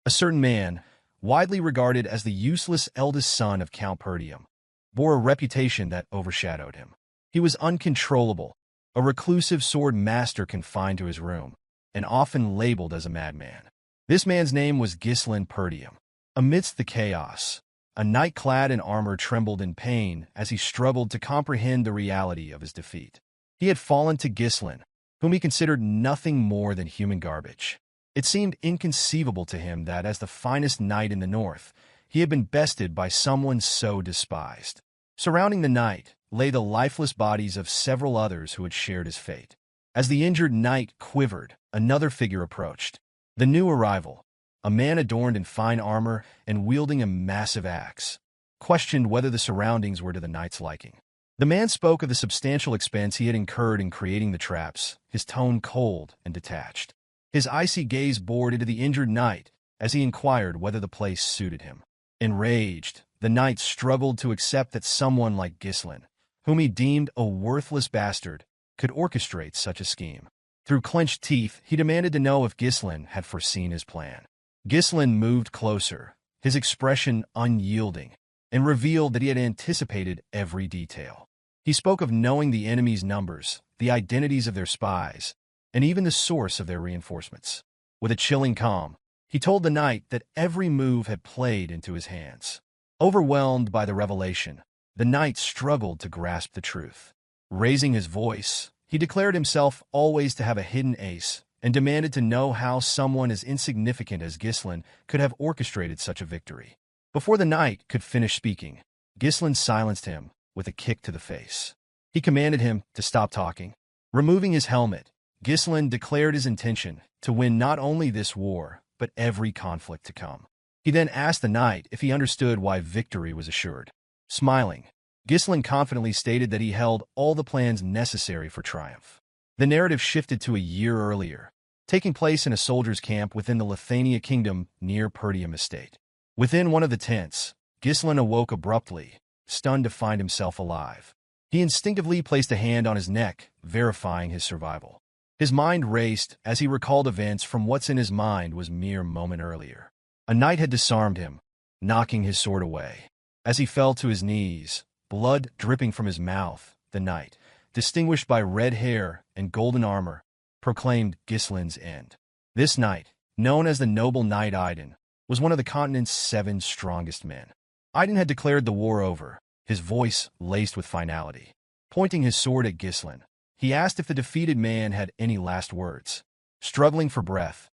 A certain man, widely regarded as the useless eldest son of Count Perdium, bore a reputation that overshadowed him. He was uncontrollable, a reclusive sword master confined to his room, and often labeled as a madman. This man's name was Ghislain Perdium. Amidst the chaos, a knight clad in armor trembled in pain as he struggled to comprehend the reality of his defeat. He had fallen to Ghislain, whom he considered nothing more than human garbage. It seemed inconceivable to him that, as the finest knight in the north, he had been bested by someone so despised. Surrounding the knight lay the lifeless bodies of several others who had shared his fate. As the injured knight quivered, another figure approached. The new arrival, a man adorned in fine armor and wielding a massive axe, questioned whether the surroundings were to the knight's liking. The man spoke of the substantial expense he had incurred in creating the traps, his tone cold and detached. His icy gaze bored into the injured knight as he inquired whether the place suited him. Enraged, the knight struggled to accept that someone like Ghislain, whom he deemed a worthless bastard, could orchestrate such a scheme. Through clenched teeth, he demanded to know if Ghislain had foreseen his plan. Ghislain moved closer, his expression unyielding, and revealed that he had anticipated every detail. He spoke of knowing the enemy's numbers, the identities of their spies, and even the source of their reinforcements. With a chilling calm, he told the knight that every move had played into his hands. Overwhelmed by the revelation, the knight struggled to grasp the truth. Raising his voice, he declared himself always to have a hidden ace and demanded to know how someone as insignificant as Ghislain could have orchestrated such a victory. Before the knight could finish speaking, Ghislain silenced him with a kick to the face. He commanded him to stop talking. Removing his helmet, Ghislain declared his intention to win not only this war, but every conflict to come. He then asked the knight if he understood why victory was assured. Smiling, Ghislain confidently stated that he held all the plans necessary for triumph. The narrative shifted to a year earlier, taking place in a soldier's camp within the Lithania kingdom near Perdium estate. Within one of the tents, Ghislain awoke abruptly, stunned to find himself alive. He instinctively placed a hand on his neck, verifying his survival. His mind raced as he recalled events from what's in his mind was mere moment earlier. A knight had disarmed him, knocking his sword away. As he fell to his knees, blood dripping from his mouth, the knight, distinguished by red hair and golden armor, proclaimed Ghislain's end. This knight, known as the noble knight Idun, was one of the continent's 7 strongest men. Idun had declared the war over, his voice laced with finality. Pointing his sword at Ghislain, he asked if the defeated man had any last words. Struggling for breath,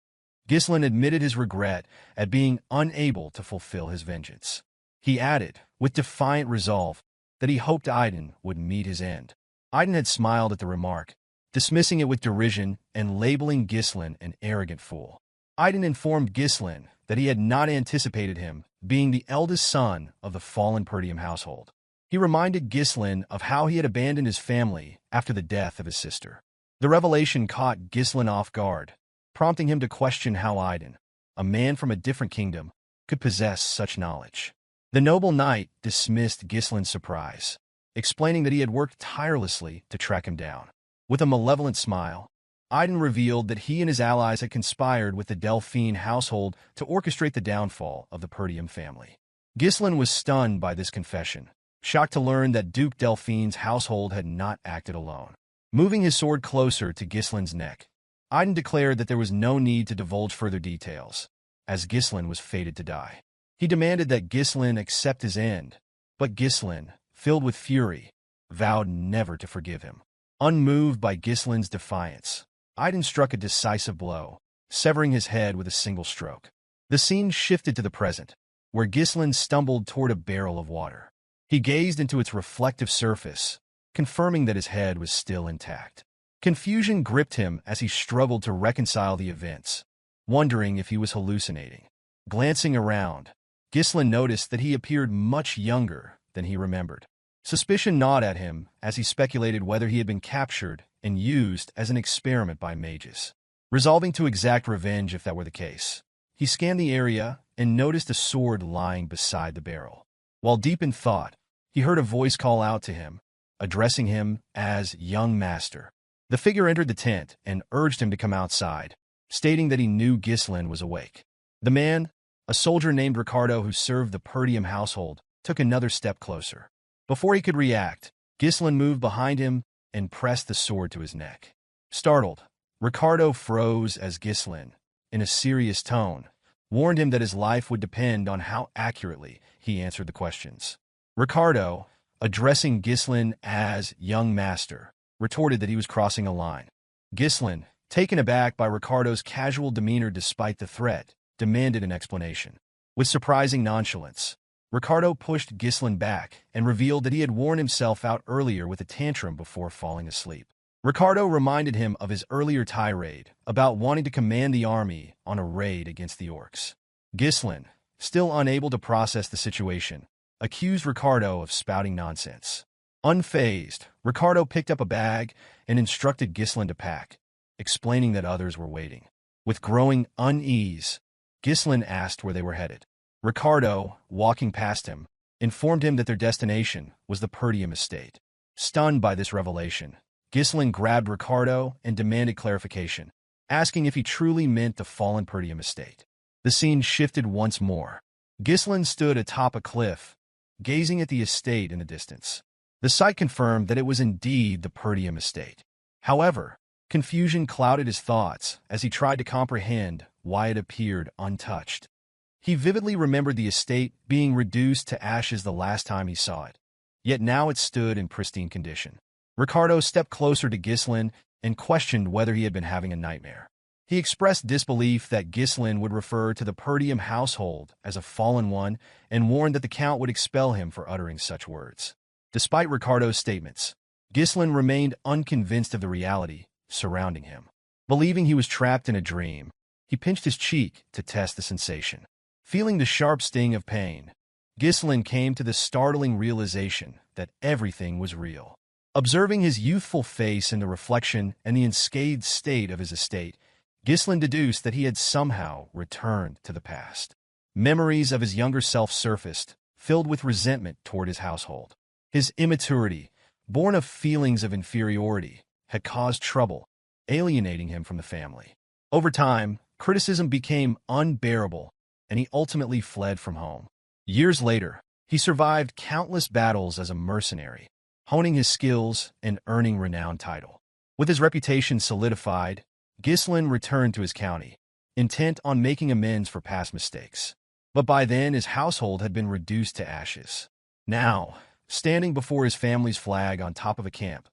Ghislain admitted his regret at being unable to fulfill his vengeance. He added, with defiant resolve, that he hoped Idun would meet his end. Idun had smiled at the remark, dismissing it with derision and labeling Ghislain an arrogant fool. Idun informed Ghislain that he had not anticipated him being the eldest son of the fallen Perdium household. He reminded Ghislain of how he had abandoned his family after the death of his sister. The revelation caught Ghislain off guard, prompting him to question how Idun, a man from a different kingdom, could possess such knowledge. The noble knight dismissed Ghislain's surprise, explaining that he had worked tirelessly to track him down. With a malevolent smile, Idun revealed that he and his allies had conspired with the Delphine household to orchestrate the downfall of the Perdium family. Ghislain was stunned by this confession, shocked to learn that Duke Delphine's household had not acted alone. Moving his sword closer to Ghislain's neck, Idun declared that there was no need to divulge further details, as Ghislain was fated to die. He demanded that Ghislain accept his end, but Ghislain, filled with fury, vowed never to forgive him. Unmoved by Ghislain's defiance, Idun struck a decisive blow, severing his head with a single stroke. The scene shifted to the present, where Ghislain stumbled toward a barrel of water. He gazed into its reflective surface, confirming that his head was still intact. Confusion gripped him as he struggled to reconcile the events, wondering if he was hallucinating. Glancing around, Ghislain noticed that he appeared much younger than he remembered. Suspicion gnawed at him as he speculated whether he had been captured and used as an experiment by mages. Resolving to exact revenge if that were the case, he scanned the area and noticed a sword lying beside the barrel. While deep in thought, he heard a voice call out to him, addressing him as young master. The figure entered the tent and urged him to come outside, stating that he knew Ghislain was awake. The man, A soldier named Ricardo who served the Perdium household took another step closer. Before he could react, Ghislain moved behind him and pressed the sword to his neck. Startled, Ricardo froze as Ghislain, in a serious tone, warned him that his life would depend on how accurately he answered the questions. Ricardo, addressing Ghislain as young master, retorted that he was crossing a line. Ghislain, taken aback by Ricardo's casual demeanor despite the threat, demanded an explanation. With surprising nonchalance, Ricardo pushed Ghislain back and revealed that he had worn himself out earlier with a tantrum before falling asleep. Ricardo reminded him of his earlier tirade about wanting to command the army on a raid against the orcs. Ghislain, still unable to process the situation, accused Ricardo of spouting nonsense. Unfazed, Ricardo picked up a bag and instructed Ghislain to pack, explaining that others were waiting. With growing unease, Ghislain asked where they were headed. Ricardo, walking past him, informed him that their destination was the Perdium estate. Stunned by this revelation, Ghislain grabbed Ricardo and demanded clarification, asking if he truly meant the fallen Perdium estate. The scene shifted once more. Ghislain stood atop a cliff, gazing at the estate in the distance. The sight confirmed that it was indeed the Perdium estate. However, confusion clouded his thoughts as he tried to comprehend why it appeared untouched. He vividly remembered the estate being reduced to ashes the last time he saw it, yet now it stood in pristine condition. Ricardo stepped closer to Ghislain and questioned whether he had been having a nightmare. He expressed disbelief that Ghislain would refer to the Perdium household as a fallen one and warned that the Count would expel him for uttering such words. Despite Ricardo's statements, Ghislain remained unconvinced of the reality surrounding him. Believing he was trapped in a dream, he pinched his cheek to test the sensation. Feeling the sharp sting of pain, Ghislain came to the startling realization that everything was real. Observing his youthful face in the reflection and the unscathed state of his estate, Ghislain deduced that he had somehow returned to the past. Memories of his younger self surfaced, filled with resentment toward his household. His immaturity, born of feelings of inferiority, had caused trouble, alienating him from the family. Over time, criticism became unbearable, and he ultimately fled from home. Years later, he survived countless battles as a mercenary, honing his skills and earning renowned title. With his reputation solidified, Ghislain returned to his county, intent on making amends for past mistakes. But by then, his household had been reduced to ashes. Now, standing before his family's flag on top of a camp,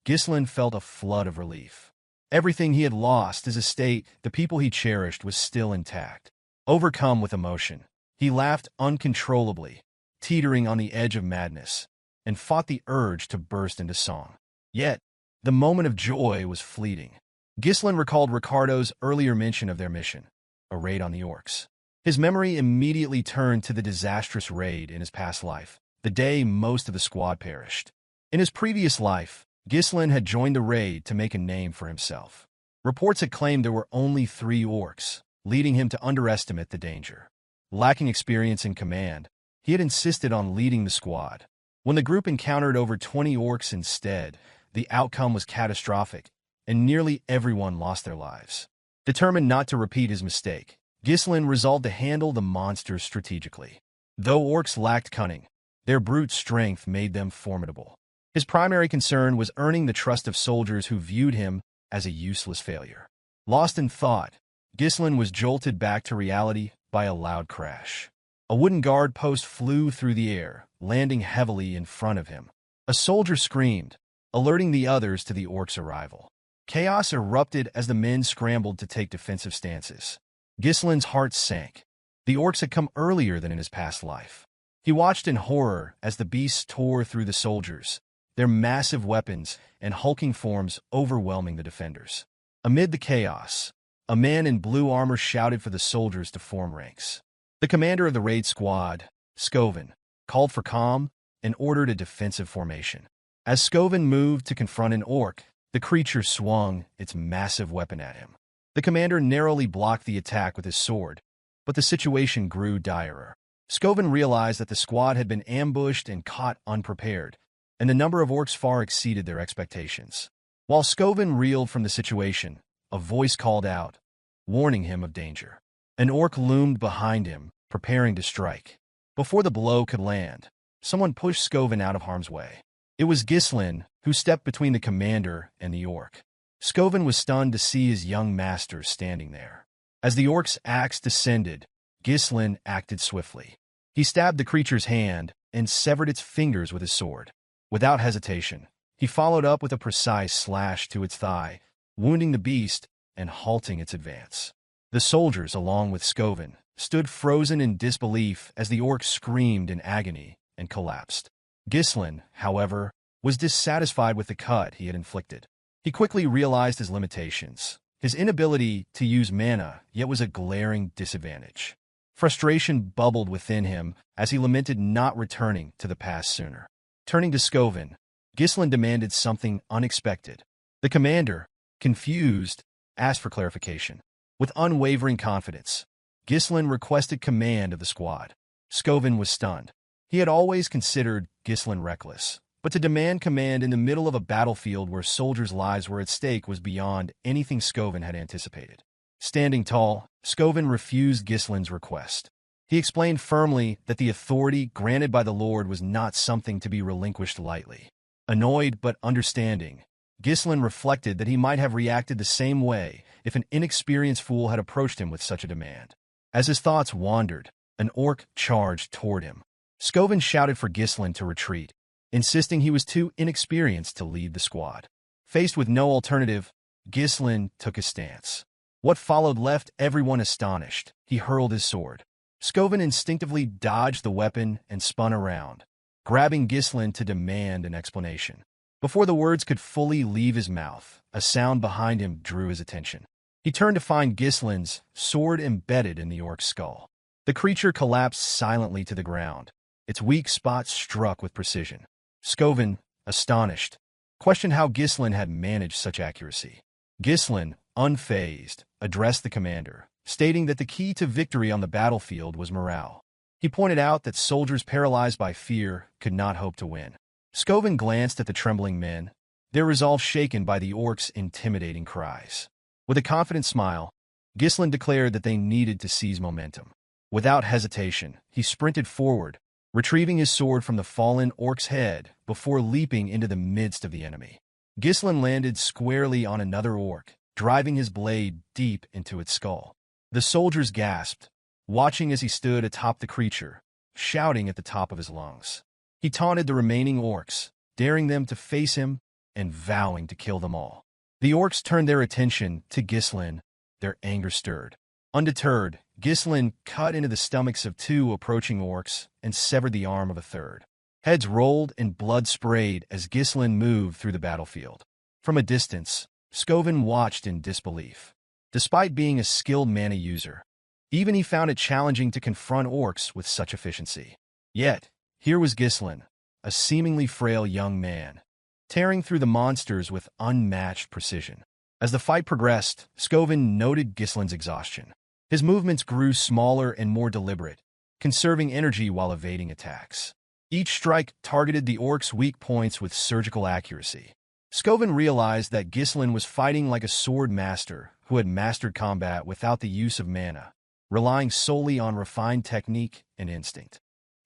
Ghislain felt a flood of relief. Everything he had lost, his estate, the people he cherished, was still intact. Overcome with emotion, he laughed uncontrollably, teetering on the edge of madness, and fought the urge to burst into song. Yet, the moment of joy was fleeting. Ghislain recalled Ricardo's earlier mention of their mission, a raid on the orcs. His memory immediately turned to the disastrous raid in his past life, the day most of the squad perished. In his previous life, Ghislain had joined the raid to make a name for himself. Reports had claimed there were only 3 orcs, leading him to underestimate the danger. Lacking experience in command, he had insisted on leading the squad. When the group encountered over 20 orcs instead, the outcome was catastrophic, and nearly everyone lost their lives. Determined not to repeat his mistake, Ghislain resolved to handle the monsters strategically. Though orcs lacked cunning, their brute strength made them formidable. His primary concern was earning the trust of soldiers who viewed him as a useless failure. Lost in thought, Ghislain was jolted back to reality by a loud crash. A wooden guard post flew through the air, landing heavily in front of him. A soldier screamed, alerting the others to the orcs' arrival. Chaos erupted as the men scrambled to take defensive stances. Ghislain's heart sank. The orcs had come earlier than in his past life. He watched in horror as the beasts tore through the soldiers, their massive weapons and hulking forms overwhelming the defenders. Amid the chaos, a man in blue armor shouted for the soldiers to form ranks. The commander of the raid squad, Scoven, called for calm and ordered a defensive formation. As Scoven moved to confront an orc, the creature swung its massive weapon at him. The commander narrowly blocked the attack with his sword, but the situation grew direr. Scoven realized that the squad had been ambushed and caught unprepared, and the number of orcs far exceeded their expectations. While Scoven reeled from the situation, a voice called out, warning him of danger. An orc loomed behind him, preparing to strike. Before the blow could land, someone pushed Skovin out of harm's way. It was Ghislain, who stepped between the commander and the orc. Skovin was stunned to see his young master standing there. As the orc's axe descended, Ghislain acted swiftly. He stabbed the creature's hand and severed its fingers with his sword. Without hesitation, he followed up with a precise slash to its thigh, wounding the beast and halting its advance. The soldiers, along with Skovin, stood frozen in disbelief as the orc screamed in agony and collapsed. Ghislain, however, was dissatisfied with the cut he had inflicted. He quickly realized his limitations. His inability to use mana yet was a glaring disadvantage. Frustration bubbled within him as he lamented not returning to the past sooner. Turning to Skovin, Ghislain demanded something unexpected. The commander, confused, asked for clarification. With unwavering confidence, Ghislain requested command of the squad. Skovin was stunned. He had always considered Ghislain reckless, but to demand command in the middle of a battlefield where soldiers' lives were at stake was beyond anything Skovin had anticipated. Standing tall, Skovin refused Ghislain's request. He explained firmly that the authority granted by the Lord was not something to be relinquished lightly. Annoyed but understanding, Ghislain reflected that he might have reacted the same way if an inexperienced fool had approached him with such a demand. As his thoughts wandered, an orc charged toward him. Skovin shouted for Ghislain to retreat, insisting he was too inexperienced to lead the squad. Faced with no alternative, Ghislain took his stance. What followed left everyone astonished. He hurled his sword. Skovin instinctively dodged the weapon and spun around, grabbing Ghislain to demand an explanation. Before the words could fully leave his mouth, a sound behind him drew his attention. He turned to find Ghislain's sword embedded in the orc's skull. The creature collapsed silently to the ground, its weak spot struck with precision. Skovin, astonished, questioned how Ghislain had managed such accuracy. Ghislain, unfazed, addressed the commander, stating that the key to victory on the battlefield was morale. He pointed out that soldiers paralyzed by fear could not hope to win. Skovin glanced at the trembling men, their resolve shaken by the orc's intimidating cries. With a confident smile, Ghislain declared that they needed to seize momentum. Without hesitation, he sprinted forward, retrieving his sword from the fallen orc's head before leaping into the midst of the enemy. Ghislain landed squarely on another orc, driving his blade deep into its skull. The soldiers gasped, watching as he stood atop the creature, shouting at the top of his lungs. He taunted the remaining orcs, daring them to face him and vowing to kill them all. The orcs turned their attention to Ghislain, their anger stirred. Undeterred, Ghislain cut into the stomachs of two approaching orcs and severed the arm of a third. Heads rolled and blood sprayed as Ghislain moved through the battlefield. From a distance, Skovin watched in disbelief. Despite being a skilled mana user, even he found it challenging to confront orcs with such efficiency. Yet, here was Ghislain, a seemingly frail young man, tearing through the monsters with unmatched precision. As the fight progressed, Skovin noted Ghislain's exhaustion. His movements grew smaller and more deliberate, conserving energy while evading attacks. Each strike targeted the orc's weak points with surgical accuracy. Skovin realized that Ghislain was fighting like a sword master who had mastered combat without the use of mana, relying solely on refined technique and instinct.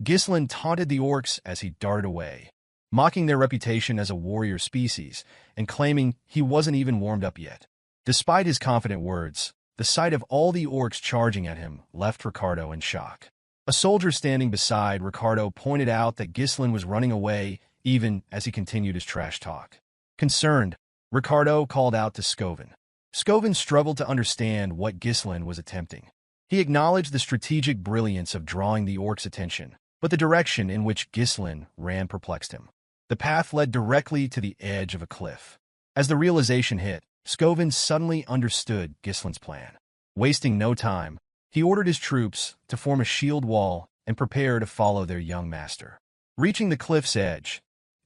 Ghislain taunted the orcs as he darted away, mocking their reputation as a warrior species and claiming he wasn't even warmed up yet. Despite his confident words, the sight of all the orcs charging at him left Ricardo in shock. A soldier standing beside Ricardo pointed out that Ghislain was running away even as he continued his trash talk. Concerned, Ricardo called out to Skovin. Skovin struggled to understand what Ghislain was attempting. He acknowledged the strategic brilliance of drawing the orcs' attention, but the direction in which Ghislain ran perplexed him. The path led directly to the edge of a cliff. As the realization hit, Skovin suddenly understood Ghislain's plan. Wasting no time, he ordered his troops to form a shield wall and prepare to follow their young master. Reaching the cliff's edge,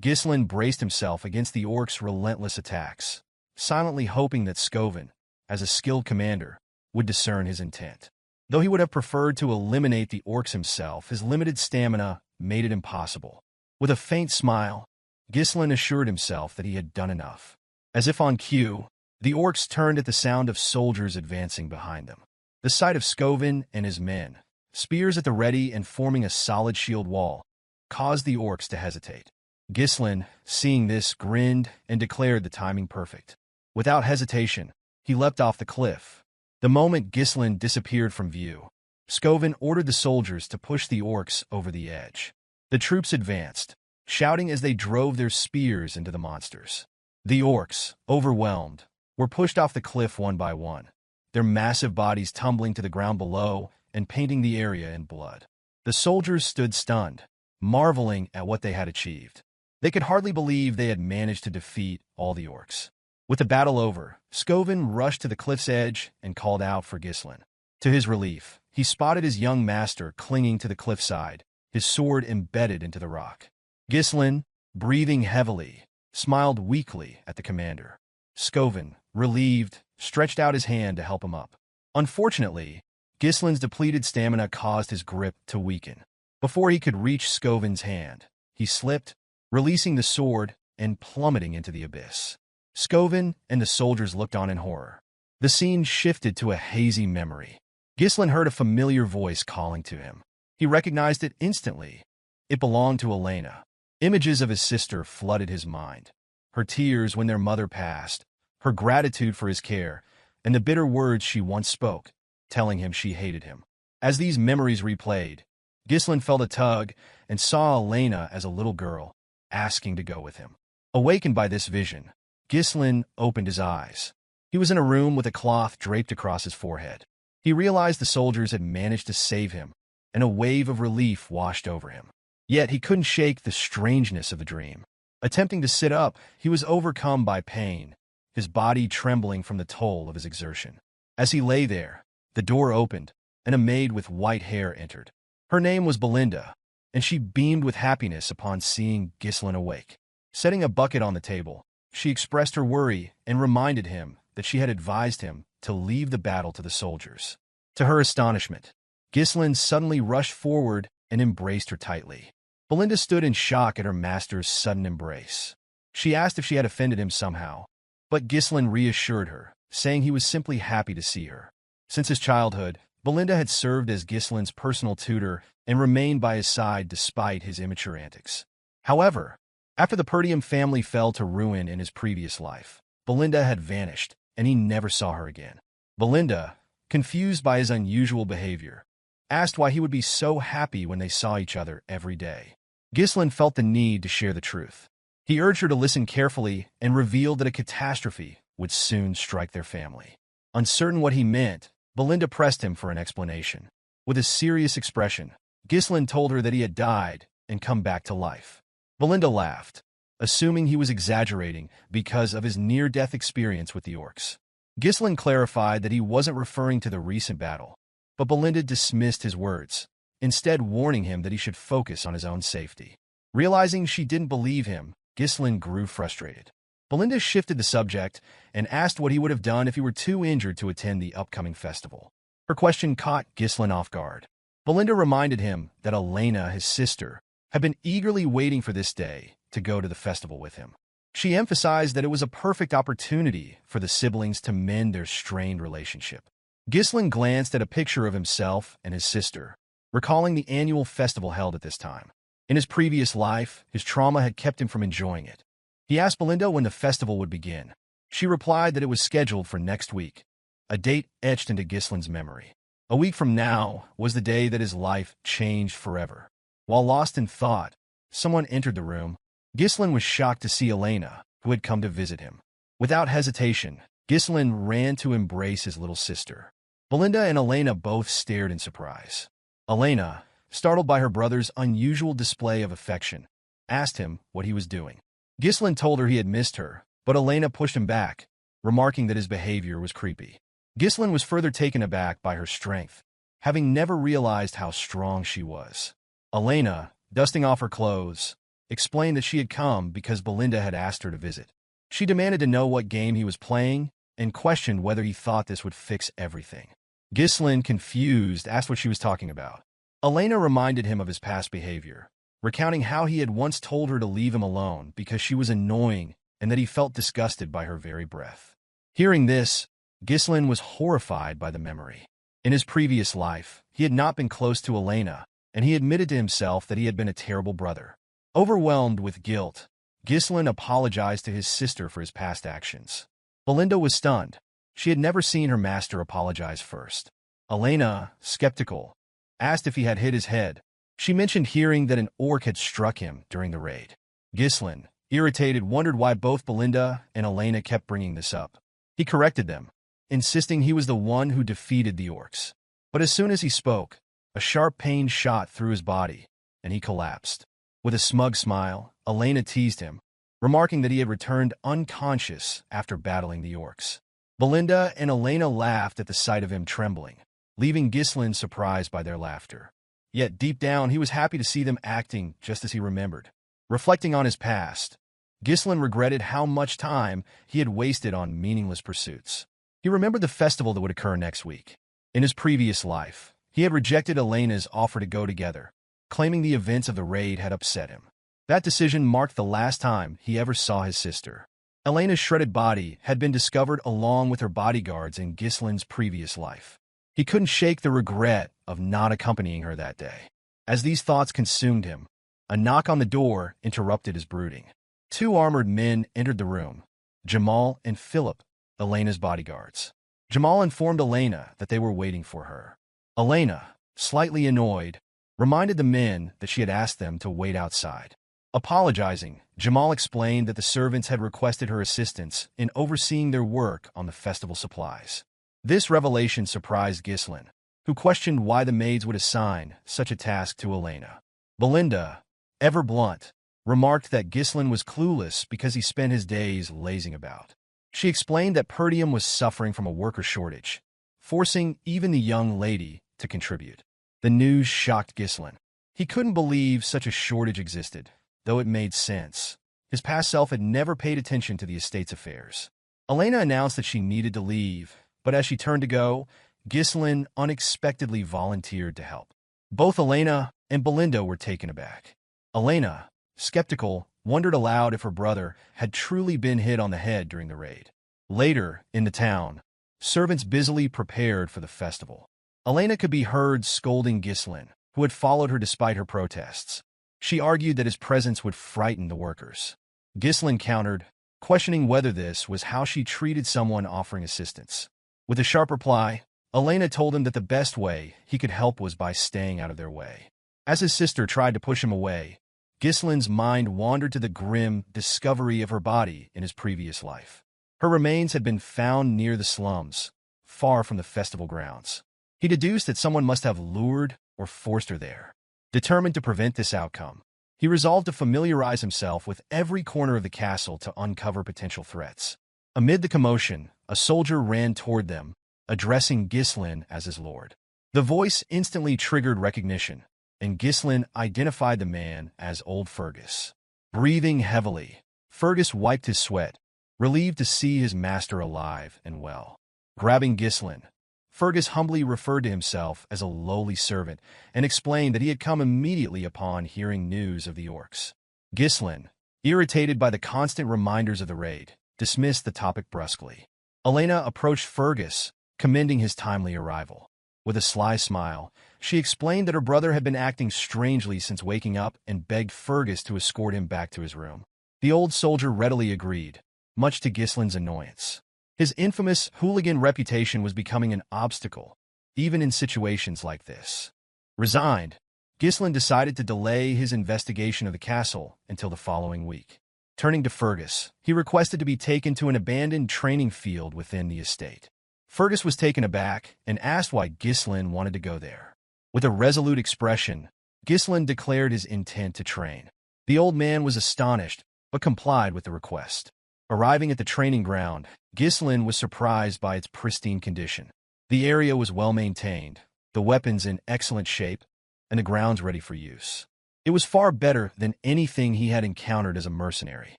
Ghislain braced himself against the orcs' relentless attacks, silently hoping that Skovin, as a skilled commander, would discern his intent. Though he would have preferred to eliminate the orcs himself, his limited stamina made it impossible. With a faint smile, Ghislain assured himself that he had done enough. As if on cue, the orcs turned at the sound of soldiers advancing behind them. The sight of Skovin and his men spears at the ready and forming a solid shield wall, caused the orcs to hesitate. Ghislain, seeing this, grinned and declared the timing perfect. Without hesitation, he leapt off the cliff. The moment Ghislain disappeared from view, Scoven ordered the soldiers to push the orcs over the edge. The troops advanced, shouting as they drove their spears into the monsters. The orcs, overwhelmed, were pushed off the cliff one by one, their massive bodies tumbling to the ground below and painting the area in blood. The soldiers stood stunned, marveling at what they had achieved. They could hardly believe they had managed to defeat all the orcs. With the battle over, Scoven rushed to the cliff's edge and called out for Ghislain. To his relief, he spotted his young master clinging to the cliffside, his sword embedded into the rock. Ghislain, breathing heavily, smiled weakly at the commander. Scoven, relieved, stretched out his hand to help him up. Unfortunately, Ghislain's depleted stamina caused his grip to weaken. Before he could reach Scoven's hand, he slipped, releasing the sword and plummeting into the abyss. Scoven and the soldiers looked on in horror. The scene shifted to a hazy memory. Ghislain heard a familiar voice calling to him. He recognized it instantly. It belonged to Elena. Images of his sister flooded his mind. Her tears when their mother passed, her gratitude for his care, and the bitter words she once spoke, telling him she hated him. As these memories replayed, Ghislain felt a tug and saw Elena as a little girl, asking to go with him. Awakened by this vision, Ghislain opened his eyes. He was in a room with a cloth draped across his forehead. He realized the soldiers had managed to save him, and a wave of relief washed over him. Yet he couldn't shake the strangeness of the dream. Attempting to sit up, he was overcome by pain, his body trembling from the toll of his exertion. As he lay there, the door opened, and a maid with white hair entered. Her name was Belinda, and she beamed with happiness upon seeing Ghislain awake. Setting a bucket on the table, she expressed her worry and reminded him that she had advised him to leave the battle to the soldiers. To her astonishment, Ghislain suddenly rushed forward and embraced her tightly. Belinda stood in shock at her master's sudden embrace. She asked if she had offended him somehow, but Ghislain reassured her, saying he was simply happy to see her. Since his childhood, Belinda had served as Ghislain's personal tutor and remained by his side despite his immature antics. However, after the Perdium family fell to ruin in his previous life, Belinda had vanished, and he never saw her again. Belinda, confused by his unusual behavior, asked why he would be so happy when they saw each other every day. Ghislain felt the need to share the truth. He urged her to listen carefully and revealed that a catastrophe would soon strike their family. Uncertain what he meant, Belinda pressed him for an explanation. With a serious expression, Ghislain told her that he had died and come back to life. Belinda laughed, assuming he was exaggerating because of his near-death experience with the orcs. Ghislain clarified that he wasn't referring to the recent battle, but Belinda dismissed his words, instead warning him that he should focus on his own safety. Realizing she didn't believe him, Ghislain grew frustrated. Belinda shifted the subject and asked what he would have done if he were too injured to attend the upcoming festival. Her question caught Ghislain off guard. Belinda reminded him that Elena, his sister, had been eagerly waiting for this day to go to the festival with him. She emphasized that it was a perfect opportunity for the siblings to mend their strained relationship. Ghislain glanced at a picture of himself and his sister, recalling the annual festival held at this time. In his previous life, his trauma had kept him from enjoying it. He asked Belinda when the festival would begin. She replied that it was scheduled for next week, a date etched into Ghislain's memory. A week from now was the day that his life changed forever. While lost in thought, someone entered the room. Ghislain was shocked to see Elena, who had come to visit him. Without hesitation, Ghislain ran to embrace his little sister. Belinda and Elena both stared in surprise. Elena, startled by her brother's unusual display of affection, asked him what he was doing. Ghislain told her he had missed her, but Elena pushed him back, remarking that his behavior was creepy. Ghislain was further taken aback by her strength, having never realized how strong she was. Elena, dusting off her clothes, explained that she had come because Belinda had asked her to visit. She demanded to know what game he was playing and questioned whether he thought this would fix everything. Ghislain, confused, asked what she was talking about. Elena reminded him of his past behavior, recounting how he had once told her to leave him alone because she was annoying and that he felt disgusted by her very breath. Hearing this, Ghislain was horrified by the memory. In his previous life, he had not been close to Elena, and he admitted to himself that he had been a terrible brother. Overwhelmed with guilt, Ghislain apologized to his sister for his past actions. Belinda was stunned. She had never seen her master apologize first. Elena, skeptical, asked if he had hit his head. She mentioned hearing that an orc had struck him during the raid. Ghislain, irritated, wondered why both Belinda and Elena kept bringing this up. He corrected them, insisting he was the one who defeated the orcs. But as soon as he spoke, a sharp pain shot through his body, and he collapsed. With a smug smile, Elena teased him, remarking that he had returned unconscious after battling the orcs. Belinda and Elena laughed at the sight of him trembling, leaving Ghislain surprised by their laughter. Yet deep down, he was happy to see them acting just as he remembered. Reflecting on his past, Ghislain regretted how much time he had wasted on meaningless pursuits. He remembered the festival that would occur next week. In his previous life, he had rejected Elena's offer to go together, claiming the events of the raid had upset him. That decision marked the last time he ever saw his sister. Elena's shredded body had been discovered along with her bodyguards in Ghislain's previous life. He couldn't shake the regret of not accompanying her that day. As these thoughts consumed him, a knock on the door interrupted his brooding. Two armored men entered the room, Jamal and Philip, Elena's bodyguards. Jamal informed Elena that they were waiting for her. Elena, slightly annoyed, reminded the men that she had asked them to wait outside. Apologizing, Jamal explained that the servants had requested her assistance in overseeing their work on the festival supplies. This revelation surprised Ghislain, who questioned why the maids would assign such a task to Elena. Belinda, ever blunt, remarked that Ghislain was clueless because he spent his days lazing about. She explained that Perdium was suffering from a worker shortage, forcing even the young lady to contribute. The news shocked Ghislain. He couldn't believe such a shortage existed, though it made sense. His past self had never paid attention to the estate's affairs. Elena announced that she needed to leave, but as she turned to go, Ghislain unexpectedly volunteered to help. Both Elena and Belinda were taken aback. Elena, skeptical, wondered aloud if her brother had truly been hit on the head during the raid. Later, in the town, servants busily prepared for the festival. Elena could be heard scolding Ghislain, who had followed her despite her protests. She argued that his presence would frighten the workers. Ghislain countered, questioning whether this was how she treated someone offering assistance. With a sharp reply, Elena told him that the best way he could help was by staying out of their way. As his sister tried to push him away, Ghislain's mind wandered to the grim discovery of her body in his previous life. Her remains had been found near the slums, far from the festival grounds. He deduced that someone must have lured or forced her there. Determined to prevent this outcome, he resolved to familiarize himself with every corner of the castle to uncover potential threats. Amid the commotion, a soldier ran toward them, addressing Ghislain as his lord. The voice instantly triggered recognition, and Ghislain identified the man as old Fergus. Breathing heavily, Fergus wiped his sweat, relieved to see his master alive and well. Grabbing Ghislain, Fergus humbly referred to himself as a lowly servant and explained that he had come immediately upon hearing news of the orcs. Ghislain, irritated by the constant reminders of the raid, dismissed the topic brusquely. Elena approached Fergus, commending his timely arrival. With a sly smile, she explained that her brother had been acting strangely since waking up and begged Fergus to escort him back to his room. The old soldier readily agreed, much to Ghislain's annoyance. His infamous hooligan reputation was becoming an obstacle, even in situations like this. Resigned, Ghislain decided to delay his investigation of the castle until the following week. Turning to Fergus, he requested to be taken to an abandoned training field within the estate. Fergus was taken aback and asked why Ghislain wanted to go there. With a resolute expression, Ghislain declared his intent to train. The old man was astonished, but complied with the request. Arriving at the training ground, Ghislain was surprised by its pristine condition. The area was well maintained, the weapons in excellent shape, and the grounds ready for use. It was far better than anything he had encountered as a mercenary.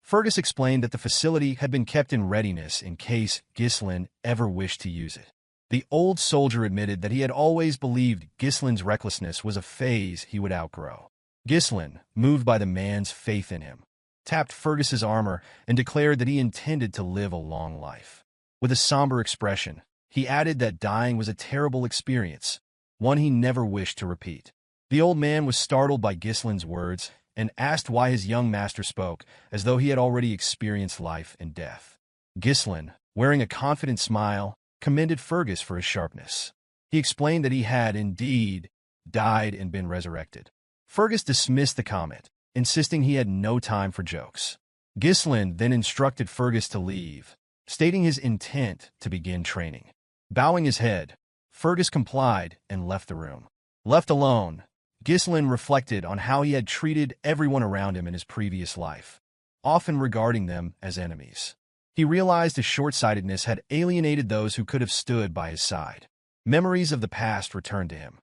Fergus explained that the facility had been kept in readiness in case Ghislain ever wished to use it. The old soldier admitted that he had always believed Ghislain's recklessness was a phase he would outgrow. Ghislain, moved by the man's faith in him, tapped Fergus's armor and declared that he intended to live a long life. With a somber expression, He added that dying was a terrible experience, one he never wished to repeat. The old man was startled by Ghislain's words and asked why his young master spoke as though he had already experienced life and death. Ghislain, wearing a confident smile, commended Fergus for his sharpness. He explained that he had indeed died and been resurrected. Fergus dismissed the comment, insisting he had no time for jokes. Ghislain then instructed Fergus to leave, stating his intent to begin training. Bowing his head, Fergus complied and left the room. Left alone, Ghislain reflected on how he had treated everyone around him in his previous life, often regarding them as enemies. He realized his short-sightedness had alienated those who could have stood by his side. Memories of the past returned to him.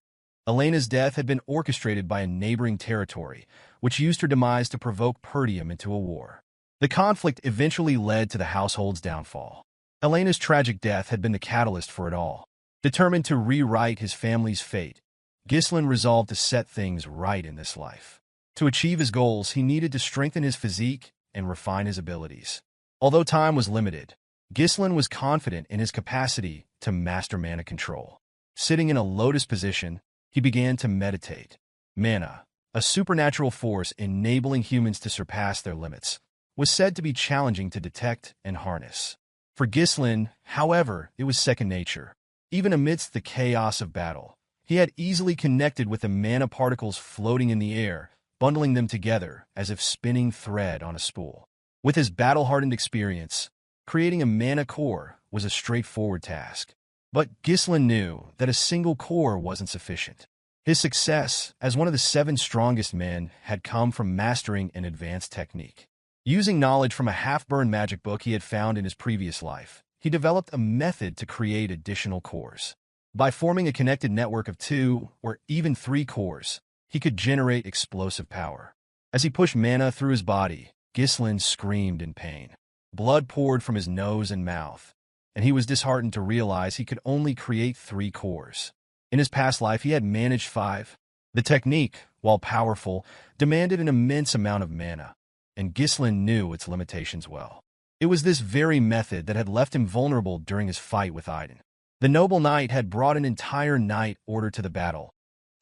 Elena's death had been orchestrated by a neighboring territory, which used her demise to provoke Perdium into a war. The conflict eventually led to the household's downfall. Elena's tragic death had been the catalyst for it all. Determined to rewrite his family's fate, Ghislain resolved to set things right in this life. To achieve his goals, he needed to strengthen his physique and refine his abilities. Although time was limited, Ghislain was confident in his capacity to master mana control. Sitting in a lotus position, he began to meditate. Mana, a supernatural force enabling humans to surpass their limits, was said to be challenging to detect and harness. For Ghislain, however, it was second nature. Even amidst the chaos of battle, he had easily connected with the mana particles floating in the air, bundling them together as if spinning thread on a spool. With his battle-hardened experience, creating a mana core was a straightforward task. But Ghislain knew that a single core wasn't sufficient. His success as one of the 7 strongest men had come from mastering an advanced technique. Using knowledge from a half-burned magic book he had found in his previous life, he developed a method to create additional cores. By forming a connected network of 2 or even 3 cores, he could generate explosive power. As he pushed mana through his body, Ghislain screamed in pain. Blood poured from his nose and mouth, and he was disheartened to realize he could only create 3 cores. In his past life, he had managed 5. The technique, while powerful, demanded an immense amount of mana, and Ghislain knew its limitations well. It was this very method that had left him vulnerable during his fight with Idun. The noble knight had brought an entire knight order to the battle,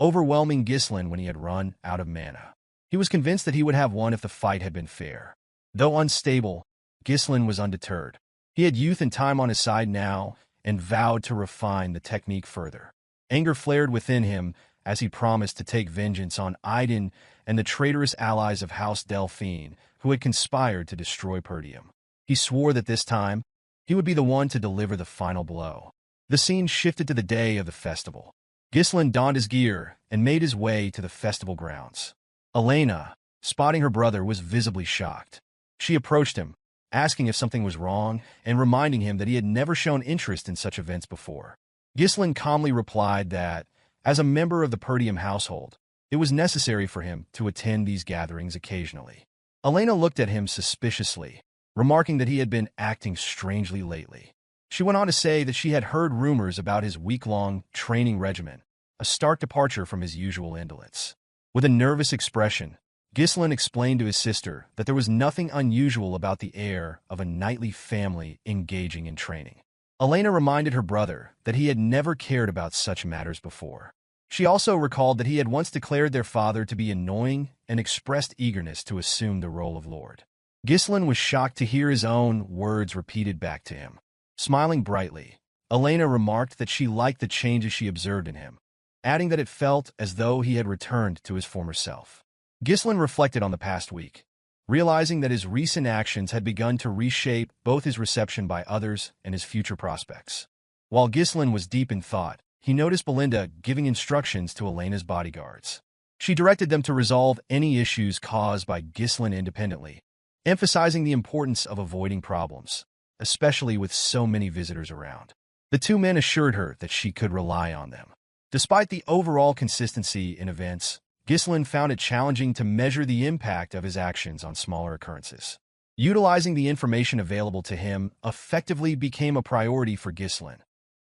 overwhelming Ghislain when he had run out of mana. He was convinced that he would have won if the fight had been fair. Though unstable, Ghislain was undeterred. He had youth and time on his side now, and vowed to refine the technique further. Anger flared within him as he promised to take vengeance on Idun and the traitorous allies of House Delphine who had conspired to destroy Perdium. He swore that this time, he would be the one to deliver the final blow. The scene shifted to the day of the festival. Ghislain donned his gear and made his way to the festival grounds. Elena, spotting her brother, was visibly shocked. She approached him, asking if something was wrong and reminding him that he had never shown interest in such events before. Ghislain calmly replied that, as a member of the Perdium household, it was necessary for him to attend these gatherings occasionally. Elena looked at him suspiciously, remarking that he had been acting strangely lately. She went on to say that she had heard rumors about his week-long training regimen, a stark departure from his usual indolence. With a nervous expression, Ghislain explained to his sister that there was nothing unusual about the heir of a knightly family engaging in training. Elena reminded her brother that he had never cared about such matters before. She also recalled that he had once declared their father to be annoying and expressed eagerness to assume the role of lord. Ghislain was shocked to hear his own words repeated back to him. Smiling brightly, Elena remarked that she liked the changes she observed in him, adding that it felt as though he had returned to his former self. Ghislain reflected on the past week, realizing that his recent actions had begun to reshape both his reception by others and his future prospects. While Ghislain was deep in thought, he noticed Belinda giving instructions to Elena's bodyguards. She directed them to resolve any issues caused by Ghislain independently, emphasizing the importance of avoiding problems, especially with so many visitors around. The 2 men assured her that she could rely on them. Despite the overall consistency in events, Ghislain found it challenging to measure the impact of his actions on smaller occurrences. Utilizing the information available to him effectively became a priority for Ghislain,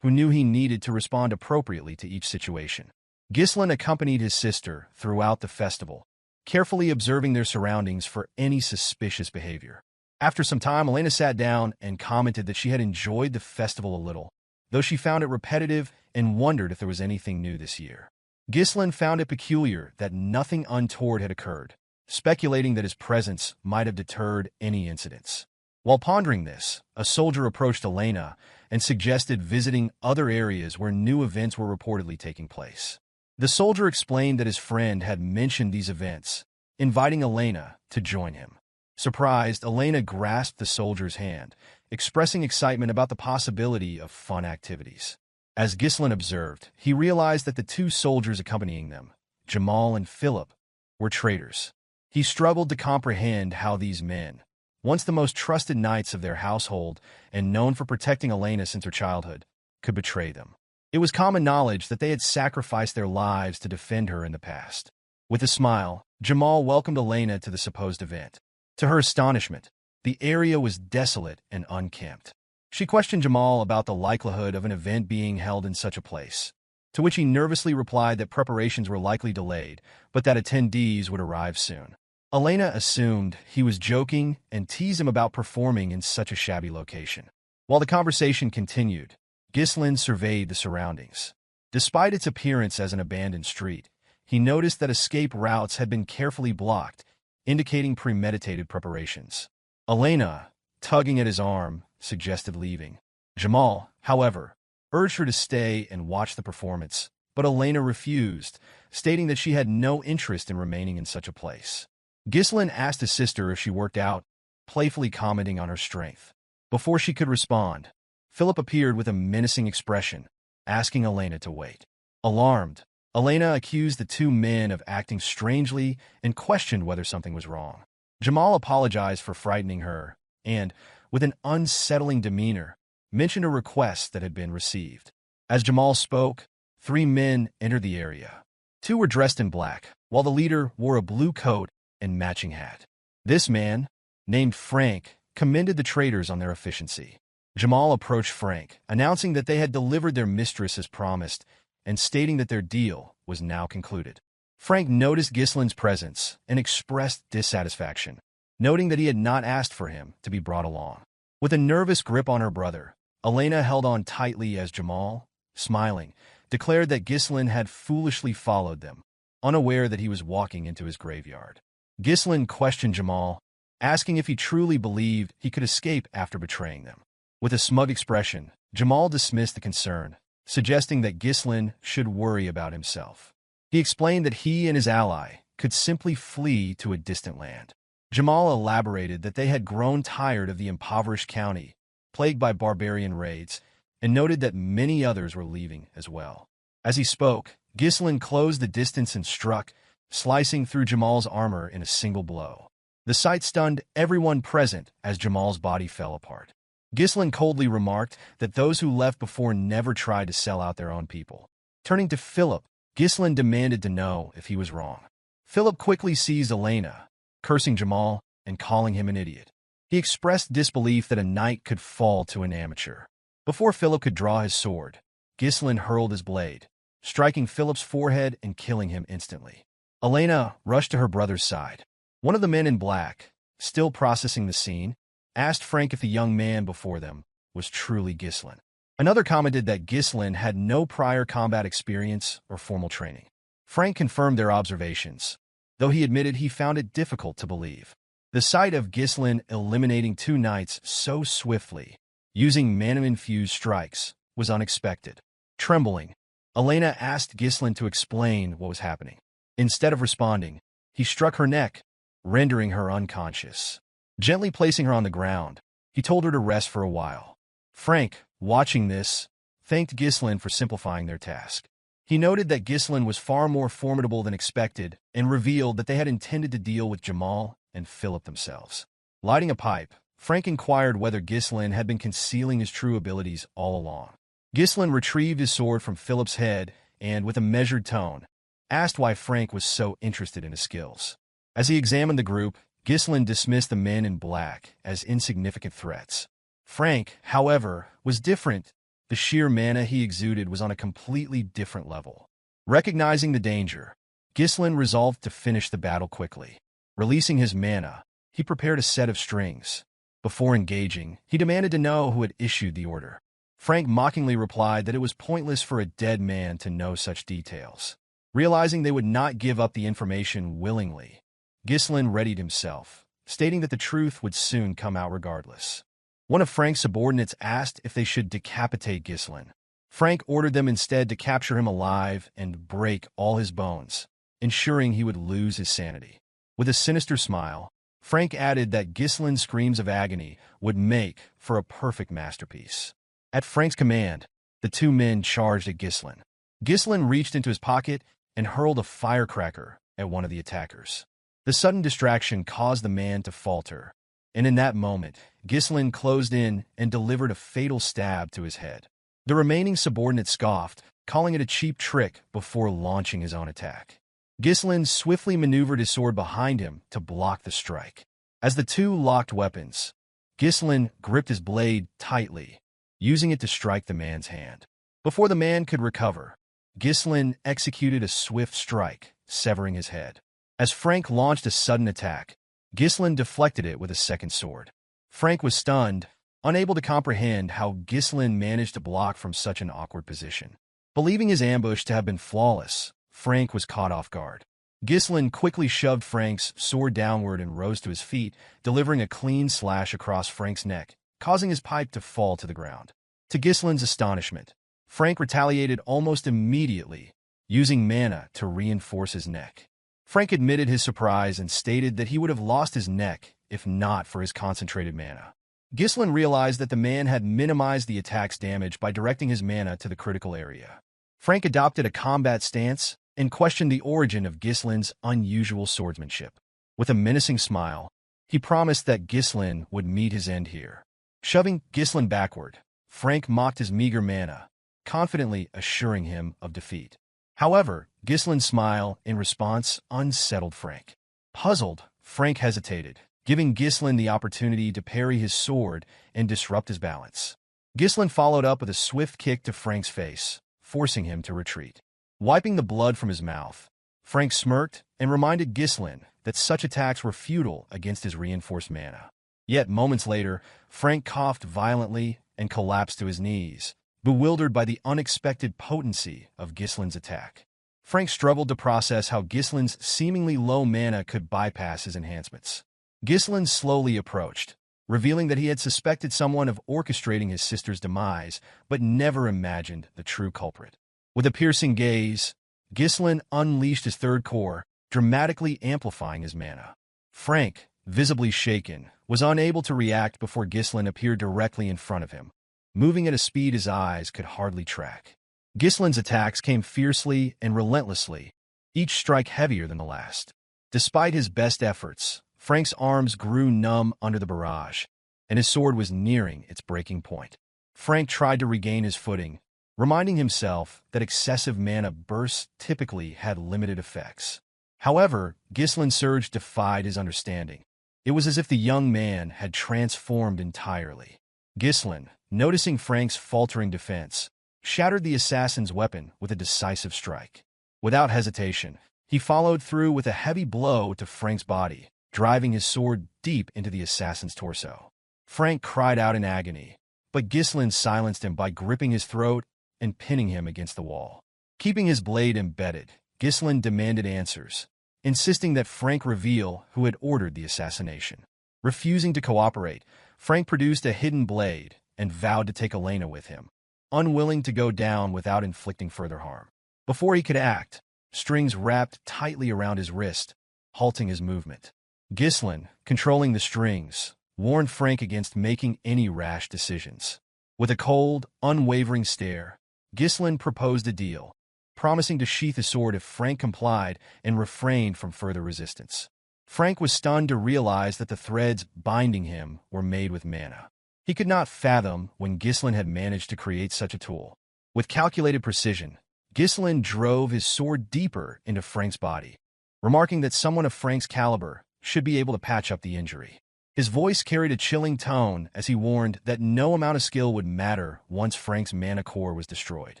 who knew he needed to respond appropriately to each situation. Ghislain accompanied his sister throughout the festival, carefully observing their surroundings for any suspicious behavior. After some time, Elena sat down and commented that she had enjoyed the festival a little, though she found it repetitive and wondered if there was anything new this year. Ghislain found it peculiar that nothing untoward had occurred, speculating that his presence might have deterred any incidents. While pondering this, a soldier approached Elena and suggested visiting other areas where new events were reportedly taking place. The soldier explained that his friend had mentioned these events, inviting Elena to join him. Surprised, Elena grasped the soldier's hand, expressing excitement about the possibility of fun activities. As Ghislain observed, he realized that the two soldiers accompanying them, Jamal and Philip, were traitors. He struggled to comprehend how these men, once the most trusted knights of their household and known for protecting Elena since her childhood, could betray them. It was common knowledge that they had sacrificed their lives to defend her in the past. With a smile, Jamal welcomed Elena to the supposed event. To her astonishment, the area was desolate and unkempt. She questioned Jamal about the likelihood of an event being held in such a place, to which he nervously replied that preparations were likely delayed, but that attendees would arrive soon. Elena assumed he was joking and teased him about performing in such a shabby location. While the conversation continued, Ghislain surveyed the surroundings. Despite its appearance as an abandoned street, he noticed that escape routes had been carefully blocked, indicating premeditated preparations. Elena, tugging at his arm, suggested leaving. Jamal, however, urged her to stay and watch the performance, but Elena refused, stating that she had no interest in remaining in such a place. Ghislain asked his sister if she worked out, playfully commenting on her strength. Before she could respond, Philip appeared with a menacing expression, asking Elena to wait. Alarmed, Elena accused the two men of acting strangely and questioned whether something was wrong. Jamal apologized for frightening her and, with an unsettling demeanor, mentioned a request that had been received. As Jamal spoke, three men entered the area. Two were dressed in black, while the leader wore a blue coat and matching hat. This man, named Frank, commended the traders on their efficiency. Jamal approached Frank, announcing that they had delivered their mistress as promised and stating that their deal was now concluded. Frank noticed Ghislain's presence and expressed dissatisfaction, noting that he had not asked for him to be brought along. With a nervous grip on her brother, Elena held on tightly as Jamal, smiling, declared that Ghislain had foolishly followed them, unaware that he was walking into his graveyard. Ghislain questioned Jamal, asking if he truly believed he could escape after betraying them. With a smug expression, Jamal dismissed the concern, suggesting that Ghislain should worry about himself. He explained that he and his ally could simply flee to a distant land. Jamal elaborated that they had grown tired of the impoverished county, plagued by barbarian raids, and noted that many others were leaving as well. As he spoke, Ghislain closed the distance and struck, slicing through Jamal's armor in a single blow. The sight stunned everyone present as Jamal's body fell apart. Ghislain coldly remarked that those who left before never tried to sell out their own people. Turning to Philip, Ghislain demanded to know if he was wrong. Philip quickly seized Elena, cursing Jamal and calling him an idiot. He expressed disbelief that a knight could fall to an amateur. Before Philip could draw his sword, Ghislain hurled his blade, striking Philip's forehead and killing him instantly. Elena rushed to her brother's side. One of the men in black, still processing the scene, asked Frank if the young man before them was truly Ghislain. Another commented that Ghislain had no prior combat experience or formal training. Frank confirmed their observations, though he admitted he found it difficult to believe. The sight of Ghislain eliminating two knights so swiftly, using mana-infused strikes, was unexpected. Trembling, Elena asked Ghislain to explain what was happening. Instead of responding, he struck her neck, rendering her unconscious. Gently placing her on the ground, he told her to rest for a while. Frank, watching this, thanked Ghislain for simplifying their task. He noted that Ghislain was far more formidable than expected and revealed that they had intended to deal with Jamal and Philip themselves. Lighting a pipe, Frank inquired whether Ghislain had been concealing his true abilities all along. Ghislain retrieved his sword from Philip's head and, with a measured tone, asked why Frank was so interested in his skills. As he examined the group, Ghislain dismissed the men in black as insignificant threats. Frank, however, was different. The sheer mana he exuded was on a completely different level. Recognizing the danger, Ghislain resolved to finish the battle quickly. Releasing his mana, he prepared a set of strings. Before engaging, he demanded to know who had issued the order. Frank mockingly replied that it was pointless for a dead man to know such details. Realizing they would not give up the information willingly, Ghislain readied himself, stating that the truth would soon come out regardless. One of Frank's subordinates asked if they should decapitate Ghislain. Frank ordered them instead to capture him alive and break all his bones, ensuring he would lose his sanity. With a sinister smile, Frank added that Ghislain's screams of agony would make for a perfect masterpiece. At Frank's command, the two men charged at Ghislain. Ghislain reached into his pocket and hurled a firecracker at one of the attackers. The sudden distraction caused the man to falter, and in that moment, Ghislain closed in and delivered a fatal stab to his head. The remaining subordinate scoffed, calling it a cheap trick before launching his own attack. Ghislain swiftly maneuvered his sword behind him to block the strike. As the two locked weapons, Ghislain gripped his blade tightly, using it to strike the man's hand. Before the man could recover, Ghislain executed a swift strike, severing his head. As Frank launched a sudden attack, Ghislain deflected it with a second sword. Frank was stunned, unable to comprehend how Ghislain managed to block from such an awkward position. Believing his ambush to have been flawless, Frank was caught off guard. Ghislain quickly shoved Frank's sword downward and rose to his feet, delivering a clean slash across Frank's neck, causing his pipe to fall to the ground. To Ghislain's astonishment, Frank retaliated almost immediately, using mana to reinforce his neck. Frank admitted his surprise and stated that he would have lost his neck if not for his concentrated mana. Ghislain realized that the man had minimized the attack's damage by directing his mana to the critical area. Frank adopted a combat stance and questioned the origin of Ghislain's unusual swordsmanship. With a menacing smile, he promised that Ghislain would meet his end here. Shoving Ghislain backward, Frank mocked his meager mana, confidently assuring him of defeat. However, Ghislain's smile in response unsettled Frank. Puzzled, Frank hesitated, giving Ghislain the opportunity to parry his sword and disrupt his balance. Ghislain followed up with a swift kick to Frank's face, forcing him to retreat. Wiping the blood from his mouth, Frank smirked and reminded Ghislain that such attacks were futile against his reinforced mana. Yet moments later, Frank coughed violently and collapsed to his knees, bewildered by the unexpected potency of Ghislain's attack. Frank struggled to process how Ghislain's seemingly low mana could bypass his enhancements. Ghislain slowly approached, revealing that he had suspected someone of orchestrating his sister's demise, but never imagined the true culprit. With a piercing gaze, Ghislain unleashed his third core, dramatically amplifying his mana. Frank, visibly shaken, was unable to react before Ghislain appeared directly in front of him, moving at a speed his eyes could hardly track. Ghislain's attacks came fiercely and relentlessly, each strike heavier than the last. Despite his best efforts, Frank's arms grew numb under the barrage, and his sword was nearing its breaking point. Frank tried to regain his footing, reminding himself that excessive mana bursts typically had limited effects. However, Ghislain's surge defied his understanding. It was as if the young man had transformed entirely. Ghislain, noticing Frank's faltering defense, shattered the assassin's weapon with a decisive strike. Without hesitation, he followed through with a heavy blow to Frank's body, driving his sword deep into the assassin's torso. Frank cried out in agony, but Ghislain silenced him by gripping his throat and pinning him against the wall. Keeping his blade embedded, Ghislain demanded answers, insisting that Frank reveal who had ordered the assassination. Refusing to cooperate, Frank produced a hidden blade and vowed to take Elena with him, unwilling to go down without inflicting further harm. Before he could act, strings wrapped tightly around his wrist, halting his movement. Ghislain, controlling the strings, warned Frank against making any rash decisions. With a cold, unwavering stare, Ghislain proposed a deal, promising to sheath his sword if Frank complied and refrained from further resistance. Frank was stunned to realize that the threads binding him were made with mana. He could not fathom when Ghislain had managed to create such a tool. With calculated precision, Ghislain drove his sword deeper into Frank's body, remarking that someone of Frank's caliber should be able to patch up the injury. His voice carried a chilling tone as he warned that no amount of skill would matter once Frank's mana core was destroyed.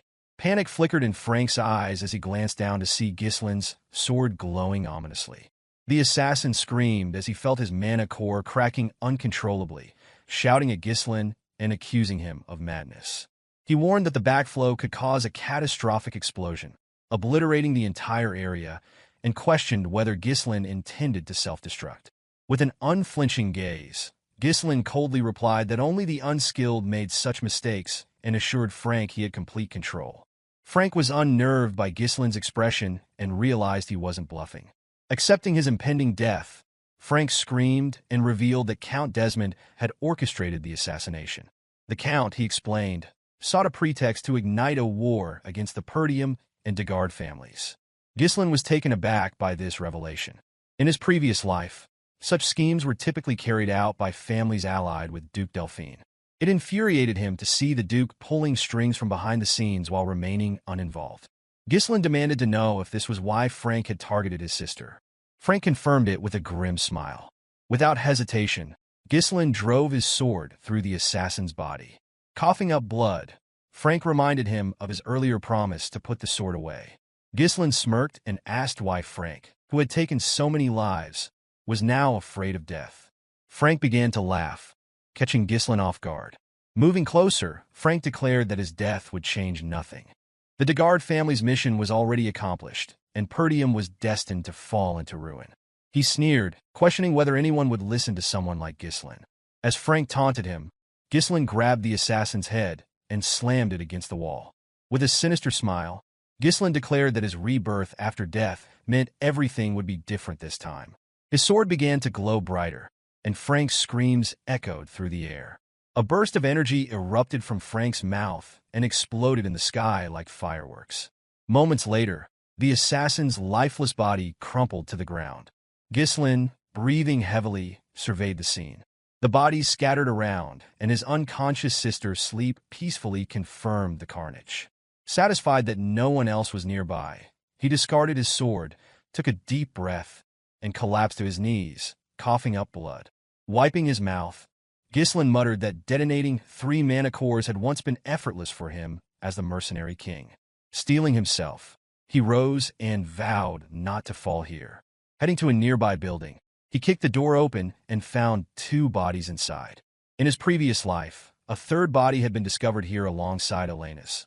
Panic flickered in Frank's eyes as he glanced down to see Ghislain's sword glowing ominously. The assassin screamed as he felt his mana core cracking uncontrollably, shouting at Ghislain and accusing him of madness. He warned that the backflow could cause a catastrophic explosion, obliterating the entire area, and questioned whether Ghislain intended to self-destruct. With an unflinching gaze, Ghislain coldly replied that only the unskilled made such mistakes and assured Frank he had complete control. Frank was unnerved by Ghislain's expression and realized he wasn't bluffing. Accepting his impending death, Frank screamed and revealed that Count Desmond had orchestrated the assassination. The Count, he explained, sought a pretext to ignite a war against the Perdium and Degard families. Ghislain was taken aback by this revelation. In his previous life, such schemes were typically carried out by families allied with Duke Delphine. It infuriated him to see the Duke pulling strings from behind the scenes while remaining uninvolved. Ghislain demanded to know if this was why Frank had targeted his sister. Frank confirmed it with a grim smile. Without hesitation, Ghislain drove his sword through the assassin's body. Coughing up blood, Frank reminded him of his earlier promise to put the sword away. Ghislain smirked and asked why Frank, who had taken so many lives, was now afraid of death. Frank began to laugh, catching Ghislain off guard. Moving closer, Frank declared that his death would change nothing. The Degard family's mission was already accomplished, and Perdium was destined to fall into ruin. He sneered, questioning whether anyone would listen to someone like Ghislain. As Frank taunted him, Ghislain grabbed the assassin's head and slammed it against the wall. With a sinister smile, Ghislain declared that his rebirth after death meant everything would be different this time. His sword began to glow brighter, and Frank's screams echoed through the air. A burst of energy erupted from Frank's mouth and exploded in the sky like fireworks. Moments later, the assassin's lifeless body crumpled to the ground. Ghislain, breathing heavily, surveyed the scene. The bodies scattered around, and his unconscious sister's sleep peacefully confirmed the carnage. Satisfied that no one else was nearby, he discarded his sword, took a deep breath, and collapsed to his knees, coughing up blood. Wiping his mouth, Ghislain muttered that detonating 3 mana cores had once been effortless for him as the Mercenary King. Steeling himself, he rose and vowed not to fall here. Heading to a nearby building, he kicked the door open and found 2 bodies inside. In his previous life, a 3rd body had been discovered here alongside Elena's.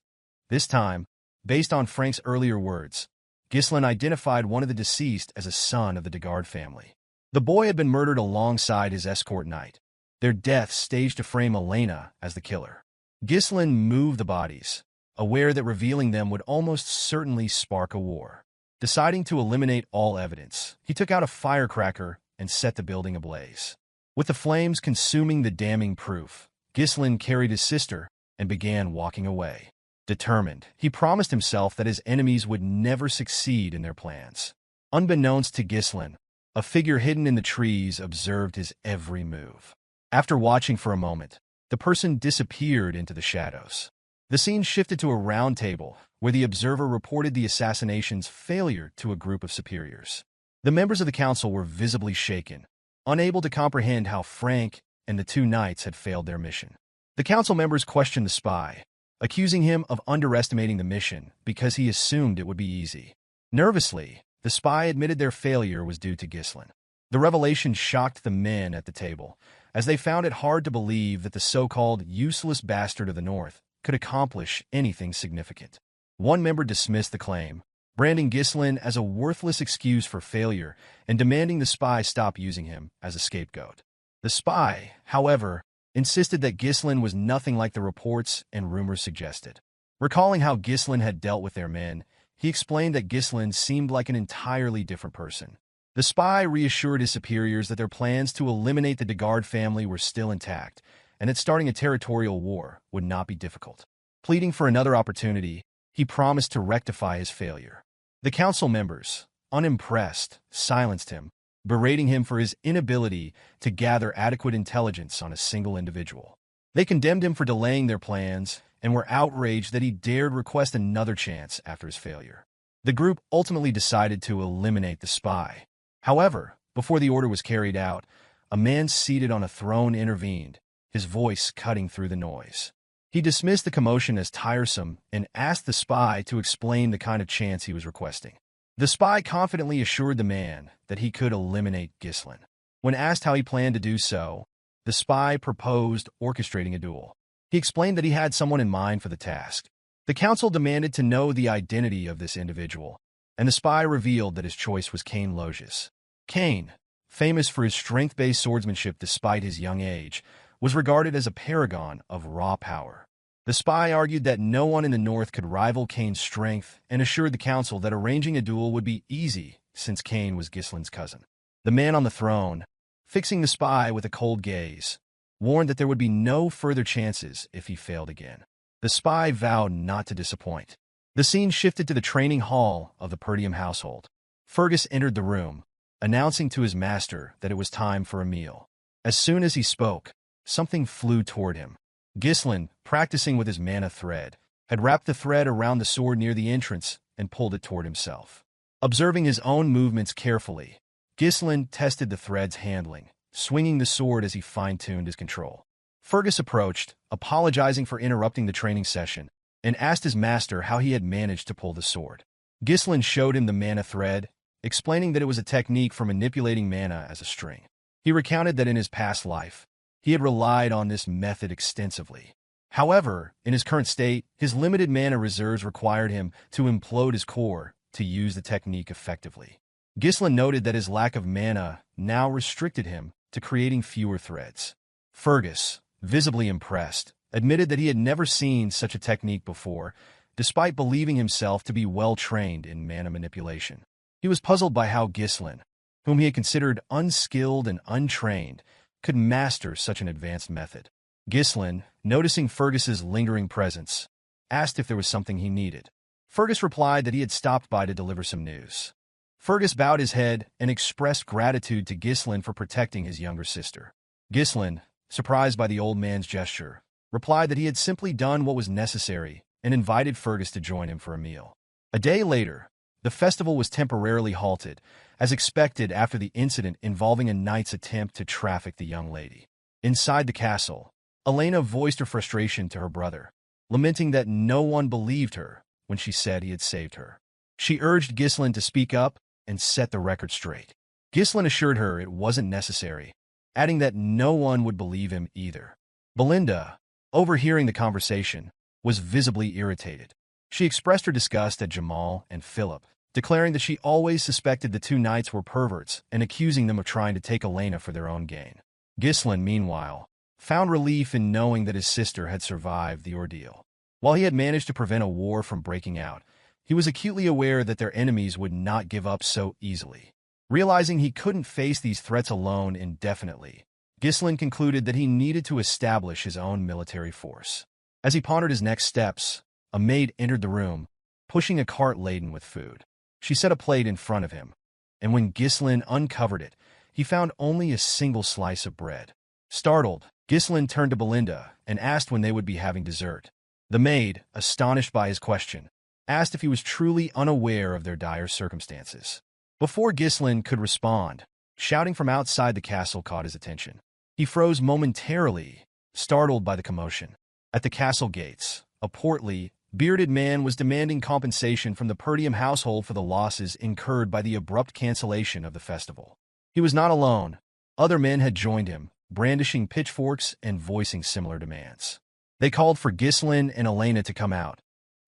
This time, based on Frank's earlier words, Ghislain identified one of the deceased as a son of the Degard family. The boy had been murdered alongside his escort knight, their deaths staged to frame Elena as the killer. Ghislain moved the bodies, aware that revealing them would almost certainly spark a war. Deciding to eliminate all evidence, he took out a firecracker and set the building ablaze. With the flames consuming the damning proof, Ghislain carried his sister and began walking away. Determined, he promised himself that his enemies would never succeed in their plans. Unbeknownst to Ghislain, a figure hidden in the trees observed his every move. After watching for a moment, the person disappeared into the shadows. The scene shifted to a round table, where the observer reported the assassination's failure to a group of superiors. The members of the council were visibly shaken, unable to comprehend how Frank and the 2 knights had failed their mission. The council members questioned the spy, accusing him of underestimating the mission because he assumed it would be easy. Nervously, the spy admitted their failure was due to Ghislain. The revelation shocked the men at the table, as they found it hard to believe that the so-called useless bastard of the North could accomplish anything significant. One member dismissed the claim, branding Ghislain as a worthless excuse for failure and demanding the spy stop using him as a scapegoat. The spy, however, insisted that Ghislain was nothing like the reports and rumors suggested. Recalling how Ghislain had dealt with their men, he explained that Ghislain seemed like an entirely different person. The spy reassured his superiors that their plans to eliminate the Degard family were still intact, and that starting a territorial war would not be difficult. Pleading for another opportunity, he promised to rectify his failure. The council members, unimpressed, silenced him, berating him for his inability to gather adequate intelligence on a single individual. They condemned him for delaying their plans and were outraged that he dared request another chance after his failure. The group ultimately decided to eliminate the spy. However, before the order was carried out, a man seated on a throne intervened, his voice cutting through the noise. He dismissed the commotion as tiresome and asked the spy to explain the kind of chance he was requesting. The spy confidently assured the man that he could eliminate Ghislain. When asked how he planned to do so, the spy proposed orchestrating a duel. He explained that he had someone in mind for the task. The council demanded to know the identity of this individual, and the spy revealed that his choice was Kane Loges. Kane, famous for his strength-based swordsmanship despite his young age, was regarded as a paragon of raw power. The spy argued that no one in the north could rival Kane's strength and assured the council that arranging a duel would be easy since Kane was Ghislain's cousin. The man on the throne, fixing the spy with a cold gaze, warned that there would be no further chances if he failed again. The spy vowed not to disappoint. The scene shifted to the training hall of the Perdium household. Fergus entered the room, announcing to his master that it was time for a meal. As soon as he spoke, something flew toward him. Ghislain, practicing with his mana thread, had wrapped the thread around the sword near the entrance and pulled it toward himself. Observing his own movements carefully, Ghislain tested the thread's handling, swinging the sword as he fine-tuned his control. Fergus approached, apologizing for interrupting the training session, and asked his master how he had managed to pull the sword. Ghislain showed him the mana thread, explaining that it was a technique for manipulating mana as a string. He recounted that in his past life, he had relied on this method extensively. However, in his current state, his limited mana reserves required him to implode his core to use the technique effectively. Ghislain noted that his lack of mana now restricted him to creating fewer threads. Fergus, visibly impressed, admitted that he had never seen such a technique before, despite believing himself to be well-trained in mana manipulation. He was puzzled by how Ghislain, whom he had considered unskilled and untrained, could master such an advanced method. Ghislain, noticing Fergus's lingering presence, asked if there was something he needed. Fergus replied that he had stopped by to deliver some news. Fergus bowed his head and expressed gratitude to Ghislain for protecting his younger sister. Ghislain, surprised by the old man's gesture, replied that he had simply done what was necessary and invited Fergus to join him for a meal. A day later, the festival was temporarily halted, as expected after the incident involving a knight's attempt to traffic the young lady. Inside the castle, Elena voiced her frustration to her brother, lamenting that no one believed her when she said he had saved her. She urged Ghislain to speak up and set the record straight. Ghislain assured her it wasn't necessary, adding that no one would believe him either. Belinda, overhearing the conversation, was visibly irritated. She expressed her disgust at Jamal and Philip, declaring that she always suspected the two knights were perverts and accusing them of trying to take Elena for their own gain. Ghislain, meanwhile, found relief in knowing that his sister had survived the ordeal. While he had managed to prevent a war from breaking out, he was acutely aware that their enemies would not give up so easily. Realizing he couldn't face these threats alone indefinitely, Ghislain concluded that he needed to establish his own military force. As he pondered his next steps, a maid entered the room, pushing a cart laden with food. She set a plate in front of him, and when Ghislain uncovered it, he found only a single slice of bread. Startled, Ghislain turned to Belinda and asked when they would be having dessert. The maid, astonished by his question, asked if he was truly unaware of their dire circumstances. Before Ghislain could respond, shouting from outside the castle caught his attention. He froze momentarily, startled by the commotion. At the castle gates, a portly, bearded man was demanding compensation from the Perdium household for the losses incurred by the abrupt cancellation of the festival. He was not alone. Other men had joined him, brandishing pitchforks and voicing similar demands. They called for Ghislain and Elena to come out,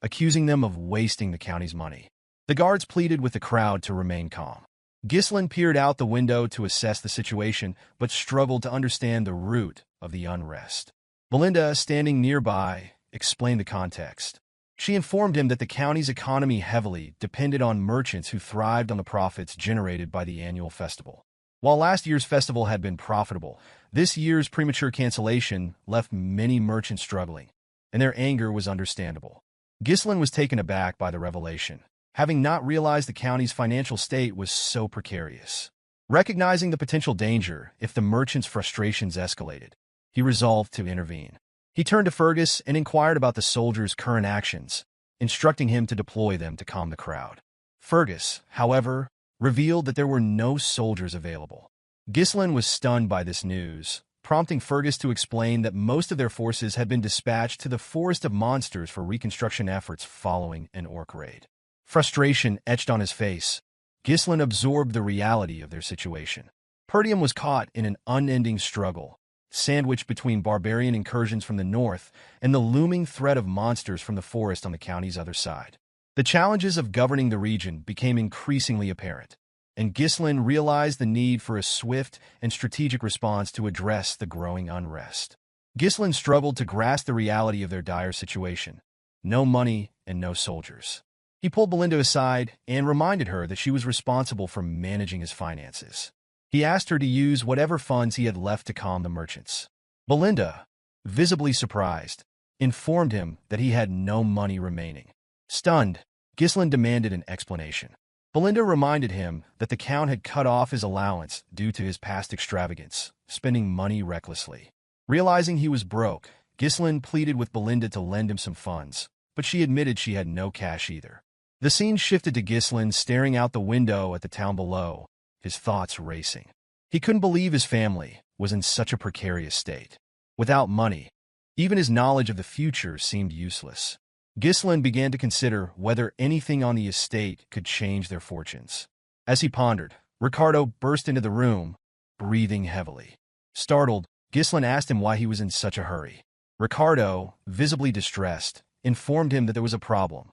accusing them of wasting the county's money. The guards pleaded with the crowd to remain calm. Ghislain peered out the window to assess the situation, but struggled to understand the root of the unrest. Belinda, standing nearby, explained the context. She informed him that the county's economy heavily depended on merchants who thrived on the profits generated by the annual festival. While last year's festival had been profitable, this year's premature cancellation left many merchants struggling, and their anger was understandable. Ghislain was taken aback by the revelation, having not realized the county's financial state was so precarious. Recognizing the potential danger if the merchants' frustrations escalated, he resolved to intervene. He turned to Fergus and inquired about the soldiers' current actions, instructing him to deploy them to calm the crowd. Fergus, however, revealed that there were no soldiers available. Ghislain was stunned by this news, prompting Fergus to explain that most of their forces had been dispatched to the Forest of Monsters for reconstruction efforts following an orc raid. Frustration etched on his face, Ghislain absorbed the reality of their situation. Perdium was caught in an unending struggle, sandwiched between barbarian incursions from the north and the looming threat of monsters from the forest on the county's other side. The challenges of governing the region became increasingly apparent, and Ghislain realized the need for a swift and strategic response to address the growing unrest. Ghislain struggled to grasp the reality of their dire situation. No money and no soldiers. He pulled Belinda aside and reminded her that she was responsible for managing his finances. He asked her to use whatever funds he had left to calm the merchants. Belinda, visibly surprised, informed him that he had no money remaining. Stunned, Ghislain demanded an explanation. Belinda reminded him that the Count had cut off his allowance due to his past extravagance, spending money recklessly. Realizing he was broke, Ghislain pleaded with Belinda to lend him some funds, but she admitted she had no cash either. The scene shifted to Ghislain staring out the window at the town below, his thoughts racing. He couldn't believe his family was in such a precarious state. Without money, even his knowledge of the future seemed useless. Ghislain began to consider whether anything on the estate could change their fortunes. As he pondered, Ricardo burst into the room, breathing heavily. Startled, Ghislain asked him why he was in such a hurry. Ricardo, visibly distressed, informed him that there was a problem.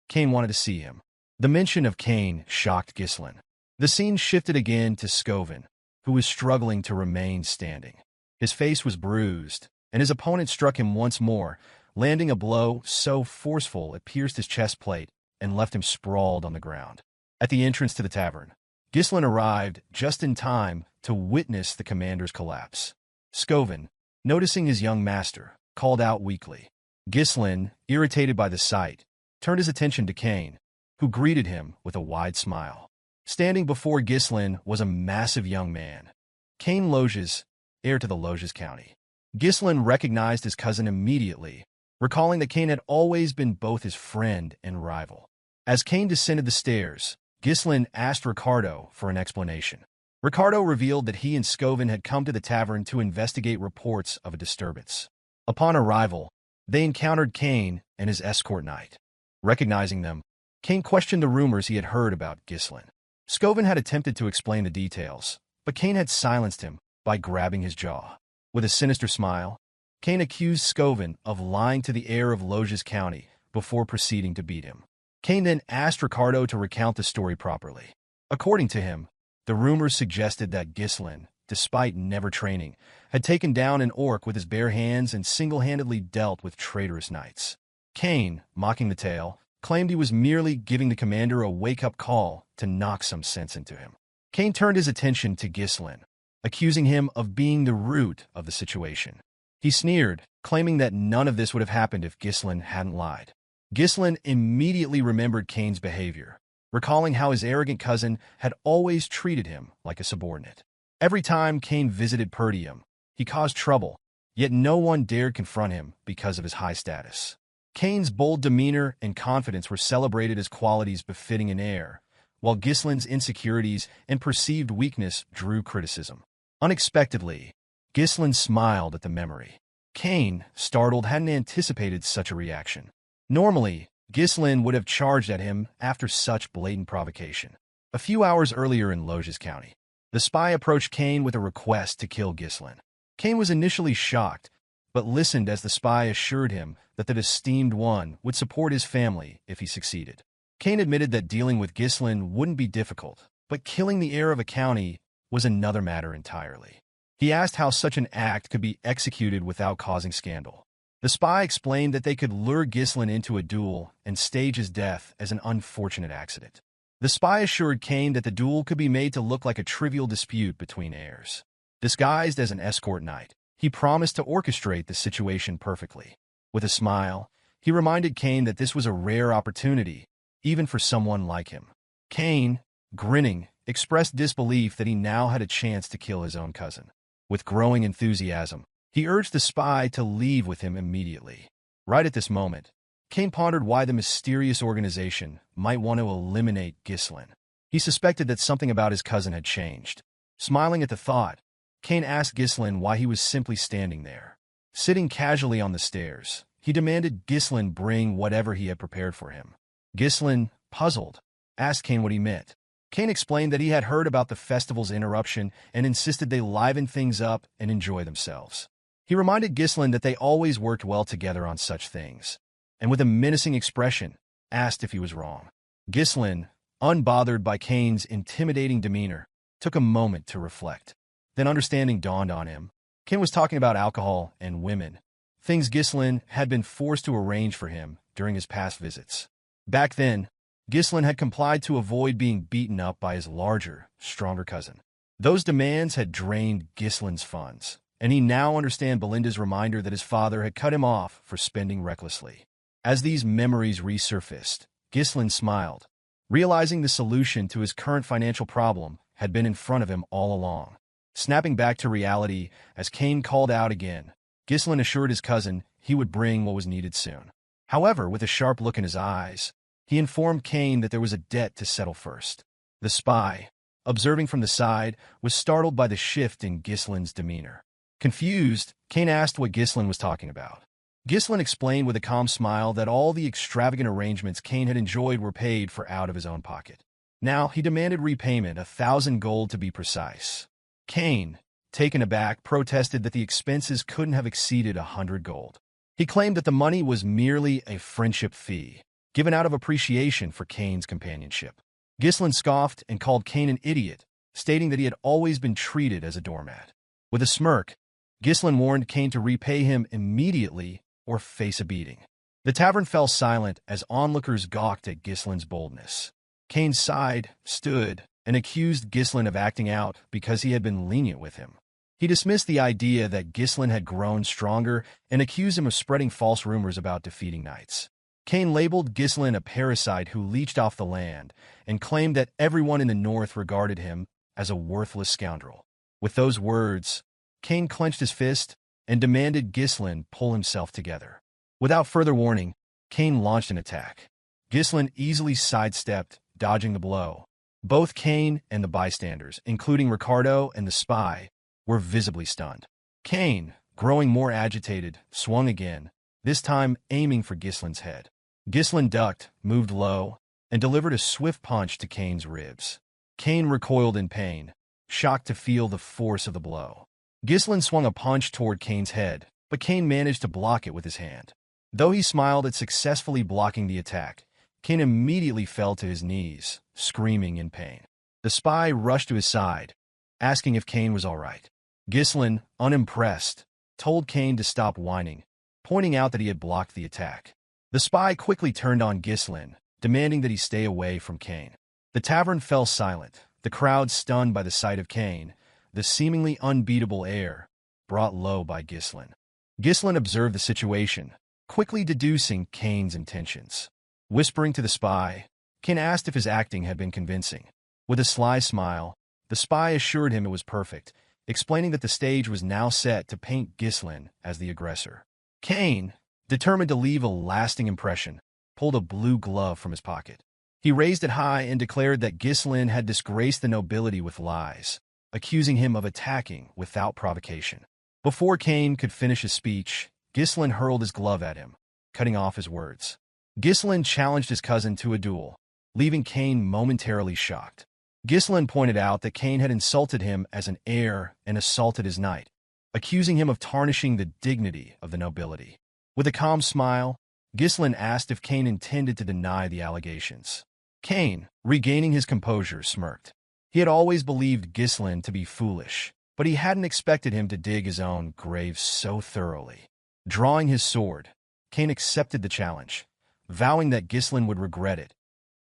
Kane wanted to see him. The mention of Kane shocked Ghislain. The scene shifted again to Scoven, who was struggling to remain standing. His face was bruised, and his opponent struck him once more, landing a blow so forceful it pierced his chest plate and left him sprawled on the ground. At the entrance to the tavern, Ghislain arrived just in time to witness the commander's collapse. Scoven, noticing his young master, called out weakly. Ghislain, irritated by the sight, turned his attention to Kane, who greeted him with a wide smile. Standing before Ghislain was a massive young man, Kane Loges, heir to the Loges County. Ghislain recognized his cousin immediately, recalling that Kane had always been both his friend and rival. As Kane descended the stairs, Ghislain asked Ricardo for an explanation. Ricardo revealed that he and Scoven had come to the tavern to investigate reports of a disturbance. Upon arrival, they encountered Kane and his escort knight. Recognizing them, Kane questioned the rumors he had heard about Ghislain. Scoven had attempted to explain the details, but Kane had silenced him by grabbing his jaw. With a sinister smile, Kane accused Scoven of lying to the heir of Loges County before proceeding to beat him. Kane then asked Ricardo to recount the story properly. According to him, the rumors suggested that Ghislain, despite never training, had taken down an orc with his bare hands and single-handedly dealt with traitorous knights. Kane, mocking the tale, claimed he was merely giving the commander a wake-up call to knock some sense into him. Kane turned his attention to Ghislain, accusing him of being the root of the situation. He sneered, claiming that none of this would have happened if Ghislain hadn't lied. Ghislain immediately remembered Kane's behavior, recalling how his arrogant cousin had always treated him like a subordinate. Every time Kane visited Perdium, he caused trouble, yet no one dared confront him because of his high status. Kane's bold demeanor and confidence were celebrated as qualities befitting an heir, while Ghislain's insecurities and perceived weakness drew criticism. Unexpectedly, Ghislain smiled at the memory. Kane, startled, hadn't anticipated such a reaction. Normally, Ghislain would have charged at him after such blatant provocation. A few hours earlier in Loges County, the spy approached Kane with a request to kill Ghislain. Kane was initially shocked, but listened as the spy assured him that the esteemed one would support his family if he succeeded. Kane admitted that dealing with Ghislain wouldn't be difficult, but killing the heir of a county was another matter entirely. He asked how such an act could be executed without causing scandal. The spy explained that they could lure Ghislain into a duel and stage his death as an unfortunate accident. The spy assured Kane that the duel could be made to look like a trivial dispute between heirs. Disguised as an escort knight, he promised to orchestrate the situation perfectly. With a smile, he reminded Kane that this was a rare opportunity, even for someone like him. Kane, grinning, expressed disbelief that he now had a chance to kill his own cousin. With growing enthusiasm, he urged the spy to leave with him immediately. Right at this moment, Kane pondered why the mysterious organization might want to eliminate Ghislain. He suspected that something about his cousin had changed. Smiling at the thought, Kane asked Ghislain why he was simply standing there. Sitting casually on the stairs, he demanded Ghislain bring whatever he had prepared for him. Ghislain, puzzled, asked Kane what he meant. Kane explained that he had heard about the festival's interruption and insisted they liven things up and enjoy themselves. He reminded Ghislain that they always worked well together on such things, and with a menacing expression, asked if he was wrong. Ghislain, unbothered by Kane's intimidating demeanor, took a moment to reflect. Then understanding dawned on him. Kane was talking about alcohol and women, things Ghislain had been forced to arrange for him during his past visits. Back then, Ghislain had complied to avoid being beaten up by his larger, stronger cousin. Those demands had drained Ghislain's funds, and he now understood Belinda's reminder that his father had cut him off for spending recklessly. As these memories resurfaced, Ghislain smiled, realizing the solution to his current financial problem had been in front of him all along. Snapping back to reality as Kane called out again, Ghislain assured his cousin he would bring what was needed soon. However, with a sharp look in his eyes, he informed Kane that there was a debt to settle first. The spy, observing from the side, was startled by the shift in Ghislain's demeanor. Confused, Kane asked what Ghislain was talking about. Ghislain explained with a calm smile that all the extravagant arrangements Kane had enjoyed were paid for out of his own pocket. Now he demanded repayment, 1,000 gold to be precise. Kane, taken aback, protested that the expenses couldn't have exceeded 100 gold. He claimed that the money was merely a friendship fee, given out of appreciation for Kane's companionship. Ghislain scoffed and called Kane an idiot, stating that he had always been treated as a doormat. With a smirk, Ghislain warned Kane to repay him immediately or face a beating. The tavern fell silent as onlookers gawked at Ghislain's boldness. Kane sighed, stood, and accused Ghislain of acting out because he had been lenient with him. He dismissed the idea that Ghislain had grown stronger and accused him of spreading false rumors about defeating knights. Kane labeled Ghislain a parasite who leached off the land and claimed that everyone in the north regarded him as a worthless scoundrel. With those words, Kane clenched his fist and demanded Ghislain pull himself together. Without further warning, Kane launched an attack. Ghislain easily sidestepped, dodging the blow. Both Kane and the bystanders, including Ricardo and the spy, were visibly stunned. Kane, growing more agitated, swung again, this time aiming for Ghislain's head. Ghislain ducked, moved low, and delivered a swift punch to Kane's ribs. Kane recoiled in pain, shocked to feel the force of the blow. Ghislain swung a punch toward Kane's head, but Kane managed to block it with his hand. Though he smiled at successfully blocking the attack, Kane immediately fell to his knees, screaming in pain. The spy rushed to his side, asking if Kane was all right. Ghislain, unimpressed, told Kane to stop whining, pointing out that he had blocked the attack. The spy quickly turned on Ghislain, demanding that he stay away from Kane. The tavern fell silent, the crowd stunned by the sight of Kane, the seemingly unbeatable air, brought low by Ghislain. Ghislain observed the situation, quickly deducing Kane's intentions. Whispering to the spy, Kane asked if his acting had been convincing. With a sly smile, the spy assured him it was perfect, explaining that the stage was now set to paint Ghislain as the aggressor. Kane, determined to leave a lasting impression, pulled a blue glove from his pocket. He raised it high and declared that Ghislain had disgraced the nobility with lies, accusing him of attacking without provocation. Before Kane could finish his speech, Ghislain hurled his glove at him, cutting off his words. Ghislain challenged his cousin to a duel, leaving Kane momentarily shocked. Ghislain pointed out that Kane had insulted him as an heir and assaulted his knight, accusing him of tarnishing the dignity of the nobility. With a calm smile, Ghislain asked if Kane intended to deny the allegations. Kane, regaining his composure, smirked. He had always believed Ghislain to be foolish, but he hadn't expected him to dig his own grave so thoroughly. Drawing his sword, Kane accepted the challenge, vowing that Ghislain would regret it,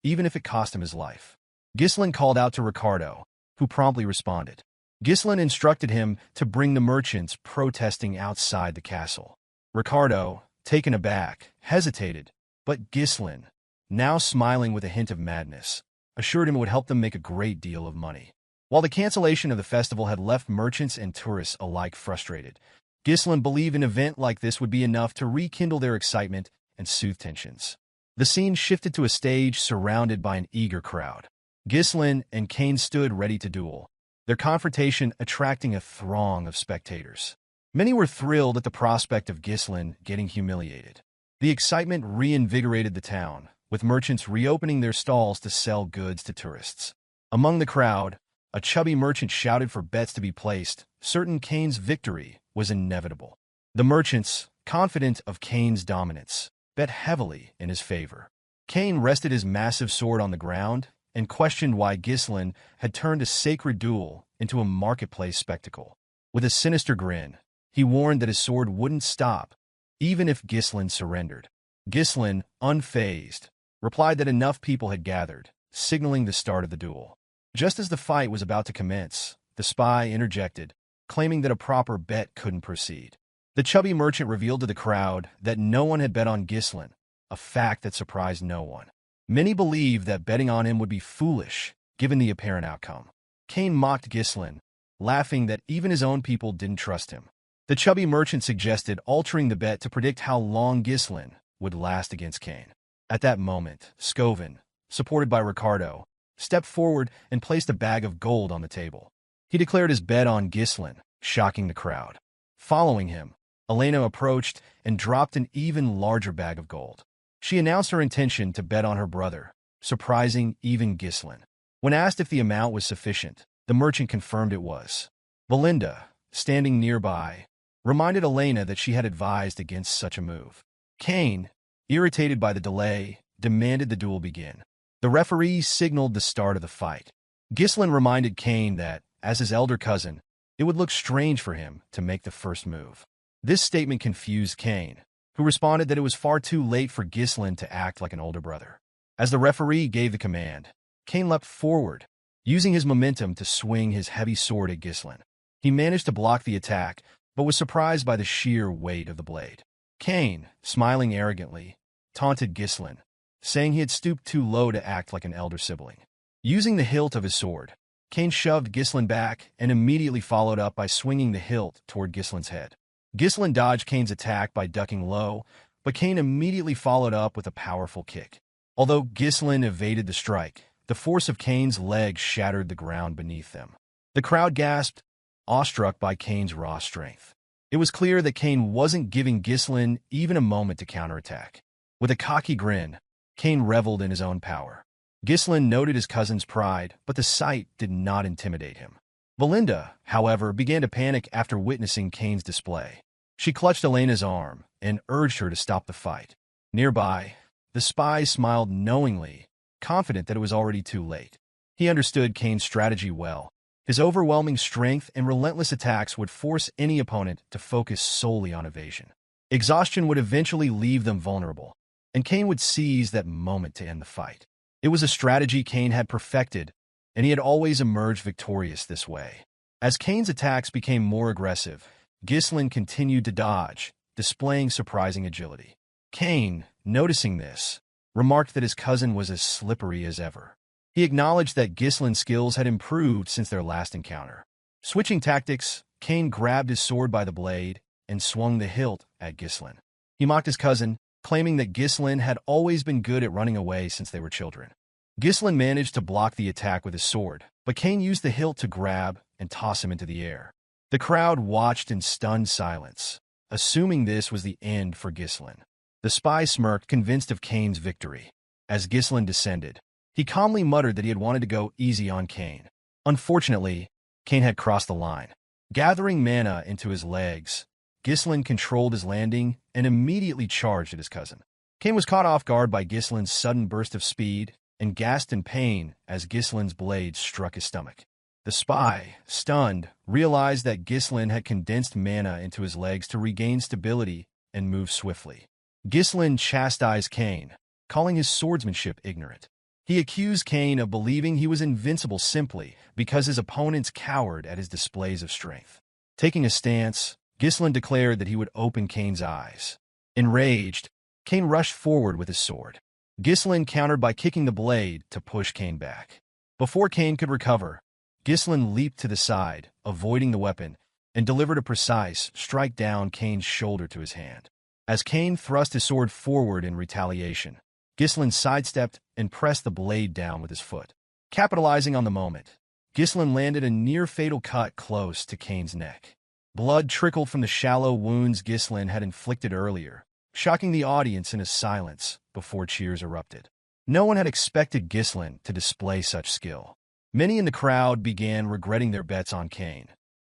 even if it cost him his life. Ghislain called out to Ricardo, who promptly responded. Ghislain instructed him to bring the merchants protesting outside the castle. Ricardo, taken aback, hesitated, but Ghislain, now smiling with a hint of madness, assured him it would help them make a great deal of money. While the cancellation of the festival had left merchants and tourists alike frustrated, Ghislain believed an event like this would be enough to rekindle their excitement and soothe tensions. The scene shifted to a stage surrounded by an eager crowd. Ghislain and Kane stood ready to duel, their confrontation attracting a throng of spectators. Many were thrilled at the prospect of Ghislain getting humiliated. The excitement reinvigorated the town, with merchants reopening their stalls to sell goods to tourists. Among the crowd, a chubby merchant shouted for bets to be placed, certain Kane's victory was inevitable. The merchants, confident of Kane's dominance, bet heavily in his favor. Kane rested his massive sword on the ground and questioned why Ghislain had turned a sacred duel into a marketplace spectacle. With a sinister grin, he warned that his sword wouldn't stop, even if Ghislain surrendered. Ghislain, unfazed, replied that enough people had gathered, signaling the start of the duel. Just as the fight was about to commence, the spy interjected, claiming that a proper bet couldn't proceed. The chubby merchant revealed to the crowd that no one had bet on Ghislain, a fact that surprised no one. Many believed that betting on him would be foolish, given the apparent outcome. Kane mocked Ghislain, laughing that even his own people didn't trust him. The chubby merchant suggested altering the bet to predict how long Ghislain would last against Kane. At that moment, Scoven, supported by Ricardo, stepped forward and placed a bag of gold on the table. He declared his bet on Ghislain, shocking the crowd. Following him, Elena approached and dropped an even larger bag of gold. She announced her intention to bet on her brother, surprising even Ghislain. When asked if the amount was sufficient, the merchant confirmed it was. Belinda, standing nearby, reminded Elena that she had advised against such a move. Kane, irritated by the delay, demanded the duel begin. The referee signaled the start of the fight. Ghislain reminded Kane that, as his elder cousin, it would look strange for him to make the first move. This statement confused Kane, who responded that it was far too late for Ghislain to act like an older brother. As the referee gave the command, Kane leapt forward, using his momentum to swing his heavy sword at Ghislain. He managed to block the attack, but was surprised by the sheer weight of the blade. Kane, smiling arrogantly, taunted Ghislain, saying he had stooped too low to act like an elder sibling. Using the hilt of his sword, Kane shoved Ghislain back and immediately followed up by swinging the hilt toward Ghislain's head. Ghislain dodged Kane's attack by ducking low, but Kane immediately followed up with a powerful kick. Although Ghislain evaded the strike, the force of Kane's legs shattered the ground beneath them. The crowd gasped, awestruck by Kane's raw strength. It was clear that Kane wasn't giving Ghislain even a moment to counterattack. With a cocky grin, Kane reveled in his own power. Ghislain noted his cousin's pride, but the sight did not intimidate him. Belinda, however, began to panic after witnessing Kane's display. She clutched Elena's arm and urged her to stop the fight. Nearby, the spy smiled knowingly, confident that it was already too late. He understood Kane's strategy well. His overwhelming strength and relentless attacks would force any opponent to focus solely on evasion. Exhaustion would eventually leave them vulnerable, and Kane would seize that moment to end the fight. It was a strategy Kane had perfected, and he had always emerged victorious this way. As Kane's attacks became more aggressive, Ghislain continued to dodge, displaying surprising agility. Kane, noticing this, remarked that his cousin was as slippery as ever. He acknowledged that Ghislain's skills had improved since their last encounter. Switching tactics, Kane grabbed his sword by the blade and swung the hilt at Ghislain. He mocked his cousin, claiming that Ghislain had always been good at running away since they were children. Ghislain managed to block the attack with his sword, but Kane used the hilt to grab and toss him into the air. The crowd watched in stunned silence, assuming this was the end for Ghislain. The spy smirked, convinced of Kane's victory. As Ghislain descended, he calmly muttered that he had wanted to go easy on Kane. Unfortunately, Kane had crossed the line. Gathering mana into his legs, Ghislain controlled his landing and immediately charged at his cousin. Kane was caught off guard by Ghislain's sudden burst of speed and gasped in pain as Ghislain's blade struck his stomach. The spy, stunned, realized that Ghislain had condensed mana into his legs to regain stability and move swiftly. Ghislain chastised Kane, calling his swordsmanship ignorant. He accused Kane of believing he was invincible simply because his opponents cowered at his displays of strength. Taking a stance, Ghislain declared that he would open Kane's eyes. Enraged, Kane rushed forward with his sword. Ghislain countered by kicking the blade to push Kane back. Before Kane could recover, Ghislain leaped to the side, avoiding the weapon, and delivered a precise strike down Kane's shoulder to his hand. As Kane thrust his sword forward in retaliation, Ghislain sidestepped and pressed the blade down with his foot. Capitalizing on the moment, Ghislain landed a near-fatal cut close to Kane's neck. Blood trickled from the shallow wounds Ghislain had inflicted earlier, shocking the audience into silence before cheers erupted. No one had expected Ghislain to display such skill. Many in the crowd began regretting their bets on Kane,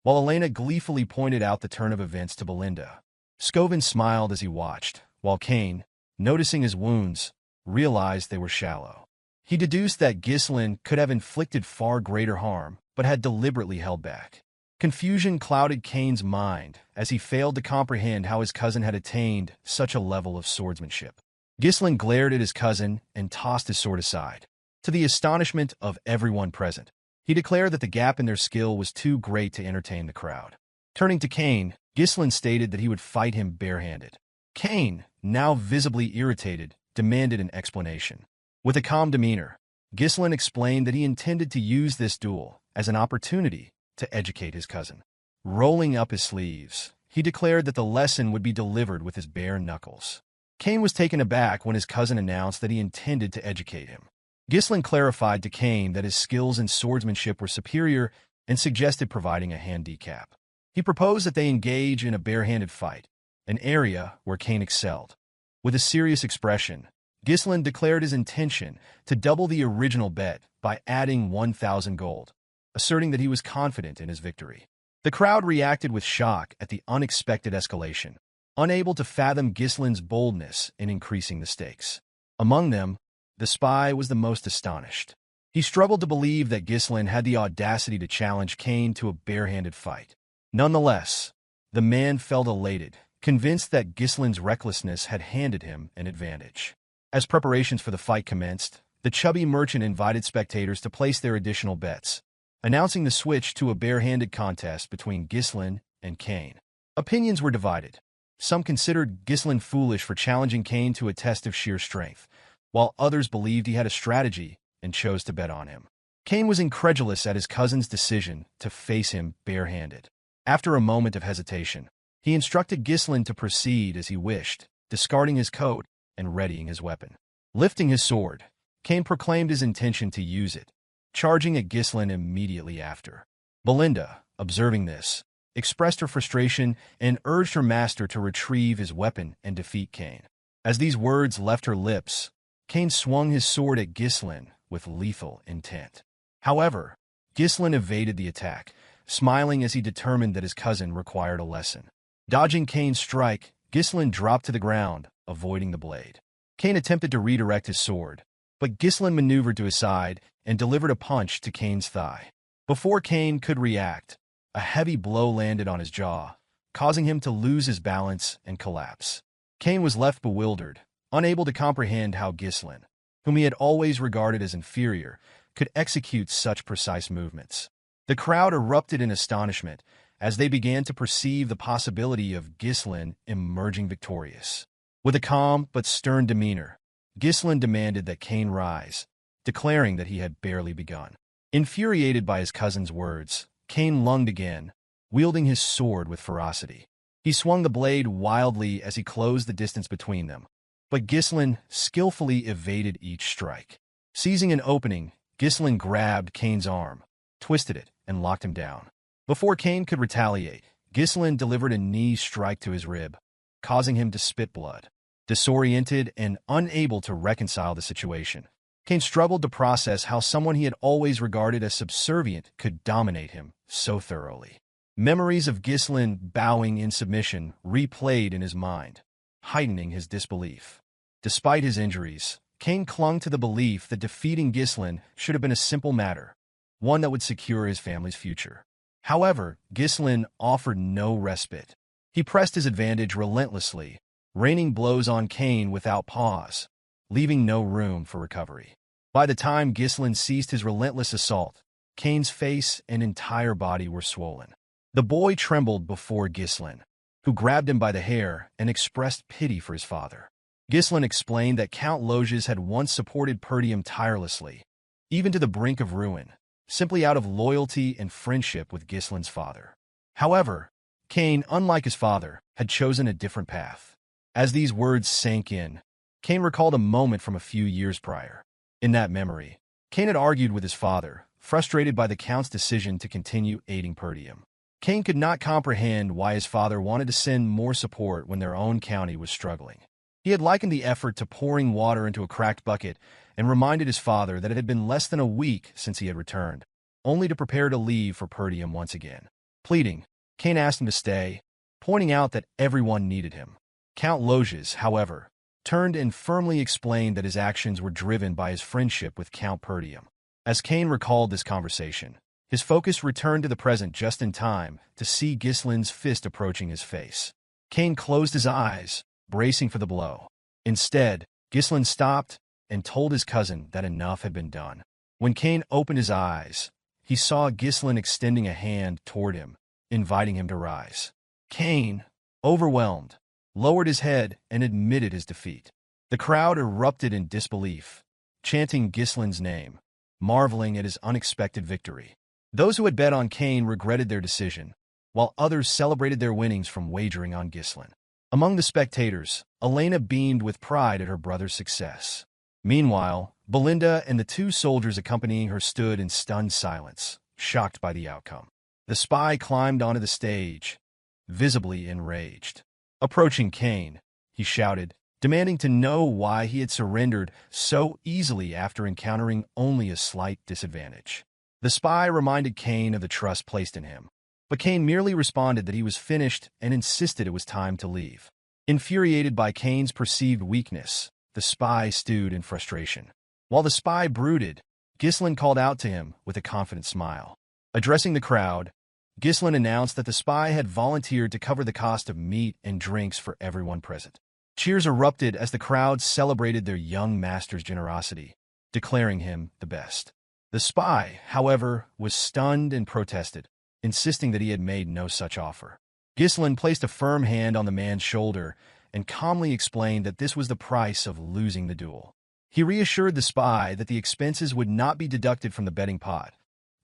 while Elena gleefully pointed out the turn of events to Belinda. Scovin smiled as he watched, while Kane, noticing his wounds, realized they were shallow. He deduced that Ghislain could have inflicted far greater harm, but had deliberately held back. Confusion clouded Kane's mind as he failed to comprehend how his cousin had attained such a level of swordsmanship. Ghislain glared at his cousin and tossed his sword aside. To the astonishment of everyone present, he declared that the gap in their skill was too great to entertain the crowd. Turning to Kane, Ghislain stated that he would fight him barehanded. Kane, now visibly irritated, demanded an explanation. With a calm demeanor, Ghislain explained that he intended to use this duel as an opportunity to educate his cousin. Rolling up his sleeves, he declared that the lesson would be delivered with his bare knuckles. Kane was taken aback when his cousin announced that he intended to educate him. Ghislain clarified to Kane that his skills in swordsmanship were superior and suggested providing a handicap. He proposed that they engage in a barehanded fight, an area where Kane excelled. With a serious expression, Ghislain declared his intention to double the original bet by adding 1,000 gold, asserting that he was confident in his victory. The crowd reacted with shock at the unexpected escalation, unable to fathom Ghislain's boldness in increasing the stakes. Among them, the spy was the most astonished. He struggled to believe that Ghislain had the audacity to challenge Kane to a barehanded fight. Nonetheless, the man felt elated, convinced that Ghislain's recklessness had handed him an advantage. As preparations for the fight commenced, the chubby merchant invited spectators to place their additional bets, announcing the switch to a barehanded contest between Ghislain and Kane. Opinions were divided. Some considered Ghislain foolish for challenging Kane to a test of sheer strength, while others believed he had a strategy and chose to bet on him. Kane was incredulous at his cousin's decision to face him barehanded. After a moment of hesitation, he instructed Ghislain to proceed as he wished, discarding his coat and readying his weapon. Lifting his sword, Kane proclaimed his intention to use it, charging at Ghislain immediately after. Belinda, observing this, expressed her frustration and urged her master to retrieve his weapon and defeat Kane. As these words left her lips, Kane swung his sword at Ghislain with lethal intent. However, Ghislain evaded the attack, smiling as he determined that his cousin required a lesson. Dodging Kane's strike, Ghislain dropped to the ground, avoiding the blade. Kane attempted to redirect his sword, but Ghislain maneuvered to his side and delivered a punch to Kane's thigh. Before Kane could react, a heavy blow landed on his jaw, causing him to lose his balance and collapse. Kane was left bewildered, unable to comprehend how Ghislain, whom he had always regarded as inferior, could execute such precise movements. The crowd erupted in astonishment as they began to perceive the possibility of Ghislain emerging victorious. With a calm but stern demeanor, Ghislain demanded that Kane rise, declaring that he had barely begun. Infuriated by his cousin's words, Kane lunged again, wielding his sword with ferocity. He swung the blade wildly as he closed the distance between them, but Ghislain skillfully evaded each strike. Seizing an opening, Ghislain grabbed Kane's arm, twisted it, and locked him down. Before Kane could retaliate, Ghislain delivered a knee strike to his rib, causing him to spit blood. Disoriented and unable to reconcile the situation, Kane struggled to process how someone he had always regarded as subservient could dominate him so thoroughly. Memories of Ghislain bowing in submission replayed in his mind, heightening his disbelief. Despite his injuries, Kane clung to the belief that defeating Ghislain should have been a simple matter, one that would secure his family's future. However, Ghislain offered no respite. He pressed his advantage relentlessly, raining blows on Kane without pause, leaving no room for recovery. By the time Ghislain ceased his relentless assault, Kane's face and entire body were swollen. The boy trembled before Ghislain, who grabbed him by the hair and expressed pity for his father. Ghislain explained that Count Loges had once supported Perdium tirelessly, even to the brink of ruin, simply out of loyalty and friendship with Ghislain's father. However, Kane, unlike his father, had chosen a different path. As these words sank in, Kane recalled a moment from a few years prior. In that memory, Kane had argued with his father, frustrated by the Count's decision to continue aiding Perdium. Kane could not comprehend why his father wanted to send more support when their own county was struggling. He had likened the effort to pouring water into a cracked bucket and reminded his father that it had been less than a week since he had returned. only to prepare to leave for Perdium once again. Pleading, Kane asked him to stay, pointing out that everyone needed him. Count Loges, however, turned and firmly explained that his actions were driven by his friendship with Count Perdium. As Kane recalled this conversation, his focus returned to the present just in time to see Ghislain's fist approaching his face. Kane closed his eyes, bracing for the blow. Instead, Ghislain stopped and told his cousin that enough had been done. When Kane opened his eyes, he saw Ghislain extending a hand toward him, inviting him to rise. Kane, overwhelmed, lowered his head and admitted his defeat. The crowd erupted in disbelief, chanting Ghislain's name, marveling at his unexpected victory. Those who had bet on Kane regretted their decision, while others celebrated their winnings from wagering on Ghislain. Among the spectators, Elena beamed with pride at her brother's success. Meanwhile, Belinda and the two soldiers accompanying her stood in stunned silence, shocked by the outcome. The spy climbed onto the stage, visibly enraged. Approaching Kane, he shouted, demanding to know why he had surrendered so easily after encountering only a slight disadvantage. The spy reminded Kane of the trust placed in him, but Kane merely responded that he was finished and insisted it was time to leave. Infuriated by Kane's perceived weakness, the spy stewed in frustration. While the spy brooded, Ghislain called out to him with a confident smile. Addressing the crowd, Ghislain announced that the spy had volunteered to cover the cost of meat and drinks for everyone present. Cheers erupted as the crowd celebrated their young master's generosity, declaring him the best. The spy, however, was stunned and protested, insisting that he had made no such offer. Ghislain placed a firm hand on the man's shoulder and calmly explained that this was the price of losing the duel. He reassured the spy that the expenses would not be deducted from the betting pot,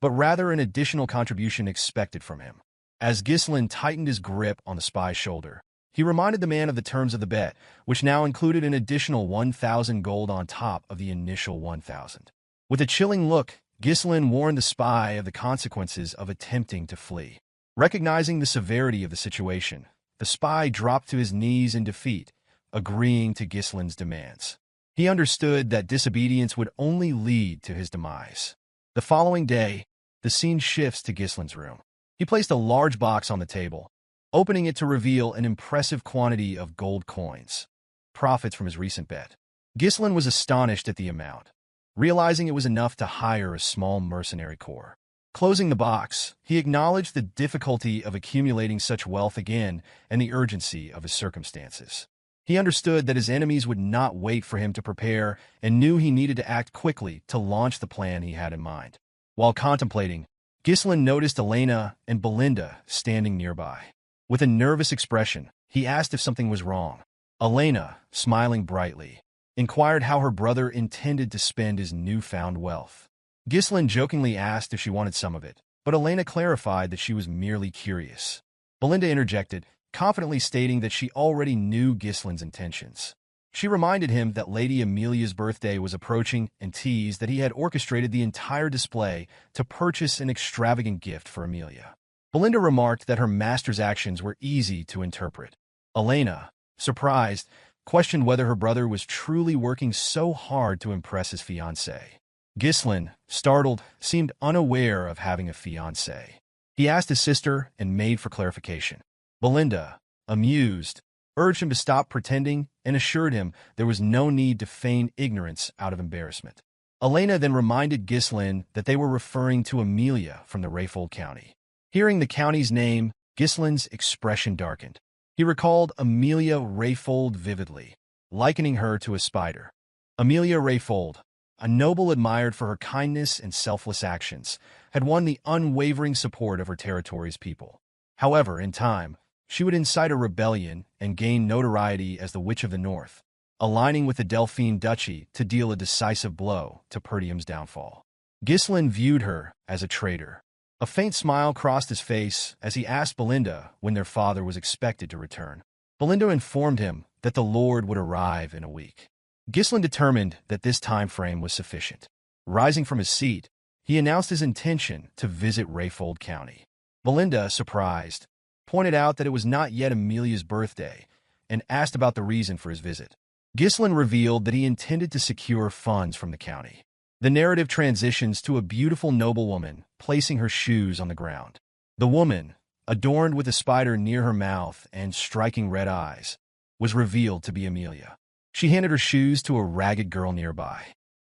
but rather an additional contribution expected from him. As Ghislain tightened his grip on the spy's shoulder, he reminded the man of the terms of the bet, which now included an additional 1,000 gold on top of the initial 1,000. With a chilling look, Ghislain warned the spy of the consequences of attempting to flee. Recognizing the severity of the situation, the spy dropped to his knees in defeat, agreeing to Ghislain's demands. He understood that disobedience would only lead to his demise. The following day, the scene shifts to Ghislain's room. He placed a large box on the table, opening it to reveal an impressive quantity of gold coins, profits from his recent bet. Ghislain was astonished at the amount, realizing it was enough to hire a small mercenary corps. Closing the box, he acknowledged the difficulty of accumulating such wealth again and the urgency of his circumstances. He understood that his enemies would not wait for him to prepare and knew he needed to act quickly to launch the plan he had in mind. While contemplating, Ghislain noticed Elena and Belinda standing nearby. With a nervous expression, he asked if something was wrong. Elena, smiling brightly, inquired how her brother intended to spend his newfound wealth. Ghislain jokingly asked if she wanted some of it, but Elena clarified that she was merely curious. Belinda interjected, confidently stating that she already knew Ghislain's intentions. She reminded him that Lady Amelia's birthday was approaching and teased that he had orchestrated the entire display to purchase an extravagant gift for Amelia. Belinda remarked that her master's actions were easy to interpret. Elena, surprised, questioned whether her brother was truly working so hard to impress his fiancée. Ghislain, startled, seemed unaware of having a fiancée. He asked his sister and maid for clarification. Belinda, amused, urged him to stop pretending and assured him there was no need to feign ignorance out of embarrassment. Elena then reminded Ghislain that they were referring to Amelia from the Rayfold County. Hearing the county's name, Ghislain's expression darkened. He recalled Amelia Rayfold vividly, likening her to a spider. Amelia Rayfold, a noble admired for her kindness and selfless actions, had won the unwavering support of her territory's people. However, in time, she would incite a rebellion and gain notoriety as the Witch of the North, aligning with the Delphine Duchy to deal a decisive blow to Perdium's downfall. Ghislain viewed her as a traitor. A faint smile crossed his face as he asked Belinda when their father was expected to return. Belinda informed him that the Lord would arrive in a week. Ghislain determined that this time frame was sufficient. Rising from his seat, he announced his intention to visit Rayfold County. Belinda, surprised, pointed out that it was not yet Amelia's birthday and asked about the reason for his visit. Ghislain revealed that he intended to secure funds from the county. The narrative transitions to a beautiful noblewoman placing her shoes on the ground. The woman, adorned with a spider near her mouth and striking red eyes, was revealed to be Amelia. She handed her shoes to a ragged girl nearby.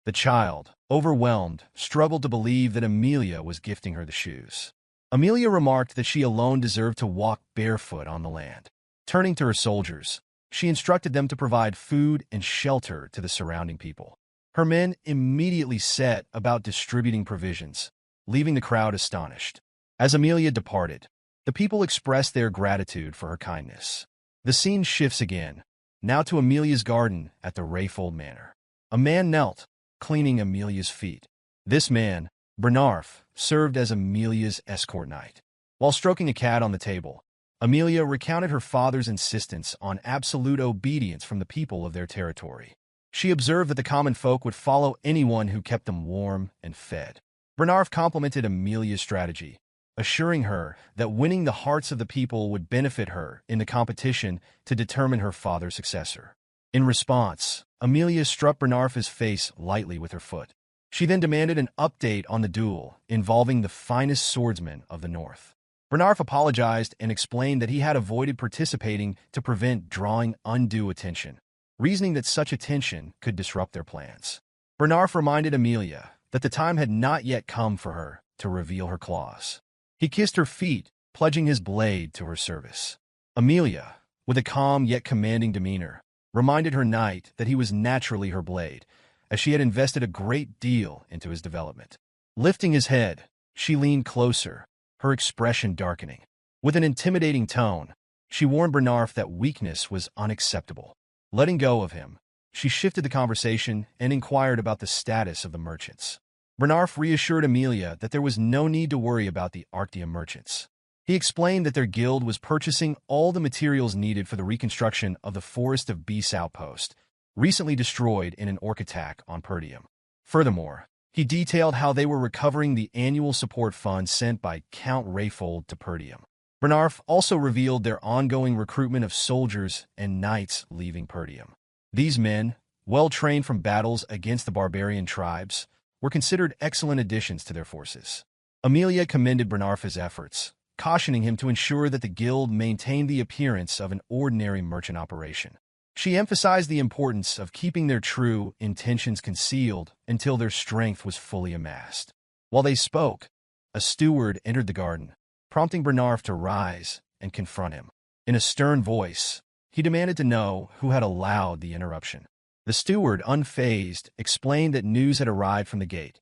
The child, overwhelmed, struggled to believe that Amelia was gifting her the shoes. Amelia remarked that she alone deserved to walk barefoot on the land. Turning to her soldiers, she instructed them to provide food and shelter to the surrounding people. Her men immediately set about distributing provisions, leaving the crowd astonished. As Amelia departed, the people expressed their gratitude for her kindness. The scene shifts again, now to Amelia's garden at the Rayfold Manor. A man knelt, cleaning Amelia's feet. This man, Bernarf, served as Amelia's escort knight. While stroking a cat on the table, Amelia recounted her father's insistence on absolute obedience from the people of their territory. She observed that the common folk would follow anyone who kept them warm and fed. Bernarf complimented Amelia's strategy, assuring her that winning the hearts of the people would benefit her in the competition to determine her father's successor. In response, Amelia struck Bernarf's face lightly with her foot. She then demanded an update on the duel involving the finest swordsman of the North. Bernarf apologized and explained that he had avoided participating to prevent drawing undue attention, reasoning that such attention could disrupt their plans. Bernarf reminded Amelia that the time had not yet come for her to reveal her claws. He kissed her feet, pledging his blade to her service. Amelia, with a calm yet commanding demeanor, reminded her knight that he was naturally her blade, as she had invested a great deal into his development. Lifting his head, she leaned closer, her expression darkening. With an intimidating tone, she warned Bernarf that weakness was unacceptable. Letting go of him, she shifted the conversation and inquired about the status of the merchants. Bernarf reassured Amelia that there was no need to worry about the Arctium merchants. He explained that their guild was purchasing all the materials needed for the reconstruction of the Forest of Beasts outpost, recently destroyed in an orc attack on Perdium. Furthermore, he detailed how they were recovering the annual support fund sent by Count Rayfold to Perdium. Bernarf also revealed their ongoing recruitment of soldiers and knights leaving Perdium. These men, well trained from battles against the barbarian tribes, were considered excellent additions to their forces. Amelia commended Bernarf's efforts, cautioning him to ensure that the guild maintained the appearance of an ordinary merchant operation. She emphasized the importance of keeping their true intentions concealed until their strength was fully amassed. While they spoke, a steward entered the garden, prompting Bernarf to rise and confront him. In a stern voice, he demanded to know who had allowed the interruption. The steward, unfazed, explained that news had arrived from the gate.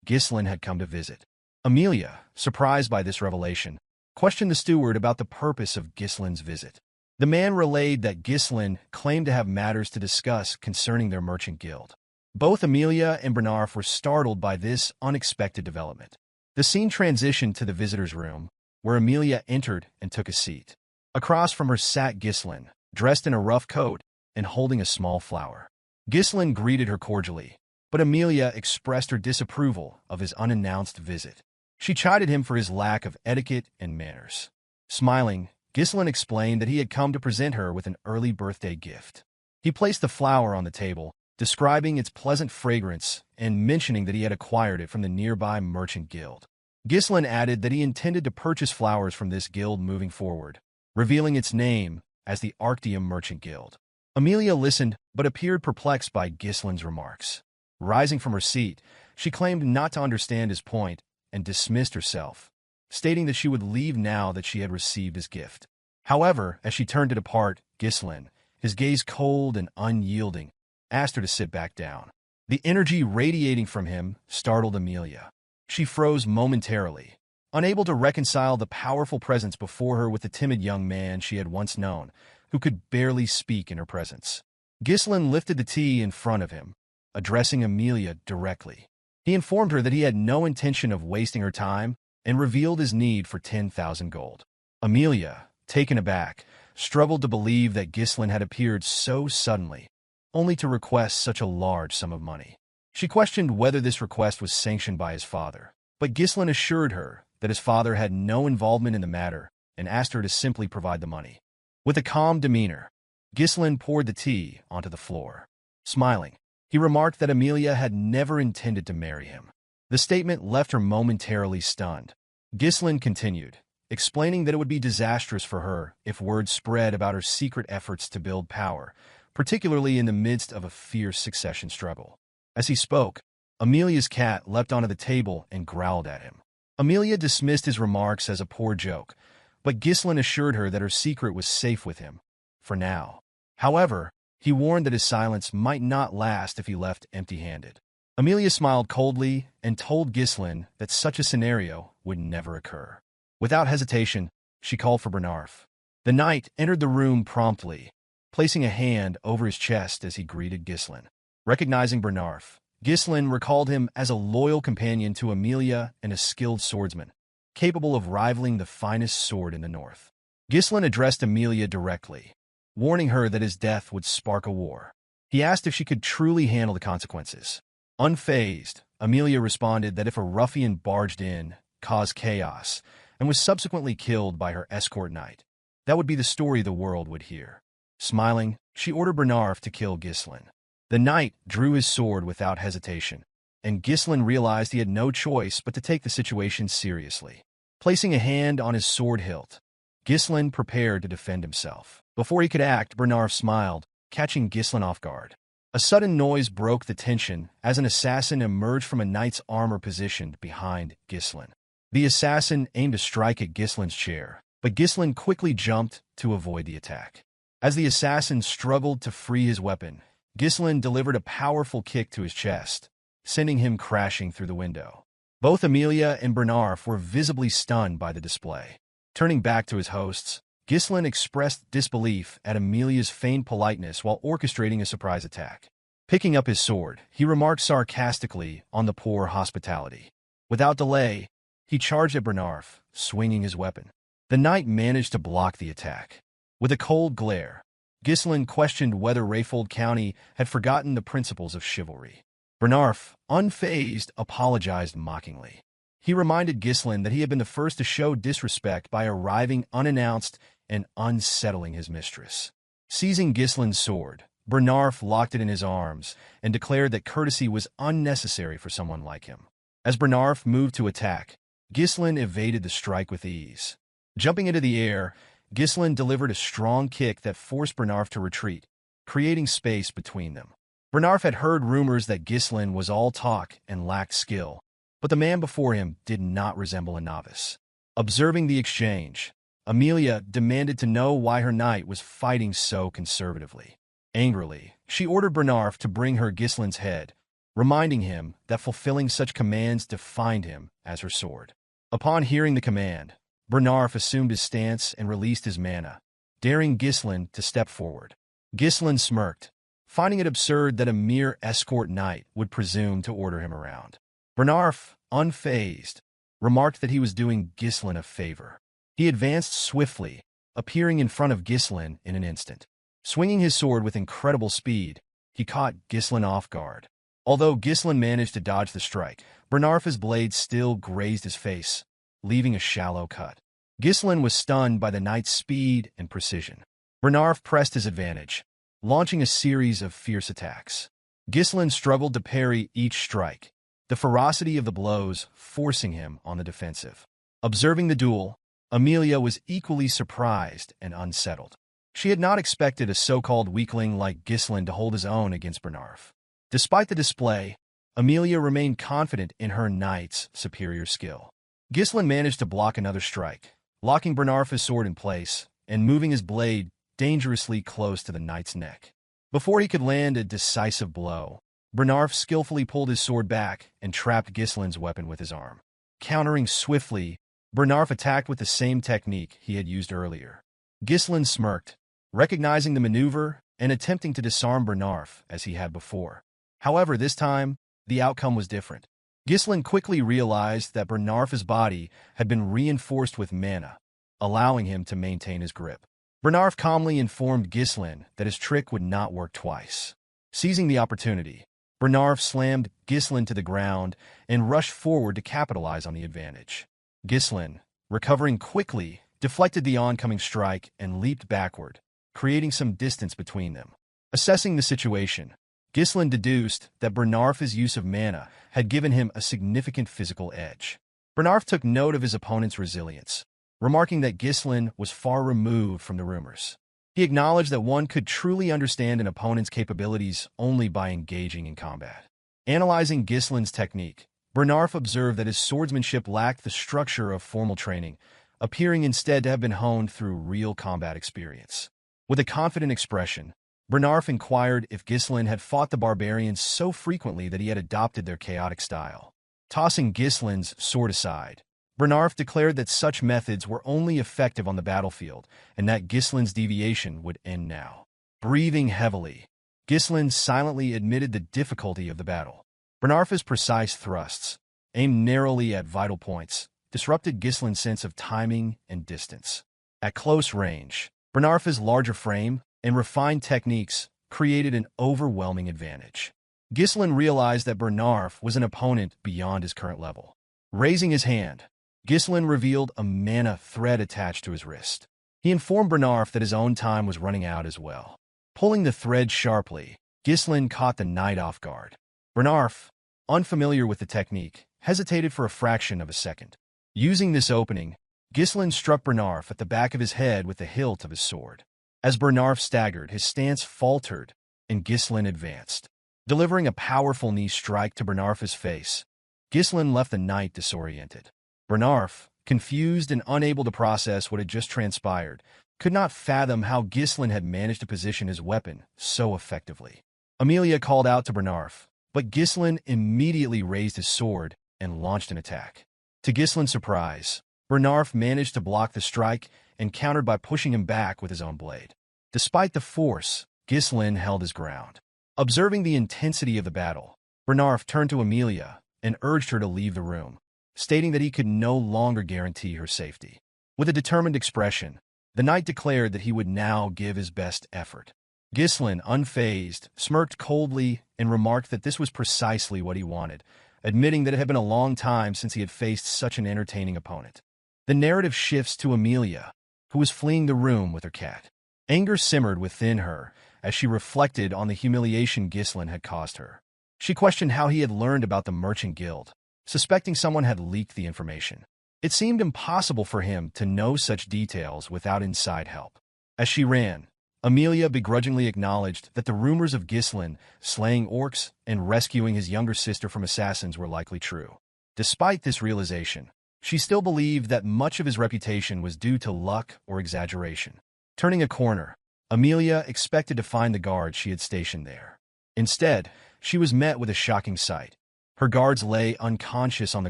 Ghislain had come to visit. Amelia, surprised by this revelation, questioned the steward about the purpose of Ghislain's visit. The man relayed that Ghislain claimed to have matters to discuss concerning their merchant guild. Both Amelia and Bernarf were startled by this unexpected development. The scene transitioned to the visitor's room, where Amelia entered and took a seat. Across from her sat Ghislain, dressed in a rough coat and holding a small flower. Ghislain greeted her cordially, but Amelia expressed her disapproval of his unannounced visit. She chided him for his lack of etiquette and manners. Smiling, Ghislain explained that he had come to present her with an early birthday gift. He placed the flower on the table, describing its pleasant fragrance and mentioning that he had acquired it from the nearby merchant guild. Ghislain added that he intended to purchase flowers from this guild moving forward, revealing its name as the Arctium Merchant Guild. Amelia listened, but appeared perplexed by Ghislain's remarks. Rising from her seat, she claimed not to understand his point and dismissed herself, stating that she would leave now that she had received his gift. However, as she turned to depart, Ghislain, his gaze cold and unyielding, asked her to sit back down. The energy radiating from him startled Amelia. She froze momentarily, unable to reconcile the powerful presence before her with the timid young man she had once known, who could barely speak in her presence. Ghislain lifted the tea in front of him, addressing Amelia directly. He informed her that he had no intention of wasting her time and revealed his need for 10,000 gold. Amelia, taken aback, struggled to believe that Ghislain had appeared so suddenly, only to request such a large sum of money. She questioned whether this request was sanctioned by his father, but Ghislain assured her that his father had no involvement in the matter and asked her to simply provide the money. With a calm demeanor, Ghislain poured the tea onto the floor. Smiling, He remarked that Amelia had never intended to marry him. The statement left her momentarily stunned. Ghislain continued, explaining that it would be disastrous for her if word spread about her secret efforts to build power, particularly in the midst of a fierce succession struggle. As he spoke, Amelia's cat leapt onto the table and growled at him. Amelia dismissed his remarks as a poor joke, but Ghislain assured her that her secret was safe with him, for now. However, he warned that his silence might not last if he left empty-handed. Amelia smiled coldly and told Ghislain that such a scenario would never occur. Without hesitation, she called for Bernarf. The knight entered the room promptly, placing a hand over his chest as he greeted Ghislain. Recognizing Bernarf, Ghislain recalled him as a loyal companion to Amelia and a skilled swordsman, capable of rivaling the finest sword in the north. Ghislain addressed Amelia directly, warning her that his death would spark a war. He asked if she could truly handle the consequences. Unfazed, Amelia responded that if a ruffian barged in, caused chaos, and was subsequently killed by her escort knight, that would be the story the world would hear. Smiling, she ordered Bernarf to kill Ghislain. The knight drew his sword without hesitation, and Ghislain realized he had no choice but to take the situation seriously. Placing a hand on his sword hilt, Ghislain prepared to defend himself. Before he could act, Bernarf smiled, catching Ghislain off guard. A sudden noise broke the tension as an assassin emerged from a knight's armor positioned behind Ghislain. The assassin aimed to strike at Ghislain's chair, but Ghislain quickly jumped to avoid the attack. As the assassin struggled to free his weapon, Ghislain delivered a powerful kick to his chest, sending him crashing through the window. Both Amelia and Bernarf were visibly stunned by the display. Turning back to his hosts, Ghislain expressed disbelief at Amelia's feigned politeness while orchestrating a surprise attack. Picking up his sword, he remarked sarcastically on the poor hospitality. Without delay, he charged at Bernarf, swinging his weapon. The knight managed to block the attack. With a cold glare, Ghislain questioned whether Rayfold County had forgotten the principles of chivalry. Bernarf, unfazed, apologized mockingly. He reminded Ghislain that he had been the first to show disrespect by arriving unannounced and unsettling his mistress. Seizing Ghislain's sword, Bernarf locked it in his arms and declared that courtesy was unnecessary for someone like him. As Bernarf moved to attack, Ghislain evaded the strike with ease. Jumping into the air, Ghislain delivered a strong kick that forced Bernarf to retreat, creating space between them. Bernarf had heard rumors that Ghislain was all talk and lacked skill, but the man before him did not resemble a novice. Observing the exchange, Amelia demanded to know why her knight was fighting so conservatively. Angrily, she ordered Bernarf to bring her Ghislain's head, reminding him that fulfilling such commands defined him as her sword. Upon hearing the command, Bernarf assumed his stance and released his mana, daring Ghislain to step forward. Ghislain smirked, finding it absurd that a mere escort knight would presume to order him around. Bernarf, unfazed, remarked that he was doing Ghislain a favor. He advanced swiftly, appearing in front of Ghislain in an instant. Swinging his sword with incredible speed, he caught Ghislain off guard. Although Ghislain managed to dodge the strike, Bernarf's blade still grazed his face, leaving a shallow cut. Ghislain was stunned by the knight's speed and precision. Bernarf pressed his advantage, launching a series of fierce attacks. Ghislain struggled to parry each strike, the ferocity of the blows forcing him on the defensive. Observing the duel, Amelia was equally surprised and unsettled. She had not expected a so-called weakling like Ghislain to hold his own against Bernarf. Despite the display, Amelia remained confident in her knight's superior skill. Ghislain managed to block another strike, locking Bernarf's sword in place and moving his blade dangerously close to the knight's neck. Before he could land a decisive blow, Bernarf skillfully pulled his sword back and trapped Ghislain's weapon with his arm. Countering swiftly, Bernarf attacked with the same technique he had used earlier. Ghislain smirked, recognizing the maneuver and attempting to disarm Bernarf as he had before. However, this time, the outcome was different. Ghislain quickly realized that Bernarf's body had been reinforced with mana, allowing him to maintain his grip. Bernarf calmly informed Ghislain that his trick would not work twice. Seizing the opportunity, Bernarf slammed Ghislain to the ground and rushed forward to capitalize on the advantage. Ghislain, recovering quickly, deflected the oncoming strike and leaped backward, creating some distance between them. Assessing the situation, Ghislain deduced that Bernarf's use of mana had given him a significant physical edge. Bernarf took note of his opponent's resilience, remarking that Ghislain was far removed from the rumors. He acknowledged that one could truly understand an opponent's capabilities only by engaging in combat. Analyzing Ghislain's technique, Bernarf observed that his swordsmanship lacked the structure of formal training, appearing instead to have been honed through real combat experience. With a confident expression, Bernarf inquired if Ghislain had fought the barbarians so frequently that he had adopted their chaotic style. Tossing Ghislain's sword aside, Bernarf declared that such methods were only effective on the battlefield and that Ghislain's deviation would end now. Breathing heavily, Ghislain silently admitted the difficulty of the battle. Bernarf's precise thrusts, aimed narrowly at vital points, disrupted Ghislain's sense of timing and distance. At close range, Bernarf's larger frame and refined techniques created an overwhelming advantage. Ghislain realized that Bernarf was an opponent beyond his current level. Raising his hand, Ghislain revealed a mana thread attached to his wrist. He informed Bernarf that his own time was running out as well. Pulling the thread sharply, Ghislain caught the knight off guard. Bernarf, unfamiliar with the technique, hesitated for a fraction of a second. Using this opening, Ghislain struck Bernarf at the back of his head with the hilt of his sword. As Bernarf staggered, his stance faltered, and Ghislain advanced. Delivering a powerful knee strike to Bernarf's face, Ghislain left the knight disoriented. Bernarf, confused and unable to process what had just transpired, could not fathom how Ghislain had managed to position his weapon so effectively. Amelia called out to Bernarf, but Ghislain immediately raised his sword and launched an attack. To Ghislain's surprise, Bernarf managed to block the strike and countered by pushing him back with his own blade. Despite the force, Ghislain held his ground. Observing the intensity of the battle, Bernarf turned to Amelia and urged her to leave the room, stating that he could no longer guarantee her safety. With a determined expression, the knight declared that he would now give his best effort. Ghislain, unfazed, smirked coldly and remarked that this was precisely what he wanted, admitting that it had been a long time since he had faced such an entertaining opponent. The narrative shifts to Amelia, who was fleeing the room with her cat. Anger simmered within her as she reflected on the humiliation Ghislain had caused her. She questioned how he had learned about the Merchant Guild, suspecting someone had leaked the information. It seemed impossible for him to know such details without inside help. As she ran, Amelia begrudgingly acknowledged that the rumors of Ghislain slaying orcs and rescuing his younger sister from assassins were likely true. Despite this realization, she still believed that much of his reputation was due to luck or exaggeration. Turning a corner, Amelia expected to find the guards she had stationed there. Instead, she was met with a shocking sight. Her guards lay unconscious on the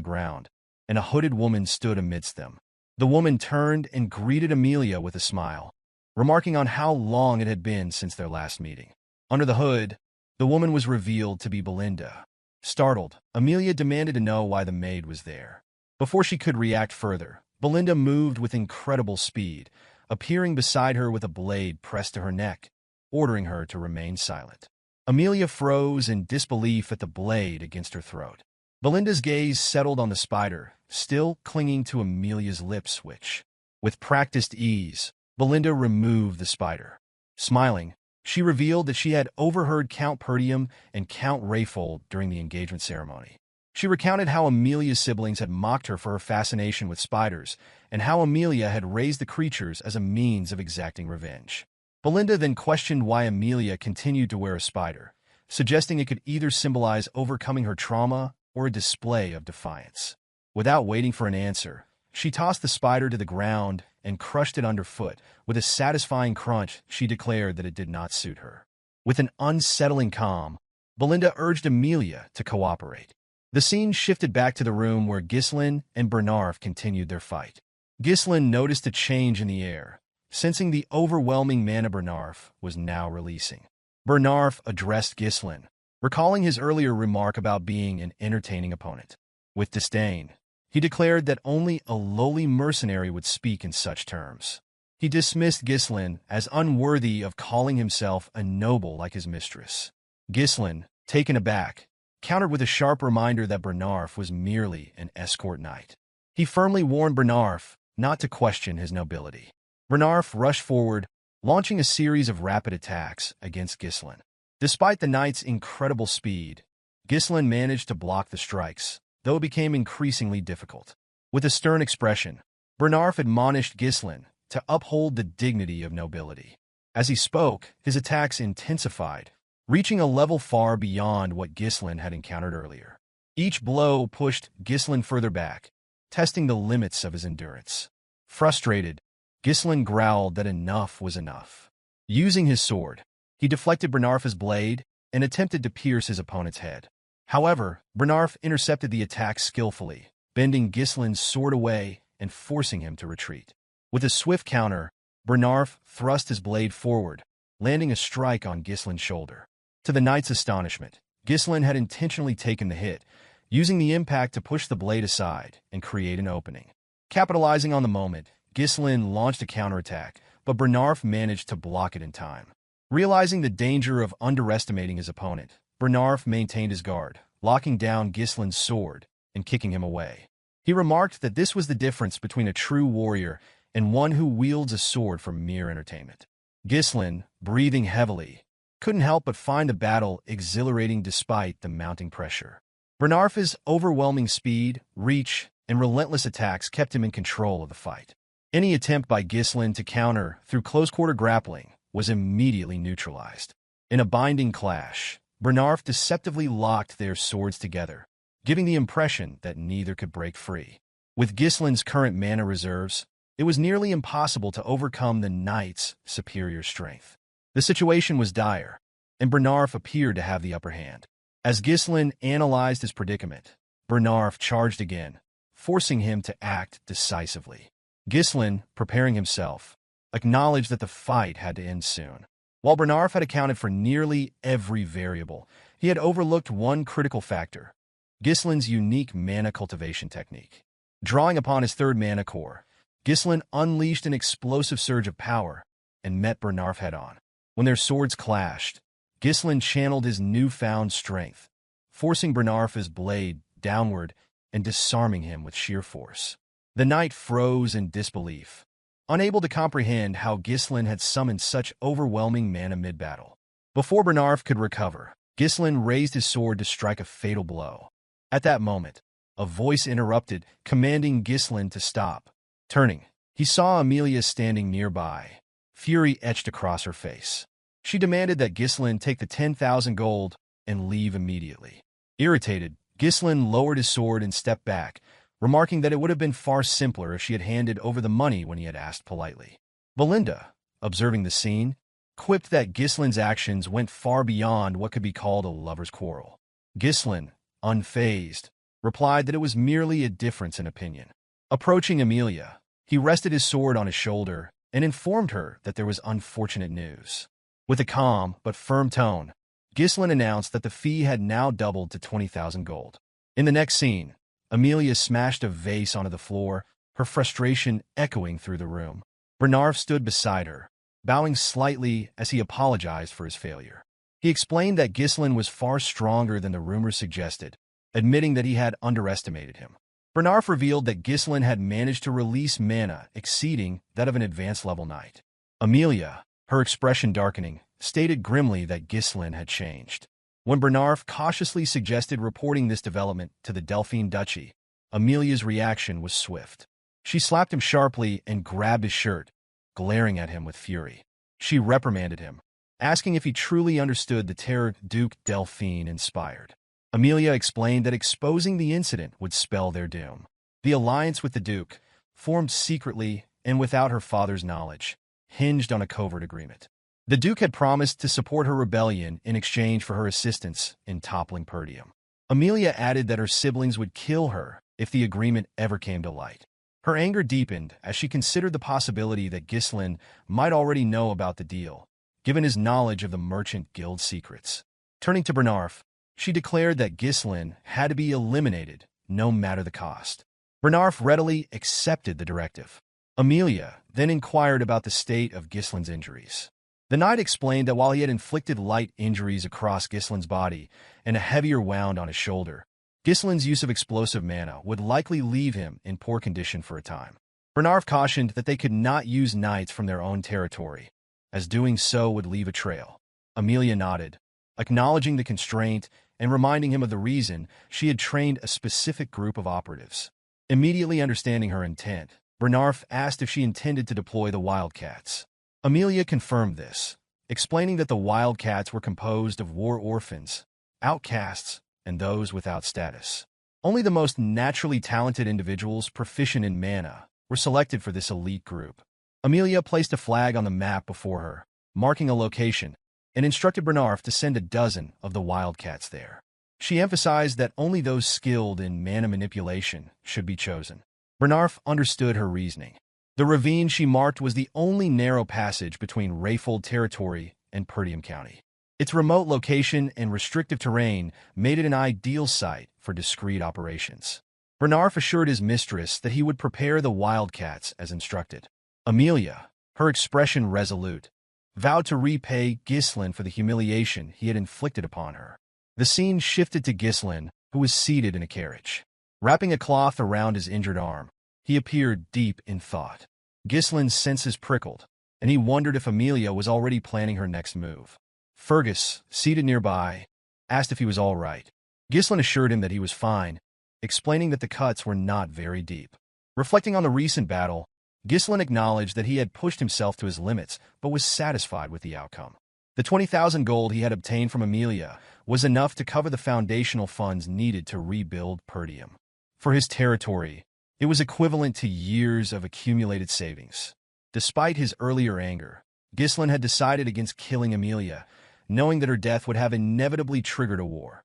ground, and a hooded woman stood amidst them. The woman turned and greeted Amelia with a smile, remarking on how long it had been since their last meeting. Under the hood, the woman was revealed to be Belinda. Startled, Amelia demanded to know why the maid was there. Before she could react further, Belinda moved with incredible speed, appearing beside her with a blade pressed to her neck, ordering her to remain silent. Amelia froze in disbelief at the blade against her throat. Belinda's gaze settled on the spider, still clinging to Amelia's lip switch. With practiced ease, Belinda removed the spider. Smiling, she revealed that she had overheard Count Perdium and Count Rayfold during the engagement ceremony. She recounted how Amelia's siblings had mocked her for her fascination with spiders, and how Amelia had raised the creatures as a means of exacting revenge. Belinda then questioned why Amelia continued to wear a spider, suggesting it could either symbolize overcoming her trauma or a display of defiance. Without waiting for an answer, she tossed the spider to the ground and crushed it underfoot. With a satisfying crunch, she declared that it did not suit her. With an unsettling calm, Belinda urged Amelia to cooperate. The scene shifted back to the room where Ghislain and Bernarf continued their fight. Ghislain noticed a change in the air, sensing the overwhelming mana Bernarf was now releasing. Bernarf addressed Ghislain, recalling his earlier remark about being an entertaining opponent. With disdain, he declared that only a lowly mercenary would speak in such terms. He dismissed Ghislain as unworthy of calling himself a noble like his mistress. Ghislain, taken aback, countered with a sharp reminder that Bernarf was merely an escort knight. He firmly warned Bernarf not to question his nobility. Bernarf rushed forward, launching a series of rapid attacks against Ghislain. Despite the knight's incredible speed, Ghislain managed to block the strikes, though it became increasingly difficult. With a stern expression, Bernarf admonished Ghislain to uphold the dignity of nobility. As he spoke, his attacks intensified, reaching a level far beyond what Ghislain had encountered earlier. Each blow pushed Ghislain further back, testing the limits of his endurance. Frustrated, Ghislain growled that enough was enough. Using his sword, he deflected Bernarf's blade and attempted to pierce his opponent's head. However, Bernarf intercepted the attack skillfully, bending Ghislain's sword away and forcing him to retreat. With a swift counter, Bernarf thrust his blade forward, landing a strike on Ghislain's shoulder. To the knight's astonishment, Ghislain had intentionally taken the hit, using the impact to push the blade aside and create an opening. Capitalizing on the moment, Ghislain launched a counterattack, but Bernarf managed to block it in time. Realizing the danger of underestimating his opponent, Bernarf maintained his guard, locking down Ghislain's sword and kicking him away. He remarked that this was the difference between a true warrior and one who wields a sword for mere entertainment. Ghislain, breathing heavily, couldn't help but find the battle exhilarating despite the mounting pressure. Bernarf's overwhelming speed, reach, and relentless attacks kept him in control of the fight. Any attempt by Ghislain to counter through close-quarter grappling was immediately neutralized. In a binding clash, Bernarf deceptively locked their swords together, giving the impression that neither could break free. With Ghislain's current mana reserves, it was nearly impossible to overcome the knight's superior strength. The situation was dire, and Bernarf appeared to have the upper hand. As Ghislain analyzed his predicament, Bernarf charged again, forcing him to act decisively. Ghislain, preparing himself, acknowledged that the fight had to end soon. While Bernarf had accounted for nearly every variable, he had overlooked one critical factor: Ghislain's unique mana cultivation technique. Drawing upon his third mana core, Ghislain unleashed an explosive surge of power and met Bernarf head-on. When their swords clashed, Ghislain channeled his newfound strength, forcing Bernarf's blade downward and disarming him with sheer force. The knight froze in disbelief, unable to comprehend how Ghislain had summoned such overwhelming mana mid-battle. Before Bernarf could recover, Ghislain raised his sword to strike a fatal blow. At that moment, a voice interrupted, commanding Ghislain to stop. Turning, he saw Amelia standing nearby, fury etched across her face. She demanded that Ghislain take the 10,000 gold and leave immediately. Irritated, Ghislain lowered his sword and stepped back, remarking that it would have been far simpler if she had handed over the money when he had asked politely. Belinda, observing the scene, quipped that Ghislain's actions went far beyond what could be called a lover's quarrel. Ghislain, unfazed, replied that it was merely a difference in opinion. Approaching Amelia, he rested his sword on his shoulder and informed her that there was unfortunate news. With a calm but firm tone, Ghislain announced that the fee had now doubled to 20,000 gold. In the next scene, Amelia smashed a vase onto the floor, her frustration echoing through the room. Bernarf stood beside her, bowing slightly as he apologized for his failure. He explained that Ghislain was far stronger than the rumors suggested, admitting that he had underestimated him. Bernarf revealed that Ghislain had managed to release mana exceeding that of an advanced-level knight. Amelia, her expression darkening, stated grimly that Ghislain had changed. When Bernarf cautiously suggested reporting this development to the Delphine Duchy, Amelia's reaction was swift. She slapped him sharply and grabbed his shirt, glaring at him with fury. She reprimanded him, asking if he truly understood the terror Duke Delphine inspired. Amelia explained that exposing the incident would spell their doom. The alliance with the Duke, formed secretly and without her father's knowledge, hinged on a covert agreement. The Duke had promised to support her rebellion in exchange for her assistance in toppling Perdium. Amelia added that her siblings would kill her if the agreement ever came to light. Her anger deepened as she considered the possibility that Ghislain might already know about the deal, given his knowledge of the Merchant Guild secrets. Turning to Bernarf, she declared that Ghislain had to be eliminated, no matter the cost. Bernarf readily accepted the directive. Amelia then inquired about the state of Ghislain's injuries. The knight explained that while he had inflicted light injuries across Ghislain's body and a heavier wound on his shoulder, Ghislain's use of explosive mana would likely leave him in poor condition for a time. Bernarf cautioned that they could not use knights from their own territory, as doing so would leave a trail. Amelia nodded, acknowledging the constraint and reminding him of the reason she had trained a specific group of operatives. Immediately understanding her intent, Bernarf asked if she intended to deploy the Wildcats. Amelia confirmed this, explaining that the Wildcats were composed of war orphans, outcasts, and those without status. Only the most naturally talented individuals proficient in mana were selected for this elite group. Amelia placed a flag on the map before her, marking a location, and instructed Bernarf to send a dozen of the Wildcats there. She emphasized that only those skilled in mana manipulation should be chosen. Bernarf understood her reasoning. The ravine she marked was the only narrow passage between Rayfold territory and Perdium County. Its remote location and restrictive terrain made it an ideal site for discreet operations. Bernarf assured his mistress that he would prepare the Wildcats as instructed. Amelia, her expression resolute, vowed to repay Ghislain for the humiliation he had inflicted upon her. The scene shifted to Ghislain, who was seated in a carriage. Wrapping a cloth around his injured arm, he appeared deep in thought. Ghislain's senses prickled, and he wondered if Amelia was already planning her next move. Fergus, seated nearby, asked if he was all right. Ghislain assured him that he was fine, explaining that the cuts were not very deep. Reflecting on the recent battle, Ghislain acknowledged that he had pushed himself to his limits, but was satisfied with the outcome. The 20,000 gold he had obtained from Amelia was enough to cover the foundational funds needed to rebuild Perdium. For his territory, it was equivalent to years of accumulated savings. Despite his earlier anger, Ghislain had decided against killing Amelia, knowing that her death would have inevitably triggered a war,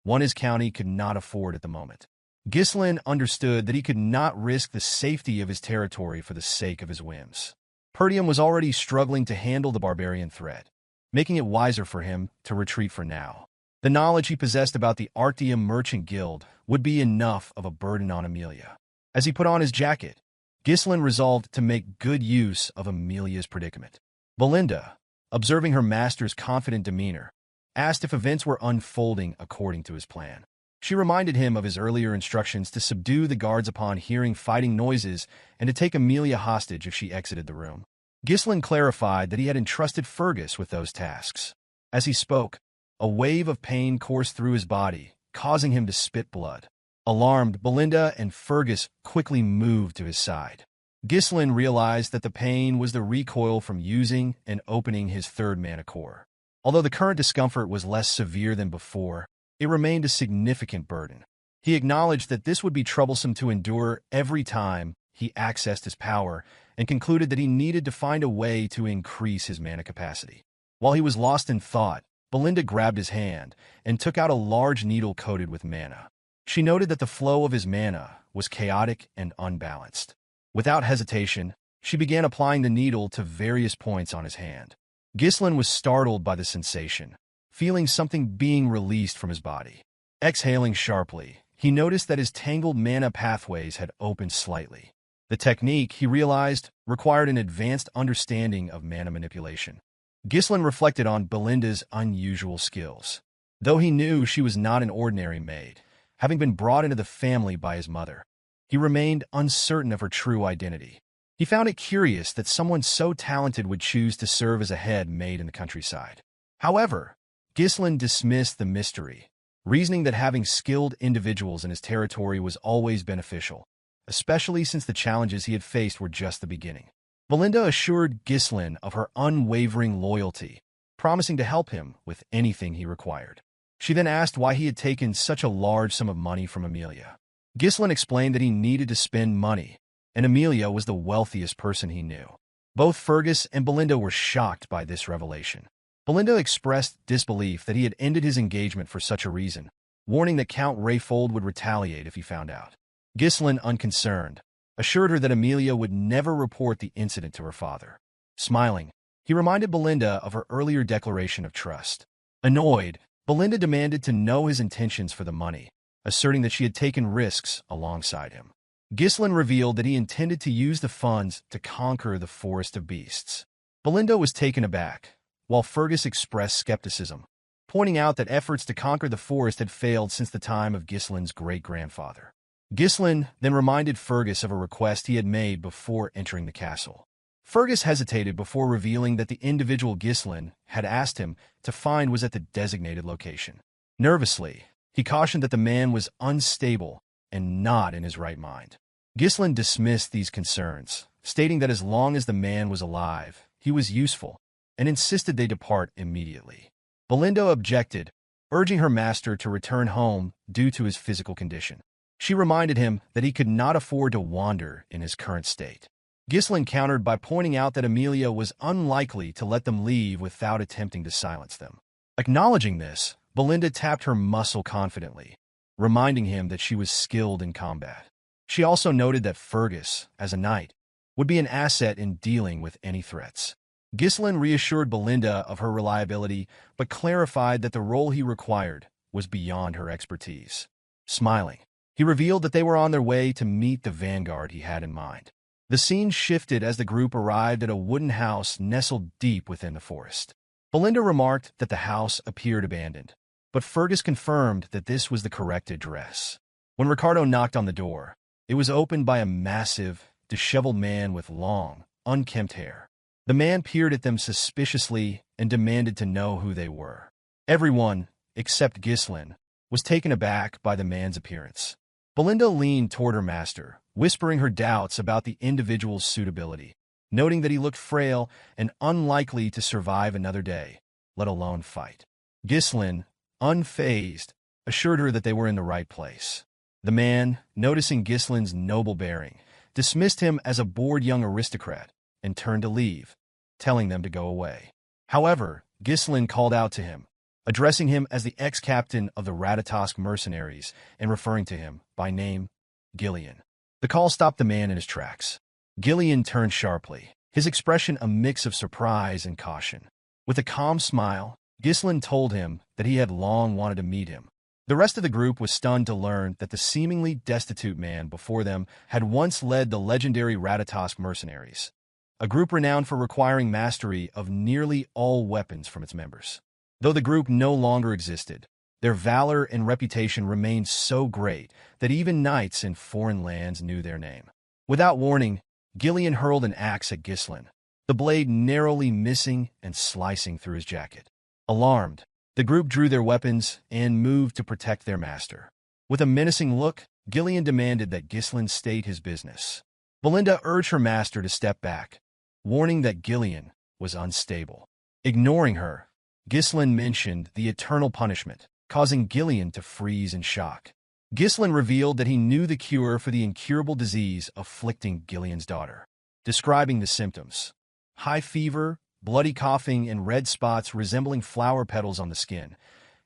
one his county could not afford at the moment. Ghislain understood that he could not risk the safety of his territory for the sake of his whims. Perdium was already struggling to handle the barbarian threat, making it wiser for him to retreat for now. The knowledge he possessed about the Arctium Merchant Guild would be enough of a burden on Amelia. As he put on his jacket, Ghislain resolved to make good use of Amelia's predicament. Belinda, observing her master's confident demeanor, asked if events were unfolding according to his plan. She reminded him of his earlier instructions to subdue the guards upon hearing fighting noises and to take Amelia hostage if she exited the room. Ghislain clarified that he had entrusted Fergus with those tasks. As he spoke, a wave of pain coursed through his body, causing him to spit blood. Alarmed, Belinda and Fergus quickly moved to his side. Ghislain realized that the pain was the recoil from using and opening his third mana core. Although the current discomfort was less severe than before, it remained a significant burden. He acknowledged that this would be troublesome to endure every time he accessed his power and concluded that he needed to find a way to increase his mana capacity. While he was lost in thought, Belinda grabbed his hand and took out a large needle coated with mana. She noted that the flow of his mana was chaotic and unbalanced. Without hesitation, she began applying the needle to various points on his hand. Ghislain was startled by the sensation, feeling something being released from his body. Exhaling sharply, he noticed that his tangled mana pathways had opened slightly. The technique, he realized, required an advanced understanding of mana manipulation. Ghislain reflected on Belinda's unusual skills. Though he knew she was not an ordinary maid, having been brought into the family by his mother, he remained uncertain of her true identity. He found it curious that someone so talented would choose to serve as a head maid in the countryside. However, Ghislain dismissed the mystery, reasoning that having skilled individuals in his territory was always beneficial, especially since the challenges he had faced were just the beginning. Belinda assured Ghislain of her unwavering loyalty, promising to help him with anything he required. She then asked why he had taken such a large sum of money from Amelia. Ghislain explained that he needed to spend money, and Amelia was the wealthiest person he knew. Both Fergus and Belinda were shocked by this revelation. Belinda expressed disbelief that he had ended his engagement for such a reason, warning that Count Rayfold would retaliate if he found out. Ghislain, unconcerned, assured her that Amelia would never report the incident to her father. Smiling, he reminded Belinda of her earlier declaration of trust. Annoyed, Belinda demanded to know his intentions for the money, asserting that she had taken risks alongside him. Ghislain revealed that he intended to use the funds to conquer the Forest of Beasts. Belinda was taken aback, while Fergus expressed skepticism, pointing out that efforts to conquer the forest had failed since the time of Ghislain's great-grandfather. Ghislain then reminded Fergus of a request he had made before entering the castle. Fergus hesitated before revealing that the individual Ghislain had asked him to find was at the designated location. Nervously, he cautioned that the man was unstable and not in his right mind. Ghislain dismissed these concerns, stating that as long as the man was alive, he was useful, and insisted they depart immediately. Belinda objected, urging her master to return home due to his physical condition. She reminded him that he could not afford to wander in his current state. Ghislain countered by pointing out that Amelia was unlikely to let them leave without attempting to silence them. Acknowledging this, Belinda tapped her muscle confidently, reminding him that she was skilled in combat. She also noted that Fergus, as a knight, would be an asset in dealing with any threats. Ghislain reassured Belinda of her reliability, but clarified that the role he required was beyond her expertise. Smiling, he revealed that they were on their way to meet the vanguard he had in mind. The scene shifted as the group arrived at a wooden house nestled deep within the forest. Belinda remarked that the house appeared abandoned, but Fergus confirmed that this was the correct address. When Ricardo knocked on the door, it was opened by a massive, disheveled man with long, unkempt hair. The man peered at them suspiciously and demanded to know who they were. Everyone, except Ghislain, was taken aback by the man's appearance. Belinda leaned toward her master, whispering her doubts about the individual's suitability, noting that he looked frail and unlikely to survive another day, let alone fight. Ghislain, unfazed, assured her that they were in the right place. The man, noticing Ghislain's noble bearing, dismissed him as a bored young aristocrat and turned to leave, telling them to go away. However, Ghislain called out to him, addressing him as the ex-captain of the Ratatosk mercenaries and referring to him by name, Gillion. The call stopped the man in his tracks. Gillion turned sharply, his expression a mix of surprise and caution. With a calm smile, Ghislain told him that he had long wanted to meet him. The rest of the group was stunned to learn that the seemingly destitute man before them had once led the legendary Ratatosk mercenaries, a group renowned for requiring mastery of nearly all weapons from its members. Though the group no longer existed, their valor and reputation remained so great that even knights in foreign lands knew their name. Without warning, Gillion hurled an axe at Ghislain, the blade narrowly missing and slicing through his jacket. Alarmed, the group drew their weapons and moved to protect their master. With a menacing look, Gillion demanded that Ghislain state his business. Belinda urged her master to step back, warning that Gillion was unstable. Ignoring her, Ghislain mentioned the eternal punishment, causing Gillion to freeze in shock. Ghislain revealed that he knew the cure for the incurable disease afflicting Gillion's daughter, describing the symptoms: high fever, bloody coughing, and red spots resembling flower petals on the skin.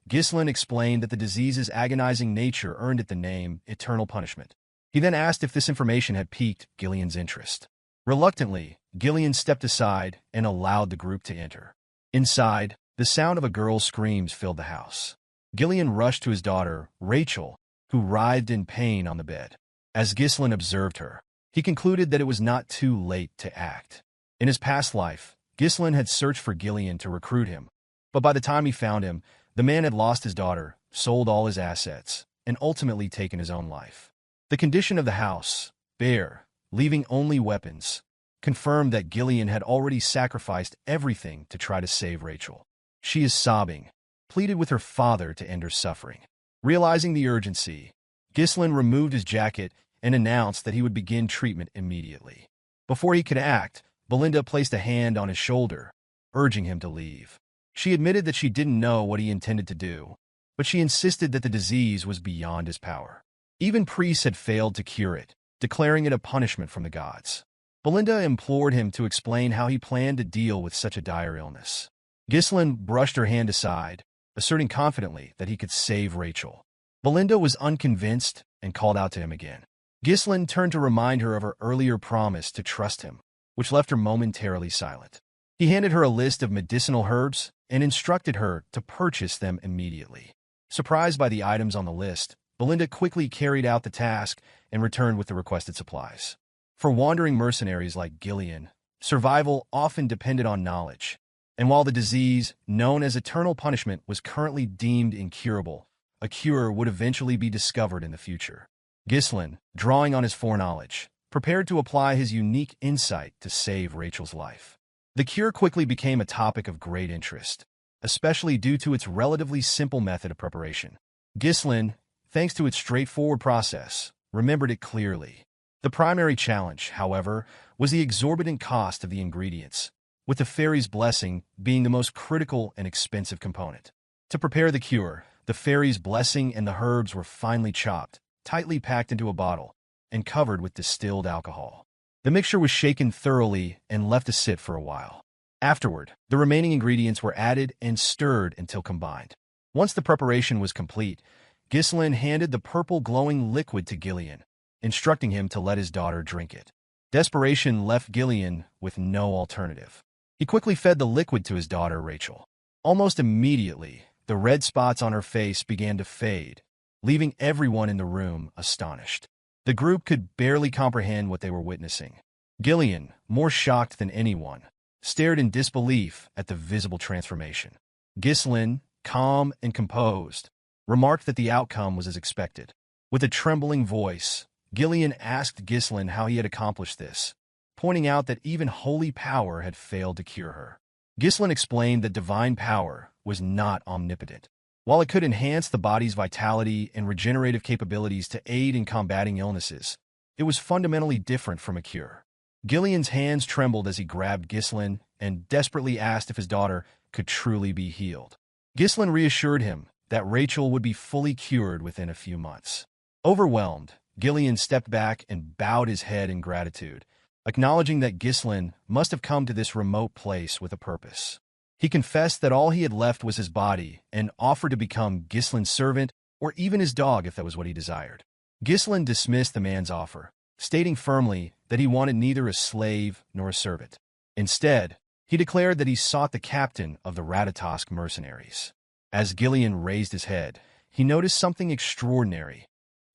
Ghislain explained that the disease's agonizing nature earned it the name eternal punishment. He then asked if this information had piqued Gillion's interest. Reluctantly, Gillion stepped aside and allowed the group to enter. Inside, the sound of a girl's screams filled the house. Gillion rushed to his daughter, Rachel, who writhed in pain on the bed. As Ghislain observed her, he concluded that it was not too late to act. In his past life, Ghislain had searched for Gillion to recruit him, but by the time he found him, the man had lost his daughter, sold all his assets, and ultimately taken his own life. The condition of the house, bare, leaving only weapons, confirmed that Gillion had already sacrificed everything to try to save Rachel. She is sobbing, pleaded with her father to end her suffering. Realizing the urgency, Ghislain removed his jacket and announced that he would begin treatment immediately. Before he could act, Belinda placed a hand on his shoulder, urging him to leave. She admitted that she didn't know what he intended to do, but she insisted that the disease was beyond his power. Even priests had failed to cure it, declaring it a punishment from the gods. Belinda implored him to explain how he planned to deal with such a dire illness. Ghislain brushed her hand aside, asserting confidently that he could save Rachel. Belinda was unconvinced and called out to him again. Ghislain turned to remind her of her earlier promise to trust him, which left her momentarily silent. He handed her a list of medicinal herbs and instructed her to purchase them immediately. Surprised by the items on the list, Belinda quickly carried out the task and returned with the requested supplies. For wandering mercenaries like Gillion, survival often depended on knowledge, and while the disease, known as eternal punishment, was currently deemed incurable, a cure would eventually be discovered in the future. Ghislain, drawing on his foreknowledge, prepared to apply his unique insight to save Rachel's life. The cure quickly became a topic of great interest, especially due to its relatively simple method of preparation. Ghislain, thanks to its straightforward process, remembered it clearly. The primary challenge, however, was the exorbitant cost of the ingredients, with the fairy's blessing being the most critical and expensive component. To prepare the cure, the fairy's blessing and the herbs were finely chopped, tightly packed into a bottle, and covered with distilled alcohol. The mixture was shaken thoroughly and left to sit for a while. Afterward, the remaining ingredients were added and stirred until combined. Once the preparation was complete, Ghislain handed the purple glowing liquid to Gillion, instructing him to let his daughter drink it. Desperation left Gillion with no alternative. He quickly fed the liquid to his daughter, Rachel. Almost immediately, the red spots on her face began to fade, leaving everyone in the room astonished. The group could barely comprehend what they were witnessing. Gillion, more shocked than anyone, stared in disbelief at the visible transformation. Ghislain, calm and composed, remarked that the outcome was as expected. With a trembling voice, Gillion asked Ghislain how he had accomplished this, pointing out that even holy power had failed to cure her. Ghislain explained that divine power was not omnipotent. While it could enhance the body's vitality and regenerative capabilities to aid in combating illnesses, it was fundamentally different from a cure. Gillion's hands trembled as he grabbed Ghislain and desperately asked if his daughter could truly be healed. Ghislain reassured him that Rachel would be fully cured within a few months. Overwhelmed, Gillion stepped back and bowed his head in gratitude, acknowledging that Ghislain must have come to this remote place with a purpose. He confessed that all he had left was his body and offered to become Ghislain's servant or even his dog if that was what he desired. Ghislain dismissed the man's offer, stating firmly that he wanted neither a slave nor a servant. Instead, he declared that he sought the captain of the Ratatosk mercenaries. As Gillion raised his head, he noticed something extraordinary.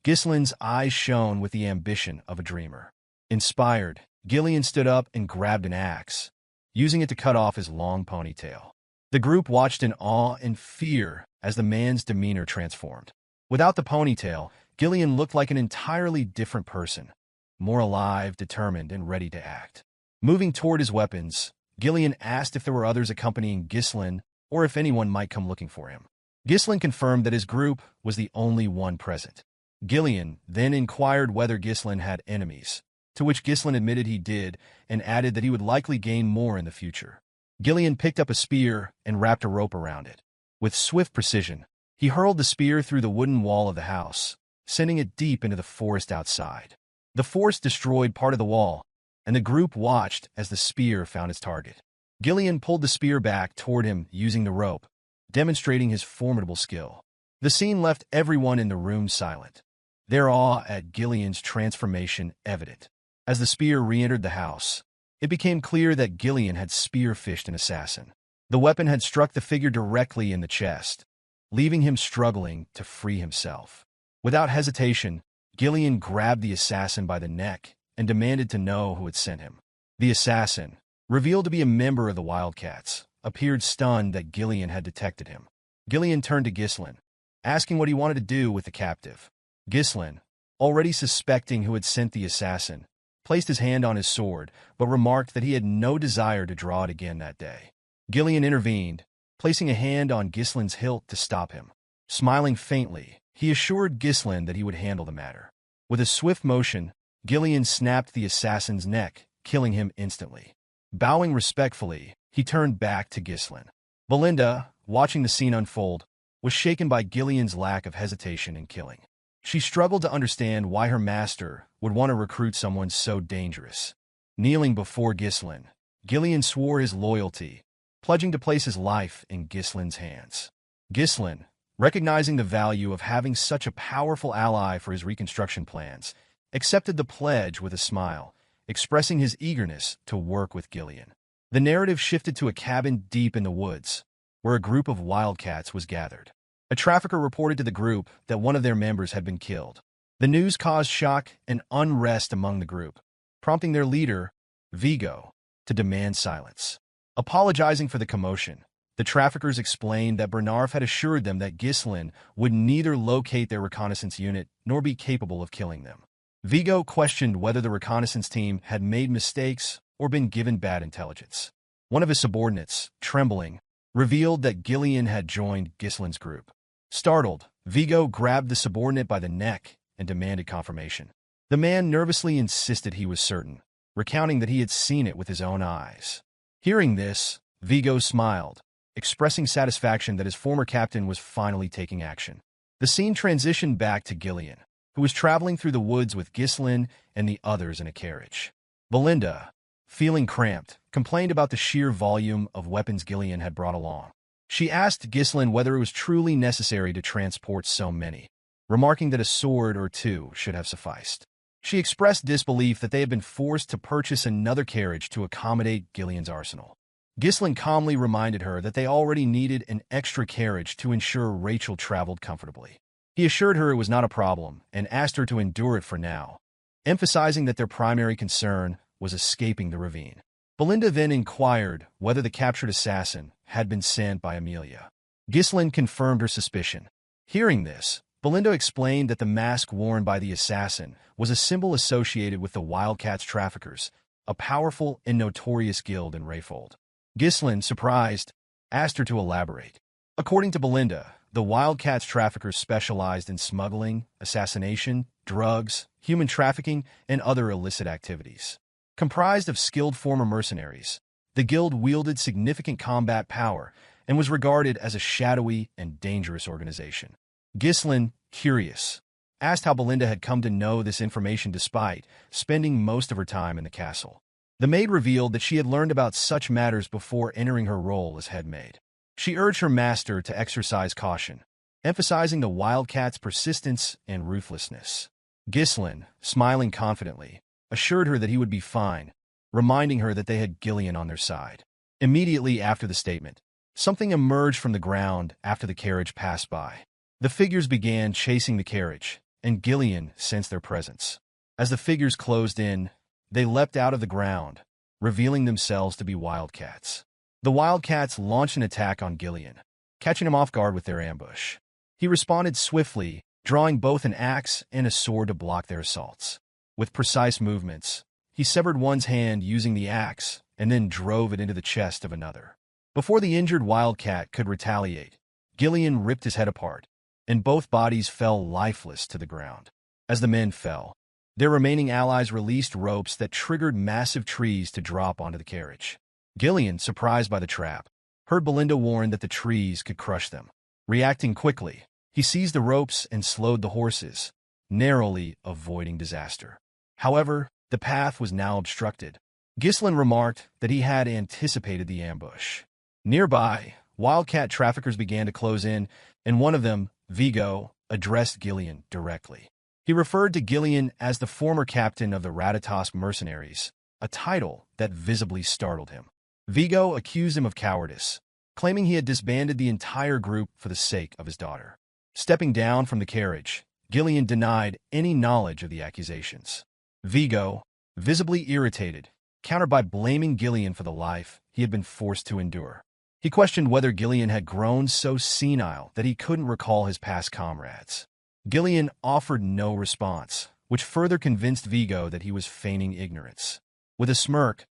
Ghislain's eyes shone with the ambition of a dreamer. Inspired, Gillion stood up and grabbed an axe, using it to cut off his long ponytail. The group watched in awe and fear as the man's demeanor transformed. Without the ponytail, Gillion looked like an entirely different person, more alive, determined, and ready to act. Moving toward his weapons, Gillion asked if there were others accompanying Ghislain or if anyone might come looking for him. Ghislain confirmed that his group was the only one present. Gillion then inquired whether Ghislain had enemies, to which Ghislain admitted he did and added that he would likely gain more in the future. Gillion picked up a spear and wrapped a rope around it. With swift precision, he hurled the spear through the wooden wall of the house, sending it deep into the forest outside. The force destroyed part of the wall, and the group watched as the spear found its target. Gillion pulled the spear back toward him using the rope, demonstrating his formidable skill. The scene left everyone in the room silent, their awe at Gillion's transformation evident. As the spear re-entered the house, it became clear that Gillion had spear-fished an assassin. The weapon had struck the figure directly in the chest, leaving him struggling to free himself. Without hesitation, Gillion grabbed the assassin by the neck and demanded to know who had sent him. The assassin, revealed to be a member of the Wildcats, appeared stunned that Gillion had detected him. Gillion turned to Ghislain, asking what he wanted to do with the captive. Ghislain, already suspecting who had sent the assassin, placed his hand on his sword, but remarked that he had no desire to draw it again that day. Gillion intervened, placing a hand on Ghislain's hilt to stop him. Smiling faintly, he assured Ghislain that he would handle the matter. With a swift motion, Gillion snapped the assassin's neck, killing him instantly. Bowing respectfully, he turned back to Ghislain. Belinda, watching the scene unfold, was shaken by Gillion's lack of hesitation in killing. She struggled to understand why her master would want to recruit someone so dangerous. Kneeling before Ghislain, Gillion swore his loyalty, pledging to place his life in Ghislain's hands. Ghislain, recognizing the value of having such a powerful ally for his reconstruction plans, accepted the pledge with a smile, expressing his eagerness to work with Gillion. The narrative shifted to a cabin deep in the woods, where a group of wildcats was gathered. A trafficker reported to the group that one of their members had been killed. The news caused shock and unrest among the group, prompting their leader, Vigo, to demand silence. Apologizing for the commotion, the traffickers explained that Bernarf had assured them that Ghislain would neither locate their reconnaissance unit nor be capable of killing them. Vigo questioned whether the reconnaissance team had made mistakes or been given bad intelligence. One of his subordinates, trembling, revealed that Gillion had joined Ghislain's group. Startled, Vigo grabbed the subordinate by the neck and demanded confirmation. The man nervously insisted he was certain, recounting that he had seen it with his own eyes. Hearing this, Vigo smiled, expressing satisfaction that his former captain was finally taking action. The scene transitioned back to Gillion, who was traveling through the woods with Ghislain and the others in a carriage. Belinda, feeling cramped, complained about the sheer volume of weapons Gillion had brought along. She asked Ghislain whether it was truly necessary to transport so many, remarking that a sword or two should have sufficed. She expressed disbelief that they had been forced to purchase another carriage to accommodate Gillion's arsenal. Ghislain calmly reminded her that they already needed an extra carriage to ensure Rachel traveled comfortably. He assured her it was not a problem and asked her to endure it for now, emphasizing that their primary concern was escaping the ravine. Belinda then inquired whether the captured assassin had been sent by Amelia. Ghislain confirmed her suspicion. Hearing this, Belinda explained that the mask worn by the assassin was a symbol associated with the Wildcats traffickers, a powerful and notorious guild in Rayfold. Ghislain, surprised, asked her to elaborate. According to Belinda, the Wildcats traffickers specialized in smuggling, assassination, drugs, human trafficking, and other illicit activities. Comprised of skilled former mercenaries, the guild wielded significant combat power and was regarded as a shadowy and dangerous organization. Ghislain, curious, asked how Belinda had come to know this information despite spending most of her time in the castle. The maid revealed that she had learned about such matters before entering her role as head maid. She urged her master to exercise caution, emphasizing the Wildcats' persistence and ruthlessness. Ghislain, smiling confidently, assured her that he would be fine, reminding her that they had Gillion on their side. Immediately after the statement, something emerged from the ground after the carriage passed by. The figures began chasing the carriage, and Gillion sensed their presence. As the figures closed in, they leapt out of the ground, revealing themselves to be Wildcats. The Wildcats launched an attack on Gillion, catching him off guard with their ambush. He responded swiftly, drawing both an axe and a sword to block their assaults. With precise movements, he severed one's hand using the axe and then drove it into the chest of another. Before the injured Wildcat could retaliate, Gillion ripped his head apart, and both bodies fell lifeless to the ground. As the men fell, their remaining allies released ropes that triggered massive trees to drop onto the carriage. Gillion, surprised by the trap, heard Belinda warn that the trees could crush them. Reacting quickly, he seized the ropes and slowed the horses, narrowly avoiding disaster. However, the path was now obstructed. Ghislain remarked that he had anticipated the ambush. Nearby, Wildcat traffickers began to close in, and one of them, Vigo, addressed Gillion directly. He referred to Gillion as the former captain of the Ratatosk mercenaries, a title that visibly startled him. Vigo accused him of cowardice, claiming he had disbanded the entire group for the sake of his daughter. Stepping down from the carriage, Gillion denied any knowledge of the accusations. Vigo, visibly irritated, countered by blaming Gillion for the life he had been forced to endure. He questioned whether Gillion had grown so senile that he couldn't recall his past comrades. Gillion offered no response, which further convinced Vigo that he was feigning ignorance. With a smirk,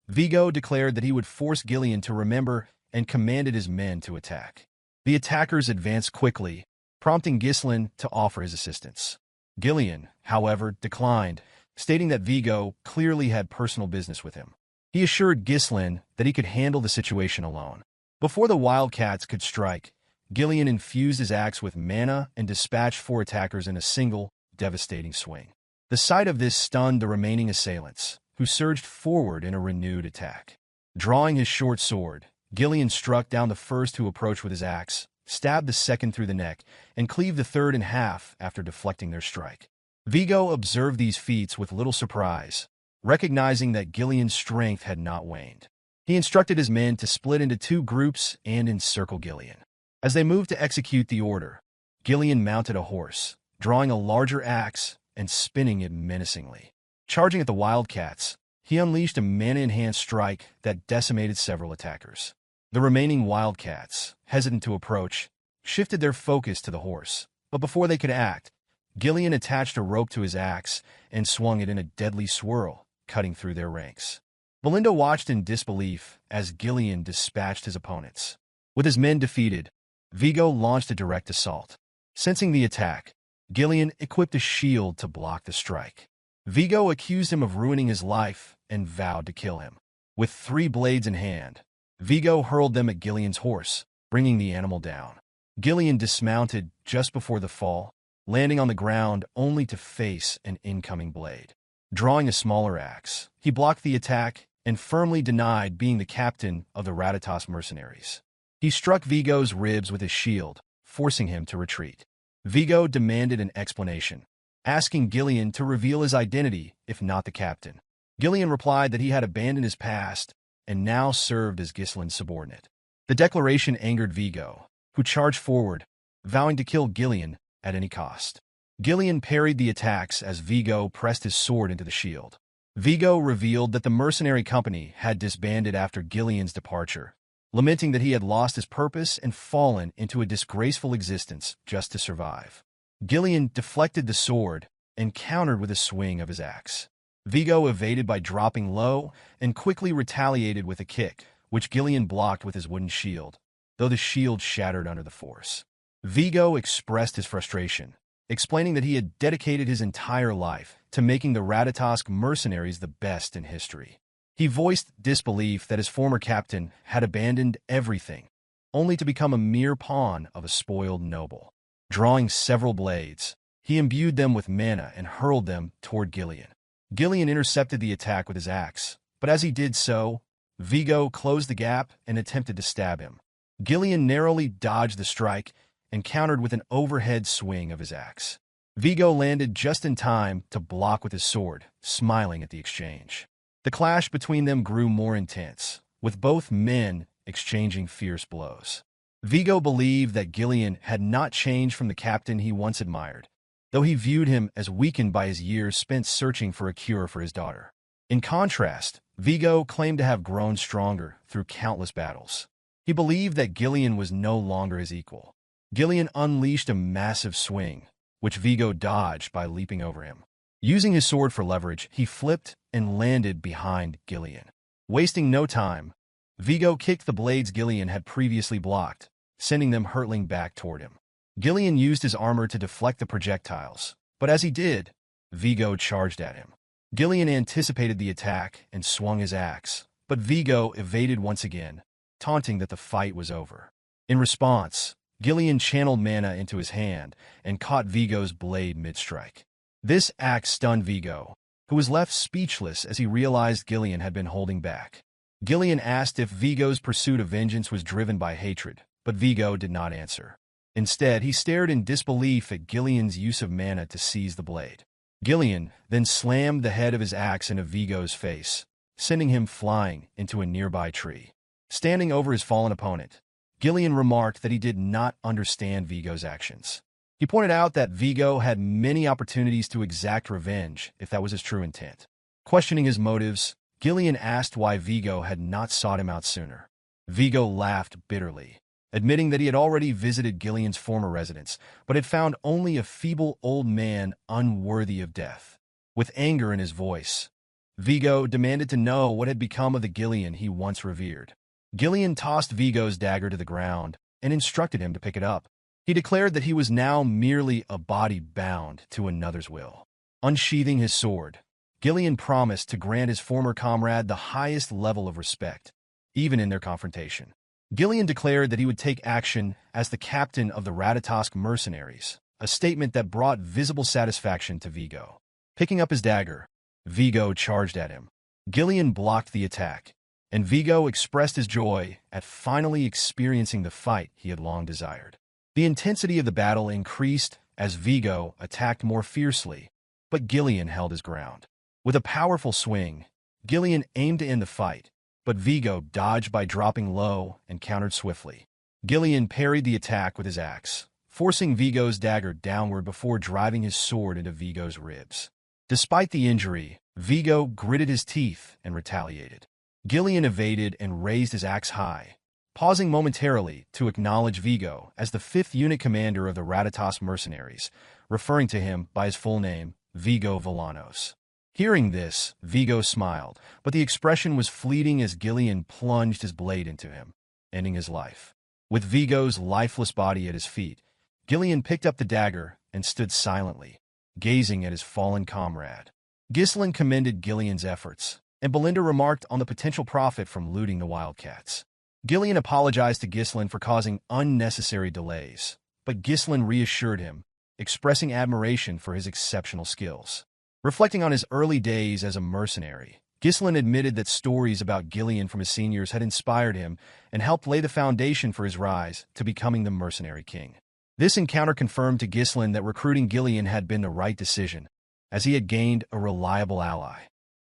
Vigo declared that he would force Gillion to remember and commanded his men to attack. The attackers advanced quickly, prompting Ghislain to offer his assistance. Gillion, however, declined, stating that Vigo clearly had personal business with him. He assured Ghislain that he could handle the situation alone. Before the Wildcats could strike, Gillion infused his axe with mana and dispatched 4 attackers in a single, devastating swing. The sight of this stunned the remaining assailants, who surged forward in a renewed attack. Drawing his short sword, Gillion struck down the first who approached with his axe, stabbed the second through the neck, and cleaved the third in half after deflecting their strike. Vigo observed these feats with little surprise, recognizing that Gillion's strength had not waned. He instructed his men to split into 2 groups and encircle Gillion. As they moved to execute the order, Gillion mounted a horse, drawing a larger axe and spinning it menacingly. Charging at the Wildcats, he unleashed a mana-enhanced strike that decimated several attackers. The remaining Wildcats, hesitant to approach, shifted their focus to the horse, but before they could act, Gillion attached a rope to his axe and swung it in a deadly swirl, cutting through their ranks. Belinda watched in disbelief as Gillion dispatched his opponents. With his men defeated, Vigo launched a direct assault. Sensing the attack, Gillion equipped a shield to block the strike. Vigo accused him of ruining his life and vowed to kill him. With 3 blades in hand, Vigo hurled them at Gillion's horse, bringing the animal down. Gillion dismounted just before the fall, landing on the ground only to face an incoming blade. Drawing a smaller axe, he blocked the attack and firmly denied being the captain of the Ratatas mercenaries. He struck Vigo's ribs with his shield, forcing him to retreat. Vigo demanded an explanation, asking Gillion to reveal his identity if not the captain. Gillion replied that he had abandoned his past and now served as Ghislain's subordinate. The declaration angered Vigo, who charged forward, vowing to kill Gillion at any cost. Gillion parried the attacks as Vigo pressed his sword into the shield. Vigo revealed that the mercenary company had disbanded after Gillion's departure, lamenting that he had lost his purpose and fallen into a disgraceful existence just to survive. Gillion deflected the sword and countered with a swing of his axe. Vigo evaded by dropping low and quickly retaliated with a kick, which Gillion blocked with his wooden shield, though the shield shattered under the force. Vigo expressed his frustration, explaining that he had dedicated his entire life to making the Ratatas mercenaries the best in history. He voiced disbelief that his former captain had abandoned everything, only to become a mere pawn of a spoiled noble. Drawing several blades, he imbued them with mana and hurled them toward Gillion. Gillion intercepted the attack with his axe, but as he did so, Vigo closed the gap and attempted to stab him. Gillion narrowly dodged the strike and countered with an overhead swing of his axe. Vigo landed just in time to block with his sword, smiling at the exchange. The clash between them grew more intense, with both men exchanging fierce blows. Vigo believed that Gillion had not changed from the captain he once admired, though he viewed him as weakened by his years spent searching for a cure for his daughter. In contrast, Vigo claimed to have grown stronger through countless battles. He believed that Gillion was no longer his equal. Gillion unleashed a massive swing, which Vigo dodged by leaping over him. Using his sword for leverage, he flipped and landed behind Gillion. Wasting no time, Vigo kicked the blades Gillion had previously blocked, sending them hurtling back toward him. Gillion used his armor to deflect the projectiles, but as he did, Vigo charged at him. Gillion anticipated the attack and swung his axe, but Vigo evaded once again, taunting that the fight was over. In response, Gillion channeled mana into his hand and caught Vigo's blade mid-strike. This act stunned Vigo, who was left speechless as he realized Gillion had been holding back. Gillion asked if Vigo's pursuit of vengeance was driven by hatred, but Vigo did not answer. Instead, he stared in disbelief at Gillion's use of mana to seize the blade. Gillion then slammed the head of his axe into Vigo's face, sending him flying into a nearby tree. Standing over his fallen opponent, Gillion remarked that he did not understand Vigo's actions. He pointed out that Vigo had many opportunities to exact revenge if that was his true intent. Questioning his motives, Gillion asked why Vigo had not sought him out sooner. Vigo laughed bitterly, admitting that he had already visited Gillion's former residence, but had found only a feeble old man unworthy of death. With anger in his voice, Vigo demanded to know what had become of the Gillion he once revered. Gillion tossed Vigo's dagger to the ground and instructed him to pick it up. He declared that he was now merely a body bound to another's will. Unsheathing his sword, Gillion promised to grant his former comrade the highest level of respect, even in their confrontation. Gillion declared that he would take action as the captain of the Ratatas mercenaries, a statement that brought visible satisfaction to Vigo. Picking up his dagger, Vigo charged at him. Gillion blocked the attack, and Vigo expressed his joy at finally experiencing the fight he had long desired. The intensity of the battle increased as Vigo attacked more fiercely, but Gillion held his ground. With a powerful swing, Gillion aimed to end the fight, but Vigo dodged by dropping low and countered swiftly. Gillion parried the attack with his axe, forcing Vigo's dagger downward before driving his sword into Vigo's ribs. Despite the injury, Vigo gritted his teeth and retaliated. Gillion evaded and raised his axe high, pausing momentarily to acknowledge Vigo as the 5th unit commander of the Ratatas mercenaries, referring to him by his full name, Vigo Villanos. Hearing this, Vigo smiled, but the expression was fleeting as Gillion plunged his blade into him, ending his life. With Vigo's lifeless body at his feet, Gillion picked up the dagger and stood silently, gazing at his fallen comrade. Ghislain commended Gillion's efforts, and Belinda remarked on the potential profit from looting the wildcats. Gillion apologized to Ghislain for causing unnecessary delays, but Ghislain reassured him, expressing admiration for his exceptional skills. Reflecting on his early days as a mercenary, Ghislain admitted that stories about Gillion from his seniors had inspired him and helped lay the foundation for his rise to becoming the Mercenary King. This encounter confirmed to Ghislain that recruiting Gillion had been the right decision, as he had gained a reliable ally.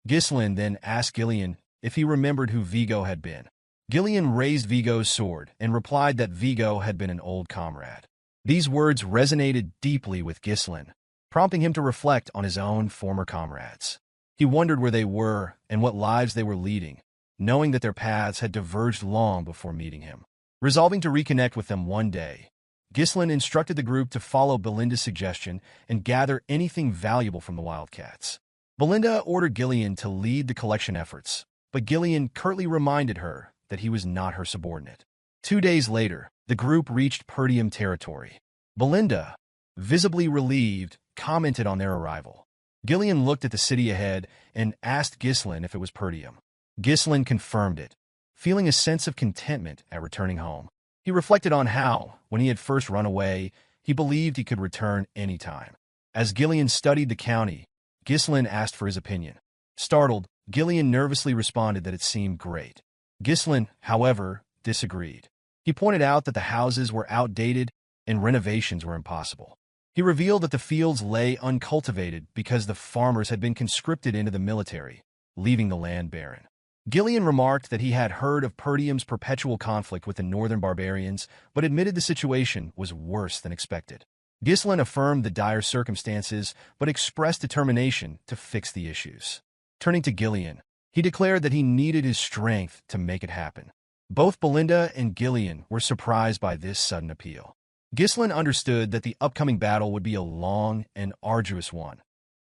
Ghislain then asked Gillion if he remembered who Vigo had been. Gillion raised Vigo's sword and replied that Vigo had been an old comrade. These words resonated deeply with Ghislain, prompting him to reflect on his own former comrades. He wondered where they were and what lives they were leading, knowing that their paths had diverged long before meeting him. Resolving to reconnect with them one day, Ghislain instructed the group to follow Belinda's suggestion and gather anything valuable from the wildcats. Belinda ordered Gillion to lead the collection efforts, but Gillion curtly reminded her that he was not her subordinate. 2 days later, the group reached Perdium territory. Belinda, visibly relieved, commented on their arrival. Gillion looked at the city ahead and asked Ghislain if it was Perdium. Ghislain confirmed it, feeling a sense of contentment at returning home. He reflected on how, when he had first run away, he believed he could return any time. As Gillion studied the county, Ghislain asked for his opinion. Startled, Gillion nervously responded that it seemed great. Ghislain, however, disagreed. He pointed out that the houses were outdated and renovations were impossible. He revealed that the fields lay uncultivated because the farmers had been conscripted into the military, leaving the land barren. Gillion remarked that he had heard of Perdium's perpetual conflict with the northern barbarians, but admitted the situation was worse than expected. Ghislain affirmed the dire circumstances, but expressed determination to fix the issues. Turning to Gillion, he declared that he needed his strength to make it happen. Both Belinda and Gillion were surprised by this sudden appeal. Ghislain understood that the upcoming battle would be a long and arduous one,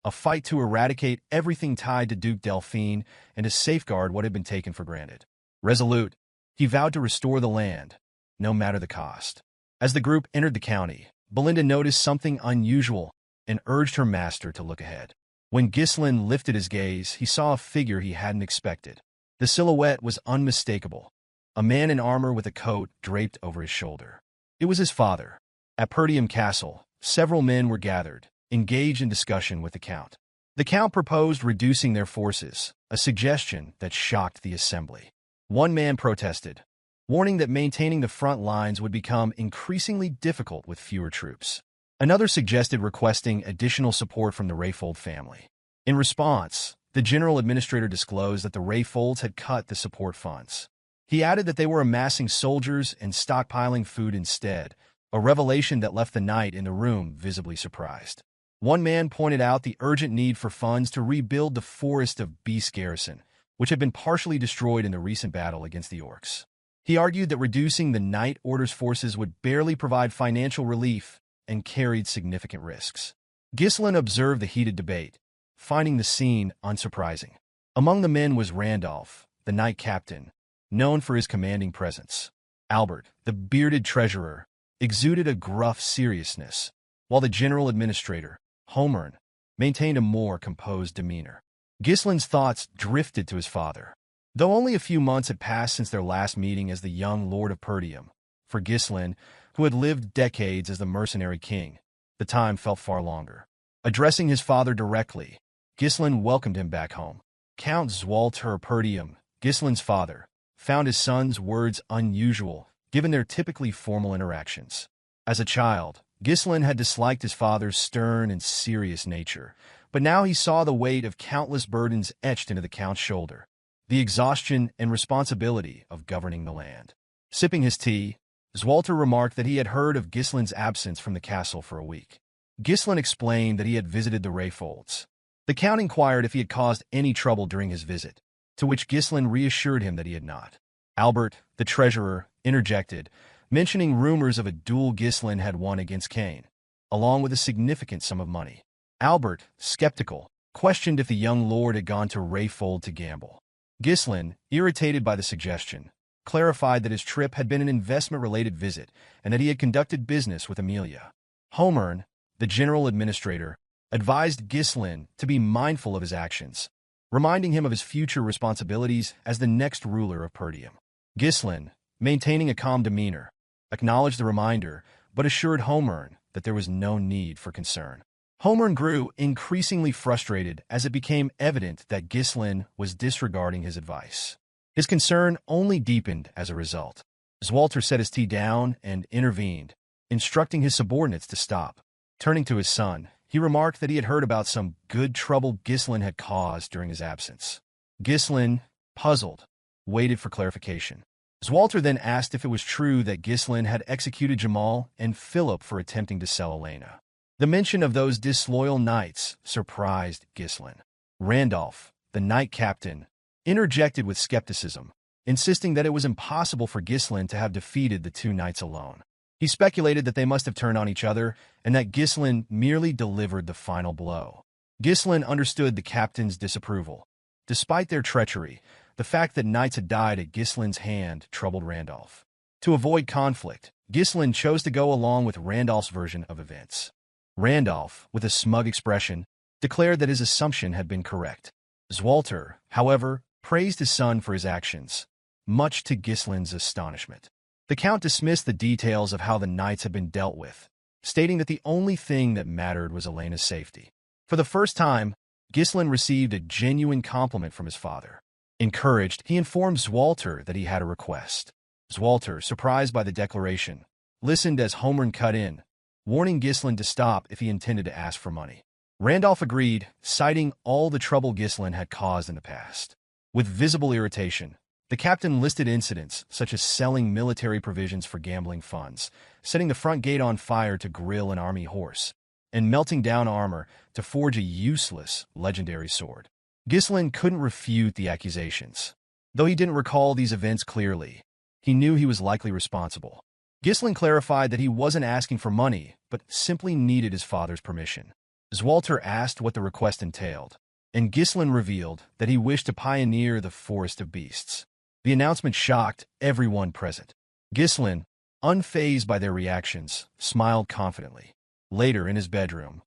a fight to eradicate everything tied to Duke Delphine and to safeguard what had been taken for granted. Resolute, he vowed to restore the land, no matter the cost. As the group entered the county, Belinda noticed something unusual and urged her master to look ahead. When Ghislain lifted his gaze, he saw a figure he hadn't expected. The silhouette was unmistakable, a man in armor with a coat draped over his shoulder. It was his father. At Perdium Castle, several men were gathered, engaged in discussion with the Count. The Count proposed reducing their forces, a suggestion that shocked the assembly. One man protested, warning that maintaining the front lines would become increasingly difficult with fewer troops. Another suggested requesting additional support from the Rayfold family. In response, the General Administrator disclosed that the Rayfolds had cut the support funds. He added that they were amassing soldiers and stockpiling food instead, a revelation that left the knight in the room visibly surprised. One man pointed out the urgent need for funds to rebuild the Forest of Beast garrison, which had been partially destroyed in the recent battle against the orcs. He argued that reducing the Knight Order's forces would barely provide financial relief and carried significant risks. Ghislain observed the heated debate, finding the scene unsurprising. Among the men was Randolph, the knight captain, known for his commanding presence. Albert, the bearded treasurer, exuded a gruff seriousness, while the general administrator, Homern, maintained a more composed demeanor. Ghislain's thoughts drifted to his father. Though only a few months had passed since their last meeting as the young Lord of Perdium, for Ghislain, who had lived decades as the Mercenary King, the time felt far longer. Addressing his father directly, Ghislain welcomed him back home. Count Swalter Perdium, Ghislain's father, found his son's words unusual, given their typically formal interactions. As a child, Ghislain had disliked his father's stern and serious nature, but now he saw the weight of countless burdens etched into the Count's shoulder, the exhaustion and responsibility of governing the land. Sipping his tea, Swalter remarked that he had heard of Ghislain's absence from the castle for a week. Ghislain explained that he had visited the Rayfolds. The Count inquired if he had caused any trouble during his visit, to which Ghislain reassured him that he had not. Albert, the treasurer, interjected, mentioning rumors of a duel Ghislain had won against Kane. along with a significant sum of money. Albert, skeptical, questioned if the young lord had gone to Rayfold to gamble. Ghislain, irritated by the suggestion, clarified that his trip had been an investment-related visit and that he had conducted business with Amelia. Homern, the general administrator, advised Ghislain to be mindful of his actions, reminding him of his future responsibilities as the next ruler of Perdium. Ghislain, maintaining a calm demeanor, acknowledged the reminder, but assured Homern that there was no need for concern. Homern grew increasingly frustrated as it became evident that Ghislain was disregarding his advice. His concern only deepened as a result. Swalter set his tea down and intervened, instructing his subordinates to stop. Turning to his son, he remarked that he had heard about some good trouble Ghislain had caused during his absence. Ghislain, puzzled, waited for clarification. Swalter then asked if it was true that Ghislain had executed Jamal and Philip for attempting to sell Elena. The mention of those disloyal knights surprised Ghislain. Randolph, the knight captain, interjected with skepticism, insisting that it was impossible for Ghislain to have defeated the two knights alone. He speculated that they must have turned on each other and that Ghislain merely delivered the final blow. Ghislain understood the captain's disapproval. Despite their treachery, the fact that knights had died at Ghislain's hand troubled Randolph. To avoid conflict, Ghislain chose to go along with Randolph's version of events. Randolph, with a smug expression, declared that his assumption had been correct. Swalter, however, praised his son for his actions, much to Ghislain's astonishment. The Count dismissed the details of how the knights had been dealt with, stating that the only thing that mattered was Elena's safety. For the first time, Ghislain received a genuine compliment from his father. Encouraged, he informed Swalter that he had a request. Swalter, surprised by the declaration, listened as Homern cut in, warning Ghislain to stop if he intended to ask for money. Randolph agreed, citing all the trouble Ghislain had caused in the past. With visible irritation, the captain listed incidents such as selling military provisions for gambling funds, setting the front gate on fire to grill an army horse, and melting down armor to forge a useless, legendary sword. Ghislain couldn't refute the accusations. Though he didn't recall these events clearly, he knew he was likely responsible. Ghislain clarified that he wasn't asking for money, but simply needed his father's permission. Swalter asked what the request entailed, and Ghislain revealed that he wished to pioneer the Forest of Beasts. The announcement shocked everyone present. Ghislain, unfazed by their reactions, smiled confidently. Later, in his bedroom,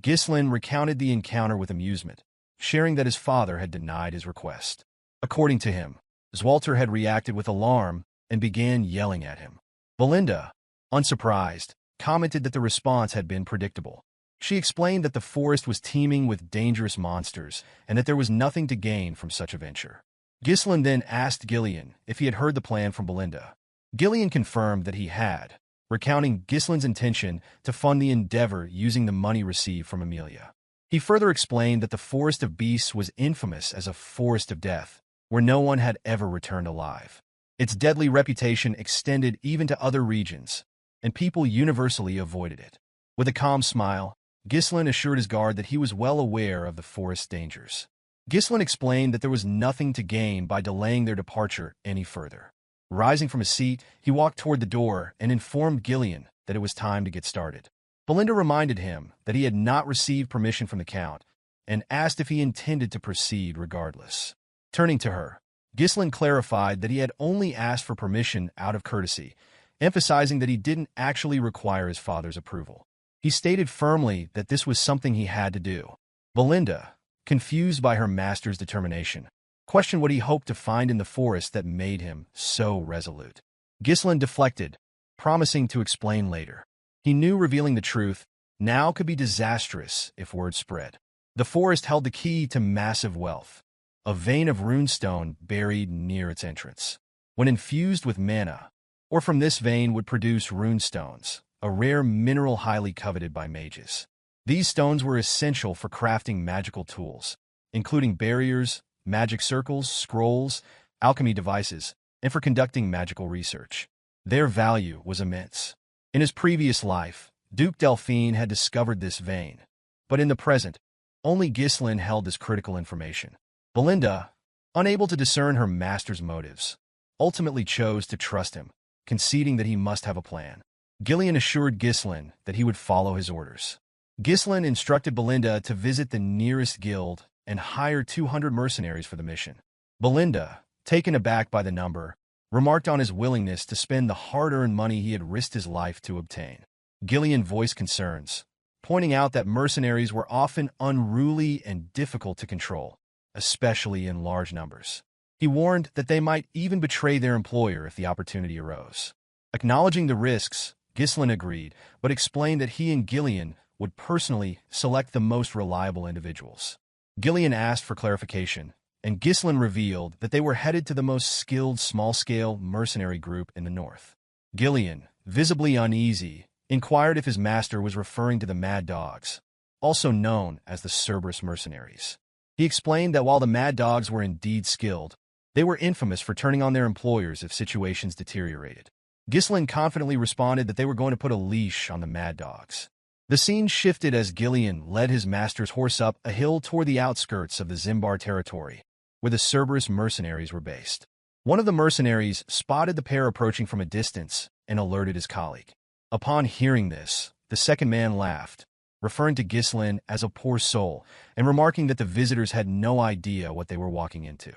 Ghislain recounted the encounter with amusement, sharing that his father had denied his request. According to him, Swalter had reacted with alarm and began yelling at him. Belinda, unsurprised, commented that the response had been predictable. She explained that the forest was teeming with dangerous monsters and that there was nothing to gain from such a venture. Ghislain then asked Gillion if he had heard the plan from Belinda. Gillion confirmed that he had, recounting Ghislain's intention to fund the endeavor using the money received from Amelia. He further explained that the Forest of Beasts was infamous as a forest of death, where no one had ever returned alive. Its deadly reputation extended even to other regions, and people universally avoided it. With a calm smile, Ghislain assured his guard that he was well aware of the forest's dangers. Ghislain explained that there was nothing to gain by delaying their departure any further. Rising from his seat, he walked toward the door and informed Gillion that it was time to get started. Belinda reminded him that he had not received permission from the Count and asked if he intended to proceed regardless. Turning to her, Ghislain clarified that he had only asked for permission out of courtesy, emphasizing that he didn't actually require his father's approval. He stated firmly that this was something he had to do. Belinda, confused by her master's determination, questioned what he hoped to find in the forest that made him so resolute. Ghislain deflected, promising to explain later. He knew revealing the truth now could be disastrous if word spread. The forest held the key to massive wealth, a vein of runestone buried near its entrance. When infused with mana, or from this vein would produce runestones, a rare mineral highly coveted by mages. These stones were essential for crafting magical tools, including barriers, magic circles, scrolls, alchemy devices, and for conducting magical research. Their value was immense. In his previous life, Duke Delphine had discovered this vein, but in the present, only Ghislain held this critical information. Belinda, unable to discern her master's motives, ultimately chose to trust him, conceding that he must have a plan. Gillion assured Ghislain that he would follow his orders. Ghislain instructed Belinda to visit the nearest guild and hire 200 mercenaries for the mission. Belinda, taken aback by the number, remarked on his willingness to spend the hard-earned money he had risked his life to obtain. Gillion voiced concerns, pointing out that mercenaries were often unruly and difficult to control, especially in large numbers. He warned that they might even betray their employer if the opportunity arose. Acknowledging the risks, Ghislain agreed, but explained that he and Gillion would personally select the most reliable individuals. Gillion asked for clarification, and Ghislain revealed that they were headed to the most skilled small-scale mercenary group in the north. Gillion, visibly uneasy, inquired if his master was referring to the Mad Dogs, also known as the Cerberus mercenaries. He explained that while the Mad Dogs were indeed skilled, they were infamous for turning on their employers if situations deteriorated. Ghislain confidently responded that they were going to put a leash on the Mad Dogs. The scene shifted as Gillion led his master's horse up a hill toward the outskirts of the Zimbar territory, where the Cerberus mercenaries were based. One of the mercenaries spotted the pair approaching from a distance and alerted his colleague. Upon hearing this, the second man laughed, referring to Ghislain as a poor soul and remarking that the visitors had no idea what they were walking into.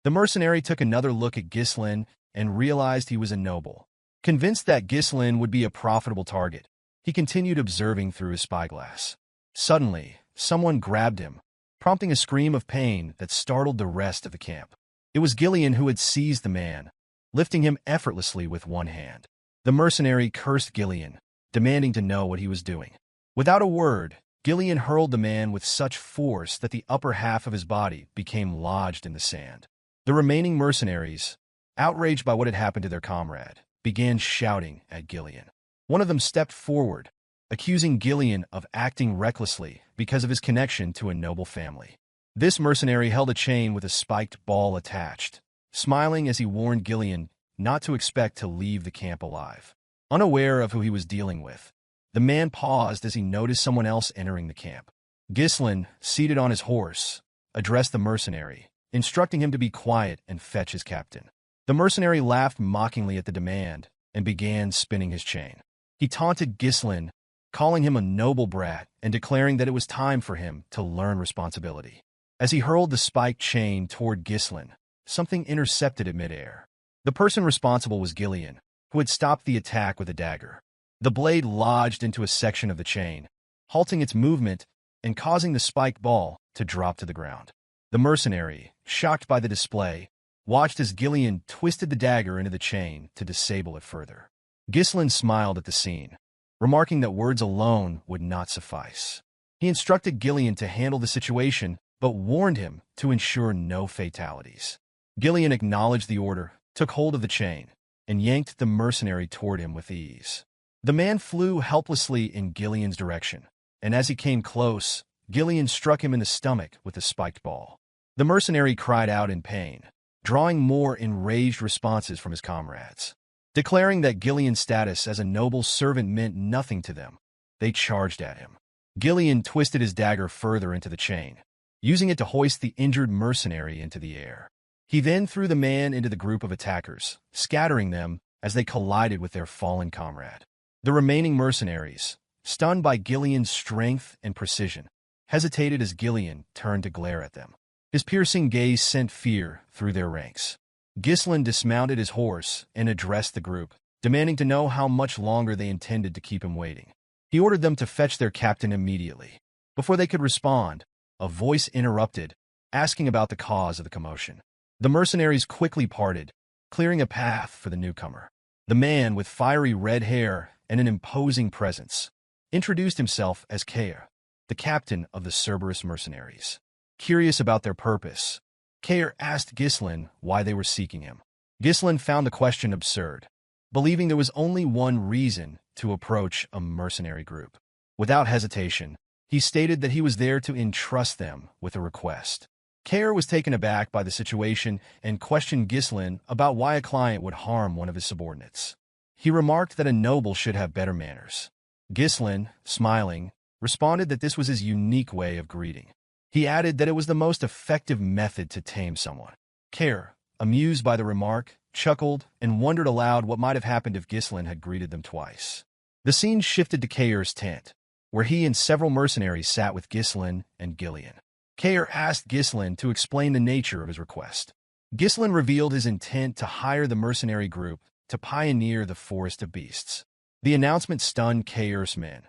The mercenary took another look at Ghislain and realized he was a noble. Convinced that Ghislain would be a profitable target, he continued observing through his spyglass. Suddenly, someone grabbed him, prompting a scream of pain that startled the rest of the camp. It was Gillion who had seized the man, lifting him effortlessly with one hand. The mercenary cursed Gillion, demanding to know what he was doing. Without a word, Gillion hurled the man with such force that the upper half of his body became lodged in the sand. The remaining mercenaries, outraged by what had happened to their comrade, began shouting at Gillion. One of them stepped forward, accusing Gillion of acting recklessly because of his connection to a noble family. This mercenary held a chain with a spiked ball attached, smiling as he warned Gillion not to expect to leave the camp alive. Unaware of who he was dealing with, the man paused as he noticed someone else entering the camp. Ghislain, seated on his horse, addressed the mercenary, instructing him to be quiet and fetch his captain. The mercenary laughed mockingly at the demand and began spinning his chain. He taunted Ghislain, calling him a noble brat and declaring that it was time for him to learn responsibility. As he hurled the spiked chain toward Ghislain, something intercepted it midair. The person responsible was Gillion, who had stopped the attack with a dagger. The blade lodged into a section of the chain, halting its movement and causing the spiked ball to drop to the ground. The mercenary, shocked by the display, watched as Gillion twisted the dagger into the chain to disable it further. Ghislain smiled at the scene, remarking that words alone would not suffice. He instructed Gillion to handle the situation, but warned him to ensure no fatalities. Gillion acknowledged the order, took hold of the chain, and yanked the mercenary toward him with ease. The man flew helplessly in Gillion's direction, and as he came close, Gillion struck him in the stomach with the spiked ball. The mercenary cried out in pain, drawing more enraged responses from his comrades. Declaring that Gillion's status as a noble servant meant nothing to them, they charged at him. Gillion twisted his dagger further into the chain, using it to hoist the injured mercenary into the air. He then threw the man into the group of attackers, scattering them as they collided with their fallen comrade. The remaining mercenaries, stunned by Gillion's strength and precision, hesitated as Gillion turned to glare at them. His piercing gaze sent fear through their ranks. Ghislain dismounted his horse and addressed the group, demanding to know how much longer they intended to keep him waiting. He ordered them to fetch their captain immediately. Before they could respond, a voice interrupted, asking about the cause of the commotion. The mercenaries quickly parted, clearing a path for the newcomer. The man with fiery red hair and an imposing presence introduced himself as Kaor, the captain of the Cerberus mercenaries. Curious about their purpose, Kaor asked Ghislain why they were seeking him. Ghislain found the question absurd, believing there was only one reason to approach a mercenary group. Without hesitation, he stated that he was there to entrust them with a request. Kaor was taken aback by the situation and questioned Ghislain about why a client would harm one of his subordinates. He remarked that a noble should have better manners. Ghislain, smiling, responded that this was his unique way of greeting. He added that it was the most effective method to tame someone. Kaor, amused by the remark, chuckled and wondered aloud what might have happened if Ghislain had greeted them twice. The scene shifted to Kaor's tent, where he and several mercenaries sat with Ghislain and Gillion. Kaor asked Ghislain to explain the nature of his request. Ghislain revealed his intent to hire the mercenary group to pioneer the Forest of Beasts. The announcement stunned Kaor's men,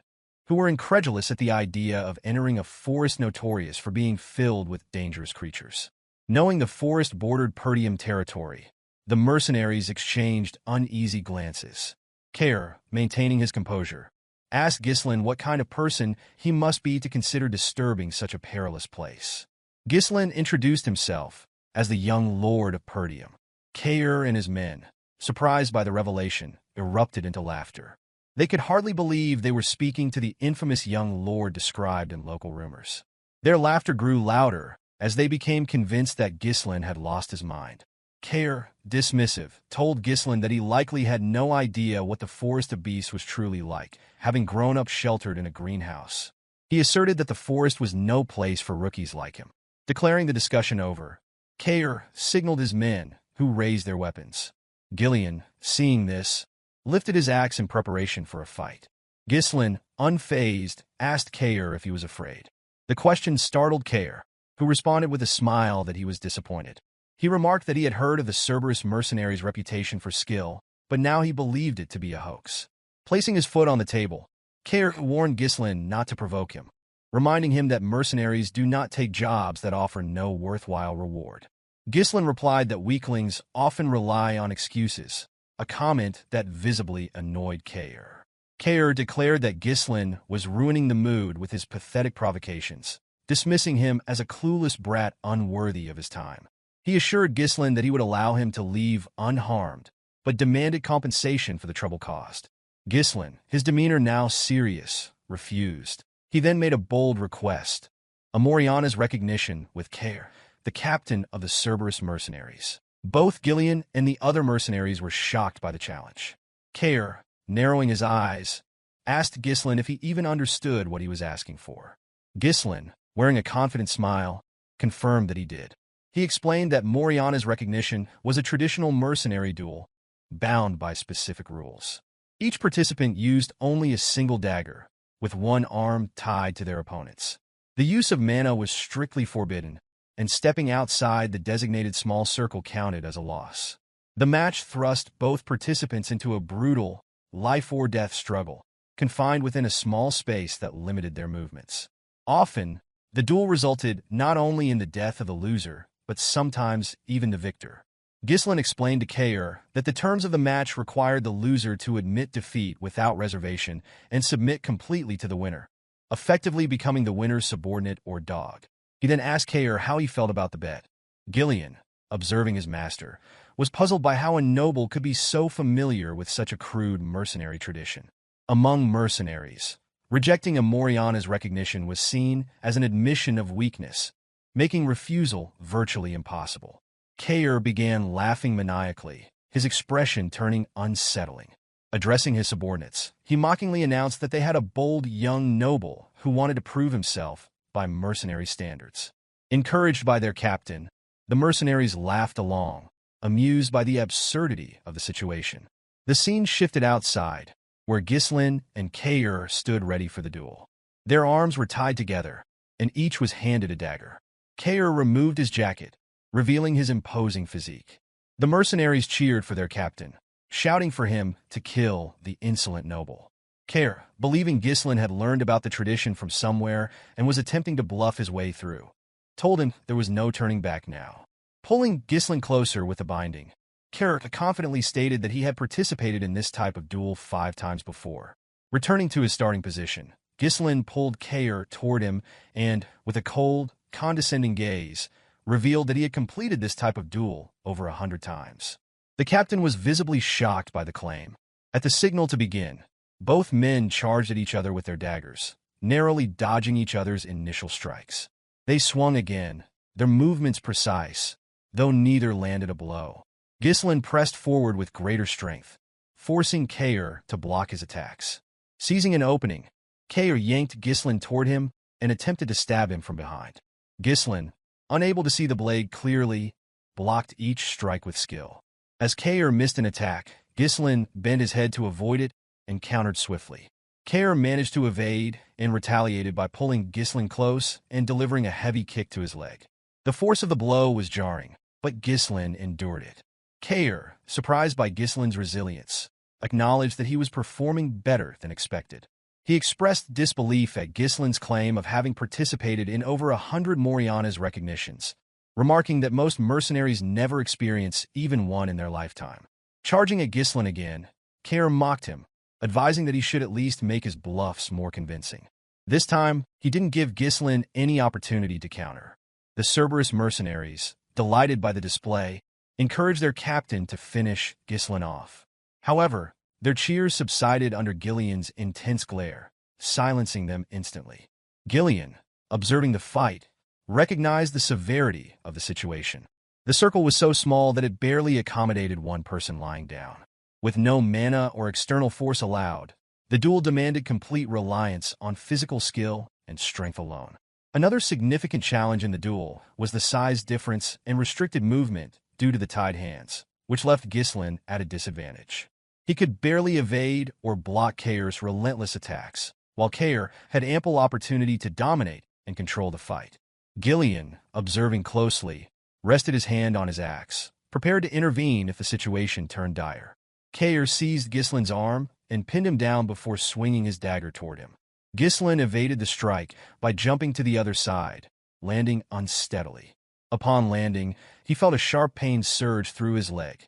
who were incredulous at the idea of entering a forest notorious for being filled with dangerous creatures. Knowing the forest bordered Perdium territory, the mercenaries exchanged uneasy glances. Kaor, maintaining his composure, asked Ghislain what kind of person he must be to consider disturbing such a perilous place. Ghislain introduced himself as the young Lord of Perdium. Kaor and his men, surprised by the revelation, erupted into laughter. They could hardly believe they were speaking to the infamous young lord described in local rumors. Their laughter grew louder as they became convinced that Ghislain had lost his mind. Kaor, dismissive, told Ghislain that he likely had no idea what the Forest of Beasts was truly like, having grown up sheltered in a greenhouse. He asserted that the forest was no place for rookies like him. Declaring the discussion over, Kaor signaled his men, who raised their weapons. Gillion, seeing this, lifted his axe in preparation for a fight. Ghislain, unfazed, asked Kaor if he was afraid. The question startled Kaor, who responded with a smile that he was disappointed. He remarked that he had heard of the Cerberus mercenaries' reputation for skill, but now he believed it to be a hoax. Placing his foot on the table, Kaor warned Ghislain not to provoke him, reminding him that mercenaries do not take jobs that offer no worthwhile reward. Ghislain replied that weaklings often rely on excuses, a comment that visibly annoyed Kaor. Kaor declared that Ghislain was ruining the mood with his pathetic provocations, dismissing him as a clueless brat unworthy of his time. He assured Ghislain that he would allow him to leave unharmed, but demanded compensation for the trouble caused. Ghislain, his demeanor now serious, refused. He then made a bold request, a Moriana's recognition with Kaor, the captain of the Cerberus mercenaries. Both Gillion and the other mercenaries were shocked by the challenge. Kaor, narrowing his eyes, asked Ghislain if he even understood what he was asking for. Ghislain, wearing a confident smile, confirmed that he did. He explained that Moriana's recognition was a traditional mercenary duel, bound by specific rules. Each participant used only a single dagger, with one arm tied to their opponent's. The use of manhwa was strictly forbidden, and stepping outside the designated small circle counted as a loss. The match thrust both participants into a brutal, life-or-death struggle, confined within a small space that limited their movements. Often, the duel resulted not only in the death of the loser, but sometimes even the victor. Ghislain explained to Kaor that the terms of the match required the loser to admit defeat without reservation and submit completely to the winner, effectively becoming the winner's subordinate or dog. He then asked Kaor how he felt about the bet. Gillion, observing his master, was puzzled by how a noble could be so familiar with such a crude mercenary tradition. Among mercenaries, rejecting a Moriana's recognition was seen as an admission of weakness, making refusal virtually impossible. Kaor began laughing maniacally, his expression turning unsettling. Addressing his subordinates, he mockingly announced that they had a bold young noble who wanted to prove himself by mercenary standards. Encouraged by their captain, the mercenaries laughed along, amused by the absurdity of the situation. The scene shifted outside, where Ghislain and Kaor stood ready for the duel. Their arms were tied together, and each was handed a dagger. Kaor removed his jacket, revealing his imposing physique. The mercenaries cheered for their captain, shouting for him to kill the insolent noble. Kaor, believing Ghislain had learned about the tradition from somewhere and was attempting to bluff his way through, told him there was no turning back now. Pulling Ghislain closer with the binding, Kaor confidently stated that he had participated in this type of duel 5 times before. Returning to his starting position, Ghislain pulled Kaor toward him and, with a cold, condescending gaze, revealed that he had completed this type of duel over 100 times. The captain was visibly shocked by the claim. At the signal to begin, both men charged at each other with their daggers, narrowly dodging each other's initial strikes. They swung again, their movements precise, though neither landed a blow. Ghislain pressed forward with greater strength, forcing Kaor to block his attacks. Seizing an opening, Kaor yanked Ghislain toward him and attempted to stab him from behind. Ghislain, unable to see the blade clearly, blocked each strike with skill. As Kaor missed an attack, Ghislain bent his head to avoid it and countered swiftly. Kaor managed to evade and retaliated by pulling Ghislain close and delivering a heavy kick to his leg. The force of the blow was jarring, but Ghislain endured it. Kaor, surprised by Ghislain's resilience, acknowledged that he was performing better than expected. He expressed disbelief at Ghislain's claim of having participated in over 100 Moriana's recognitions, remarking that most mercenaries never experience even one in their lifetime. Charging at Ghislain again, Kaor mocked him, advising that he should at least make his bluffs more convincing. This time, he didn't give Ghislain any opportunity to counter. The Cerberus mercenaries, delighted by the display, encouraged their captain to finish Ghislain off. However, their cheers subsided under Gillion's intense glare, silencing them instantly. Gillion, observing the fight, recognized the severity of the situation. The circle was so small that it barely accommodated one person lying down. With no mana or external force allowed, the duel demanded complete reliance on physical skill and strength alone. Another significant challenge in the duel was the size difference and restricted movement due to the tied hands, which left Ghislain at a disadvantage. He could barely evade or block Kaor's relentless attacks, while Kaor had ample opportunity to dominate and control the fight. Gillion, observing closely, rested his hand on his axe, prepared to intervene if the situation turned dire. Kaor seized Ghislain's arm and pinned him down before swinging his dagger toward him. Ghislain evaded the strike by jumping to the other side, landing unsteadily. Upon landing, he felt a sharp pain surge through his leg,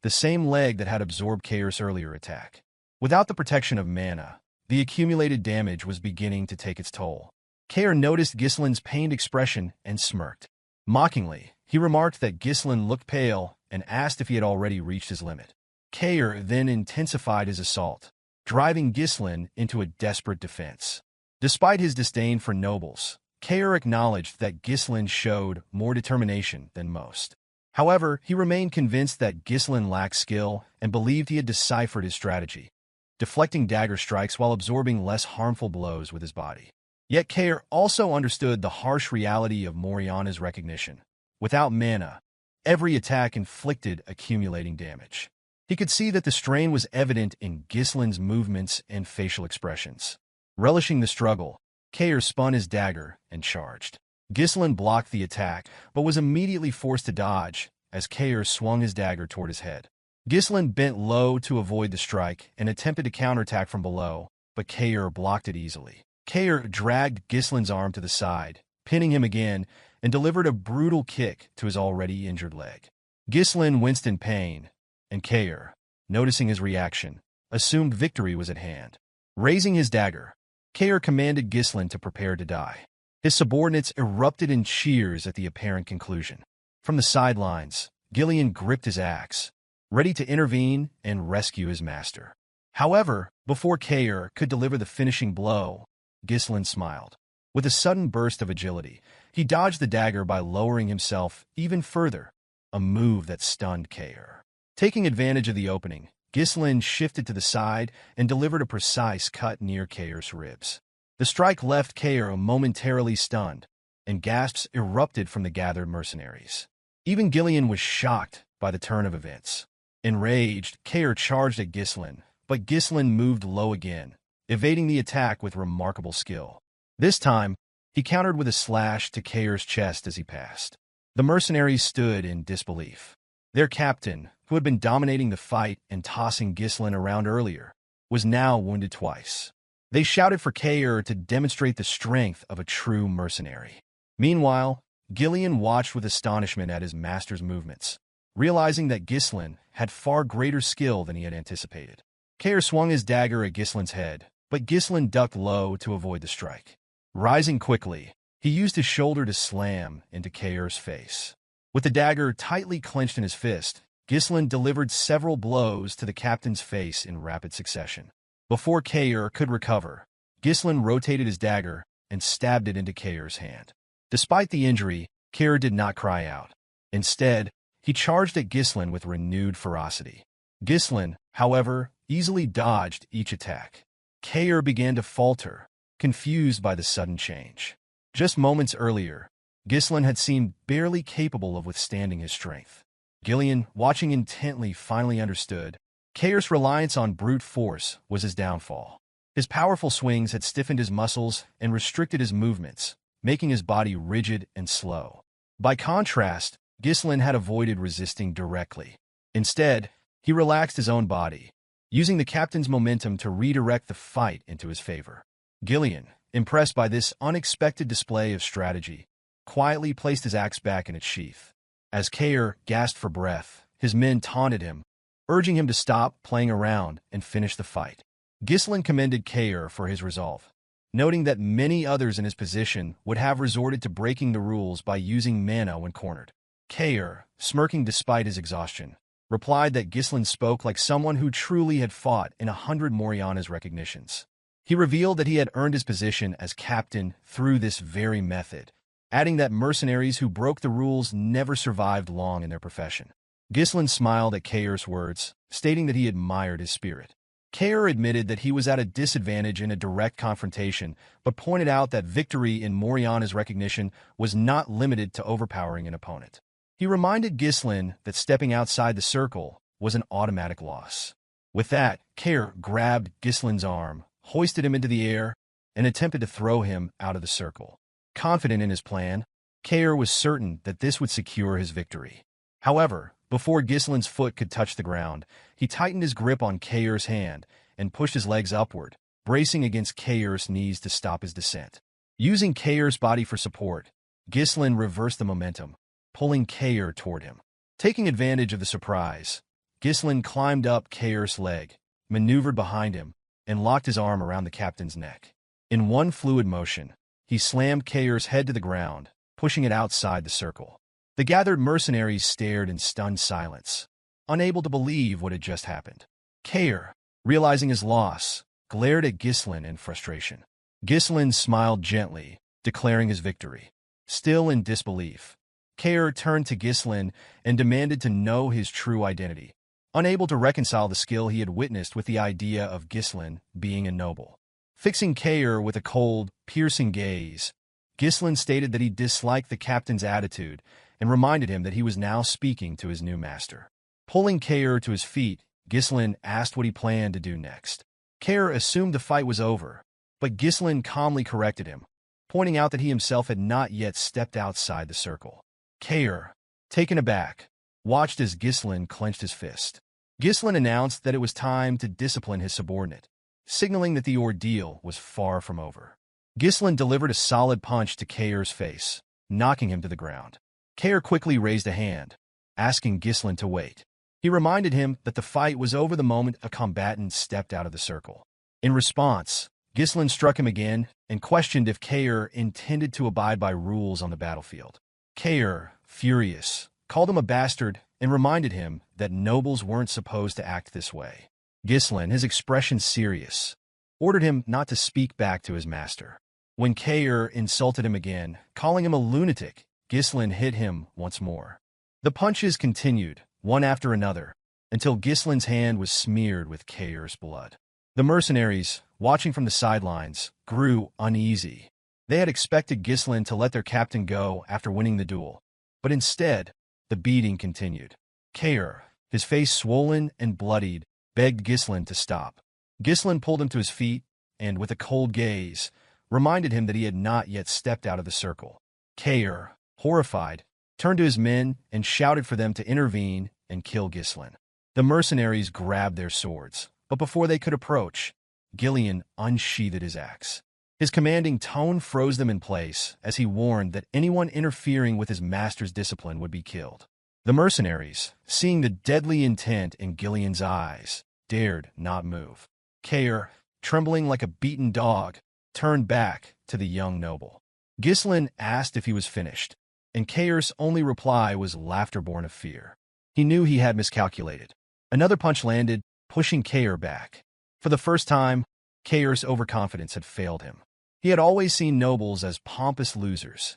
the same leg that had absorbed Kaor's earlier attack. Without the protection of mana, the accumulated damage was beginning to take its toll. Kaor noticed Ghislain's pained expression and smirked. Mockingly, he remarked that Ghislain looked pale and asked if he had already reached his limit. Kaor then intensified his assault, driving Ghislain into a desperate defense. Despite his disdain for nobles, Kaor acknowledged that Ghislain showed more determination than most. However, he remained convinced that Ghislain lacked skill and believed he had deciphered his strategy, deflecting dagger strikes while absorbing less harmful blows with his body. Yet Kaor also understood the harsh reality of Moriana's recognition. Without mana, every attack inflicted accumulating damage. He could see that the strain was evident in Ghislain's movements and facial expressions. Relishing the struggle, Kaor spun his dagger and charged. Ghislain blocked the attack, but was immediately forced to dodge as Kaor swung his dagger toward his head. Ghislain bent low to avoid the strike and attempted to counterattack from below, but Kaor blocked it easily. Kaor dragged Ghislain's arm to the side, pinning him again, and delivered a brutal kick to his already injured leg. Ghislain winced in pain, and Kaor, noticing his reaction, assumed victory was at hand. Raising his dagger, Kaor commanded Ghislain to prepare to die. His subordinates erupted in cheers at the apparent conclusion. From the sidelines, Gillion gripped his axe, ready to intervene and rescue his master. However, before Kaor could deliver the finishing blow, Ghislain smiled. With a sudden burst of agility, he dodged the dagger by lowering himself even further, a move that stunned Kaor. Taking advantage of the opening, Ghislain shifted to the side and delivered a precise cut near Kaor's ribs. The strike left Kaor momentarily stunned, and gasps erupted from the gathered mercenaries. Even Gillion was shocked by the turn of events. Enraged, Kaor charged at Ghislain, but Ghislain moved low again, evading the attack with remarkable skill. This time, he countered with a slash to Kaor's chest as he passed. The mercenaries stood in disbelief. Their captain, who had been dominating the fight and tossing Ghislain around earlier, was now wounded twice. They shouted for Kaor to demonstrate the strength of a true mercenary. Meanwhile, Gillion watched with astonishment at his master's movements, realizing that Ghislain had far greater skill than he had anticipated. Kaor swung his dagger at Ghislain's head, but Ghislain ducked low to avoid the strike. Rising quickly, he used his shoulder to slam into Kaor's face. With the dagger tightly clenched in his fist, Ghislain delivered several blows to the captain's face in rapid succession. Before Kaor could recover, Ghislain rotated his dagger and stabbed it into Kaor's hand. Despite the injury, Kaor did not cry out. Instead, he charged at Ghislain with renewed ferocity. Ghislain, however, easily dodged each attack. Kaor began to falter, confused by the sudden change. Just moments earlier, Ghislain had seemed barely capable of withstanding his strength. Gillion, watching intently, finally understood. Kaor's reliance on brute force was his downfall. His powerful swings had stiffened his muscles and restricted his movements, making his body rigid and slow. By contrast, Ghislain had avoided resisting directly. Instead, he relaxed his own body, using the captain's momentum to redirect the fight into his favor. Gillion, impressed by this unexpected display of strategy, quietly placed his axe back in its sheath. As Kaor gasped for breath, his men taunted him, urging him to stop playing around and finish the fight. Ghislain commended Kaor for his resolve, noting that many others in his position would have resorted to breaking the rules by using mana when cornered. Kaor, smirking despite his exhaustion, replied that Ghislain spoke like someone who truly had fought in 100 Moriana's recognitions. He revealed that he had earned his position as captain through this very method, adding that mercenaries who broke the rules never survived long in their profession. Ghislain smiled at Kaor's words, stating that he admired his spirit. Kaor admitted that he was at a disadvantage in a direct confrontation, but pointed out that victory in Moriana's recognition was not limited to overpowering an opponent. He reminded Ghislain that stepping outside the circle was an automatic loss. With that, Kaor grabbed Ghislain's arm, hoisted him into the air, and attempted to throw him out of the circle. Confident in his plan, Kaor was certain that this would secure his victory. However, before Ghislain's foot could touch the ground, he tightened his grip on Kaor's hand and pushed his legs upward, bracing against Kaor's knees to stop his descent. Using Kaor's body for support, Ghislain reversed the momentum, pulling Kaor toward him. Taking advantage of the surprise, Ghislain climbed up Kaor's leg, maneuvered behind him, and locked his arm around the captain's neck. In one fluid motion, he slammed Kaor's head to the ground, pushing it outside the circle. The gathered mercenaries stared in stunned silence, unable to believe what had just happened. Kaor, realizing his loss, glared at Ghislain in frustration. Ghislain smiled gently, declaring his victory. Still in disbelief, Kaor turned to Ghislain and demanded to know his true identity, unable to reconcile the skill he had witnessed with the idea of Ghislain being a noble. Fixing Kaor with a cold, piercing gaze, Ghislain stated that he disliked the captain's attitude and reminded him that he was now speaking to his new master. Pulling Kaor to his feet, Ghislain asked what he planned to do next. Kaor assumed the fight was over, but Ghislain calmly corrected him, pointing out that he himself had not yet stepped outside the circle. Kaor, taken aback, watched as Ghislain clenched his fist. Ghislain announced that it was time to discipline his subordinate, signaling that the ordeal was far from over. Ghislain delivered a solid punch to Kaor's face, knocking him to the ground. Kaor quickly raised a hand, asking Ghislain to wait. He reminded him that the fight was over the moment a combatant stepped out of the circle. In response, Ghislain struck him again and questioned if Kaor intended to abide by rules on the battlefield. Kaor, furious, called him a bastard and reminded him that nobles weren't supposed to act this way. Ghislain, his expression serious, ordered him not to speak back to his master. When Kaor insulted him again, calling him a lunatic, Ghislain hit him once more. The punches continued, one after another, until Ghislain's hand was smeared with Kaor's blood. The mercenaries, watching from the sidelines, grew uneasy. They had expected Ghislain to let their captain go after winning the duel, but instead, the beating continued. Kaor, his face swollen and bloodied, begged Ghislain to stop. Ghislain pulled him to his feet and, with a cold gaze, reminded him that he had not yet stepped out of the circle. Kaor, horrified, turned to his men and shouted for them to intervene and kill Ghislain. The mercenaries grabbed their swords, but before they could approach, Gillion unsheathed his axe. His commanding tone froze them in place as he warned that anyone interfering with his master's discipline would be killed. The mercenaries, seeing the deadly intent in Gillion's eyes, dared not move. Kaor, trembling like a beaten dog, turned back to the young noble. Ghislain asked if he was finished, and Kaor's only reply was laughter born of fear. He knew he had miscalculated. Another punch landed, pushing Kaor back. For the first time, Kaor's overconfidence had failed him. He had always seen nobles as pompous losers,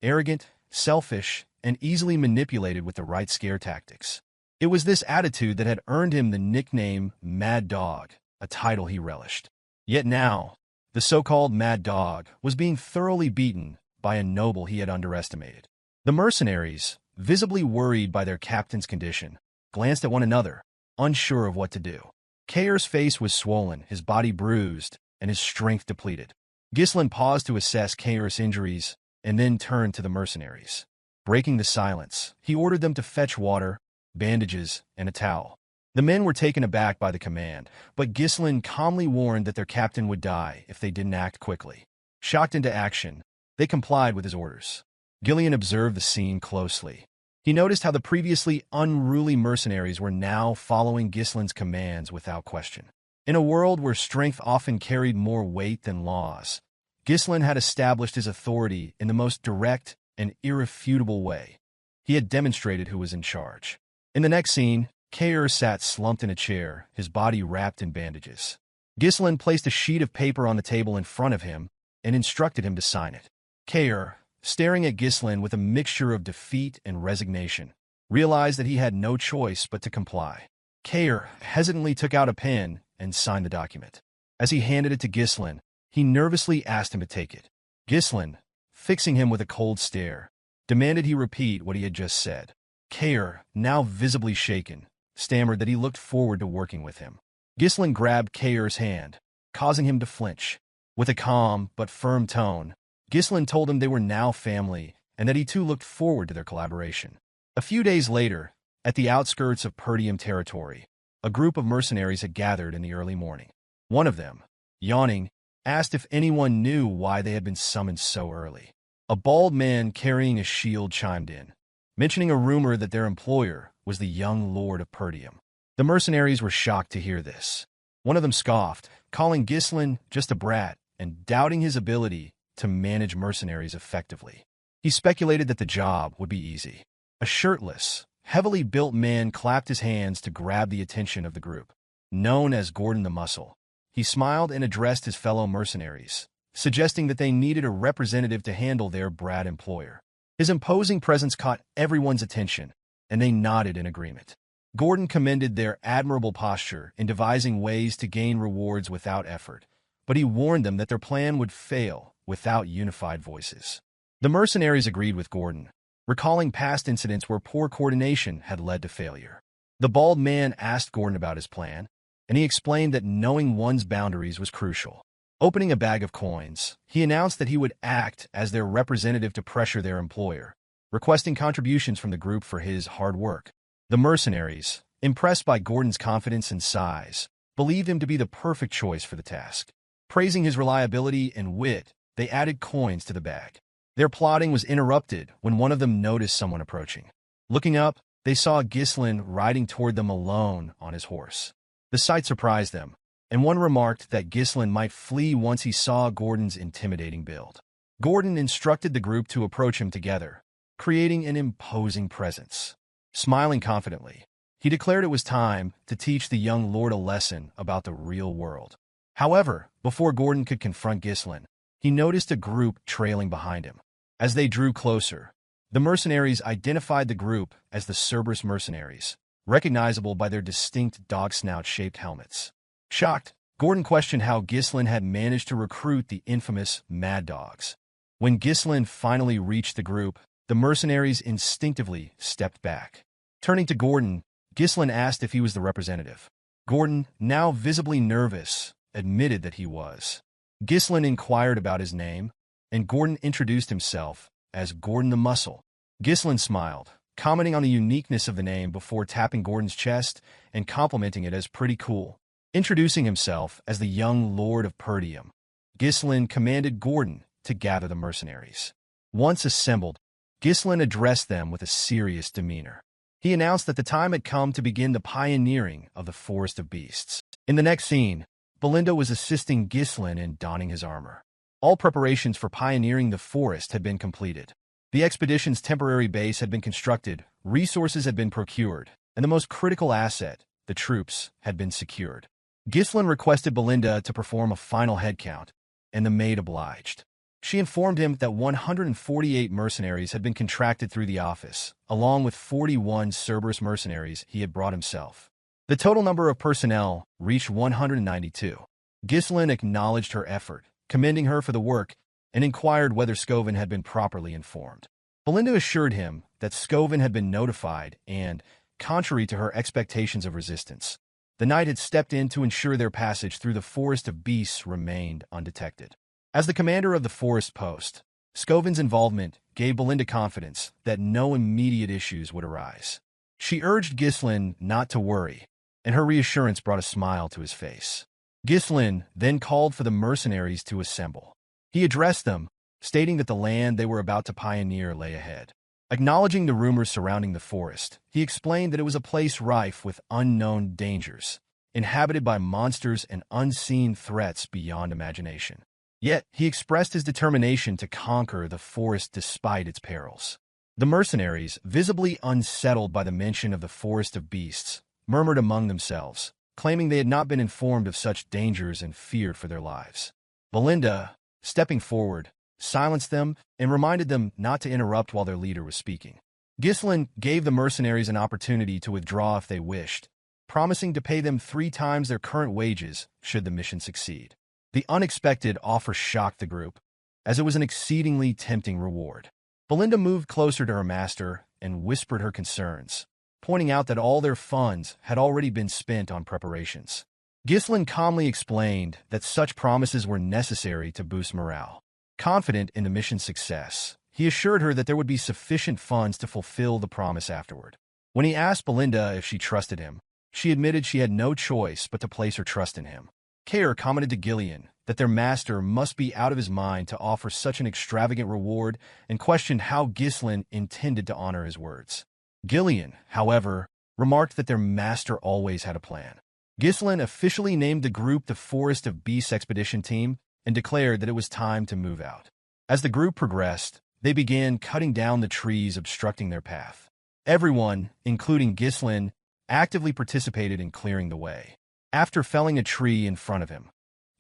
arrogant, selfish, and easily manipulated with the right scare tactics. It was this attitude that had earned him the nickname Mad Dog, a title he relished. Yet now, the so-called Mad Dog was being thoroughly beaten by a noble he had underestimated. The mercenaries, visibly worried by their captain's condition, glanced at one another, unsure of what to do. Kaor's face was swollen, his body bruised, and his strength depleted. Ghislain paused to assess Kaor's injuries and then turned to the mercenaries. Breaking the silence, he ordered them to fetch water, bandages, and a towel. The men were taken aback by the command, but Ghislain calmly warned that their captain would die if they didn't act quickly. Shocked into action, they complied with his orders. Gillion observed the scene closely. He noticed how the previously unruly mercenaries were now following Ghislain's commands without question. In a world where strength often carried more weight than laws, Ghislain had established his authority in the most direct and irrefutable way. He had demonstrated who was in charge. In the next scene, Kaor sat slumped in a chair, his body wrapped in bandages. Ghislain placed a sheet of paper on the table in front of him and instructed him to sign it. Kaor, staring at Ghislain with a mixture of defeat and resignation, realized that he had no choice but to comply. Kaor hesitantly took out a pen and signed the document. As he handed it to Ghislain, he nervously asked him to take it. Ghislain, fixing him with a cold stare, demanded he repeat what he had just said. Kaor, now visibly shaken, stammered that he looked forward to working with him. Ghislain grabbed Kaor's hand, causing him to flinch. With a calm but firm tone, Ghislain told him they were now family and that he too looked forward to their collaboration. A few days later, at the outskirts of Perdium territory, a group of mercenaries had gathered in the early morning. One of them, yawning, asked if anyone knew why they had been summoned so early. A bald man carrying a shield chimed in, mentioning a rumor that their employer was the young Lord of Perdium. The mercenaries were shocked to hear this. One of them scoffed, calling Ghislain just a brat and doubting his ability to manage mercenaries effectively. He speculated that the job would be easy. A shirtless, heavily built man clapped his hands to grab the attention of the group. Known as Gordon the Muscle, he smiled and addressed his fellow mercenaries, suggesting that they needed a representative to handle their brat employer. His imposing presence caught everyone's attention, and they nodded in agreement. Gordon commended their admirable posture in devising ways to gain rewards without effort, but he warned them that their plan would fail without unified voices. The mercenaries agreed with Gordon, recalling past incidents where poor coordination had led to failure. The bald man asked Gordon about his plan, and he explained that knowing one's boundaries was crucial. Opening a bag of coins, he announced that he would act as their representative to pressure their employer, requesting contributions from the group for his hard work. The mercenaries, impressed by Gordon's confidence and size, believed him to be the perfect choice for the task. Praising his reliability and wit, they added coins to the bag. Their plotting was interrupted when one of them noticed someone approaching. Looking up, they saw Ghislain riding toward them alone on his horse. The sight surprised them, and one remarked that Ghislain might flee once he saw Gordon's intimidating build. Gordon instructed the group to approach him together, creating an imposing presence. Smiling confidently, he declared it was time to teach the young lord a lesson about the real world. However, before Gordon could confront Ghislain, he noticed a group trailing behind him. As they drew closer, the mercenaries identified the group as the Cerberus mercenaries, recognizable by their distinct dog-snout-shaped helmets. Shocked, Gordon questioned how Ghislain had managed to recruit the infamous Mad Dogs. When Ghislain finally reached the group, the mercenaries instinctively stepped back. Turning to Gordon, Ghislain asked if he was the representative. Gordon, now visibly nervous, admitted that he was. Ghislain inquired about his name, and Gordon introduced himself as Gordon the Muscle. Ghislain smiled, commenting on the uniqueness of the name before tapping Gordon's chest and complimenting it as pretty cool. Introducing himself as the young Lord of Perdium, Ghislain commanded Gordon to gather the mercenaries. Once assembled, Ghislain addressed them with a serious demeanor. He announced that the time had come to begin the pioneering of the Forest of Beasts. In the next scene, Belinda was assisting Ghislain in donning his armor. All preparations for pioneering the forest had been completed. The expedition's temporary base had been constructed, resources had been procured, and the most critical asset, the troops, had been secured. Ghislain requested Belinda to perform a final head count, and the maid obliged. She informed him that 148 mercenaries had been contracted through the office, along with 41 Cerberus mercenaries he had brought himself. The total number of personnel reached 192. Ghislain acknowledged her effort, commending her for the work, and inquired whether Scoven had been properly informed. Belinda assured him that Scoven had been notified and, contrary to her expectations of resistance. The knight had stepped in to ensure their passage through the forest of beasts remained undetected. As the commander of the forest post, Scovin's involvement gave Belinda confidence that no immediate issues would arise. She urged Ghislain not to worry, and her reassurance brought a smile to his face. Ghislain then called for the mercenaries to assemble. He addressed them, stating that the land they were about to pioneer lay ahead. Acknowledging the rumors surrounding the forest, he explained that it was a place rife with unknown dangers, inhabited by monsters and unseen threats beyond imagination. Yet, he expressed his determination to conquer the forest despite its perils. The mercenaries, visibly unsettled by the mention of the forest of beasts, murmured among themselves, claiming they had not been informed of such dangers and feared for their lives. Belinda, stepping forward, silenced them and reminded them not to interrupt while their leader was speaking. Ghislain gave the mercenaries an opportunity to withdraw if they wished, promising to pay them 3 times their current wages should the mission succeed. The unexpected offer shocked the group, as it was an exceedingly tempting reward. Belinda moved closer to her master and whispered her concerns, pointing out that all their funds had already been spent on preparations. Ghislain calmly explained that such promises were necessary to boost morale. Confident in the mission's success, he assured her that there would be sufficient funds to fulfill the promise afterward. When he asked Belinda if she trusted him, she admitted she had no choice but to place her trust in him. Kaor commented to Gillion that their master must be out of his mind to offer such an extravagant reward and questioned how Ghislain intended to honor his words. Gillion, however, remarked that their master always had a plan. Ghislain officially named the group the Forest of Beasts Expedition Team and declared that it was time to move out. As the group progressed, they began cutting down the trees obstructing their path. Everyone, including Ghislain, actively participated in clearing the way. After felling a tree in front of him,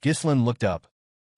Ghislain looked up,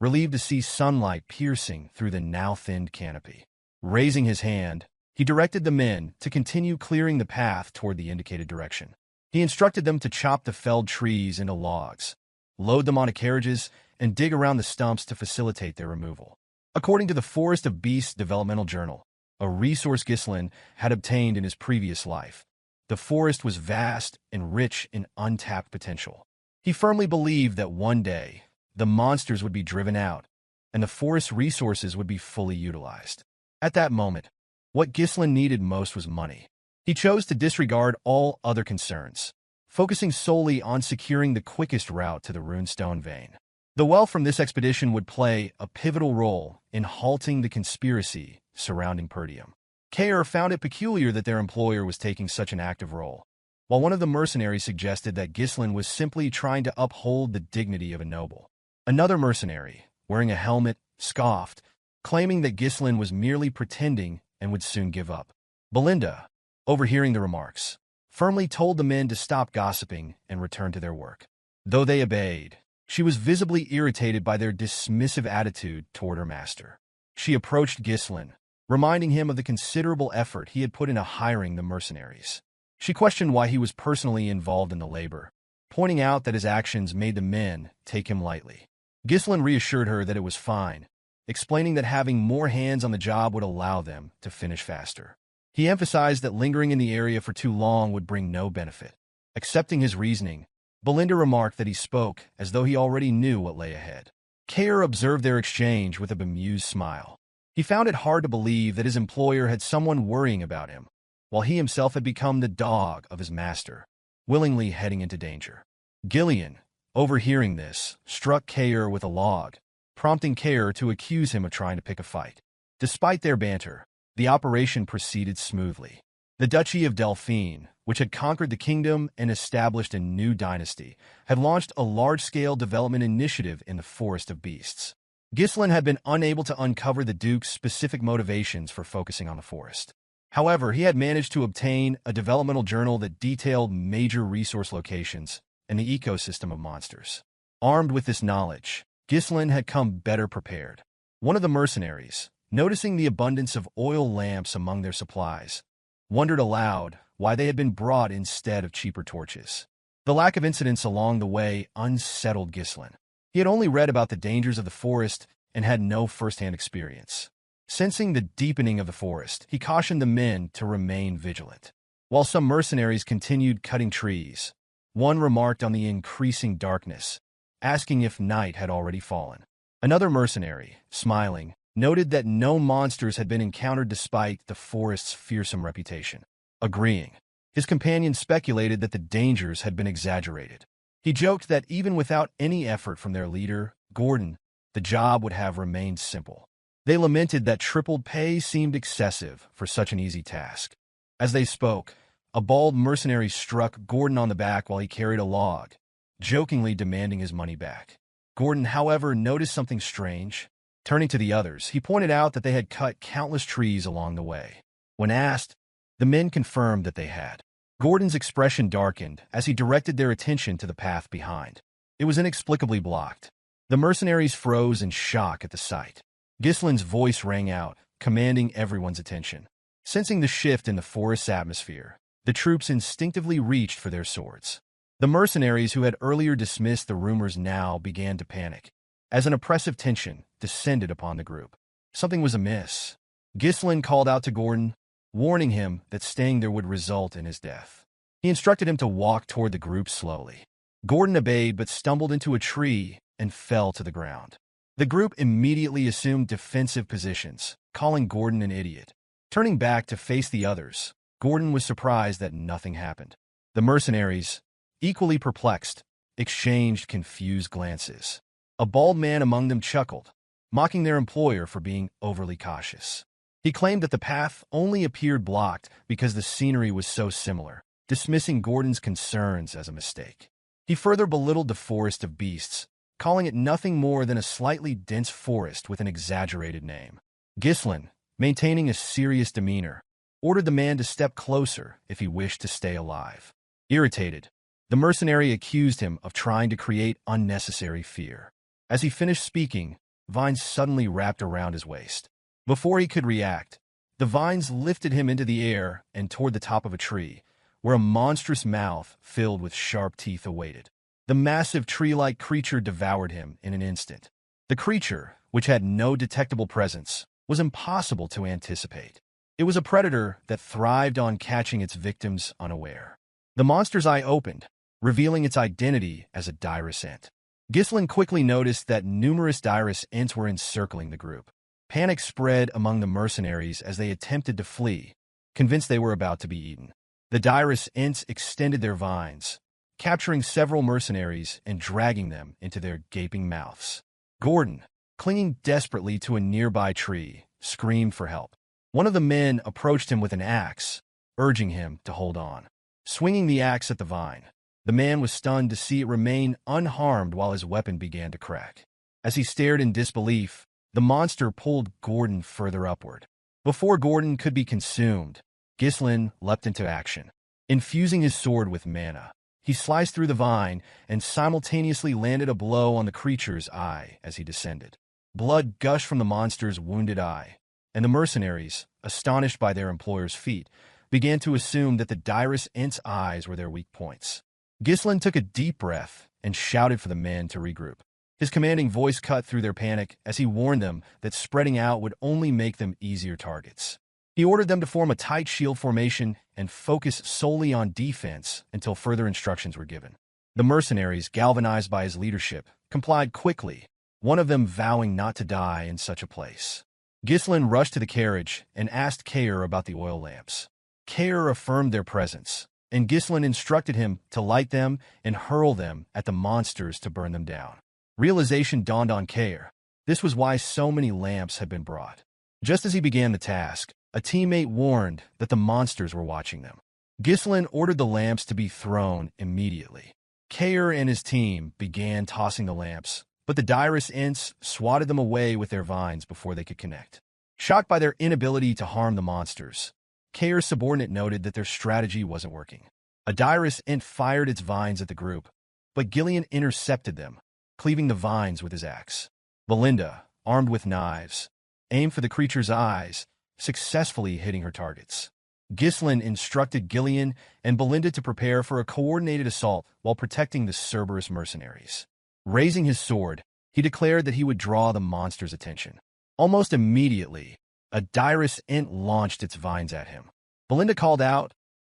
relieved to see sunlight piercing through the now-thinned canopy. Raising his hand, he directed the men to continue clearing the path toward the indicated direction. He instructed them to chop the felled trees into logs, load them onto carriages, and dig around the stumps to facilitate their removal. According to the Forest of Beasts Developmental Journal, a resource Ghislain had obtained in his previous life, the forest was vast and rich in untapped potential. He firmly believed that one day, the monsters would be driven out, and the forest's resources would be fully utilized. At that moment, what Ghislain needed most was money. He chose to disregard all other concerns, focusing solely on securing the quickest route to the Runestone Vein. The wealth from this expedition would play a pivotal role in halting the conspiracy surrounding Perdium. Kaor found it peculiar that their employer was taking such an active role, while one of the mercenaries suggested that Ghislain was simply trying to uphold the dignity of a noble. Another mercenary, wearing a helmet, scoffed, claiming that Ghislain was merely pretending and would soon give up. Belinda, overhearing the remarks, firmly told the men to stop gossiping and return to their work. Though they obeyed, she was visibly irritated by their dismissive attitude toward her master. She approached Ghislain, reminding him of the considerable effort he had put into hiring the mercenaries. She questioned why he was personally involved in the labor, pointing out that his actions made the men take him lightly. Ghislain reassured her that it was fine, explaining that having more hands on the job would allow them to finish faster. He emphasized that lingering in the area for too long would bring no benefit. Accepting his reasoning, Belinda remarked that he spoke as though he already knew what lay ahead. Kaor observed their exchange with a bemused smile. He found it hard to believe that his employer had someone worrying about him, while he himself had become the dog of his master, willingly heading into danger. Gillion, overhearing this, struck Kaor with a log, prompting Kaor to accuse him of trying to pick a fight. Despite their banter, the operation proceeded smoothly. The Duchy of Delphine, which had conquered the kingdom and established a new dynasty, had launched a large-scale development initiative in the Forest of Beasts. Ghislain had been unable to uncover the Duke's specific motivations for focusing on the forest. However, he had managed to obtain a developmental journal that detailed major resource locations and the ecosystem of monsters. Armed with this knowledge, Ghislain had come better prepared. One of the mercenaries, noticing the abundance of oil lamps among their supplies, wondered aloud why they had been brought instead of cheaper torches. The lack of incidents along the way unsettled Ghislain. He had only read about the dangers of the forest and had no first-hand experience. Sensing the deepening of the forest, he cautioned the men to remain vigilant. While some mercenaries continued cutting trees, one remarked on the increasing darkness, asking if night had already fallen. Another mercenary, smiling, noted that no monsters had been encountered despite the forest's fearsome reputation. Agreeing, his companion speculated that the dangers had been exaggerated. He joked that even without any effort from their leader, Gordon, the job would have remained simple. They lamented that tripled pay seemed excessive for such an easy task. As they spoke, a bald mercenary struck Gordon on the back while he carried a log, jokingly demanding his money back. Gordon, however, noticed something strange. Turning to the others, he pointed out that they had cut countless trees along the way. When asked, the men confirmed that they had. Gordon's expression darkened as he directed their attention to the path behind. It was inexplicably blocked. The mercenaries froze in shock at the sight. Ghislain's voice rang out, commanding everyone's attention. Sensing the shift in the forest's atmosphere, the troops instinctively reached for their swords. The mercenaries who had earlier dismissed the rumors now began to panic, as an oppressive tension descended upon the group. Something was amiss. Ghislain called out to Gordon, warning him that staying there would result in his death. He instructed him to walk toward the group slowly. Gordon obeyed but stumbled into a tree and fell to the ground. The group immediately assumed defensive positions, calling Gordon an idiot. Turning back to face the others, Gordon was surprised that nothing happened. The mercenaries, equally perplexed, exchanged confused glances. A bald man among them chuckled, mocking their employer for being overly cautious. He claimed that the path only appeared blocked because the scenery was so similar, dismissing Gordon's concerns as a mistake. He further belittled the forest of beasts, calling it nothing more than a slightly dense forest with an exaggerated name. Ghislain, maintaining a serious demeanor, ordered the man to step closer if he wished to stay alive. Irritated, the mercenary accused him of trying to create unnecessary fear. As he finished speaking, vines suddenly wrapped around his waist. Before he could react, the vines lifted him into the air and toward the top of a tree, where a monstrous mouth filled with sharp teeth awaited. The massive tree-like creature devoured him in an instant. The creature, which had no detectable presence, was impossible to anticipate. It was a predator that thrived on catching its victims unaware. The monster's eye opened, revealing its identity as a Dirus Ent. Ghislain quickly noticed that numerous Dirus Ents were encircling the group. Panic spread among the mercenaries as they attempted to flee, convinced they were about to be eaten. The Dirus Ents extended their vines, capturing several mercenaries and dragging them into their gaping mouths. Gordon, clinging desperately to a nearby tree, screamed for help. One of the men approached him with an axe, urging him to hold on. Swinging the axe at the vine, the man was stunned to see it remain unharmed while his weapon began to crack. As he stared in disbelief, the monster pulled Gordon further upward. Before Gordon could be consumed, Ghislain leapt into action. Infusing his sword with mana, he sliced through the vine and simultaneously landed a blow on the creature's eye as he descended. Blood gushed from the monster's wounded eye, and the mercenaries, astonished by their employer's feat, began to assume that the Dirus Ent's eyes were their weak points. Ghislain took a deep breath and shouted for the men to regroup. His commanding voice cut through their panic as he warned them that spreading out would only make them easier targets. He ordered them to form a tight shield formation and focus solely on defense until further instructions were given. The mercenaries, galvanized by his leadership, complied quickly, one of them vowing not to die in such a place. Ghislain rushed to the carriage and asked Kaor about the oil lamps. Kaor affirmed their presence, and Ghislain instructed him to light them and hurl them at the monsters to burn them down. Realization dawned on Kaor. This was why so many lamps had been brought. Just as he began the task, a teammate warned that the monsters were watching them. Ghislain ordered the lamps to be thrown immediately. Kaor and his team began tossing the lamps, but the Dirus Ents swatted them away with their vines before they could connect. Shocked by their inability to harm the monsters, Kaor's subordinate noted that their strategy wasn't working. A Dirus Ent fired its vines at the group, but Gillion intercepted them, cleaving the vines with his axe. Belinda, armed with knives, aimed for the creature's eyes, successfully hitting her targets. Ghislain instructed Gillion and Belinda to prepare for a coordinated assault while protecting the Cerberus mercenaries. Raising his sword, he declared that he would draw the monster's attention. Almost immediately, a Dirus Ent launched its vines at him. Belinda called out,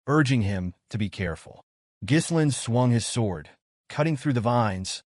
urging him to be careful. Ghislain swung his sword, cutting through the vines,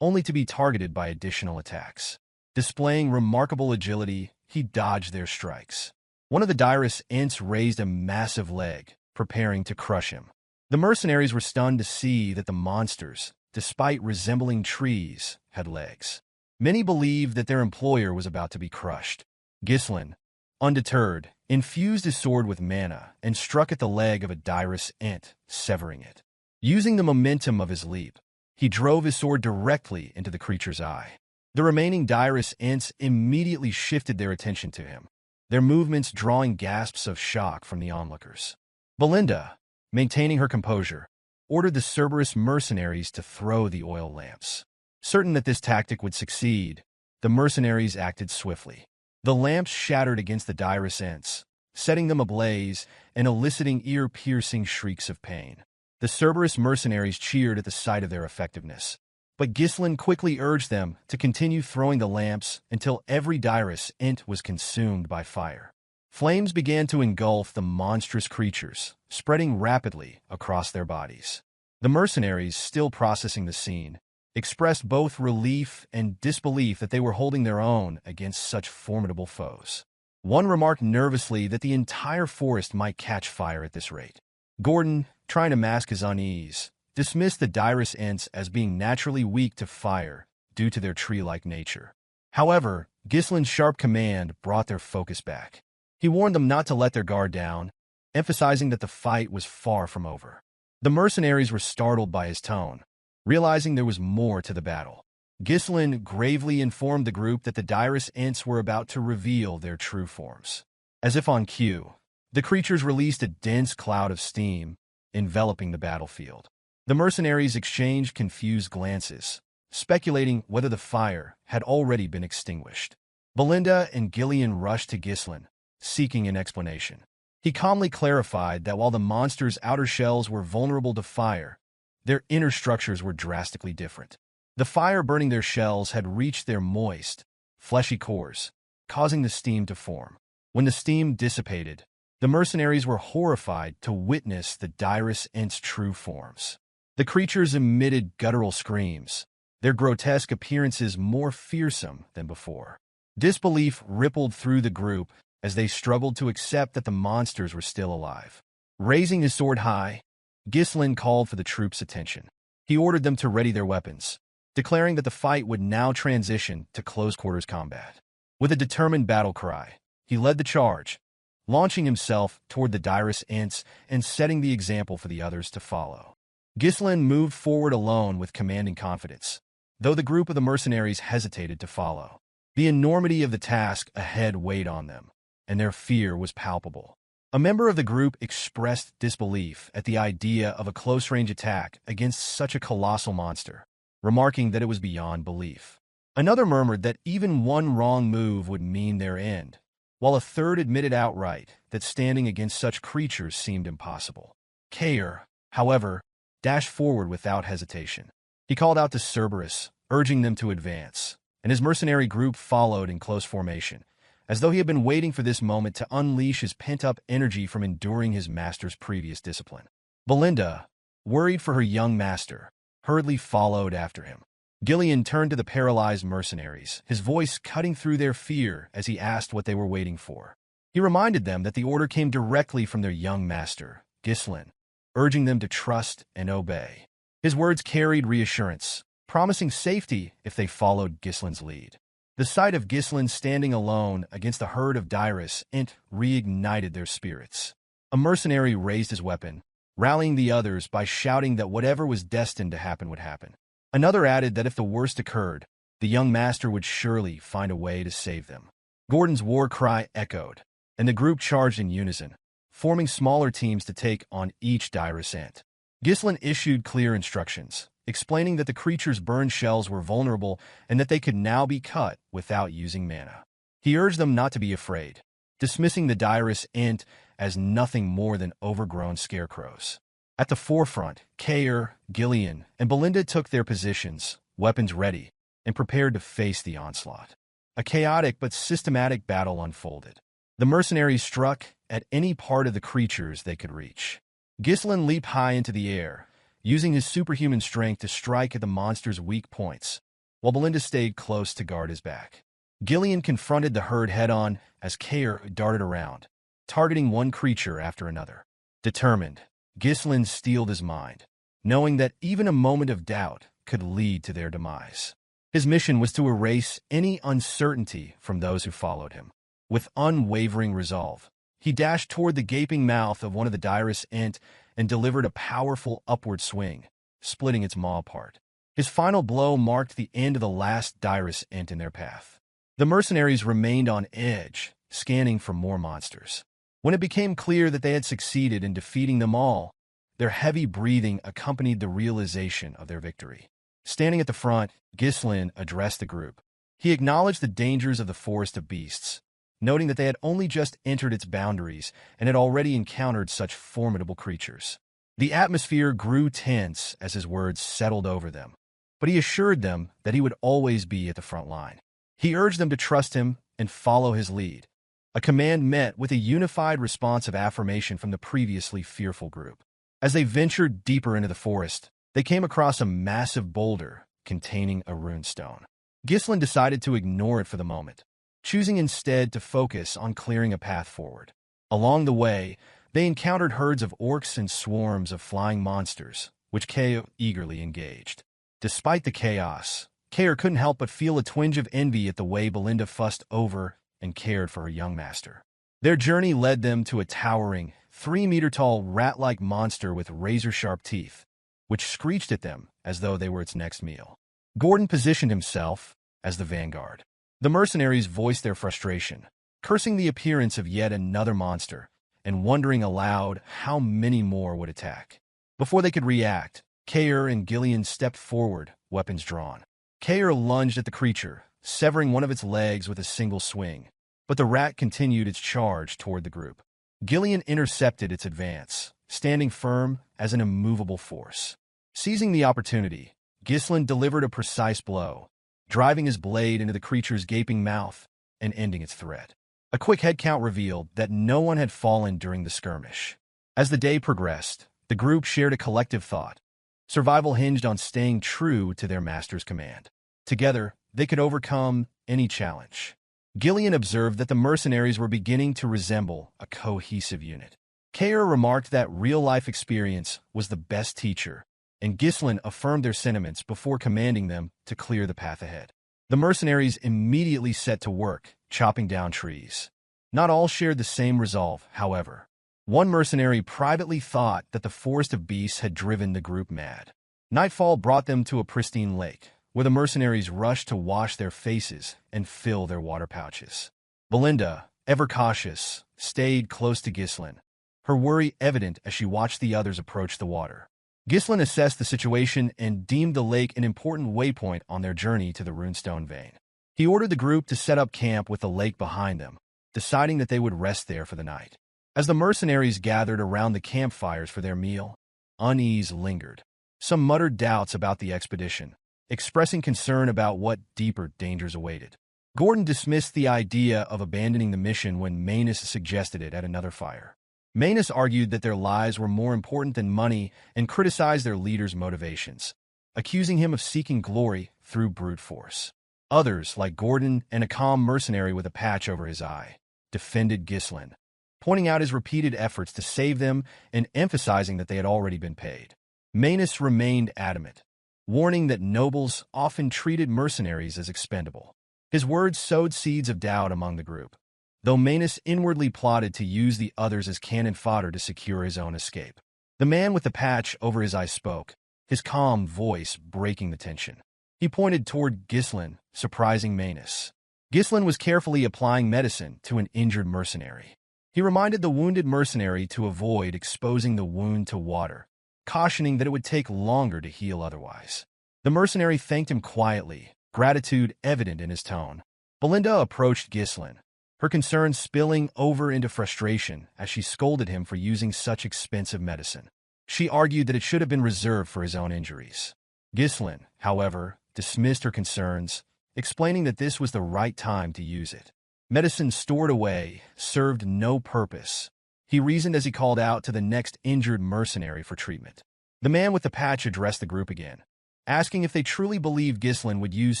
only to be targeted by additional attacks. Displaying remarkable agility, he dodged their strikes. One of the Dirus Ents raised a massive leg, preparing to crush him. The mercenaries were stunned to see that the monsters, despite resembling trees, had legs. Many believed that their employer was about to be crushed. Ghislain, undeterred, infused his sword with mana and struck at the leg of a Dirus Ent, severing it. Using the momentum of his leap, he drove his sword directly into the creature's eye. The remaining Dirus Ents immediately shifted their attention to him, their movements drawing gasps of shock from the onlookers. Belinda, maintaining her composure, ordered the Cerberus mercenaries to throw the oil lamps. Certain that this tactic would succeed, the mercenaries acted swiftly. The lamps shattered against the Dirus Ents, setting them ablaze and eliciting ear-piercing shrieks of pain. The Cerberus mercenaries cheered at the sight of their effectiveness, but Ghislain quickly urged them to continue throwing the lamps until every Dirus Ent was consumed by fire. Flames began to engulf the monstrous creatures, spreading rapidly across their bodies. The mercenaries, still processing the scene, expressed both relief and disbelief that they were holding their own against such formidable foes. One remarked nervously that the entire forest might catch fire at this rate. Gordon, trying to mask his unease, dismissed the Dirus Ents as being naturally weak to fire due to their tree-like nature. However, Ghislain's sharp command brought their focus back. He warned them not to let their guard down, emphasizing that the fight was far from over. The mercenaries were startled by his tone, realizing there was more to the battle. Ghislain gravely informed the group that the Dirus Ents were about to reveal their true forms. As if on cue, the creatures released a dense cloud of steam, enveloping the battlefield. The mercenaries exchanged confused glances, speculating whether the fire had already been extinguished. Belinda and Gillion rushed to Ghislain, seeking an explanation. He calmly clarified that while the monsters' outer shells were vulnerable to fire, their inner structures were drastically different. The fire burning their shells had reached their moist, fleshy cores, causing the steam to form. When the steam dissipated, the mercenaries were horrified to witness the Dirus Ent's true forms. The creatures emitted guttural screams, their grotesque appearances more fearsome than before. Disbelief rippled through the group as they struggled to accept that the monsters were still alive. Raising his sword high, Ghislain called for the troops' attention. He ordered them to ready their weapons, declaring that the fight would now transition to close-quarters combat. With a determined battle cry, he led the charge, launching himself toward the Dirus Ents and setting the example for the others to follow. Ghislain moved forward alone with commanding confidence, though the group of the mercenaries hesitated to follow. The enormity of the task ahead weighed on them, and their fear was palpable. A member of the group expressed disbelief at the idea of a close-range attack against such a colossal monster, remarking that it was beyond belief. Another murmured that even one wrong move would mean their end, while a third admitted outright that standing against such creatures seemed impossible. Kaor, however, dashed forward without hesitation. He called out to Cerberus, urging them to advance, and his mercenary group followed in close formation, as though he had been waiting for this moment to unleash his pent-up energy from enduring his master's previous discipline. Belinda, worried for her young master, hurriedly followed after him. Gillion turned to the paralyzed mercenaries, his voice cutting through their fear as he asked what they were waiting for. He reminded them that the order came directly from their young master, Ghislain, urging them to trust and obey. His words carried reassurance, promising safety if they followed Ghislain's lead. The sight of Ghislain standing alone against a herd of Dirus Ent reignited their spirits. A mercenary raised his weapon, rallying the others by shouting that whatever was destined to happen would happen. Another added that if the worst occurred, the young master would surely find a way to save them. Gordon's war cry echoed, and the group charged in unison, forming smaller teams to take on each Dirus Ent. Ghislain issued clear instructions, explaining that the creature's burned shells were vulnerable and that they could now be cut without using mana. He urged them not to be afraid, dismissing the Dirus Ent as nothing more than overgrown scarecrows. At the forefront, Kaor, Gillion, and Belinda took their positions, weapons ready, and prepared to face the onslaught. A chaotic but systematic battle unfolded. The mercenaries struck at any part of the creatures they could reach. Ghislain leaped high into the air, using his superhuman strength to strike at the monster's weak points, while Belinda stayed close to guard his back. Gillion confronted the herd head-on as Kaor darted around, targeting one creature after another. Determined, Ghislain steeled his mind, knowing that even a moment of doubt could lead to their demise. His mission was to erase any uncertainty from those who followed him. With unwavering resolve, he dashed toward the gaping mouth of one of the Dirus Ent and delivered a powerful upward swing, splitting its maw apart. His final blow marked the end of the last Dirus Ent in their path. The mercenaries remained on edge, scanning for more monsters. When it became clear that they had succeeded in defeating them all, their heavy breathing accompanied the realization of their victory. Standing at the front, Ghislain addressed the group. He acknowledged the dangers of the Forest of Beasts, noting that they had only just entered its boundaries and had already encountered such formidable creatures. The atmosphere grew tense as his words settled over them, but he assured them that he would always be at the front line. He urged them to trust him and follow his lead, a command met with a unified response of affirmation from the previously fearful group. As they ventured deeper into the forest, they came across a massive boulder containing a runestone. Ghislain decided to ignore it for the moment, choosing instead to focus on clearing a path forward. Along the way, they encountered herds of orcs and swarms of flying monsters, which Kaor eagerly engaged. Despite the chaos, Kaor couldn't help but feel a twinge of envy at the way Belinda fussed over and cared for her young master. Their journey led them to a towering, 3-meter-tall rat-like monster with razor-sharp teeth, which screeched at them as though they were its next meal. Gordon positioned himself as the vanguard. The mercenaries voiced their frustration, cursing the appearance of yet another monster and wondering aloud how many more would attack. Before they could react, Kaor and Gillion stepped forward, weapons drawn. Kaor lunged at the creature, severing one of its legs with a single swing, but the rat continued its charge toward the group. Gillion intercepted its advance, standing firm as an immovable force. Seizing the opportunity, Ghislain delivered a precise blow, driving his blade into the creature's gaping mouth and ending its threat. A quick head count revealed that no one had fallen during the skirmish. As the day progressed, the group shared a collective thought. Survival hinged on staying true to their master's command. Together, they could overcome any challenge. Gillion observed that the mercenaries were beginning to resemble a cohesive unit. Kaor remarked that real-life experience was the best teacher, and Ghislain affirmed their sentiments before commanding them to clear the path ahead. The mercenaries immediately set to work, chopping down trees. Not all shared the same resolve, however. One mercenary privately thought that the Forest of Beasts had driven the group mad. Nightfall brought them to a pristine lake, where the mercenaries rushed to wash their faces and fill their water pouches. Belinda, ever cautious, stayed close to Ghislain, her worry evident as she watched the others approach the water. Ghislain assessed the situation and deemed the lake an important waypoint on their journey to the runestone vein. He ordered the group to set up camp with the lake behind them, deciding that they would rest there for the night. As the mercenaries gathered around the campfires for their meal, unease lingered. Some muttered doubts about the expedition, expressing concern about what deeper dangers awaited. Gordon dismissed the idea of abandoning the mission when Manus suggested it at another fire. Manus argued that their lives were more important than money and criticized their leader's motivations, accusing him of seeking glory through brute force. Others, like Gordon and a calm mercenary with a patch over his eye, defended Ghislain, pointing out his repeated efforts to save them and emphasizing that they had already been paid. Manus remained adamant, warning that nobles often treated mercenaries as expendable. His words sowed seeds of doubt among the group, though Manus inwardly plotted to use the others as cannon fodder to secure his own escape. The man with the patch over his eye spoke, his calm voice breaking the tension. He pointed toward Ghislain, surprising Manus. Ghislain was carefully applying medicine to an injured mercenary. He reminded the wounded mercenary to avoid exposing the wound to water, cautioning that it would take longer to heal otherwise. The mercenary thanked him quietly, gratitude evident in his tone. Belinda approached Ghislain, her concern spilling over into frustration as she scolded him for using such expensive medicine. She argued that it should have been reserved for his own injuries. Ghislain, however, dismissed her concerns, explaining that this was the right time to use it. Medicine stored away served no purpose, he reasoned as he called out to the next injured mercenary for treatment. The man with the patch addressed the group again, asking if they truly believed Ghislain would use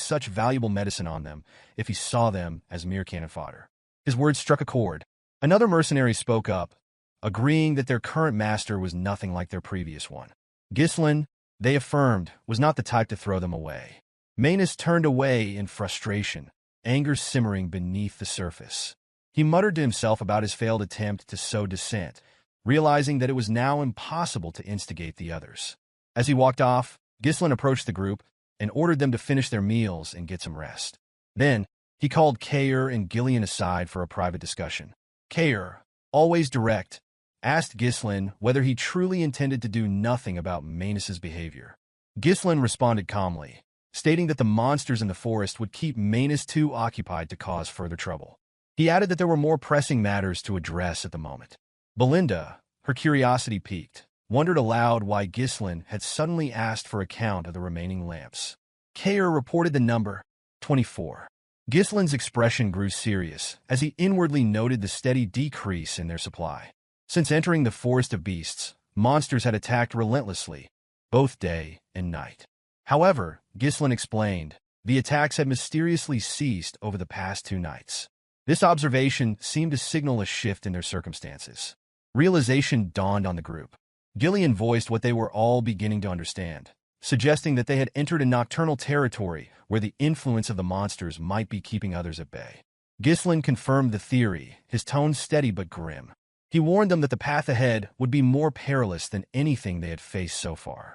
such valuable medicine on them if he saw them as mere cannon fodder. His words struck a chord. Another mercenary spoke up, agreeing that their current master was nothing like their previous one. Ghislain, they affirmed, was not the type to throw them away. Manus turned away in frustration, anger simmering beneath the surface. He muttered to himself about his failed attempt to sow dissent, realizing that it was now impossible to instigate the others. As he walked off, Ghislain approached the group and ordered them to finish their meals and get some rest. Then, he called Kaor and Gillion aside for a private discussion. Kaor, always direct, asked Ghislain whether he truly intended to do nothing about Manus's behavior. Ghislain responded calmly, stating that the monsters in the forest would keep Manus too occupied to cause further trouble. He added that there were more pressing matters to address at the moment. Belinda, her curiosity piqued, wondered aloud why Ghislain had suddenly asked for a count of the remaining lamps. Kaor reported the number, 24. Ghislain's expression grew serious as he inwardly noted the steady decrease in their supply. Since entering the Forest of Beasts, monsters had attacked relentlessly, both day and night. However, Ghislain explained, the attacks had mysteriously ceased over the past 2 nights. This observation seemed to signal a shift in their circumstances. Realization dawned on the group. Gillion voiced what they were all beginning to understand, suggesting that they had entered a nocturnal territory where the influence of the monsters might be keeping others at bay. Ghislain confirmed the theory, his tone steady but grim. He warned them that the path ahead would be more perilous than anything they had faced so far.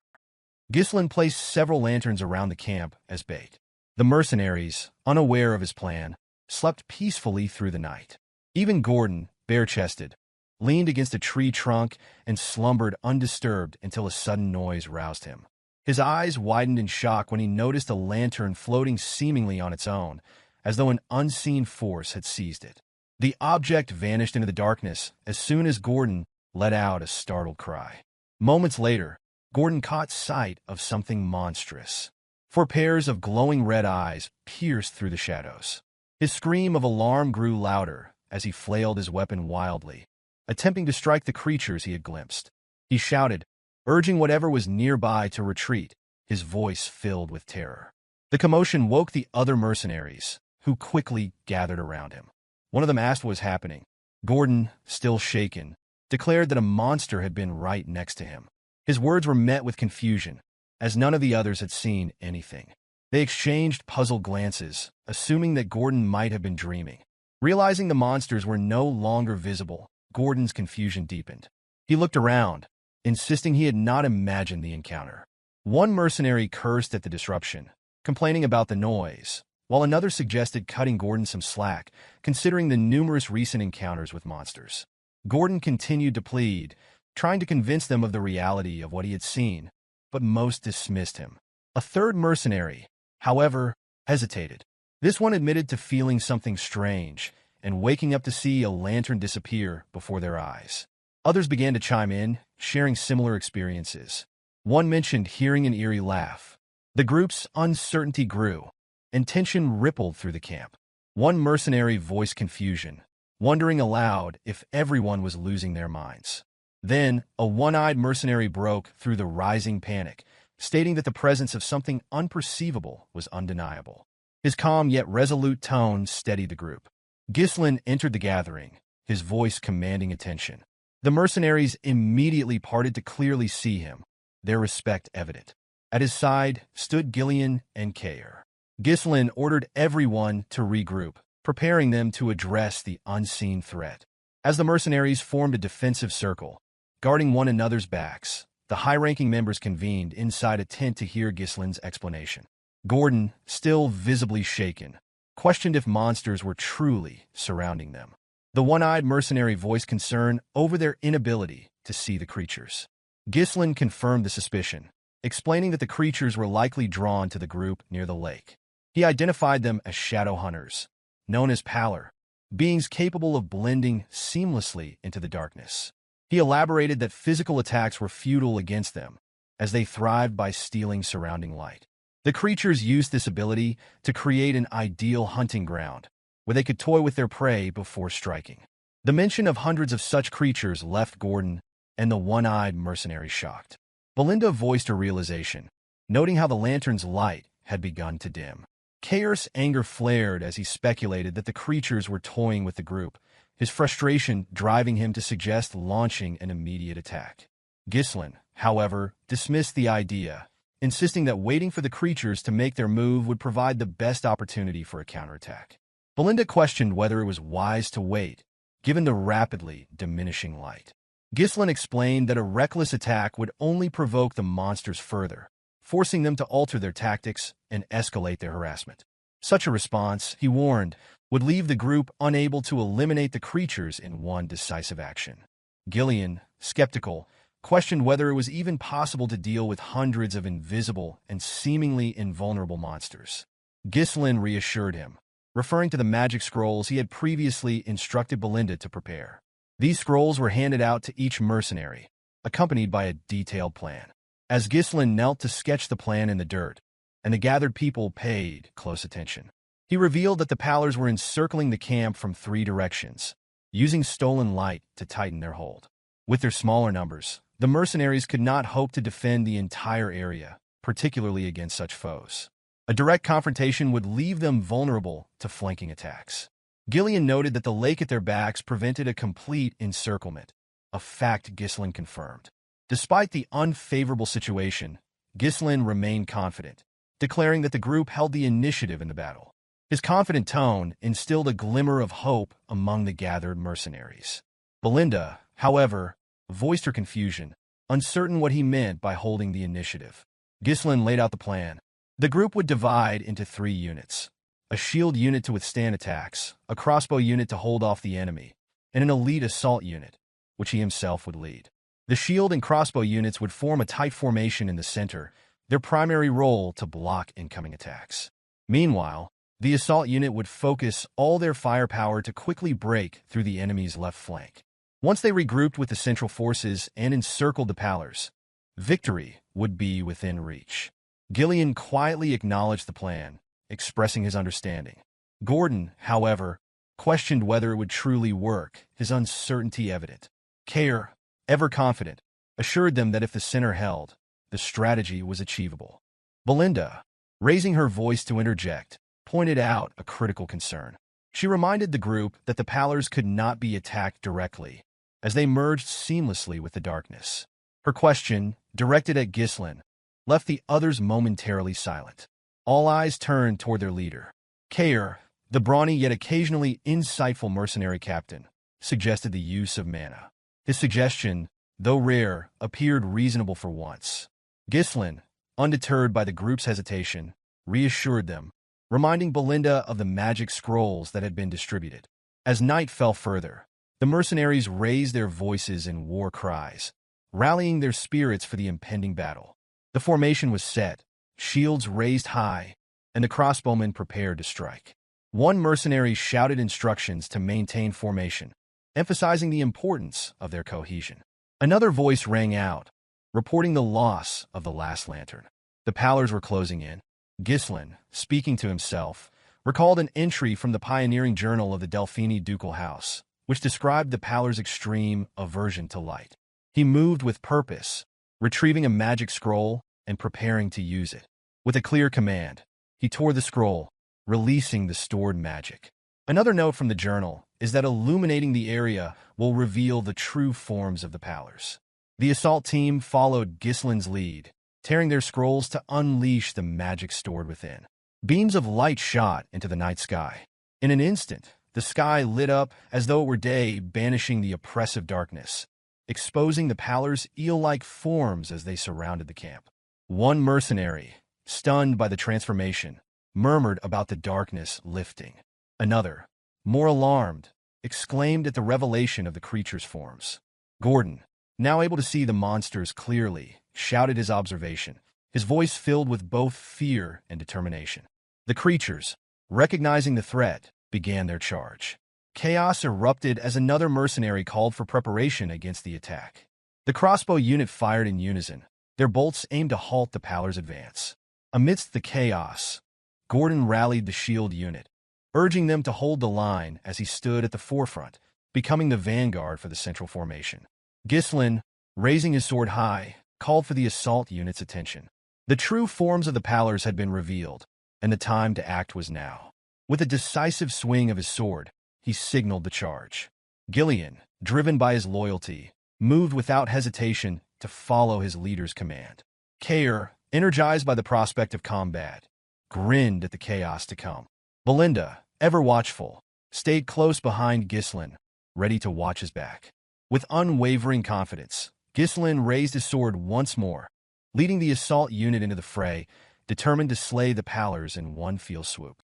Ghislain placed several lanterns around the camp as bait. The mercenaries, unaware of his plan, slept peacefully through the night. Even Gordon, bare-chested, leaned against a tree trunk and slumbered undisturbed until a sudden noise roused him. His eyes widened in shock when he noticed a lantern floating seemingly on its own, as though an unseen force had seized it. The object vanished into the darkness as soon as Gordon let out a startled cry. Moments later, Gordon caught sight of something monstrous. 4 pairs of glowing red eyes pierced through the shadows. His scream of alarm grew louder as he flailed his weapon wildly, attempting to strike the creatures he had glimpsed. He shouted, urging whatever was nearby to retreat, his voice filled with terror. The commotion woke the other mercenaries, who quickly gathered around him. One of them asked what was happening. Gordon, still shaken, declared that a monster had been right next to him. His words were met with confusion, as none of the others had seen anything. They exchanged puzzled glances, assuming that Gordon might have been dreaming. Realizing the monsters were no longer visible, Gordon's confusion deepened. He looked around, insisting he had not imagined the encounter. One mercenary cursed at the disruption, complaining about the noise, while another suggested cutting Gordon some slack, considering the numerous recent encounters with monsters. Gordon continued to plead, trying to convince them of the reality of what he had seen, but most dismissed him. A third mercenary, however, hesitated. This one admitted to feeling something strange and waking up to see a lantern disappear before their eyes. Others began to chime in, sharing similar experiences. One mentioned hearing an eerie laugh. The group's uncertainty grew, and tension rippled through the camp. One mercenary voiced confusion, wondering aloud if everyone was losing their minds. Then, a one-eyed mercenary broke through the rising panic, stating that the presence of something unperceivable was undeniable. His calm yet resolute tone steadied the group. Ghislain entered the gathering, his voice commanding attention. The mercenaries immediately parted to clearly see him, their respect evident. At his side stood Gillion and Kaor. Ghislain ordered everyone to regroup, preparing them to address the unseen threat. As the mercenaries formed a defensive circle, guarding one another's backs, the high-ranking members convened inside a tent to hear Ghislain's explanation. Gordon, still visibly shaken, questioned if monsters were truly surrounding them. The one-eyed mercenary voiced concern over their inability to see the creatures. Ghislain confirmed the suspicion, explaining that the creatures were likely drawn to the group near the lake. He identified them as shadow hunters, known as Pallors, beings capable of blending seamlessly into the darkness. He elaborated that physical attacks were futile against them, as they thrived by stealing surrounding light. The creatures used this ability to create an ideal hunting ground, where they could toy with their prey before striking. The mention of hundreds of such creatures left Gordon and the one-eyed mercenary shocked. Belinda voiced her realization, noting how the lantern's light had begun to dim. Kaor's anger flared as he speculated that the creatures were toying with the group, his frustration driving him to suggest launching an immediate attack. Ghislain, however, dismissed the idea, insisting that waiting for the creatures to make their move would provide the best opportunity for a counterattack. Belinda questioned whether it was wise to wait, given the rapidly diminishing light. Ghislain explained that a reckless attack would only provoke the monsters further, forcing them to alter their tactics and escalate their harassment. Such a response, he warned, would leave the group unable to eliminate the creatures in one decisive action. Gillion, skeptical, questioned whether it was even possible to deal with hundreds of invisible and seemingly invulnerable monsters. Ghislain reassured him, referring to the magic scrolls he had previously instructed Belinda to prepare. These scrolls were handed out to each mercenary, accompanied by a detailed plan. As Ghislain knelt to sketch the plan in the dirt, and the gathered people paid close attention, he revealed that the Pallors were encircling the camp from 3 directions, using stolen light to tighten their hold. With their smaller numbers, the mercenaries could not hope to defend the entire area, particularly against such foes. A direct confrontation would leave them vulnerable to flanking attacks. Gillion noted that the lake at their backs prevented a complete encirclement, a fact Ghislain confirmed. Despite the unfavorable situation, Ghislain remained confident, declaring that the group held the initiative in the battle. His confident tone instilled a glimmer of hope among the gathered mercenaries. Belinda, however, voiced her confusion, uncertain what he meant by holding the initiative. Ghislain laid out the plan. The group would divide into 3 units: a shield unit to withstand attacks, a crossbow unit to hold off the enemy, and an elite assault unit, which he himself would lead. The shield and crossbow units would form a tight formation in the center, their primary role to block incoming attacks. Meanwhile, the assault unit would focus all their firepower to quickly break through the enemy's left flank. Once they regrouped with the central forces and encircled the Pallors, victory would be within reach. Gillion quietly acknowledged the plan, expressing his understanding. Gordon, however, questioned whether it would truly work, his uncertainty evident. Kaor, ever confident, assured them that if the center held, the strategy was achievable. Belinda, raising her voice to interject, pointed out a critical concern. She reminded the group that the Pallors could not be attacked directly, as they merged seamlessly with the darkness. Her question, directed at Ghislain, left the others momentarily silent. All eyes turned toward their leader. Kaor, the brawny yet occasionally insightful mercenary captain, suggested the use of mana. His suggestion, though rare, appeared reasonable for once. Ghislain, undeterred by the group's hesitation, reassured them, reminding Belinda of the magic scrolls that had been distributed. As night fell further, the mercenaries raised their voices in war cries, rallying their spirits for the impending battle. The formation was set, shields raised high, and the crossbowmen prepared to strike. One mercenary shouted instructions to maintain formation, emphasizing the importance of their cohesion. Another voice rang out, reporting the loss of the last lantern. The Pallors were closing in. Ghislain, speaking to himself, recalled an entry from the pioneering journal of the Delphini ducal house, which described the Pallors' extreme aversion to light. He moved with purpose, retrieving a magic scroll and preparing to use it. With a clear command, he tore the scroll, releasing the stored magic. Another note from the journal is that illuminating the area will reveal the true forms of the Pallors. The assault team followed Ghislain's lead, tearing their scrolls to unleash the magic stored within. Beams of light shot into the night sky. In an instant, the sky lit up as though it were day, banishing the oppressive darkness, exposing the Pallors' eel-like forms as they surrounded the camp. One mercenary, stunned by the transformation, murmured about the darkness lifting. Another, more alarmed, exclaimed at the revelation of the creature's forms. Gordon, now able to see the monsters clearly, shouted his observation, his voice filled with both fear and determination. The creatures, recognizing the threat, began their charge. Chaos erupted as another mercenary called for preparation against the attack. The crossbow unit fired in unison, their bolts aimed to halt the Pallors' advance. Amidst the chaos, Gordon rallied the shield unit, urging them to hold the line as he stood at the forefront, becoming the vanguard for the central formation. Ghislain, raising his sword high, called for the assault unit's attention. The true forms of the Pallors had been revealed, and the time to act was now. With a decisive swing of his sword, he signaled the charge. Gillion, driven by his loyalty, moved without hesitation to follow his leader's command. Kaor, energized by the prospect of combat, grinned at the chaos to come. Belinda, ever watchful, stayed close behind Ghislain, ready to watch his back. With unwavering confidence, Ghislain raised his sword once more, leading the assault unit into the fray, determined to slay the Pallors in one fell swoop.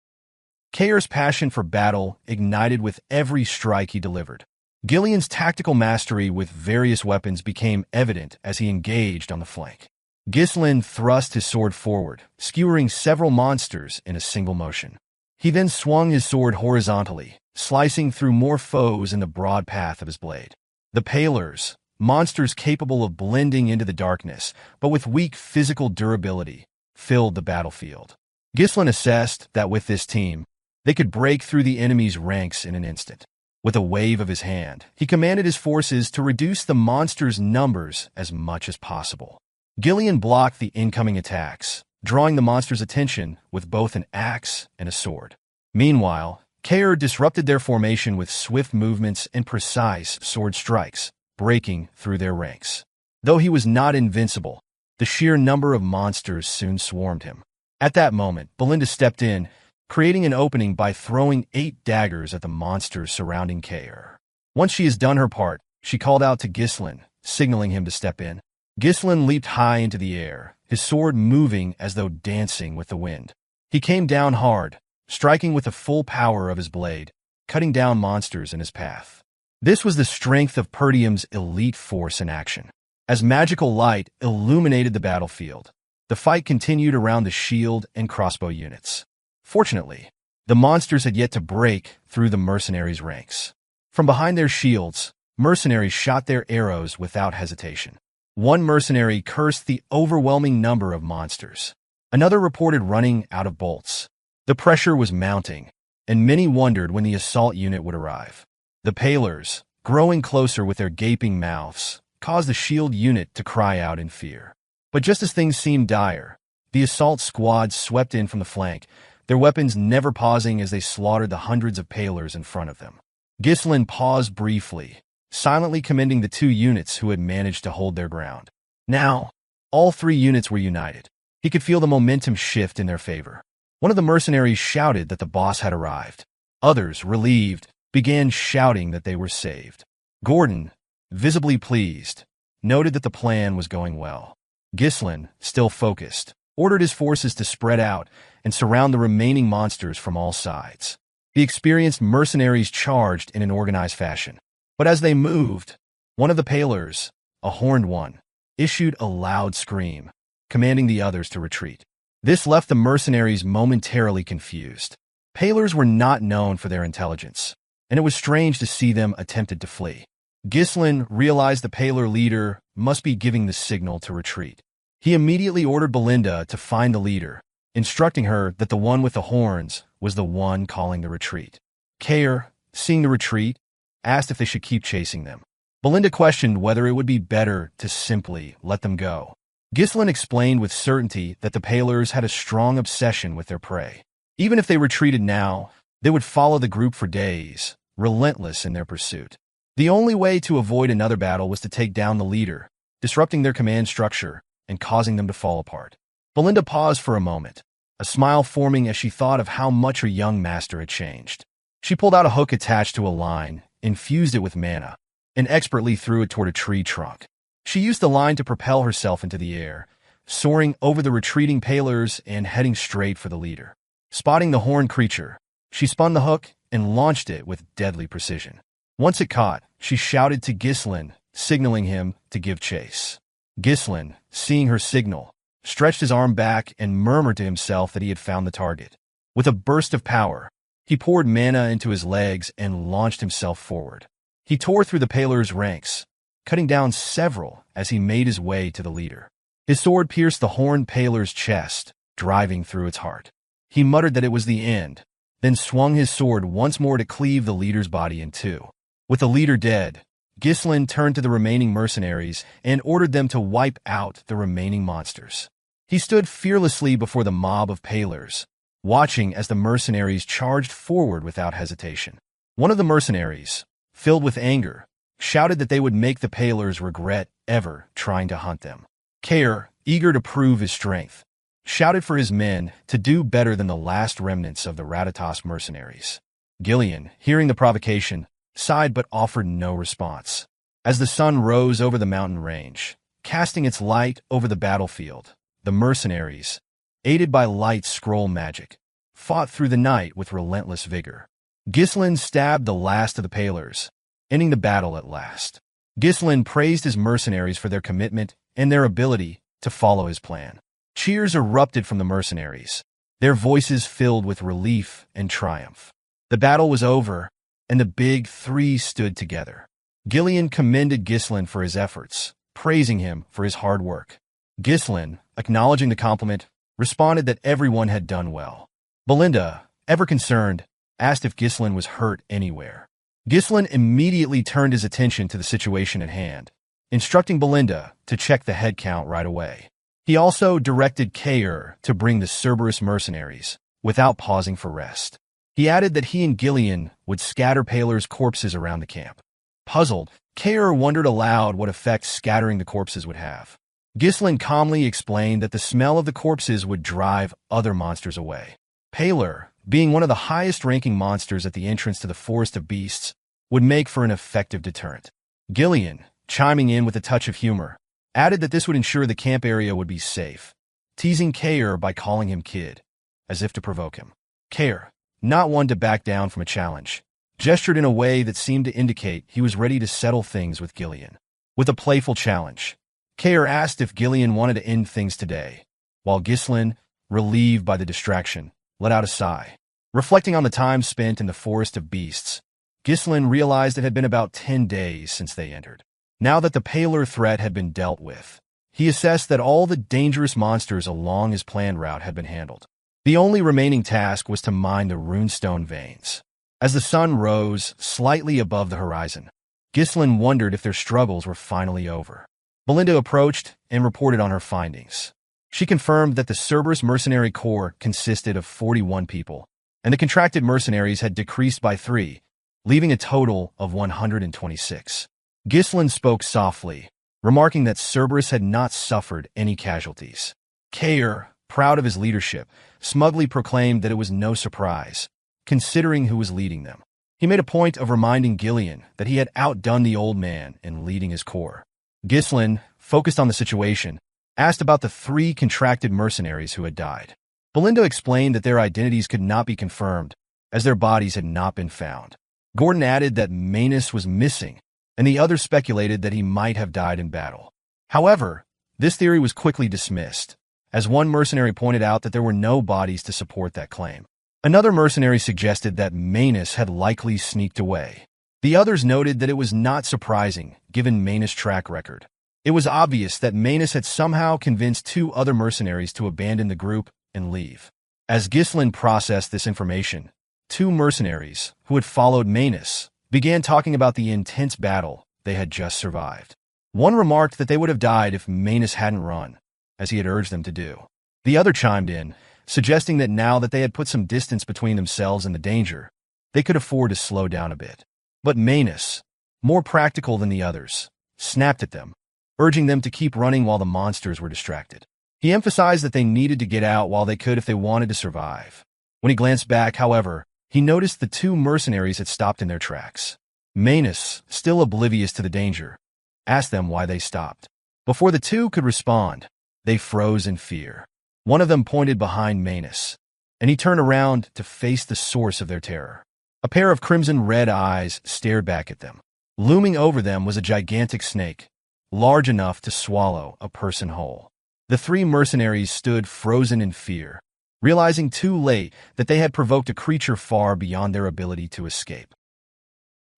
Kaor's passion for battle ignited with every strike he delivered. Gillion's tactical mastery with various weapons became evident as he engaged on the flank. Ghislain thrust his sword forward, skewering several monsters in a single motion. He then swung his sword horizontally, slicing through more foes in the broad path of his blade. The Pallors, monsters capable of blending into the darkness, but with weak physical durability, filled the battlefield. Ghislain assessed that with this team, they could break through the enemy's ranks in an instant. With a wave of his hand, he commanded his forces to reduce the monsters' numbers as much as possible. Gillion blocked the incoming attacks, drawing the monsters' attention with both an axe and a sword. Meanwhile, Kaor disrupted their formation with swift movements and precise sword strikes, breaking through their ranks. Though he was not invincible, the sheer number of monsters soon swarmed him. At that moment, Belinda stepped in, creating an opening by throwing 8 daggers at the monsters surrounding Kaor. Once she has done her part, she called out to Ghislain, signaling him to step in. Ghislain leaped high into the air, his sword moving as though dancing with the wind. He came down hard, striking with the full power of his blade, cutting down monsters in his path. This was the strength of Perdium's elite force in action. As magical light illuminated the battlefield, the fight continued around the shield and crossbow units. Fortunately, the monsters had yet to break through the mercenaries' ranks. From behind their shields, mercenaries shot their arrows without hesitation. One mercenary cursed the overwhelming number of monsters. Another reported running out of bolts. The pressure was mounting, and many wondered when the assault unit would arrive. The Pallors, growing closer with their gaping mouths, caused the shield unit to cry out in fear. But just as things seemed dire, the assault squad swept in from the flank, their weapons never pausing as they slaughtered the hundreds of Pallors in front of them. Ghislain paused briefly, silently commending the 2 units who had managed to hold their ground. Now, all 3 units were united. He could feel the momentum shift in their favor. One of the mercenaries shouted that the boss had arrived. Others, relieved, began shouting that they were saved. Gordon, visibly pleased, noted that the plan was going well. Ghislain, still focused, ordered his forces to spread out and surround the remaining monsters from all sides. The experienced mercenaries charged in an organized fashion. But as they moved, one of the Pallors, a horned one, issued a loud scream, commanding the others to retreat. This left the mercenaries momentarily confused. Pallors were not known for their intelligence, and it was strange to see them attempted to flee. Ghislain realized the Pallor leader must be giving the signal to retreat. He immediately ordered Belinda to find the leader, instructing her that the one with the horns was the one calling the retreat. Kaor, seeing the retreat, asked if they should keep chasing them. Belinda questioned whether it would be better to simply let them go. Ghislain explained with certainty that the Pallors had a strong obsession with their prey. Even if they retreated now, they would follow the group for days, relentless in their pursuit. The only way to avoid another battle was to take down the leader, disrupting their command structure and causing them to fall apart. Belinda paused for a moment, a smile forming as she thought of how much her young master had changed. She pulled out a hook attached to a line, infused it with mana, and expertly threw it toward a tree trunk. She used the line to propel herself into the air, soaring over the retreating Pallors and heading straight for the leader. Spotting the horned creature, she spun the hook and launched it with deadly precision. Once it caught, she shouted to Ghislain, signaling him to give chase. Ghislain, seeing her signal, stretched his arm back and murmured to himself that he had found the target. With a burst of power, he poured mana into his legs and launched himself forward. He tore through the Pallors' ranks, cutting down several as he made his way to the leader. His sword pierced the horned Pallor's chest, driving through its heart. He muttered that it was the end, then swung his sword once more to cleave the leader's body in 2. With the leader dead, Ghislain turned to the remaining mercenaries and ordered them to wipe out the remaining monsters. He stood fearlessly before the mob of Pallors, watching as the mercenaries charged forward without hesitation. One of the mercenaries, filled with anger, shouted that they would make the Pallors regret ever trying to hunt them. Kaor, eager to prove his strength, shouted for his men to do better than the last remnants of the Ratatas mercenaries. Gillion, hearing the provocation, sighed but offered no response. As the sun rose over the mountain range, casting its light over the battlefield, the mercenaries, aided by light scroll magic, fought through the night with relentless vigor. Ghislain stabbed the last of the Pallors, ending the battle at last. Ghislain praised his mercenaries for their commitment and their ability to follow his plan. Cheers erupted from the mercenaries, their voices filled with relief and triumph. The battle was over, and the big three stood together. Gillion commended Ghislain for his efforts, praising him for his hard work. Ghislain, acknowledging the compliment, responded that everyone had done well. Belinda, ever concerned, asked if Ghislain was hurt anywhere. Ghislain immediately turned his attention to the situation at hand, instructing Belinda to check the head count right away. He also directed Kaor to bring the Cerberus mercenaries, without pausing for rest. He added that he and Gillion would scatter Pallors' corpses around the camp. Puzzled, Kaor wondered aloud what effect scattering the corpses would have. Ghislain calmly explained that the smell of the corpses would drive other monsters away. Pallor, being one of the highest-ranking monsters at the entrance to the Forest of Beasts, would make for an effective deterrent. Gillion, chiming in with a touch of humor, added that this would ensure the camp area would be safe, teasing Kaor by calling him Kid, as if to provoke him. Kaor, not one to back down from a challenge, gestured in a way that seemed to indicate he was ready to settle things with Gillion. With a playful challenge, Kaor asked if Gillion wanted to end things today, while Ghislain, relieved by the distraction, let out a sigh. Reflecting on the time spent in the Forest of Beasts, Ghislain realized it had been about 10 days since they entered. Now that the Pallor threat had been dealt with, he assessed that all the dangerous monsters along his planned route had been handled. The only remaining task was to mine the runestone veins. As the sun rose slightly above the horizon, Ghislain wondered if their struggles were finally over. Belinda approached and reported on her findings. She confirmed that the Cerberus mercenary corps consisted of 41 people, and the contracted mercenaries had decreased by 3, leaving a total of 126. Ghislain spoke softly, remarking that Cerberus had not suffered any casualties. Kaor, proud of his leadership, smugly proclaimed that it was no surprise, considering who was leading them. He made a point of reminding Gillion that he had outdone the old man in leading his corps. Ghislain, focused on the situation, asked about the 3 contracted mercenaries who had died. Belinda explained that their identities could not be confirmed, as their bodies had not been found. Gordon added that Manus was missing, and the others speculated that he might have died in battle. However, this theory was quickly dismissed, as one mercenary pointed out that there were no bodies to support that claim. Another mercenary suggested that Manus had likely sneaked away. The others noted that it was not surprising, given Manus' track record. It was obvious that Manus had somehow convinced 2 other mercenaries to abandon the group and leave. As Ghislain processed this information, 2 mercenaries, who had followed Manus, began talking about the intense battle they had just survived. One remarked that they would have died if Manus hadn't run, as he had urged them to do. The other chimed in, suggesting that now that they had put some distance between themselves and the danger, they could afford to slow down a bit. But Manus, more practical than the others, snapped at them, urging them to keep running while the monsters were distracted. He emphasized that they needed to get out while they could if they wanted to survive. When he glanced back, however, he noticed the 2 mercenaries had stopped in their tracks. Manus, still oblivious to the danger, asked them why they stopped. Before the 2 could respond, they froze in fear. One of them pointed behind Manus, and he turned around to face the source of their terror. A pair of crimson-red eyes stared back at them. Looming over them was a gigantic snake, large enough to swallow a person whole. The 3 mercenaries stood frozen in fear, realizing too late that they had provoked a creature far beyond their ability to escape.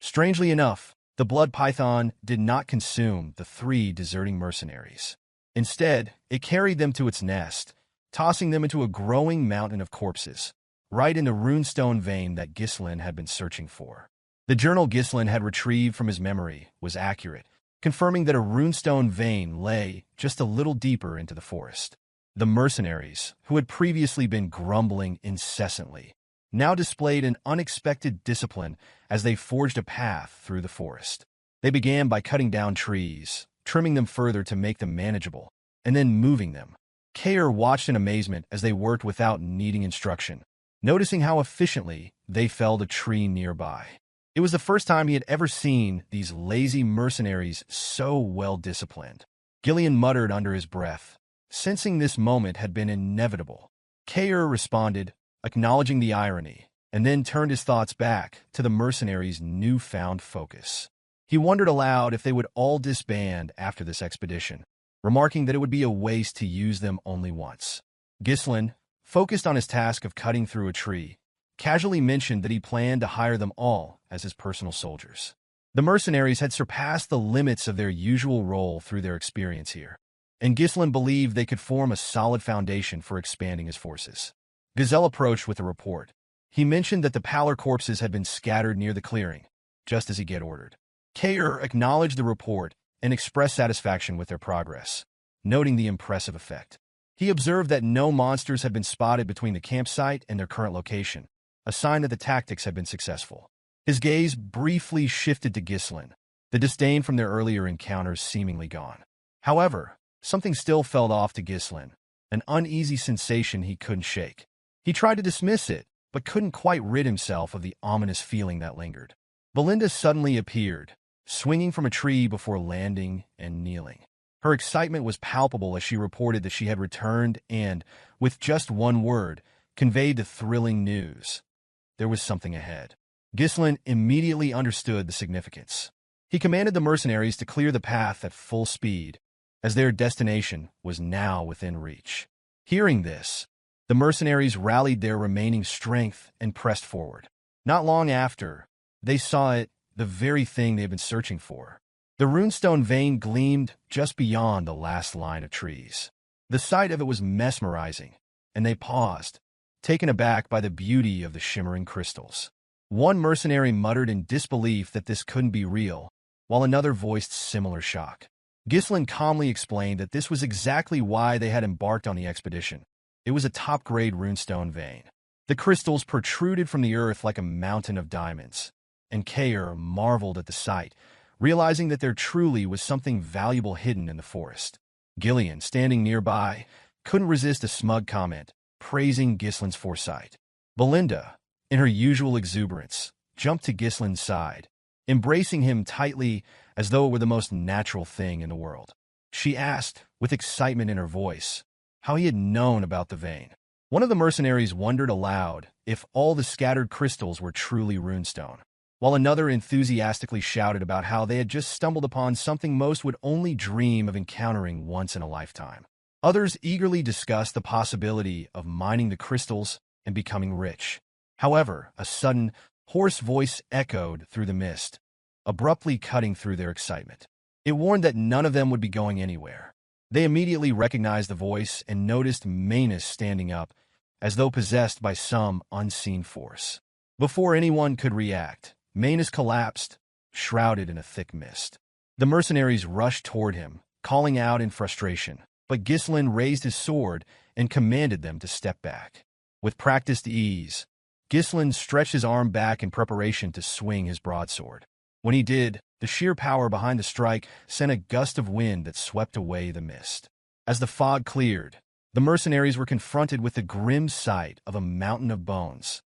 Strangely enough, the blood python did not consume the 3 deserting mercenaries. Instead, it carried them to its nest, tossing them into a growing mountain of corpses, right in the runestone vein that Ghislain had been searching for. The journal Ghislain had retrieved from his memory was accurate, confirming that a runestone vein lay just a little deeper into the forest. The mercenaries, who had previously been grumbling incessantly, now displayed an unexpected discipline as they forged a path through the forest. They began by cutting down trees, trimming them further to make them manageable, and then moving them. Kaor watched in amazement as they worked without needing instruction, noticing how efficiently they felled a tree nearby. It was the first time he had ever seen these lazy mercenaries so well-disciplined. Gillion muttered under his breath, sensing this moment had been inevitable. Kaor responded, acknowledging the irony, and then turned his thoughts back to the mercenaries' newfound focus. He wondered aloud if they would all disband after this expedition, remarking that it would be a waste to use them only once. Ghislain, focused on his task of cutting through a tree, casually mentioned that he planned to hire them all as his personal soldiers. The mercenaries had surpassed the limits of their usual role through their experience here, and Ghislain believed they could form a solid foundation for expanding his forces. Gazelle approached with a report. He mentioned that the Pallor corpses had been scattered near the clearing, just as he had ordered. Kaor acknowledged the report and expressed satisfaction with their progress, noting the impressive effect. He observed that no monsters had been spotted between the campsite and their current location, a sign that the tactics had been successful. His gaze briefly shifted to Ghislain, the disdain from their earlier encounters seemingly gone. However, something still felt off to Ghislain, an uneasy sensation he couldn't shake. He tried to dismiss it, but couldn't quite rid himself of the ominous feeling that lingered. Belinda suddenly appeared, swinging from a tree before landing and kneeling. Her excitement was palpable as she reported that she had returned and, with just one word, conveyed the thrilling news. There was something ahead. Ghislain immediately understood the significance. He commanded the mercenaries to clear the path at full speed, as their destination was now within reach. Hearing this, the mercenaries rallied their remaining strength and pressed forward. Not long after, they saw it, the very thing they had been searching for. The runestone vein gleamed just beyond the last line of trees. The sight of it was mesmerizing, and they paused, taken aback by the beauty of the shimmering crystals. One mercenary muttered in disbelief that this couldn't be real, while another voiced similar shock. Ghislain calmly explained that this was exactly why they had embarked on the expedition. It was a top-grade runestone vein. The crystals protruded from the earth like a mountain of diamonds, and Kaor marveled at the sight, realizing that there truly was something valuable hidden in the forest. Gillion, standing nearby, couldn't resist a smug comment, praising Ghislain's foresight. Belinda, in her usual exuberance, jumped to Ghislain's side, embracing him tightly as though it were the most natural thing in the world. She asked, with excitement in her voice, how he had known about the vein. One of the mercenaries wondered aloud if all the scattered crystals were truly runestone, while another enthusiastically shouted about how they had just stumbled upon something most would only dream of encountering once in a lifetime. Others eagerly discussed the possibility of mining the crystals and becoming rich. However, a sudden, hoarse voice echoed through the mist, abruptly cutting through their excitement. It warned that none of them would be going anywhere. They immediately recognized the voice and noticed Manus standing up, as though possessed by some unseen force. Before anyone could react, Manus collapsed, shrouded in a thick mist. The mercenaries rushed toward him, calling out in frustration, but Ghislain raised his sword and commanded them to step back. With practiced ease, Ghislain stretched his arm back in preparation to swing his broadsword. When he did, the sheer power behind the strike sent a gust of wind that swept away the mist. As the fog cleared, the mercenaries were confronted with the grim sight of a mountain of bones,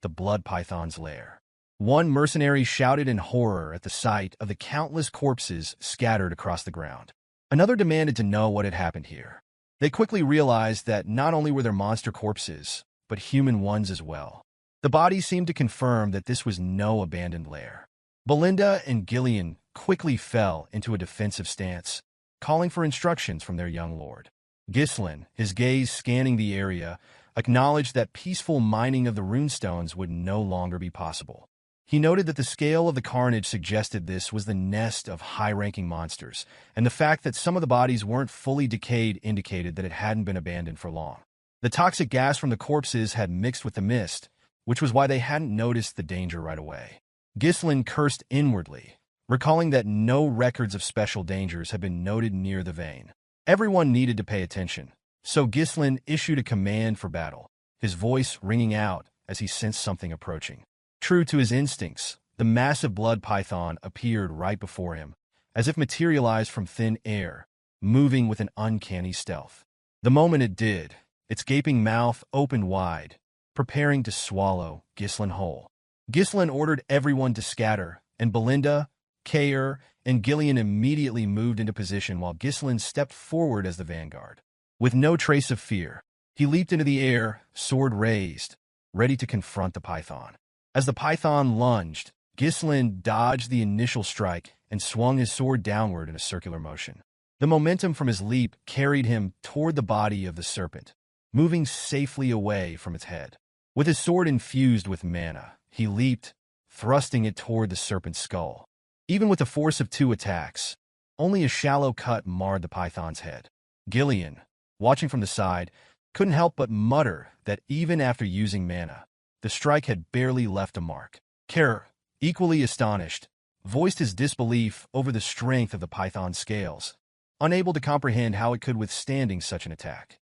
the blood python's lair. One mercenary shouted in horror at the sight of the countless corpses scattered across the ground. Another demanded to know what had happened here. They quickly realized that not only were there monster corpses, but human ones as well. The bodies seemed to confirm that this was no abandoned lair. Belinda and Gillion quickly fell into a defensive stance, calling for instructions from their young lord. Ghislain, his gaze scanning the area, acknowledged that peaceful mining of the runestones would no longer be possible. He noted that the scale of the carnage suggested this was the nest of high-ranking monsters, and the fact that some of the bodies weren't fully decayed indicated that it hadn't been abandoned for long. The toxic gas from the corpses had mixed with the mist, which was why they hadn't noticed the danger right away. Ghislain cursed inwardly, recalling that no records of special dangers had been noted near the vein. Everyone needed to pay attention, so Ghislain issued a command for battle, his voice ringing out as he sensed something approaching. True to his instincts, the massive blood python appeared right before him, as if materialized from thin air, moving with an uncanny stealth. The moment it did, its gaping mouth opened wide, preparing to swallow Ghislain whole. Ghislain ordered everyone to scatter, and Belinda, Kaor, and Gillion immediately moved into position while Ghislain stepped forward as the vanguard. With no trace of fear, he leaped into the air, sword raised, ready to confront the python. As the python lunged, Ghislain dodged the initial strike and swung his sword downward in a circular motion. The momentum from his leap carried him toward the body of the serpent, moving safely away from its head. With his sword infused with mana, he leaped, thrusting it toward the serpent's skull. Even with the force of 2 attacks, only a shallow cut marred the python's head. Gillion, watching from the side, couldn't help but mutter that even after using mana, the strike had barely left a mark. Kaor, equally astonished, voiced his disbelief over the strength of the python's scales, unable to comprehend how it could withstand such an attack.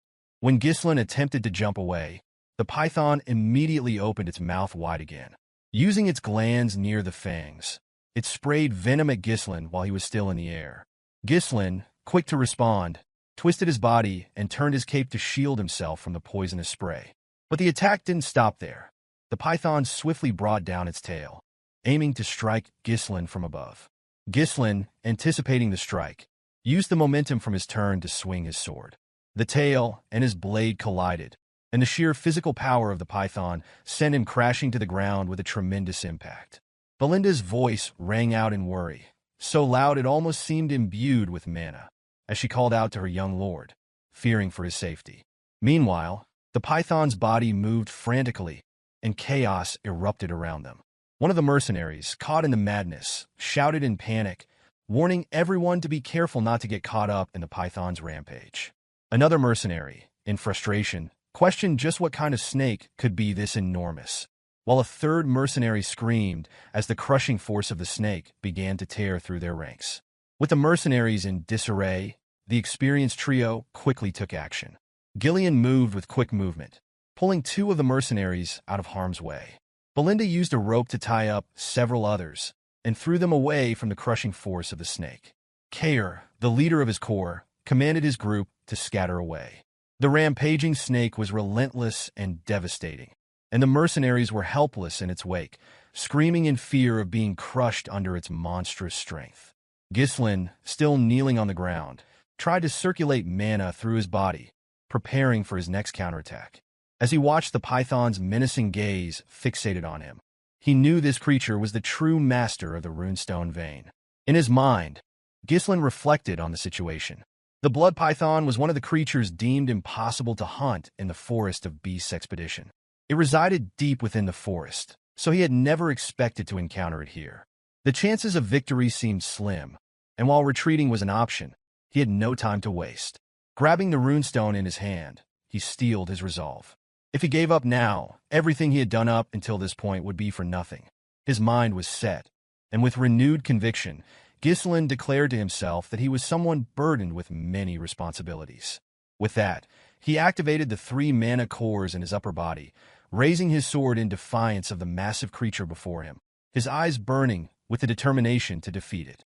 When Ghislain attempted to jump away, the python immediately opened its mouth wide again. Using its glands near the fangs, it sprayed venom at Ghislain while he was still in the air. Ghislain, quick to respond, twisted his body and turned his cape to shield himself from the poisonous spray. But the attack didn't stop there. The python swiftly brought down its tail, aiming to strike Ghislain from above. Ghislain, anticipating the strike, used the momentum from his turn to swing his sword. The tail and his blade collided, and the sheer physical power of the python sent him crashing to the ground with a tremendous impact. Belinda's voice rang out in worry, so loud it almost seemed imbued with mana, as she called out to her young lord, fearing for his safety. Meanwhile, the python's body moved frantically, and chaos erupted around them. One of the mercenaries, caught in the madness, shouted in panic, warning everyone to be careful not to get caught up in the python's rampage. Another mercenary, in frustration, questioned just what kind of snake could be this enormous, while a third mercenary screamed as the crushing force of the snake began to tear through their ranks. With the mercenaries in disarray, the experienced trio quickly took action. Gillion moved with quick movement, pulling 2 of the mercenaries out of harm's way. Belinda used a rope to tie up several others and threw them away from the crushing force of the snake. Kaor, the leader of his corps, commanded his group to scatter away. The rampaging snake was relentless and devastating, and the mercenaries were helpless in its wake, screaming in fear of being crushed under its monstrous strength. Ghislain, still kneeling on the ground, tried to circulate mana through his body, preparing for his next counterattack. As he watched the python's menacing gaze fixated on him, he knew this creature was the true master of the runestone vein. In his mind, Ghislain reflected on the situation. The blood python was one of the creatures deemed impossible to hunt in the forest of Beast's expedition. It resided deep within the forest, so he had never expected to encounter it here. The chances of victory seemed slim, and while retreating was an option, he had no time to waste. Grabbing the runestone in his hand, he steeled his resolve. If he gave up now, everything he had done up until this point would be for nothing. His mind was set, and with renewed conviction, Ghislain declared to himself that he was someone burdened with many responsibilities. With that, he activated the 3 mana cores in his upper body, raising his sword in defiance of the massive creature before him, his eyes burning with the determination to defeat it.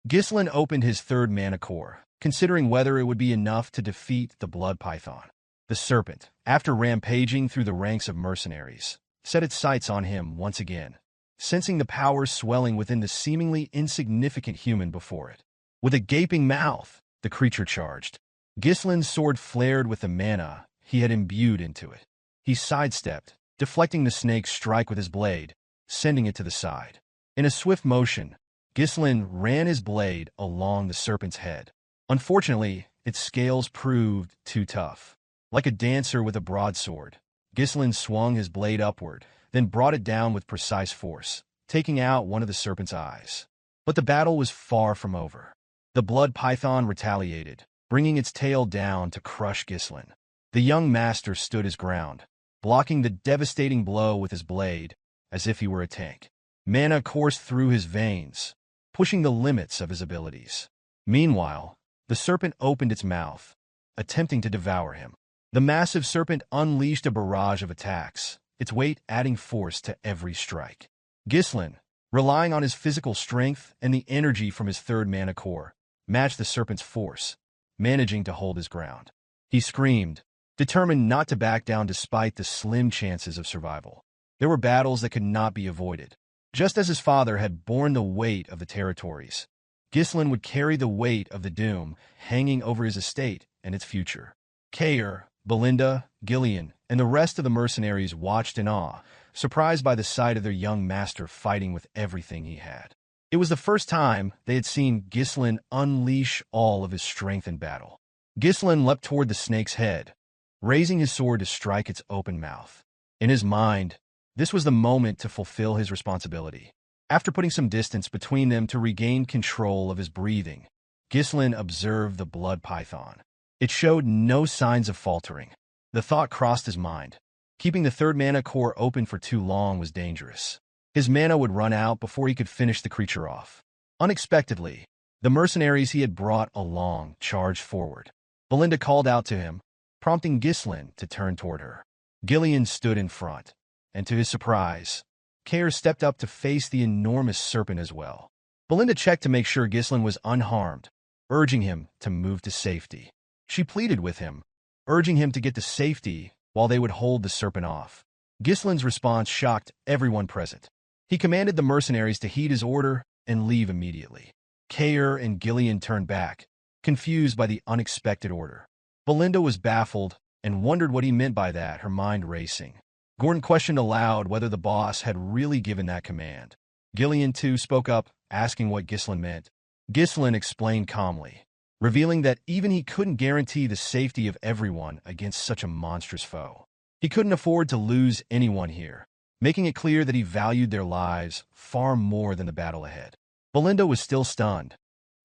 Ghislain opened his 3rd mana core, considering whether it would be enough to defeat the blood python. The serpent, after rampaging through the ranks of mercenaries, set its sights on him once again, sensing the power swelling within the seemingly insignificant human before it. With a gaping mouth, the creature charged. Ghislain's sword flared with the mana he had imbued into it. He sidestepped, deflecting the snake's strike with his blade, sending it to the side. In a swift motion, Ghislain ran his blade along the serpent's head. Unfortunately, its scales proved too tough. Like a dancer with a broadsword, Ghislain swung his blade upward, then brought it down with precise force, taking out one of the serpent's eyes. But the battle was far from over. The blood python retaliated, bringing its tail down to crush Ghislain. The young master stood his ground, blocking the devastating blow with his blade as if he were a tank. Mana coursed through his veins, pushing the limits of his abilities. Meanwhile, the serpent opened its mouth, attempting to devour him. The massive serpent unleashed a barrage of attacks, its weight adding force to every strike. Ghislain, relying on his physical strength and the energy from his third mana core, matched the serpent's force, managing to hold his ground. He screamed, determined not to back down despite the slim chances of survival. There were battles that could not be avoided. Just as his father had borne the weight of the territories, Ghislain would carry the weight of the doom hanging over his estate and its future. Kaor, Belinda, Gillion, and the rest of the mercenaries watched in awe, surprised by the sight of their young master fighting with everything he had. It was the first time they had seen Ghislain unleash all of his strength in battle. Ghislain leapt toward the snake's head, raising his sword to strike its open mouth. In his mind, this was the moment to fulfill his responsibility. After putting some distance between them to regain control of his breathing, Ghislain observed the blood python. It showed no signs of faltering. The thought crossed his mind. Keeping the third mana core open for too long was dangerous. His mana would run out before he could finish the creature off. Unexpectedly, the mercenaries he had brought along charged forward. Belinda called out to him, prompting Ghislain to turn toward her. Gillion stood in front, and to his surprise, Kaor stepped up to face the enormous serpent as well. Belinda checked to make sure Ghislain was unharmed, urging him to move to safety. She pleaded with him, urging him to get to safety while they would hold the serpent off. Ghislain's response shocked everyone present. He commanded the mercenaries to heed his order and leave immediately. Kaor and Gillion turned back, confused by the unexpected order. Belinda was baffled and wondered what he meant by that, her mind racing. Gordon questioned aloud whether the boss had really given that command. Gillion, too, spoke up, asking what Ghislain meant. Ghislain explained calmly, revealing that even he couldn't guarantee the safety of everyone against such a monstrous foe. He couldn't afford to lose anyone here, making it clear that he valued their lives far more than the battle ahead. Belinda was still stunned,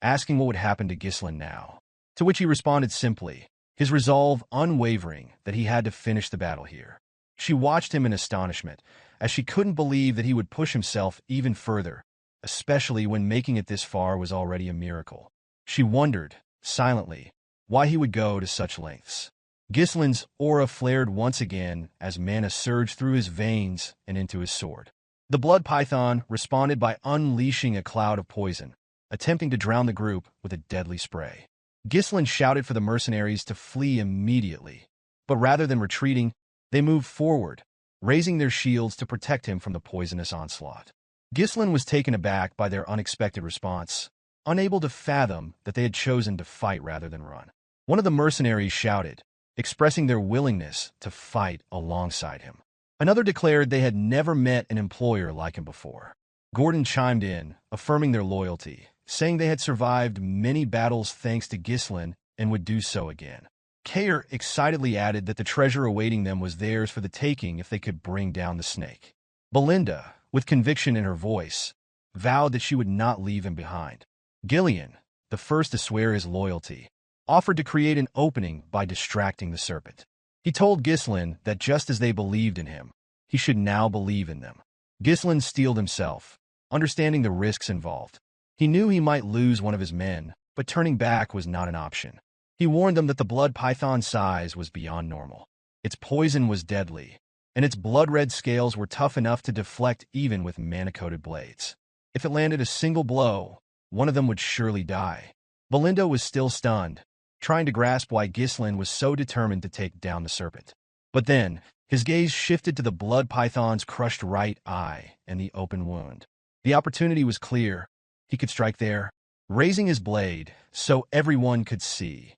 asking what would happen to Ghislain now, to which he responded simply, his resolve unwavering that he had to finish the battle here. She watched him in astonishment, as she couldn't believe that he would push himself even further, especially when making it this far was already a miracle. She wondered, silently, why he would go to such lengths. Ghislain's aura flared once again as mana surged through his veins and into his sword. The blood python responded by unleashing a cloud of poison, attempting to drown the group with a deadly spray. Ghislain shouted for the mercenaries to flee immediately, but rather than retreating, they moved forward, raising their shields to protect him from the poisonous onslaught. Ghislain was taken aback by their unexpected response, unable to fathom that they had chosen to fight rather than run. One of the mercenaries shouted, expressing their willingness to fight alongside him. Another declared they had never met an employer like him before. Gordon chimed in, affirming their loyalty, saying they had survived many battles thanks to Ghislain and would do so again. Kaor excitedly added that the treasure awaiting them was theirs for the taking if they could bring down the snake. Belinda, with conviction in her voice, vowed that she would not leave him behind. Gillion, the first to swear his loyalty, offered to create an opening by distracting the serpent. He told Ghislain that just as they believed in him, he should now believe in them. Ghislain steeled himself, understanding the risks involved. He knew he might lose one of his men, but turning back was not an option. He warned them that the blood python's size was beyond normal. Its poison was deadly, and its blood-red scales were tough enough to deflect even with mana-coated blades. If it landed a single blow, one of them would surely die. Belinda was still stunned, trying to grasp why Ghislain was so determined to take down the serpent. But then, his gaze shifted to the blood python's crushed right eye and the open wound. The opportunity was clear. He could strike there. Raising his blade so everyone could see,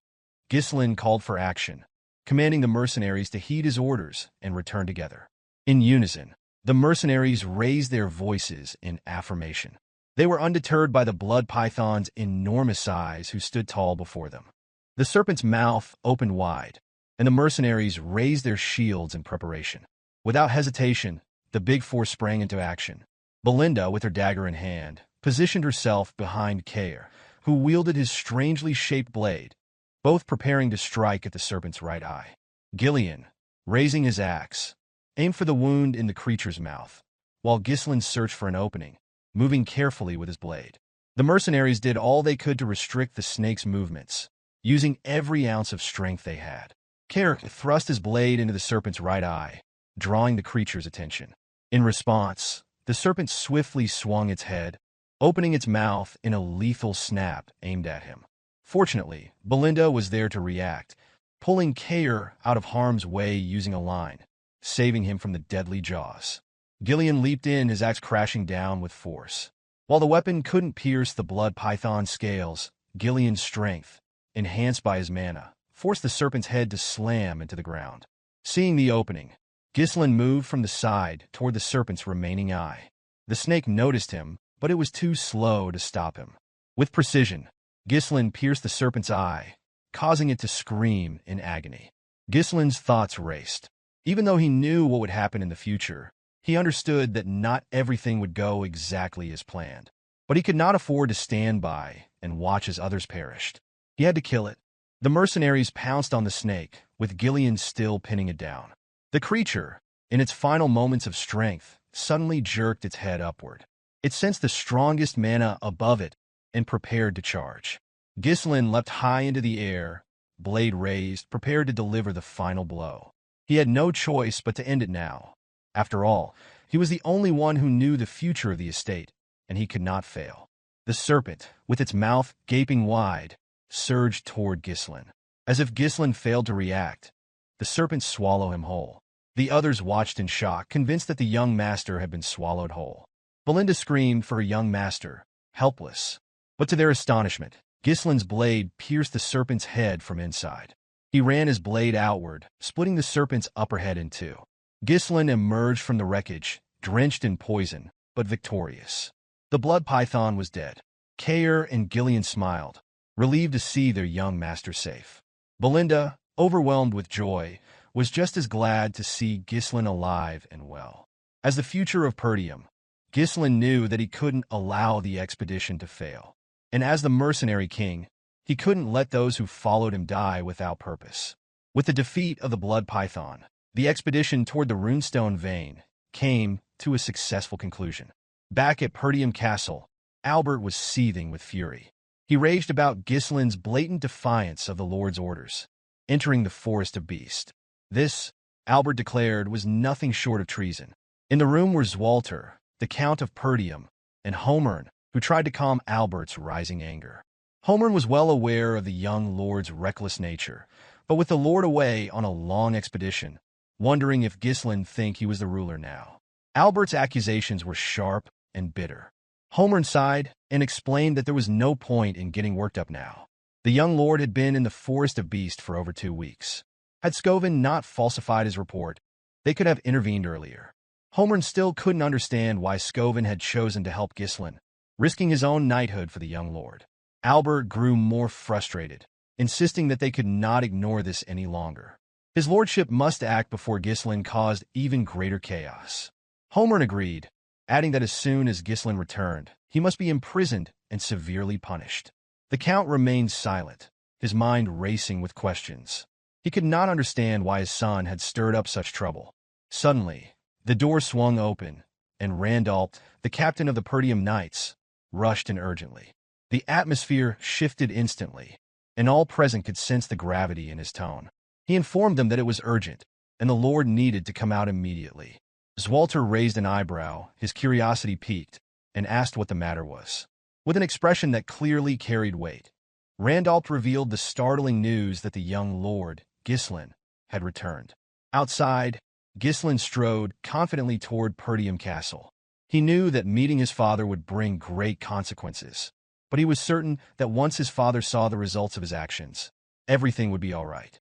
Ghislain called for action, commanding the mercenaries to heed his orders and return together. In unison, the mercenaries raised their voices in affirmation. They were undeterred by the blood python's enormous size who stood tall before them. The serpent's mouth opened wide, and the mercenaries raised their shields in preparation. Without hesitation, the big four sprang into action. Belinda, with her dagger in hand, positioned herself behind Kaor, who wielded his strangely shaped blade, both preparing to strike at the serpent's right eye. Gillion, raising his axe, aimed for the wound in the creature's mouth, while Ghislain searched for an opening, moving carefully with his blade. The mercenaries did all they could to restrict the snake's movements, using every ounce of strength they had. Kaor thrust his blade into the serpent's right eye, drawing the creature's attention. In response, the serpent swiftly swung its head, opening its mouth in a lethal snap aimed at him. Fortunately, Belinda was there to react, pulling Kaor out of harm's way using a line, saving him from the deadly jaws. Gillion leaped in, his axe crashing down with force. While the weapon couldn't pierce the blood python's scales, Gillion's strength, enhanced by his mana, forced the serpent's head to slam into the ground. Seeing the opening, Ghislain moved from the side toward the serpent's remaining eye. The snake noticed him, but it was too slow to stop him. With precision, Ghislain pierced the serpent's eye, causing it to scream in agony. Ghislain's thoughts raced. Even though he knew what would happen in the future, he understood that not everything would go exactly as planned. But he could not afford to stand by and watch as others perished. He had to kill it. The mercenaries pounced on the snake, with Gillion still pinning it down. The creature, in its final moments of strength, suddenly jerked its head upward. It sensed the strongest mana above it and prepared to charge. Ghislain leapt high into the air, blade raised, prepared to deliver the final blow. He had no choice but to end it now. After all, he was the only one who knew the future of the estate, and he could not fail. The serpent, with its mouth gaping wide, surged toward Ghislain. As if Ghislain failed to react, the serpent swallowed him whole. The others watched in shock, convinced that the young master had been swallowed whole. Belinda screamed for her young master, helpless. But to their astonishment, Ghislain's blade pierced the serpent's head from inside. He ran his blade outward, splitting the serpent's upper head in two. Ghislain emerged from the wreckage, drenched in poison, but victorious. The blood python was dead. Kaor and Gillion smiled, relieved to see their young master safe. Belinda, overwhelmed with joy, was just as glad to see Ghislain alive and well. As the future of Perdium, Ghislain knew that he couldn't allow the expedition to fail. And as the Mercenary King, he couldn't let those who followed him die without purpose. With the defeat of the blood python, the expedition toward the Runestone Vein came to a successful conclusion. Back at Perdium Castle, Albert was seething with fury. He raged about Ghislain's blatant defiance of the Lord's orders, entering the Forest of Beasts. This, Albert declared, was nothing short of treason. In the room were Swalter, the Count of Perdium, and Homern, who tried to calm Albert's rising anger. Homern was well aware of the young lord's reckless nature, but with the lord away on a long expedition, wondering if Ghislain think he was the ruler now. Albert's accusations were sharp and bitter. Homern sighed and explained that there was no point in getting worked up now. The young lord had been in the Forest of Beasts for over 2 weeks. Had Scoven not falsified his report, they could have intervened earlier. Homern still couldn't understand why Scoven had chosen to help Ghislain, risking his own knighthood for the young lord. Albert grew more frustrated, insisting that they could not ignore this any longer. His lordship must act before Ghislain caused even greater chaos. Homern agreed, adding that as soon as Ghislain returned, he must be imprisoned and severely punished. The Count remained silent, his mind racing with questions. He could not understand why his son had stirred up such trouble. Suddenly, the door swung open, and Randolph, the captain of the Perdium Knights, rushed in urgently. The atmosphere shifted instantly, and all present could sense the gravity in his tone. He informed them that it was urgent, and the Lord needed to come out immediately. Swalter raised an eyebrow, his curiosity piqued, and asked what the matter was. With an expression that clearly carried weight, Randolph revealed the startling news that the young lord, Ghislain, had returned. Outside, Ghislain strode confidently toward Perdium Castle. He knew that meeting his father would bring great consequences, but he was certain that once his father saw the results of his actions, everything would be all right.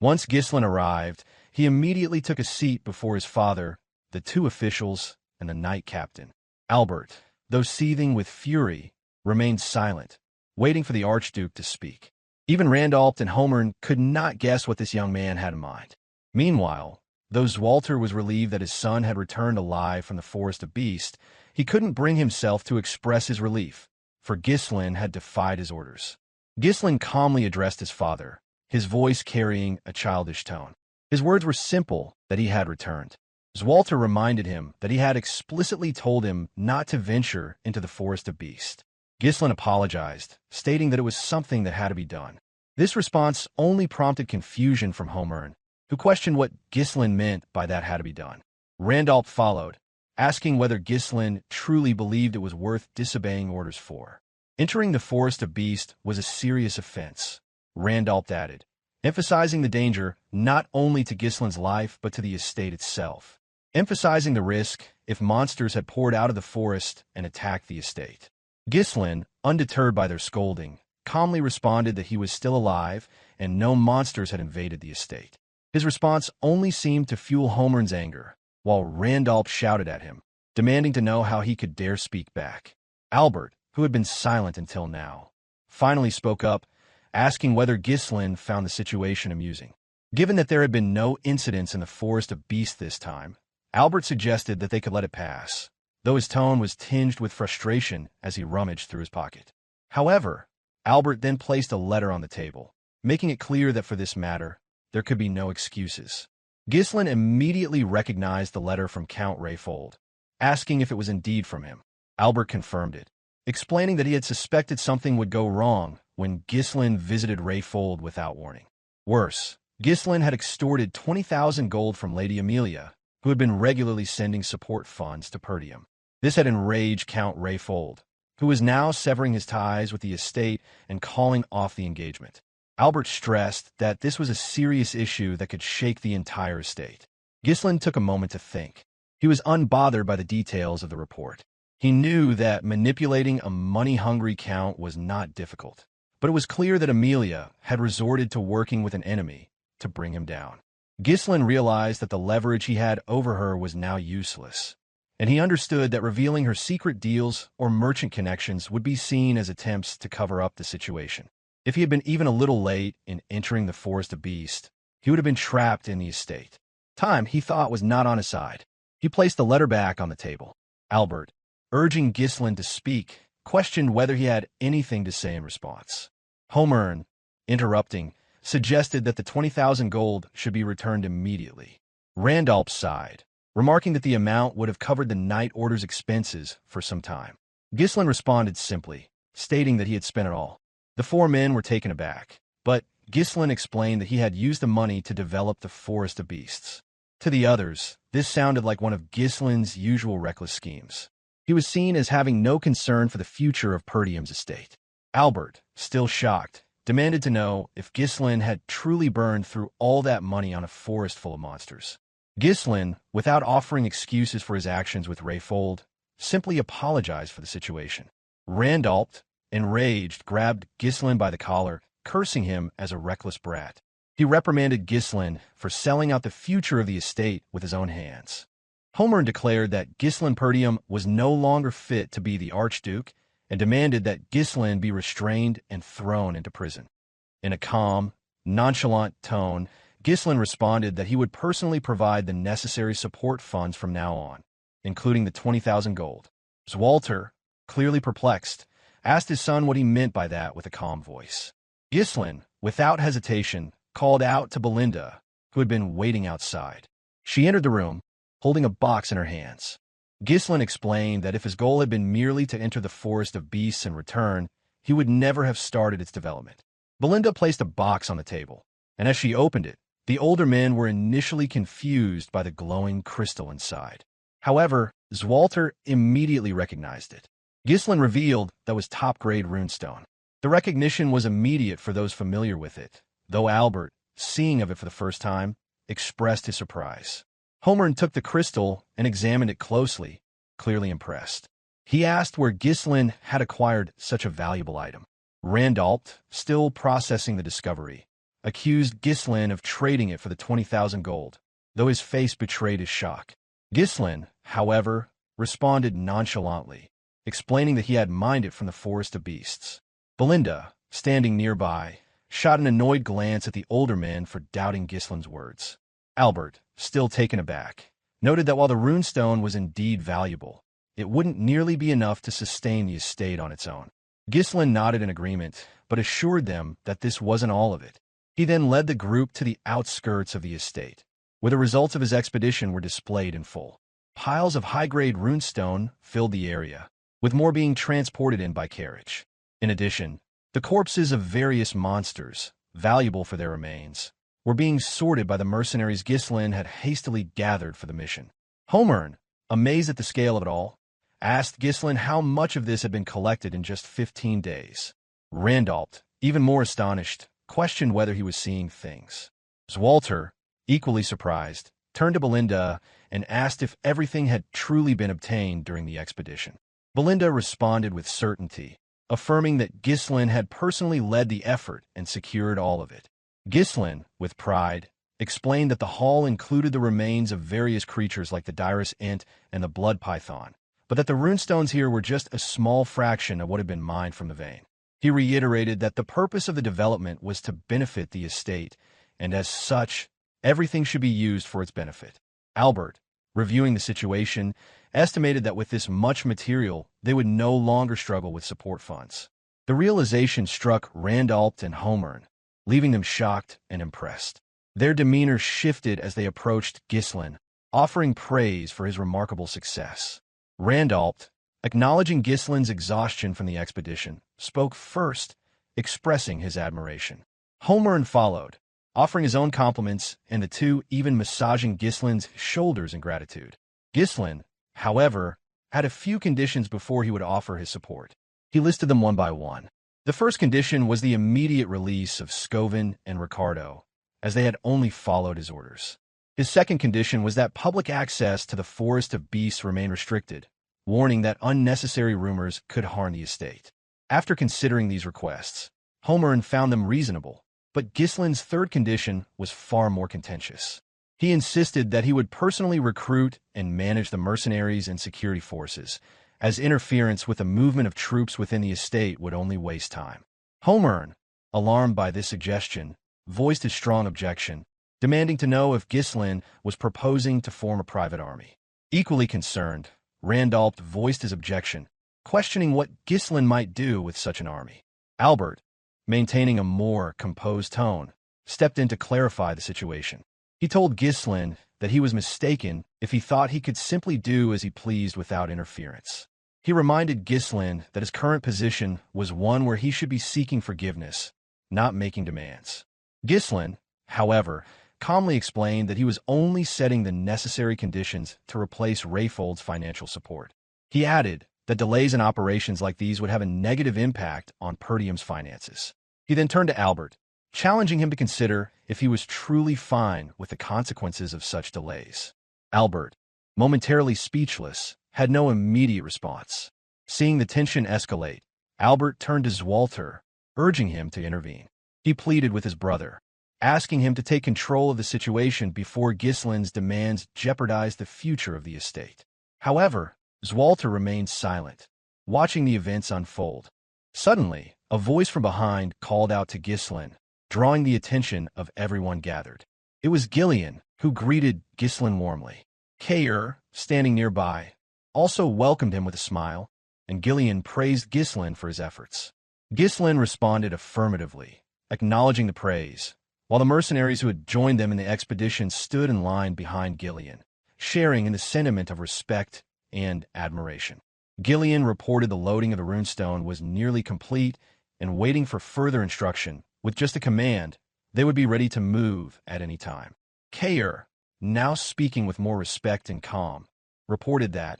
Once Ghislain arrived, he immediately took a seat before his father, the 2 officials, and the knight captain. Albert, though seething with fury, remained silent, waiting for the Archduke to speak. Even Randolph and Homern could not guess what this young man had in mind. Meanwhile, though Swalter was relieved that his son had returned alive from the Forest of Beasts, he couldn't bring himself to express his relief, for Ghislain had defied his orders. Ghislain calmly addressed his father, his voice carrying a childish tone. His words were simple, that he had returned. Swalter reminded him that he had explicitly told him not to venture into the Forest of Beasts. Ghislain apologized, stating that it was something that had to be done. This response only prompted confusion from Homern, who questioned what Ghislain meant by that had to be done. Randolph followed, asking whether Ghislain truly believed it was worth disobeying orders for. Entering the Forest of Beasts was a serious offense, Randolph added, emphasizing the danger not only to Ghislain's life but to the estate itself, emphasizing the risk if monsters had poured out of the forest and attacked the estate. Ghislain, undeterred by their scolding, calmly responded that he was still alive and no monsters had invaded the estate. His response only seemed to fuel Homern's anger, while Randolph shouted at him, demanding to know how he could dare speak back. Albert, who had been silent until now, finally spoke up, asking whether Ghislain found the situation amusing. Given that there had been no incidents in the Forest of Beasts this time, Albert suggested that they could let it pass, though his tone was tinged with frustration as he rummaged through his pocket. However, Albert then placed a letter on the table, making it clear that for this matter, there could be no excuses. Ghislain immediately recognized the letter from Count Rayfold, asking if it was indeed from him. Albert confirmed it, explaining that he had suspected something would go wrong when Ghislain visited Rayfold without warning. Worse, Ghislain had extorted 20,000 gold from Lady Amelia, who had been regularly sending support funds to Perdium. This had enraged Count Rayfold, who was now severing his ties with the estate and calling off the engagement. Albert stressed that this was a serious issue that could shake the entire estate. Ghislain took a moment to think. He was unbothered by the details of the report. He knew that manipulating a money-hungry count was not difficult, but it was clear that Amelia had resorted to working with an enemy to bring him down. Ghislain realized that the leverage he had over her was now useless, and he understood that revealing her secret deals or merchant connections would be seen as attempts to cover up the situation. If he had been even a little late in entering the Forest of Beasts, he would have been trapped in the estate. Time, he thought, was not on his side. He placed the letter back on the table. Albert, urging Ghislain to speak, questioned whether he had anything to say in response. Homern, interrupting, suggested that the 20,000 gold should be returned immediately. Randolph sighed, remarking that the amount would have covered the Night Order's expenses for some time. Ghislain responded simply, stating that he had spent it all. The four men were taken aback, but Ghislain explained that he had used the money to develop the Forest of Beasts. To the others, this sounded like one of Ghislain's usual reckless schemes. He was seen as having no concern for the future of Perdium's estate. Albert, still shocked, demanded to know if Ghislain had truly burned through all that money on a forest full of monsters. Ghislain, without offering excuses for his actions with Rayfold, simply apologized for the situation. Randolph, enraged, grabbed Ghislain by the collar, cursing him as a reckless brat. He reprimanded Ghislain for selling out the future of the estate with his own hands. Homern declared that Ghislain Perdium was no longer fit to be the Archduke and demanded that Ghislain be restrained and thrown into prison. In a calm, nonchalant tone, Ghislain responded that he would personally provide the necessary support funds from now on, including the 20,000 gold. Swalter, clearly perplexed, asked his son what he meant by that with a calm voice. Ghislain, without hesitation, called out to Belinda, who had been waiting outside. She entered the room, holding a box in her hands. Ghislain explained that if his goal had been merely to enter the Forest of Beasts and return, he would never have started its development. Belinda placed a box on the table, and as she opened it, the older men were initially confused by the glowing crystal inside. However, Swalter immediately recognized it. Ghislain revealed that was top-grade runestone. The recognition was immediate for those familiar with it, though Albert, seeing of it for the first time, expressed his surprise. Homern took the crystal and examined it closely, clearly impressed. He asked where Ghislain had acquired such a valuable item. Randolph, still processing the discovery, accused Ghislain of trading it for the 20,000 gold, though his face betrayed his shock. Ghislain, however, responded nonchalantly, explaining that he had mined it from the Forest of Beasts. Belinda, standing nearby, shot an annoyed glance at the older men for doubting Ghislain's words. Albert, still taken aback, noted that while the runestone was indeed valuable, it wouldn't nearly be enough to sustain the estate on its own. Ghislain nodded in agreement, but assured them that this wasn't all of it. He then led the group to the outskirts of the estate, where the results of his expedition were displayed in full. Piles of high-grade runestone filled the area, with more being transported in by carriage. In addition, the corpses of various monsters, valuable for their remains, were being sorted by the mercenaries Ghislain had hastily gathered for the mission. Homern, amazed at the scale of it all, asked Ghislain how much of this had been collected in just 15 days. Randalt, even more astonished, questioned whether he was seeing things. Swalter, equally surprised, turned to Belinda and asked if everything had truly been obtained during the expedition. Belinda responded with certainty, affirming that Ghislain had personally led the effort and secured all of it. Ghislain, with pride, explained that the haul included the remains of various creatures like the Dirus Ent and the blood python, but that the runestones here were just a small fraction of what had been mined from the vein. He reiterated that the purpose of the development was to benefit the estate, and as such, everything should be used for its benefit. Albert, reviewing the situation, estimated that with this much material, they would no longer struggle with support funds. The realization struck Randalt and Homern, leaving them shocked and impressed. Their demeanor shifted as they approached Ghislain, offering praise for his remarkable success. Randalt, acknowledging Ghislain's exhaustion from the expedition, spoke first, expressing his admiration. Homern followed, offering his own compliments, and the two even massaging Ghislain's shoulders in gratitude. Ghislain, however, had a few conditions before he would offer his support. He listed them one by one. The first condition was the immediate release of Scovin and Ricardo, as they had only followed his orders. His second condition was that public access to the Forest of Beasts remain restricted, warning that unnecessary rumors could harm the estate. After considering these requests, Homern found them reasonable, but Ghislain's third condition was far more contentious. He insisted that he would personally recruit and manage the mercenaries and security forces, as interference with the movement of troops within the estate would only waste time. Homern, alarmed by this suggestion, voiced his strong objection, demanding to know if Ghislain was proposing to form a private army. Equally concerned, Randalt voiced his objection, questioning what Ghislain might do with such an army. Albert, maintaining a more composed tone, stepped in to clarify the situation. He told Ghislain that he was mistaken if he thought he could simply do as he pleased without interference. He reminded Ghislain that his current position was one where he should be seeking forgiveness, not making demands. Ghislain, however, calmly explained that he was only setting the necessary conditions to replace Rayfold's financial support. He added that delays in operations like these would have a negative impact on Perdium's finances. He then turned to Albert, challenging him to consider if he was truly fine with the consequences of such delays. Albert, momentarily speechless, had no immediate response. Seeing the tension escalate, Albert turned to Swalter, urging him to intervene. He pleaded with his brother, asking him to take control of the situation before Ghislain's demands jeopardized the future of the estate. However, Swalter remained silent, watching the events unfold. Suddenly, a voice from behind called out to Ghislain, drawing the attention of everyone gathered. It was Gillion, who greeted Ghislain warmly. Kaor, standing nearby, also welcomed him with a smile, and Gillion praised Ghislain for his efforts. Ghislain responded affirmatively, acknowledging the praise, while the mercenaries who had joined them in the expedition stood in line behind Gillion, sharing in the sentiment of respect and admiration. Gillion reported the loading of the runestone was nearly complete and waiting for further instruction. With just a command, they would be ready to move at any time. Kaor, now speaking with more respect and calm, reported that,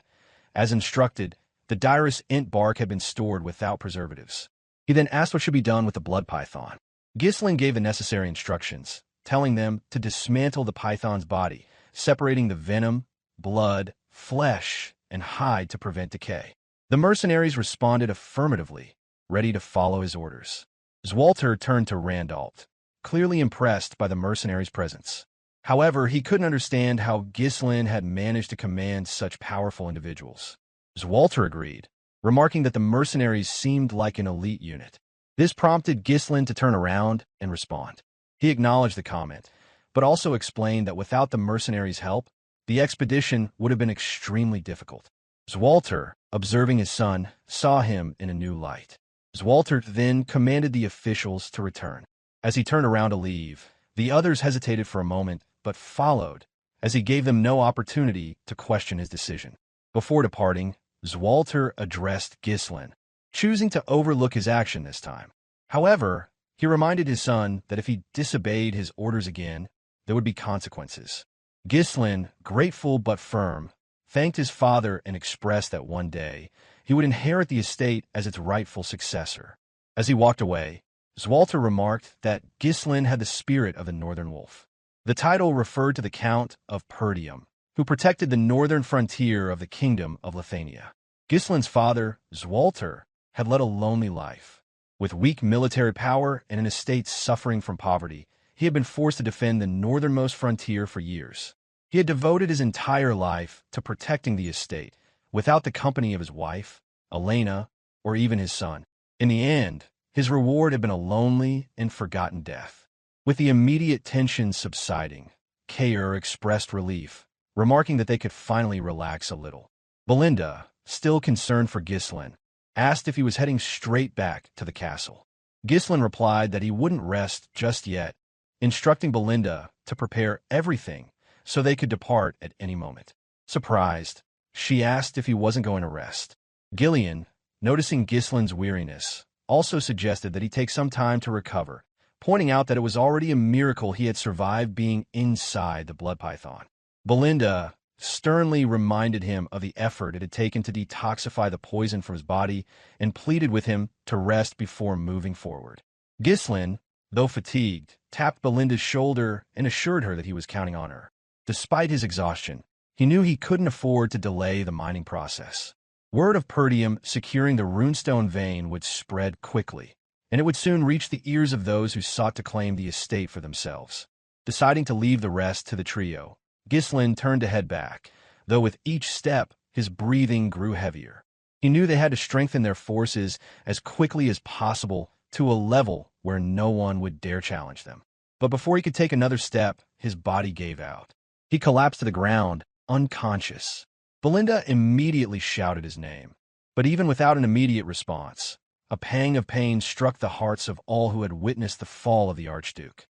as instructed, the Dirus Ent bark had been stored without preservatives. He then asked what should be done with the blood python. Ghislain gave the necessary instructions, telling them to dismantle the python's body, separating the venom, blood, flesh, and hide to prevent decay. The mercenaries responded affirmatively, ready to follow his orders. Swalter turned to Randalt, clearly impressed by the mercenaries' presence. However, he couldn't understand how Ghislain had managed to command such powerful individuals. Swalter agreed, remarking that the mercenaries seemed like an elite unit. This prompted Ghislain to turn around and respond. He acknowledged the comment, but also explained that without the mercenaries' help, the expedition would have been extremely difficult. Swalter, observing his son, saw him in a new light. Swalter then commanded the officials to return. As he turned around to leave, the others hesitated for a moment, but followed, as he gave them no opportunity to question his decision. Before departing, Swalter addressed Ghislain, choosing to overlook his action this time. However, he reminded his son that if he disobeyed his orders again, there would be consequences. Ghislain, grateful but firm, thanked his father and expressed that one day he would inherit the estate as its rightful successor. As he walked away, Swalter remarked that Ghislain had the spirit of the Northern Wolf. The title referred to the Count of Perdium, who protected the northern frontier of the Kingdom of Lithuania. Ghislain's father, Swalter, had led a lonely life. With weak military power and an estate suffering from poverty, he had been forced to defend the northernmost frontier for years. He had devoted his entire life to protecting the estate, without the company of his wife, Elena, or even his son. In the end, his reward had been a lonely and forgotten death. With the immediate tension subsiding, Kaor expressed relief, remarking that they could finally relax a little. Belinda, still concerned for Ghislain, asked if he was heading straight back to the castle. Ghislain replied that he wouldn't rest just yet, instructing Belinda to prepare everything so they could depart at any moment. Surprised, she asked if he wasn't going to rest. Gillion, noticing Ghislain's weariness, also suggested that he take some time to recover, pointing out that it was already a miracle he had survived being inside the blood python. Belinda sternly reminded him of the effort it had taken to detoxify the poison from his body and pleaded with him to rest before moving forward. Ghislain, though fatigued, tapped Belinda's shoulder and assured her that he was counting on her. Despite his exhaustion, he knew he couldn't afford to delay the mining process. Word of Perdium securing the runestone vein would spread quickly, and it would soon reach the ears of those who sought to claim the estate for themselves. Deciding to leave the rest to the trio, Ghislain turned to head back, though with each step his breathing grew heavier. He knew they had to strengthen their forces as quickly as possible to a level where no one would dare challenge them. But before he could take another step, his body gave out. He collapsed to the ground, unconscious. Belinda immediately shouted his name, but even without an immediate response, a pang of pain struck the hearts of all who had witnessed the fall of the Archduke.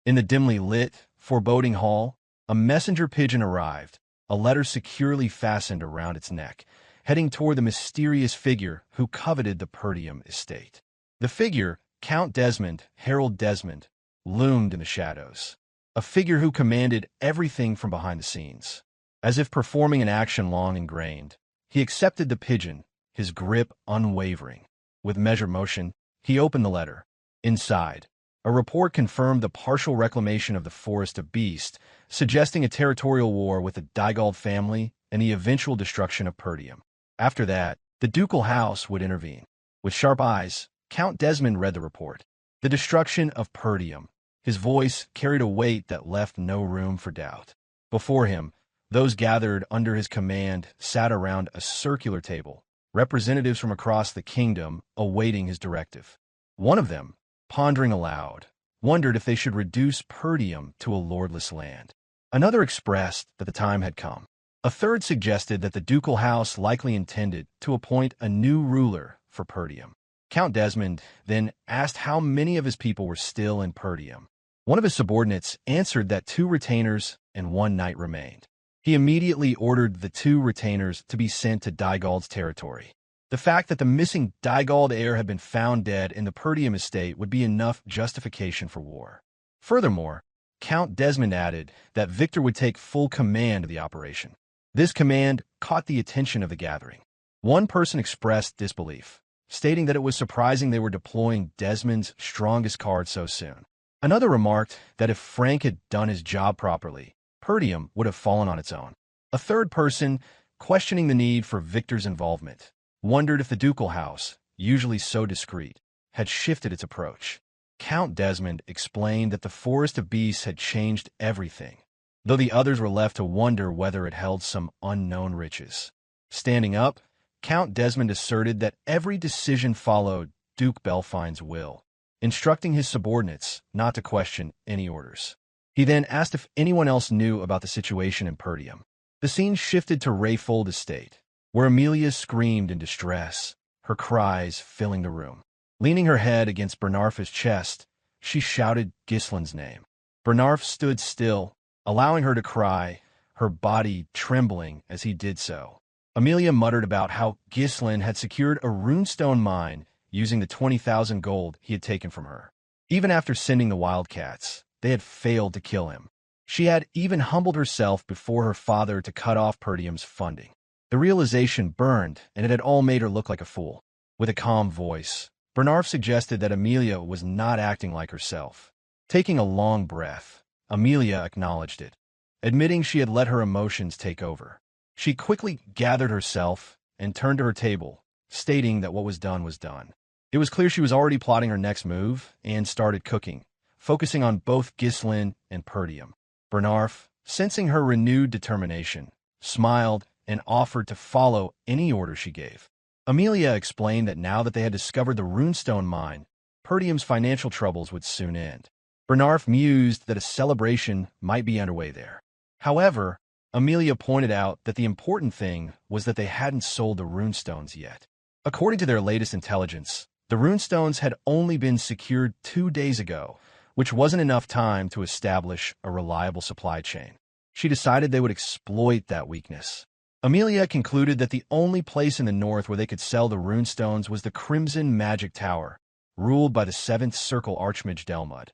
In the dimly lit, foreboding hall, a messenger pigeon arrived, a letter securely fastened around its neck, heading toward the mysterious figure who coveted the Perdium estate. The figure, Count Desmond, Herald Desmond, loomed in the shadows, a figure who commanded everything from behind the scenes. As if performing an action long ingrained, he accepted the pigeon, his grip unwavering. With measured motion, he opened the letter. Inside, a report confirmed the partial reclamation of the Forest of Beast, suggesting a territorial war with the Dygald family and the eventual destruction of Perdium. After that, the ducal house would intervene. With sharp eyes, Count Desmond read the report. The destruction of Perdium. His voice carried a weight that left no room for doubt. Before him, those gathered under his command sat around a circular table, representatives from across the kingdom awaiting his directive. One of them, pondering aloud, wondered if they should reduce Perdium to a lordless land. Another expressed that the time had come. A third suggested that the ducal house likely intended to appoint a new ruler for Perdium. Count Desmond then asked how many of his people were still in Perdium. One of his subordinates answered that 2 retainers and 1 knight remained. He immediately ordered the 2 retainers to be sent to Dygald's territory. The fact that the missing Dygald heir had been found dead in the Perdium estate would be enough justification for war. Furthermore, Count Desmond added that Victor would take full command of the operation. This command caught the attention of the gathering. One person expressed disbelief, stating that it was surprising they were deploying Desmond's strongest card so soon. Another remarked that if Frank had done his job properly, Perdium would have fallen on its own. A third person, questioning the need for Victor's involvement, wondered if the ducal house, usually so discreet, had shifted its approach. Count Desmond explained that the Forest of Beasts had changed everything, though the others were left to wonder whether it held some unknown riches. Standing up, Count Desmond asserted that every decision followed Duke Belfine's will, instructing his subordinates not to question any orders. He then asked if anyone else knew about the situation in Perdium. The scene shifted to Rayfold Estate, where Amelia screamed in distress, her cries filling the room. Leaning her head against Bernarfa's chest, she shouted Ghislain's name. Bernarf stood still, allowing her to cry, her body trembling as he did so. Amelia muttered about how Ghislain had secured a runestone mine using the 20,000 gold he had taken from her. Even after sending the wildcats, they had failed to kill him. She had even humbled herself before her father to cut off Perdium's funding. The realization burned, and it had all made her look like a fool. With a calm voice, Bernarf suggested that Amelia was not acting like herself. Taking a long breath, Amelia acknowledged it, admitting she had let her emotions take over. She quickly gathered herself and turned to her table, stating that what was done. It was clear she was already plotting her next move and started cooking, focusing on both Ghislain and Perdium. Bernarf, sensing her renewed determination, smiled and offered to follow any order she gave. Amelia explained that now that they had discovered the runestone mine, Perdium's financial troubles would soon end. Bernarf mused that a celebration might be underway there. However, Amelia pointed out that the important thing was that they hadn't sold the runestones yet. According to their latest intelligence, the runestones had only been secured 2 days ago, which wasn't enough time to establish a reliable supply chain. She decided they would exploit that weakness. Amelia concluded that the only place in the north where they could sell the runestones was the Crimson Magic Tower, ruled by the 7th Circle Archmage Delmud,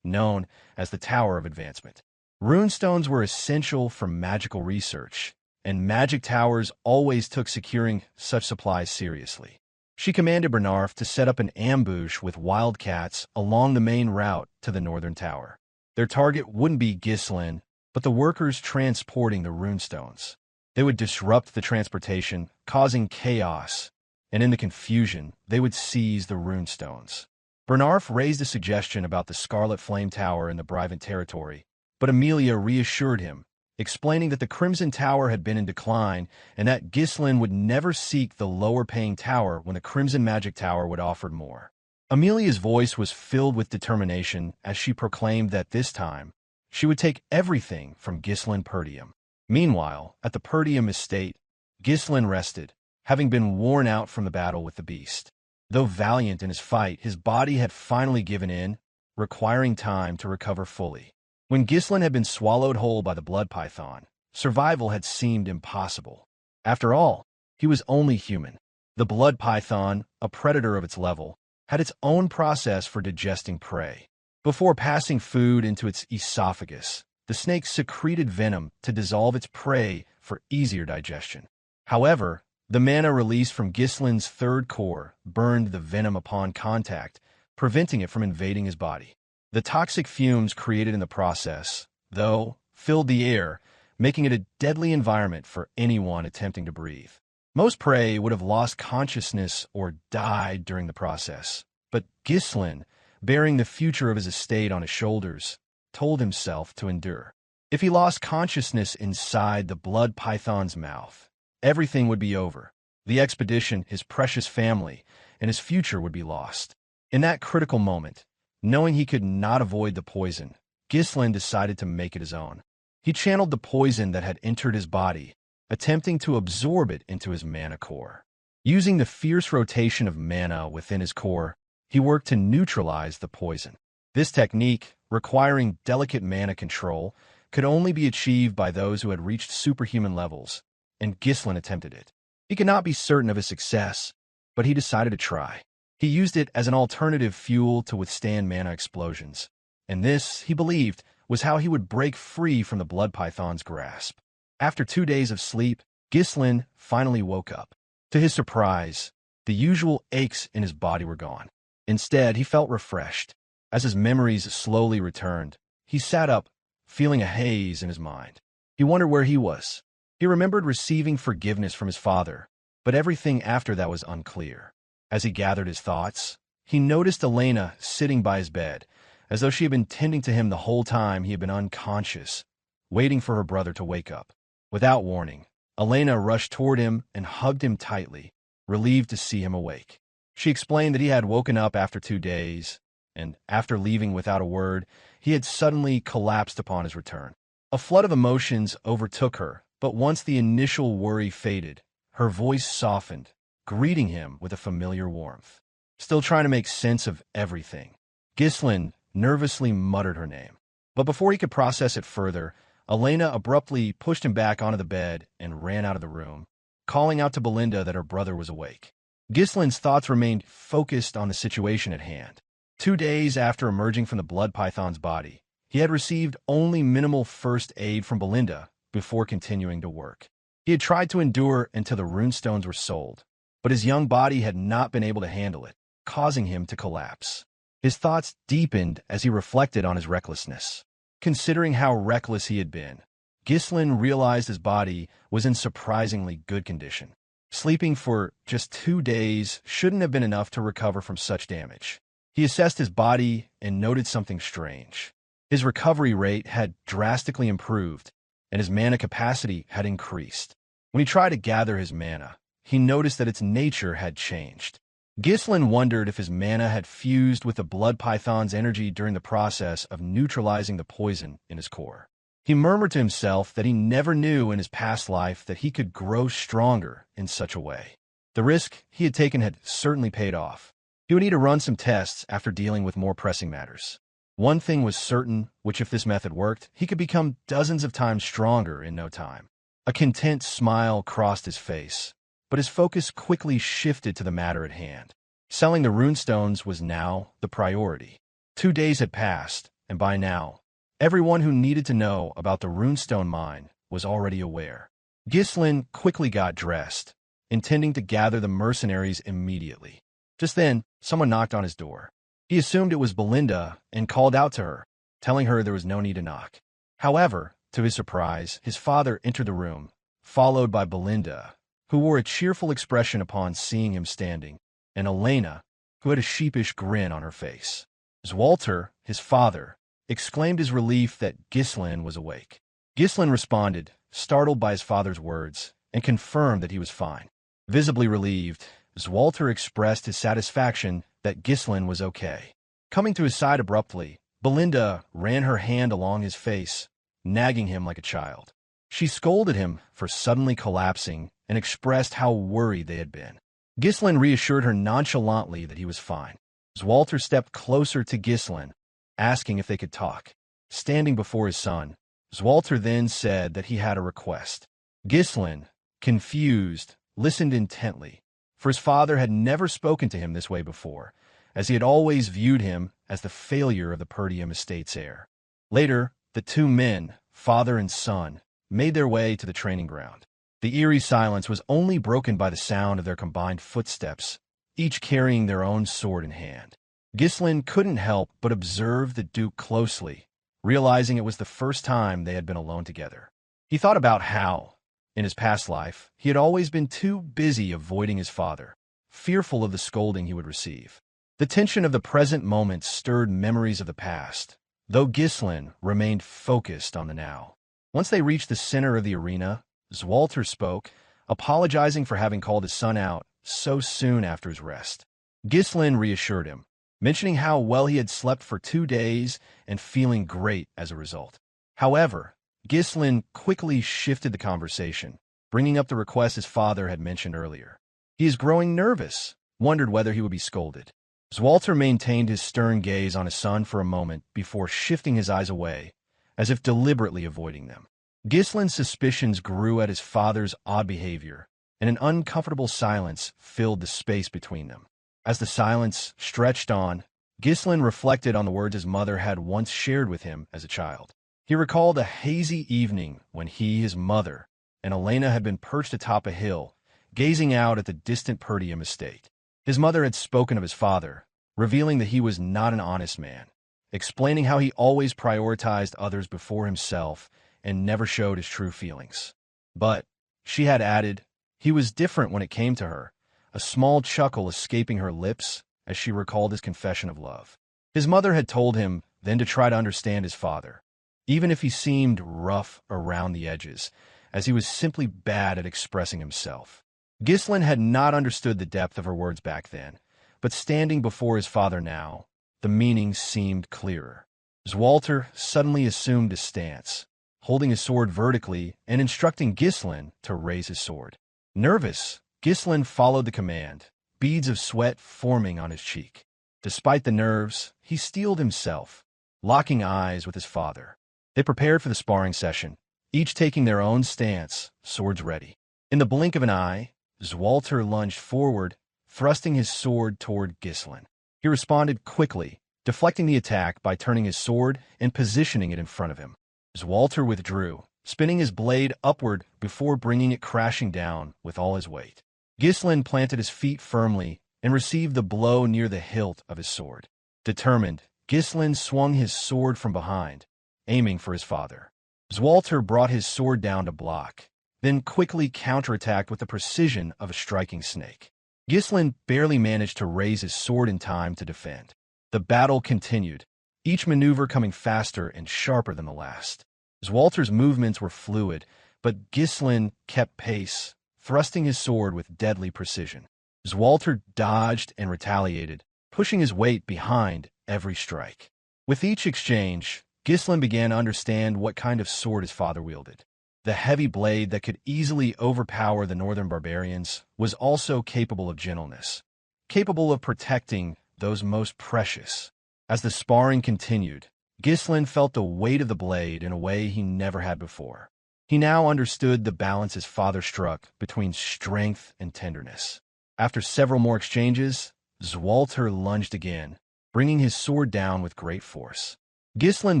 known as the Tower of Advancement. Runestones were essential for magical research, and magic towers always took securing such supplies seriously. She commanded Bernarf to set up an ambush with wildcats along the main route to the northern tower. Their target wouldn't be Ghislain, but the workers transporting the runestones. They would disrupt the transportation, causing chaos, and in the confusion, they would seize the runestones. Bernarf raised a suggestion about the Scarlet Flame Tower in the Brivant territory, but Amelia reassured him, explaining that the Crimson Tower had been in decline and that Ghislain would never seek the lower-paying tower when the Crimson Magic Tower would offer more. Amelia's voice was filled with determination as she proclaimed that this time, she would take everything from Ghislain Perdium. Meanwhile, at the Perdium estate, Ghislain rested, having been worn out from the battle with the beast. Though valiant in his fight, his body had finally given in, requiring time to recover fully. When Ghislain had been swallowed whole by the blood python, survival had seemed impossible. After all, he was only human. The blood python, a predator of its level, had its own process for digesting prey. Before passing food into its esophagus, the snake secreted venom to dissolve its prey for easier digestion. However, the mana released from Ghislain's third core burned the venom upon contact, preventing it from invading his body. The toxic fumes created in the process, though, filled the air, making it a deadly environment for anyone attempting to breathe. Most prey would have lost consciousness or died during the process, but Ghislain, bearing the future of his estate on his shoulders, told himself to endure. If he lost consciousness inside the blood python's mouth, everything would be over. The expedition, his precious family, and his future would be lost. In that critical moment, knowing he could not avoid the poison, Ghislain decided to make it his own. He channeled the poison that had entered his body, attempting to absorb it into his mana core. Using the fierce rotation of mana within his core, he worked to neutralize the poison. This technique, requiring delicate mana control, could only be achieved by those who had reached superhuman levels, and Ghislain attempted it. He could not be certain of his success, but he decided to try. He used it as an alternative fuel to withstand mana explosions, and this, he believed, was how he would break free from the blood python's grasp. After 2 days of sleep, Ghislain finally woke up. To his surprise, the usual aches in his body were gone. Instead, he felt refreshed. As his memories slowly returned, he sat up, feeling a haze in his mind. He wondered where he was. He remembered receiving forgiveness from his father, but everything after that was unclear. As he gathered his thoughts, he noticed Elena sitting by his bed, as though she had been tending to him the whole time he had been unconscious, waiting for her brother to wake up. Without warning, Elena rushed toward him and hugged him tightly, relieved to see him awake. She explained that he had woken up after 2 days, and after leaving without a word, he had suddenly collapsed upon his return. A flood of emotions overtook her, but once the initial worry faded, her voice softened, greeting him with a familiar warmth. Still trying to make sense of everything, Ghislain nervously muttered her name. But before he could process it further, Elena abruptly pushed him back onto the bed and ran out of the room, calling out to Belinda that her brother was awake. Ghislain's thoughts remained focused on the situation at hand. 2 days after emerging from the blood python's body, he had received only minimal first aid from Belinda before continuing to work. He had tried to endure until the runestones were sold, but his young body had not been able to handle it, causing him to collapse. His thoughts deepened as he reflected on his recklessness. Considering how reckless he had been, Ghislain realized his body was in surprisingly good condition. Sleeping for just 2 days shouldn't have been enough to recover from such damage. He assessed his body and noted something strange. His recovery rate had drastically improved, and his mana capacity had increased. When he tried to gather his mana, he noticed that its nature had changed. Ghislain wondered if his mana had fused with the blood python's energy during the process of neutralizing the poison in his core. He murmured to himself that he never knew in his past life that he could grow stronger in such a way. The risk he had taken had certainly paid off. He would need to run some tests after dealing with more pressing matters. One thing was certain, which if this method worked, he could become dozens of times stronger in no time. A content smile crossed his face, but his focus quickly shifted to the matter at hand. Selling the runestones was now the priority. 2 days had passed, and by now, everyone who needed to know about the runestone mine was already aware. Ghislain quickly got dressed, intending to gather the mercenaries immediately. Just then, someone knocked on his door. He assumed it was Belinda and called out to her, telling her there was no need to knock. However, to his surprise, his father entered the room, followed by Belinda, who wore a cheerful expression upon seeing him standing, and Elena, who had a sheepish grin on her face. Swalter, his father, exclaimed his relief that Ghislain was awake. Ghislain responded, startled by his father's words, and confirmed that he was fine. Visibly relieved, Swalter expressed his satisfaction that Ghislain was okay. Coming to his side abruptly, Belinda ran her hand along his face, nagging him like a child. She scolded him for suddenly collapsing and expressed how worried they had been. Ghislain reassured her nonchalantly that he was fine. Swalter stepped closer to Ghislain, asking if they could talk. Standing before his son, Swalter then said that he had a request. Ghislain, confused, listened intently, for his father had never spoken to him this way before, as he had always viewed him as the failure of the Perdium estate's heir. Later, the 2 men, father and son, made their way to the training ground. The eerie silence was only broken by the sound of their combined footsteps, each carrying their own sword in hand. Ghislain couldn't help but observe the Duke closely, realizing it was the first time they had been alone together. He thought about how, in his past life, he had always been too busy avoiding his father, fearful of the scolding he would receive. The tension of the present moment stirred memories of the past, though Ghislain remained focused on the now. Once they reached the center of the arena, Swalter spoke, apologizing for having called his son out so soon after his rest. Ghislain reassured him, mentioning how well he had slept for 2 days and feeling great as a result. However, Ghislain quickly shifted the conversation, bringing up the request his father had mentioned earlier. He is growing nervous, wondered whether he would be scolded. Swalter maintained his stern gaze on his son for a moment before shifting his eyes away, as if deliberately avoiding them. Ghislain's suspicions grew at his father's odd behavior, and an uncomfortable silence filled the space between them. As the silence stretched on, Ghislain reflected on the words his mother had once shared with him as a child. He recalled a hazy evening when he, his mother, and Elena had been perched atop a hill, gazing out at the distant Perdium estate. His mother had spoken of his father, revealing that he was not an honest man, explaining how he always prioritized others before himself and never showed his true feelings. But, she had added, he was different when it came to her, a small chuckle escaping her lips as she recalled his confession of love. His mother had told him then to try to understand his father, even if he seemed rough around the edges, as he was simply bad at expressing himself. Ghislain had not understood the depth of her words back then, but standing before his father now, the meaning seemed clearer. Swalter suddenly assumed a stance, holding his sword vertically and instructing Ghislain to raise his sword. Nervous, Ghislain followed the command, beads of sweat forming on his cheek. Despite the nerves, he steeled himself, locking eyes with his father. They prepared for the sparring session, each taking their own stance, swords ready. In the blink of an eye, Swalter lunged forward, thrusting his sword toward Ghislain. He responded quickly, deflecting the attack by turning his sword and positioning it in front of him. Swalter withdrew, spinning his blade upward before bringing it crashing down with all his weight. Ghislain planted his feet firmly and received the blow near the hilt of his sword. Determined, Ghislain swung his sword from behind, aiming for his father. Swalter brought his sword down to block, then quickly counterattacked with the precision of a striking snake. Ghislain barely managed to raise his sword in time to defend. The battle continued, each maneuver coming faster and sharper than the last. Swalter's movements were fluid, but Ghislain kept pace, thrusting his sword with deadly precision. Swalter dodged and retaliated, pushing his weight behind every strike. With each exchange, Ghislain began to understand what kind of sword his father wielded. The heavy blade that could easily overpower the northern barbarians was also capable of gentleness, capable of protecting those most precious. As the sparring continued, Ghislain felt the weight of the blade in a way he never had before. He now understood the balance his father struck between strength and tenderness. After several more exchanges, Swalter lunged again, bringing his sword down with great force. Ghislain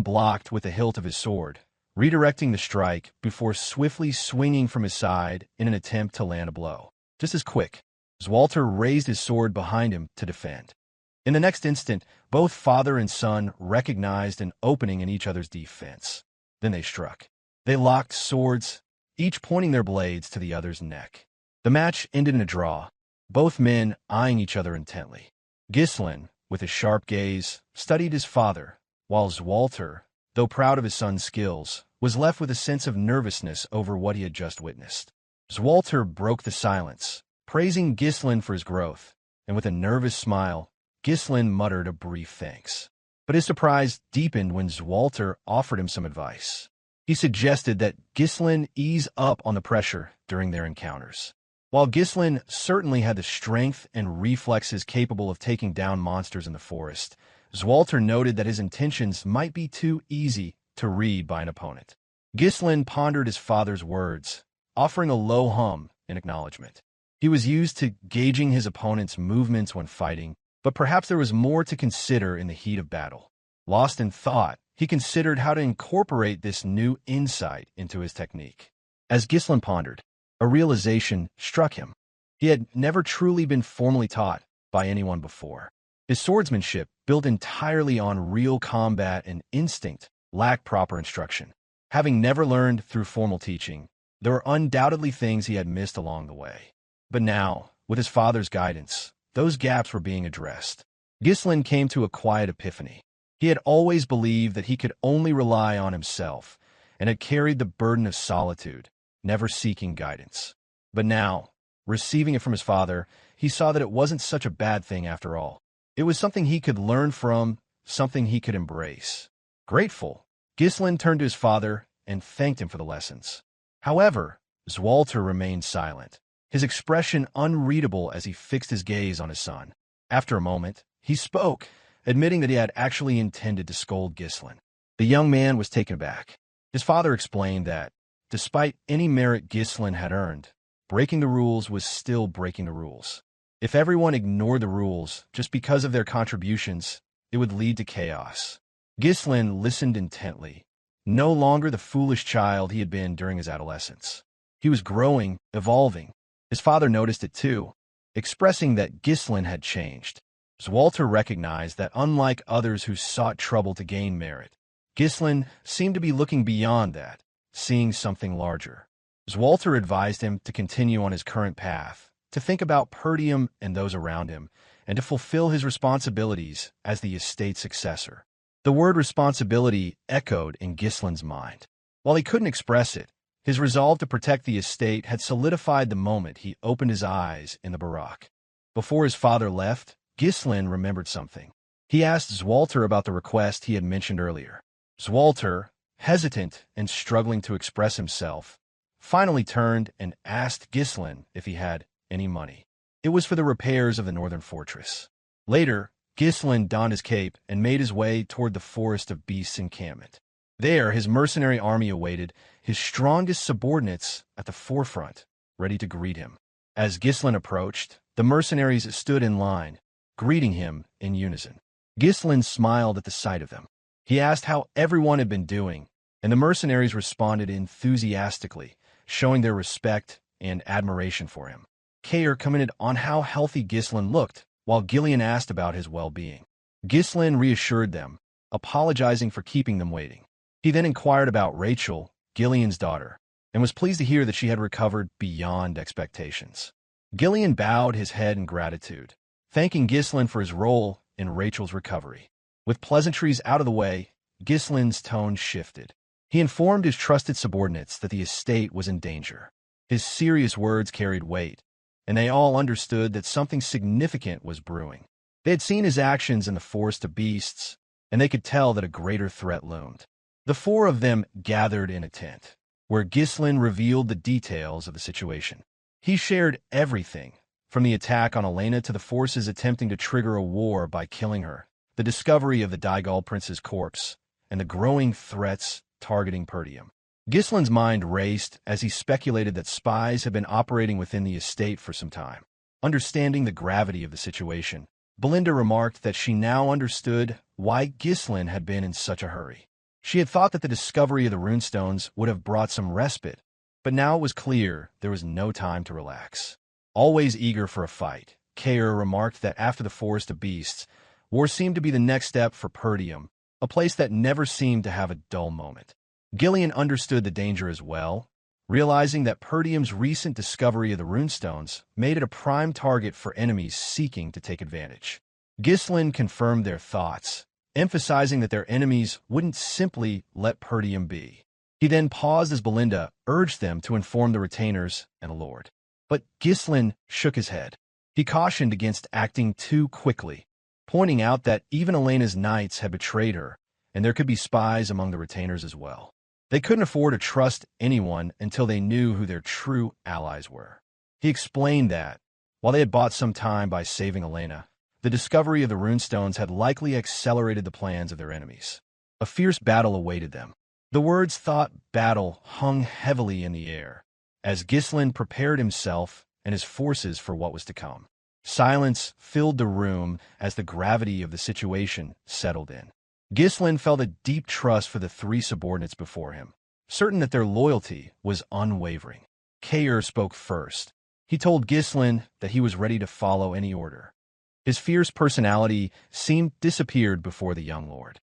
blocked with the hilt of his sword, redirecting the strike before swiftly swinging from his side in an attempt to land a blow. Just as quick, Swalter raised his sword behind him to defend. In the next instant, both father and son recognized an opening in each other's defense. Then they struck. They locked swords, each pointing their blades to the other's neck. The match ended in a draw, both men eyeing each other intently. Ghislain, with his sharp gaze, studied his father, while Swalter, though proud of his son's skills, was left with a sense of nervousness over what he had just witnessed. Swalter broke the silence, praising Ghislain for his growth, and with a nervous smile, Ghislain muttered a brief thanks. But his surprise deepened when Swalter offered him some advice. He suggested that Ghislain ease up on the pressure during their encounters. While Ghislain certainly had the strength and reflexes capable of taking down monsters in the forest, Swalter noted that his intentions might be too easy to read by an opponent. Ghislain pondered his father's words, offering a low hum in acknowledgement. He was used to gauging his opponent's movements when fighting, but perhaps there was more to consider in the heat of battle. Lost in thought, he considered how to incorporate this new insight into his technique. As Ghislain pondered, a realization struck him. He had never truly been formally taught by anyone before. His swordsmanship, built entirely on real combat and instinct, lacked proper instruction. Having never learned through formal teaching, there were undoubtedly things he had missed along the way. But now, with his father's guidance, those gaps were being addressed. Ghislain came to a quiet epiphany. He had always believed that he could only rely on himself, and had carried the burden of solitude, never seeking guidance. But now, receiving it from his father, he saw that it wasn't such a bad thing after all. It was something he could learn from, something he could embrace. Grateful, Ghislain turned to his father and thanked him for the lessons. However, Swalter remained silent, his expression unreadable as he fixed his gaze on his son. After a moment, he spoke, admitting that he had actually intended to scold Ghislain. The young man was taken aback. His father explained that, despite any merit Ghislain had earned, breaking the rules was still breaking the rules. If everyone ignored the rules just because of their contributions, it would lead to chaos. Ghislain listened intently, no longer the foolish child he had been during his adolescence. He was growing, evolving. His father noticed it too, expressing that Ghislain had changed. Swalter recognized that unlike others who sought trouble to gain merit, Ghislain seemed to be looking beyond that, seeing something larger. Swalter advised him to continue on his current path, to think about Perdium and those around him, and to fulfill his responsibilities as the estate's successor. The word responsibility echoed in Ghislain's mind. While he couldn't express it, his resolve to protect the estate had solidified the moment he opened his eyes in the barack. Before his father left, Ghislain remembered something. He asked Swalter about the request he had mentioned earlier. Swalter, hesitant and struggling to express himself, finally turned and asked Ghislain if he had any money. It was for the repairs of the northern fortress. Later, Ghislain donned his cape and made his way toward the Forest of Beasts encampment. There, his mercenary army awaited, his strongest subordinates at the forefront, ready to greet him. As Ghislain approached, the mercenaries stood in line, greeting him in unison. Ghislain smiled at the sight of them. He asked how everyone had been doing, and the mercenaries responded enthusiastically, showing their respect and admiration for him. Kaor commented on how healthy Ghislain looked, while Gillion asked about his well-being. Ghislain reassured them, apologizing for keeping them waiting. He then inquired about Rachel, Gillion's daughter, and was pleased to hear that she had recovered beyond expectations. Gillion bowed his head in gratitude, thanking Ghislain for his role in Rachel's recovery. With pleasantries out of the way, Ghislain's tone shifted. He informed his trusted subordinates that the estate was in danger. His serious words carried weight, and they all understood that something significant was brewing. They had seen his actions in the forest of beasts, and they could tell that a greater threat loomed. The four of them gathered in a tent, where Ghislain revealed the details of the situation. He shared everything, from the attack on Elena to the forces attempting to trigger a war by killing her, the discovery of the Daigal prince's corpse, and the growing threats targeting Perdium. Ghislain's mind raced as he speculated that spies had been operating within the estate for some time. Understanding the gravity of the situation, Belinda remarked that she now understood why Ghislain had been in such a hurry. She had thought that the discovery of the runestones would have brought some respite, but now it was clear there was no time to relax. Always eager for a fight, Kaor remarked that after the Forest of Beasts, war seemed to be the next step for Perdium, a place that never seemed to have a dull moment. Gillion understood the danger as well, realizing that Perdium's recent discovery of the runestones made it a prime target for enemies seeking to take advantage. Ghislain confirmed their thoughts, emphasizing that their enemies wouldn't simply let Perdium be. He then paused as Belinda urged them to inform the retainers and a lord. But Ghislain shook his head. He cautioned against acting too quickly, pointing out that even Elena's knights had betrayed her, and there could be spies among the retainers as well. They couldn't afford to trust anyone until they knew who their true allies were. He explained that, while they had bought some time by saving Elena, the discovery of the runestones had likely accelerated the plans of their enemies. A fierce battle awaited them. The words "thought battle" hung heavily in the air, as Ghislain prepared himself and his forces for what was to come. Silence filled the room as the gravity of the situation settled in. Ghislain felt a deep trust for the three subordinates before him, certain that their loyalty was unwavering. Kaor spoke first. He told Ghislain that he was ready to follow any order. His fierce personality seemed disappeared before the young lord.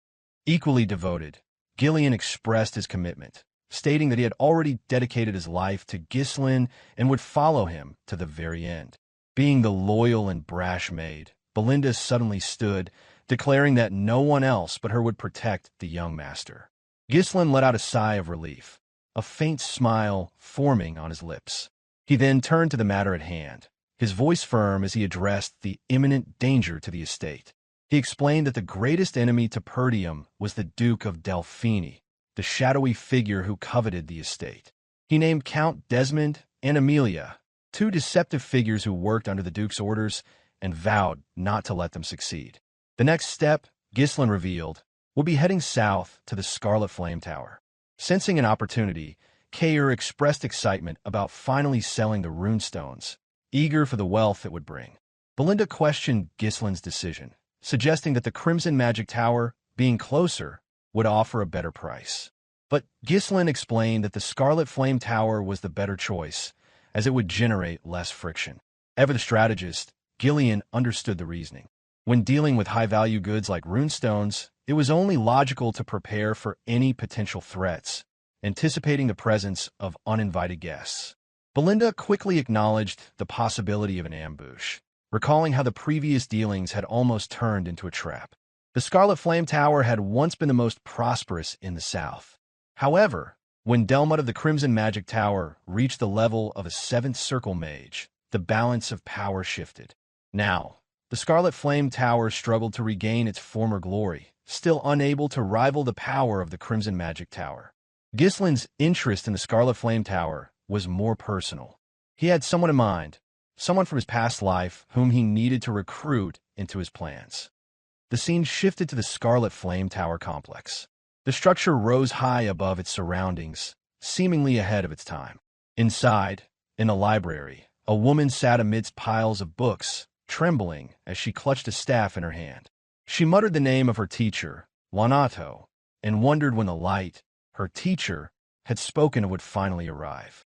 Equally devoted, Gillion expressed his commitment, stating that he had already dedicated his life to Ghislain and would follow him to the very end. Being the loyal and brash maid, Belinda suddenly stood, declaring that no one else but her would protect the young master. Ghislain let out a sigh of relief, a faint smile forming on his lips. He then turned to the matter at hand, his voice firm as he addressed the imminent danger to the estate. He explained that the greatest enemy to Perdium was the Duke of Delphini, the shadowy figure who coveted the estate. He named Count Desmond and Amelia, two deceptive figures who worked under the Duke's orders, and vowed not to let them succeed. The next step, Ghislain revealed, would be heading south to the Scarlet Flame Tower. Sensing an opportunity, Kaor expressed excitement about finally selling the runestones, eager for the wealth it would bring. Belinda questioned Ghislain's decision, suggesting that the Crimson Magic Tower, being closer, would offer a better price. But Ghislain explained that the Scarlet Flame Tower was the better choice, as it would generate less friction. Ever the strategist, Gillion understood the reasoning. When dealing with high-value goods like runestones, it was only logical to prepare for any potential threats, anticipating the presence of uninvited guests. Belinda quickly acknowledged the possibility of an ambush, recalling how the previous dealings had almost turned into a trap. The Scarlet Flame Tower had once been the most prosperous in the south. However, when Delmut of the Crimson Magic Tower reached the level of a Seventh Circle mage, the balance of power shifted. Now, the Scarlet Flame Tower struggled to regain its former glory, still unable to rival the power of the Crimson Magic Tower. Ghislain's interest in the Scarlet Flame Tower was more personal. He had someone in mind, someone from his past life whom he needed to recruit into his plans. The scene shifted to the Scarlet Flame Tower complex. The structure rose high above its surroundings, seemingly ahead of its time. Inside, in a library, a woman sat amidst piles of books, trembling as she clutched a staff in her hand. She muttered the name of her teacher, Lanato, and wondered when the light, her teacher, had spoken of would finally arrive.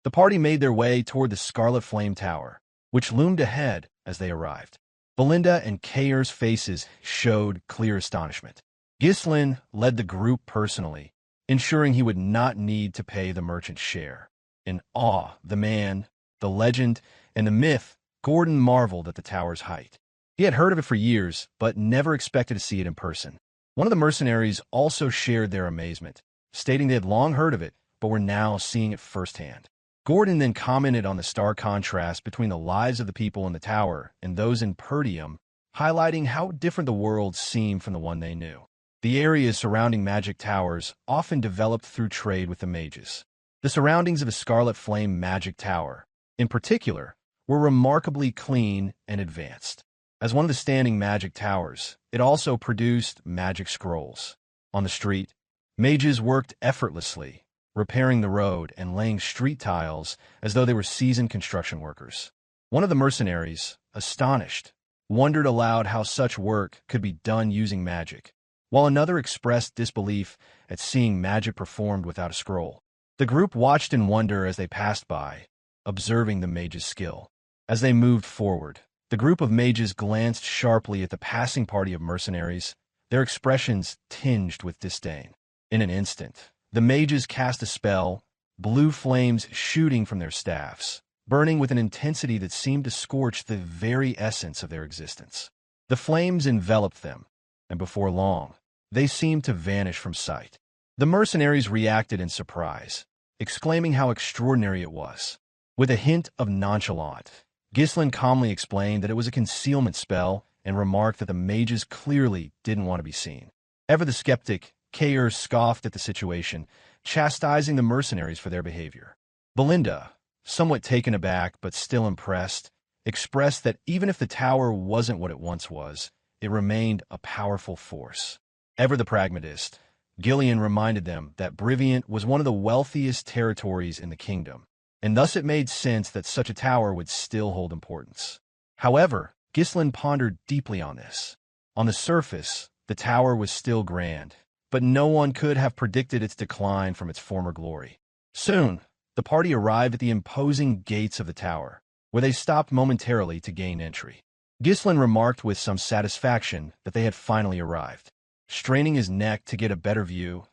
The party made their way toward the Scarlet Flame Tower, which loomed ahead as they arrived. Belinda and Kaor's faces showed clear astonishment. Ghislain led the group personally, ensuring he would not need to pay the merchant's share. In awe, the man, the legend, and the myth, Gordon marveled at the tower's height. He had heard of it for years, but never expected to see it in person. One of the mercenaries also shared their amazement, stating they had long heard of it, but were now seeing it firsthand. Gordon then commented on the stark contrast between the lives of the people in the tower and those in Perdium, highlighting how different the world seemed from the one they knew. The areas surrounding magic towers often developed through trade with the mages. The surroundings of a Scarlet Flame magic tower, in particular, were remarkably clean and advanced. As one of the standing magic towers, it also produced magic scrolls. On the street, mages worked effortlessly, repairing the road and laying street tiles as though they were seasoned construction workers. One of the mercenaries, astonished, wondered aloud how such work could be done using magic, while another expressed disbelief at seeing magic performed without a scroll. The group watched in wonder as they passed by, observing the mages' skill. As they moved forward, the group of mages glanced sharply at the passing party of mercenaries, their expressions tinged with disdain. In an instant, the mages cast a spell, blue flames shooting from their staffs, burning with an intensity that seemed to scorch the very essence of their existence. The flames enveloped them, and before long, they seemed to vanish from sight. The mercenaries reacted in surprise, exclaiming how extraordinary it was. With a hint of nonchalance, Ghislain calmly explained that it was a concealment spell and remarked that the mages clearly didn't want to be seen. Ever the skeptic, Kaor scoffed at the situation, chastising the mercenaries for their behavior. Belinda, somewhat taken aback but still impressed, expressed that even if the tower wasn't what it once was, it remained a powerful force. Ever the pragmatist, Gillion reminded them that Valiant was one of the wealthiest territories in the kingdom, and thus it made sense that such a tower would still hold importance. However, Ghislain pondered deeply on this. On the surface, the tower was still grand, but no one could have predicted its decline from its former glory. Soon, the party arrived at the imposing gates of the tower, where they stopped momentarily to gain entry. Ghislain remarked with some satisfaction that they had finally arrived. Straining his neck to get a better view,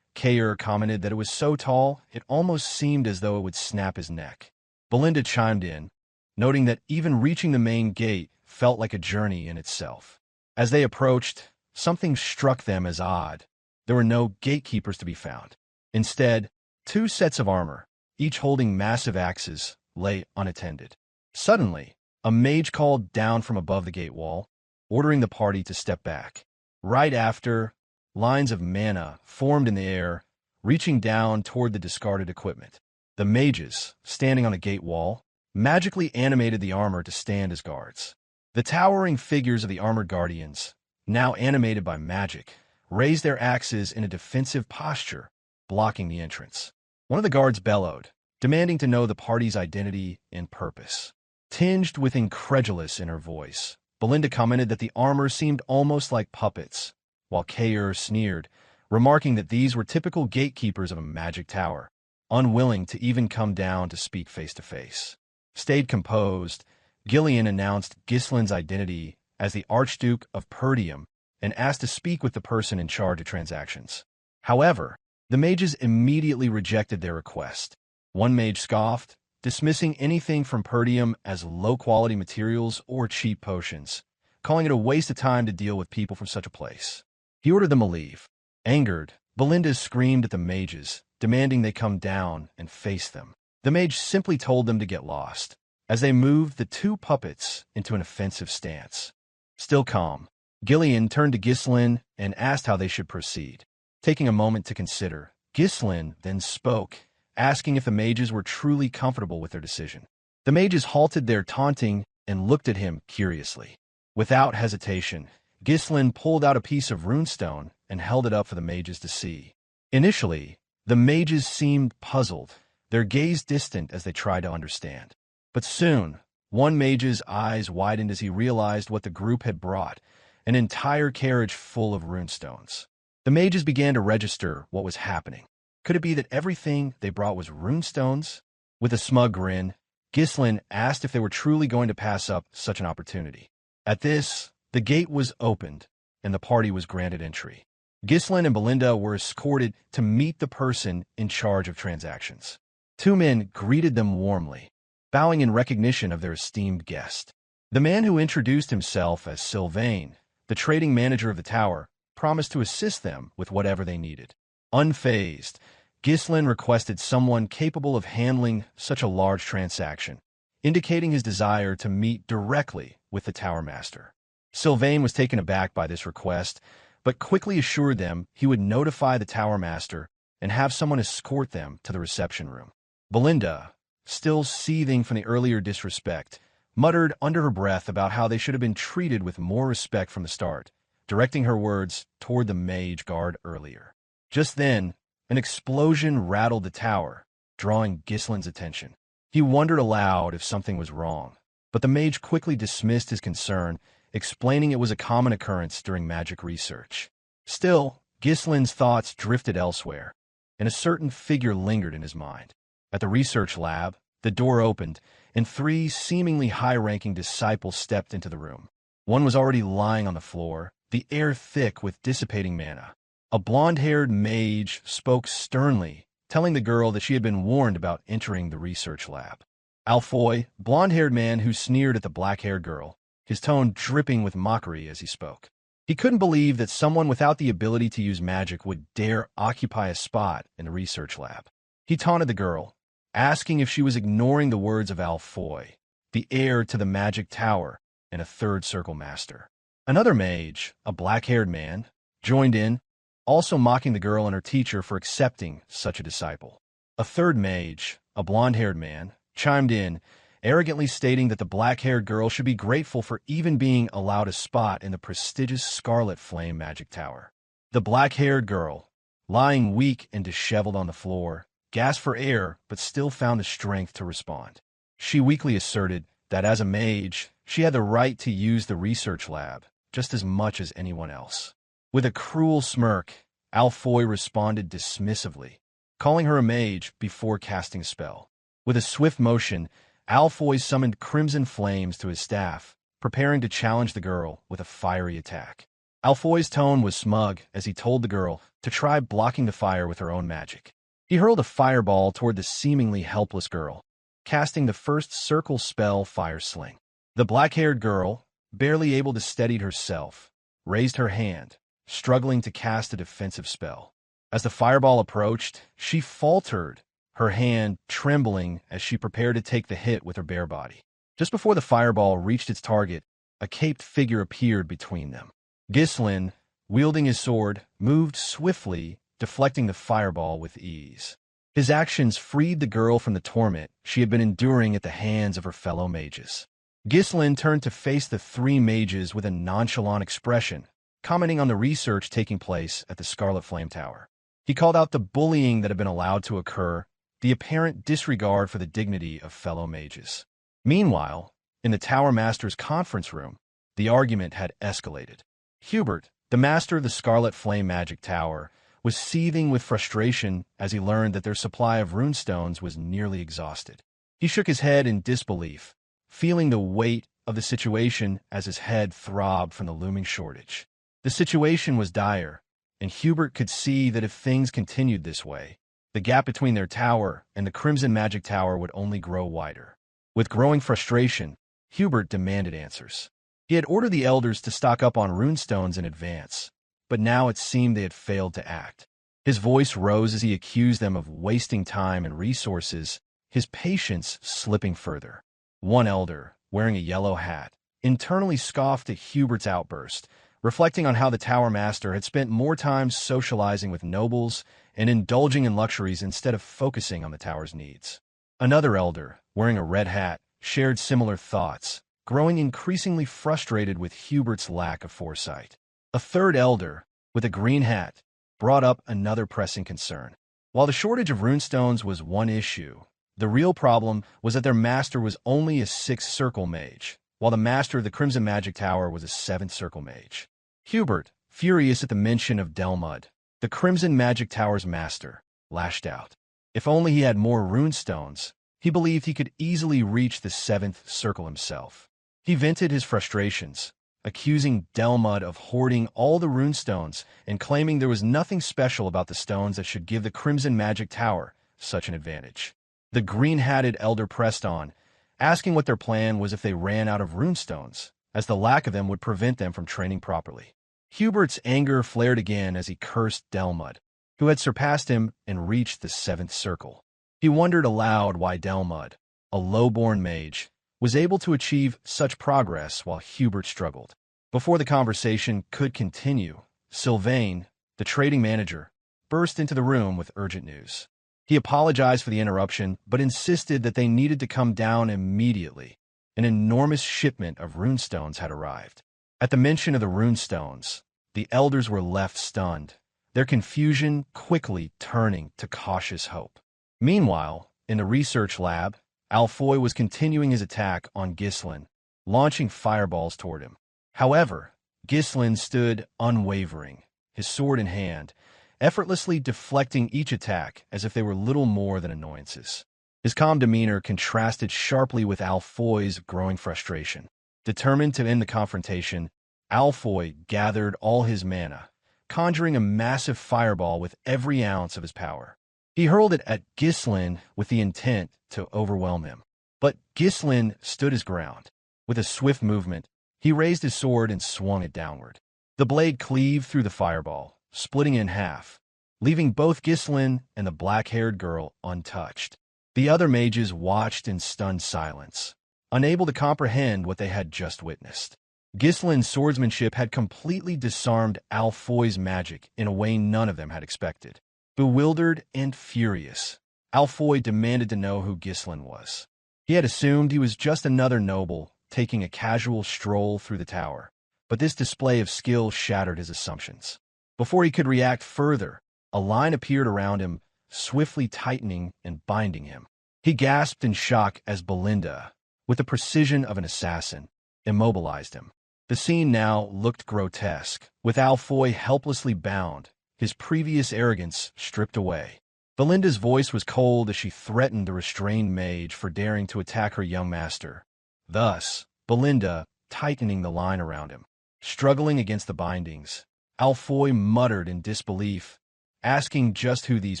Kaor commented that it was so tall it almost seemed as though it would snap his neck. Belinda chimed in, noting that even reaching the main gate felt like a journey in itself. As they approached, something struck them as odd. There were no gatekeepers to be found. Instead, two sets of armor, each holding massive axes, lay unattended. Suddenly, a mage called down from above the gate wall, ordering the party to step back. Right after, lines of manhwa formed in the air, reaching down toward the discarded equipment. The mages, standing on the gate wall, magically animated the armor to stand as guards. The towering figures of the armored guardians, now animated by magic, raised their axes in a defensive posture, blocking the entrance. One of the guards bellowed, demanding to know the party's identity and purpose. Tinged with incredulous in her voice, Belinda commented that the armor seemed almost like puppets, while Kaor sneered, remarking that these were typical gatekeepers of a magic tower, unwilling to even come down to speak face-to-face. Stayed composed, Gillion announced Ghislain's identity as the Archduke of Perdium and asked to speak with the person in charge of transactions. However, the mages immediately rejected their request. One mage scoffed, dismissing anything from Perdium as low-quality materials or cheap potions, calling it a waste of time to deal with people from such a place. He ordered them to leave. Angered, Belinda screamed at the mages, demanding they come down and face them. The mage simply told them to get lost, as they moved the two puppets into an offensive stance. Still calm, Gillion turned to Ghislain and asked how they should proceed. Taking a moment to consider, Ghislain then spoke, asking if the mages were truly comfortable with their decision. The mages halted their taunting and looked at him curiously. Without hesitation, Ghislain pulled out a piece of runestone and held it up for the mages to see. Initially, the mages seemed puzzled, their gaze distant as they tried to understand. But soon, one mage's eyes widened as he realized what the group had brought, an entire carriage full of runestones. The mages began to register what was happening. Could it be that everything they brought was runestones? With a smug grin, Ghislain asked if they were truly going to pass up such an opportunity. At this, the gate was opened, and the party was granted entry. Ghislain and Belinda were escorted to meet the person in charge of transactions. Two men greeted them warmly, bowing in recognition of their esteemed guest. The man who introduced himself as Sylvain, the trading manager of the tower, promised to assist them with whatever they needed. Unfazed, Ghislain requested someone capable of handling such a large transaction, indicating his desire to meet directly with the tower master. Sylvain was taken aback by this request, but quickly assured them he would notify the tower master and have someone escort them to the reception room. Belinda, still seething from the earlier disrespect, muttered under her breath about how they should have been treated with more respect from the start, directing her words toward the mage guard earlier. Just then, an explosion rattled the tower, drawing Ghislain's attention. He wondered aloud if something was wrong, but the mage quickly dismissed his concern, explaining it was a common occurrence during magic research. Still, Ghislain's thoughts drifted elsewhere, and a certain figure lingered in his mind. At the research lab, the door opened, and three seemingly high-ranking disciples stepped into the room. One was already lying on the floor, the air thick with dissipating mana. A blonde-haired mage spoke sternly, telling the girl that she had been warned about entering the research lab. Alfoy, blonde-haired man who sneered at the black-haired girl, his tone dripping with mockery as he spoke. He couldn't believe that someone without the ability to use magic would dare occupy a spot in the research lab. He taunted the girl, asking if she was ignoring the words of Alfoy, the heir to the magic tower and a third circle master. Another mage, a black-haired man, joined in, also mocking the girl and her teacher for accepting such a disciple. A third mage, a blonde-haired man, chimed in, arrogantly stating that the black-haired girl should be grateful for even being allowed a spot in the prestigious Scarlet Flame Magic Tower. The black-haired girl, lying weak and disheveled on the floor, gasped for air but still found the strength to respond. She weakly asserted that as a mage, she had the right to use the research lab just as much as anyone else. With a cruel smirk, Alfoy responded dismissively, calling her a mage before casting a spell. With a swift motion, Alfoy summoned crimson flames to his staff, preparing to challenge the girl with a fiery attack. Alfoy's tone was smug as he told the girl to try blocking the fire with her own magic. He hurled a fireball toward the seemingly helpless girl, casting the first circle spell Fire Sling. The black-haired girl, barely able to steady herself, raised her hand, struggling to cast a defensive spell. As the fireball approached, she faltered, her hand trembling as she prepared to take the hit with her bare body. Just before the fireball reached its target, a caped figure appeared between them. Ghislain, wielding his sword, moved swiftly, deflecting the fireball with ease. His actions freed the girl from the torment she had been enduring at the hands of her fellow mages. Ghislain turned to face the three mages with a nonchalant expression, commenting on the research taking place at the Scarlet Flame Tower. He called out the bullying that had been allowed to occur, the apparent disregard for the dignity of fellow mages. Meanwhile, in the Tower Master's conference room, the argument had escalated. Hubert, the master of the Scarlet Flame Magic Tower, was seething with frustration as he learned that their supply of runestones was nearly exhausted. He shook his head in disbelief, feeling the weight of the situation as his head throbbed from the looming shortage. The situation was dire, and Hubert could see that if things continued this way, the gap between their tower and the Crimson Magic Tower would only grow wider. With growing frustration, Hubert demanded answers. He had ordered the elders to stock up on runestones in advance, but now it seemed they had failed to act. His voice rose as he accused them of wasting time and resources, his patience slipping further. One elder, wearing a yellow hat, internally scoffed at Hubert's outburst, reflecting on how the Tower Master had spent more time socializing with nobles and indulging in luxuries instead of focusing on the tower's needs. Another elder, wearing a red hat, shared similar thoughts, growing increasingly frustrated with Hubert's lack of foresight. A third elder, with a green hat, brought up another pressing concern. While the shortage of runestones was one issue, the real problem was that their master was only a 6th circle mage, while the master of the Crimson Magic Tower was a 7th circle mage. Hubert, furious at the mention of Delmud, the Crimson Magic Tower's master, lashed out. If only he had more runestones, he believed he could easily reach the 7th circle himself. He vented his frustrations, accusing Delmud of hoarding all the runestones and claiming there was nothing special about the stones that should give the Crimson Magic Tower such an advantage. The green-hatted elder pressed on, asking what their plan was if they ran out of runestones, as the lack of them would prevent them from training properly. Hubert's anger flared again as he cursed Delmud, who had surpassed him and reached the 7th circle. He wondered aloud why Delmud, a low-born mage, was able to achieve such progress while Hubert struggled. Before the conversation could continue, Sylvain, the trading manager, burst into the room with urgent news. He apologized for the interruption, but insisted that they needed to come down immediately. An enormous shipment of runestones had arrived. At the mention of the runestones, the elders were left stunned, their confusion quickly turning to cautious hope. Meanwhile, in the research lab, Alfoy was continuing his attack on Ghislain, launching fireballs toward him. However, Ghislain stood unwavering, his sword in hand, effortlessly deflecting each attack as if they were little more than annoyances. His calm demeanor contrasted sharply with Alfoy's growing frustration. Determined to end the confrontation, Alfoy gathered all his mana, conjuring a massive fireball with every ounce of his power. He hurled it at Ghislain with the intent to overwhelm him. But Ghislain stood his ground. With a swift movement, he raised his sword and swung it downward. The blade cleaved through the fireball, splitting in half, leaving both Ghislain and the black-haired girl untouched. The other mages watched in stunned silence, unable to comprehend what they had just witnessed. Ghislain's swordsmanship had completely disarmed Alfoy's magic in a way none of them had expected. Bewildered and furious, Alfoy demanded to know who Ghislain was. He had assumed he was just another noble taking a casual stroll through the tower, but this display of skill shattered his assumptions. Before he could react further, a line appeared around him, swiftly tightening and binding him. He gasped in shock as Belinda, with the precision of an assassin, immobilized him. The scene now looked grotesque, with Alfoy helplessly bound, his previous arrogance stripped away. Belinda's voice was cold as she threatened the restrained mage for daring to attack her young master. Thus, Belinda, tightening the line around him. Struggling against the bindings, Alfoy muttered in disbelief, asking just who these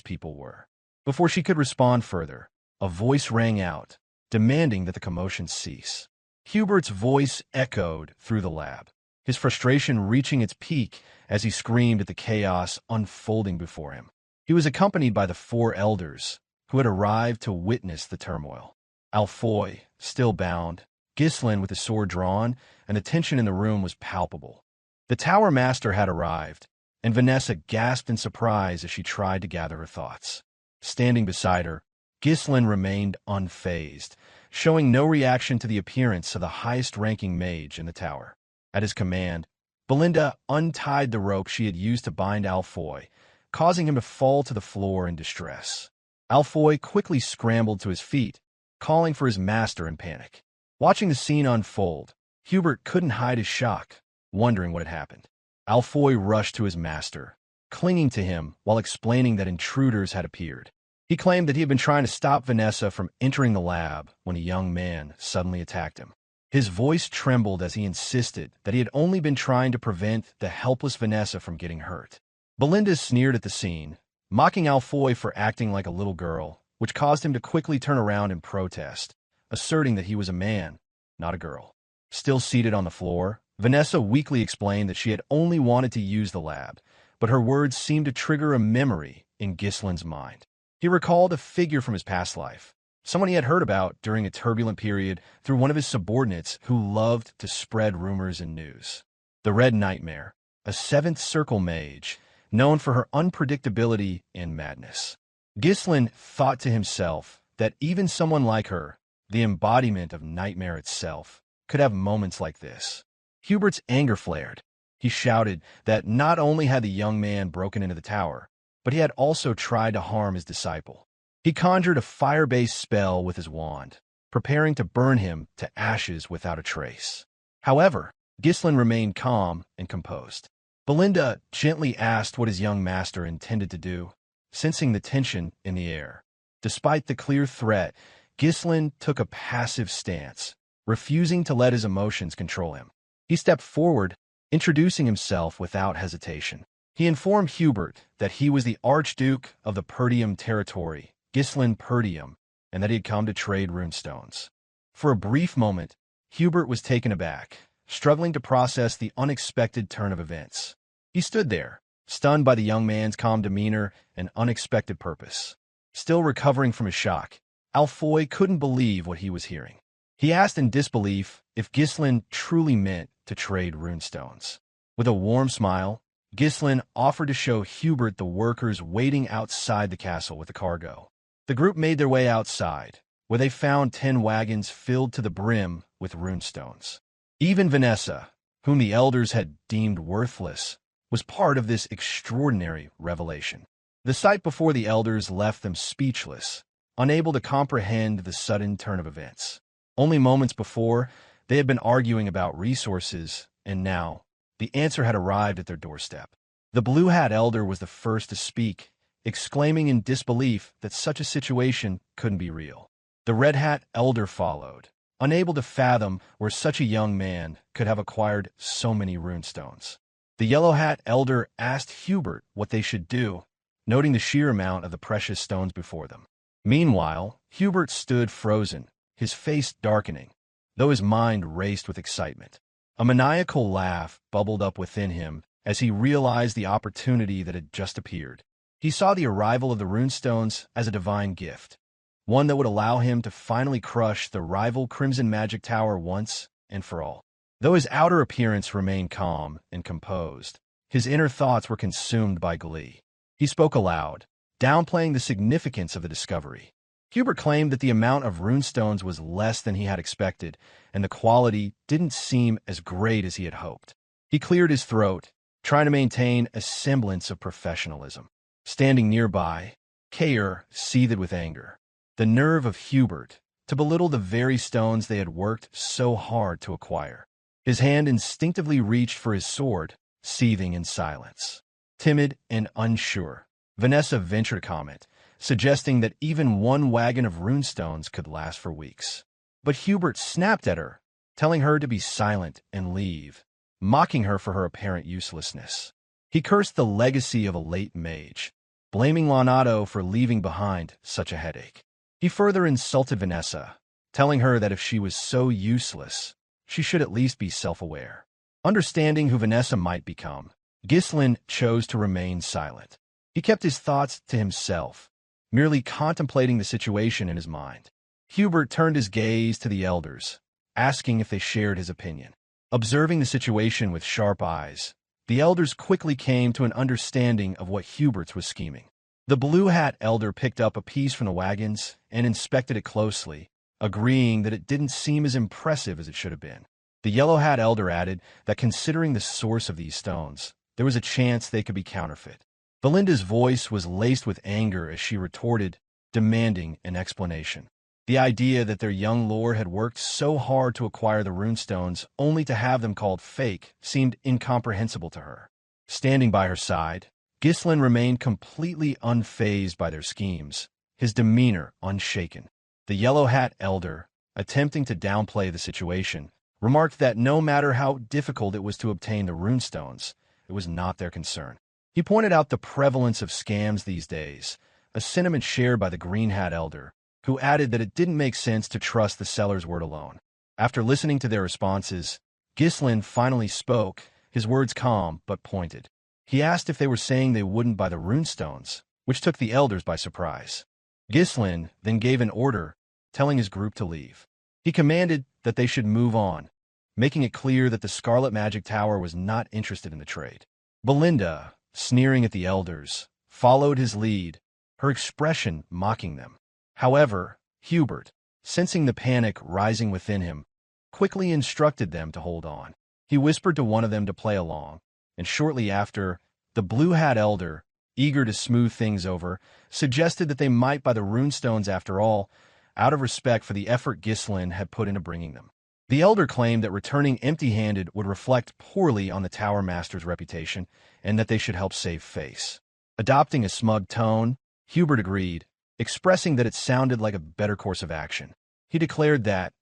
people were. Before she could respond further, a voice rang out, demanding that the commotion cease. Hubert's voice echoed through the lab, his frustration reaching its peak as he screamed at the chaos unfolding before him. He was accompanied by the 4 elders, who had arrived to witness the turmoil. Alfoy, still bound, Ghislain with his sword drawn, and the tension in the room was palpable. The tower master had arrived, and Vanessa gasped in surprise as she tried to gather her thoughts. Standing beside her, Ghislain remained unfazed, showing no reaction to the appearance of the highest-ranking mage in the tower. At his command, Belinda untied the rope she had used to bind Alfoy, causing him to fall to the floor in distress. Alfoy quickly scrambled to his feet, calling for his master in panic. Watching the scene unfold, Hubert couldn't hide his shock, wondering what had happened. Alfoy rushed to his master, clinging to him while explaining that intruders had appeared. He claimed that he had been trying to stop Vanessa from entering the lab when a young man suddenly attacked him. His voice trembled as he insisted that he had only been trying to prevent the helpless Vanessa from getting hurt. Belinda sneered at the scene, mocking Alfoy for acting like a little girl, which caused him to quickly turn around and protest, asserting that he was a man, not a girl. Still seated on the floor, Vanessa weakly explained that she had only wanted to use the lab, but her words seemed to trigger a memory in Ghislain's mind. He recalled a figure from his past life, someone he had heard about during a turbulent period through one of his subordinates who loved to spread rumors and news. The Red Nightmare, a 7th circle mage, known for her unpredictability and madness. Ghislain thought to himself that even someone like her, the embodiment of nightmare itself, could have moments like this. Hubert's anger flared. He shouted that not only had the young man broken into the tower, but he had also tried to harm his disciple. He conjured a fire-based spell with his wand, preparing to burn him to ashes without a trace. However, Ghislain remained calm and composed. Belinda gently asked what his young master intended to do, sensing the tension in the air. Despite the clear threat, Ghislain took a passive stance, refusing to let his emotions control him. He stepped forward, introducing himself without hesitation. He informed Hubert that he was the Archduke of the Perdium territory, Ghislain Perdium, and that he had come to trade runestones. For a brief moment, Hubert was taken aback, struggling to process the unexpected turn of events. He stood there, stunned by the young man's calm demeanor and unexpected purpose. Still recovering from his shock, Alfoy couldn't believe what he was hearing. He asked in disbelief if Ghislain truly meant to trade runestones. With a warm smile, Ghislain offered to show Hubert the workers waiting outside the castle with the cargo. The group made their way outside, where they found 10 wagons filled to the brim with runestones. Even Vanessa, whom the elders had deemed worthless, was part of this extraordinary revelation. The sight before the elders left them speechless, unable to comprehend the sudden turn of events. Only moments before, they had been arguing about resources, and now, the answer had arrived at their doorstep. The Blue Hat Elder was the first to speak, exclaiming in disbelief that such a situation couldn't be real. The Red Hat Elder followed, unable to fathom where such a young man could have acquired so many runestones. The Yellow Hat Elder asked Hubert what they should do, noting the sheer amount of the precious stones before them. Meanwhile, Hubert stood frozen, his face darkening, though his mind raced with excitement. A maniacal laugh bubbled up within him as he realized the opportunity that had just appeared. He saw the arrival of the runestones as a divine gift, one that would allow him to finally crush the rival Crimson Magic Tower once and for all. Though his outer appearance remained calm and composed, his inner thoughts were consumed by glee. He spoke aloud, downplaying the significance of the discovery. Hubert claimed that the amount of runestones was less than he had expected, and the quality didn't seem as great as he had hoped. He cleared his throat, trying to maintain a semblance of professionalism. Standing nearby, Kaor seethed with anger. The nerve of Hubert to belittle the very stones they had worked so hard to acquire. His hand instinctively reached for his sword, seething in silence. Timid and unsure, Vanessa ventured a comment, suggesting that even one wagon of runestones could last for weeks. But Hubert snapped at her, telling her to be silent and leave, mocking her for her apparent uselessness. He cursed the legacy of a late mage, blaming Leonardo for leaving behind such a headache. He further insulted Vanessa, telling her that if she was so useless, she should at least be self-aware. Understanding who Vanessa might become, Ghislain chose to remain silent. He kept his thoughts to himself, merely contemplating the situation in his mind. Hubert turned his gaze to the elders, asking if they shared his opinion. Observing the situation with sharp eyes, the elders quickly came to an understanding of what Hubert's was scheming. The Blue Hat Elder picked up a piece from the wagons and inspected it closely, agreeing that it didn't seem as impressive as it should have been. The Yellow Hat Elder added that considering the source of these stones, there was a chance they could be counterfeit. Belinda's voice was laced with anger as she retorted, demanding an explanation. The idea that their young lord had worked so hard to acquire the runestones only to have them called fake seemed incomprehensible to her. Standing by her side, Ghislain remained completely unfazed by their schemes, his demeanor unshaken. The Yellow Hat Elder, attempting to downplay the situation, remarked that no matter how difficult it was to obtain the runestones, it was not their concern. He pointed out the prevalence of scams these days, a sentiment shared by the Green Hat Elder, who added that it didn't make sense to trust the seller's word alone. After listening to their responses, Ghislain finally spoke, his words calm but pointed. He asked if they were saying they wouldn't buy the runestones, which took the elders by surprise. Ghislain then gave an order, telling his group to leave. He commanded that they should move on, making it clear that the Scarlet Magic Tower was not interested in the trade. Belinda, sneering at the elders, followed his lead, her expression mocking them. However, Hubert, sensing the panic rising within him, quickly instructed them to hold on. He whispered to one of them to play along, and shortly after, the Blue Hat Elder, eager to smooth things over, suggested that they might buy the runestones after all, out of respect for the effort Ghislain had put into bringing them. The Elder claimed that returning empty-handed would reflect poorly on the Tower Master's reputation, and that they should help save face. Adopting a smug tone, Hubert agreed, expressing that it sounded like a better course of action. He declared that,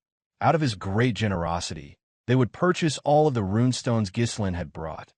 out of his great generosity, they would purchase all of the runestones Ghislain had brought,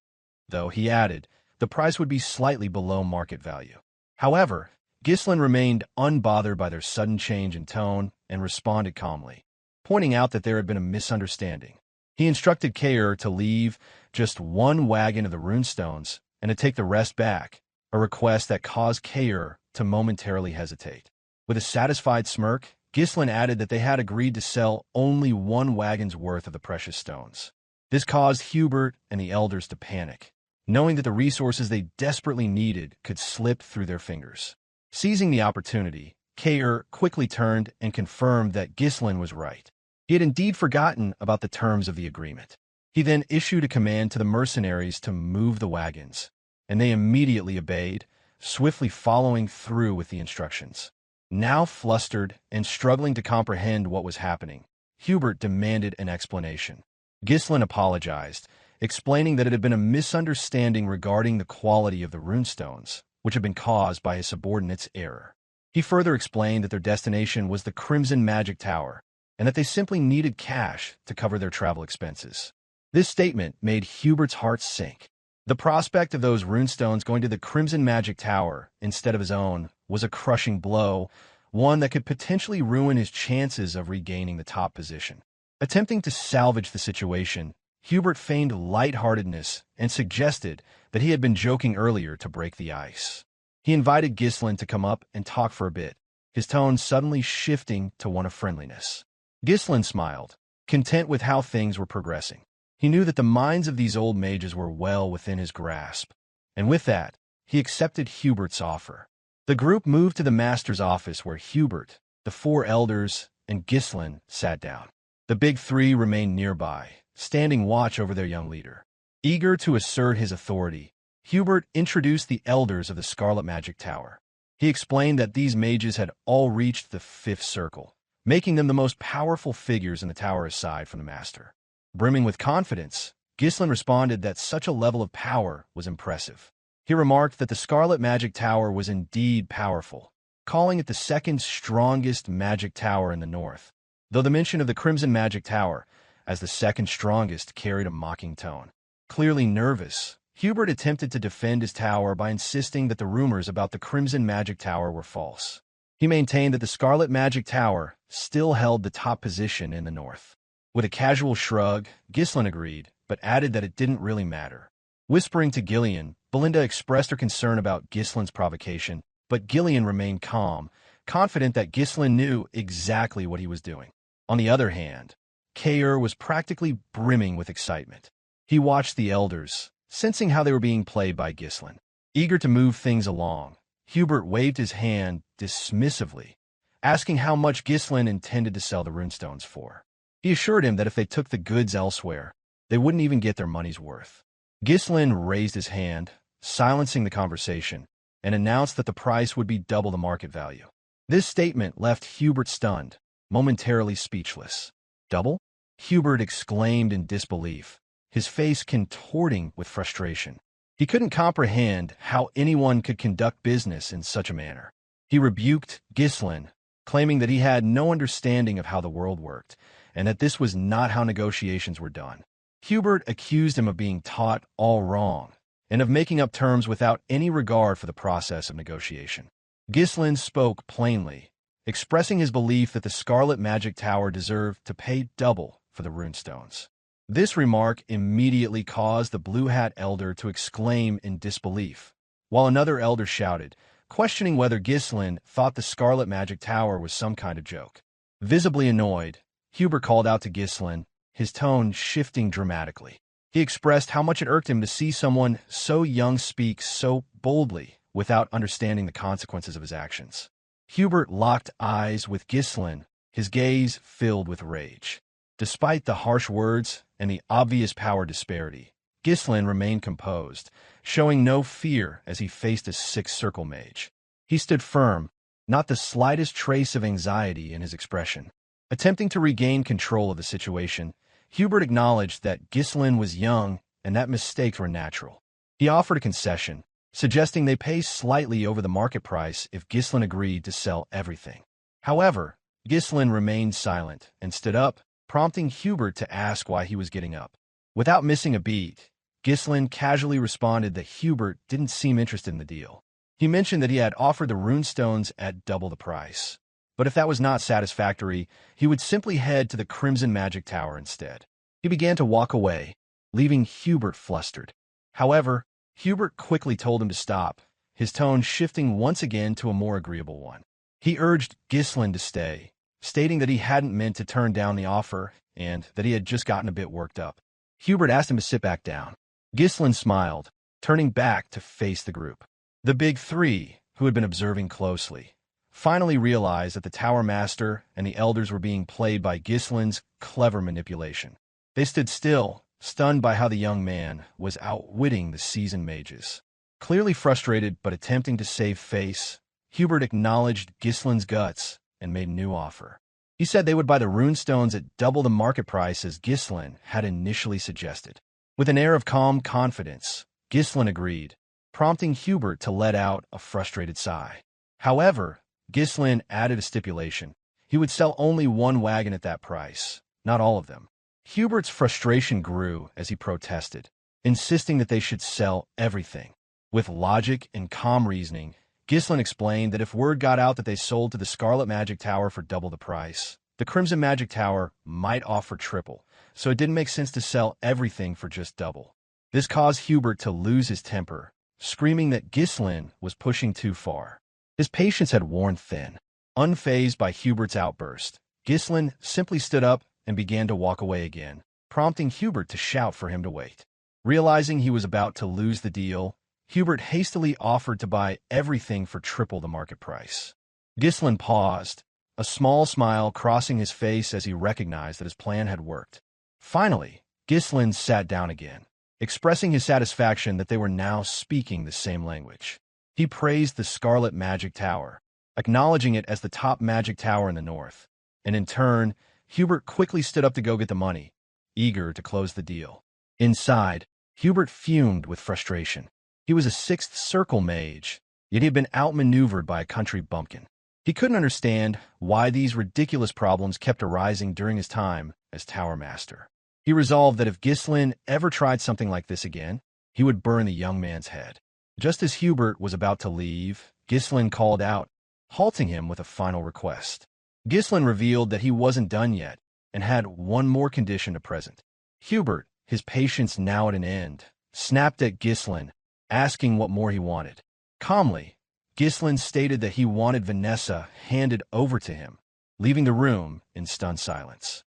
though, he added, the price would be slightly below market value. However, Ghislain remained unbothered by their sudden change in tone and responded calmly, pointing out that there had been a misunderstanding. He instructed Kaor to leave just one wagon of the runestones and to take the rest back, a request that caused Kaor to momentarily hesitate. With a satisfied smirk, Ghislain added that they had agreed to sell only one wagon's worth of the precious stones. This caused Hubert and the elders to panic, knowing that the resources they desperately needed could slip through their fingers. Seizing the opportunity, Kaor quickly turned and confirmed that Ghislain was right. He had indeed forgotten about the terms of the agreement. He then issued a command to the mercenaries to move the wagons, and they immediately obeyed, swiftly following through with the instructions. Now flustered and struggling to comprehend what was happening, Hubert demanded an explanation. Ghislain apologized, explaining that it had been a misunderstanding regarding the quality of the runestones, which had been caused by his subordinate's error. He further explained that their destination was the Crimson Magic Tower, and that they simply needed cash to cover their travel expenses. This statement made Hubert's heart sink. The prospect of those runestones going to the Crimson Magic Tower instead of his own was a crushing blow, one that could potentially ruin his chances of regaining the top position. Attempting to salvage the situation, Hubert feigned lightheartedness and suggested that he had been joking earlier to break the ice. He invited Ghislain to come up and talk for a bit, his tone suddenly shifting to one of friendliness. Ghislain smiled, content with how things were progressing. He knew that the minds of these old mages were well within his grasp, and with that, he accepted Hubert's offer. The group moved to the master's office where Hubert, the four elders, and Ghislain sat down. The big three remained nearby, standing watch over their young leader. Eager to assert his authority, Hubert introduced the elders of the Scarlet Magic Tower. He explained that these mages had all reached the fifth circle, making them the most powerful figures in the tower aside from the master. Brimming with confidence, Ghislain responded that such a level of power was impressive. He remarked that the Scarlet Magic Tower was indeed powerful, calling it the second strongest magic tower in the north, though the mention of the Crimson Magic Tower as the second strongest carried a mocking tone. Clearly nervous, Hubert attempted to defend his tower by insisting that the rumors about the Crimson Magic Tower were false. He maintained that the Scarlet Magic Tower still held the top position in the north. With a casual shrug, Ghislain agreed, but added that it didn't really matter. Whispering to Gillion, Belinda expressed her concern about Ghislain's provocation, but Gillion remained calm, confident that Ghislain knew exactly what he was doing. On the other hand, Kaor was practically brimming with excitement. He watched the elders, sensing how they were being played by Ghislain. Eager to move things along, Hubert waved his hand dismissively, asking how much Ghislain intended to sell the runestones for. He assured him that if they took the goods elsewhere, they wouldn't even get their money's worth. Ghislain raised his hand, silencing the conversation, and announced that the price would be double the market value. This statement left Hubert stunned, momentarily speechless. Double? Hubert exclaimed in disbelief, his face contorting with frustration. He couldn't comprehend how anyone could conduct business in such a manner. He rebuked Ghislain, claiming that he had no understanding of how the world worked, and that this was not how negotiations were done. Hubert accused him of being taught all wrong, and of making up terms without any regard for the process of negotiation. Ghislain spoke plainly, expressing his belief that the Scarlet Magic Tower deserved to pay double for the runestones. This remark immediately caused the Blue Hat Elder to exclaim in disbelief, while another elder shouted, questioning whether Ghislain thought the Scarlet Magic Tower was some kind of joke. Visibly annoyed, Hubert called out to Ghislain, his tone shifting dramatically. He expressed how much it irked him to see someone so young speak so boldly without understanding the consequences of his actions. Hubert locked eyes with Ghislain, his gaze filled with rage. Despite the harsh words and the obvious power disparity, Ghislain remained composed, showing no fear as he faced a six-circle mage. He stood firm, not the slightest trace of anxiety in his expression. Attempting to regain control of the situation, Hubert acknowledged that Ghislain was young and that mistakes were natural. He offered a concession, suggesting they pay slightly over the market price if Ghislain agreed to sell everything. However, Ghislain remained silent and stood up, prompting Hubert to ask why he was getting up. Without missing a beat, Ghislain casually responded that Hubert didn't seem interested in the deal. He mentioned that he had offered the runestones at double the price, but if that was not satisfactory, he would simply head to the Crimson Magic Tower instead. He began to walk away, leaving Hubert flustered. However, Hubert quickly told him to stop, his tone shifting once again to a more agreeable one. He urged Ghislain to stay, stating that he hadn't meant to turn down the offer and that he had just gotten a bit worked up. Hubert asked him to sit back down. Ghislain smiled, turning back to face the group. The big three, who had been observing closely, finally realized that the Tower Master and the Elders were being played by Ghislain's clever manipulation. They stood still, stunned by how the young man was outwitting the seasoned mages. Clearly frustrated but attempting to save face, Hubert acknowledged Ghislain's guts and made a new offer. He said they would buy the runestones at double the market price as Ghislain had initially suggested. With an air of calm confidence, Ghislain agreed, prompting Hubert to let out a frustrated sigh. However, Ghislain added a stipulation. He would sell only one wagon at that price, not all of them. Hubert's frustration grew as he protested, insisting that they should sell everything. With logic and calm reasoning, Ghislain explained that if word got out that they sold to the Scarlet Magic Tower for double the price, the Crimson Magic Tower might offer triple, so it didn't make sense to sell everything for just double. This caused Hubert to lose his temper, screaming that Ghislain was pushing too far. His patience had worn thin. Unfazed by Hubert's outburst, Ghislain simply stood up and began to walk away again, prompting Hubert to shout for him to wait. Realizing he was about to lose the deal, Hubert hastily offered to buy everything for triple the market price. Ghislain paused, a small smile crossing his face as he recognized that his plan had worked. Finally, Ghislain sat down again, expressing his satisfaction that they were now speaking the same language. He praised the Scarlet Magic Tower, acknowledging it as the top magic tower in the north, and in turn, Hubert quickly stood up to go get the money, eager to close the deal. Inside, Hubert fumed with frustration. He was a sixth circle mage, yet he had been outmaneuvered by a country bumpkin. He couldn't understand why these ridiculous problems kept arising during his time as Tower Master. He resolved that if Ghislain ever tried something like this again, he would burn the young man's head. Just as Hubert was about to leave, Ghislain called out, halting him with a final request. Ghislain revealed that he wasn't done yet and had one more condition to present. Hubert, his patience now at an end, snapped at Ghislain, asking what more he wanted. Calmly, Ghislain stated that he wanted Vanessa handed over to him, leaving the room in stunned silence.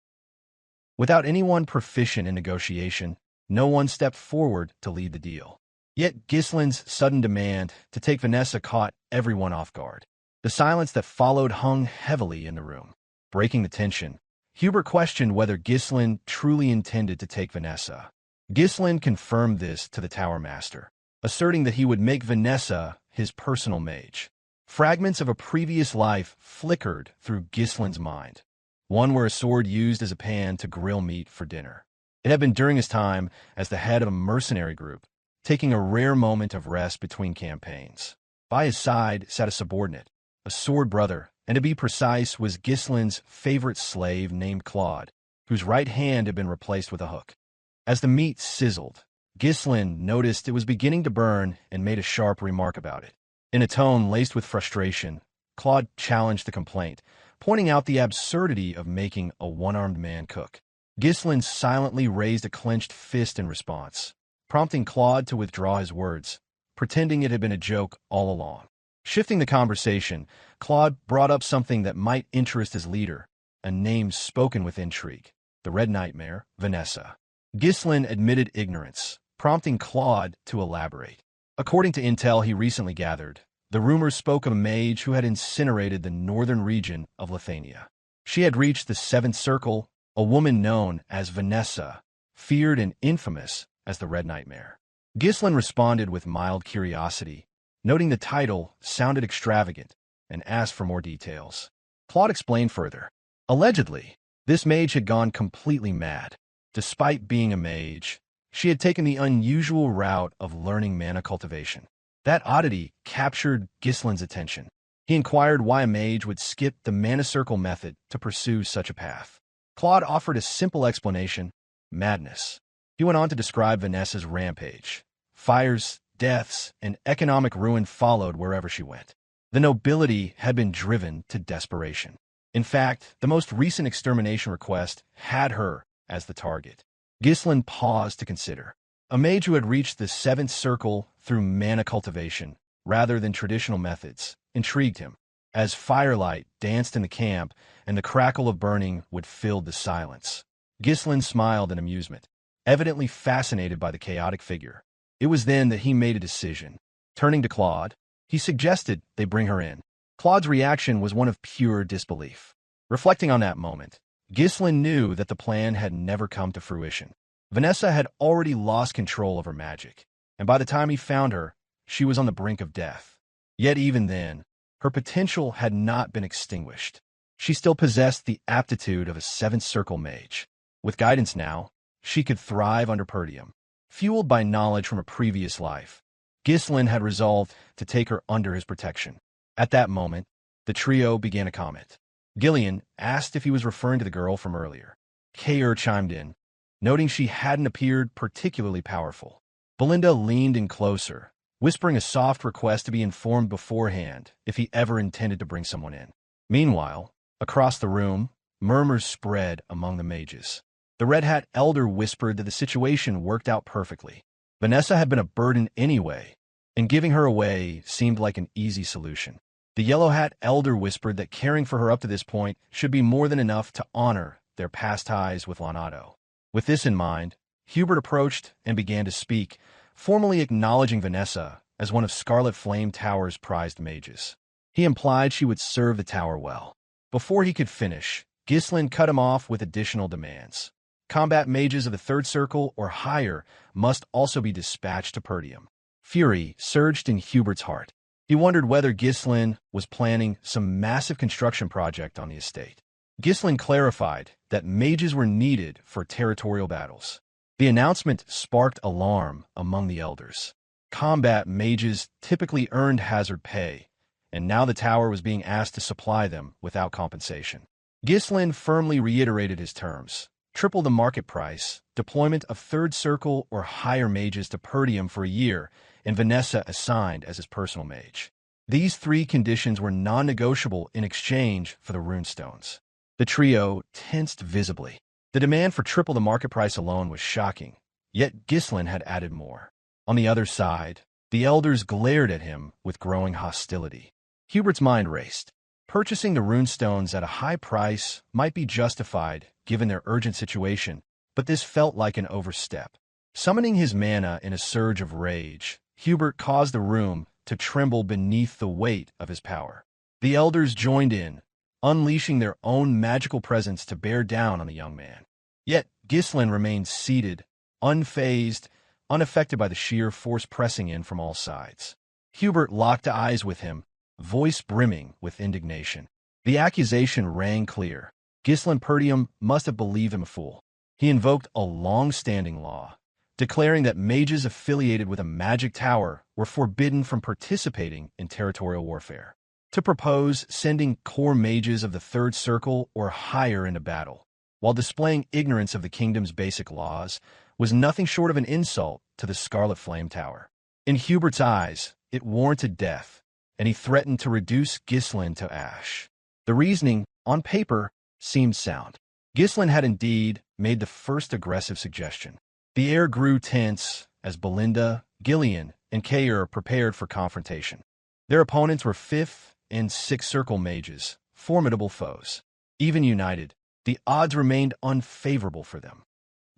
Without anyone proficient in negotiation, no one stepped forward to lead the deal. Yet Ghislain's sudden demand to take Vanessa caught everyone off guard. The silence that followed hung heavily in the room. Breaking the tension, Hubert questioned whether Ghislain truly intended to take Vanessa. Ghislain confirmed this to the Tower Master, asserting that he would make Vanessa his personal mage. Fragments of a previous life flickered through Ghislain's mind, one where a sword used as a pan to grill meat for dinner. It had been during his time as the head of a mercenary group, taking a rare moment of rest between campaigns. By his side sat a subordinate, a sword brother, and to be precise was Ghislain's favorite slave named Claude, whose right hand had been replaced with a hook. As the meat sizzled, Ghislain noticed it was beginning to burn and made a sharp remark about it. In a tone laced with frustration, Claude challenged the complaint, pointing out the absurdity of making a one-armed man cook. Ghislain silently raised a clenched fist in response, prompting Claude to withdraw his words, pretending it had been a joke all along. Shifting the conversation, Claude brought up something that might interest his leader, a name spoken with intrigue, the Red Nightmare, Vanessa. Ghislain admitted ignorance, prompting Claude to elaborate. According to intel he recently gathered, the rumors spoke of a mage who had incinerated the northern region of Lithuania. She had reached the Seventh Circle, a woman known as Vanessa, feared and infamous as the Red Nightmare. Ghislain responded with mild curiosity, noting the title sounded extravagant, and asked for more details. Claude explained further. Allegedly, this mage had gone completely mad. Despite being a mage, she had taken the unusual route of learning mana cultivation. That oddity captured Ghislain's attention. He inquired why a mage would skip the mana circle method to pursue such a path. Claude offered a simple explanation: madness. He went on to describe Vanessa's rampage. Fires, deaths, and economic ruin followed wherever she went. The nobility had been driven to desperation. In fact, the most recent extermination request had her as the target. Ghislain paused to consider. A mage who had reached the 7th circle through mana cultivation, rather than traditional methods, intrigued him. As firelight danced in the camp and the crackle of burning would fill the silence, Ghislain smiled in amusement, evidently fascinated by the chaotic figure. It was then that he made a decision. Turning to Claude, he suggested they bring her in. Claude's reaction was one of pure disbelief. Reflecting on that moment, Ghislain knew that the plan had never come to fruition. Vanessa had already lost control of her magic, and by the time he found her, she was on the brink of death. Yet even then, her potential had not been extinguished. She still possessed the aptitude of a 7th circle mage. With guidance now, she could thrive under Perdium. Fueled by knowledge from a previous life, Ghislain had resolved to take her under his protection. At that moment, the trio began a comment. Gillion asked if he was referring to the girl from earlier. Kaor chimed in, noting she hadn't appeared particularly powerful. Belinda leaned in closer, whispering a soft request to be informed beforehand if he ever intended to bring someone in. Meanwhile, across the room, murmurs spread among the mages. The Red Hat Elder whispered that the situation worked out perfectly. Vanessa had been a burden anyway, and giving her away seemed like an easy solution. The Yellow Hat Elder whispered that caring for her up to this point should be more than enough to honor their past ties with Lonato. With this in mind, Hubert approached and began to speak, formally acknowledging Vanessa as one of Scarlet Flame Tower's prized mages. He implied she would serve the tower well. Before he could finish, Ghislain cut him off with additional demands. Combat mages of the 3rd circle or higher must also be dispatched to Perdium. Fury surged in Hubert's heart. He wondered whether Ghislain was planning some massive construction project on the estate. Ghislain clarified that mages were needed for territorial battles. The announcement sparked alarm among the elders. Combat mages typically earned hazard pay, and now the tower was being asked to supply them without compensation. Ghislain firmly reiterated his terms. Triple the market price, deployment of 3rd circle or higher mages to Perdium for a year, and Vanessa assigned as his personal mage. These 3 conditions were non-negotiable in exchange for the runestones. The trio tensed visibly. The demand for triple the market price alone was shocking, yet Ghislain had added more. On the other side, the elders glared at him with growing hostility. Hubert's mind raced. Purchasing the runestones at a high price might be justified given their urgent situation, but this felt like an overstep. Summoning his mana in a surge of rage, Hubert caused the room to tremble beneath the weight of his power. The elders joined in, unleashing their own magical presence to bear down on the young man. Yet Ghislain remained seated, unfazed, unaffected by the sheer force pressing in from all sides. Hubert locked eyes with him, voice brimming with indignation. The accusation rang clear. Ghislain Perdium must have believed him a fool. He invoked a long-standing law, declaring that mages affiliated with a magic tower were forbidden from participating in territorial warfare. To propose sending core mages of the 3rd circle or higher into battle, while displaying ignorance of the kingdom's basic laws, was nothing short of an insult to the Scarlet Flame Tower. In Hubert's eyes, it warranted death, and he threatened to reduce Ghislain to ash. The reasoning, on paper, seemed sound. Ghislain had indeed made the first aggressive suggestion. The air grew tense as Belinda, Gillion, and Kaor prepared for confrontation. Their opponents were 5th and 6th circle mages, formidable foes. Even united, the odds remained unfavorable for them.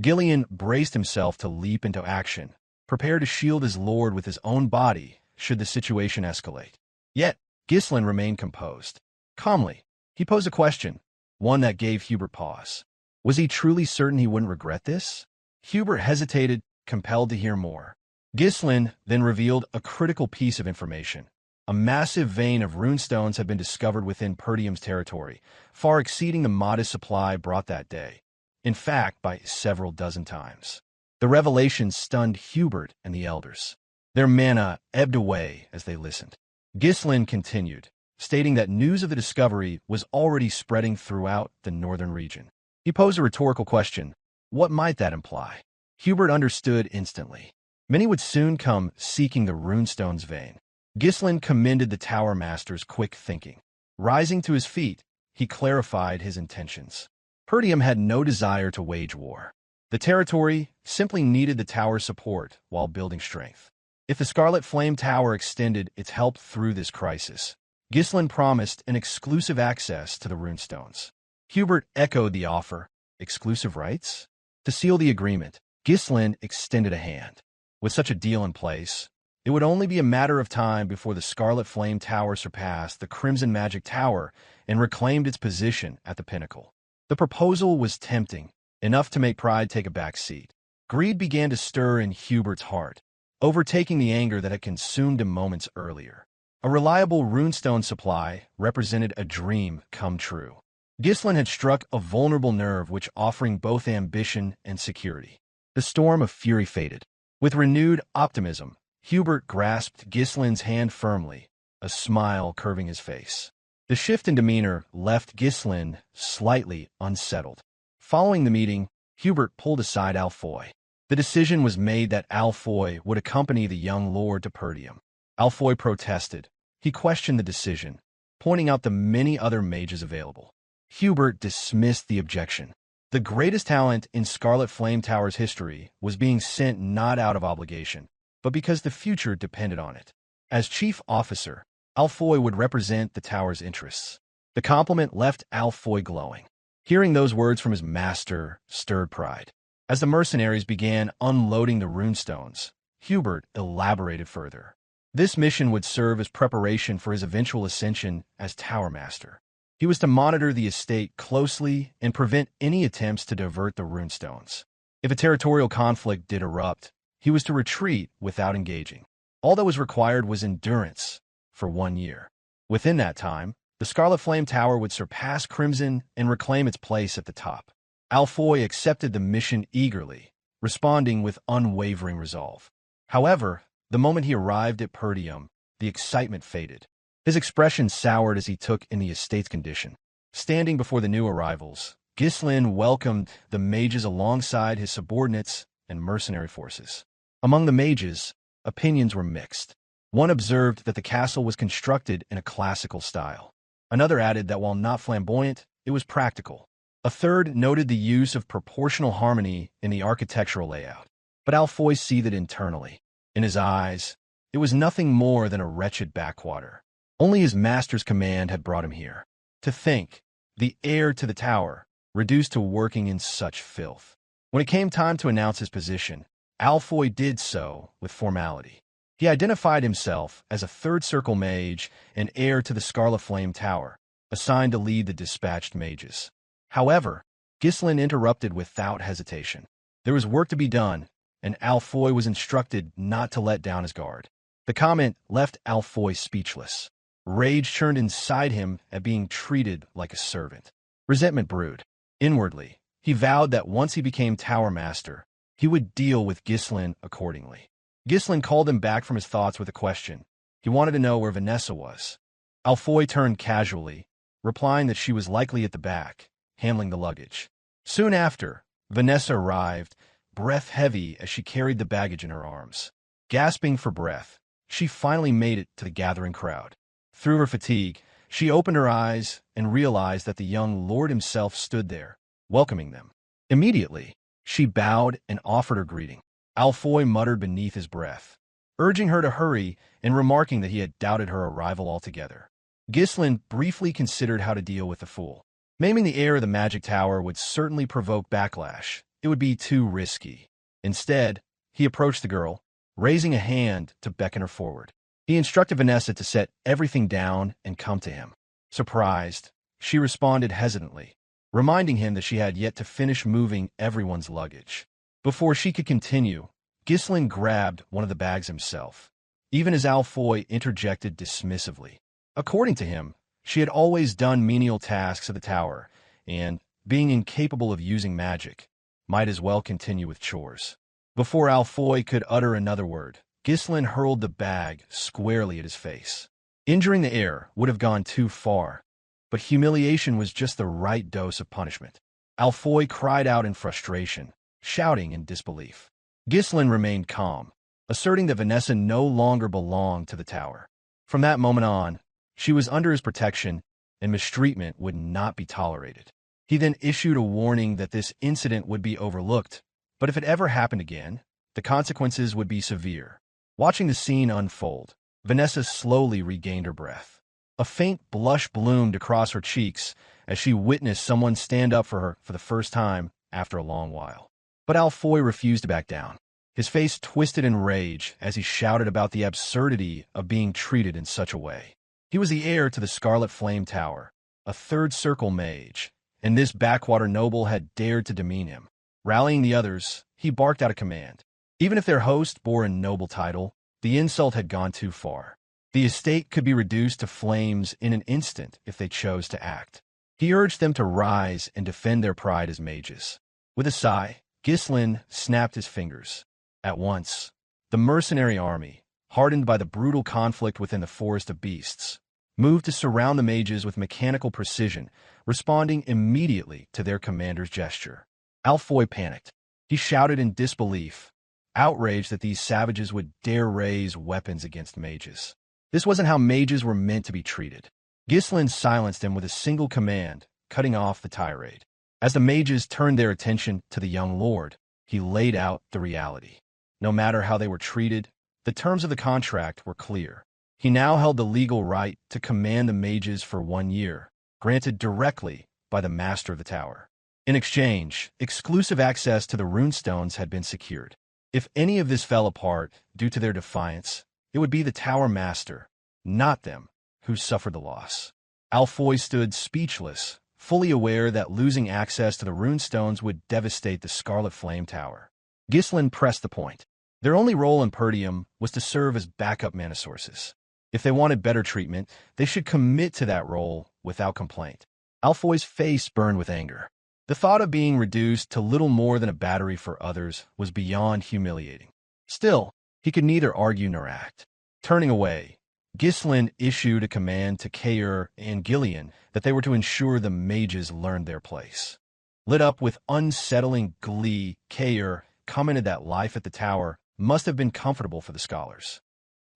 Gillion braced himself to leap into action, prepared to shield his lord with his own body should the situation escalate. Yet, Ghislain remained composed. Calmly, he posed a question, one that gave Hubert pause. Was he truly certain he wouldn't regret this? Hubert hesitated, compelled to hear more. Ghislain then revealed a critical piece of information. A massive vein of runestones had been discovered within Perdium's territory, far exceeding the modest supply brought that day. In fact, by several dozen times. The revelation stunned Hubert and the elders. Their mana ebbed away as they listened. Ghislain continued, stating that news of the discovery was already spreading throughout the northern region. He posed a rhetorical question. What might that imply? Hubert understood instantly. Many would soon come seeking the runestone's vein. Ghislain commended the Tower Master's quick thinking. Rising to his feet, he clarified his intentions. Perdium had no desire to wage war. The territory simply needed the tower's support while building strength. If the Scarlet Flame Tower extended its help through this crisis, Ghislain promised an exclusive access to the runestones. Hubert echoed the offer. Exclusive rights? To seal the agreement, Ghislain extended a hand. With such a deal in place, it would only be a matter of time before the Scarlet Flame Tower surpassed the Crimson Magic Tower and reclaimed its position at the pinnacle. The proposal was tempting, enough to make pride take a back seat. Greed began to stir in Hubert's heart, overtaking the anger that had consumed him moments earlier. A reliable runestone supply represented a dream come true. Ghislain had struck a vulnerable nerve which offering both ambition and security. The storm of fury faded. With renewed optimism, Hubert grasped Ghislain's hand firmly, a smile curving his face. The shift in demeanor left Ghislain slightly unsettled. Following the meeting, Hubert pulled aside Alfoy. The decision was made that Alfoy would accompany the young lord to Perdium. Alfoy protested. He questioned the decision, pointing out the many other mages available. Hubert dismissed the objection. The greatest talent in Scarlet Flame Tower's history was being sent not out of obligation, but because the future depended on it. As chief officer, Alfoy would represent the tower's interests. The compliment left Alfoy glowing. Hearing those words from his master stirred pride. As the mercenaries began unloading the runestones, Hubert elaborated further. This mission would serve as preparation for his eventual ascension as Tower Master. He was to monitor the estate closely and prevent any attempts to divert the runestones. If a territorial conflict did erupt, he was to retreat without engaging. All that was required was endurance for 1 year. Within that time, the Scarlet Flame Tower would surpass Crimson and reclaim its place at the top. Alfoy accepted the mission eagerly, responding with unwavering resolve. However, the moment he arrived at Perdium, the excitement faded. His expression soured as he took in the estate's condition. Standing before the new arrivals, Ghislain welcomed the mages alongside his subordinates and mercenary forces. Among the mages, opinions were mixed. One observed that the castle was constructed in a classical style. Another added that while not flamboyant, it was practical. A third noted the use of proportional harmony in the architectural layout. But Alfoy seethed internally. In his eyes, it was nothing more than a wretched backwater. Only his master's command had brought him here. To think, the heir to the tower, reduced to working in such filth. When it came time to announce his position, Alfoy did so with formality. He identified himself as a third circle mage and heir to the Scarlet Flame Tower, assigned to lead the dispatched mages. However, Ghislain interrupted without hesitation. There was work to be done, and Alfoy was instructed not to let down his guard. The comment left Alfoy speechless. Rage churned inside him at being treated like a servant. Resentment brewed. Inwardly, he vowed that once he became Tower Master, he would deal with Ghislain accordingly. Ghislain called him back from his thoughts with a question. He wanted to know where Vanessa was. Alfoy turned casually, replying that she was likely at the back, handling the luggage. Soon after, Vanessa arrived, breath heavy as she carried the baggage in her arms. Gasping for breath, she finally made it to the gathering crowd. Through her fatigue, she opened her eyes and realized that the young lord himself stood there, welcoming them. Immediately, she bowed and offered her greeting. Alfoy muttered beneath his breath, urging her to hurry and remarking that he had doubted her arrival altogether. Ghislain briefly considered how to deal with the fool. Maiming the heir of the Magic Tower would certainly provoke backlash. It would be too risky. Instead, he approached the girl, raising a hand to beckon her forward. He instructed Vanessa to set everything down and come to him. Surprised, she responded hesitantly, reminding him that she had yet to finish moving everyone's luggage. Before she could continue, Ghislain grabbed one of the bags himself, even as Alfoy interjected dismissively. According to him, she had always done menial tasks of the tower, and, being incapable of using magic, might as well continue with chores. Before Alfoy could utter another word, Ghislain hurled the bag squarely at his face. Injuring the air would have gone too far, but humiliation was just the right dose of punishment. Alfoy cried out in frustration, shouting in disbelief. Ghislain remained calm, asserting that Vanessa no longer belonged to the tower. From that moment on, she was under his protection, and mistreatment would not be tolerated. He then issued a warning that this incident would be overlooked, but if it ever happened again, the consequences would be severe. Watching the scene unfold, Vanessa slowly regained her breath. A faint blush bloomed across her cheeks as she witnessed someone stand up for her for the first time after a long while. But Alfoy refused to back down. His face twisted in rage as he shouted about the absurdity of being treated in such a way. He was the heir to the Scarlet Flame Tower, a third circle mage, and this backwater noble had dared to demean him. Rallying the others, he barked out a command. Even if their host bore a noble title, the insult had gone too far. The estate could be reduced to flames in an instant if they chose to act. He urged them to rise and defend their pride as mages. With a sigh, Ghislain snapped his fingers. At once, the mercenary army, hardened by the brutal conflict within the Forest of Beasts, moved to surround the mages with mechanical precision, responding immediately to their commander's gesture. Alfoy panicked. He shouted in disbelief, outraged that these savages would dare raise weapons against mages. This wasn't how mages were meant to be treated. Ghislain silenced him with a single command, cutting off the tirade. As the mages turned their attention to the young lord, he laid out the reality. No matter how they were treated, the terms of the contract were clear. He now held the legal right to command the mages for 1 year, granted directly by the master of the tower. In exchange, exclusive access to the runestones had been secured. If any of this fell apart due to their defiance, it would be the tower master, not them, who suffered the loss. Alfoy stood speechless, fully aware that losing access to the runestones would devastate the Scarlet Flame Tower. Ghislain pressed the point. Their only role in Perdium was to serve as backup mana sources. If they wanted better treatment, they should commit to that role without complaint. Alfoy's face burned with anger. The thought of being reduced to little more than a battery for others was beyond humiliating. Still, he could neither argue nor act. Turning away, Ghislain issued a command to Kaor and Gillion that they were to ensure the mages learned their place. Lit up with unsettling glee, Kaor commented that life at the tower must have been comfortable for the scholars.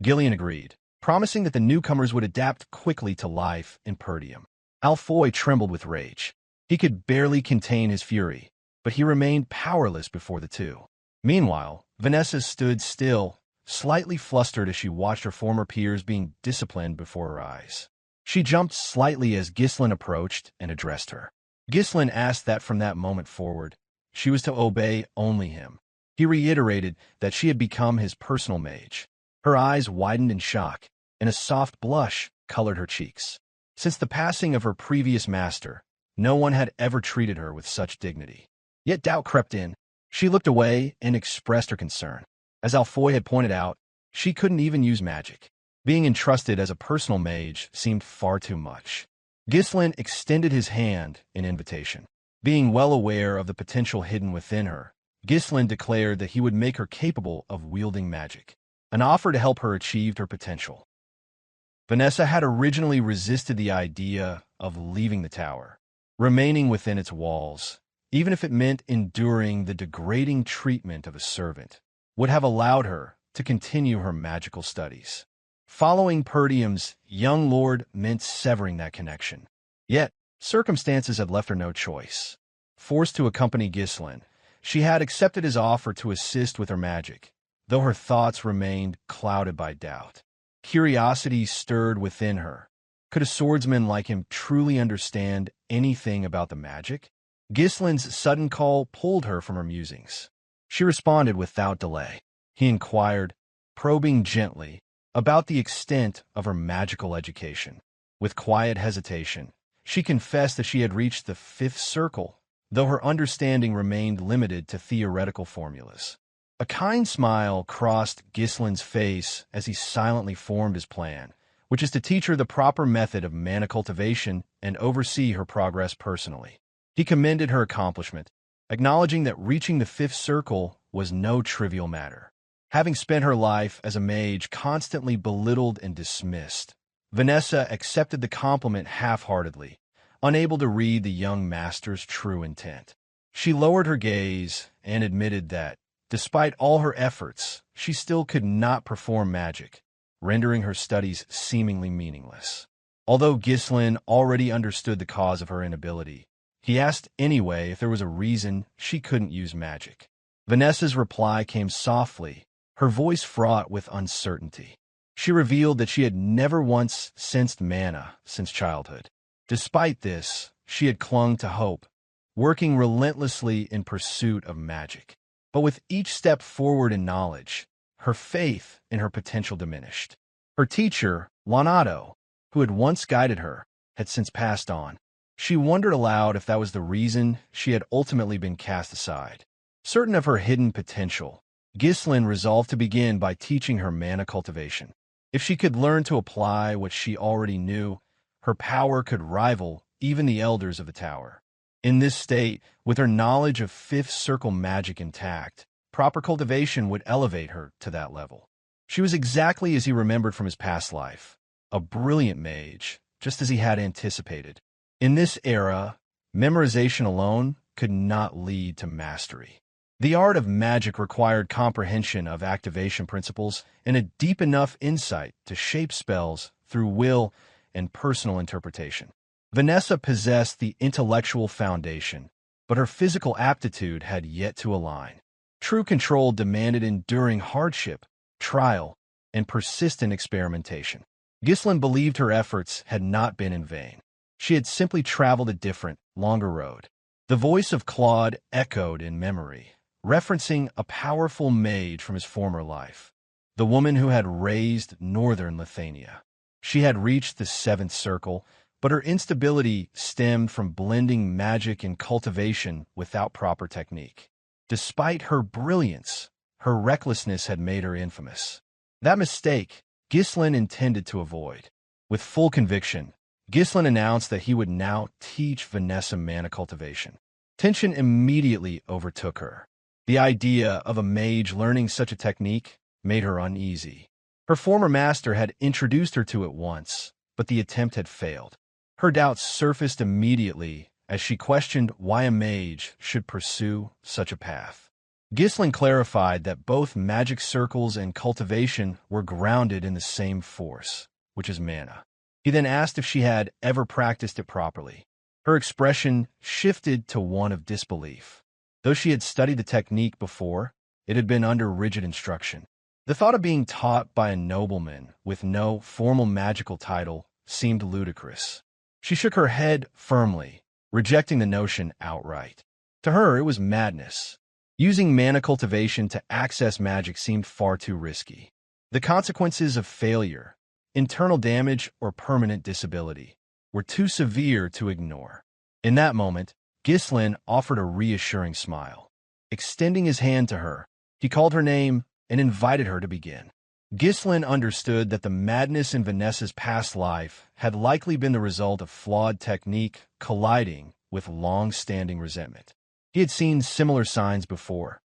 Gillion agreed, promising that the newcomers would adapt quickly to life in Perdium. Alfoy trembled with rage. He could barely contain his fury, but he remained powerless before the two. Meanwhile, Vanessa stood still, slightly flustered as she watched her former peers being disciplined before her eyes. She jumped slightly as Ghislain approached and addressed her. Ghislain asked that from that moment forward, she was to obey only him. He reiterated that she had become his personal mage. Her eyes widened in shock, and a soft blush colored her cheeks. Since the passing of her previous master, no one had ever treated her with such dignity. Yet doubt crept in. She looked away and expressed her concern. As Alfoy had pointed out, she couldn't even use magic. Being entrusted as a personal mage seemed far too much. Ghislain extended his hand in invitation. Being well aware of the potential hidden within her, Ghislain declared that he would make her capable of wielding magic, an offer to help her achieve her potential. Vanessa had originally resisted the idea of leaving the tower, remaining within its walls, even if it meant enduring the degrading treatment of a servant, would have allowed her to continue her magical studies. Following Perdium's young lord meant severing that connection. Yet, circumstances had left her no choice. Forced to accompany Ghislain, she had accepted his offer to assist with her magic, though her thoughts remained clouded by doubt. Curiosity stirred within her. Could a swordsman like him truly understand anything about the magic? Ghislain's sudden call pulled her from her musings. She responded without delay. He inquired, probing gently, about the extent of her magical education. With quiet hesitation, she confessed that she had reached the 5th circle, though her understanding remained limited to theoretical formulas. A kind smile crossed Ghislain's face as he silently formed his plan, which is to teach her the proper method of mana cultivation and oversee her progress personally. He commended her accomplishment, acknowledging that reaching the fifth circle was no trivial matter. Having spent her life as a mage constantly belittled and dismissed, Vanessa accepted the compliment half-heartedly, unable to read the young master's true intent. She lowered her gaze and admitted that, despite all her efforts, she still could not perform magic, rendering her studies seemingly meaningless. Although Ghislain already understood the cause of her inability, he asked anyway if there was a reason she couldn't use magic. Vanessa's reply came softly, her voice fraught with uncertainty. She revealed that she had never once sensed mana since childhood. Despite this, she had clung to hope, working relentlessly in pursuit of magic. But with each step forward in knowledge, her faith in her potential diminished. Her teacher, Leonardo, who had once guided her, had since passed on. She wondered aloud if that was the reason she had ultimately been cast aside. Certain of her hidden potential, Ghislain resolved to begin by teaching her mana cultivation. If she could learn to apply what she already knew, her power could rival even the elders of the tower. In this state, with her knowledge of fifth circle magic intact, proper cultivation would elevate her to that level. She was exactly as he remembered from his past life, a brilliant mage, just as he had anticipated. In this era, memorization alone could not lead to mastery. The art of magic required comprehension of activation principles and a deep enough insight to shape spells through will and personal interpretation. Vanessa possessed the intellectual foundation, but her physical aptitude had yet to align. True control demanded enduring hardship, trial, and persistent experimentation. Ghislain believed her efforts had not been in vain. She had simply traveled a different, longer road. The voice of Claude echoed in memory, referencing a powerful mage from his former life, the woman who had raised northern Lithuania. She had reached the seventh circle, but her instability stemmed from blending magic and cultivation without proper technique. Despite her brilliance, her recklessness had made her infamous. That mistake, Ghislain intended to avoid. With full conviction, Ghislain announced that he would now teach Vanessa mana cultivation. Tension immediately overtook her. The idea of a mage learning such a technique made her uneasy. Her former master had introduced her to it once, but the attempt had failed. Her doubts surfaced immediately as she questioned why a mage should pursue such a path. Ghislain clarified that both magic circles and cultivation were grounded in the same force, which is mana. He then asked if she had ever practiced it properly. Her expression shifted to one of disbelief. Though she had studied the technique before, it had been under rigid instruction. The thought of being taught by a nobleman with no formal magical title seemed ludicrous. She shook her head firmly, rejecting the notion outright. To her, it was madness. Using mana cultivation to access magic seemed far too risky. The consequences of failure, internal damage, or permanent disability were too severe to ignore. In that moment, Ghislain offered a reassuring smile. Extending his hand to her, he called her name and invited her to begin. Ghislain understood that the madness in Vanessa's past life had likely been the result of flawed technique colliding with long-standing resentment. He had seen similar signs before.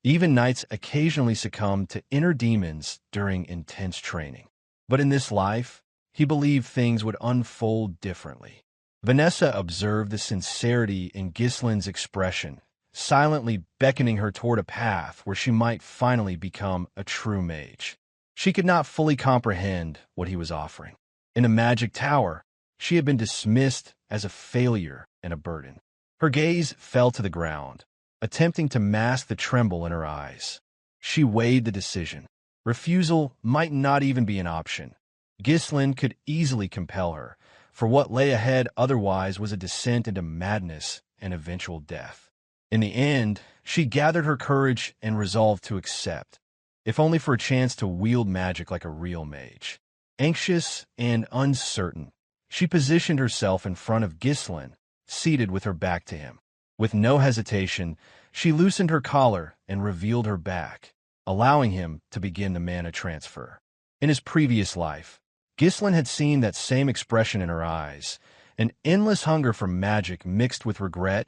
Even knights occasionally succumbed to inner demons during intense training. But in this life, he believed things would unfold differently. Vanessa observed the sincerity in Ghislain's expression, silently beckoning her toward a path where she might finally become a true mage. She could not fully comprehend what he was offering. In a magic tower, she had been dismissed as a failure and a burden. Her gaze fell to the ground, attempting to mask the tremble in her eyes. She weighed the decision. Refusal might not even be an option. Ghislain could easily compel her, for what lay ahead otherwise was a descent into madness and eventual death. In the end, she gathered her courage and resolved to accept, if only for a chance to wield magic like a real mage. Anxious and uncertain, she positioned herself in front of Ghislain, seated with her back to him. With no hesitation, she loosened her collar and revealed her back, allowing him to begin the mana transfer. In his previous life, Ghislain had seen that same expression in her eyes, an endless hunger for magic mixed with regret,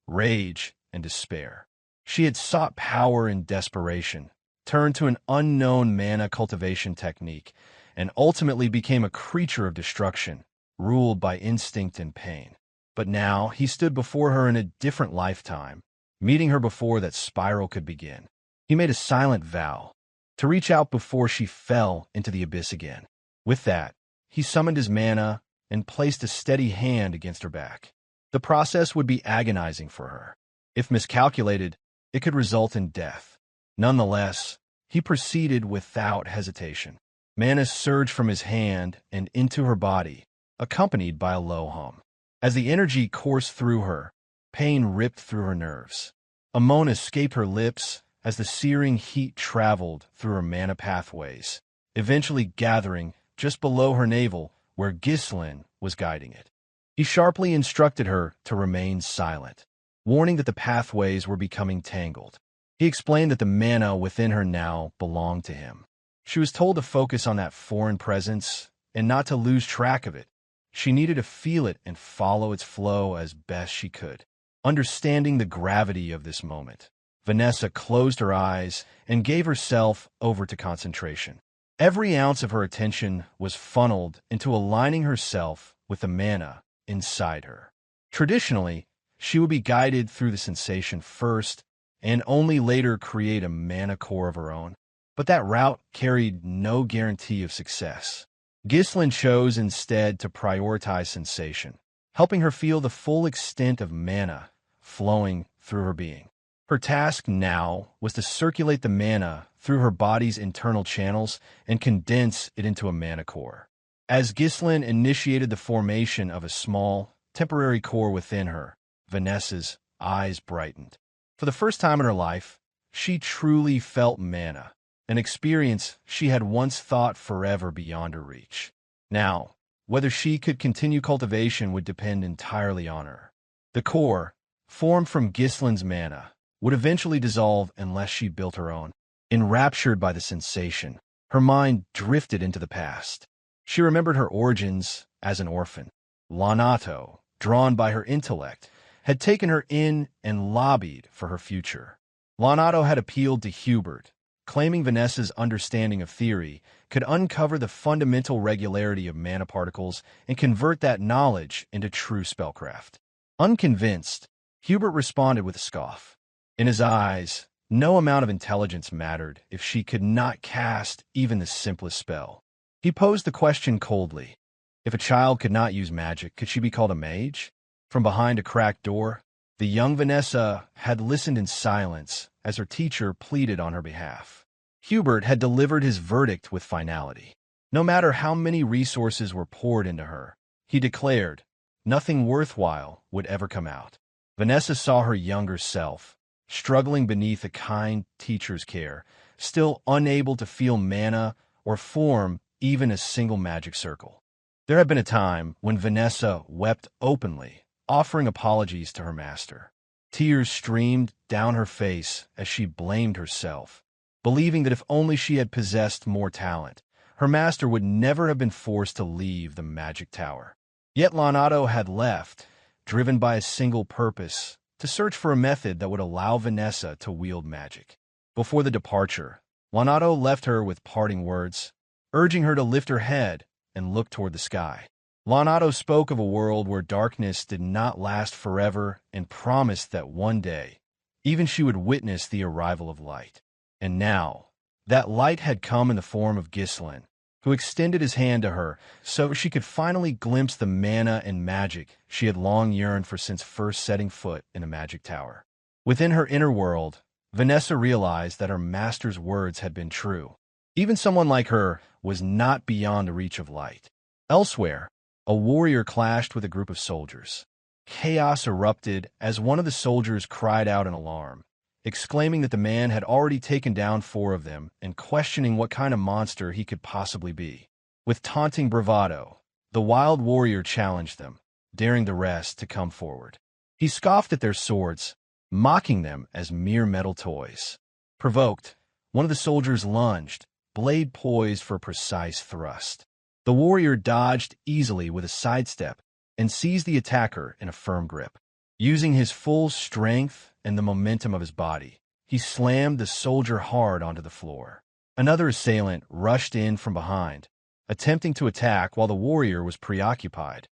rage, and despair. She had sought power in desperation, turned to an unknown mana cultivation technique, and ultimately became a creature of destruction, ruled by instinct and pain. But now he stood before her in a different lifetime, meeting her before that spiral could begin. He made a silent vow to reach out before she fell into the abyss again. With that, he summoned his mana and placed a steady hand against her back. The process would be agonizing for her. If miscalculated, it could result in death. Nonetheless, he proceeded without hesitation. Mana surged from his hand and into her body, accompanied by a low hum. As the energy coursed through her, pain ripped through her nerves. A moan escaped her lips as the searing heat traveled through her mana pathways, eventually gathering just below her navel where Ghislain was guiding it. He sharply instructed her to remain silent, warning that the pathways were becoming tangled. He explained that the mana within her now belonged to him. She was told to focus on that foreign presence and not to lose track of it. She needed to feel it and follow its flow as best she could. Understanding the gravity of this moment, Vanessa closed her eyes and gave herself over to concentration. Every ounce of her attention was funneled into aligning herself with the mana inside her. Traditionally, she would be guided through the sensation first and only later create a mana core of her own. But that route carried no guarantee of success. Ghislain chose instead to prioritize sensation, helping her feel the full extent of mana flowing through her being. Her task now was to circulate the mana through her body's internal channels and condense it into a mana core. As Ghislain initiated the formation of a small, temporary core within her, Vanessa's eyes brightened. For the first time in her life, she truly felt mana, an experience she had once thought forever beyond her reach. Now, whether she could continue cultivation would depend entirely on her. The core, formed from Ghislain's mana, would eventually dissolve unless she built her own. Enraptured by the sensation, her mind drifted into the past. She remembered her origins as an orphan. Lonato, drawn by her intellect, had taken her in and lobbied for her future. Lonato had appealed to Hubert, claiming Vanessa's understanding of theory could uncover the fundamental regularity of mana particles and convert that knowledge into true spellcraft. Unconvinced, Hubert responded with a scoff. In his eyes, no amount of intelligence mattered if she could not cast even the simplest spell. He posed the question coldly. If a child could not use magic, could she be called a mage? From behind a cracked door, the young Vanessa had listened in silence as her teacher pleaded on her behalf. Hubert had delivered his verdict with finality. No matter how many resources were poured into her, he declared, nothing worthwhile would ever come out. Vanessa saw her younger self, struggling beneath a kind teacher's care, still unable to feel mana or form even a single magic circle. There had been a time when Vanessa wept openly, offering apologies to her master. Tears streamed down her face as she blamed herself, believing that if only she had possessed more talent, her master would never have been forced to leave the magic tower. Yet Lonato had left, driven by a single purpose, to search for a method that would allow Vanessa to wield magic. Before the departure, Lonato left her with parting words, urging her to lift her head and look toward the sky. Lonato spoke of a world where darkness did not last forever and promised that one day, even she would witness the arrival of light. And now, that light had come in the form of Ghislain, who extended his hand to her so she could finally glimpse the mana and magic she had long yearned for since first setting foot in a magic tower. Within her inner world, Vanessa realized that her master's words had been true. Even someone like her was not beyond the reach of light. Elsewhere, a warrior clashed with a group of soldiers. Chaos erupted as one of the soldiers cried out in alarm, exclaiming that the man had already taken down 4 of them and questioning what kind of monster he could possibly be. With taunting bravado, the wild warrior challenged them, daring the rest to come forward. He scoffed at their swords, mocking them as mere metal toys. Provoked, One of the soldiers lunged, blade poised for a precise thrust. The warrior dodged easily with a sidestep and seized the attacker in a firm grip. Using his full strength and the momentum of his body, he slammed the soldier hard onto the floor. Another assailant rushed in from behind, attempting to attack while the warrior was preoccupied.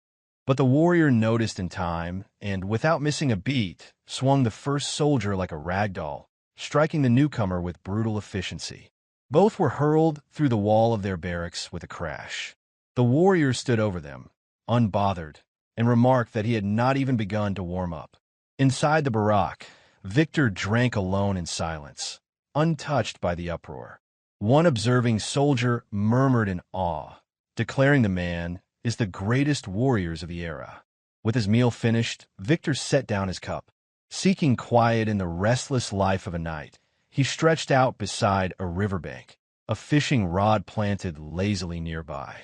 But the warrior noticed in time and, without missing a beat, swung the first soldier like a ragdoll, striking the newcomer with brutal efficiency. Both were hurled through the wall of their barracks with a crash. The warrior stood over them, unbothered, and remarked that he had not even begun to warm up. Inside the barack, Victor drank alone in silence, untouched by the uproar. One observing soldier murmured in awe, declaring the man is the greatest warriors of the era. With his meal finished, Victor set down his cup. Seeking quiet in the restless life of a night, he stretched out beside a riverbank, a fishing rod planted lazily nearby.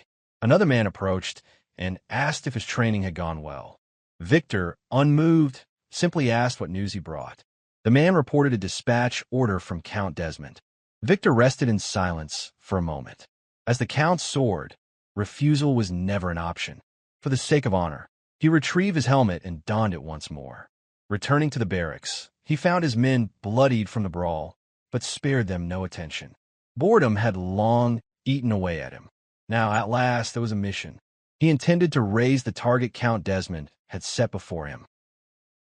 Another man approached and asked if his training had gone well. Victor, unmoved, simply asked what news he brought. The man reported a dispatch order from Count Desmond. Victor rested in silence for a moment. As the Count soared, refusal was never an option. For the sake of honor, he retrieved his helmet and donned it once more. Returning to the barracks, he found his men bloodied from the brawl, but spared them no attention. Boredom had long eaten away at him. Now, at last, there was a mission. He intended to raise the target Count Desmond had set before him.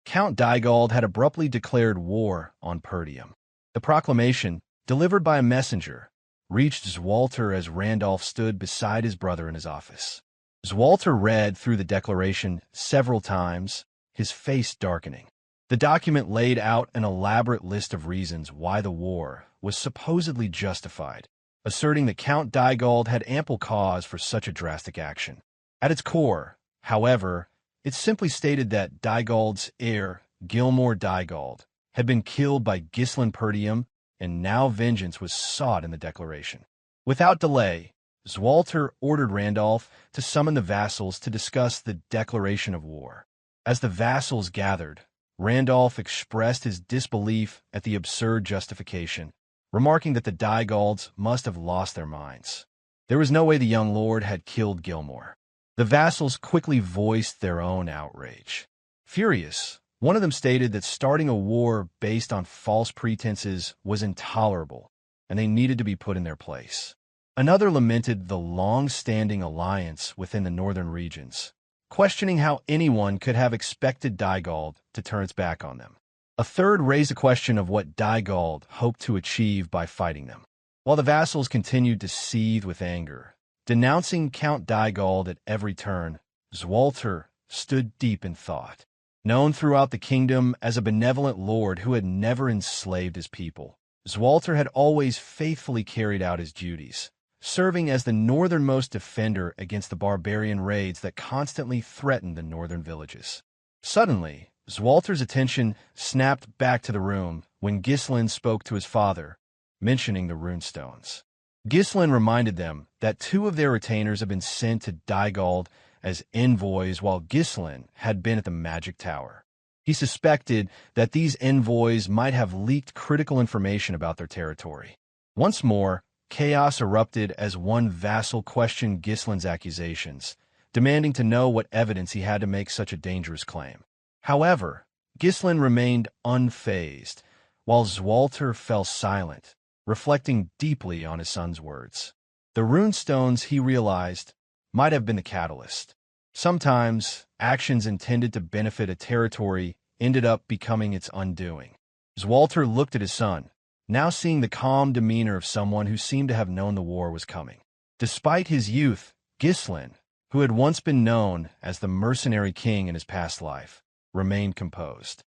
Count Dygald had abruptly declared war on Perdium. The proclamation, delivered by a messenger, reached Swalter as Randolph stood beside his brother in his office. Swalter read through the declaration several times, his face darkening. The document laid out an elaborate list of reasons why the war was supposedly justified, asserting that Count Dygald had ample cause for such a drastic action. At its core, however, it simply stated that Dygald's heir, Gilmore Dygald, had been killed by Ghislain Perdium, and now vengeance was sought in the declaration. Without delay, Swalter ordered Randolph to summon the vassals to discuss the declaration of war. As the vassals gathered, Randolph expressed his disbelief at the absurd justification, remarking that the Dygalds must have lost their minds. There was no way the young lord had killed Gilmore. The vassals quickly voiced their own outrage. Furious, one of them stated that starting a war based on false pretenses was intolerable, and they needed to be put in their place. Another lamented the long-standing alliance within the northern regions, questioning how anyone could have expected Dygald to turn its back on them. A third raised the question of what Dygald hoped to achieve by fighting them, while the vassals continued to seethe with anger. Denouncing Count Dygald at every turn, Swalter stood deep in thought. Known throughout the kingdom as a benevolent lord who had never enslaved his people, Swalter had always faithfully carried out his duties, serving as the northernmost defender against the barbarian raids that constantly threatened the northern villages. Suddenly, Swalter's attention snapped back to the room when Ghislain spoke to his father, mentioning the runestones. Ghislain reminded them that 2 of their retainers had been sent to Dygald as envoys while Ghislain had been at the magic tower. He suspected that these envoys might have leaked critical information about their territory. Once more, chaos erupted as one vassal questioned Ghislain's accusations, demanding to know what evidence he had to make such a dangerous claim. However, Ghislain remained unfazed, while Swalter fell silent, reflecting deeply on his son's words. The runestones, he realized, might have been the catalyst. Sometimes, actions intended to benefit a territory ended up becoming its undoing. Swalter looked at his son, now seeing the calm demeanor of someone who seemed to have known the war was coming. Despite his youth, Ghislain, who had once been known as the Mercenary King in his past life, remained composed.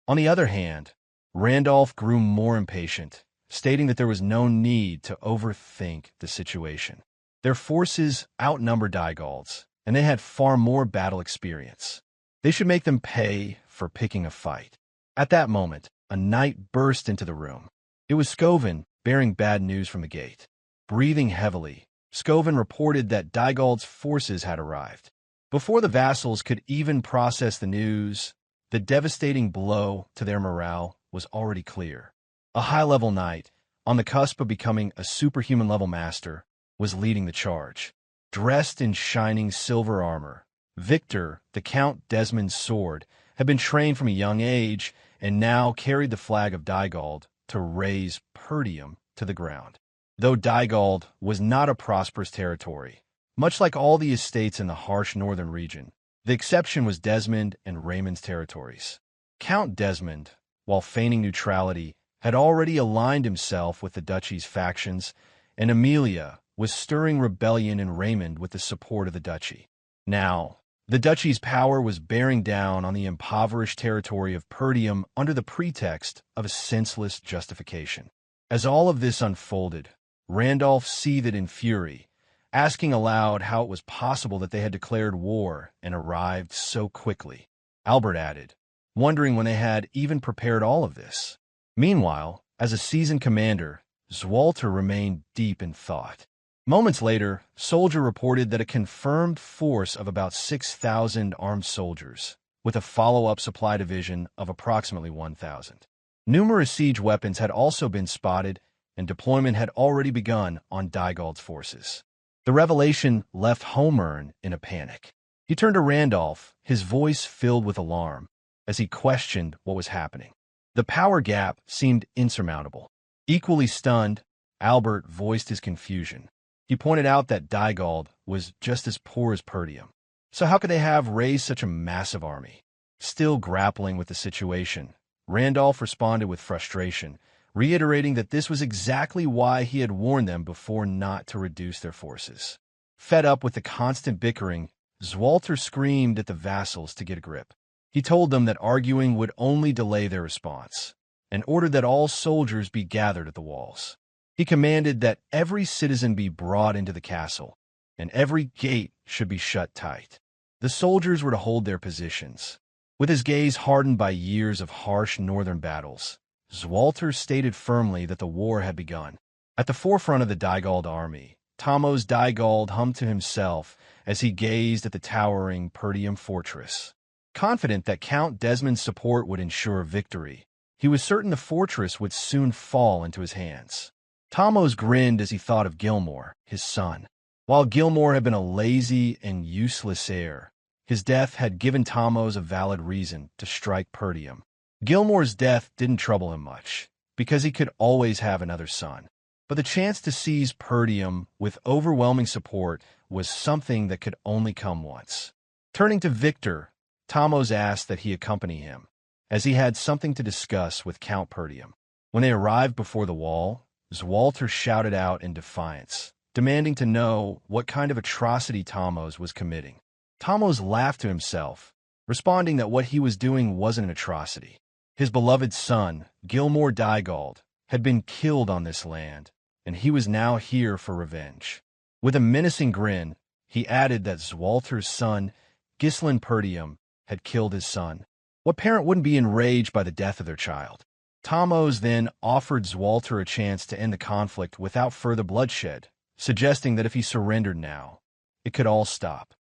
On the other hand, Randolph grew more impatient, stating that there was no need to overthink the situation. Their forces outnumbered Dygald's, and they had far more battle experience. They should make them pay for picking a fight. At that moment, a knight burst into the room. It was Scoven, bearing bad news from the gate. Breathing heavily, Scoven reported that Dygald's forces had arrived. Before the vassals could even process the news, the devastating blow to their morale was already clear. A high-level knight, on the cusp of becoming a superhuman-level master, was leading the charge. Dressed in shining silver armor, Victor, the Count Desmond's sword, had been trained from a young age and now carried the flag of Dygald to raise Perdium to the ground. Though Dygald was not a prosperous territory, much like all the estates in the harsh northern region, the exception was Desmond and Raymond's territories. Count Desmond, while feigning neutrality, had already aligned himself with the duchy's factions, and Amelia was stirring rebellion in Raymond with the support of the duchy. Now, the duchy's power was bearing down on the impoverished territory of Perdium under the pretext of a senseless justification. As all of this unfolded, Randolph seethed in fury, asking aloud how it was possible that they had declared war and arrived so quickly. Albert added, wondering when they had even prepared all of this. Meanwhile, as a seasoned commander, Swalter remained deep in thought. Moments later, Soldier reported that a confirmed force of about 6,000 armed soldiers, with a follow-up supply division of approximately 1,000. Numerous siege weapons had also been spotted, and deployment had already begun on Dygald's forces. The revelation left Homern in a panic. He turned to Randolph, his voice filled with alarm, as he questioned what was happening. The power gap seemed insurmountable. Equally stunned, Albert voiced his confusion. He pointed out that Dygald was just as poor as Perdium. So how could they have raised such a massive army? Still grappling with the situation, Randolph responded with frustration, reiterating that this was exactly why he had warned them before not to reduce their forces. Fed up with the constant bickering, Swalter screamed at the vassals to get a grip. He told them that arguing would only delay their response, and ordered that all soldiers be gathered at the walls. He commanded that every citizen be brought into the castle, and every gate should be shut tight. The soldiers were to hold their positions. With his gaze hardened by years of harsh northern battles, Swalter stated firmly that the war had begun. At the forefront of the Dygald army, Thamos Dygald hummed to himself as he gazed at the towering Perdium fortress. Confident that Count Desmond's support would ensure victory, he was certain the fortress would soon fall into his hands. Thamos grinned as he thought of Gilmore, his son. While Gilmore had been a lazy and useless heir, his death had given Thamos a valid reason to strike Perdium. Gilmore's death didn't trouble him much, because he could always have another son. But the chance to seize Perdium with overwhelming support was something that could only come once. Turning to Victor, Thamos asked that he accompany him, as he had something to discuss with Count Perdium. When they arrived before the wall, Swalter shouted out in defiance, demanding to know what kind of atrocity Thamos was committing. Thamos laughed to himself, responding that what he was doing wasn't an atrocity. His beloved son, Gilmore Dygald, had been killed on this land, and he was now here for revenge. With a menacing grin, he added that Swalter's son, Ghislain Perdium, had killed his son. What parent wouldn't be enraged by the death of their child? Thamos then offered Swalter a chance to end the conflict without further bloodshed, suggesting that if he surrendered now, it could all stop.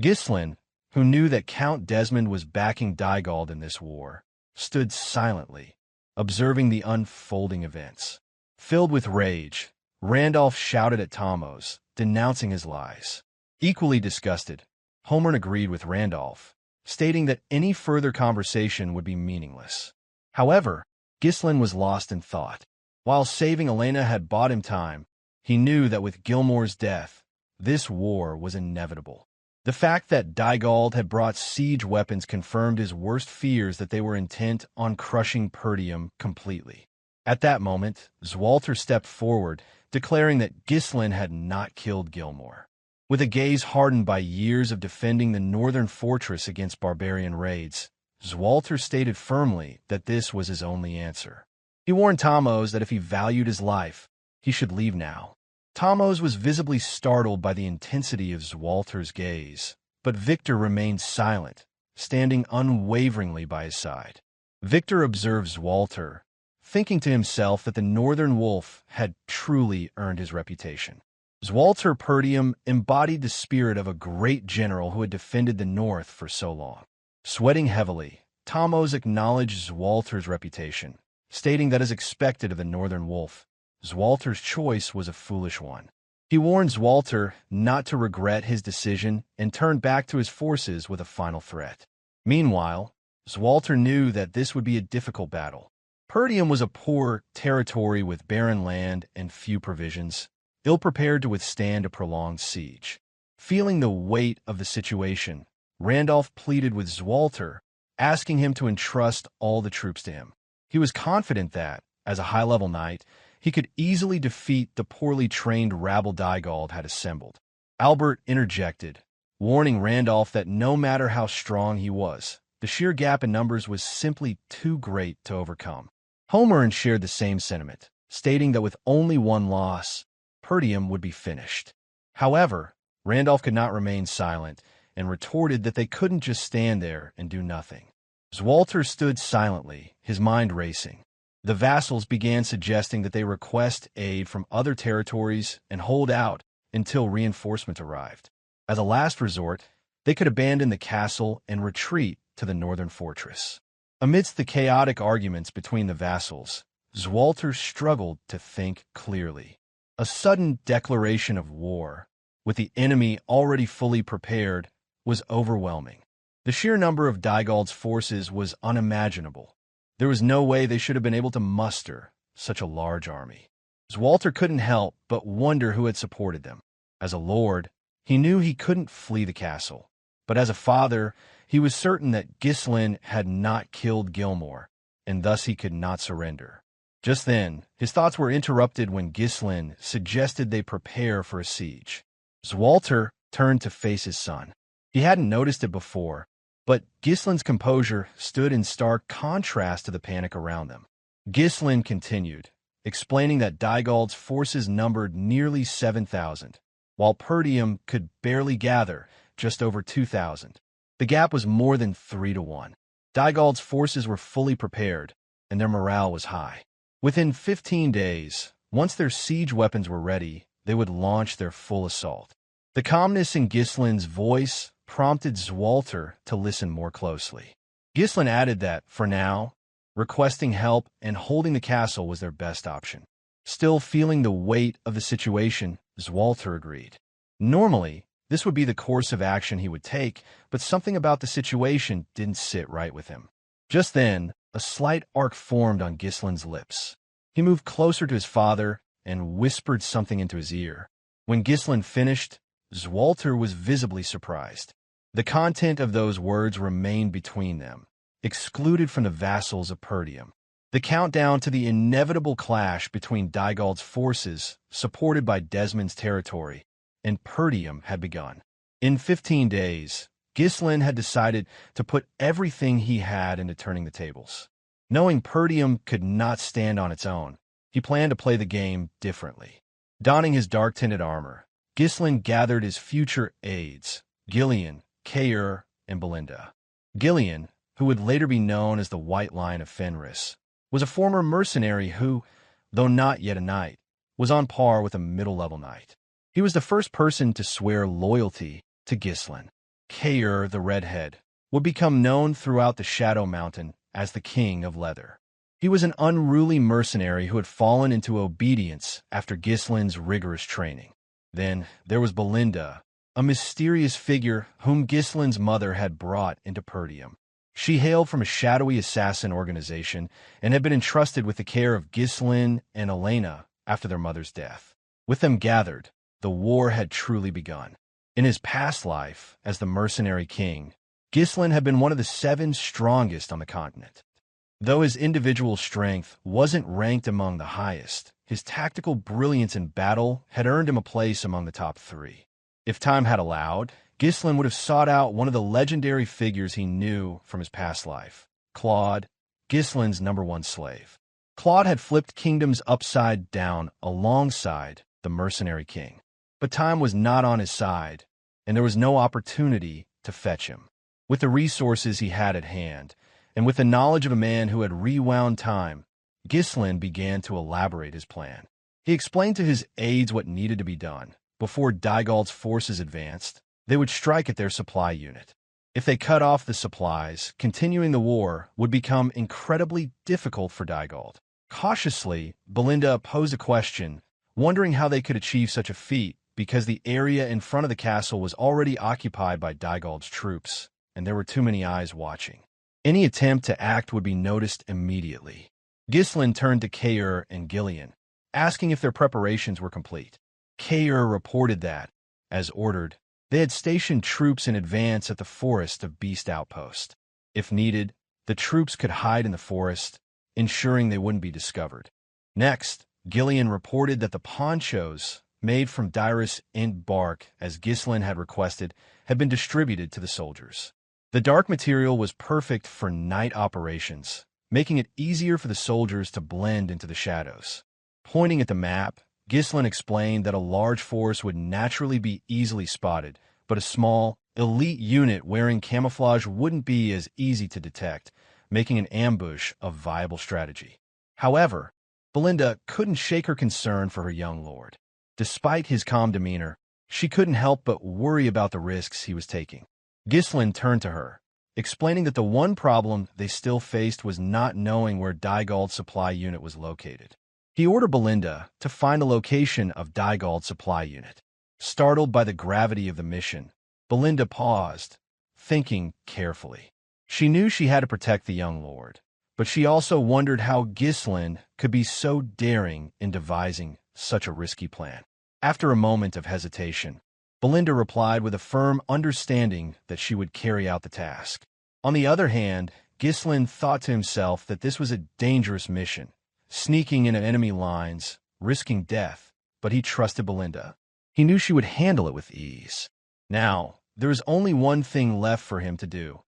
Ghislain, who knew that Count Desmond was backing Dygald in this war, stood silently, observing the unfolding events. Filled with rage, Randolph shouted at Thamos, denouncing his lies. Equally disgusted, Homern agreed with Randolph, stating that any further conversation would be meaningless. However, Ghislain was lost in thought. While saving Elena had bought him time, he knew that with Gilmore's death, this war was inevitable. The fact that Dygald had brought siege weapons confirmed his worst fears that they were intent on crushing Perdium completely. At that moment, Swalter stepped forward, declaring that Ghislain had not killed Gilmore. With a gaze hardened by years of defending the northern fortress against barbarian raids, Swalter stated firmly that this was his only answer. He warned Thamos that if he valued his life, he should leave now. Thamos was visibly startled by the intensity of Swalter's gaze, but Victor remained silent, standing unwaveringly by his side. Victor observed Swalter, thinking to himself that the Northern Wolf had truly earned his reputation. Swalter Perdium embodied the spirit of a great general who had defended the North for so long. Sweating heavily, Thamos acknowledged Swalter's reputation, stating that as expected of the Northern Wolf, Swalter's choice was a foolish one. He warned Swalter not to regret his decision and turned back to his forces with a final threat. Meanwhile, Swalter knew that this would be a difficult battle. Perdium was a poor territory with barren land and few provisions, ill-prepared to withstand a prolonged siege. Feeling the weight of the situation, Randolph pleaded with Swalter, asking him to entrust all the troops to him. He was confident that, as a high-level knight, he could easily defeat the poorly trained rabble Dygald had assembled. Albert interjected, warning Randolph that no matter how strong he was, the sheer gap in numbers was simply too great to overcome. Homer shared the same sentiment, stating that with only one loss, Perdium would be finished. However, Randolph could not remain silent and retorted that they couldn't just stand there and do nothing. Swalter stood silently, his mind racing. The vassals began suggesting that they request aid from other territories and hold out until reinforcement arrived. As a last resort, they could abandon the castle and retreat to the northern fortress. Amidst the chaotic arguments between the vassals, Swalter struggled to think clearly. A sudden declaration of war, with the enemy already fully prepared, was overwhelming. The sheer number of Dygald's forces was unimaginable. There was no way they should have been able to muster such a large army. Swalter couldn't help but wonder who had supported them. As a lord, he knew he couldn't flee the castle, but as a father, he was certain that Ghislain had not killed Gilmore, and thus he could not surrender. Just then, his thoughts were interrupted when Ghislain suggested they prepare for a siege. Swalter turned to face his son. He hadn't noticed it before, but Ghislain's composure stood in stark contrast to the panic around them. Ghislain continued, explaining that Dygald's forces numbered nearly 7,000, while Perdium could barely gather just over 2,000. The gap was more than 3 to 1. Dygald's forces were fully prepared, and their morale was high. Within 15 days, once their siege weapons were ready, they would launch their full assault. The calmness in Ghislain's voice prompted Swalter to listen more closely. Ghislain added that, for now, requesting help and holding the castle was their best option. Still feeling the weight of the situation, Swalter agreed. Normally, this would be the course of action he would take, but something about the situation didn't sit right with him. Just then, a slight arc formed on Ghislain's lips. He moved closer to his father and whispered something into his ear. When Ghislain finished, Swalter was visibly surprised. The content of those words remained between them, excluded from the vassals of Perdium. The countdown to the inevitable clash between Dygald's forces, supported by Desmond's territory, and Perdium had begun. In 15 days, Ghislain had decided to put everything he had into turning the tables. Knowing Perdium could not stand on its own, he planned to play the game differently. Donning his dark-tinted armor, Ghislain gathered his future aides, Gillion, Kaor, and Belinda. Gillion, who would later be known as the White Lion of Fenris, was a former mercenary who, though not yet a knight, was on par with a middle-level knight. He was the first person to swear loyalty to Ghislain. Kaor, the redhead, would become known throughout the Shadow Mountain as the King of Leather. He was an unruly mercenary who had fallen into obedience after Ghislain's rigorous training. Then there was Belinda, a mysterious figure whom Ghislain's mother had brought into Perdium. She hailed from a shadowy assassin organization and had been entrusted with the care of Ghislain and Elena after their mother's death. With them gathered, the war had truly begun. In his past life as the Mercenary King, Ghislain had been one of the 7 strongest on the continent. Though his individual strength wasn't ranked among the highest, his tactical brilliance in battle had earned him a place among the top 3. If time had allowed, Ghislain would have sought out one of the legendary figures he knew from his past life, Claude, Ghislain's #1 slave. Claude had flipped kingdoms upside down alongside the Mercenary King. But time was not on his side, and there was no opportunity to fetch him. With the resources he had at hand, and with the knowledge of a man who had rewound time, Ghislain began to elaborate his plan. He explained to his aides what needed to be done. Before Dygald's forces advanced, they would strike at their supply unit. If they cut off the supplies, continuing the war would become incredibly difficult for Dygald. Cautiously, Belinda posed a question, wondering how they could achieve such a feat because the area in front of the castle was already occupied by Dygald's troops, and there were too many eyes watching. Any attempt to act would be noticed immediately. Ghislain turned to Kaor and Gillion, asking if their preparations were complete. Kaor reported that, as ordered, they had stationed troops in advance at the Forest of Beast Outpost. If needed, the troops could hide in the forest, ensuring they wouldn't be discovered. Next, Gillion reported that the ponchos, made from Dirus Ent bark as Ghislain had requested, had been distributed to the soldiers. The dark material was perfect for night operations, making it easier for the soldiers to blend into the shadows. Pointing at the map, Ghislain explained that a large force would naturally be easily spotted, but a small, elite unit wearing camouflage wouldn't be as easy to detect, making an ambush a viable strategy. However, Belinda couldn't shake her concern for her young lord. Despite his calm demeanor, she couldn't help but worry about the risks he was taking. Ghislain turned to her, explaining that the one problem they still faced was not knowing where Dygald's supply unit was located. He ordered Belinda to find the location of Dygald's supply unit. Startled by the gravity of the mission, Belinda paused, thinking carefully. She knew she had to protect the young lord, but she also wondered how Ghislain could be so daring in devising such a risky plan. After a moment of hesitation, Belinda replied with a firm understanding that she would carry out the task. On the other hand, Ghislain thought to himself that this was a dangerous mission, sneaking into enemy lines, risking death, but he trusted Belinda. He knew she would handle it with ease. Now, there was only one thing left for him to do: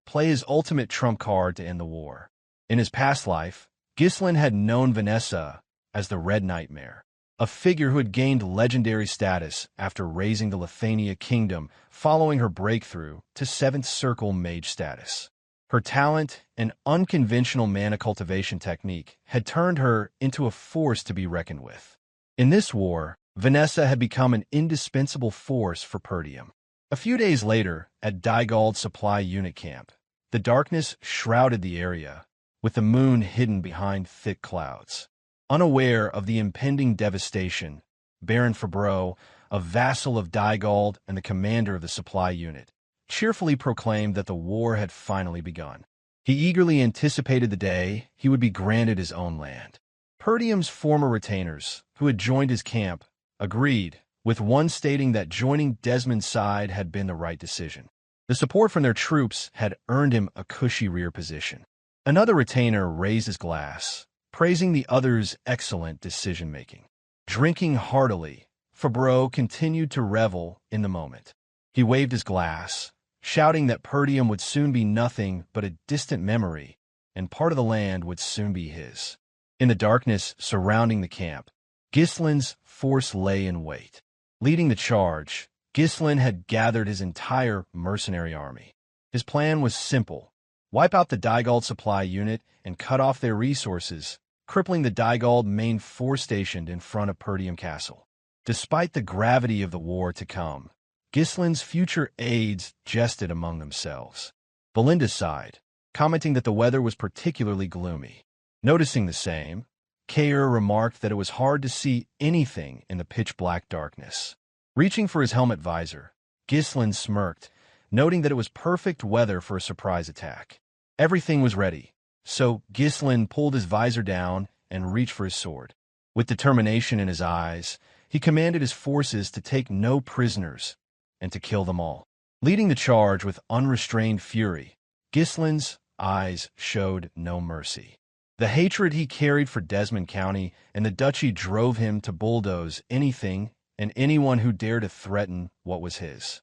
play his ultimate trump card to end the war. In his past life, Ghislain had known Vanessa as the Red Nightmare, a figure who had gained legendary status after raising the Lithania kingdom following her breakthrough to 7th Circle mage status. Her talent and unconventional mana cultivation technique had turned her into a force to be reckoned with. In this war, Vanessa had become an indispensable force for Perdium. A few days later, at Dygald's supply unit camp, the darkness shrouded the area, with the moon hidden behind thick clouds. Unaware of the impending devastation, Baron Fabreau, a vassal of Dygald and the commander of the supply unit, cheerfully proclaimed that the war had finally begun. He eagerly anticipated the day he would be granted his own land. Perdium's former retainers, who had joined his camp, agreed, with one stating that joining Desmond's side had been the right decision. The support from their troops had earned him a cushy rear position. Another retainer raised his glass, praising the other's excellent decision-making. Drinking heartily, Fabreau continued to revel in the moment. He waved his glass, shouting that Perdium would soon be nothing but a distant memory, and part of the land would soon be his. In the darkness surrounding the camp, Ghislain's force lay in wait. Leading the charge, Ghislain had gathered his entire mercenary army. His plan was simple: wipe out the Dygald supply unit and cut off their resources, crippling the Dygald main force stationed in front of Perdium Castle. Despite the gravity of the war to come, Ghislain's future aides jested among themselves. Belinda sighed, commenting that the weather was particularly gloomy. Noticing the same, Kaor remarked that it was hard to see anything in the pitch-black darkness. Reaching for his helmet visor, Ghislain smirked, noting that it was perfect weather for a surprise attack. Everything was ready, so Ghislain pulled his visor down and reached for his sword. With determination in his eyes, he commanded his forces to take no prisoners and to kill them all. Leading the charge with unrestrained fury, Ghislain's eyes showed no mercy. The hatred he carried for Desmon County and the duchy drove him to bulldoze anything and anyone who dared to threaten what was his.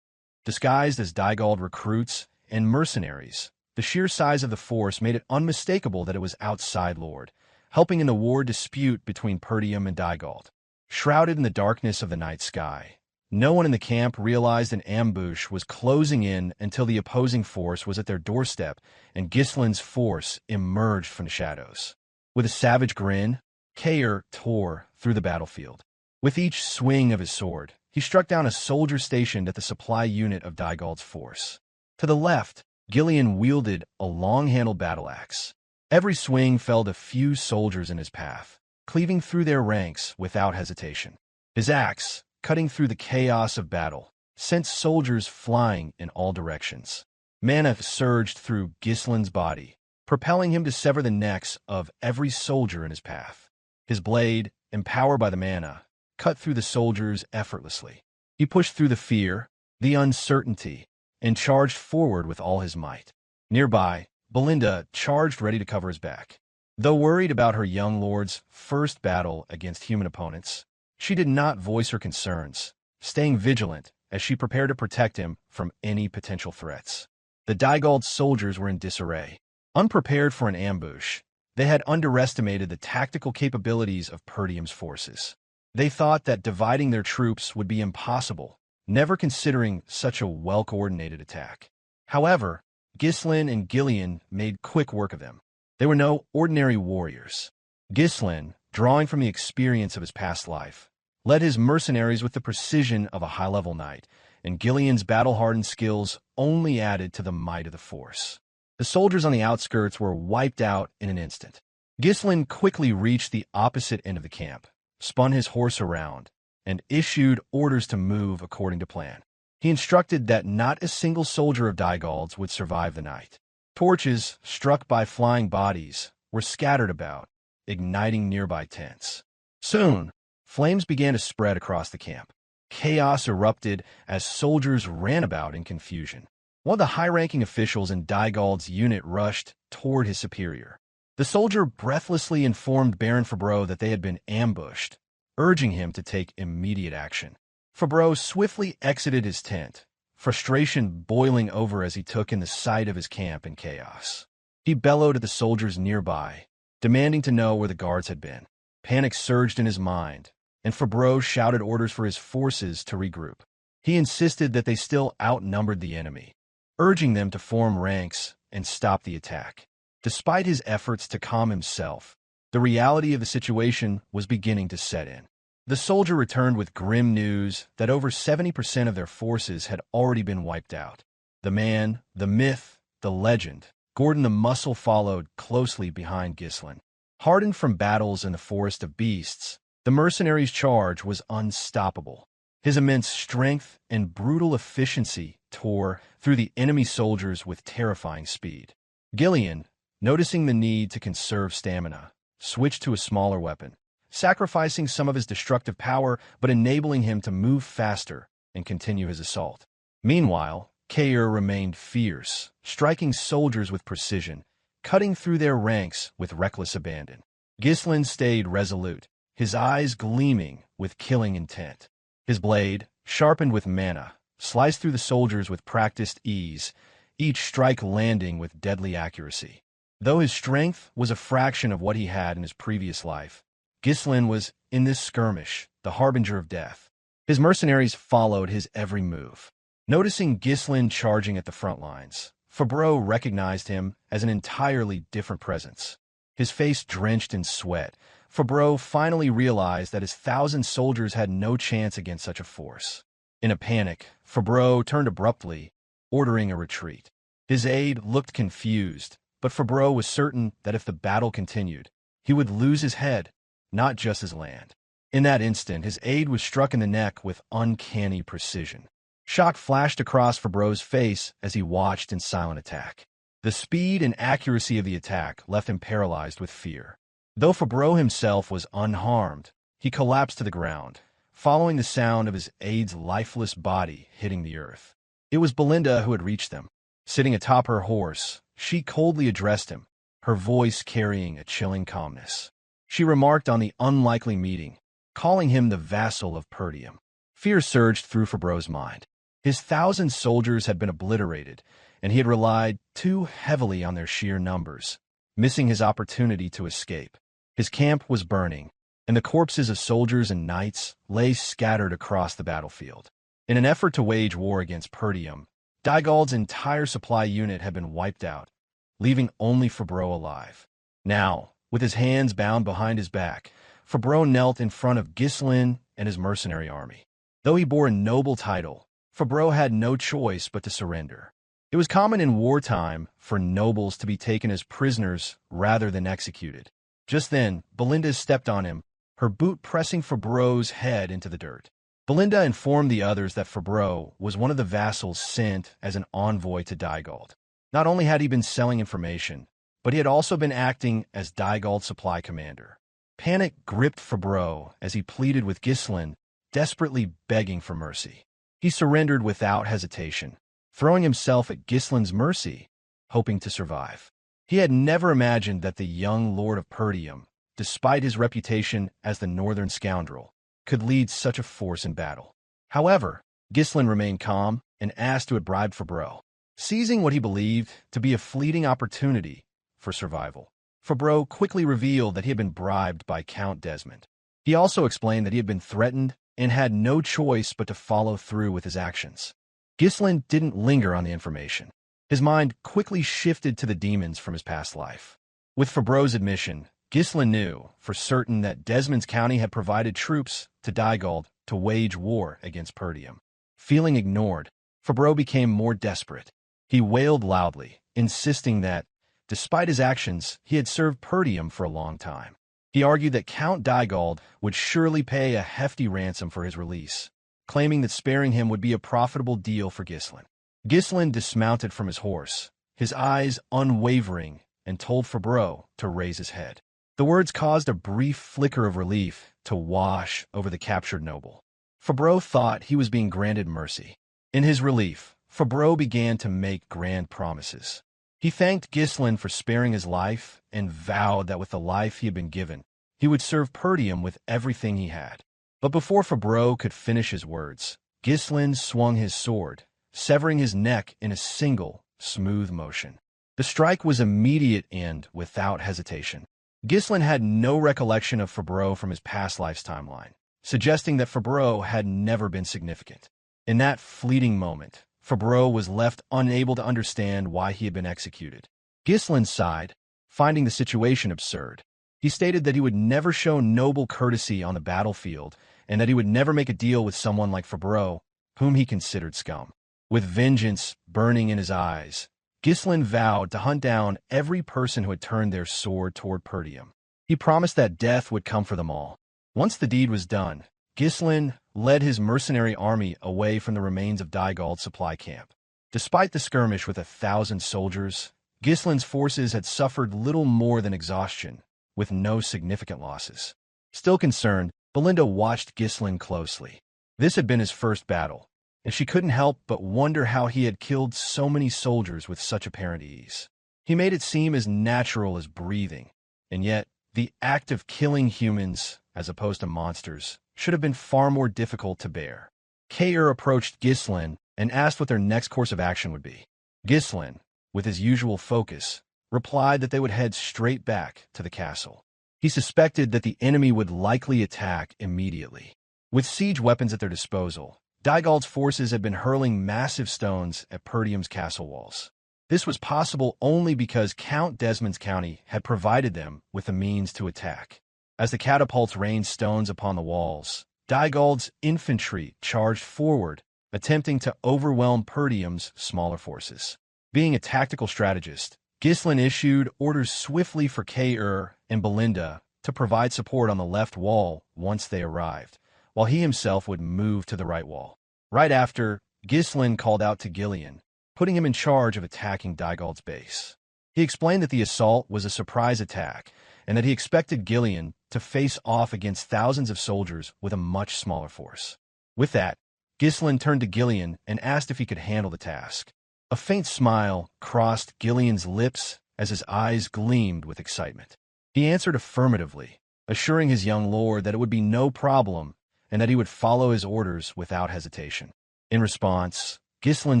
Disguised as Dygald recruits and mercenaries, the sheer size of the force made it unmistakable that it was outside Lord, helping in the war dispute between Perdium and Dygald. Shrouded in the darkness of the night sky, no one in the camp realized an ambush was closing in until the opposing force was at their doorstep and Ghislain's force emerged from the shadows. With a savage grin, Kaor tore through the battlefield. With each swing of his sword, he struck down a soldier stationed at the supply unit of Dygald's force. To the left, Gillion wielded a long-handled battle axe. Every swing felled a few soldiers in his path, cleaving through their ranks without hesitation. His axe, cutting through the chaos of battle, sent soldiers flying in all directions. Mana surged through Ghislain's body, propelling him to sever the necks of every soldier in his path. His blade, empowered by the mana, cut through the soldiers effortlessly. He pushed through the fear, the uncertainty, and charged forward with all his might. Nearby, Belinda charged ready to cover his back. Though worried about her young lord's first battle against human opponents, she did not voice her concerns, staying vigilant as she prepared to protect him from any potential threats. The Dygald soldiers were in disarray. Unprepared for an ambush, they had underestimated the tactical capabilities of Perdium's forces. They thought that dividing their troops would be impossible, never considering such a well-coordinated attack. However, Ghislain and Gillion made quick work of them. They were no ordinary warriors. Ghislain, drawing from the experience of his past life, led his mercenaries with the precision of a high-level knight, and Gillion's battle-hardened skills only added to the might of the force. The soldiers on the outskirts were wiped out in an instant. Ghislain quickly reached the opposite end of the camp, spun his horse around, and issued orders to move according to plan. He instructed that not a single soldier of Dygald's would survive the night. Torches, struck by flying bodies, were scattered about, igniting nearby tents. Soon, flames began to spread across the camp. Chaos erupted as soldiers ran about in confusion. One of the high-ranking officials in Dygald's unit rushed toward his superior. The soldier breathlessly informed Baron Fabreau that they had been ambushed, urging him to take immediate action. Fabreau swiftly exited his tent, frustration boiling over as he took in the sight of his camp in chaos. He bellowed at the soldiers nearby, demanding to know where the guards had been. Panic surged in his mind, and Fabreau shouted orders for his forces to regroup. He insisted that they still outnumbered the enemy, urging them to form ranks and stop the attack. Despite his efforts to calm himself, the reality of the situation was beginning to set in. The soldier returned with grim news that over 70% of their forces had already been wiped out. The man, the myth, the legend, Gordon the Muscle followed closely behind Ghislain. Hardened from battles in the Forest of Beasts, the mercenary's charge was unstoppable. His immense strength and brutal efficiency tore through the enemy soldiers with terrifying speed. Gillion, noticing the need to conserve stamina, switched to a smaller weapon, sacrificing some of his destructive power but enabling him to move faster and continue his assault. Meanwhile, Kaor remained fierce, striking soldiers with precision, cutting through their ranks with reckless abandon. Ghislain stayed resolute, his eyes gleaming with killing intent. His blade, sharpened with mana, sliced through the soldiers with practiced ease, each strike landing with deadly accuracy. Though his strength was a fraction of what he had in his previous life, Ghislain was, in this skirmish, the harbinger of death. His mercenaries followed his every move. Noticing Ghislain charging at the front lines, Fabreau recognized him as an entirely different presence. His face drenched in sweat, Fabreau finally realized that his 1,000 soldiers had no chance against such a force. In a panic, Fabreau turned abruptly, ordering a retreat. His aide looked confused, but Fabreau was certain that if the battle continued, he would lose his head, not just his land. In that instant, his aide was struck in the neck with uncanny precision. Shock flashed across Fabreau's face as he watched in silent attack. The speed and accuracy of the attack left him paralyzed with fear. Though Fabreau himself was unharmed, he collapsed to the ground, following the sound of his aide's lifeless body hitting the earth. It was Belinda who had reached them. Sitting atop her horse, she coldly addressed him, her voice carrying a chilling calmness. She remarked on the unlikely meeting, calling him the vassal of Perdium. Fear surged through Fabreau's mind. His 1,000 soldiers had been obliterated, and he had relied too heavily on their sheer numbers, missing his opportunity to escape. His camp was burning, and the corpses of soldiers and knights lay scattered across the battlefield. In an effort to wage war against Perdium, Dygald's entire supply unit had been wiped out, leaving only Fabreau alive. Now, with his hands bound behind his back, Fabreau knelt in front of Ghislain and his mercenary army. Though he bore a noble title, Fabreau had no choice but to surrender. It was common in wartime for nobles to be taken as prisoners rather than executed. Just then, Belinda stepped on him, her boot pressing Fabreau's head into the dirt. Belinda informed the others that Fabreau was one of the vassals sent as an envoy to Dygald. Not only had he been selling information, but he had also been acting as Dygald's supply commander. Panic gripped Fabreau as he pleaded with Ghislain, desperately begging for mercy. He surrendered without hesitation, throwing himself at Ghislain's mercy, hoping to survive. He had never imagined that the young Lord of Perdium, despite his reputation as the northern scoundrel, could lead such a force in battle. However, Ghislain remained calm and asked who had bribed Fabreau, seizing what he believed to be a fleeting opportunity for survival. Fabreau quickly revealed that he had been bribed by Count Desmond. He also explained that he had been threatened and had no choice but to follow through with his actions. Ghislain didn't linger on the information. His mind quickly shifted to the demons from his past life. With Fabreau's admission, Ghislain knew for certain that Desmond County had provided troops to Dygald to wage war against Perdium. Feeling ignored, Fabreau became more desperate. He wailed loudly, insisting that, despite his actions, he had served Perdium for a long time. He argued that Count Dygald would surely pay a hefty ransom for his release, claiming that sparing him would be a profitable deal for Ghislain. Ghislain dismounted from his horse, his eyes unwavering, and told Fabreau to raise his head. The words caused a brief flicker of relief to wash over the captured noble. Fabreau thought he was being granted mercy. In his relief, Fabreau began to make grand promises. He thanked Ghislain for sparing his life and vowed that with the life he had been given, he would serve Perdium with everything he had. But before Fabreau could finish his words, Ghislain swung his sword, severing his neck in a single, smooth motion. The strike was immediate and without hesitation. Ghislain had no recollection of Fabreau from his past life's timeline, suggesting that Fabreau had never been significant. In that fleeting moment, Fabreau was left unable to understand why he had been executed. Ghislain sighed, finding the situation absurd. He stated that he would never show noble courtesy on the battlefield and that he would never make a deal with someone like Fabreau, whom he considered scum. With vengeance burning in his eyes, Ghislain vowed to hunt down every person who had turned their sword toward Perdium. He promised that death would come for them all. Once the deed was done, Ghislain led his mercenary army away from the remains of Dygald's supply camp. Despite the skirmish with 1,000 soldiers, Ghislain's forces had suffered little more than exhaustion, with no significant losses. Still concerned, Belinda watched Ghislain closely. This had been his first battle, and she couldn't help but wonder how he had killed so many soldiers with such apparent ease. He made it seem as natural as breathing, and yet the act of killing humans, as opposed to monsters, should have been far more difficult to bear. Kaor approached Ghislain and asked what their next course of action would be. Ghislain, with his usual focus, replied that they would head straight back to the castle. He suspected that the enemy would likely attack immediately. With siege weapons at their disposal, Dygald's forces had been hurling massive stones at Perdium's castle walls. This was possible only because Count Desmond County had provided them with the means to attack. As the catapults rained stones upon the walls, Dygald's infantry charged forward, attempting to overwhelm Perdium's smaller forces. Being a tactical strategist, Ghislain issued orders swiftly for Kaor and Belinda to provide support on the left wall once they arrived, while he himself would move to the right wall. Right after, Ghislain called out to Gillion, putting him in charge of attacking Dygald's base. He explained that the assault was a surprise attack, and that he expected Gillion to face off against thousands of soldiers with a much smaller force. With that, Ghislain turned to Gillion and asked if he could handle the task. A faint smile crossed Gillion's lips as his eyes gleamed with excitement. He answered affirmatively, assuring his young lord that it would be no problem and that he would follow his orders without hesitation. In response, Ghislain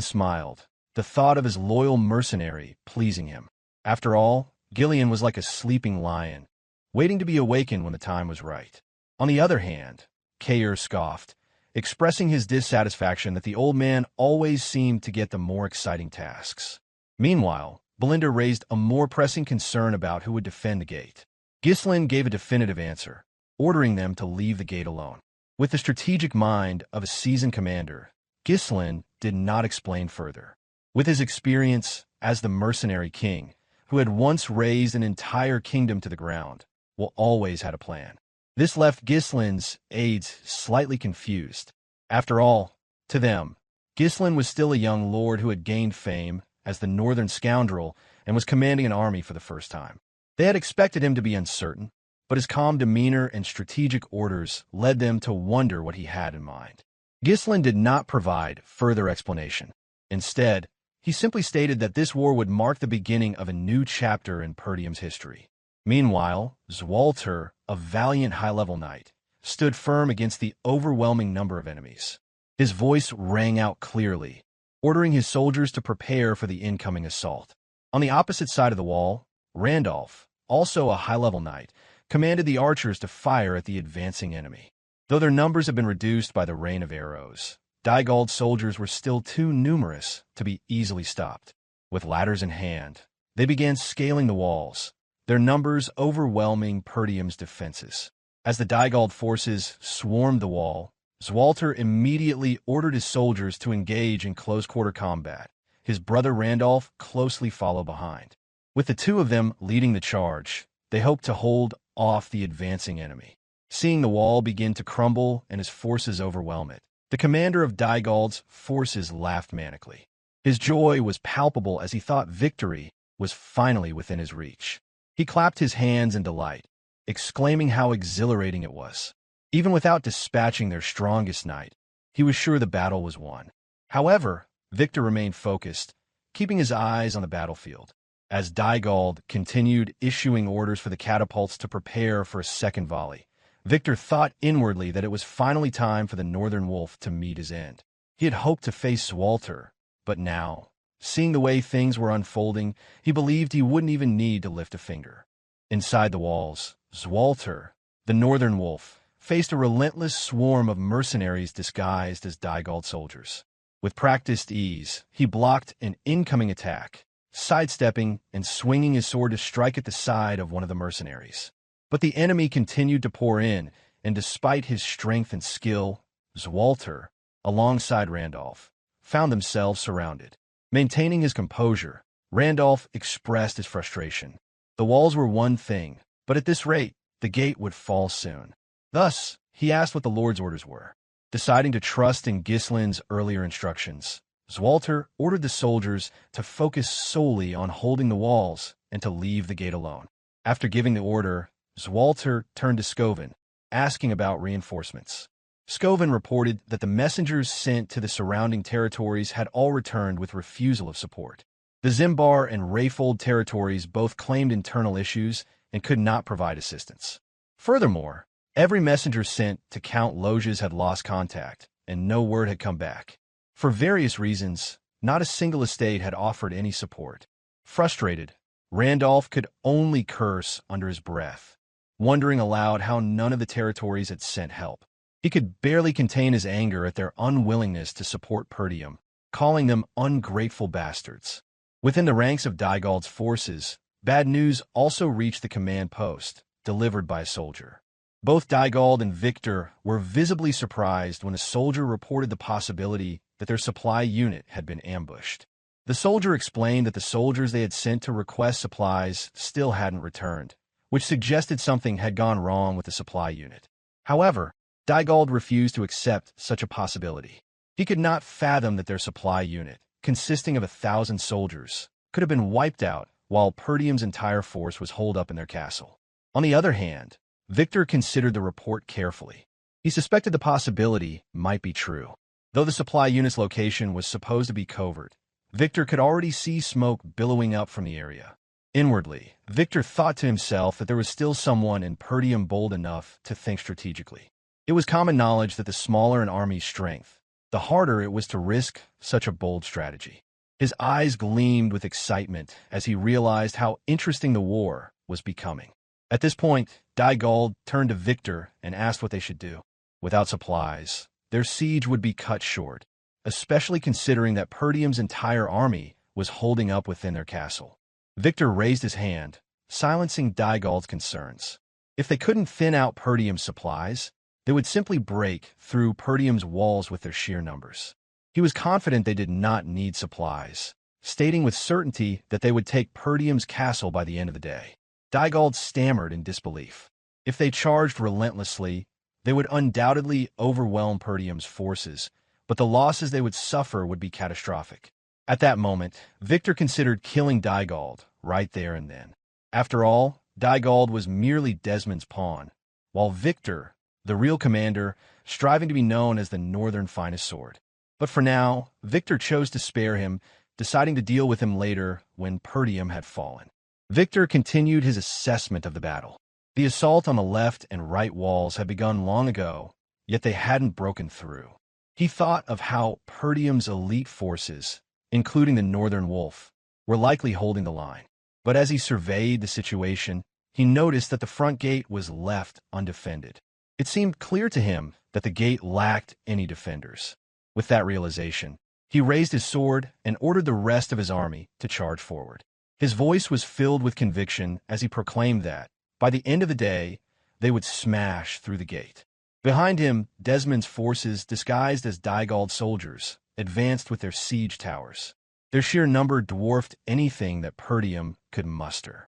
smiled, the thought of his loyal mercenary pleasing him. After all, Gillion was like a sleeping lion, waiting to be awakened when the time was right. On the other hand, Kaor scoffed, expressing his dissatisfaction that the old man always seemed to get the more exciting tasks. Meanwhile, Belinda raised a more pressing concern about who would defend the gate. Ghislain gave a definitive answer, ordering them to leave the gate alone. With the strategic mind of a seasoned commander, Ghislain did not explain further. With his experience as the Mercenary King, who had once razed an entire kingdom to the ground, Will always had a plan. This left Ghislain's aides slightly confused. After all, to them, Ghislain was still a young lord who had gained fame as the northern scoundrel and was commanding an army for the first time. They had expected him to be uncertain, but his calm demeanor and strategic orders led them to wonder what he had in mind. Ghislain did not provide further explanation. Instead, he simply stated that this war would mark the beginning of a new chapter in Perdium's history. Meanwhile, Swalter, a valiant high-level knight, stood firm against the overwhelming number of enemies. His voice rang out clearly, ordering his soldiers to prepare for the incoming assault. On the opposite side of the wall, Randolph, also a high-level knight, commanded the archers to fire at the advancing enemy. Though their numbers had been reduced by the rain of arrows, Dygald's soldiers were still too numerous to be easily stopped. With ladders in hand, they began scaling the walls, their numbers overwhelming Perdium's defenses. As the Dygald forces swarmed the wall, Swalter immediately ordered his soldiers to engage in close-quarter combat. His brother Randolph closely followed behind. With the two of them leading the charge, they hoped to hold off the advancing enemy. Seeing the wall begin to crumble and his forces overwhelm it, the commander of Dygald's forces laughed manically. His joy was palpable as he thought victory was finally within his reach. He clapped his hands in delight, exclaiming how exhilarating it was. Even without dispatching their strongest knight, he was sure the battle was won. However, Victor remained focused, keeping his eyes on the battlefield. As Dygald continued issuing orders for the catapults to prepare for a second volley, Victor thought inwardly that it was finally time for the Northern Wolf to meet his end. He had hoped to face Swalter, but now, seeing the way things were unfolding, he believed he wouldn't even need to lift a finger. Inside the walls, Swalter, the Northern Wolf, faced a relentless swarm of mercenaries disguised as Dygald soldiers. With practiced ease, he blocked an incoming attack, sidestepping and swinging his sword to strike at the side of one of the mercenaries. But the enemy continued to pour in, and despite his strength and skill, Swalter, alongside Randolph, found themselves surrounded. Maintaining his composure, Randolph expressed his frustration. The walls were one thing, but at this rate, the gate would fall soon. Thus, he asked what the Lord's orders were. Deciding to trust in Ghislain's earlier instructions, Swalter ordered the soldiers to focus solely on holding the walls and to leave the gate alone. After giving the order, Swalter turned to Scoven, asking about reinforcements. Scoven reported that the messengers sent to the surrounding territories had all returned with refusal of support. The Zimbar and Rayfold territories both claimed internal issues and could not provide assistance. Furthermore, every messenger sent to Count Loges had lost contact, and no word had come back. For various reasons, not a single estate had offered any support. Frustrated, Randolph could only curse under his breath, wondering aloud how none of the territories had sent help. He could barely contain his anger at their unwillingness to support Perdium, calling them ungrateful bastards. Within the ranks of Dygald's forces, bad news also reached the command post, delivered by a soldier. Both Dygald and Victor were visibly surprised when a soldier reported the possibility that their supply unit had been ambushed. The soldier explained that the soldiers they had sent to request supplies still hadn't returned, which suggested something had gone wrong with the supply unit. However, Dygald refused to accept such a possibility. He could not fathom that their supply unit, consisting of 1,000 soldiers, could have been wiped out while Perdium's entire force was holed up in their castle. On the other hand, Victor considered the report carefully. He suspected the possibility might be true. Though the supply unit's location was supposed to be covert, Victor could already see smoke billowing up from the area. Inwardly, Victor thought to himself that there was still someone in Perdium bold enough to think strategically. It was common knowledge that the smaller an army's strength, the harder it was to risk such a bold strategy. His eyes gleamed with excitement as he realized how interesting the war was becoming. At this point, Dygald turned to Victor and asked what they should do. Without supplies, their siege would be cut short, especially considering that Perdium's entire army was holding up within their castle. Victor raised his hand, silencing Dygald's concerns. If they couldn't thin out Perdium's supplies, they would simply break through Perdium's walls with their sheer numbers. He was confident they did not need supplies, stating with certainty that they would take Perdium's castle by the end of the day. Dygald stammered in disbelief. If they charged relentlessly, they would undoubtedly overwhelm Perdium's forces, but the losses they would suffer would be catastrophic. At that moment, Victor considered killing Dygald right there and then. After all, Dygald was merely Desmond's pawn, while Victor, the real commander, striving to be known as the Northern finest sword. But for now, Victor chose to spare him, deciding to deal with him later when Perdium had fallen. Victor continued his assessment of the battle. The assault on the left and right walls had begun long ago, yet they hadn't broken through. He thought of how Perdium's elite forces, including the Northern Wolf, were likely holding the line. But as he surveyed the situation, he noticed that the front gate was left undefended. It seemed clear to him that the gate lacked any defenders. With that realization, he raised his sword and ordered the rest of his army to charge forward. His voice was filled with conviction as he proclaimed that, by the end of the day, they would smash through the gate. Behind him, Desmond's forces, disguised as Dygald soldiers, advanced with their siege towers. Their sheer number dwarfed anything that Perdium could muster.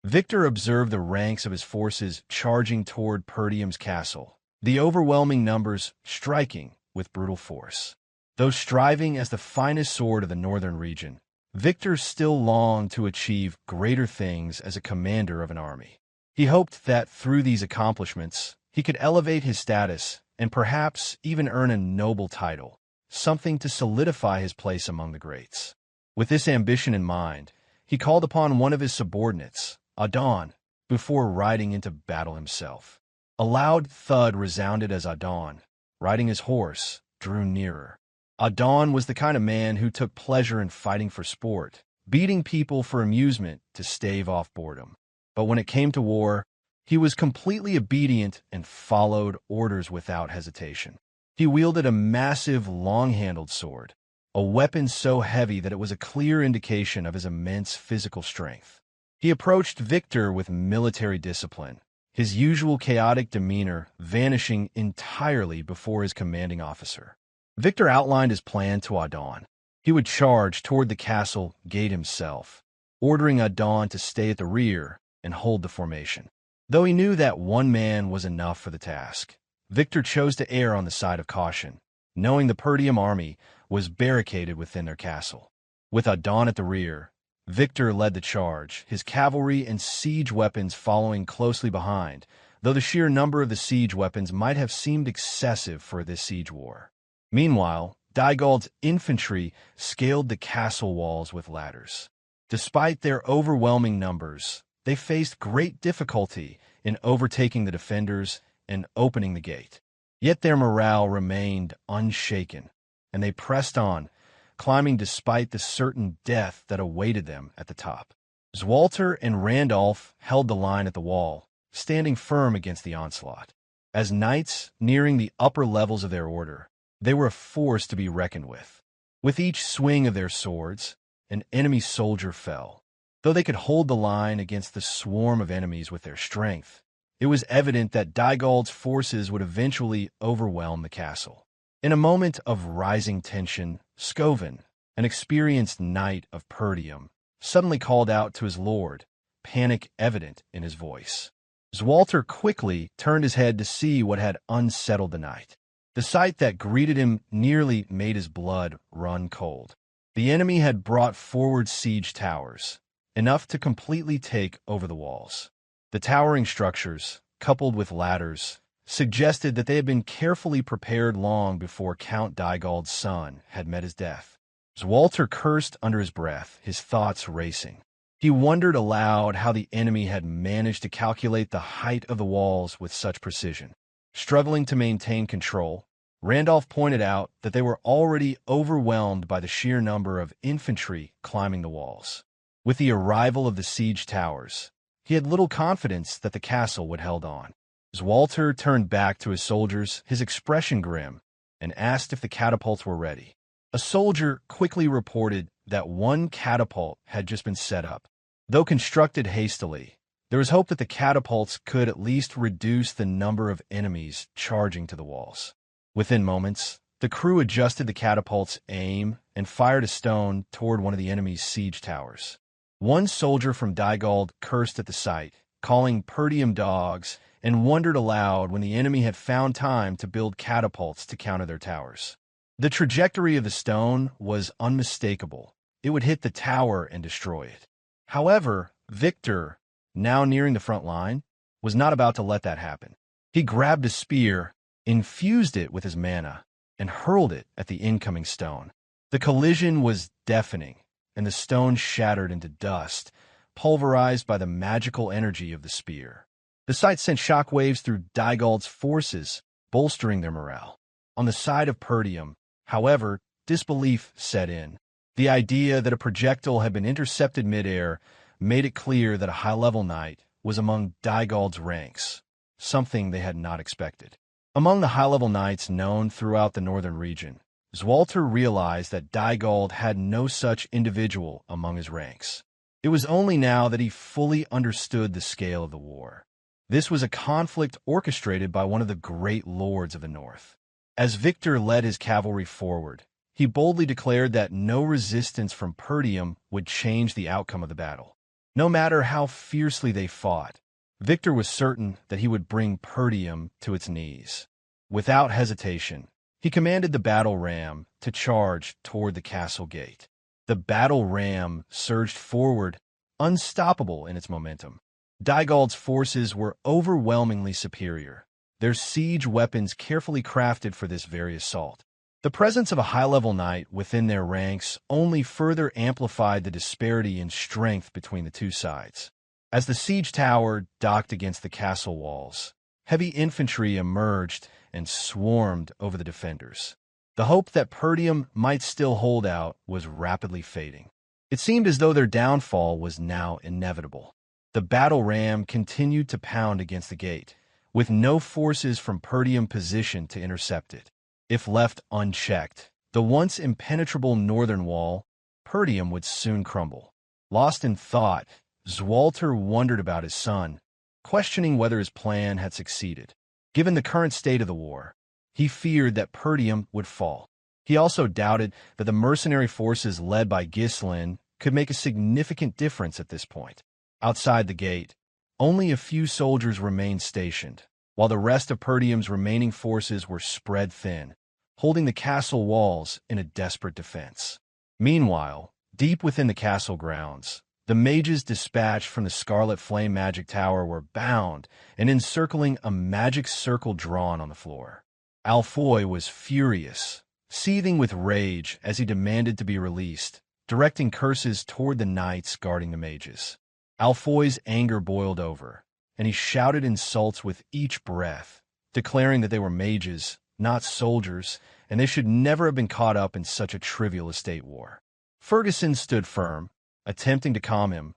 Victor observed the ranks of his forces charging toward Perdium's castle, the overwhelming numbers striking with brutal force. Though striving as the finest sword of the northern region, Victor still longed to achieve greater things as a commander of an army. He hoped that through these accomplishments, he could elevate his status and perhaps even earn a noble title, something to solidify his place among the greats. With this ambition in mind, he called upon one of his subordinates, Idun, before riding into battle himself. A loud thud resounded as Idun, riding his horse, drew nearer. Idun was the kind of man who took pleasure in fighting for sport, beating people for amusement to stave off boredom. But when it came to war, he was completely obedient and followed orders without hesitation. He wielded a massive, long-handled sword, a weapon so heavy that it was a clear indication of his immense physical strength. He approached Victor with military discipline, his usual chaotic demeanor vanishing entirely before his commanding officer. Victor outlined his plan to Idun. He would charge toward the castle gate himself, ordering Idun to stay at the rear and hold the formation. Though he knew that one man was enough for the task, Victor chose to err on the side of caution, knowing the Perdium army was barricaded within their castle. With Idun at the rear, Victor led the charge, his cavalry and siege weapons following closely behind, though the sheer number of the siege weapons might have seemed excessive for this siege war. Meanwhile, Dygald's infantry scaled the castle walls with ladders. Despite their overwhelming numbers, they faced great difficulty in overtaking the defenders and opening the gate. Yet their morale remained unshaken, and they pressed on, climbing despite the certain death that awaited them at the top. Swalter and Randolph held the line at the wall, standing firm against the onslaught. As knights nearing the upper levels of their order, they were a force to be reckoned with. With each swing of their swords, an enemy soldier fell. Though they could hold the line against the swarm of enemies with their strength, it was evident that Dygald's forces would eventually overwhelm the castle. In a moment of rising tension, Scoven, an experienced knight of Perdium, suddenly called out to his lord, panic evident in his voice. Swalter quickly turned his head to see what had unsettled the knight. The sight that greeted him nearly made his blood run cold. The enemy had brought forward siege towers, enough to completely take over the walls. The towering structures, coupled with ladders, suggested that they had been carefully prepared long before Count Dygald's son had met his death. Swalter cursed under his breath, his thoughts racing. He wondered aloud how the enemy had managed to calculate the height of the walls with such precision. Struggling to maintain control, Randolph pointed out that they were already overwhelmed by the sheer number of infantry climbing the walls. With the arrival of the siege towers, he had little confidence that the castle would hold on. Swalter turned back to his soldiers, his expression grim, and asked if the catapults were ready. A soldier quickly reported that one catapult had just been set up. Though constructed hastily, there was hope that the catapults could at least reduce the number of enemies charging to the walls. Within moments, The crew adjusted the catapult's aim and fired a stone toward one of the enemy's siege towers. One soldier from Dygald cursed at the sight, calling Perdium dogs, and wondered aloud when the enemy had found time to build catapults to counter their towers. The trajectory of the stone was unmistakable. It would hit the tower and destroy it. However, Victor, now nearing the front line, was not about to let that happen. He grabbed a spear, infused it with his mana, and hurled it at the incoming stone. The collision was deafening, and the stone shattered into dust, pulverized by the magical energy of the spear. The sight sent shockwaves through Dygald's forces, bolstering their morale. On the side of Perdium, however, disbelief set in. The idea that a projectile had been intercepted midair made it clear that a high-level knight was among Dygald's ranks, something they had not expected. Among the high-level knights known throughout the northern region, Swalter realized that Dygald had no such individual among his ranks. It was only now that he fully understood the scale of the war. This was a conflict orchestrated by one of the great lords of the north. As Victor led his cavalry forward, he boldly declared that no resistance from Perdium would change the outcome of the battle. No matter how fiercely they fought, Victor was certain that he would bring Perdium to its knees. Without hesitation, he commanded the battle ram to charge toward the castle gate. The battle ram surged forward, unstoppable in its momentum. Dygald's forces were overwhelmingly superior, their siege weapons carefully crafted for this very assault. The presence of a high-level knight within their ranks only further amplified the disparity in strength between the two sides. As the siege tower docked against the castle walls, heavy infantry emerged and swarmed over the defenders. The hope that Perdium might still hold out was rapidly fading. It seemed as though their downfall was now inevitable. The battle ram continued to pound against the gate, with no forces from Perdium positioned to intercept it. If left unchecked, the once impenetrable northern wall, Perdium would soon crumble. Lost in thought, Swalter wondered about his son, questioning whether his plan had succeeded. Given the current state of the war, he feared that Perdium would fall. He also doubted that the mercenary forces led by Ghislain could make a significant difference at this point. Outside the gate, only a few soldiers remained stationed, while the rest of Perdium's remaining forces were spread thin, holding the castle walls in a desperate defense. Meanwhile, deep within the castle grounds, the mages dispatched from the Scarlet Flame Magic Tower were bound and encircling a magic circle drawn on the floor. Alfoy was furious, seething with rage as he demanded to be released, directing curses toward the knights guarding the mages. Alfoy's anger boiled over, and he shouted insults with each breath, declaring that they were mages, not soldiers, and they should never have been caught up in such a trivial estate war. Ferguson stood firm, attempting to calm him,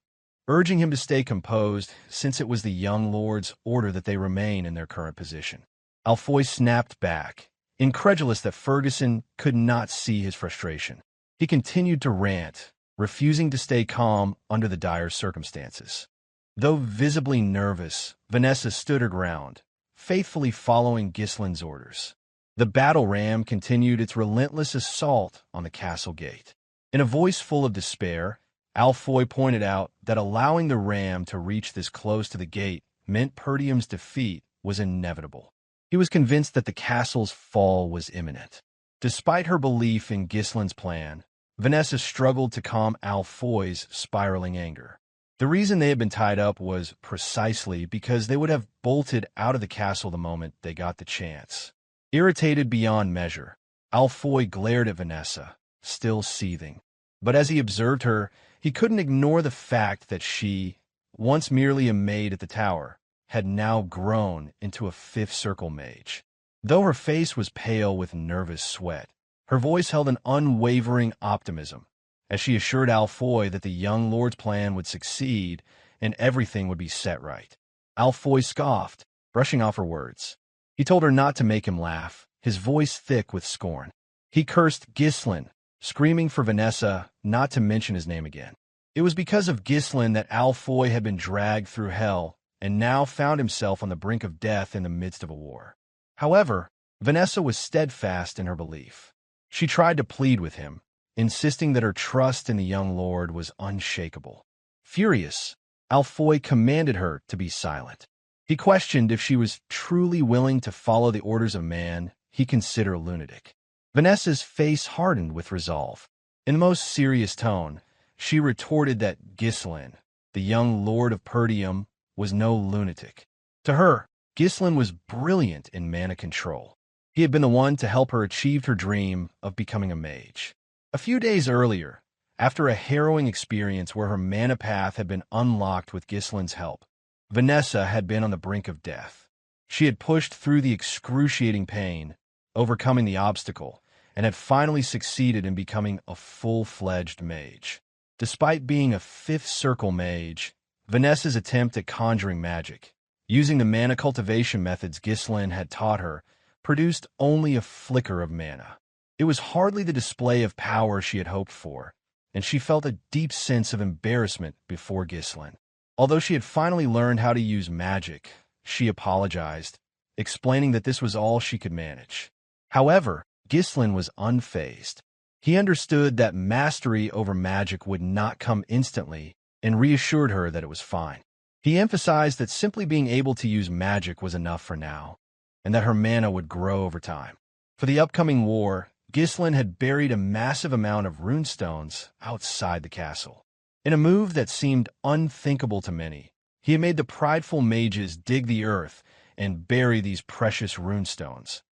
urging him to stay composed since it was the young lord's order that they remain in their current position. Alfoy snapped back, incredulous that Ferguson could not see his frustration. He continued to rant, refusing to stay calm under the dire circumstances. Though visibly nervous, Vanessa stood her ground, faithfully following Ghislain's orders. The battle ram continued its relentless assault on the castle gate. In a voice full of despair, Alfoy pointed out that allowing the ram to reach this close to the gate meant Perdium's defeat was inevitable. He was convinced that the castle's fall was imminent. Despite her belief in Ghislain's plan, Vanessa struggled to calm Alfoy's spiraling anger. The reason they had been tied up was precisely because they would have bolted out of the castle the moment they got the chance. Irritated beyond measure, Alfoy glared at Vanessa, still seething. But as he observed her, he couldn't ignore the fact that she, once merely a maid at the tower, had now grown into a fifth circle mage. Though her face was pale with nervous sweat, her voice held an unwavering optimism, as she assured Alfoy that the young lord's plan would succeed and everything would be set right. Alfoy scoffed, brushing off her words. He told her not to make him laugh, his voice thick with scorn. He cursed Ghislain, screaming for Vanessa not to mention his name again. It was because of Ghislain that Alfoy had been dragged through hell and now found himself on the brink of death in the midst of a war. However, Vanessa was steadfast in her belief. She tried to plead with him, insisting that her trust in the young lord was unshakable. Furious, Alfoy commanded her to be silent. He questioned if she was truly willing to follow the orders of man he considered a lunatic. Vanessa's face hardened with resolve. In the most serious tone, she retorted that Ghislain, the young lord of Perdium, was no lunatic. To her, Ghislain was brilliant in mana control. He had been the one to help her achieve her dream of becoming a mage. A few days earlier, after a harrowing experience where her mana path had been unlocked with Ghislain's help, Vanessa had been on the brink of death. She had pushed through the excruciating pain, overcoming the obstacle, and had finally succeeded in becoming a full-fledged mage. Despite being a fifth circle mage, Vanessa's attempt at conjuring magic, using the mana cultivation methods Ghislain had taught her, produced only a flicker of mana. It was hardly the display of power she had hoped for, and she felt a deep sense of embarrassment before Ghislain. Although she had finally learned how to use magic, she apologized, explaining that this was all she could manage. However, Ghislain was unfazed. He understood that mastery over magic would not come instantly and reassured her that it was fine. He emphasized that simply being able to use magic was enough for now, and that her mana would grow over time. For the upcoming war, Ghislain had buried a massive amount of runestones outside the castle. In a move that seemed unthinkable to many, he had made the prideful mages dig the earth and bury these precious runestones,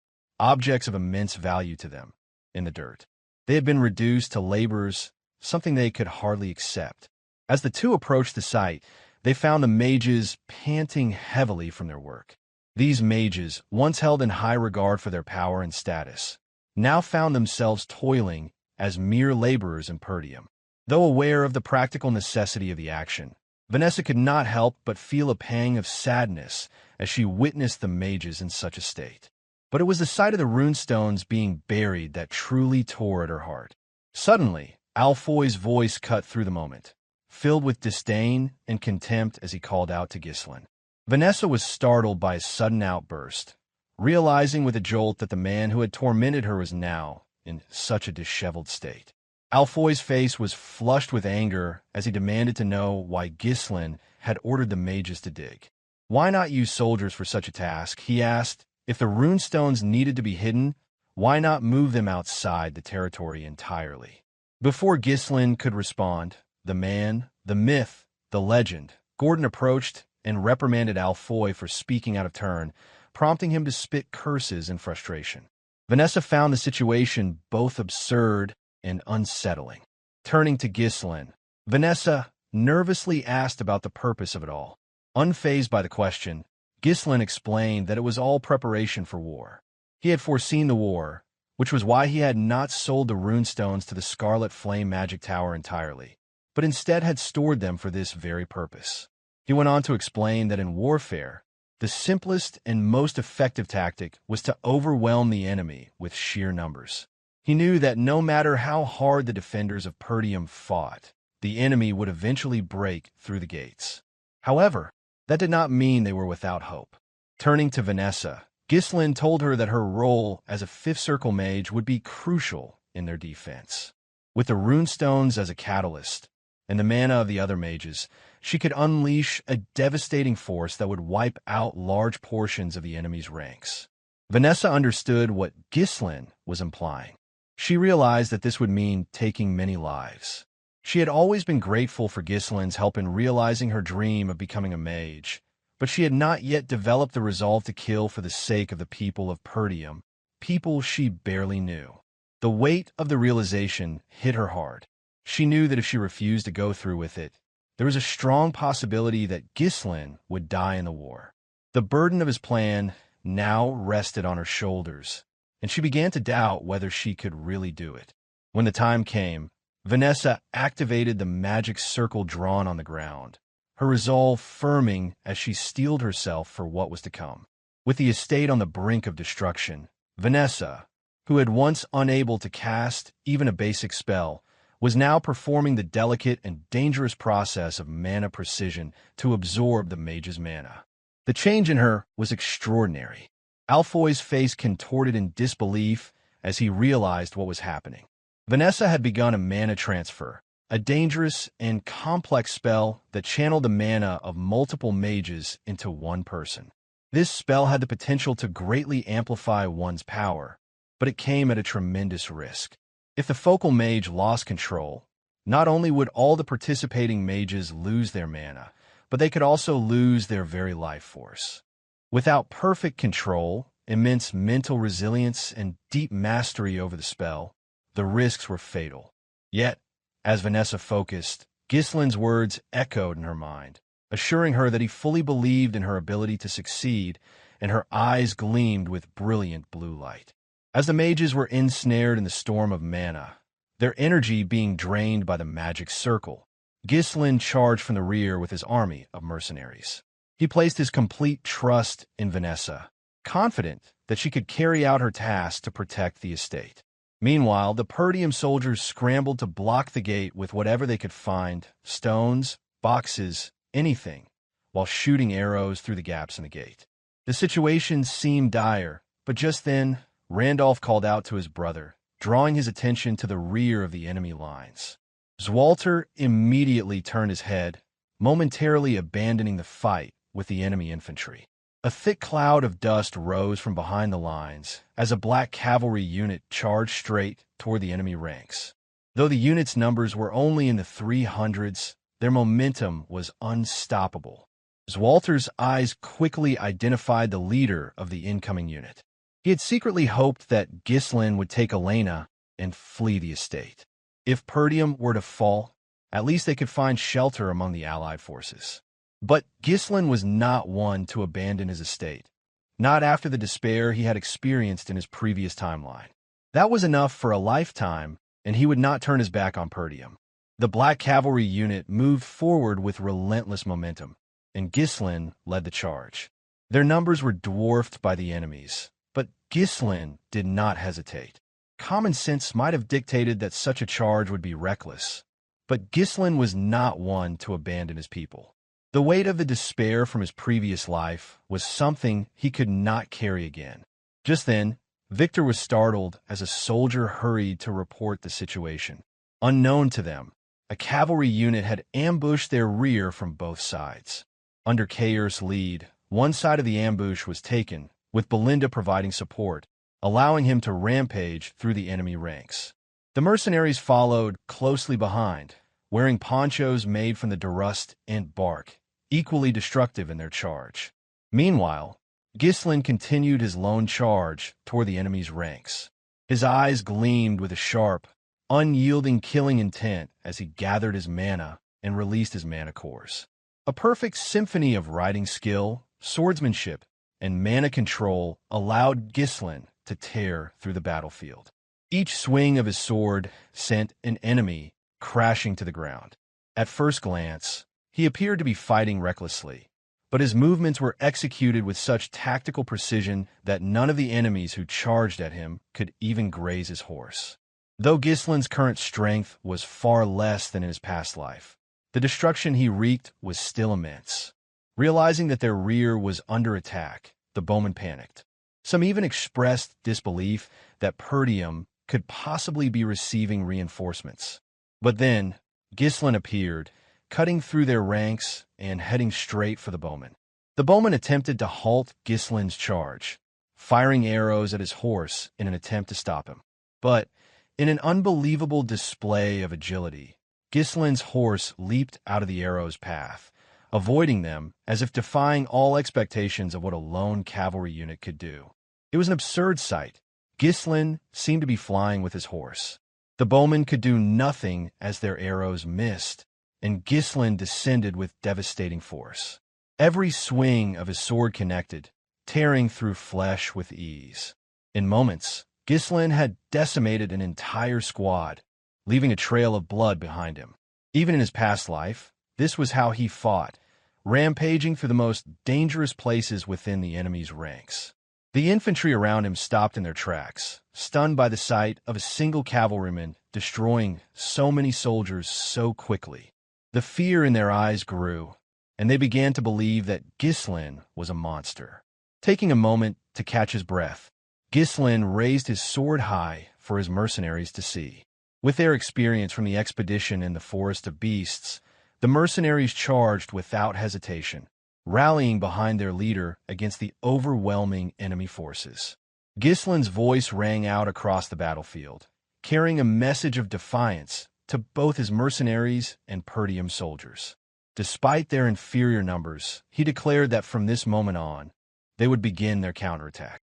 objects of immense value to them, in the dirt. They had been reduced to labors, something they could hardly accept. As the two approached the site, they found the mages panting heavily from their work. These mages, once held in high regard for their power and status, now found themselves toiling as mere laborers in Perdium. Though aware of the practical necessity of the action, Vanessa could not help but feel a pang of sadness as she witnessed the mages in such a state. But it was the sight of the runestones being buried that truly tore at her heart. Suddenly, Alfoy's voice cut through the moment, filled with disdain and contempt as he called out to Ghislain. Vanessa was startled by his sudden outburst, realizing with a jolt that the man who had tormented her was now in such a disheveled state. Alfoy's face was flushed with anger as he demanded to know why Ghislain had ordered the mages to dig. Why not use soldiers for such a task, he asked. If the runestones needed to be hidden, why not move them outside the territory entirely? Before Ghislain could respond, the man, the myth, the legend, Gordon approached and reprimanded Alfoy for speaking out of turn, prompting him to spit curses in frustration. Vanessa found the situation both absurd and unsettling. Turning to Ghislain, Vanessa nervously asked about the purpose of it all. Unfazed by the question, Ghislain explained that it was all preparation for war. He had foreseen the war, which was why he had not sold the runestones to the Scarlet Flame Magic Tower entirely, but instead had stored them for this very purpose. He went on to explain that in warfare, the simplest and most effective tactic was to overwhelm the enemy with sheer numbers. He knew that no matter how hard the defenders of Perdium fought, the enemy would eventually break through the gates. However, that did not mean they were without hope. Turning to Vanessa, Ghislain told her that her role as a fifth circle mage would be crucial in their defense. With the runestones as a catalyst, and the mana of the other mages, she could unleash a devastating force that would wipe out large portions of the enemy's ranks. Vanessa understood what Ghislain was implying. She realized that this would mean taking many lives. She had always been grateful for Ghislain's help in realizing her dream of becoming a mage, but she had not yet developed the resolve to kill for the sake of the people of Perdium, people she barely knew. The weight of the realization hit her hard. She knew that if she refused to go through with it, there was a strong possibility that Ghislain would die in the war. The burden of his plan now rested on her shoulders, and she began to doubt whether she could really do it. When the time came, Vanessa activated the magic circle drawn on the ground, her resolve firming as she steeled herself for what was to come. With the estate on the brink of destruction, Vanessa, who had once unable to cast even a basic spell, was now performing the delicate and dangerous process of mana precision to absorb the mage's mana. The change in her was extraordinary. Alfoy's face contorted in disbelief as he realized what was happening. Vanessa had begun a mana transfer, a dangerous and complex spell that channeled the mana of multiple mages into one person. This spell had the potential to greatly amplify one's power, but it came at a tremendous risk. If the focal mage lost control, not only would all the participating mages lose their mana, but they could also lose their very life force. Without perfect control, immense mental resilience, and deep mastery over the spell, the risks were fatal. Yet, as Vanessa focused, Ghislain's words echoed in her mind, assuring her that he fully believed in her ability to succeed, and her eyes gleamed with brilliant blue light. As the mages were ensnared in the storm of mana, their energy being drained by the magic circle, Ghislain charged from the rear with his army of mercenaries. He placed his complete trust in Vanessa, confident that she could carry out her task to protect the estate. Meanwhile, the Perdium soldiers scrambled to block the gate with whatever they could find, stones, boxes, anything, while shooting arrows through the gaps in the gate. The situation seemed dire, but just then, Randolph called out to his brother, drawing his attention to the rear of the enemy lines. Swalter immediately turned his head, momentarily abandoning the fight with the enemy infantry. A thick cloud of dust rose from behind the lines as a black cavalry unit charged straight toward the enemy ranks. Though the unit's numbers were only in the 300s, their momentum was unstoppable. Swalter's eyes quickly identified the leader of the incoming unit. He had secretly hoped that Ghislain would take Elena and flee the estate. If Perdium were to fall, at least they could find shelter among the allied forces. But Ghislain was not one to abandon his estate, not after the despair he had experienced in his previous timeline. That was enough for a lifetime, and he would not turn his back on Perdium. The Black Cavalry unit moved forward with relentless momentum, and Ghislain led the charge. Their numbers were dwarfed by the enemies, but Ghislain did not hesitate. Common sense might have dictated that such a charge would be reckless, but Ghislain was not one to abandon his people. The weight of the despair from his previous life was something he could not carry again. Just then, Victor was startled as a soldier hurried to report the situation. Unknown to them, a cavalry unit had ambushed their rear from both sides. Under Kaor's lead, one side of the ambush was taken, with Belinda providing support, allowing him to rampage through the enemy ranks. The mercenaries followed closely behind, wearing ponchos made from the Dirus Ent bark, equally destructive in their charge. Meanwhile, Ghislain continued his lone charge toward the enemy's ranks. His eyes gleamed with a sharp, unyielding killing intent as he gathered his mana and released his mana cores. A perfect symphony of riding skill, swordsmanship, and mana control allowed Ghislain to tear through the battlefield. Each swing of his sword sent an enemy crashing to the ground. At first glance, he appeared to be fighting recklessly, but his movements were executed with such tactical precision that none of the enemies who charged at him could even graze his horse. Though Ghislain's current strength was far less than in his past life, the destruction he wreaked was still immense. Realizing that their rear was under attack, the bowmen panicked. Some even expressed disbelief that Perdium could possibly be receiving reinforcements. But then, Ghislain appeared, cutting through their ranks and heading straight for the bowmen. The bowmen attempted to halt Ghislain's charge, firing arrows at his horse in an attempt to stop him. But, in an unbelievable display of agility, Ghislain's horse leaped out of the arrow's path, avoiding them as if defying all expectations of what a lone cavalry unit could do. It was an absurd sight. Ghislain seemed to be flying with his horse. The bowmen could do nothing as their arrows missed, and Ghislain descended with devastating force. Every swing of his sword connected, tearing through flesh with ease. In moments, Ghislain had decimated an entire squad, leaving a trail of blood behind him. Even in his past life, this was how he fought, rampaging through the most dangerous places within the enemy's ranks. The infantry around him stopped in their tracks, stunned by the sight of a single cavalryman destroying so many soldiers so quickly. The fear in their eyes grew, and they began to believe that Ghislain was a monster. Taking a moment to catch his breath, Ghislain raised his sword high for his mercenaries to see. With their experience from the expedition in the Forest of Beasts, the mercenaries charged without hesitation, rallying behind their leader against the overwhelming enemy forces. Ghislain's voice rang out across the battlefield, carrying a message of defiance to both his mercenaries and Perdium soldiers. Despite their inferior numbers, he declared that from this moment on, they would begin their counterattack.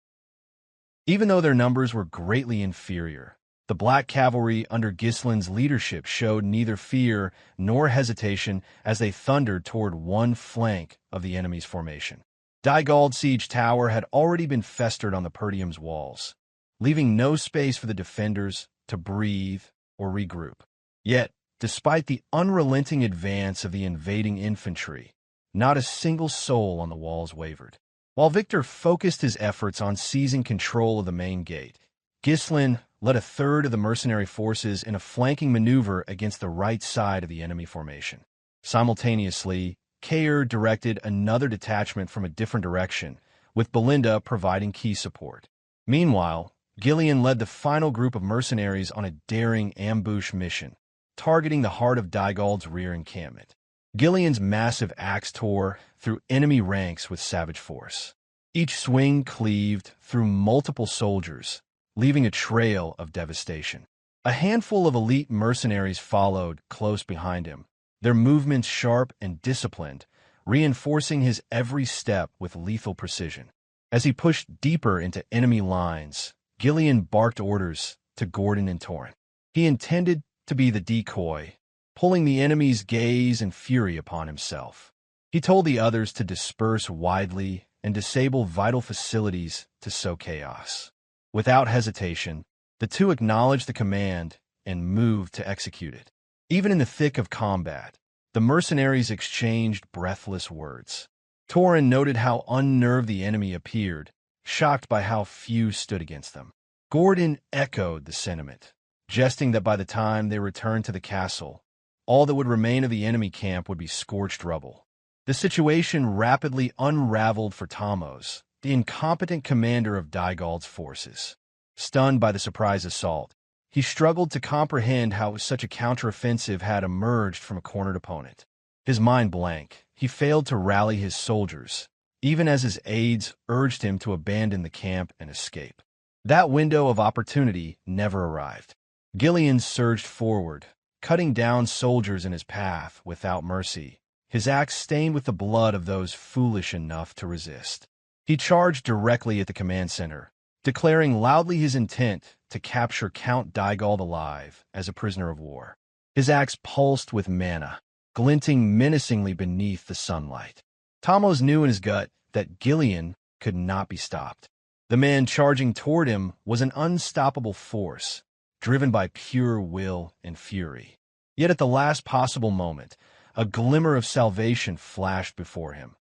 Even though their numbers were greatly inferior, the Black Cavalry under Ghislain's leadership showed neither fear nor hesitation as they thundered toward one flank of the enemy's formation. Dygald's siege tower had already been festered on the Perdium's walls, leaving no space for the defenders to breathe or regroup. Yet, despite the unrelenting advance of the invading infantry, not a single soul on the walls wavered. While Victor focused his efforts on seizing control of the main gate, Ghislain led a third of the mercenary forces in a flanking maneuver against the right side of the enemy formation. Simultaneously, Kaor directed another detachment from a different direction, with Belinda providing key support. Meanwhile, Gillion led the final group of mercenaries on a daring ambush mission, targeting the heart of Dygald's rear encampment. Gillion's massive axe tore through enemy ranks with savage force. Each swing cleaved through multiple soldiers, leaving a trail of devastation. A handful of elite mercenaries followed close behind him, their movements sharp and disciplined, reinforcing his every step with lethal precision. As he pushed deeper into enemy lines, Gillion barked orders to Gordon and Torrent. He intended to be the decoy, pulling the enemy's gaze and fury upon himself. He told the others to disperse widely and disable vital facilities to sow chaos. Without hesitation, the two acknowledged the command and moved to execute it. Even in the thick of combat, the mercenaries exchanged breathless words. Torrent noted how unnerved the enemy appeared, shocked by how few stood against them. Gordon echoed the sentiment, jesting that by the time they returned to the castle, all that would remain of the enemy camp would be scorched rubble. The situation rapidly unraveled for Thamos, the incompetent commander of Dygald's forces. Stunned by the surprise assault, he struggled to comprehend how such a counteroffensive had emerged from a cornered opponent. His mind blank, he failed to rally his soldiers, even as his aides urged him to abandon the camp and escape. That window of opportunity never arrived. Gillion surged forward, cutting down soldiers in his path without mercy, his axe stained with the blood of those foolish enough to resist. He charged directly at the command center, declaring loudly his intent to capture Count Dygald alive as a prisoner of war. His axe pulsed with mana, glinting menacingly beneath the sunlight. Thamos knew in his gut that Gillion could not be stopped. The man charging toward him was an unstoppable force, driven by pure will and fury. Yet at the last possible moment, a glimmer of salvation flashed before him.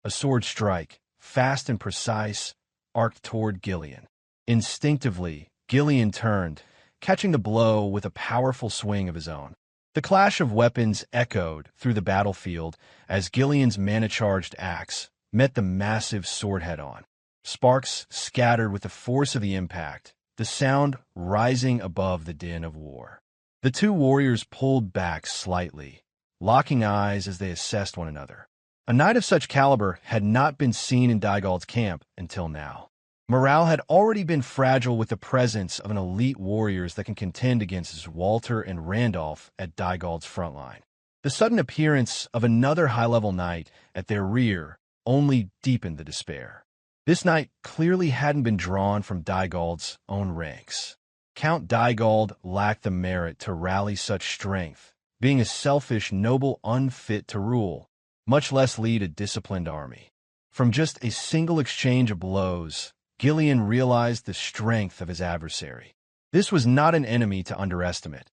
A sword strike, fast and precise, arced toward Gillion. Instinctively, Gillion turned, catching the blow with a powerful swing of his own. The clash of weapons echoed through the battlefield as Gillion's mana-charged axe met the massive sword head-on. Sparks scattered with the force of the impact, the sound rising above the din of war. The two warriors pulled back slightly, locking eyes as they assessed one another. A knight of such caliber had not been seen in Dygald's camp until now. Morale had already been fragile with the presence of an elite warriors that can contend against Swalter and Randolph at Dygald's front line. The sudden appearance of another high-level knight at their rear only deepened the despair. This knight clearly hadn't been drawn from Dygald's own ranks. Count Dygald lacked the merit to rally such strength, being a selfish noble unfit to rule, much less lead a disciplined army. From just a single exchange of blows, Gillion realized the strength of his adversary. This was not an enemy to underestimate,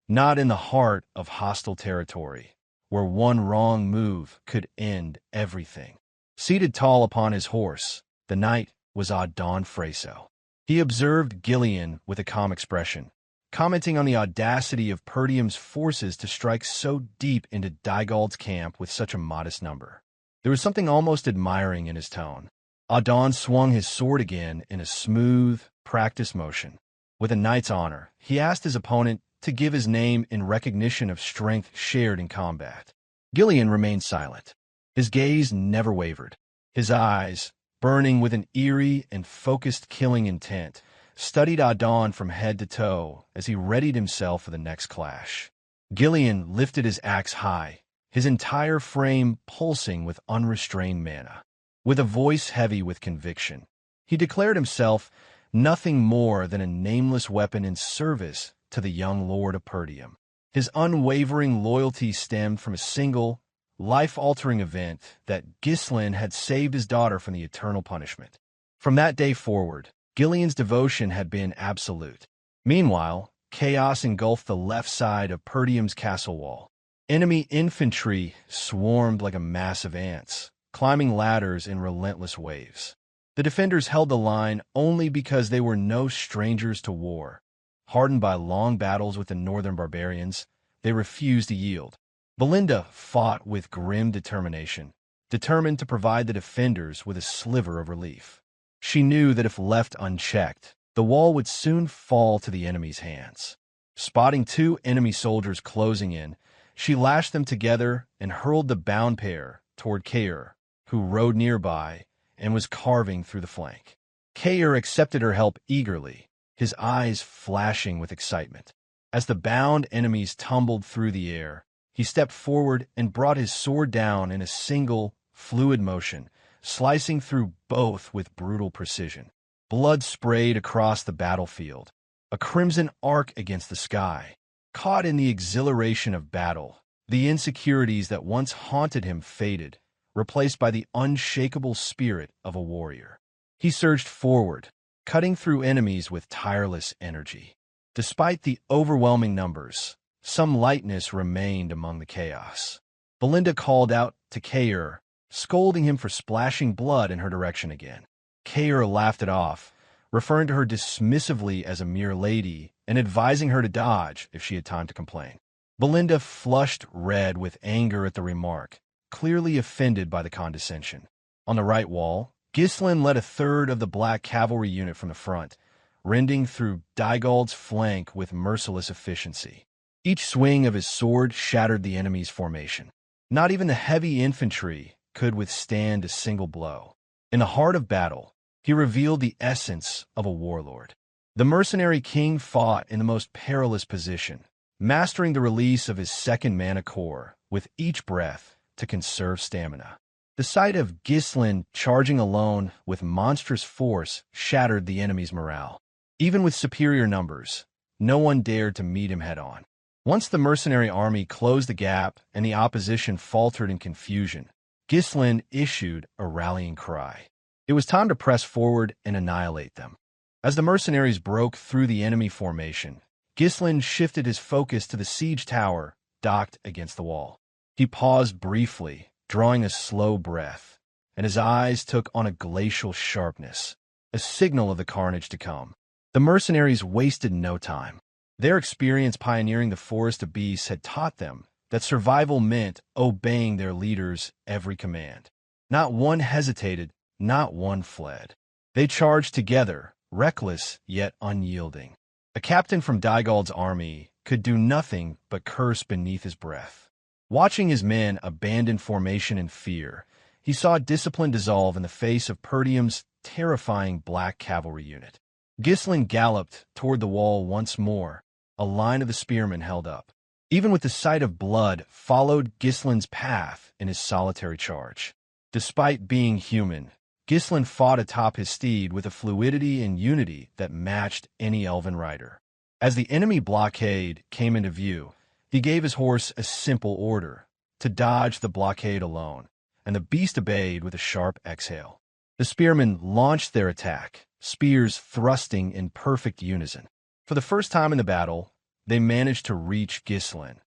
not in the heart of hostile territory, where one wrong move could end everything. Seated tall upon his horse, the knight was Idun Fraso. He observed Gillion with a calm expression, commenting on the audacity of Perdium's forces to strike so deep into Dygald's camp with such a modest number. There was something almost admiring in his tone. Idun swung his sword again in a smooth, practiced motion. With a knight's honor, he asked his opponent to give his name in recognition of strength shared in combat. Gillion remained silent. His gaze never wavered. His eyes, burning with an eerie and focused killing intent, studied Idun from head to toe as he readied himself for the next clash. Gillion lifted his axe high, his entire frame pulsing with unrestrained mana. With a voice heavy with conviction, he declared himself nothing more than a nameless weapon in service to the young Lord of Perdium. His unwavering loyalty stemmed from a single, life-altering event that Ghislain had saved his daughter from the eternal punishment. From that day forward, Gillion's devotion had been absolute. Meanwhile, chaos engulfed the left side of Perdium's castle wall. Enemy infantry swarmed like a mass of ants, climbing ladders in relentless waves. The defenders held the line only because they were no strangers to war. Hardened by long battles with the northern barbarians, they refused to yield. Belinda fought with grim determination, determined to provide the defenders with a sliver of relief. She knew that if left unchecked, the wall would soon fall to the enemy's hands. Spotting two enemy soldiers closing in, she lashed them together and hurled the bound pair toward Kaor, who rode nearby and was carving through the flank. Kaor accepted her help eagerly, his eyes flashing with excitement. As the bound enemies tumbled through the air, he stepped forward and brought his sword down in a single, fluid motion, slicing through both with brutal precision. Blood sprayed across the battlefield, a crimson arc against the sky. Caught in the exhilaration of battle, the insecurities that once haunted him faded, replaced by the unshakable spirit of a warrior. He surged forward, cutting through enemies with tireless energy. Despite the overwhelming numbers, some lightness remained among the chaos. Belinda called out to Kaor, scolding him for splashing blood in her direction again. Kaor laughed it off, referring to her dismissively as a mere lady and advising her to dodge if she had time to complain. Belinda flushed red with anger at the remark, clearly offended by the condescension. On the right wall, Ghislain led a third of the black cavalry unit from the front, rending through Dygald's flank with merciless efficiency. Each swing of his sword shattered the enemy's formation. Not even the heavy infantry could withstand a single blow. In the heart of battle, he revealed the essence of a warlord. The Mercenary King fought in the most perilous position, mastering the release of his second mana core with each breath to conserve stamina. The sight of Ghislain charging alone with monstrous force shattered the enemy's morale. Even with superior numbers, no one dared to meet him head-on. Once the mercenary army closed the gap and the opposition faltered in confusion, Ghislain issued a rallying cry. It was time to press forward and annihilate them. As the mercenaries broke through the enemy formation, Ghislain shifted his focus to the siege tower docked against the wall. He paused briefly, drawing a slow breath, and his eyes took on a glacial sharpness, a signal of the carnage to come. The mercenaries wasted no time. Their experience pioneering the forest of beasts had taught them that survival meant obeying their leaders' every command. Not one hesitated, not one fled. They charged together, reckless yet unyielding. A captain from Dygald's army could do nothing but curse beneath his breath. Watching his men abandon formation in fear, he saw discipline dissolve in the face of Perdium's terrifying black cavalry unit. Ghislain galloped toward the wall once more, a line of the spearmen held up. Even with the sight of blood, followed Ghislain's path in his solitary charge. Despite being human, Ghislain fought atop his steed with a fluidity and unity that matched any elven rider. As the enemy blockade came into view, he gave his horse a simple order, to dodge the blockade alone, and the beast obeyed with a sharp exhale. The spearmen launched their attack, spears thrusting in perfect unison. For the first time in the battle, they managed to reach Ghislain,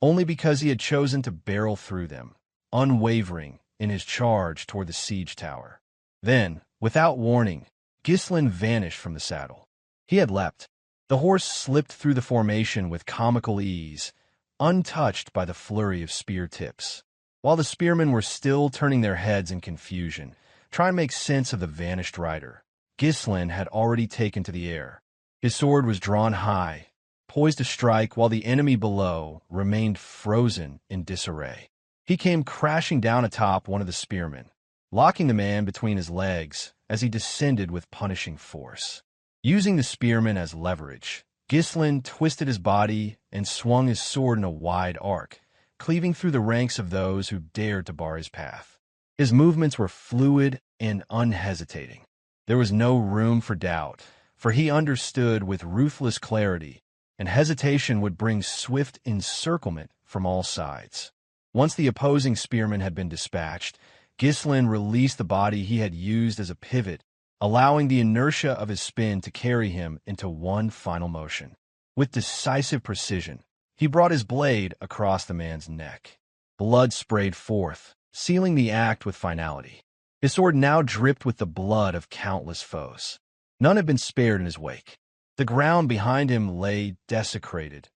only because he had chosen to barrel through them, unwavering in his charge toward the siege tower. Then, without warning, Ghislain vanished from the saddle. He had leapt. The horse slipped through the formation with comical ease, untouched by the flurry of spear tips. While the spearmen were still turning their heads in confusion, try and make sense of the vanished rider. Ghislain had already taken to the air. His sword was drawn high, poised to strike while the enemy below remained frozen in disarray. He came crashing down atop one of the spearmen, locking the man between his legs as he descended with punishing force. Using the spearman as leverage, Ghislain twisted his body and swung his sword in a wide arc, cleaving through the ranks of those who dared to bar his path. His movements were fluid and unhesitating. There was no room for doubt, for he understood with ruthless clarity, and hesitation would bring swift encirclement from all sides. Once the opposing spearman had been dispatched, Ghislain released the body he had used as a pivot, allowing the inertia of his spin to carry him into one final motion. With decisive precision, he brought his blade across the man's neck. Blood sprayed forth, sealing the act with finality. His sword now dripped with the blood of countless foes. None had been spared in his wake. The ground behind him lay desecrated,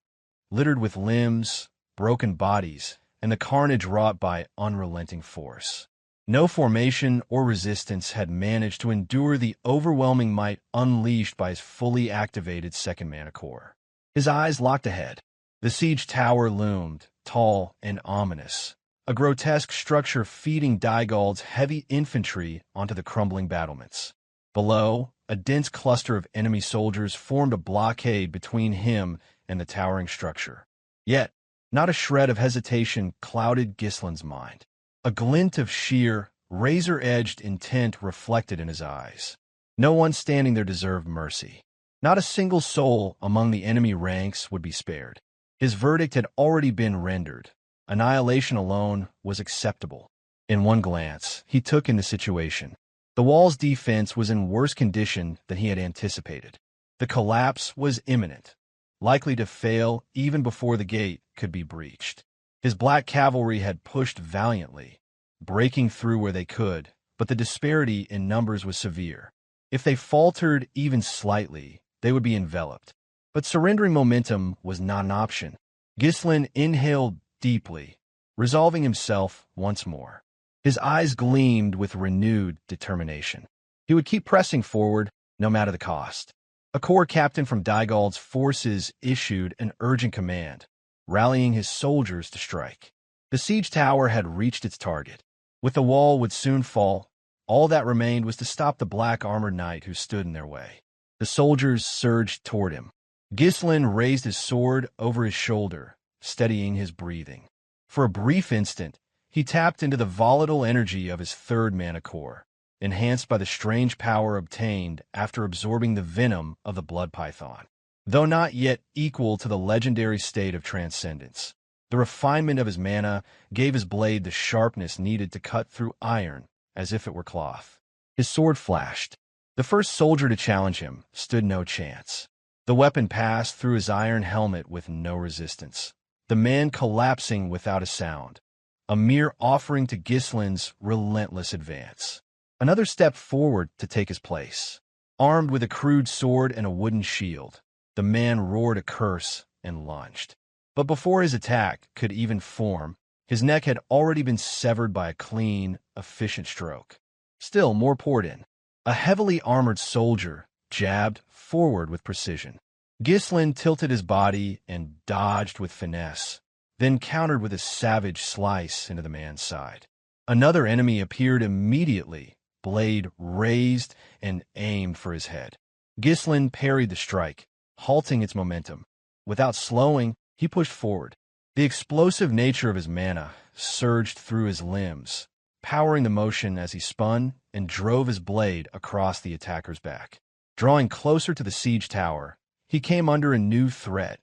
littered with limbs, broken bodies, and the carnage wrought by unrelenting force. No formation or resistance had managed to endure the overwhelming might unleashed by his fully activated second mana core. His eyes locked ahead. The siege tower loomed, tall and ominous, a grotesque structure feeding Dygald's heavy infantry onto the crumbling battlements. Below, a dense cluster of enemy soldiers formed a blockade between him and the towering structure. Yet, not a shred of hesitation clouded Ghislain's mind. A glint of sheer, razor-edged intent reflected in his eyes. No one standing there deserved mercy. Not a single soul among the enemy ranks would be spared. His verdict had already been rendered. Annihilation alone was acceptable. In one glance, he took in the situation. The wall's defense was in worse condition than he had anticipated. The collapse was imminent, likely to fail even before the gate could be breached. His black cavalry had pushed valiantly, breaking through where they could, but the disparity in numbers was severe. If they faltered even slightly, they would be enveloped. But surrendering momentum was not an option. Ghislain inhaled deeply, resolving himself once more. His eyes gleamed with renewed determination. He would keep pressing forward, no matter the cost. A corps captain from Dygald's forces issued an urgent command, rallying his soldiers to strike. The siege tower had reached its target. With the wall would soon fall, all that remained was to stop the black-armored knight who stood in their way. The soldiers surged toward him. Ghislain raised his sword over his shoulder, steadying his breathing. For a brief instant, he tapped into the volatile energy of his third mana core, enhanced by the strange power obtained after absorbing the venom of the blood python. Though not yet equal to the legendary state of transcendence, the refinement of his mana gave his blade the sharpness needed to cut through iron as if it were cloth. His sword flashed. The first soldier to challenge him stood no chance. The weapon passed through his iron helmet with no resistance, the man collapsing without a sound, a mere offering to Ghislain's relentless advance. Another stepped forward to take his place. Armed with a crude sword and a wooden shield, the man roared a curse and lunged. But before his attack could even form, his neck had already been severed by a clean, efficient stroke. Still more poured in. A heavily armored soldier jabbed forward with precision. Ghislain tilted his body and dodged with finesse, then countered with a savage slice into the man's side. Another enemy appeared immediately, blade raised and aimed for his head. Ghislain parried the strike, halting its momentum. Without slowing, he pushed forward. The explosive nature of his mana surged through his limbs, powering the motion as he spun and drove his blade across the attacker's back. Drawing closer to the siege tower, he came under a new threat.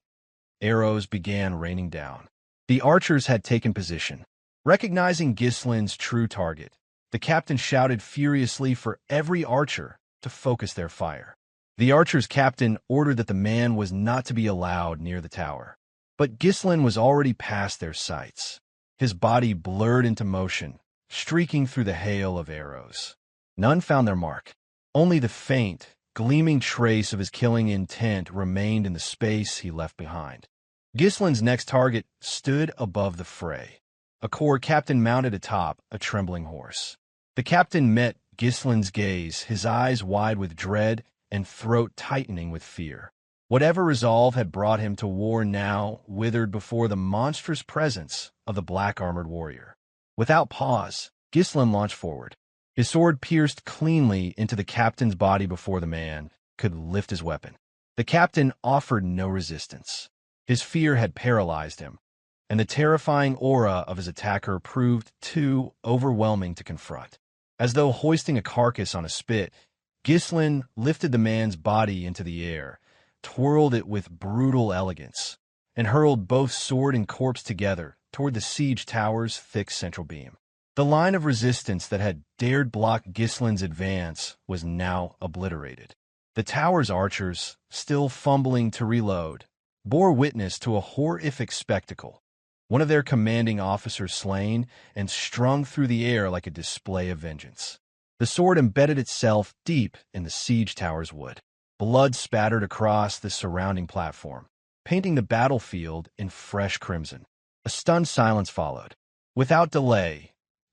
Arrows began raining down. The archers had taken position. Recognizing Ghislain's true target, the captain shouted furiously for every archer to focus their fire. The archer's captain ordered that the man was not to be allowed near the tower. But Ghislain was already past their sights. His body blurred into motion, streaking through the hail of arrows. None found their mark. Only the faint, gleaming trace of his killing intent remained in the space he left behind. Ghislain's next target stood above the fray. A corps captain mounted atop a trembling horse. The captain met Ghislain's gaze, his eyes wide with dread and throat tightening with fear. Whatever resolve had brought him to war now withered before the monstrous presence of the black-armored warrior. Without pause, Ghislain launched forward. His sword pierced cleanly into the captain's body before the man could lift his weapon. The captain offered no resistance. His fear had paralyzed him, and the terrifying aura of his attacker proved too overwhelming to confront. As though hoisting a carcass on a spit, Ghislain lifted the man's body into the air, twirled it with brutal elegance, and hurled both sword and corpse together toward the siege tower's thick central beam. The line of resistance that had dared block Ghislain's advance was now obliterated. The tower's archers, still fumbling to reload, bore witness to a horrific spectacle. One of their commanding officers slain and strung through the air like a display of vengeance. The sword embedded itself deep in the siege tower's wood. Blood spattered across the surrounding platform, painting the battlefield in fresh crimson. A stunned silence followed. Without delay,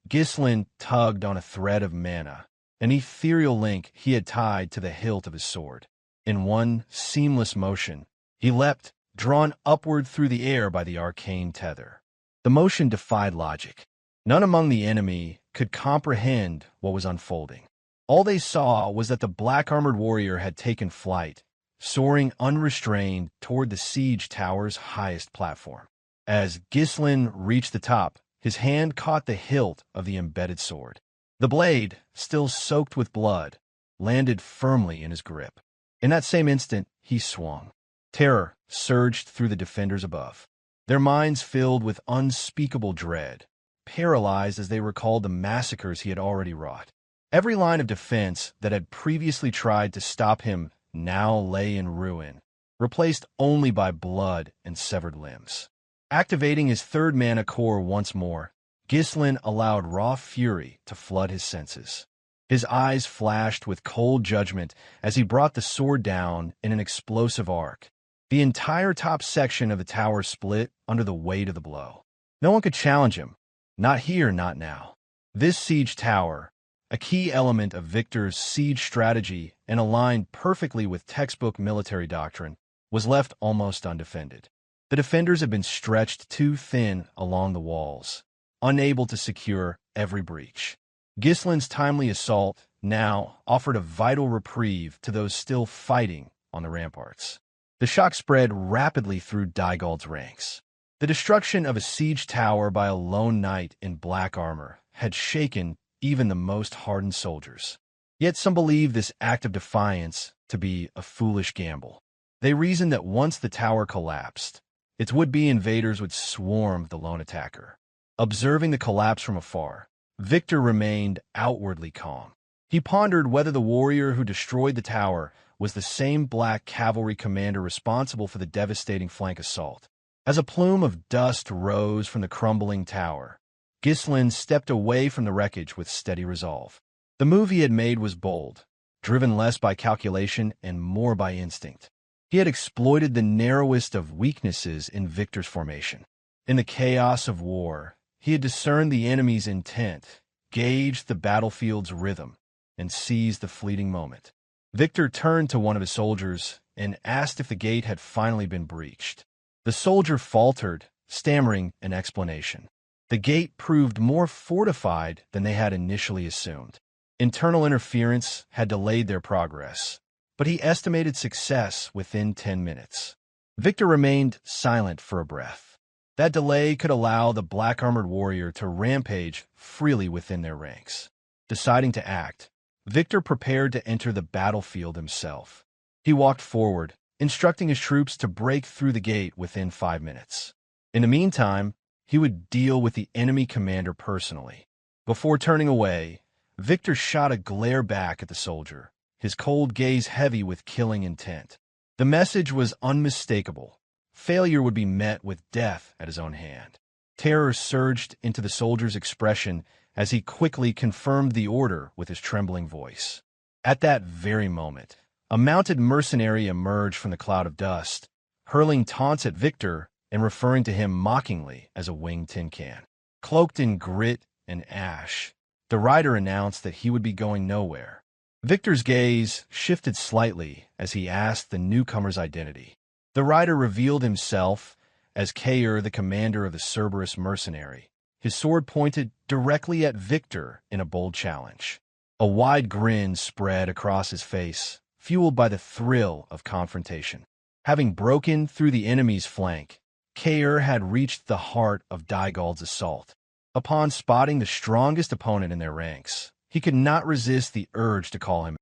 Ghislain tugged on a thread of manhwa, an ethereal link he had tied to the hilt of his sword. In one seamless motion, he leapt, drawn upward through the air by the arcane tether. The motion defied logic. None among the enemy could comprehend what was unfolding. All they saw was that the black-armored warrior had taken flight, soaring unrestrained toward the siege tower's highest platform. As Ghislain reached the top, his hand caught the hilt of the embedded sword. The blade, still soaked with blood, landed firmly in his grip. In that same instant, he swung. Terror surged through the defenders above, their minds filled with unspeakable dread, paralyzed as they recalled the massacres he had already wrought. Every line of defense that had previously tried to stop him now lay in ruin, replaced only by blood and severed limbs. Activating his third mana core once more, Ghislain allowed raw fury to flood his senses. His eyes flashed with cold judgment as he brought the sword down in an explosive arc. The entire top section of the tower split under the weight of the blow. No one could challenge him. Not here, not now. This siege tower, a key element of Victor's siege strategy and aligned perfectly with textbook military doctrine, was left almost undefended. The defenders had been stretched too thin along the walls, unable to secure every breach. Ghislain's timely assault now offered a vital reprieve to those still fighting on the ramparts. The shock spread rapidly through Dygald's ranks. The destruction of a siege tower by a lone knight in black armor had shaken even the most hardened soldiers. Yet some believed this act of defiance to be a foolish gamble. They reasoned that once the tower collapsed, its would-be invaders would swarm the lone attacker. Observing the collapse from afar, Victor remained outwardly calm. He pondered whether the warrior who destroyed the tower was the same black cavalry commander responsible for the devastating flank assault. As a plume of dust rose from the crumbling tower, Ghislain stepped away from the wreckage with steady resolve. The move he had made was bold, driven less by calculation and more by instinct. He had exploited the narrowest of weaknesses in Victor's formation. In the chaos of war, he had discerned the enemy's intent, gauged the battlefield's rhythm, and seized the fleeting moment. Victor turned to one of his soldiers and asked if the gate had finally been breached. The soldier faltered, stammering an explanation. The gate proved more fortified than they had initially assumed. Internal interference had delayed their progress, but he estimated success within 10 minutes. Victor remained silent for a breath. That delay could allow the black-armored warrior to rampage freely within their ranks. Deciding to act, Victor prepared to enter the battlefield himself. He walked forward, instructing his troops to break through the gate within 5 minutes. In the meantime, he would deal with the enemy commander personally. Before turning away, Victor shot a glare back at the soldier, his cold gaze heavy with killing intent. The message was unmistakable. Failure would be met with death at his own hand. Terror surged into the soldier's expression as he quickly confirmed the order with his trembling voice. At that very moment, a mounted mercenary emerged from the cloud of dust, hurling taunts at Victor and referring to him mockingly as a winged tin can. Cloaked in grit and ash, The rider announced that he would be going nowhere. Victor's gaze shifted slightly as he asked the newcomer's identity. The rider revealed himself as Kaor, the commander of the Cerberus mercenary, his sword pointed directly at Victor in a bold challenge. A wide grin spread across his face, fueled by the thrill of confrontation. Having broken through the enemy's flank, Kaor had reached the heart of Dygald's assault. Upon spotting the strongest opponent in their ranks, he could not resist the urge to call him.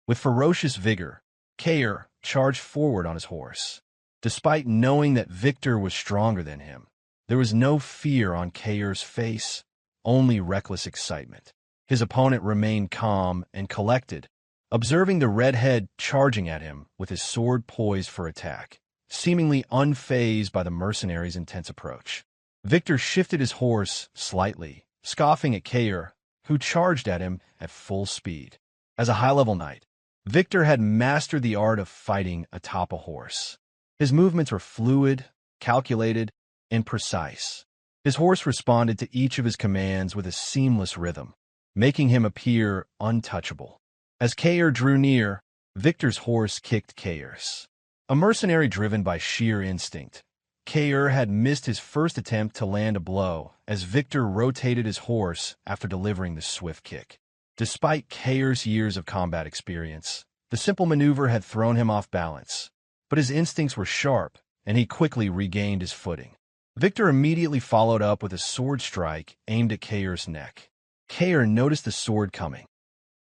With ferocious vigor, Kaor charged forward on his horse. Despite knowing that Victor was stronger than him, there was no fear on Kaor's face, only reckless excitement. His opponent remained calm and collected, observing the redhead charging at him with his sword poised for attack, seemingly unfazed by the mercenary's intense approach. Victor shifted his horse slightly, scoffing at Kaor, who charged at him at full speed. As a high-level knight, Victor had mastered the art of fighting atop a horse. His movements were fluid, calculated, and precise. His horse responded to each of his commands with a seamless rhythm, making him appear untouchable. As Kaor drew near, Victor's horse kicked Kaor's. A mercenary driven by sheer instinct, Kaor had missed his first attempt to land a blow as Victor rotated his horse after delivering the swift kick. Despite Kaor's years of combat experience, the simple maneuver had thrown him off balance, but his instincts were sharp, and he quickly regained his footing. Victor immediately followed up with a sword strike aimed at Kaor's neck. Kaor noticed the sword coming.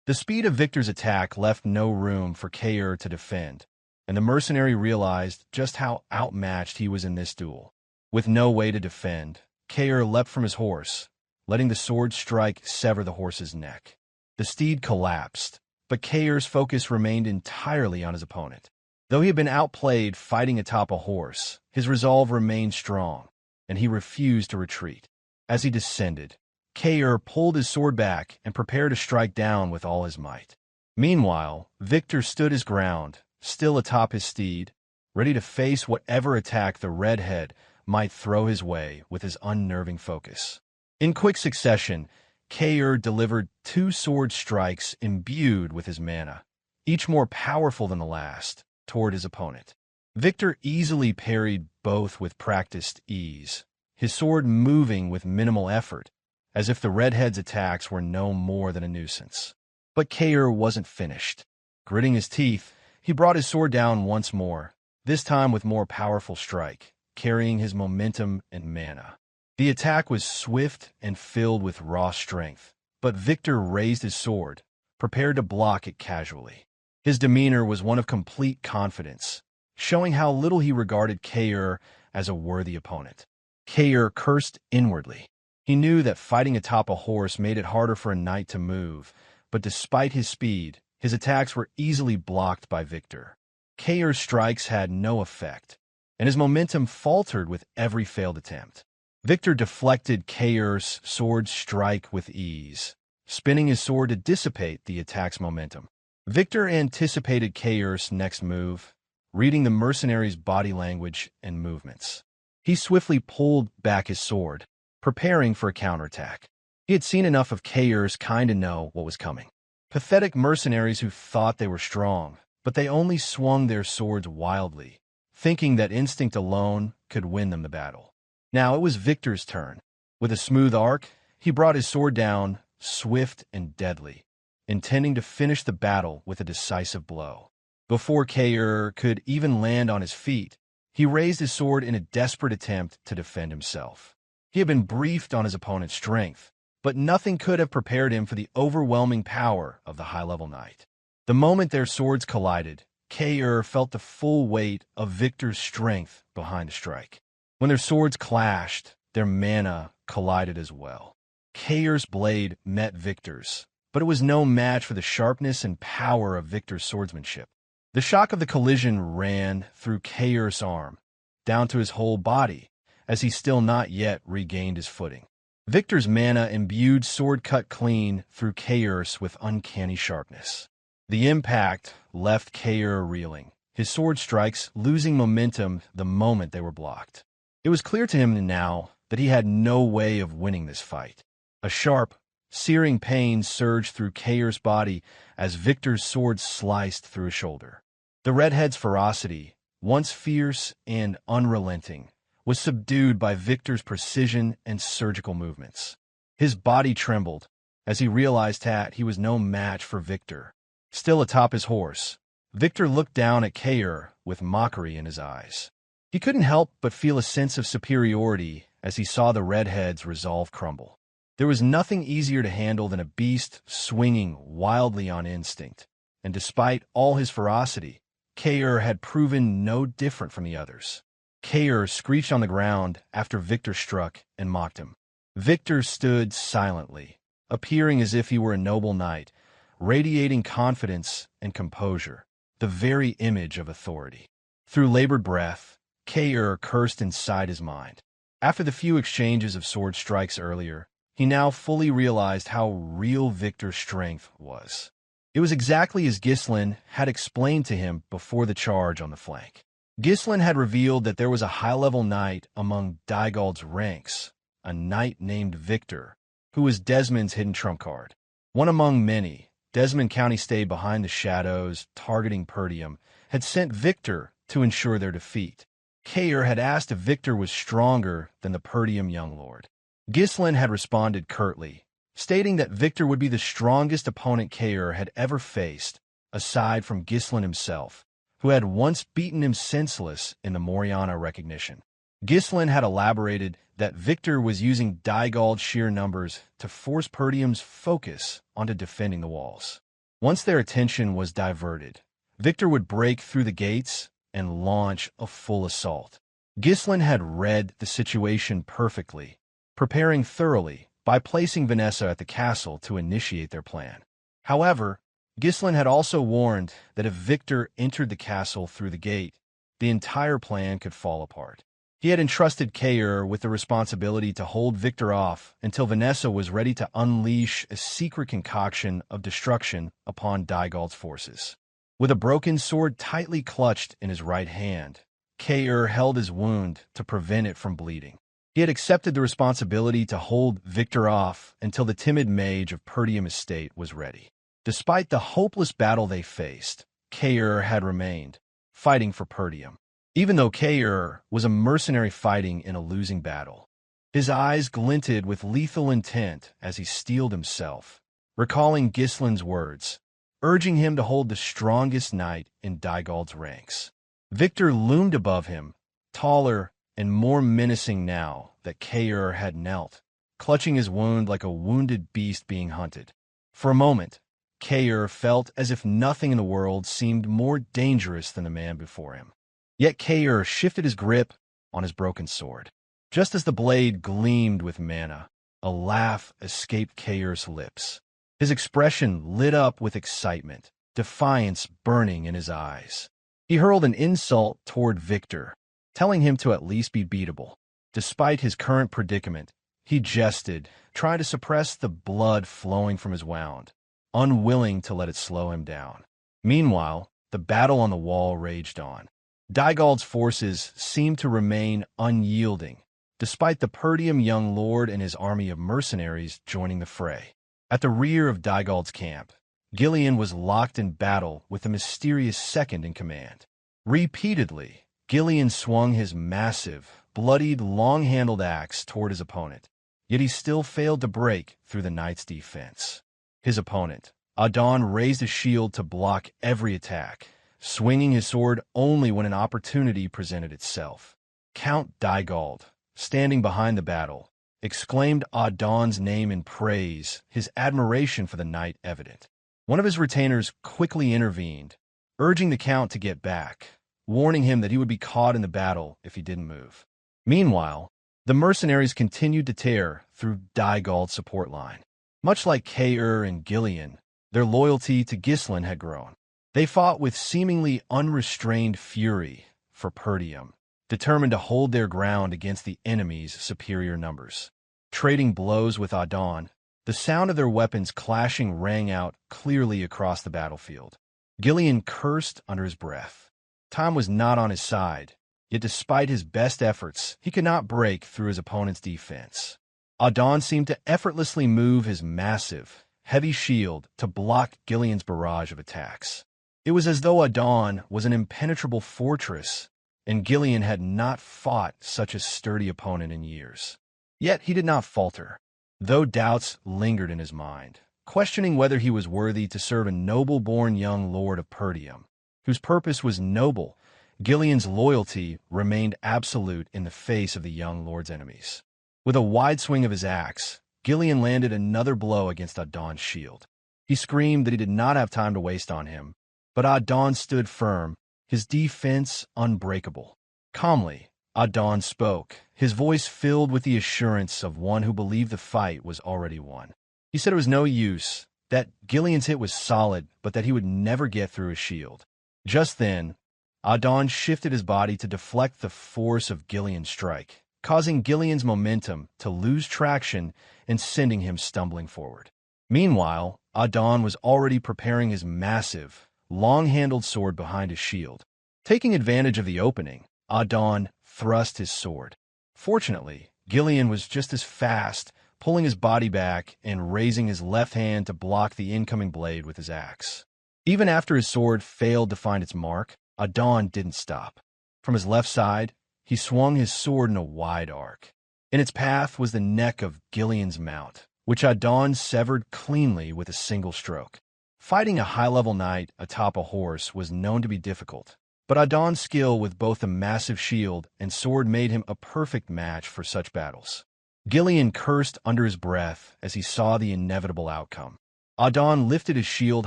The speed of Victor's attack left no room for Kaor to defend, and the mercenary realized just how outmatched he was in this duel. With no way to defend, Kaor leapt from his horse, letting the sword strike sever the horse's neck. The steed collapsed, but Kaor's focus remained entirely on his opponent. Though he had been outplayed fighting atop a horse, his resolve remained strong, and he refused to retreat. As he descended, Kaor pulled his sword back and prepared to strike down with all his might. Meanwhile, Victor stood his ground, still atop his steed, ready to face whatever attack the redhead might throw his way with his unnerving focus. In quick succession, Kaor delivered 2 sword strikes imbued with his mana, each more powerful than the last, toward his opponent. Victor easily parried both with practiced ease, his sword moving with minimal effort, as if the redhead's attacks were no more than a nuisance. But Kaor wasn't finished. Gritting his teeth, he brought his sword down once more, this time with more powerful strike, carrying his momentum and mana. The attack was swift and filled with raw strength, but Victor raised his sword, prepared to block it casually. His demeanor was one of complete confidence, showing how little he regarded Kaor as a worthy opponent. Kaor cursed inwardly. He knew that fighting atop a horse made it harder for a knight to move, but despite his speed, his attacks were easily blocked by Victor. Kaor's strikes had no effect, and his momentum faltered with every failed attempt. Victor deflected Kaor's sword strike with ease, spinning his sword to dissipate the attack's momentum. Victor anticipated Kaor's next move, reading the mercenary's body language and movements. He swiftly pulled back his sword, preparing for a counterattack. He had seen enough of Kaor's kind to know what was coming. Pathetic mercenaries who thought they were strong, but they only swung their swords wildly, thinking that instinct alone could win them the battle. Now it was Victor's turn. With a smooth arc, he brought his sword down, swift and deadly, intending to finish the battle with a decisive blow. Before Kaor could even land on his feet, he raised his sword in a desperate attempt to defend himself. He had been briefed on his opponent's strength, but nothing could have prepared him for the overwhelming power of the high-level knight. The moment their swords collided, Kaor felt the full weight of Victor's strength behind the strike. When their swords clashed, their mana collided as well. Kaor's blade met Victor's, but it was no match for the sharpness and power of Victor's swordsmanship. The shock of the collision ran through Kaor's arm, down to his whole body, as he still not yet regained his footing. Victor's mana-imbued sword cut clean through Kaor's with uncanny sharpness. The impact left Kaor reeling, his sword strikes losing momentum the moment they were blocked. It was clear to him now that he had no way of winning this fight. A sharp, Searing pain surged through Kaor's body as Victor's sword sliced through his shoulder. The redhead's ferocity, once fierce and unrelenting, was subdued by Victor's precision and surgical movements. His body trembled as he realized that he was no match for Victor. Still atop his horse, Victor looked down at Kaor with mockery in his eyes. He couldn't help but feel a sense of superiority as he saw the redhead's resolve crumble. There was nothing easier to handle than a beast swinging wildly on instinct, and despite all his ferocity, Kaor had proven no different from the others. Kaor screeched on the ground after Victor struck and mocked him. Victor stood silently, appearing as if he were a noble knight, radiating confidence and composure, the very image of authority. Through labored breath, Kaor cursed inside his mind. After the few exchanges of sword strikes earlier, he now fully realized how real Victor's strength was. It was exactly as Ghislain had explained to him before the charge on the flank. Ghislain had revealed that there was a high-level knight among Dygald's ranks, a knight named Victor, who was Desmond's hidden trump card. One among many, Desmon County stayed behind the shadows, targeting Perdium, had sent Victor to ensure their defeat. Kaor had asked if Victor was stronger than the Perdium young lord. Ghislain had responded curtly, stating that Victor would be the strongest opponent Kaor had ever faced, aside from Ghislain himself, who had once beaten him senseless in the Moriana recognition. Ghislain had elaborated that Victor was using Dygald's sheer numbers to force Perdium's focus onto defending the walls. Once their attention was diverted, Victor would break through the gates and launch a full assault. Ghislain had read the situation perfectly, preparing thoroughly by placing Vanessa at the castle to initiate their plan. However, Ghislain had also warned that if Victor entered the castle through the gate, the entire plan could fall apart. He had entrusted Kaor with the responsibility to hold Victor off until Vanessa was ready to unleash a secret concoction of destruction upon Dygald's forces. With a broken sword tightly clutched in his right hand, Kaor held his wound to prevent it from bleeding. He had accepted the responsibility to hold Victor off until the timid mage of Perdium estate was ready. Despite the hopeless battle they faced, Kaor had remained, fighting for Perdium. Even though Kaor was a mercenary fighting in a losing battle, his eyes glinted with lethal intent as he steeled himself, recalling Ghislain's words, urging him to hold the strongest knight in Dygald's ranks. Victor loomed above him, taller and more menacing now that Kaor had knelt, clutching his wound like a wounded beast being hunted. For a moment, Kaor felt as if nothing in the world seemed more dangerous than the man before him. Yet Kaor shifted his grip on his broken sword. Just as the blade gleamed with mana, a laugh escaped Kaor's lips. His expression lit up with excitement, defiance burning in his eyes. He hurled an insult toward Victor, telling him to at least be beatable. Despite his current predicament, he jested, trying to suppress the blood flowing from his wound, unwilling to let it slow him down. Meanwhile, the battle on the wall raged on. Dygald's forces seemed to remain unyielding, despite the Perdium young lord and his army of mercenaries joining the fray. At the rear of Dygald's camp, Gillion was locked in battle with the mysterious second in command. Repeatedly, Gillion swung his massive, bloodied, long-handled axe toward his opponent, yet he still failed to break through the knight's defense. His opponent, Idun, raised his shield to block every attack, swinging his sword only when an opportunity presented itself. Count Dygald, standing behind the battle, exclaimed Idun's name in praise, his admiration for the knight evident. One of his retainers quickly intervened, urging the count to get back, warning him that he would be caught in the battle if he didn't move. Meanwhile, the mercenaries continued to tear through Dygald's support line. Much like Kaor and Gillion, their loyalty to Ghislain had grown. They fought with seemingly unrestrained fury for Perdium, determined to hold their ground against the enemy's superior numbers. Trading blows with Idun, the sound of their weapons clashing rang out clearly across the battlefield. Gillion cursed under his breath. Time was not on his side, yet despite his best efforts, he could not break through his opponent's defense. Auston seemed to effortlessly move his massive, heavy shield to block Gillion's barrage of attacks. It was as though Auston was an impenetrable fortress, and Gillion had not fought such a sturdy opponent in years. Yet he did not falter, though doubts lingered in his mind, questioning whether he was worthy to serve a noble-born young lord of Perdium, whose purpose was noble. Gillion's loyalty remained absolute in the face of the young lord's enemies. With a wide swing of his axe, Gillion landed another blow against Auston's shield. He screamed that he did not have time to waste on him, but Auston stood firm, his defense unbreakable. Calmly, Auston spoke, his voice filled with the assurance of one who believed the fight was already won. He said it was no use, that Gillion's hit was solid, but that he would never get through his shield. Just then, Auston shifted his body to deflect the force of Gillion's strike, causing Gillion's momentum to lose traction and sending him stumbling forward. Meanwhile, Auston was already preparing his massive, long-handled sword behind his shield. Taking advantage of the opening, Auston thrust his sword. Fortunately, Gillion was just as fast, pulling his body back and raising his left hand to block the incoming blade with his axe. Even after his sword failed to find its mark, Auston didn't stop. From his left side, he swung his sword in a wide arc. In its path was the neck of Gillion's mount, which Auston severed cleanly with a single stroke. Fighting a high-level knight atop a horse was known to be difficult, but Auston's skill with both a massive shield and sword made him a perfect match for such battles. Gillion cursed under his breath as he saw the inevitable outcome. Auston lifted his shield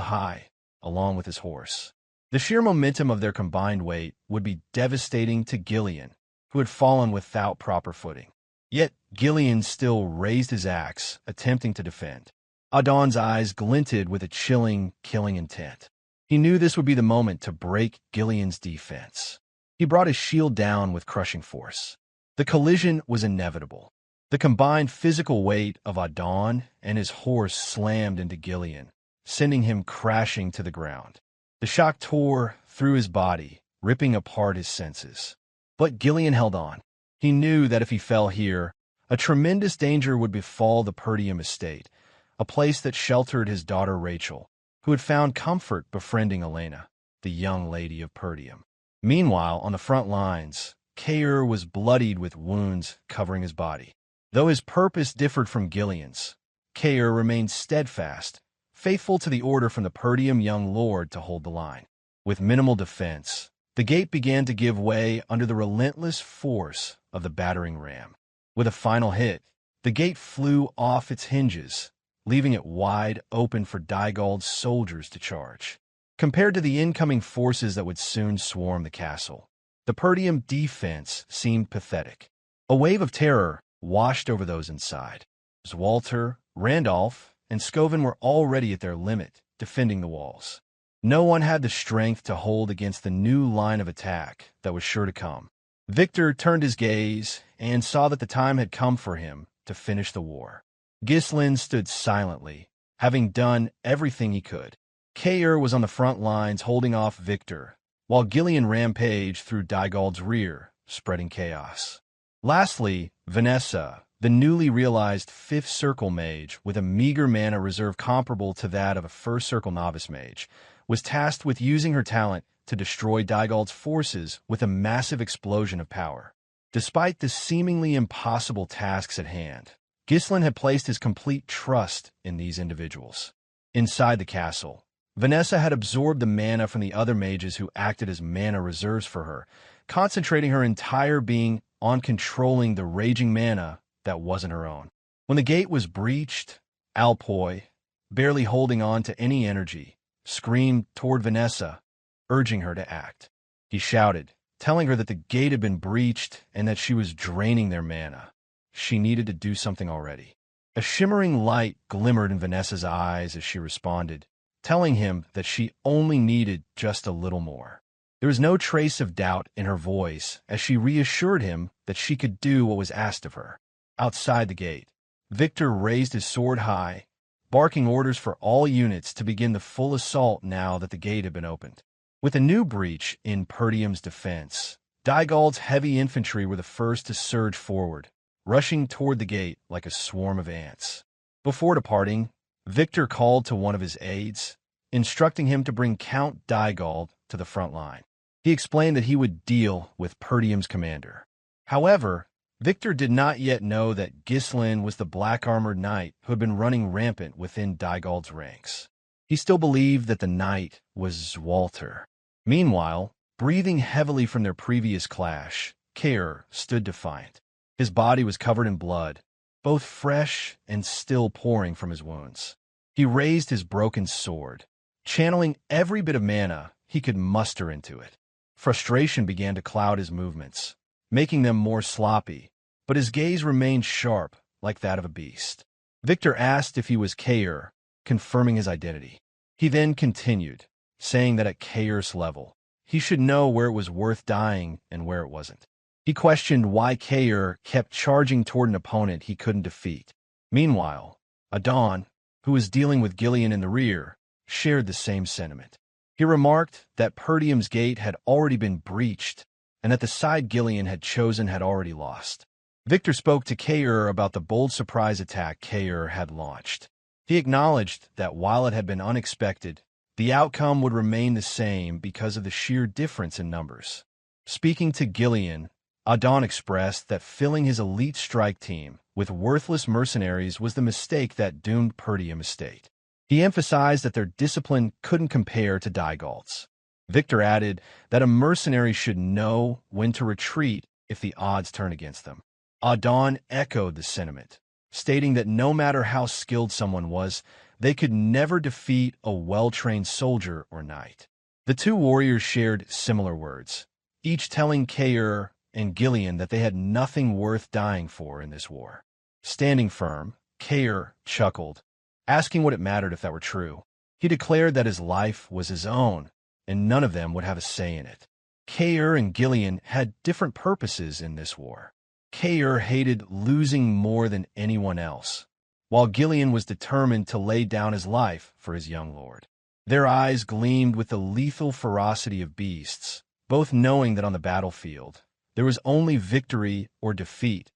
high, along with his horse. The sheer momentum of their combined weight would be devastating to Gillion, who had fallen without proper footing. Yet Gillion still raised his axe, attempting to defend. Auston's eyes glinted with a chilling, killing intent. He knew this would be the moment to break Gillion's defense. He brought his shield down with crushing force. The collision was inevitable. The combined physical weight of Auston and his horse slammed into Gillion, sending him crashing to the ground. The shock tore through his body, ripping apart his senses. But Gillion held on. He knew that if he fell here, a tremendous danger would befall the Perdium estate, a place that sheltered his daughter Rachel, who had found comfort befriending Elena, the young lady of Perdium. Meanwhile, on the front lines, Kaor was bloodied with wounds covering his body. Though his purpose differed from Gillion's, Kaor remained steadfast, faithful to the order from the Perdium young lord to hold the line. With minimal defense, the gate began to give way under the relentless force of the battering ram. With a final hit, the gate flew off its hinges, leaving it wide open for Dygald's soldiers to charge. Compared to the incoming forces that would soon swarm the castle, the Perdium defense seemed pathetic. A wave of terror washed over those inside. Swalter, Randolph, and Scoven were already at their limit, defending the walls. No one had the strength to hold against the new line of attack that was sure to come. Victor turned his gaze and saw that the time had come for him to finish the war. Ghislain stood silently, having done everything he could. Kaor was on the front lines holding off Victor, while Gillion rampaged through Dygald's rear, spreading chaos. Lastly, Vanessa, the newly realized 5th Circle mage with a meager mana reserve comparable to that of a 1st Circle novice mage, was tasked with using her talent to destroy Dygald's forces with a massive explosion of power. Despite the seemingly impossible tasks at hand, Ghislain had placed his complete trust in these individuals. Inside the castle, Vanessa had absorbed the mana from the other mages who acted as mana reserves for her, concentrating her entire being on controlling the raging mana that wasn't her own. When the gate was breached, Alpoi, barely holding on to any energy, screamed toward Vanessa, urging her to act. He shouted, telling her that the gate had been breached and that she was draining their mana. She needed to do something already. A shimmering light glimmered in Vanessa's eyes as she responded, telling him that she only needed just a little more. There was no trace of doubt in her voice as she reassured him that she could do what was asked of her. Outside the gate, Victor raised his sword high, barking orders for all units to begin the full assault now that the gate had been opened. With a new breach in Perdium's defense, Dygald's heavy infantry were the first to surge forward, rushing toward the gate like a swarm of ants. Before departing, Victor called to one of his aides, instructing him to bring Count Dygald to the front line. He explained that he would deal with Perdium's commander. However, Victor did not yet know that Ghislain was the black-armored knight who had been running rampant within Dygald's ranks. He still believed that the knight was Swalter. Meanwhile, breathing heavily from their previous clash, Kaor stood defiant. His body was covered in blood, both fresh and still pouring from his wounds. He raised his broken sword, channeling every bit of mana he could muster into it. Frustration began to cloud his movements, making them more sloppy, but his gaze remained sharp like that of a beast. Victor asked if he was Kaor, confirming his identity. He then continued, saying that at Kaor's level, he should know where it was worth dying and where it wasn't. He questioned why Kaor kept charging toward an opponent he couldn't defeat. Meanwhile, Idun, who was dealing with Gillion in the rear, shared the same sentiment. He remarked that Perdium's gate had already been breached and that the side Gillion had chosen had already lost. Victor spoke to Kaor about the bold surprise attack Kaor had launched. He acknowledged that while it had been unexpected, the outcome would remain the same because of the sheer difference in numbers. Speaking to Gillion, Idun expressed that filling his elite strike team with worthless mercenaries was the mistake that doomed Perdium estate. He emphasized that their discipline couldn't compare to Dygald's. Victor added that a mercenary should know when to retreat if the odds turn against them. Idun echoed the sentiment, stating that no matter how skilled someone was, they could never defeat a well-trained soldier or knight. The two warriors shared similar words, each telling Kaor and Gillion that they had nothing worth dying for in this war. Standing firm, Kaor chuckled, asking what it mattered if that were true. He declared that his life was his own, and none of them would have a say in it. Kaor and Gillion had different purposes in this war. Kaor hated losing more than anyone else, while Gillion was determined to lay down his life for his young lord. Their eyes gleamed with the lethal ferocity of beasts, both knowing that on the battlefield, there was only victory or defeat.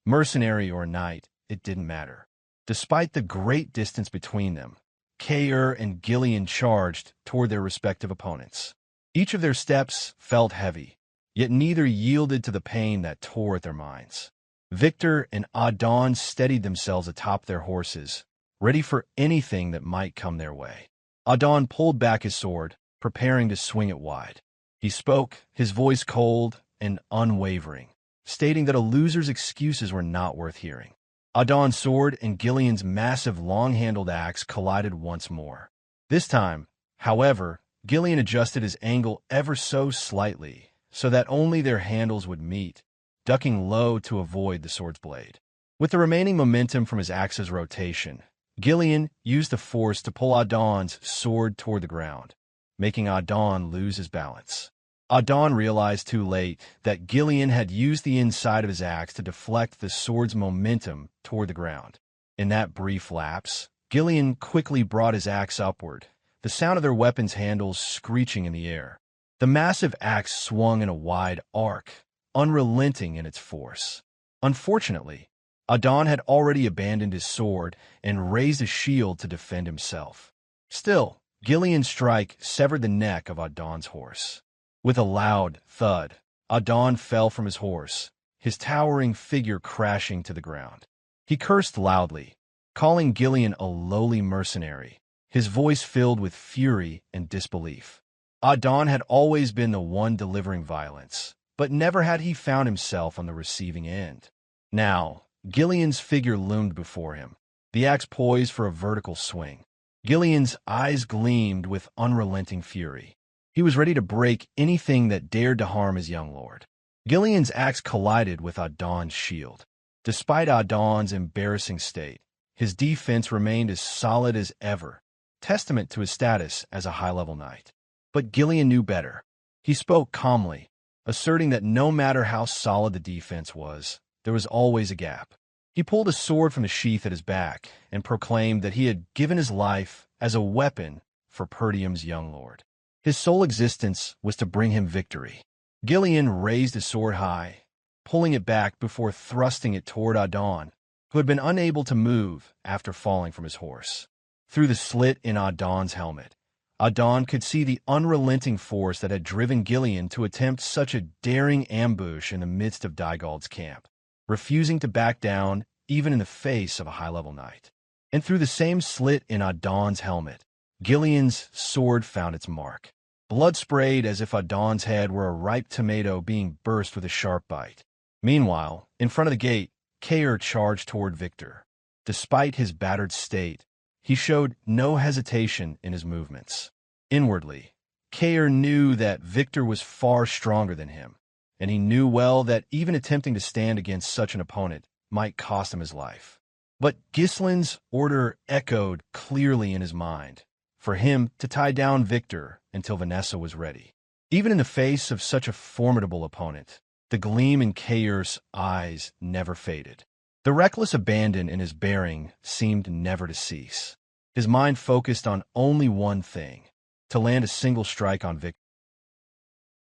Mercenary or knight, it didn't matter. Despite the great distance between them, Kaor and Gillion charged toward their respective opponents. Each of their steps felt heavy, yet neither yielded to the pain that tore at their minds. Victor and Idun steadied themselves atop their horses, ready for anything that might come their way. Idun pulled back his sword, preparing to swing it wide. He spoke, his voice cold and unwavering, stating that a loser's excuses were not worth hearing. Idun's sword and Gillion's massive long-handled axe collided once more. This time, however, Gillion adjusted his angle ever so slightly, so that only their handles would meet, ducking low to avoid the sword's blade. With the remaining momentum from his axe's rotation, Gillion used the force to pull Idun's sword toward the ground, making Idun lose his balance. Idun realized too late that Gillion had used the inside of his axe to deflect the sword's momentum toward the ground. In that brief lapse, Gillion quickly brought his axe upward, the sound of their weapons' handles screeching in the air. The massive axe swung in a wide arc, unrelenting in its force. Unfortunately, Idun had already abandoned his sword and raised a shield to defend himself. Still, Gillion's strike severed the neck of Idun's horse. With a loud thud, Idun fell from his horse, his towering figure crashing to the ground. He cursed loudly, calling Gillion a lowly mercenary, his voice filled with fury and disbelief. Idun had always been the one delivering violence, but never had he found himself on the receiving end. Now, Gillion's figure loomed before him, the axe poised for a vertical swing. Gillion's eyes gleamed with unrelenting fury. He was ready to break anything that dared to harm his young lord. Gillion's axe collided with Idun's shield. Despite Idun's embarrassing state, his defense remained as solid as ever, testament to his status as a high-level knight. But Gillion knew better. He spoke calmly, asserting that no matter how solid the defense was, there was always a gap. He pulled a sword from the sheath at his back and proclaimed that he had given his life as a weapon for Perdium's young lord. His sole existence was to bring him victory. Gillion raised his sword high, pulling it back before thrusting it toward Idun, who had been unable to move after falling from his horse. Through the slit in Idun's helmet, Idun could see the unrelenting force that had driven Gillion to attempt such a daring ambush in the midst of Dygald's camp, refusing to back down even in the face of a high-level knight. And through the same slit in Idun's helmet, Gillion's sword found its mark. Blood sprayed as if Idun's head were a ripe tomato being burst with a sharp bite. Meanwhile, in front of the gate, Kaor charged toward Victor. Despite his battered state, he showed no hesitation in his movements. Inwardly, Kaor knew that Victor was far stronger than him, and he knew well that even attempting to stand against such an opponent might cost him his life. But Ghislain's order echoed clearly in his mind, for him to tie down Victor until Vanessa was ready. Even in the face of such a formidable opponent, the gleam in Kaor's eyes never faded. The reckless abandon in his bearing seemed never to cease. His mind focused on only one thing: to land a single strike on Victor.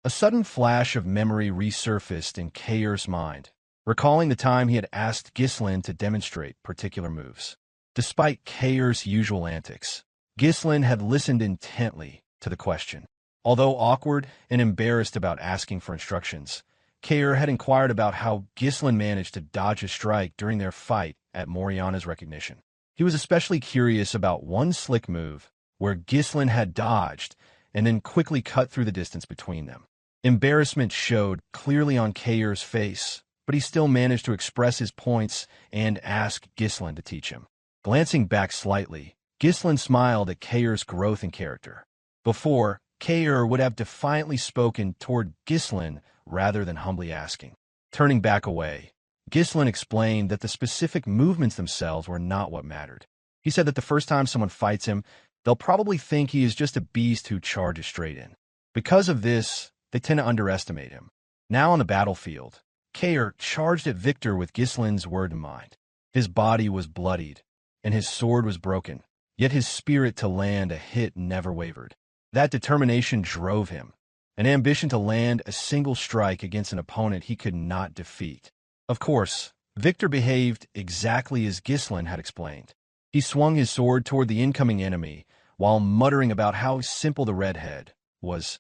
A sudden flash of memory resurfaced in Kaor's mind, recalling the time he had asked Ghislain to demonstrate particular moves. Despite Kaor's usual antics, Ghislain had listened intently to the question. Although awkward and embarrassed about asking for instructions, Kaor had inquired about how Ghislain managed to dodge a strike during their fight at Moriana's recognition. He was especially curious about one slick move where Ghislain had dodged and then quickly cut through the distance between them. Embarrassment showed clearly on Kaor's face, but he still managed to express his points and ask Ghislain to teach him. Glancing back slightly, Ghislain smiled at Kaor's growth in character. Before, Kaor would have defiantly spoken toward Ghislain rather than humbly asking. Turning back away, Ghislain explained that the specific movements themselves were not what mattered. He said that the first time someone fights him, they'll probably think he is just a beast who charges straight in. Because of this, they tend to underestimate him. Now on the battlefield, Kaor charged at Victor with Ghislain's word in mind. His body was bloodied, and his sword was broken, yet his spirit to land a hit never wavered. That determination drove him, an ambition to land a single strike against an opponent he could not defeat. Of course, Victor behaved exactly as Ghislain had explained. He swung his sword toward the incoming enemy while muttering about how simple the redhead was,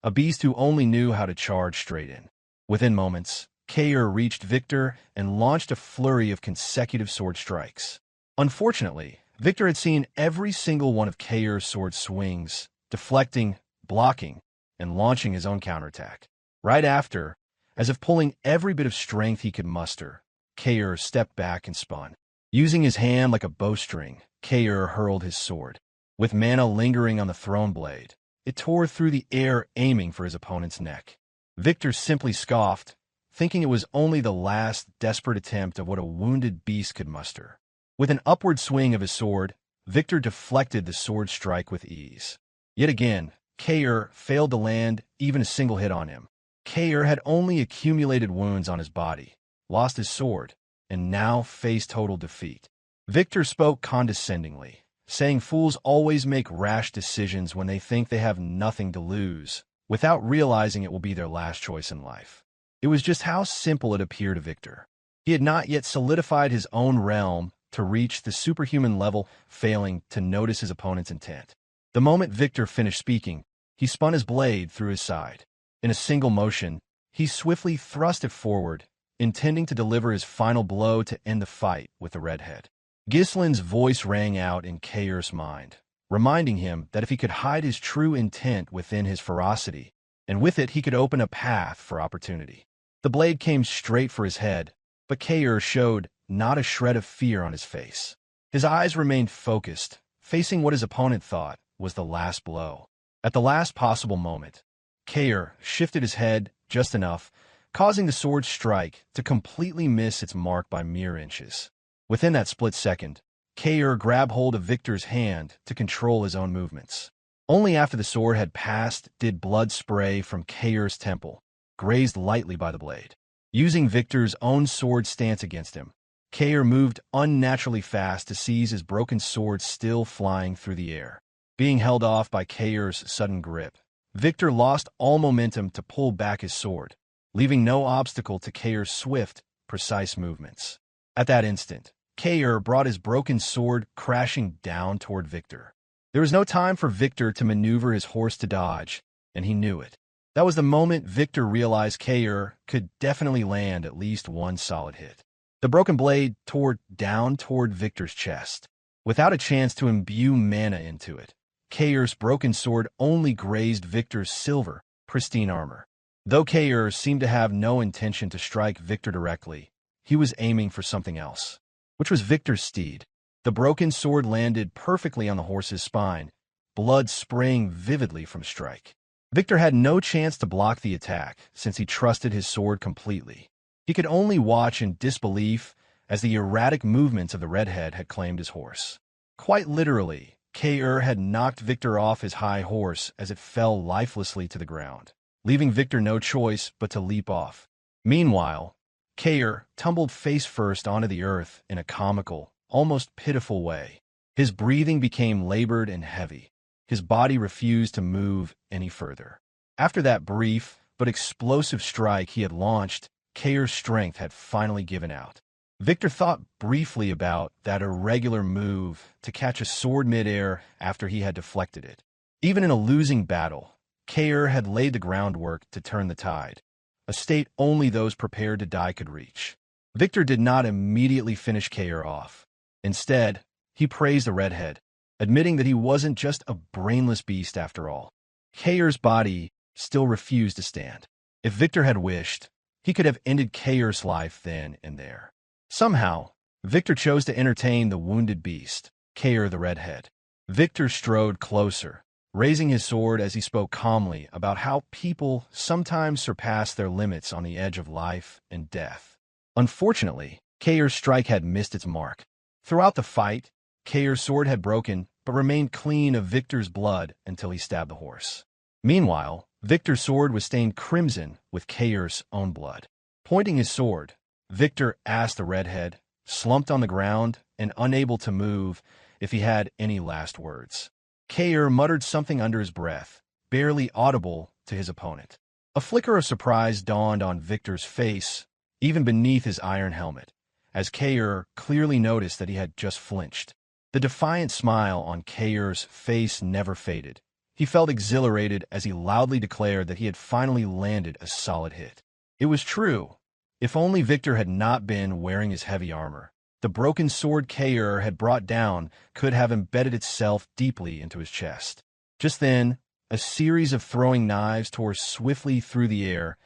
a beast who only knew how to charge straight in. Within moments, Kaor reached Victor and launched a flurry of consecutive sword strikes. Unfortunately, Victor had seen every single one of Kaor's sword swings, deflecting, blocking, and launching his own counterattack. Right after, as if pulling every bit of strength he could muster, Kaor stepped back and spun. Using his hand like a bowstring, Kaor hurled his sword. With mana lingering on the throne blade, it tore through the air, aiming for his opponent's neck. Victor simply scoffed, thinking it was only the last desperate attempt of what a wounded beast could muster. With an upward swing of his sword, Victor deflected the sword strike with ease. Yet again, Kaor failed to land even a single hit on him. Kaor had only accumulated wounds on his body, lost his sword, and now faced total defeat. Victor spoke condescendingly, saying fools always make rash decisions when they think they have nothing to lose, without realizing it will be their last choice in life. It was just how simple it appeared to Victor. He had not yet solidified his own realm to reach the superhuman level, failing to notice his opponent's intent. The moment Victor finished speaking, he spun his blade through his side. In a single motion, he swiftly thrust it forward, intending to deliver his final blow to end the fight with the redhead. Ghislain's voice rang out in Kaor's mind, reminding him that if he could hide his true intent within his ferocity, and with it he could open a path for opportunity. The blade came straight for his head, but Kaor showed not a shred of fear on his face. His eyes remained focused, facing what his opponent thought was the last blow. At the last possible moment, Kaor shifted his head just enough, causing the sword strike to completely miss its mark by mere inches. Within that split second, Kaor grabbed hold of Victor's hand to control his own movements. Only after the sword had passed did blood spray from Kaor's temple, grazed lightly by the blade. Using Victor's own sword stance against him, Kaor moved unnaturally fast to seize his broken sword still flying through the air. Being held off by Kaor's sudden grip, Victor lost all momentum to pull back his sword, leaving no obstacle to Kaor's swift, precise movements. At that instant, Kaor brought his broken sword crashing down toward Victor. There was no time for Victor to maneuver his horse to dodge, and he knew it. That was the moment Victor realized Kaor could definitely land at least one solid hit. The broken blade tore down toward Victor's chest. Without a chance to imbue mana into it, Kaor's broken sword only grazed Victor's silver, pristine armor. Though Kaor seemed to have no intention to strike Victor directly, he was aiming for something else, which was Victor's steed. The broken sword landed perfectly on the horse's spine, blood spraying vividly from strike. Victor had no chance to block the attack since he trusted his sword completely. He could only watch in disbelief as the erratic movements of the redhead had claimed his horse. Quite literally, Kaor had knocked Victor off his high horse as it fell lifelessly to the ground, leaving Victor no choice but to leap off. Meanwhile, Kaor tumbled face first onto the earth in a comical, almost pitiful way. His breathing became labored and heavy. His body refused to move any further. After that brief but explosive strike he had launched, Kaor's strength had finally given out. Victor thought briefly about that irregular move to catch a sword midair after he had deflected it. Even in a losing battle, Kaor had laid the groundwork to turn the tide, a state only those prepared to die could reach. Victor did not immediately finish Kaor off. Instead, he praised the redhead, admitting that he wasn't just a brainless beast after all. Kaor's body still refused to stand. If Victor had wished, he could have ended Kaor's life then and there. Somehow, Victor chose to entertain the wounded beast, Kaor the redhead. Victor strode closer, raising his sword as he spoke calmly about how people sometimes surpass their limits on the edge of life and death. Unfortunately, Kaor's strike had missed its mark. Throughout the fight, Kaor's sword had broken but remained clean of Victor's blood until he stabbed the horse. Meanwhile, Victor's sword was stained crimson with Kaor's own blood. Pointing his sword, Victor asked the redhead, slumped on the ground and unable to move, if he had any last words. Kaor muttered something under his breath, barely audible to his opponent. A flicker of surprise dawned on Victor's face, even beneath his iron helmet, as Kaor clearly noticed that he had just flinched. The defiant smile on Kaor's face never faded. He felt exhilarated as he loudly declared that he had finally landed a solid hit. It was true. If only Victor had not been wearing his heavy armor, the broken sword Kaor had brought down could have embedded itself deeply into his chest. Just then, a series of throwing knives tore swiftly through the air,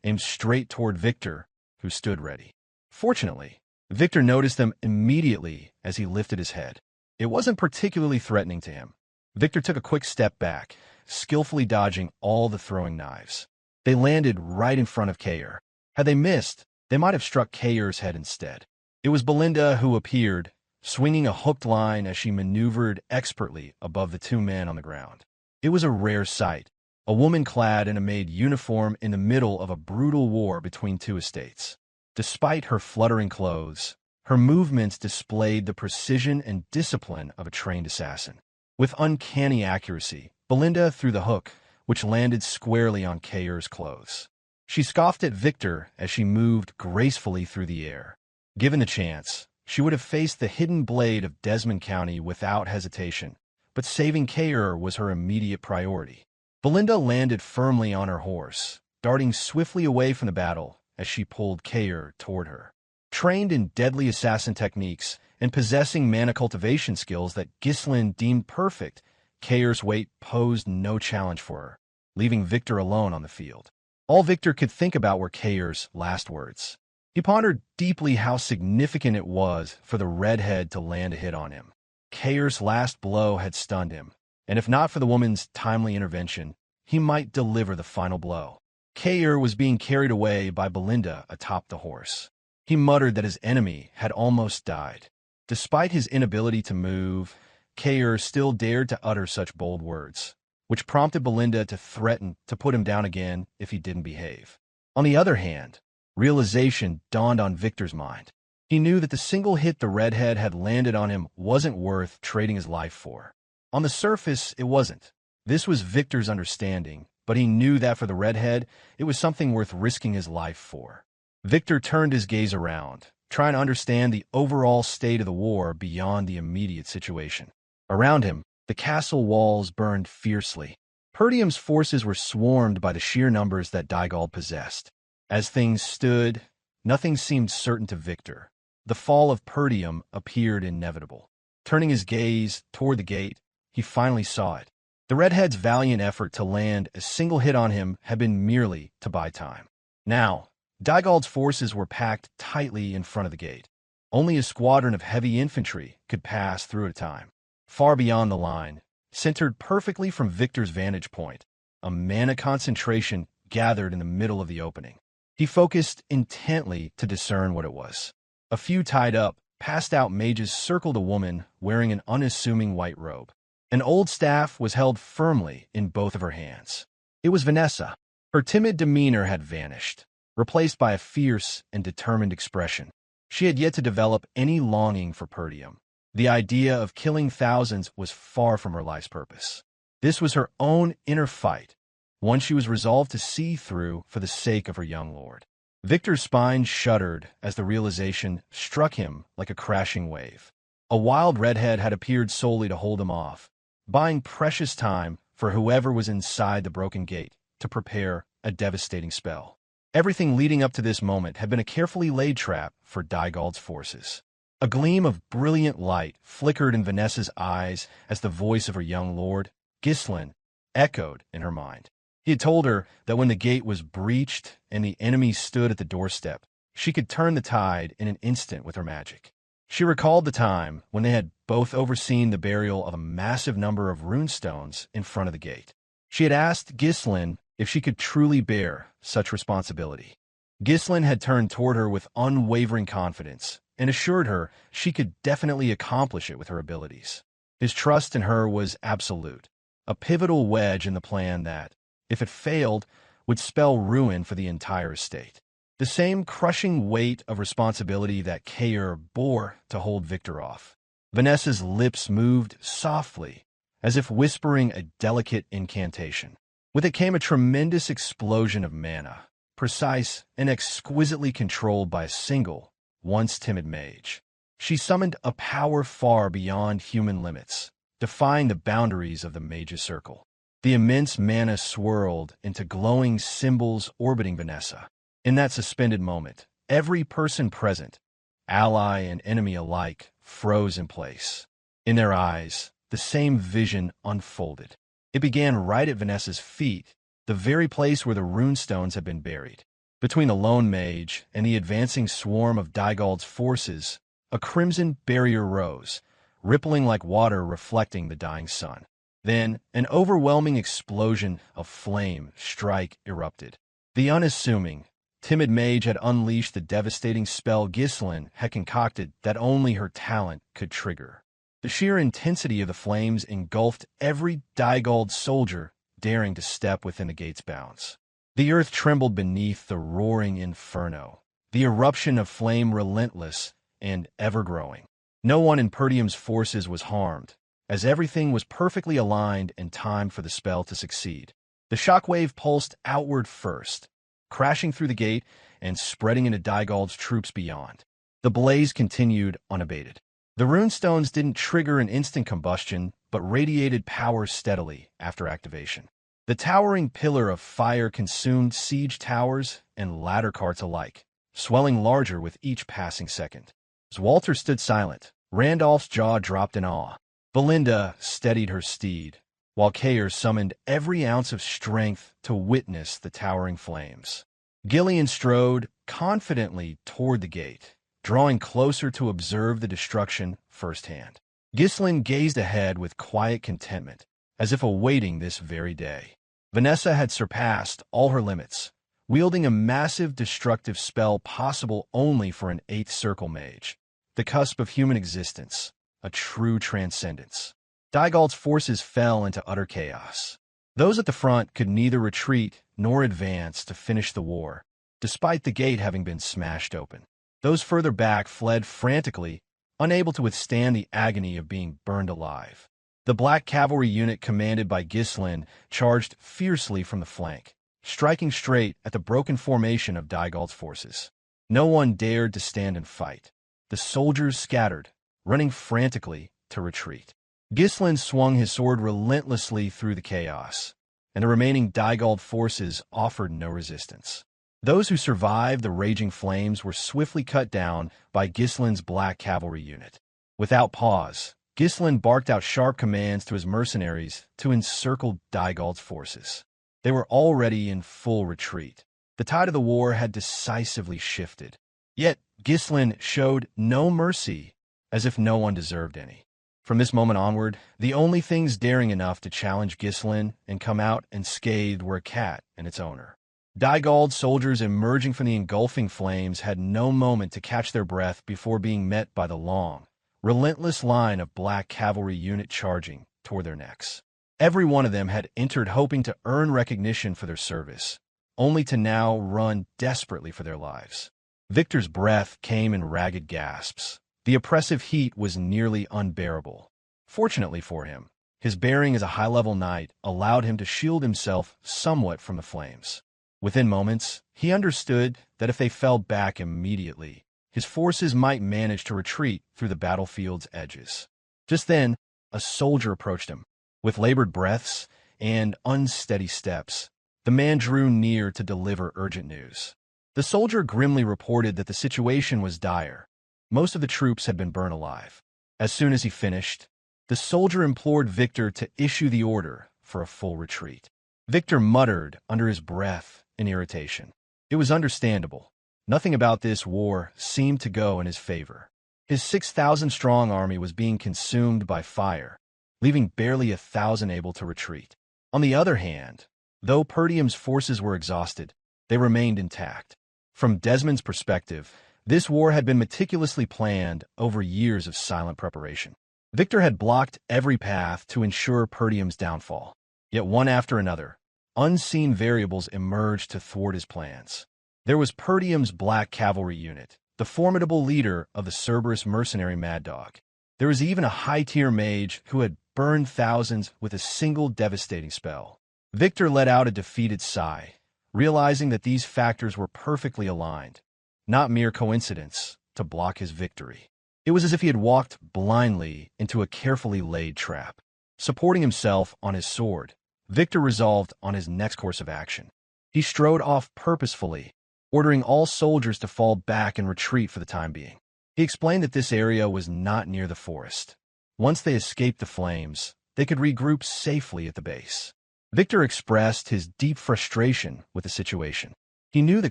aimed straight toward Victor, who stood ready. Fortunately, Victor noticed them immediately as he lifted his head. It wasn't particularly threatening to him. Victor took a quick step back, skillfully dodging all the throwing knives. They landed right in front of Kaor. Had they missed, they might have struck Kaor's head instead. It was Belinda who appeared, swinging a hooked line as she maneuvered expertly above the two men on the ground. It was a rare sight, a woman clad in a maid uniform in the middle of a brutal war between two estates. Despite her fluttering clothes, her movements displayed the precision and discipline of a trained assassin. With uncanny accuracy, Belinda threw the hook, which landed squarely on Kaor's clothes. She scoffed at Victor as she moved gracefully through the air. Given the chance, she would have faced the hidden blade of Desmon County without hesitation, but saving Kaor was her immediate priority. Belinda landed firmly on her horse, darting swiftly away from the battle as she pulled Kaor toward her. Trained in deadly assassin techniques and possessing mana cultivation skills that Ghislain deemed perfect, Kaor's weight posed no challenge for her, leaving Victor alone on the field. All Victor could think about were Kaor's last words. He pondered deeply how significant it was for the redhead to land a hit on him. Kaor's last blow had stunned him, and if not for the woman's timely intervention, he might deliver the final blow. Kaor was being carried away by Belinda atop the horse. He muttered that his enemy had almost died. Despite his inability to move, Kaor still dared to utter such bold words, which prompted Belinda to threaten to put him down again if he didn't behave. On the other hand, realization dawned on Victor's mind. He knew that the single hit the redhead had landed on him wasn't worth trading his life for. On the surface, it wasn't. This was Victor's understanding, but he knew that for the redhead, it was something worth risking his life for. Victor turned his gaze around, trying to understand the overall state of the war beyond the immediate situation. Around him, the castle walls burned fiercely. Perdium's forces were swarmed by the sheer numbers that Dygald possessed. As things stood, nothing seemed certain to Victor. The fall of Perdium appeared inevitable. Turning his gaze toward the gate, he finally saw it. The redhead's valiant effort to land a single hit on him had been merely to buy time. Now, Dygald's forces were packed tightly in front of the gate. Only a squadron of heavy infantry could pass through at a time. Far beyond the line, centered perfectly from Victor's vantage point, a mana concentration gathered in the middle of the opening. He focused intently to discern what it was. A few tied-up, passed-out mages circled a woman wearing an unassuming white robe. An old staff was held firmly in both of her hands. It was Vanessa. Her timid demeanor had vanished, replaced by a fierce and determined expression. She had yet to develop any longing for Perdium. The idea of killing thousands was far from her life's purpose. This was her own inner fight, one she was resolved to see through for the sake of her young lord. Victor's spine shuddered as the realization struck him like a crashing wave. A wild redhead had appeared solely to hold him off, buying precious time for whoever was inside the broken gate to prepare a devastating spell. Everything leading up to this moment had been a carefully laid trap for Dygald's forces. A gleam of brilliant light flickered in Vanessa's eyes as the voice of her young lord, Ghislain, echoed in her mind. He had told her that when the gate was breached and the enemy stood at the doorstep, she could turn the tide in an instant with her magic. She recalled the time when they had both overseen the burial of a massive number of runestones in front of the gate. She had asked Ghislain if she could truly bear such responsibility. Ghislain had turned toward her with unwavering confidence and assured her she could definitely accomplish it with her abilities. His trust in her was absolute, a pivotal wedge in the plan that, if it failed, would spell ruin for the entire estate. The same crushing weight of responsibility that Kaor bore to hold Victor off. Vanessa's lips moved softly, as if whispering a delicate incantation. With it came a tremendous explosion of mana, precise and exquisitely controlled by a single, once timid mage. She summoned a power far beyond human limits, defying the boundaries of the mage's circle. The immense mana swirled into glowing symbols orbiting Vanessa. In that suspended moment, every person present, ally and enemy alike, froze in place. In their eyes, the same vision unfolded. It began right at Vanessa's feet, the very place where the runestones had been buried. Between the lone mage and the advancing swarm of Dygald's forces, a crimson barrier rose, rippling like water reflecting the dying sun. Then, an overwhelming explosion of flame strike erupted. The unassuming, timid mage had unleashed the devastating spell Ghislain had concocted that only her talent could trigger. The sheer intensity of the flames engulfed every Dygald soldier daring to step within the gate's bounds. The earth trembled beneath the roaring inferno, the eruption of flame relentless and ever-growing. No one in Perdium's forces was harmed, as everything was perfectly aligned and timed for the spell to succeed. The shockwave pulsed outward first, crashing through the gate and spreading into Dygald's troops beyond. The blaze continued unabated. The runestones didn't trigger an instant combustion, but radiated power steadily after activation. The towering pillar of fire consumed siege towers and ladder carts alike, swelling larger with each passing second. Swalter stood silent. Randolph's jaw dropped in awe. Belinda steadied her steed, while Kaor summoned every ounce of strength to witness the towering flames. Gillion strode confidently toward the gate, drawing closer to observe the destruction firsthand. Ghislain gazed ahead with quiet contentment, as if awaiting this very day. Vanessa had surpassed all her limits, wielding a massive destructive spell possible only for an 8th circle mage, the cusp of human existence, a true transcendence. Dygald's forces fell into utter chaos. Those at the front could neither retreat nor advance to finish the war, despite the gate having been smashed open. Those further back fled frantically, unable to withstand the agony of being burned alive. The black cavalry unit commanded by Ghislain charged fiercely from the flank, striking straight at the broken formation of Dygald's forces. No one dared to stand and fight. The soldiers scattered, running frantically to retreat. Ghislain swung his sword relentlessly through the chaos, and the remaining Dygald forces offered no resistance. Those who survived the raging flames were swiftly cut down by Ghislain's black cavalry unit. Without pause, Ghislain barked out sharp commands to his mercenaries to encircle Dygald's forces. They were already in full retreat. The tide of the war had decisively shifted. Yet Ghislain showed no mercy, as if no one deserved any. From this moment onward, the only things daring enough to challenge Ghislain and come out unscathed were a cat and its owner. Dygald soldiers emerging from the engulfing flames had no moment to catch their breath before being met by the long, relentless line of black cavalry unit charging toward their necks. Every one of them had entered hoping to earn recognition for their service, only to now run desperately for their lives. Victor's breath came in ragged gasps. The oppressive heat was nearly unbearable. Fortunately for him, his bearing as a high-level knight allowed him to shield himself somewhat from the flames. Within moments, he understood that if they fell back immediately, his forces might manage to retreat through the battlefield's edges. Just then, a soldier approached him. With labored breaths and unsteady steps, the man drew near to deliver urgent news. The soldier grimly reported that the situation was dire. Most of the troops had been burned alive. As soon as he finished, the soldier implored Victor to issue the order for a full retreat. Victor muttered under his breath in irritation. It was understandable. Nothing about this war seemed to go in his favor. His 6,000-strong army was being consumed by fire, leaving barely 1,000 able to retreat. On the other hand, though Perdium's forces were exhausted, they remained intact. From Desmond's perspective, this war had been meticulously planned over years of silent preparation. Victor had blocked every path to ensure Perdium's downfall. Yet one after another, unseen variables emerged to thwart his plans. There was Perdium's black cavalry unit, the formidable leader of the Cerberus mercenary mad dog. There was even a high-tier mage who had burned thousands with a single devastating spell. Victor let out a defeated sigh, realizing that these factors were perfectly aligned, not mere coincidence, to block his victory. It was as if he had walked blindly into a carefully laid trap. Supporting himself on his sword, Victor resolved on his next course of action. He strode off purposefully, ordering all soldiers to fall back and retreat for the time being. He explained that this area was not near the forest. Once they escaped the flames, they could regroup safely at the base. Victor expressed his deep frustration with the situation. He knew the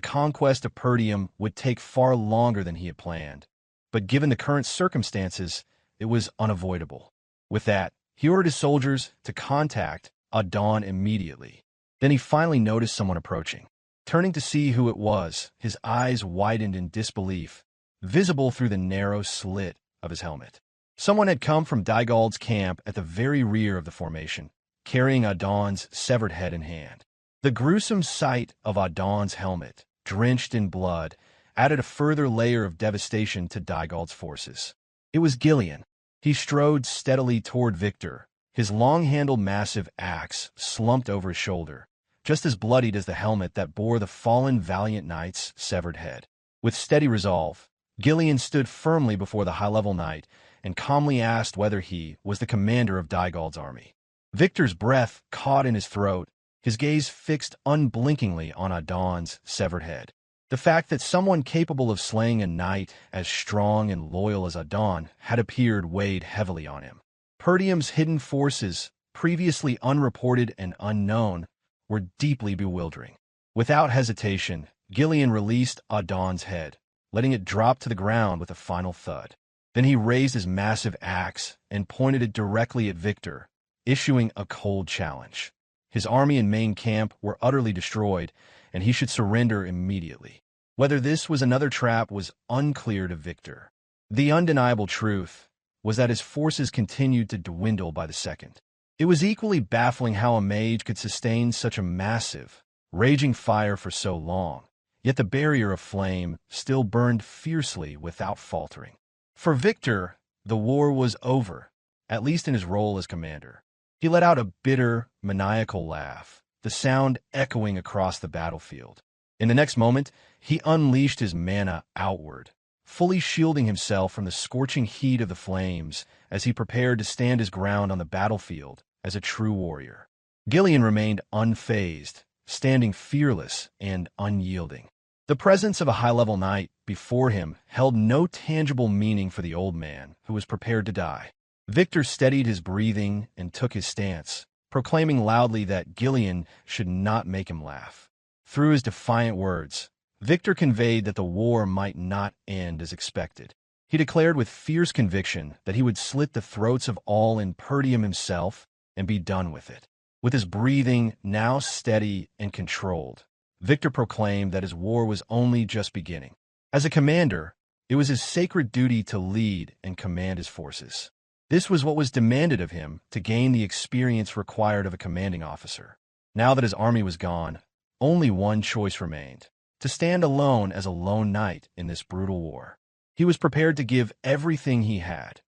conquest of Perdium would take far longer than he had planned, but given the current circumstances, it was unavoidable. With that, he ordered his soldiers to contact Idun immediately. Then he finally noticed someone approaching. Turning to see who it was, his eyes widened in disbelief, visible through the narrow slit of his helmet. Someone had come from Dygald's camp at the very rear of the formation, carrying Idun's severed head in hand. The gruesome sight of Idun's helmet, drenched in blood, added a further layer of devastation to Dygald's forces. It was Gillion. He strode steadily toward Victor, his long-handled massive axe slumped over his shoulder, just as bloodied as the helmet that bore the fallen Valiant knight's severed head. With steady resolve, Gillion stood firmly before the high-level knight and calmly asked whether he was the commander of Dygald's army. Victor's breath caught in his throat, his gaze fixed unblinkingly on Idun's severed head. The fact that someone capable of slaying a knight as strong and loyal as Idun had appeared weighed heavily on him. Perdium's hidden forces, previously unreported and unknown, were deeply bewildering. Without hesitation, Gillion released Idun's head, letting it drop to the ground with a final thud. Then he raised his massive axe and pointed it directly at Victor, issuing a cold challenge. His army and main camp were utterly destroyed, and he should surrender immediately. Whether this was another trap was unclear to Victor. The undeniable truth was that his forces continued to dwindle by the second. It was equally baffling how a mage could sustain such a massive, raging fire for so long, yet the barrier of flame still burned fiercely without faltering. For Victor, the war was over, at least in his role as commander. He let out a bitter, maniacal laugh, the sound echoing across the battlefield. In the next moment, he unleashed his mana outward, fully shielding himself from the scorching heat of the flames as he prepared to stand his ground on the battlefield as a true warrior. Gillion remained unfazed, standing fearless and unyielding. The presence of a high-level knight before him held no tangible meaning for the old man who was prepared to die. Victor steadied his breathing and took his stance, proclaiming loudly that Gillion should not make him laugh. Through his defiant words, Victor conveyed that the war might not end as expected. He declared with fierce conviction that he would slit the throats of all in Perdium himself and be done with it. With his breathing now steady and controlled, Victor proclaimed that his war was only just beginning. As a commander, it was his sacred duty to lead and command his forces. This was what was demanded of him to gain the experience required of a commanding officer. Now that his army was gone, only one choice remained: to stand alone as a lone knight in this brutal war. He was prepared to give everything he had,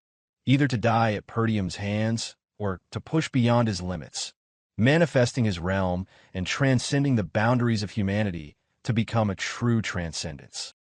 either to die at Perdium's hands or to push beyond his limits, manifesting his realm and transcending the boundaries of humanity to become a true transcendence.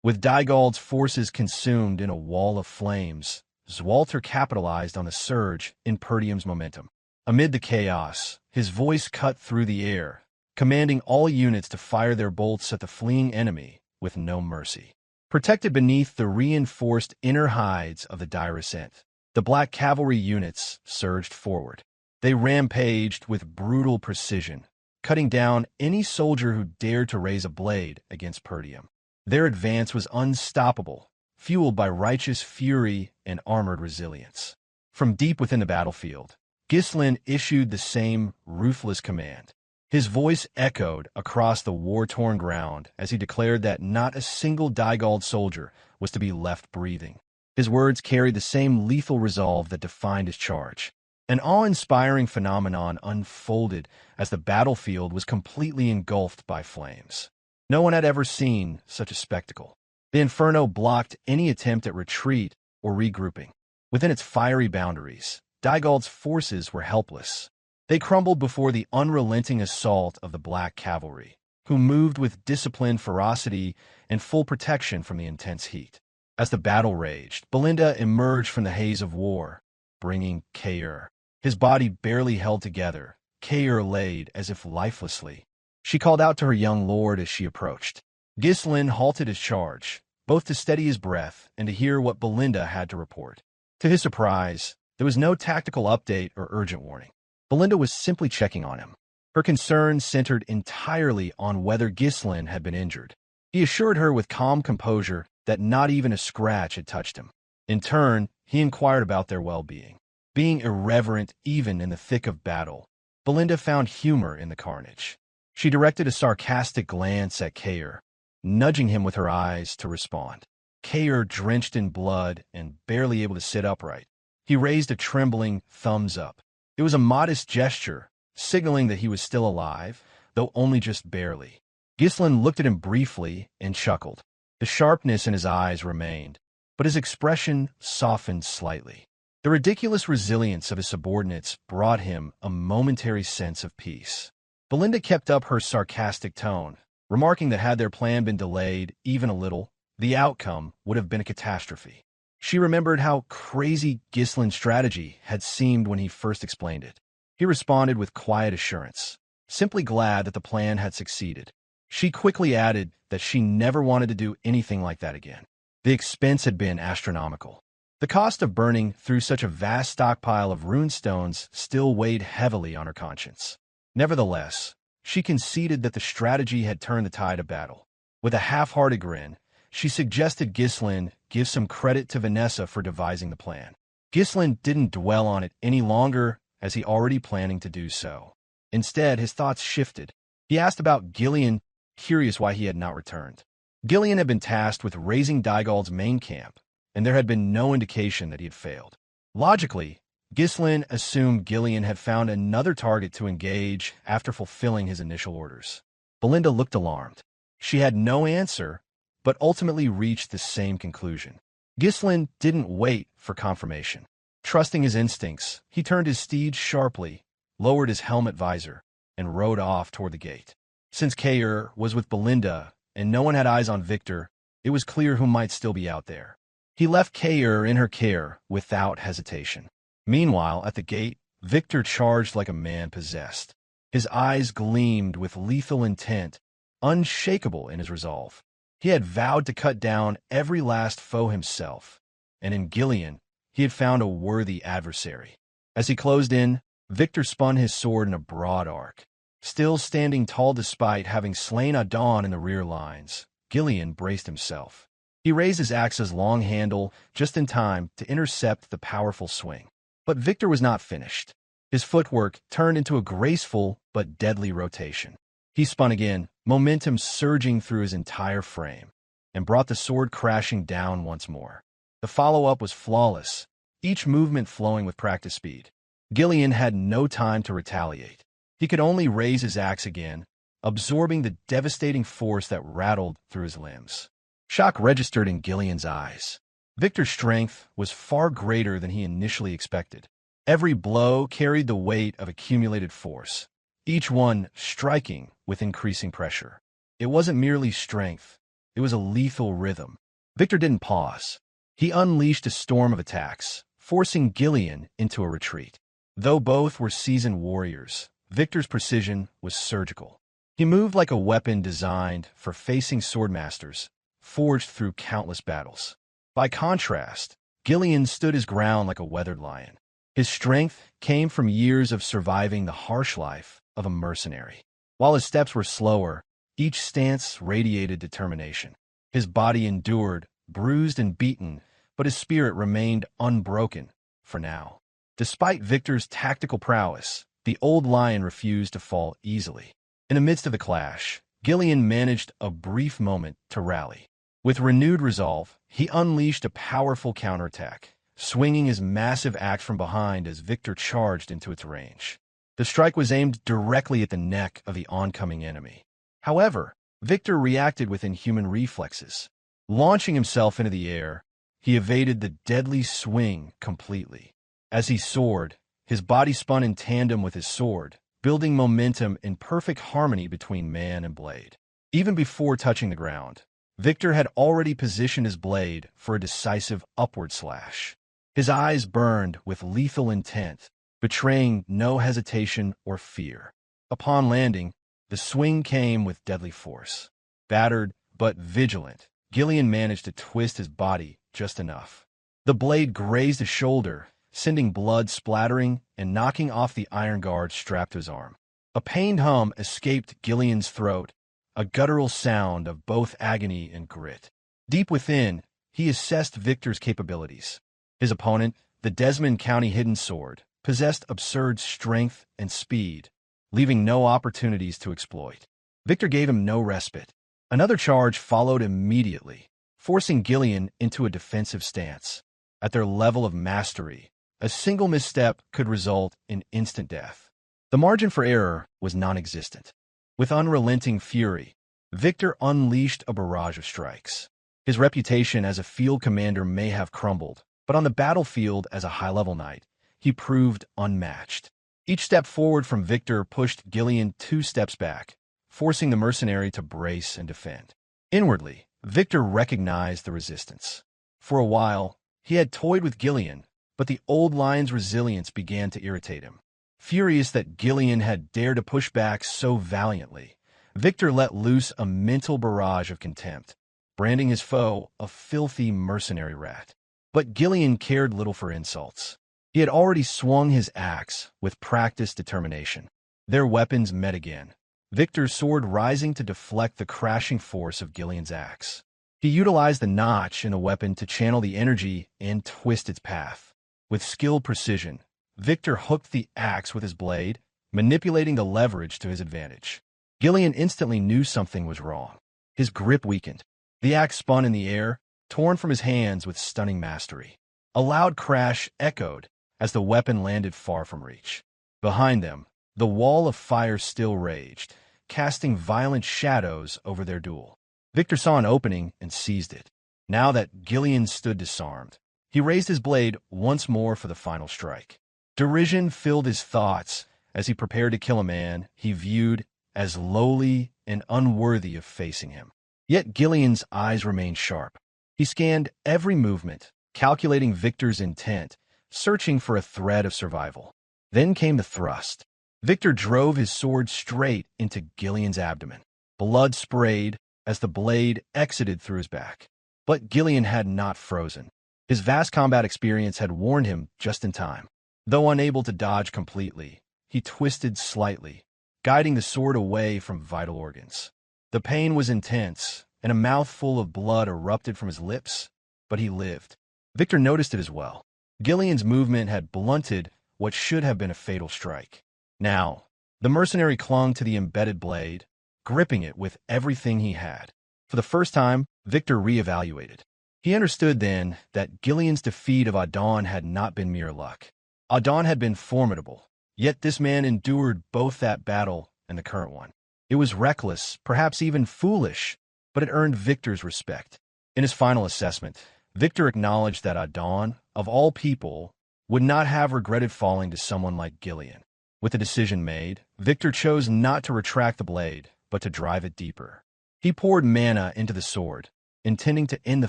With Dygald's forces consumed in a wall of flames, Swalter capitalized on the surge in Perdium's momentum. Amid the chaos, his voice cut through the air, commanding all units to fire their bolts at the fleeing enemy with no mercy. Protected beneath the reinforced inner hides of the Dirus Ent, the black cavalry units surged forward. They rampaged with brutal precision, cutting down any soldier who dared to raise a blade against Perdium. Their advance was unstoppable, fueled by righteous fury and armored resilience. From deep within the battlefield, Ghislain issued the same ruthless command. His voice echoed across the war-torn ground as he declared that not a single Dygald soldier was to be left breathing. His words carried the same lethal resolve that defined his charge. An awe-inspiring phenomenon unfolded as the battlefield was completely engulfed by flames. No one had ever seen such a spectacle. The inferno blocked any attempt at retreat or regrouping. Within its fiery boundaries, Dygald's forces were helpless. They crumbled before the unrelenting assault of the black cavalry, who moved with disciplined ferocity and full protection from the intense heat. As the battle raged, Belinda emerged from the haze of war, bringing Kaor. His body barely held together, Kaor laid as if lifelessly. She called out to her young lord as she approached. Ghislain halted his charge, both to steady his breath and to hear what Belinda had to report. To his surprise, there was no tactical update or urgent warning. Belinda was simply checking on him. Her concern centered entirely on whether Ghislain had been injured. He assured her with calm composure that not even a scratch had touched him. In turn, he inquired about their well-being. Being irreverent even in the thick of battle, Belinda found humor in the carnage. She directed a sarcastic glance at Kaor, nudging him with her eyes to respond. Kaor, drenched in blood and barely able to sit upright, he raised a trembling thumbs up. It was a modest gesture, signaling that he was still alive, though only just barely. Ghislain looked at him briefly and chuckled. The sharpness in his eyes remained, but his expression softened slightly. The ridiculous resilience of his subordinates brought him a momentary sense of peace. Belinda kept up her sarcastic tone, remarking that had their plan been delayed even a little, the outcome would have been a catastrophe. She remembered how crazy Ghislain's strategy had seemed when he first explained it. He responded with quiet assurance, simply glad that the plan had succeeded. She quickly added that she never wanted to do anything like that again. The expense had been astronomical. The cost of burning through such a vast stockpile of runestones still weighed heavily on her conscience. Nevertheless, she conceded that the strategy had turned the tide of battle. With a half-hearted grin, she suggested Ghislain give some credit to Vanessa for devising the plan. Ghislain didn't dwell on it any longer, as he already planning to do so. Instead, his thoughts shifted. He asked about Gillion, curious why he had not returned. Gillion had been tasked with raising Dygald's main camp, and there had been no indication that he had failed. Logically, Ghislain assumed Gillion had found another target to engage after fulfilling his initial orders. Belinda looked alarmed. She had no answer, but ultimately reached the same conclusion. Ghislain didn't wait for confirmation. Trusting his instincts, he turned his steed sharply, lowered his helmet visor, and rode off toward the gate. Since Kaor was with Belinda and no one had eyes on Victor, it was clear who might still be out there. He left Kaor in her care without hesitation. Meanwhile, at the gate, Victor charged like a man possessed. His eyes gleamed with lethal intent, unshakable in his resolve. He had vowed to cut down every last foe himself, and in Gillion, he had found a worthy adversary. As he closed in, Victor spun his sword in a broad arc. Still standing tall despite having slain Idun in the rear lines, Gillion braced himself. He raised his axe's long handle just in time to intercept the powerful swing. But Victor was not finished. His footwork turned into a graceful but deadly rotation. He spun again, momentum surging through his entire frame, and brought the sword crashing down once more. The follow-up was flawless, each movement flowing with practice speed. Gillion had no time to retaliate. He could only raise his axe again, absorbing the devastating force that rattled through his limbs. Shock registered in Gillion's eyes. Victor's strength was far greater than he initially expected. Every blow carried the weight of accumulated force, each one striking with increasing pressure. It wasn't merely strength, it was a lethal rhythm. Victor didn't pause. He unleashed a storm of attacks, forcing Gillion into a retreat. Though both were seasoned warriors, Victor's precision was surgical. He moved like a weapon designed for facing swordmasters, forged through countless battles. By contrast, Gillion stood his ground like a weathered lion. His strength came from years of surviving the harsh life of a mercenary. While his steps were slower, each stance radiated determination. His body endured, bruised and beaten, but his spirit remained unbroken, for now. Despite Victor's tactical prowess, the old lion refused to fall easily. In the midst of the clash, Gillion managed a brief moment to rally. With renewed resolve, he unleashed a powerful counterattack, swinging his massive axe from behind as Victor charged into its range. The strike was aimed directly at the neck of the oncoming enemy. However, Victor reacted with inhuman reflexes. Launching himself into the air, he evaded the deadly swing completely. As he soared, his body spun in tandem with his sword, building momentum in perfect harmony between man and blade. Even before touching the ground, Victor had already positioned his blade for a decisive upward slash. His eyes burned with lethal intent, betraying no hesitation or fear. Upon landing, the swing came with deadly force. Battered but vigilant, Gillion managed to twist his body just enough. The blade grazed his shoulder, sending blood splattering and knocking off the iron guard strapped to his arm. A pained hum escaped Gillion's throat, a guttural sound of both agony and grit. Deep within, he assessed Victor's capabilities. His opponent, the Desmon County Hidden Sword, possessed absurd strength and speed, leaving no opportunities to exploit. Victor gave him no respite. Another charge followed immediately, forcing Gillion into a defensive stance. At their level of mastery, a single misstep could result in instant death. The margin for error was non-existent. With unrelenting fury, Victor unleashed a barrage of strikes. His reputation as a field commander may have crumbled, but on the battlefield as a high-level knight, he proved unmatched. Each step forward from Victor pushed Gillion 2 steps back, forcing the mercenary to brace and defend. Inwardly, Victor recognized the resistance. For a while, he had toyed with Gillion, but the old lion's resilience began to irritate him. Furious that Gillion had dared to push back so valiantly, Victor let loose a mental barrage of contempt, branding his foe a filthy mercenary rat. But Gillion cared little for insults. He had already swung his axe with practiced determination. Their weapons met again, Victor's sword rising to deflect the crashing force of Gillion's axe. He utilized the notch in the weapon to channel the energy and twist its path. With skilled precision, Victor hooked the axe with his blade, manipulating the leverage to his advantage. Gillion instantly knew something was wrong. His grip weakened. The axe spun in the air, torn from his hands with stunning mastery. A loud crash echoed as the weapon landed far from reach. Behind them, the wall of fire still raged, casting violent shadows over their duel. Victor saw an opening and seized it. Now that Gillion stood disarmed, He raised his blade once more for the final strike. Derision filled his thoughts as he prepared to kill a man he viewed as lowly and unworthy of facing him. Yet Gillion's eyes remained sharp. He scanned every movement, calculating Victor's intent, searching for a thread of survival. Then came the thrust. Victor drove his sword straight into Gillion's abdomen. Blood sprayed as the blade exited through his back. But Gillion had not frozen. His vast combat experience had warned him just in time. Though unable to dodge completely, he twisted slightly, guiding the sword away from vital organs. The pain was intense, and a mouthful of blood erupted from his lips, but he lived. Victor noticed it as well. Gillion's movement had blunted what should have been a fatal strike. Now, the mercenary clung to the embedded blade, gripping it with everything he had. For the first time, Victor reevaluated. He understood then that Gillion's defeat of Idun had not been mere luck. Idun had been formidable, yet this man endured both that battle and the current one. It was reckless, perhaps even foolish, but it earned Victor's respect. In his final assessment, Victor acknowledged that Idun, of all people, would not have regretted falling to someone like Gillion. With the decision made, Victor chose not to retract the blade, but to drive it deeper. He poured mana into the sword, intending to end the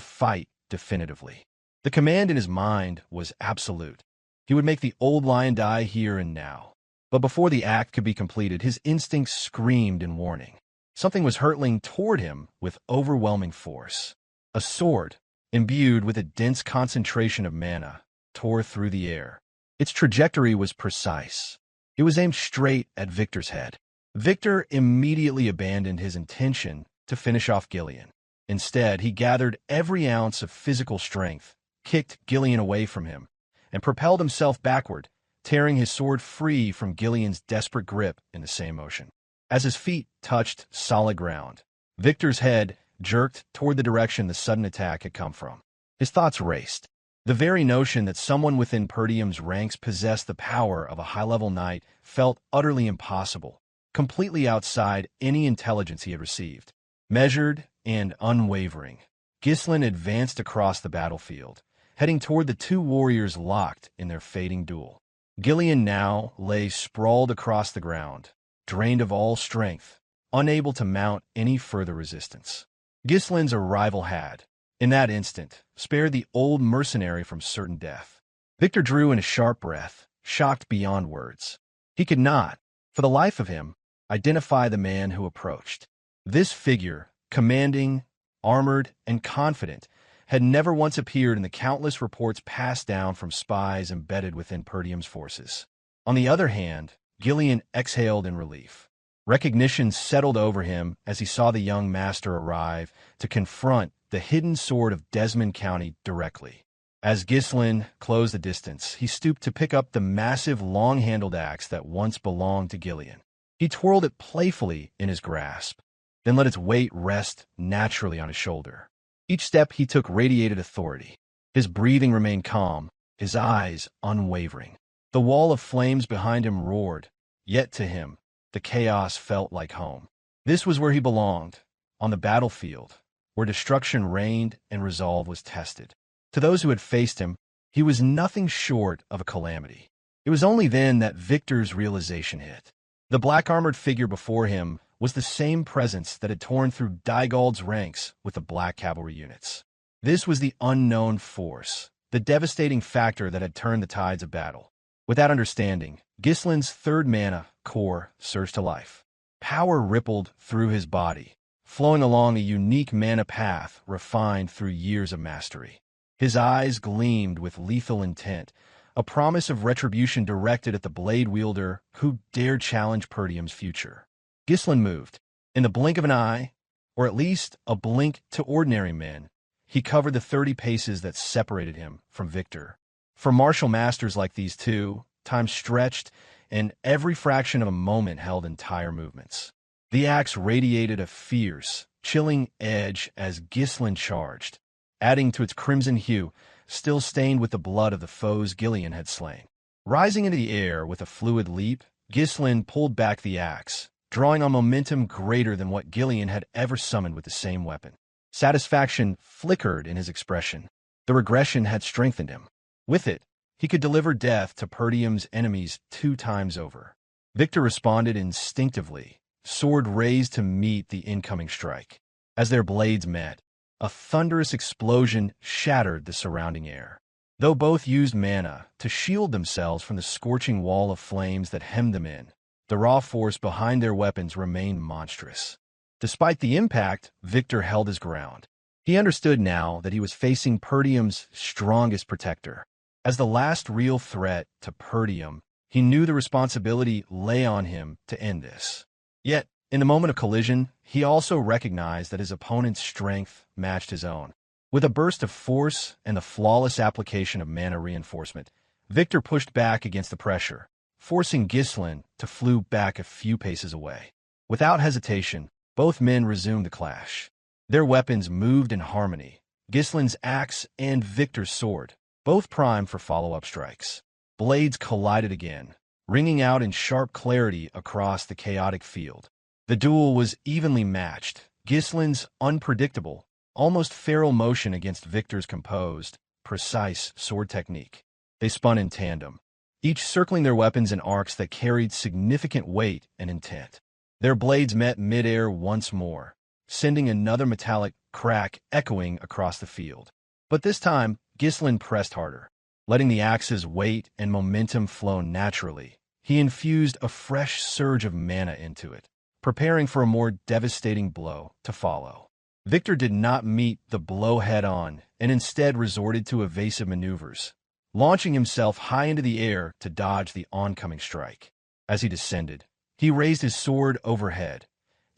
fight definitively. The command in his mind was absolute. He would make the old lion die here and now. But before the act could be completed, his instincts screamed in warning. Something was hurtling toward him with overwhelming force. A sword, imbued with a dense concentration of mana, tore through the air. Its trajectory was precise. It was aimed straight at Victor's head. Victor immediately abandoned his intention to finish off Gillion. Instead, he gathered every ounce of physical strength, kicked Gillion away from him, and propelled himself backward, tearing his sword free from Gillion's desperate grip in the same motion. As his feet touched solid ground, Victor's head jerked toward the direction the sudden attack had come from. His thoughts raced. The very notion that someone within Perdium's ranks possessed the power of a high-level knight felt utterly impossible, completely outside any intelligence he had received. Measured and unwavering, Ghislain advanced across the battlefield, heading toward the two warriors locked in their fading duel. Gillion now lay sprawled across the ground, drained of all strength, unable to mount any further resistance. Ghislain's arrival had, in that instant, spared the old mercenary from certain death. Victor drew in a sharp breath, shocked beyond words. He could not, for the life of him, identify the man who approached. This figure, commanding, armored, and confident, had never once appeared in the countless reports passed down from spies embedded within Perdium's forces. On the other hand, Gillion exhaled in relief. Recognition settled over him as he saw the young master arrive to confront the hidden sword of Desmon County directly. As Ghislain closed the distance, he stooped to pick up the massive long-handled axe that once belonged to Gillion. He twirled it playfully in his grasp, then let its weight rest naturally on his shoulder. Each step he took radiated authority. His breathing remained calm, his eyes unwavering. The wall of flames behind him roared, yet to him, the chaos felt like home. This was where he belonged, on the battlefield, where destruction reigned and resolve was tested. To those who had faced him, he was nothing short of a calamity. It was only then that Victor's realization hit. The black-armored figure before him was the same presence that had torn through Dygald's ranks with the black cavalry units. This was the unknown force, the devastating factor that had turned the tides of battle. With that understanding, Ghislain's third mana, Kaor, surged to life. Power rippled through his body, flowing along a unique mana path refined through years of mastery. His eyes gleamed with lethal intent, a promise of retribution directed at the blade wielder who dared challenge Perdium's future. Ghislain moved. In the blink of an eye, or at least a blink to ordinary men, he covered the 30 paces that separated him from Victor. For martial masters like these two, time stretched, and every fraction of a moment held entire movements. The axe radiated a fierce, chilling edge as Ghislain charged, adding to its crimson hue, still stained with the blood of the foes Gillion had slain. Rising into the air with a fluid leap, Ghislain pulled back the axe, drawing on momentum greater than what Gillion had ever summoned with the same weapon. Satisfaction flickered in his expression. The regression had strengthened him. With it, he could deliver death to Perdium's enemies 2 times over. Victor responded instinctively, sword raised to meet the incoming strike. As their blades met, a thunderous explosion shattered the surrounding air. Though both used mana to shield themselves from the scorching wall of flames that hemmed them in, the raw force behind their weapons remained monstrous. Despite the impact, Victor held his ground. He understood now that he was facing Perdium's strongest protector. As the last real threat to Perdium, he knew the responsibility lay on him to end this. Yet, in the moment of collision, he also recognized that his opponent's strength matched his own. With a burst of force and the flawless application of mana reinforcement, Victor pushed back against the pressure, forcing Ghislain to flew back a few paces away. Without hesitation, both men resumed the clash. Their weapons moved in harmony, Ghislain's axe and Victor's sword, both primed for follow-up strikes. Blades collided again, ringing out in sharp clarity across the chaotic field. The duel was evenly matched, Ghislain's unpredictable, almost feral motion against Victor's composed, precise sword technique. They spun in tandem, each circling their weapons in arcs that carried significant weight and intent. Their blades met midair once more, sending another metallic crack echoing across the field. But this time, Ghislain pressed harder. Letting the axe's weight and momentum flow naturally, he infused a fresh surge of mana into it, preparing for a more devastating blow to follow. Victor did not meet the blow head-on and instead resorted to evasive maneuvers, launching himself high into the air to dodge the oncoming strike. As he descended, he raised his sword overhead,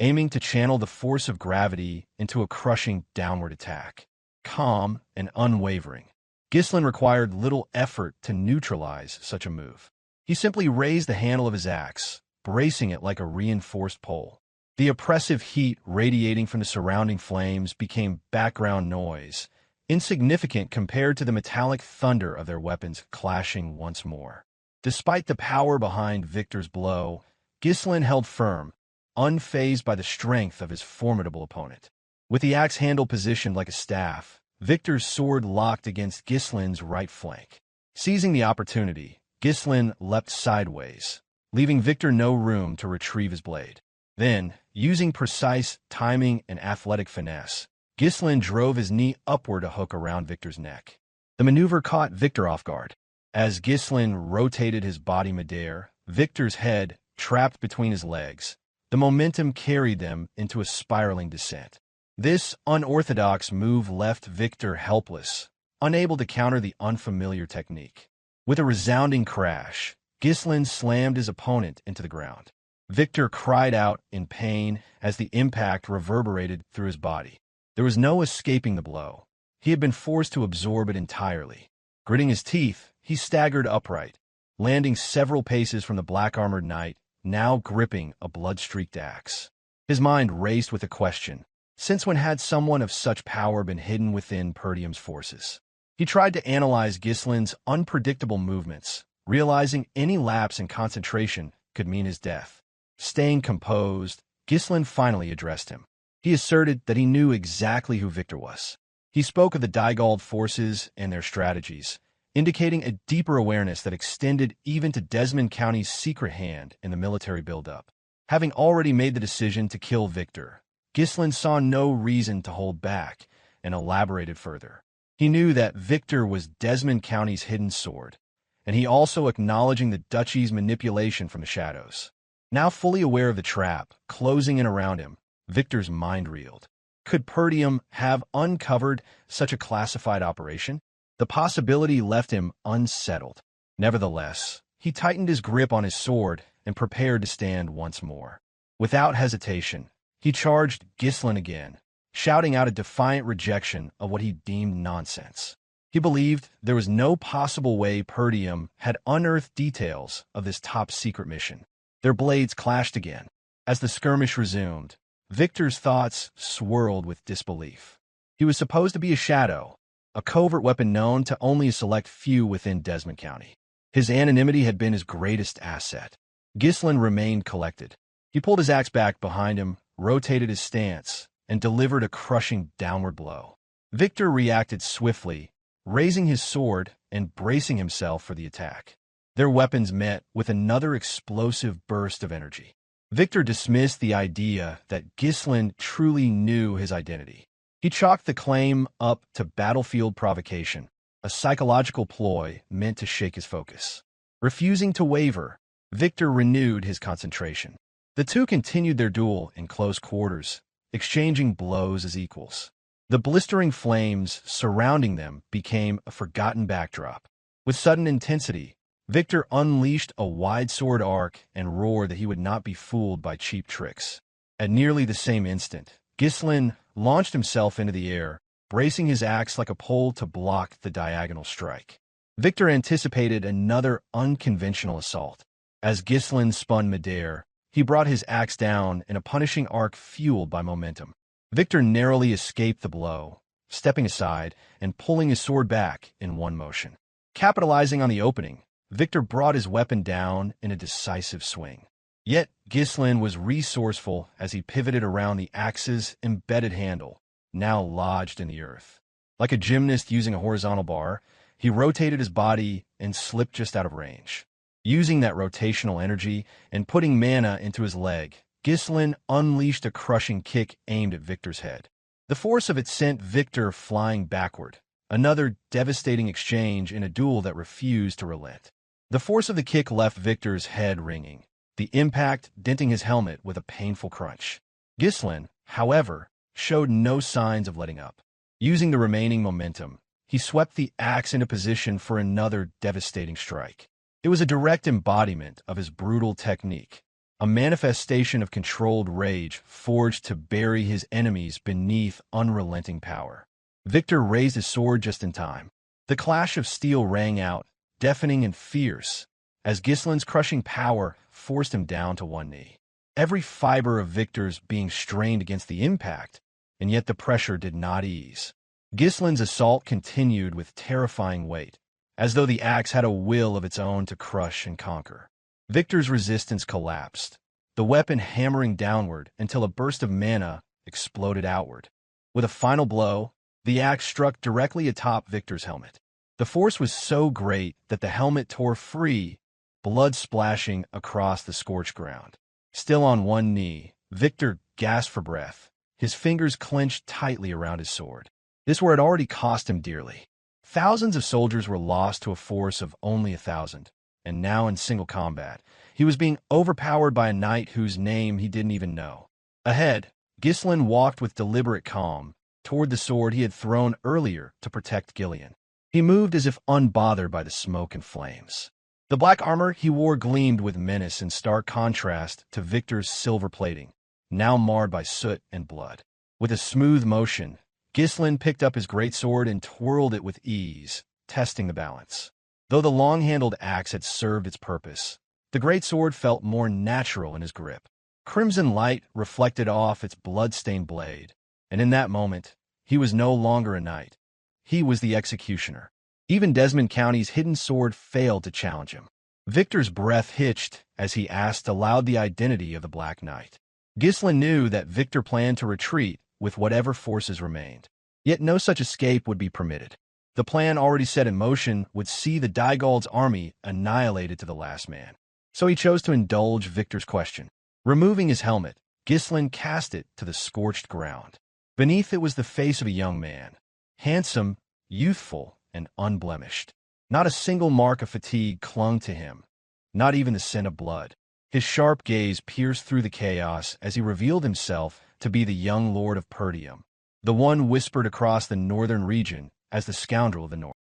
aiming to channel the force of gravity into a crushing downward attack. Calm and unwavering, Ghislain required little effort to neutralize such a move. He simply raised the handle of his axe, bracing it like a reinforced pole. The oppressive heat radiating from the surrounding flames became background noise, insignificant compared to the metallic thunder of their weapons clashing once more. Despite the power behind Victor's blow, Ghislain held firm, unfazed by the strength of his formidable opponent. With the axe handle positioned like a staff, Victor's sword locked against Ghislain's right flank. Seizing the opportunity, Ghislain leapt sideways, leaving Victor no room to retrieve his blade. Then, using precise timing and athletic finesse, Ghislain drove his knee upward to hook around Victor's neck. The maneuver caught Victor off guard. As Ghislain rotated his body midair, Victor's head trapped between his legs. The momentum carried them into a spiraling descent. This unorthodox move left Victor helpless, unable to counter the unfamiliar technique. With a resounding crash, Ghislain slammed his opponent into the ground. Victor cried out in pain as the impact reverberated through his body. There was no escaping the blow. He had been forced to absorb it entirely. Gritting his teeth, he staggered upright, landing several paces from the black-armored knight, now gripping a blood-streaked axe. His mind raced with a question. Since when had someone of such power been hidden within Perdium's forces? He tried to analyze Ghislain's unpredictable movements, realizing any lapse in concentration could mean his death. Staying composed, Ghislain finally addressed him. He asserted that he knew exactly who Victor was. He spoke of the Dygald forces and their strategies, indicating a deeper awareness that extended even to Desmon County's secret hand in the military buildup. Having already made the decision to kill Victor, Ghislain saw no reason to hold back and elaborated further. He knew that Victor was Desmon County's hidden sword, and he also acknowledging the duchy's manipulation from the shadows. Now fully aware of the trap closing in around him, Victor's mind reeled. Could Perdium have uncovered such a classified operation? The possibility left him unsettled. Nevertheless, he tightened his grip on his sword and prepared to stand once more. Without hesitation, he charged Ghislain again, shouting out a defiant rejection of what he deemed nonsense. He believed there was no possible way Perdium had unearthed details of this top-secret mission. Their blades clashed again. As the skirmish resumed, Victor's thoughts swirled with disbelief. He was supposed to be a shadow, a covert weapon known to only a select few within Desmon County. His anonymity had been his greatest asset. Ghislain remained collected. He pulled his axe back behind him, rotated his stance, and delivered a crushing downward blow. Victor reacted swiftly, raising his sword and bracing himself for the attack. Their weapons met with another explosive burst of energy. Victor dismissed the idea that Ghislain truly knew his identity. He chalked the claim up to battlefield provocation, a psychological ploy meant to shake his focus. Refusing to waver, Victor renewed his concentration. The two continued their duel in close quarters, exchanging blows as equals. The blistering flames surrounding them became a forgotten backdrop. With sudden intensity, Victor unleashed a wide sword arc and roared that he would not be fooled by cheap tricks. At nearly the same instant, Ghislain launched himself into the air, bracing his axe like a pole to block the diagonal strike. Victor anticipated another unconventional assault. As Ghislain spun midair, he brought his axe down in a punishing arc fueled by momentum. Victor narrowly escaped the blow, stepping aside and pulling his sword back in one motion. Capitalizing on the opening, Victor brought his weapon down in a decisive swing. Yet Ghislain was resourceful as he pivoted around the axe's embedded handle, now lodged in the earth. Like a gymnast using a horizontal bar, he rotated his body and slipped just out of range. Using that rotational energy and putting mana into his leg, Ghislain unleashed a crushing kick aimed at Victor's head. The force of it sent Victor flying backward, another devastating exchange in a duel that refused to relent. The force of the kick left Victor's head ringing, the impact denting his helmet with a painful crunch. Ghislain, however, showed no signs of letting up. Using the remaining momentum, he swept the axe into position for another devastating strike. It was a direct embodiment of his brutal technique, a manifestation of controlled rage forged to bury his enemies beneath unrelenting power. Victor raised his sword just in time. The clash of steel rang out, deafening and fierce, as Ghislain's crushing power forced him down to one knee. Every fiber of Victor's being strained against the impact, and yet the pressure did not ease. Ghislain's assault continued with terrifying weight, as though the axe had a will of its own to crush and conquer. Victor's resistance collapsed, the weapon hammering downward until a burst of mana exploded outward. With a final blow, the axe struck directly atop Victor's helmet. The force was so great that the helmet tore free, blood splashing across the scorched ground. Still on one knee, Victor gasped for breath, his fingers clenched tightly around his sword. This war had already cost him dearly. Thousands of soldiers were lost to a force of only 1,000, and now in single combat, he was being overpowered by a knight whose name he didn't even know. Ahead, Ghislain walked with deliberate calm toward the sword he had thrown earlier to protect Gillion. He moved as if unbothered by the smoke and flames. The black armor he wore gleamed with menace in stark contrast to Victor's silver plating, now marred by soot and blood. With a smooth motion, Ghislain picked up his greatsword and twirled it with ease, testing the balance. Though the long-handled axe had served its purpose, the greatsword felt more natural in his grip. Crimson light reflected off its blood-stained blade, and in that moment, he was no longer a knight. He was the executioner. Even Desmon County's hidden sword failed to challenge him. Victor's breath hitched as he asked aloud the identity of the Black Knight. Ghislain knew that Victor planned to retreat with whatever forces remained. Yet no such escape would be permitted. The plan already set in motion would see the Daigald's army annihilated to the last man. So he chose to indulge Victor's question. Removing his helmet, Ghislain cast it to the scorched ground. Beneath it was the face of a young man, handsome, youthful, and unblemished. Not a single mark of fatigue clung to him, not even the scent of blood. His sharp gaze pierced through the chaos as he revealed himself to be the young Lord of Perdium, the one whispered across the northern region as the scoundrel of the north.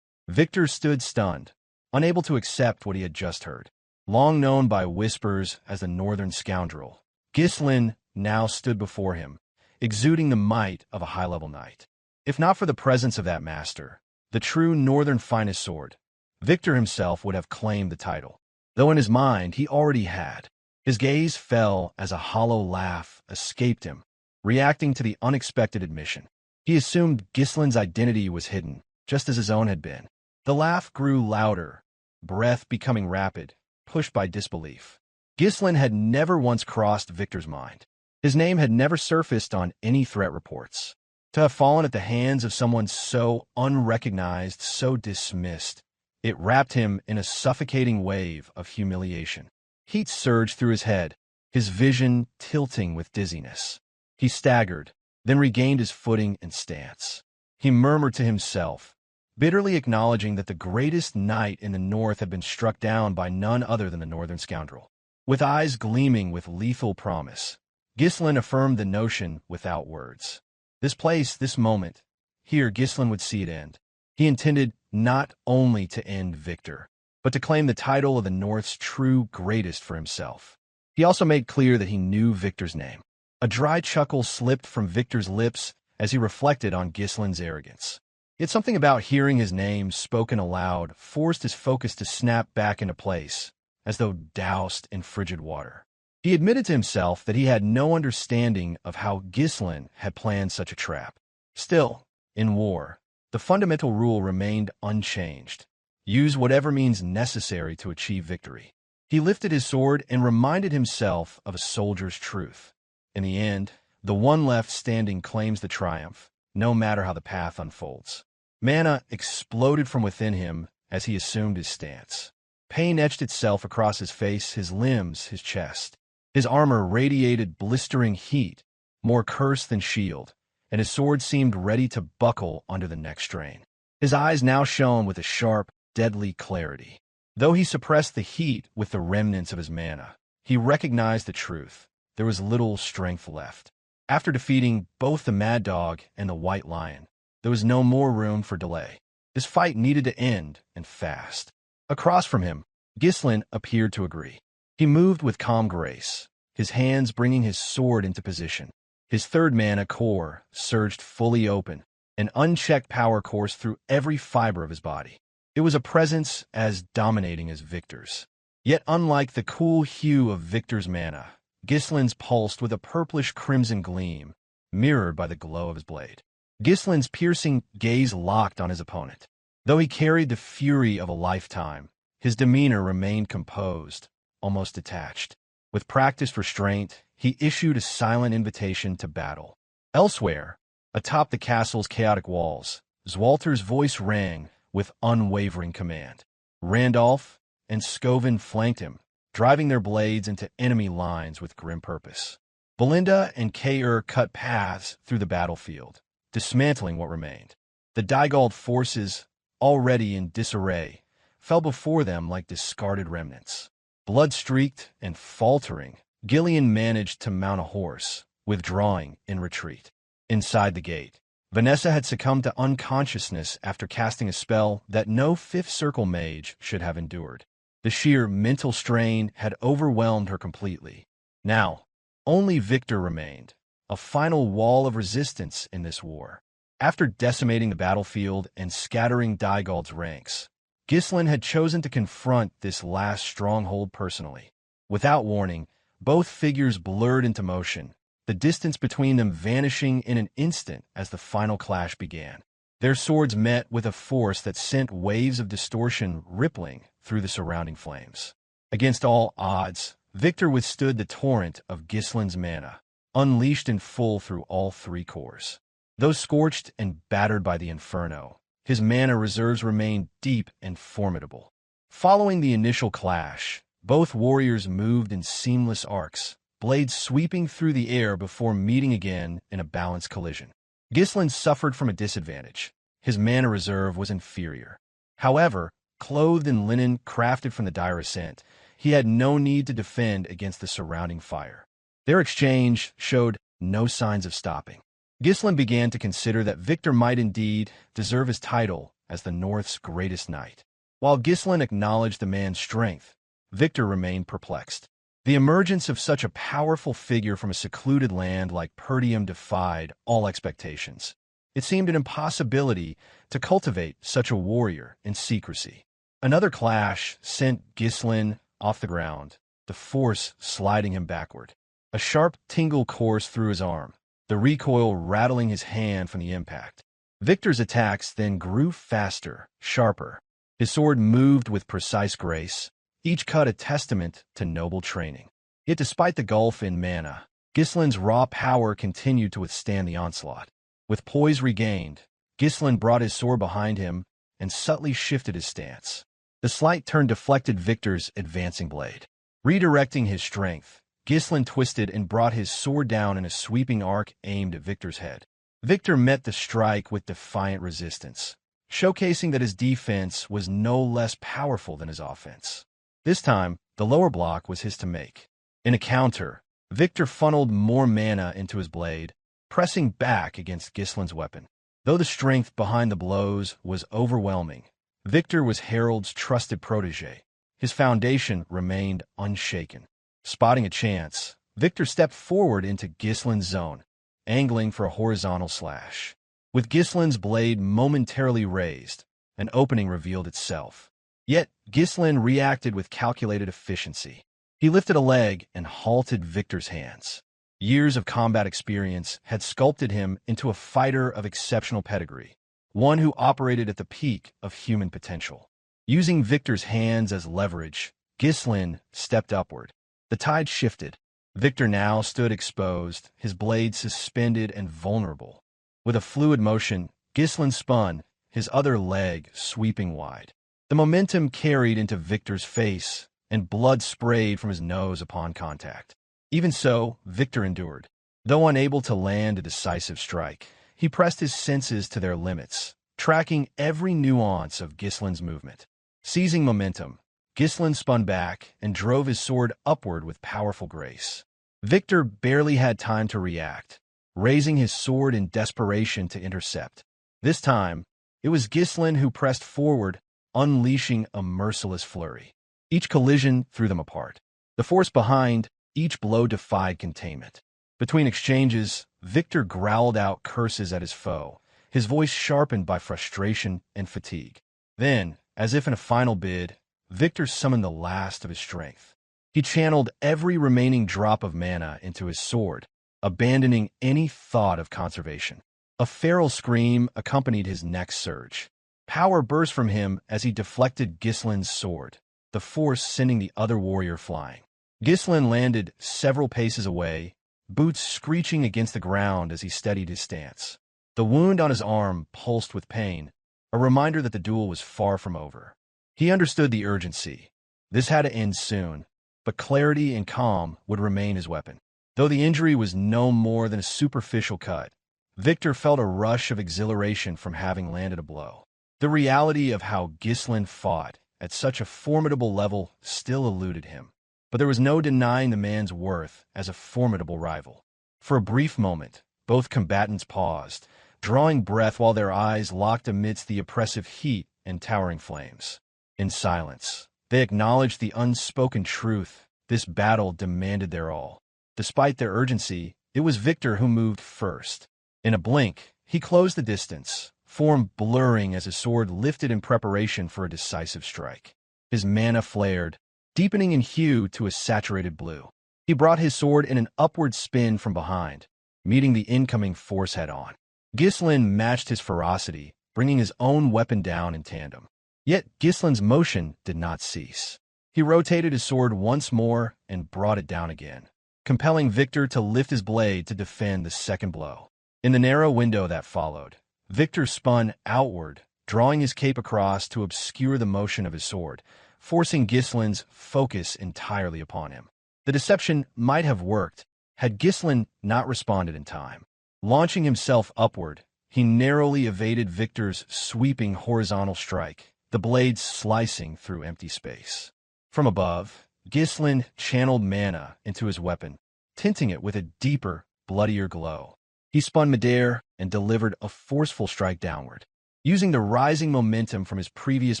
Victor stood stunned, unable to accept what he had just heard. Long known by whispers as the northern scoundrel, Ghislain now stood before him, exuding the might of a high-level knight. If not for the presence of that master, the true northern finest sword, Victor himself would have claimed the title, though in his mind he already had. His gaze fell as a hollow laugh escaped him, reacting to the unexpected admission. He assumed Ghislain's identity was hidden, just as his own had been. The laugh grew louder, breath becoming rapid, pushed by disbelief. Ghislain had never once crossed Victor's mind. His name had never surfaced on any threat reports. To have fallen at the hands of someone so unrecognized, so dismissed, it wrapped him in a suffocating wave of humiliation. Heat surged through his head, his vision tilting with dizziness. He staggered, then regained his footing and stance. He murmured to himself, bitterly acknowledging that the greatest knight in the north had been struck down by none other than the northern scoundrel. With eyes gleaming with lethal promise, Ghislain affirmed the notion without words. This place, this moment, here Ghislain would see it end. He intended not only to end Victor, but to claim the title of the North's true greatest for himself. He also made clear that he knew Victor's name. A dry chuckle slipped from Victor's lips as he reflected on Ghislain's arrogance. Yet something about hearing his name spoken aloud forced his focus to snap back into place, as though doused in frigid water. He admitted to himself that he had no understanding of how Ghislain had planned such a trap. Still, in war, the fundamental rule remained unchanged. Use whatever means necessary to achieve victory. He lifted his sword and reminded himself of a soldier's truth. In the end, the one left standing claims the triumph, no matter how the path unfolds. Mana exploded from within him as he assumed his stance. Pain etched itself across his face, his limbs, his chest. His armor radiated blistering heat, more curse than shield, and his sword seemed ready to buckle under the next strain. His eyes now shone with a sharp, deadly clarity. Though he suppressed the heat with the remnants of his mana, he recognized the truth. There was little strength left. After defeating both the Mad Dog and the White Lion, there was no more room for delay. This fight needed to end, and fast. Across from him, Ghislain appeared to agree. He moved with calm grace, his hands bringing his sword into position. His third mana, Kaor, surged fully open, an unchecked power coursed through every fiber of his body. It was a presence as dominating as Victor's. Yet unlike the cool hue of Victor's mana, Ghislain's pulsed with a purplish-crimson gleam, mirrored by the glow of his blade. Ghislain's piercing gaze locked on his opponent. Though he carried the fury of a lifetime, his demeanor remained composed, almost detached. With practiced restraint, he issued a silent invitation to battle. Elsewhere, atop the castle's chaotic walls, Swalter's voice rang with unwavering command. Randolph and Scoven flanked him, driving their blades into enemy lines with grim purpose. Belinda and Kaor cut paths through the battlefield, dismantling what remained. The Dygald forces, already in disarray, fell before them like discarded remnants. Blood-streaked and faltering, Gillion managed to mount a horse, withdrawing in retreat. Inside the gate, Vanessa had succumbed to unconsciousness after casting a spell that no Fifth Circle mage should have endured. The sheer mental strain had overwhelmed her completely. Now, only Victor remained, a final wall of resistance in this war. After decimating the battlefield and scattering Dygald's ranks, Ghislain had chosen to confront this last stronghold personally. Without warning, both figures blurred into motion, the distance between them vanishing in an instant as the final clash began. Their swords met with a force that sent waves of distortion rippling through the surrounding flames. Against all odds, Victor withstood the torrent of Ghislain's mana, unleashed in full through all three cores. Though scorched and battered by the inferno, his mana reserves remained deep and formidable. Following the initial clash, both warriors moved in seamless arcs, blades sweeping through the air before meeting again in a balanced collision. Ghislain suffered from a disadvantage. His mana reserve was inferior. However, clothed in linen crafted from the Dirus Ent, he had no need to defend against the surrounding fire. Their exchange showed no signs of stopping. Ghislain began to consider that Victor might indeed deserve his title as the North's greatest knight. While Ghislain acknowledged the man's strength, Victor remained perplexed. The emergence of such a powerful figure from a secluded land like Perdium defied all expectations. It seemed an impossibility to cultivate such a warrior in secrecy. Another clash sent Ghislain off the ground, the force sliding him backward. A sharp tingle coursed through his arm, the recoil rattling his hand from the impact. Victor's attacks then grew faster, sharper. His sword moved with precise grace, each cut a testament to noble training. Yet despite the gulf in mana, Ghislain's raw power continued to withstand the onslaught. With poise regained, Ghislain brought his sword behind him and subtly shifted his stance. The slight turn deflected Victor's advancing blade. Redirecting his strength, Ghislain twisted and brought his sword down in a sweeping arc aimed at Victor's head. Victor met the strike with defiant resistance, showcasing that his defense was no less powerful than his offense. This time, the lower block was his to make. In a counter, Victor funneled more mana into his blade, pressing back against Ghislain's weapon. Though the strength behind the blows was overwhelming, Victor was Harold's trusted protege. His foundation remained unshaken. Spotting a chance, Victor stepped forward into Ghislain's zone, angling for a horizontal slash. With Ghislain's blade momentarily raised, an opening revealed itself. Yet, Ghislain reacted with calculated efficiency. He lifted a leg and halted Victor's hands. Years of combat experience had sculpted him into a fighter of exceptional pedigree, one who operated at the peak of human potential. Using Victor's hands as leverage, Ghislain stepped upward. The tide shifted. Victor now stood exposed, his blade suspended and vulnerable. With a fluid motion, Ghislain spun, his other leg sweeping wide. The momentum carried into Victor's face, and blood sprayed from his nose upon contact. Even so, Victor endured. Though unable to land a decisive strike, he pressed his senses to their limits, tracking every nuance of Ghislain's movement. Seizing momentum, Ghislain spun back and drove his sword upward with powerful grace. Victor barely had time to react, raising his sword in desperation to intercept. This time, it was Ghislain who pressed forward, unleashing a merciless flurry. Each collision threw them apart. The force behind each blow defied containment. Between exchanges, Victor growled out curses at his foe, his voice sharpened by frustration and fatigue. Then, as if in a final bid, Victor summoned the last of his strength. He channeled every remaining drop of mana into his sword, abandoning any thought of conservation. A feral scream accompanied his next surge. Power burst from him as he deflected Ghislain's sword, the force sending the other warrior flying. Ghislain landed several paces away, boots screeching against the ground as he steadied his stance. The wound on his arm pulsed with pain, a reminder that the duel was far from over. He understood the urgency. This had to end soon, but clarity and calm would remain his weapon. Though the injury was no more than a superficial cut, Victor felt a rush of exhilaration from having landed a blow. The reality of how Ghislain fought at such a formidable level still eluded him. But there was no denying the man's worth as a formidable rival. For a brief moment, both combatants paused, drawing breath while their eyes locked amidst the oppressive heat and towering flames. In silence, they acknowledged the unspoken truth: this battle demanded their all. Despite their urgency, it was Victor who moved first. In a blink, he closed the distance, form blurring as his sword lifted in preparation for a decisive strike. His mana flared, deepening in hue to a saturated blue. He brought his sword in an upward spin from behind, meeting the incoming force head-on. Ghislain matched his ferocity, bringing his own weapon down in tandem. Yet Ghislain's motion did not cease. He rotated his sword once more and brought it down again, compelling Victor to lift his blade to defend the second blow. In the narrow window that followed, Victor spun outward, drawing his cape across to obscure the motion of his sword, forcing Ghislain's focus entirely upon him. The deception might have worked had Ghislain not responded in time. Launching himself upward, he narrowly evaded Victor's sweeping horizontal strike, the blade slicing through empty space. From above, Ghislain channeled mana into his weapon, tinting it with a deeper, bloodier glow. He spun midair and delivered a forceful strike downward. Using the rising momentum from his previous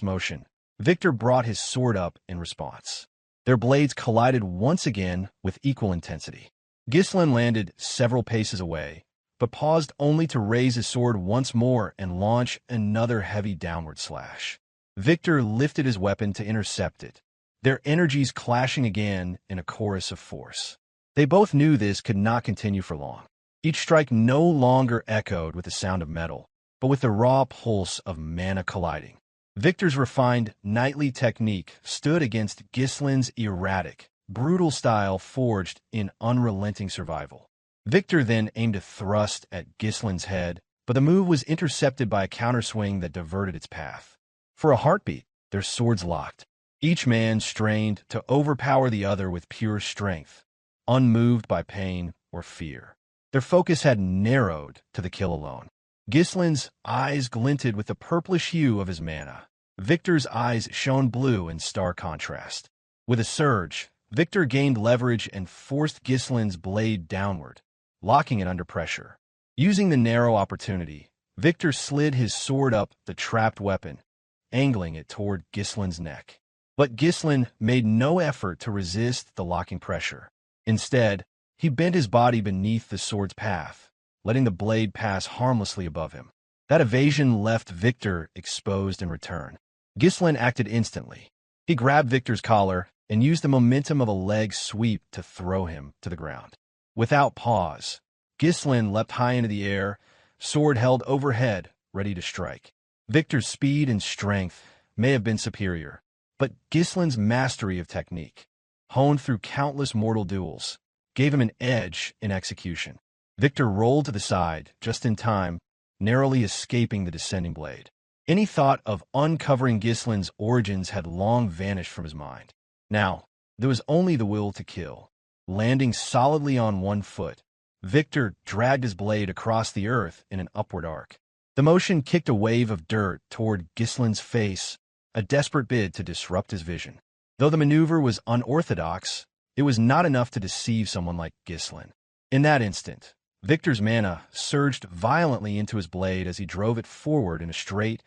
motion, Victor brought his sword up in response. Their blades collided once again with equal intensity. Ghislain landed several paces away, but paused only to raise his sword once more and launch another heavy downward slash. Victor lifted his weapon to intercept it, their energies clashing again in a chorus of force. They both knew this could not continue for long. Each strike no longer echoed with the sound of metal, but with the raw pulse of mana colliding. Victor's refined knightly technique stood against Ghislain's erratic, brutal style forged in unrelenting survival. Victor then aimed a thrust at Ghislain's head, but the move was intercepted by a counterswing that diverted its path. For a heartbeat, their swords locked. Each man strained to overpower the other with pure strength, unmoved by pain or fear. Their focus had narrowed to the kill alone. Ghislain's eyes glinted with the purplish hue of his mana. Victor's eyes shone blue in stark contrast. With a surge, Victor gained leverage and forced Ghislain's blade downward, locking it under pressure. Using the narrow opportunity, Victor slid his sword up the trapped weapon, angling it toward Ghislain's neck. But Ghislain made no effort to resist the locking pressure. Instead, he bent his body beneath the sword's path, letting the blade pass harmlessly above him. That evasion left Victor exposed in return. Ghislain acted instantly. He grabbed Victor's collar and used the momentum of a leg sweep to throw him to the ground. Without pause, Ghislain leapt high into the air, sword held overhead, ready to strike. Victor's speed and strength may have been superior, but Ghislain's mastery of technique, honed through countless mortal duels, gave him an edge in execution. Victor rolled to the side just in time, narrowly escaping the descending blade. Any thought of uncovering Ghislain's origins had long vanished from his mind. Now, there was only the will to kill. Landing solidly on one foot, Victor dragged his blade across the earth in an upward arc. The motion kicked a wave of dirt toward Ghislain's face, a desperate bid to disrupt his vision. Though the maneuver was unorthodox, it was not enough to deceive someone like Ghislain. In that instant, Victor's mana surged violently into his blade as he drove it forward in a straight,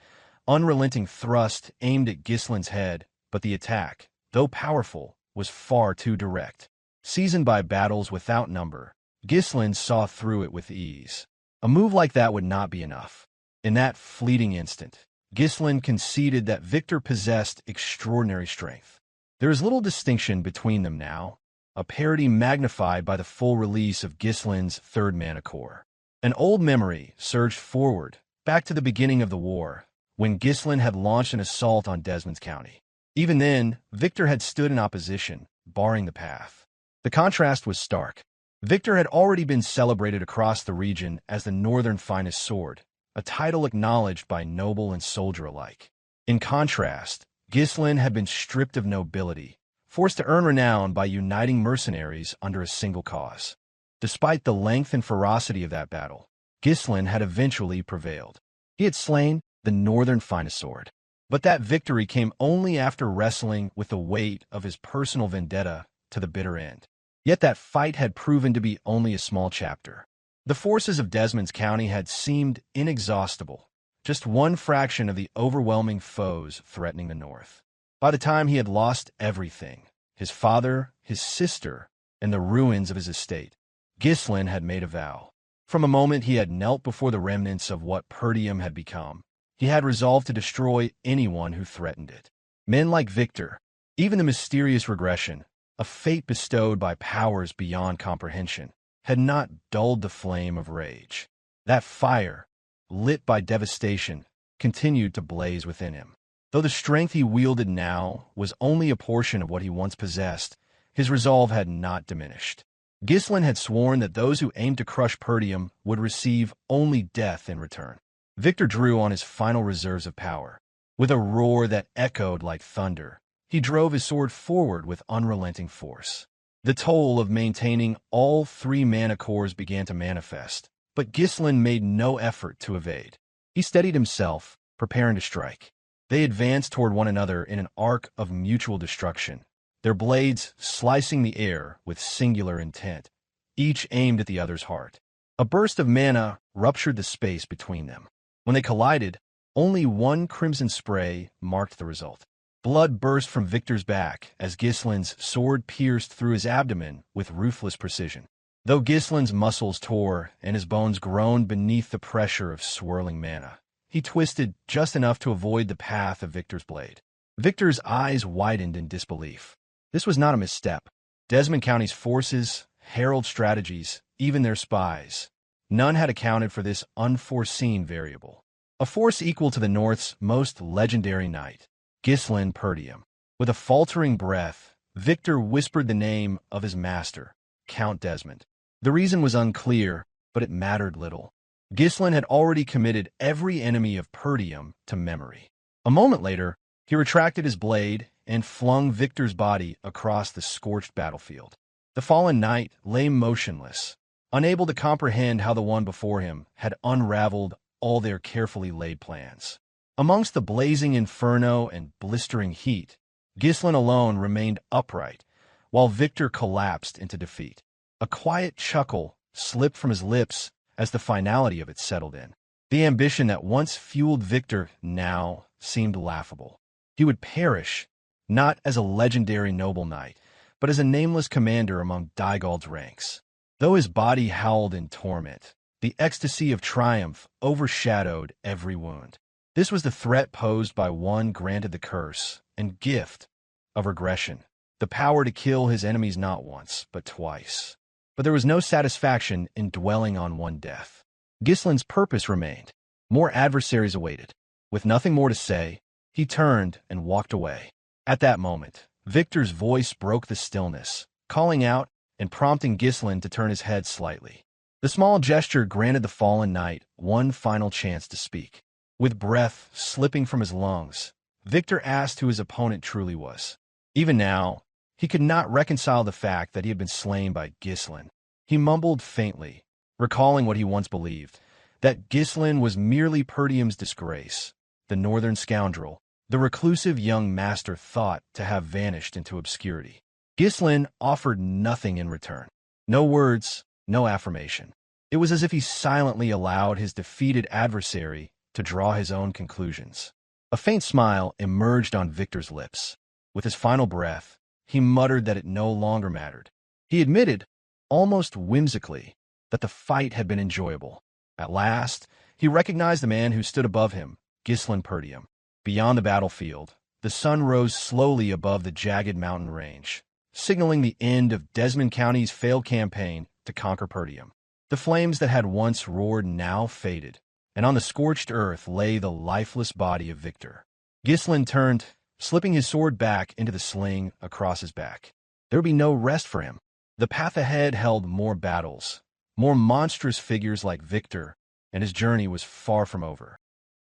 unrelenting thrust aimed at Ghislain's head, but the attack, though powerful, was far too direct. Seasoned by battles without number, Ghislain saw through it with ease. A move like that would not be enough. In that fleeting instant, Ghislain conceded that Victor possessed extraordinary strength. There is little distinction between them now, a parity magnified by the full release of Ghislain's third mana core. An old memory surged forward, back to the beginning of the war, when Ghislain had launched an assault on Desmon County. Even then, Victor had stood in opposition, barring the path. The contrast was stark. Victor had already been celebrated across the region as the Northern finest sword, a title acknowledged by noble and soldier alike. In contrast, Ghislain had been stripped of nobility, forced to earn renown by uniting mercenaries under a single cause. Despite the length and ferocity of that battle, Ghislain had eventually prevailed. He had slain the Northern finest sword. But that victory came only after wrestling with the weight of his personal vendetta to the bitter end. Yet that fight had proven to be only a small chapter. The forces of Desmond County had seemed inexhaustible, just one fraction of the overwhelming foes threatening the north. By the time he had lost everything, his father, his sister, and the ruins of his estate, Ghislain had made a vow. From a moment he had knelt before the remnants of what Perdium had become, he had resolved to destroy anyone who threatened it. Men like Victor, even the mysterious regression, a fate bestowed by powers beyond comprehension, had not dulled the flame of rage. That fire, lit by devastation, continued to blaze within him. Though the strength he wielded now was only a portion of what he once possessed, his resolve had not diminished. Ghislain had sworn that those who aimed to crush Perdium would receive only death in return. Victor drew on his final reserves of power. With a roar that echoed like thunder, he drove his sword forward with unrelenting force. The toll of maintaining all three mana cores began to manifest, but Ghislain made no effort to evade. He steadied himself, preparing to strike. They advanced toward one another in an arc of mutual destruction, their blades slicing the air with singular intent, each aimed at the other's heart. A burst of mana ruptured the space between them. When they collided, only one crimson spray marked the result. Blood burst from Victor's back as Ghislain's sword pierced through his abdomen with ruthless precision. Though Ghislain's muscles tore and his bones groaned beneath the pressure of swirling mana, he twisted just enough to avoid the path of Victor's blade. Victor's eyes widened in disbelief. This was not a misstep. Desmond County's forces, herald strategies, even their spies, none had accounted for this unforeseen variable. A force equal to the North's most legendary knight, Ghislain Perdium. With a faltering breath, Victor whispered the name of his master, Count Desmond. The reason was unclear, but it mattered little. Ghislain had already committed every enemy of Perdium to memory. A moment later, he retracted his blade and flung Victor's body across the scorched battlefield. The fallen knight lay motionless, unable to comprehend how the one before him had unraveled all their carefully laid plans. Amongst the blazing inferno and blistering heat, Ghislain alone remained upright, while Victor collapsed into defeat. A quiet chuckle slipped from his lips as the finality of it settled in. The ambition that once fueled Victor now seemed laughable. He would perish, not as a legendary noble knight, but as a nameless commander among Daigald's ranks. Though his body howled in torment, the ecstasy of triumph overshadowed every wound. This was the threat posed by one granted the curse and gift of regression, the power to kill his enemies not once, but twice. But there was no satisfaction in dwelling on one death. Ghislain's purpose remained. More adversaries awaited. With nothing more to say, he turned and walked away. At that moment, Victor's voice broke the stillness, calling out and prompting Ghislain to turn his head slightly. The small gesture granted the fallen knight one final chance to speak. With breath slipping from his lungs, Victor asked who his opponent truly was. Even now, he could not reconcile the fact that he had been slain by Ghislain. He mumbled faintly, recalling what he once believed, that Ghislain was merely Perdium's disgrace, the northern scoundrel, the reclusive young master thought to have vanished into obscurity. Ghislain offered nothing in return. No words, no affirmation. It was as if he silently allowed his defeated adversary to draw his own conclusions. A faint smile emerged on Victor's lips. With his final breath, he muttered that it no longer mattered. He admitted, almost whimsically, that the fight had been enjoyable. At last, he recognized the man who stood above him, Ghislain Perdium. Beyond the battlefield, the sun rose slowly above the jagged mountain range, signaling the end of Desmon County's failed campaign to conquer Perdium. The flames that had once roared now faded, and on the scorched earth lay the lifeless body of Victor. Ghislain turned, slipping his sword back into the sling across his back. There would be no rest for him. The path ahead held more battles, more monstrous figures like Victor, and his journey was far from over.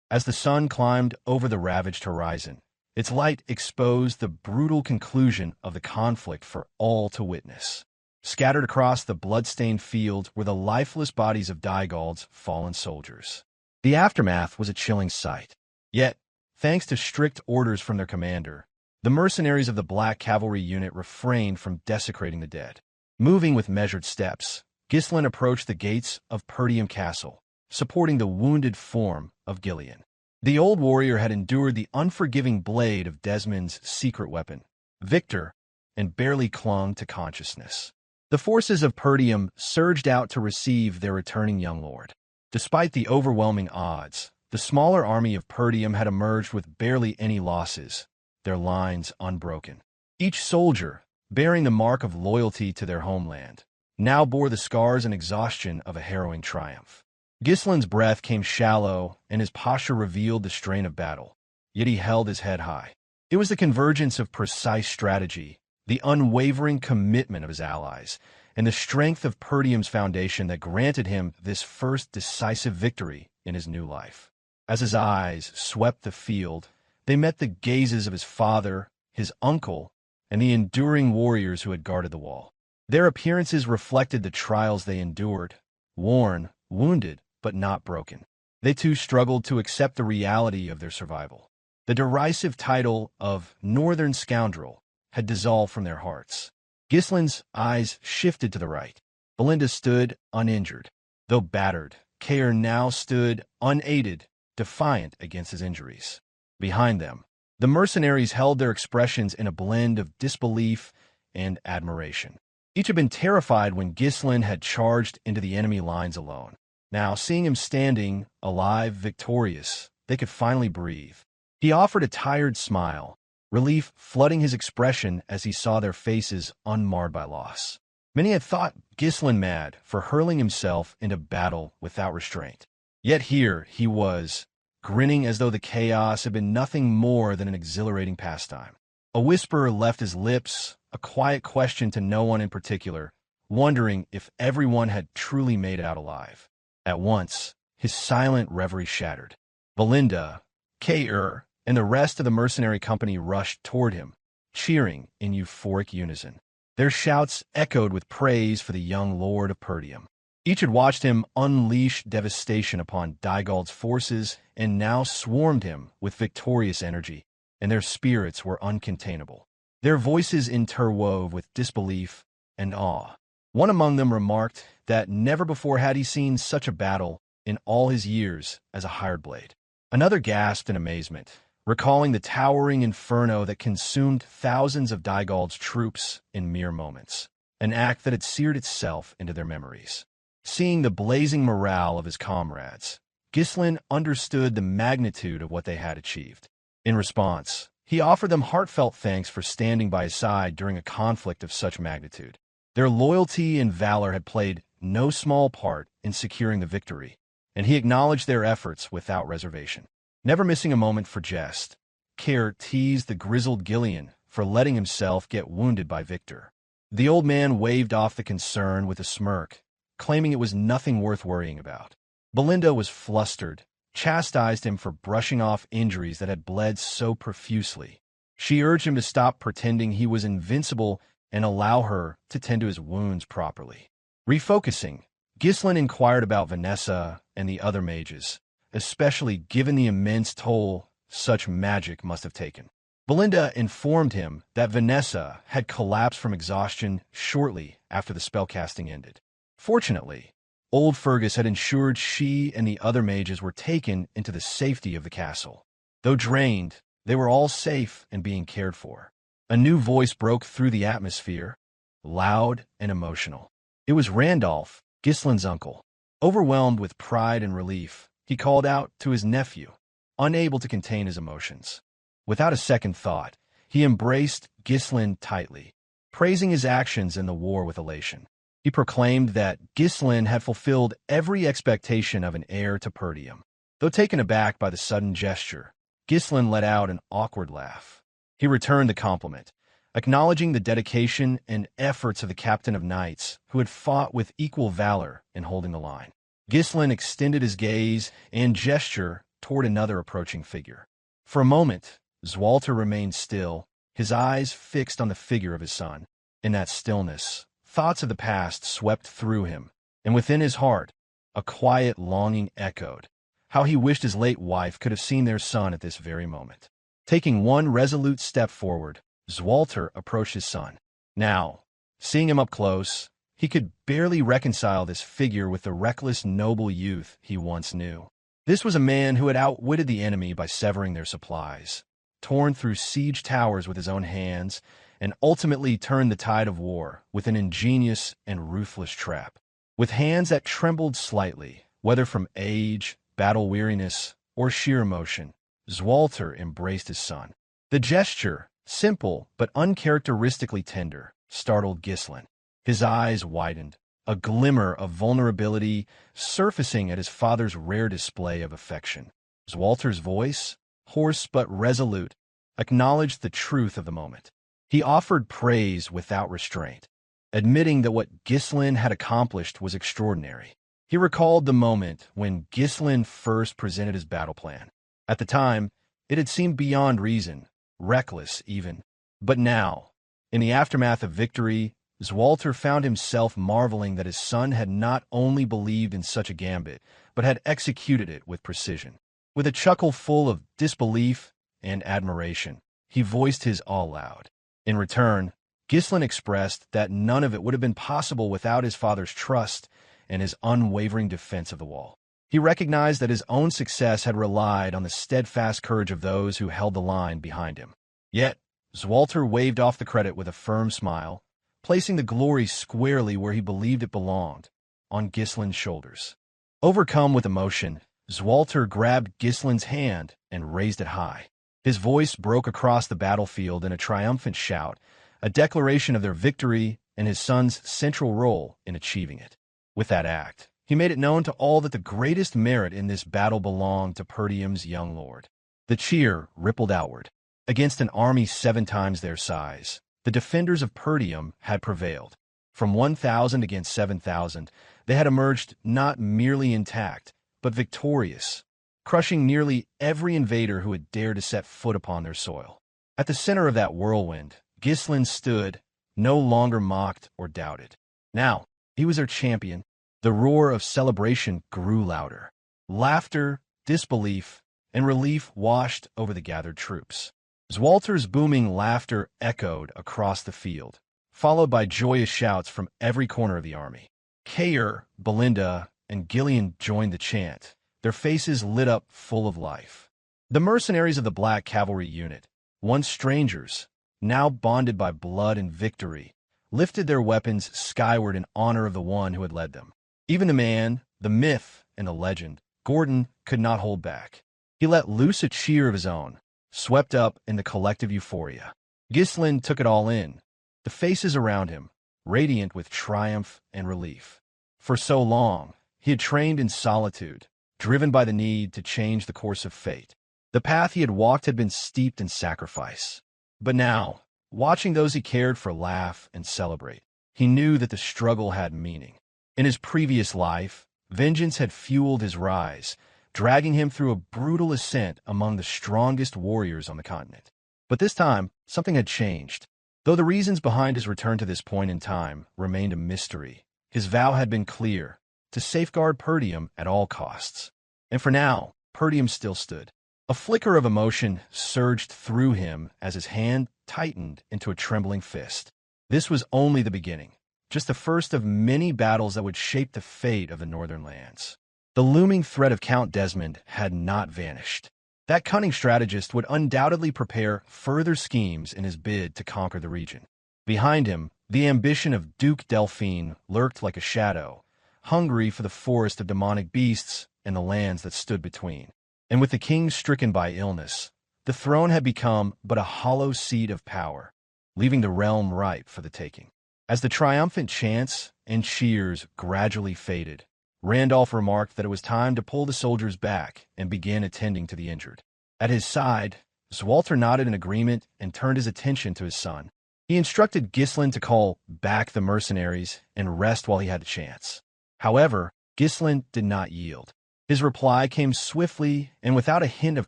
As the sun climbed over the ravaged horizon, its light exposed the brutal conclusion of the conflict for all to witness. Scattered across the blood-stained field were the lifeless bodies of Daigald's fallen soldiers. The aftermath was a chilling sight. Yet, thanks to strict orders from their commander, the mercenaries of the Black Cavalry unit refrained from desecrating the dead. Moving with measured steps, Ghislain approached the gates of Perdium Castle, supporting the wounded form of Gillion. The old warrior had endured the unforgiving blade of Desmond's secret weapon, Victor, and barely clung to consciousness. The forces of Perdium surged out to receive their returning young lord. Despite the overwhelming odds, the smaller army of Perdium had emerged with barely any losses, their lines unbroken. Each soldier, bearing the mark of loyalty to their homeland, now bore the scars and exhaustion of a harrowing triumph. Ghislain's breath came shallow, and his posture revealed the strain of battle, yet he held his head high. It was the convergence of precise strategy, the unwavering commitment of his allies, and the strength of Perdium's foundation that granted him this first decisive victory in his new life. As his eyes swept the field, they met the gazes of his father, his uncle, and the enduring warriors who had guarded the wall. Their appearances reflected the trials they endured, worn, wounded, but not broken. They too struggled to accept the reality of their survival. The derisive title of Northern Scoundrel had dissolved from their hearts. Ghislain's eyes shifted to the right. Belinda stood uninjured. Though battered, Kaor now stood unaided, defiant against his injuries. Behind them, the mercenaries held their expressions in a blend of disbelief and admiration. Each had been terrified when Ghislain had charged into the enemy lines alone. Now, seeing him standing, alive, victorious, they could finally breathe. He offered a tired smile, relief flooding his expression as he saw their faces unmarred by loss. Many had thought Ghislain mad for hurling himself into battle without restraint. Yet here he was, grinning as though the chaos had been nothing more than an exhilarating pastime. A whisper left his lips, a quiet question to no one in particular, wondering if everyone had truly made it out alive. At once, his silent reverie shattered. Belinda, Kaor, and the rest of the mercenary company rushed toward him, cheering in euphoric unison. Their shouts echoed with praise for the young Lord of Perdium. Each had watched him unleash devastation upon Dygald's forces and now swarmed him with victorious energy, and their spirits were uncontainable. Their voices interwove with disbelief and awe. One among them remarked that never before had he seen such a battle in all his years as a hired blade. Another gasped in amazement, recalling the towering inferno that consumed thousands of Dygald's troops in mere moments, an act that had seared itself into their memories. Seeing the blazing morale of his comrades, Ghislain understood the magnitude of what they had achieved. In response, he offered them heartfelt thanks for standing by his side during a conflict of such magnitude. Their loyalty and valor had played no small part in securing the victory, and he acknowledged their efforts without reservation. Never missing a moment for jest, Kaor teased the grizzled Gillion for letting himself get wounded by Victor. The old man waved off the concern with a smirk, claiming it was nothing worth worrying about. Belinda was flustered, chastised him for brushing off injuries that had bled so profusely. She urged him to stop pretending he was invincible and allow her to tend to his wounds properly. Refocusing, Ghislain inquired about Vanessa and the other mages, especially given the immense toll such magic must have taken. Belinda informed him that Vanessa had collapsed from exhaustion shortly after the spellcasting ended. Fortunately, old Fergus had ensured she and the other mages were taken into the safety of the castle. Though drained, they were all safe and being cared for. A new voice broke through the atmosphere, loud and emotional. It was Randolph, Ghislain's uncle. Overwhelmed with pride and relief, he called out to his nephew, unable to contain his emotions. Without a second thought, he embraced Ghislain tightly, praising his actions in the war with elation. He proclaimed that Ghislain had fulfilled every expectation of an heir to Perdium. Though taken aback by the sudden gesture, Ghislain let out an awkward laugh. He returned the compliment, acknowledging the dedication and efforts of the captain of knights who had fought with equal valor in holding the line. Ghislain extended his gaze and gesture toward another approaching figure. For a moment, Swalter remained still, his eyes fixed on the figure of his son. In that stillness, thoughts of the past swept through him, and within his heart, a quiet longing echoed, how he wished his late wife could have seen their son at this very moment. Taking one resolute step forward, Swalter approached his son. Now, seeing him up close, he could barely reconcile this figure with the reckless noble youth he once knew. This was a man who had outwitted the enemy by severing their supplies, torn through siege towers with his own hands, and ultimately turned the tide of war with an ingenious and ruthless trap. With hands that trembled slightly, whether from age, battle weariness, or sheer emotion, Swalter embraced his son. The gesture, simple but uncharacteristically tender, startled Ghislain. His eyes widened, a glimmer of vulnerability surfacing at his father's rare display of affection. Swalter's voice, hoarse but resolute, acknowledged the truth of the moment. He offered praise without restraint, admitting that what Ghislain had accomplished was extraordinary. He recalled the moment when Ghislain first presented his battle plan. At the time, it had seemed beyond reason, reckless even. But now, in the aftermath of victory, Swalter found himself marveling that his son had not only believed in such a gambit, but had executed it with precision. With a chuckle full of disbelief and admiration, he voiced his all aloud. In return, Ghislain expressed that none of it would have been possible without his father's trust and his unwavering defense of the wall. He recognized that his own success had relied on the steadfast courage of those who held the line behind him. Yet, Swalter waved off the credit with a firm smile, placing the glory squarely where he believed it belonged, on Ghislain's shoulders. Overcome with emotion, Swalter grabbed Ghislain's hand and raised it high. His voice broke across the battlefield in a triumphant shout, a declaration of their victory and his son's central role in achieving it. With that act, he made it known to all that the greatest merit in this battle belonged to Perdium's young lord. The cheer rippled outward. Against an army 7 times their size, the defenders of Perdium had prevailed. From 1,000 against 7,000, they had emerged not merely intact, but victorious, crushing nearly every invader who had dared to set foot upon their soil. At the center of that whirlwind, Ghislain stood, no longer mocked or doubted. Now, he was their champion. The roar of celebration grew louder. Laughter, disbelief, and relief washed over the gathered troops. Swalter's booming laughter echoed across the field, followed by joyous shouts from every corner of the army. Kaor, Belinda, and Gillion joined the chant, their faces lit up full of life. The mercenaries of the Black Cavalry unit, once strangers, now bonded by blood and victory, lifted their weapons skyward in honor of the one who had led them. Even the man, the myth, and the legend, Gordon, could not hold back. He let loose a cheer of his own, swept up in the collective euphoria. Ghislain took it all in, the faces around him, radiant with triumph and relief. For so long, he had trained in solitude, driven by the need to change the course of fate. The path he had walked had been steeped in sacrifice. But now, watching those he cared for laugh and celebrate, he knew that the struggle had meaning. In his previous life, vengeance had fueled his rise, dragging him through a brutal ascent among the strongest warriors on the continent. But this time, something had changed. Though the reasons behind his return to this point in time remained a mystery, his vow had been clear, to safeguard Perdium at all costs. And for now, Perdium still stood. A flicker of emotion surged through him as his hand tightened into a trembling fist. This was only the beginning, just the first of many battles that would shape the fate of the northern lands. The looming threat of Count Desmond had not vanished. That cunning strategist would undoubtedly prepare further schemes in his bid to conquer the region. Behind him, the ambition of Duke Delphine lurked like a shadow, hungry for the forest of demonic beasts and the lands that stood between. And with the king stricken by illness, the throne had become but a hollow seat of power, leaving the realm ripe for the taking. As the triumphant chants and cheers gradually faded, Randolph remarked that it was time to pull the soldiers back and begin attending to the injured. At his side, Swalter nodded in agreement and turned his attention to his son. He instructed Ghislain to call back the mercenaries and rest while he had the chance. However, Ghislain did not yield. His reply came swiftly and without a hint of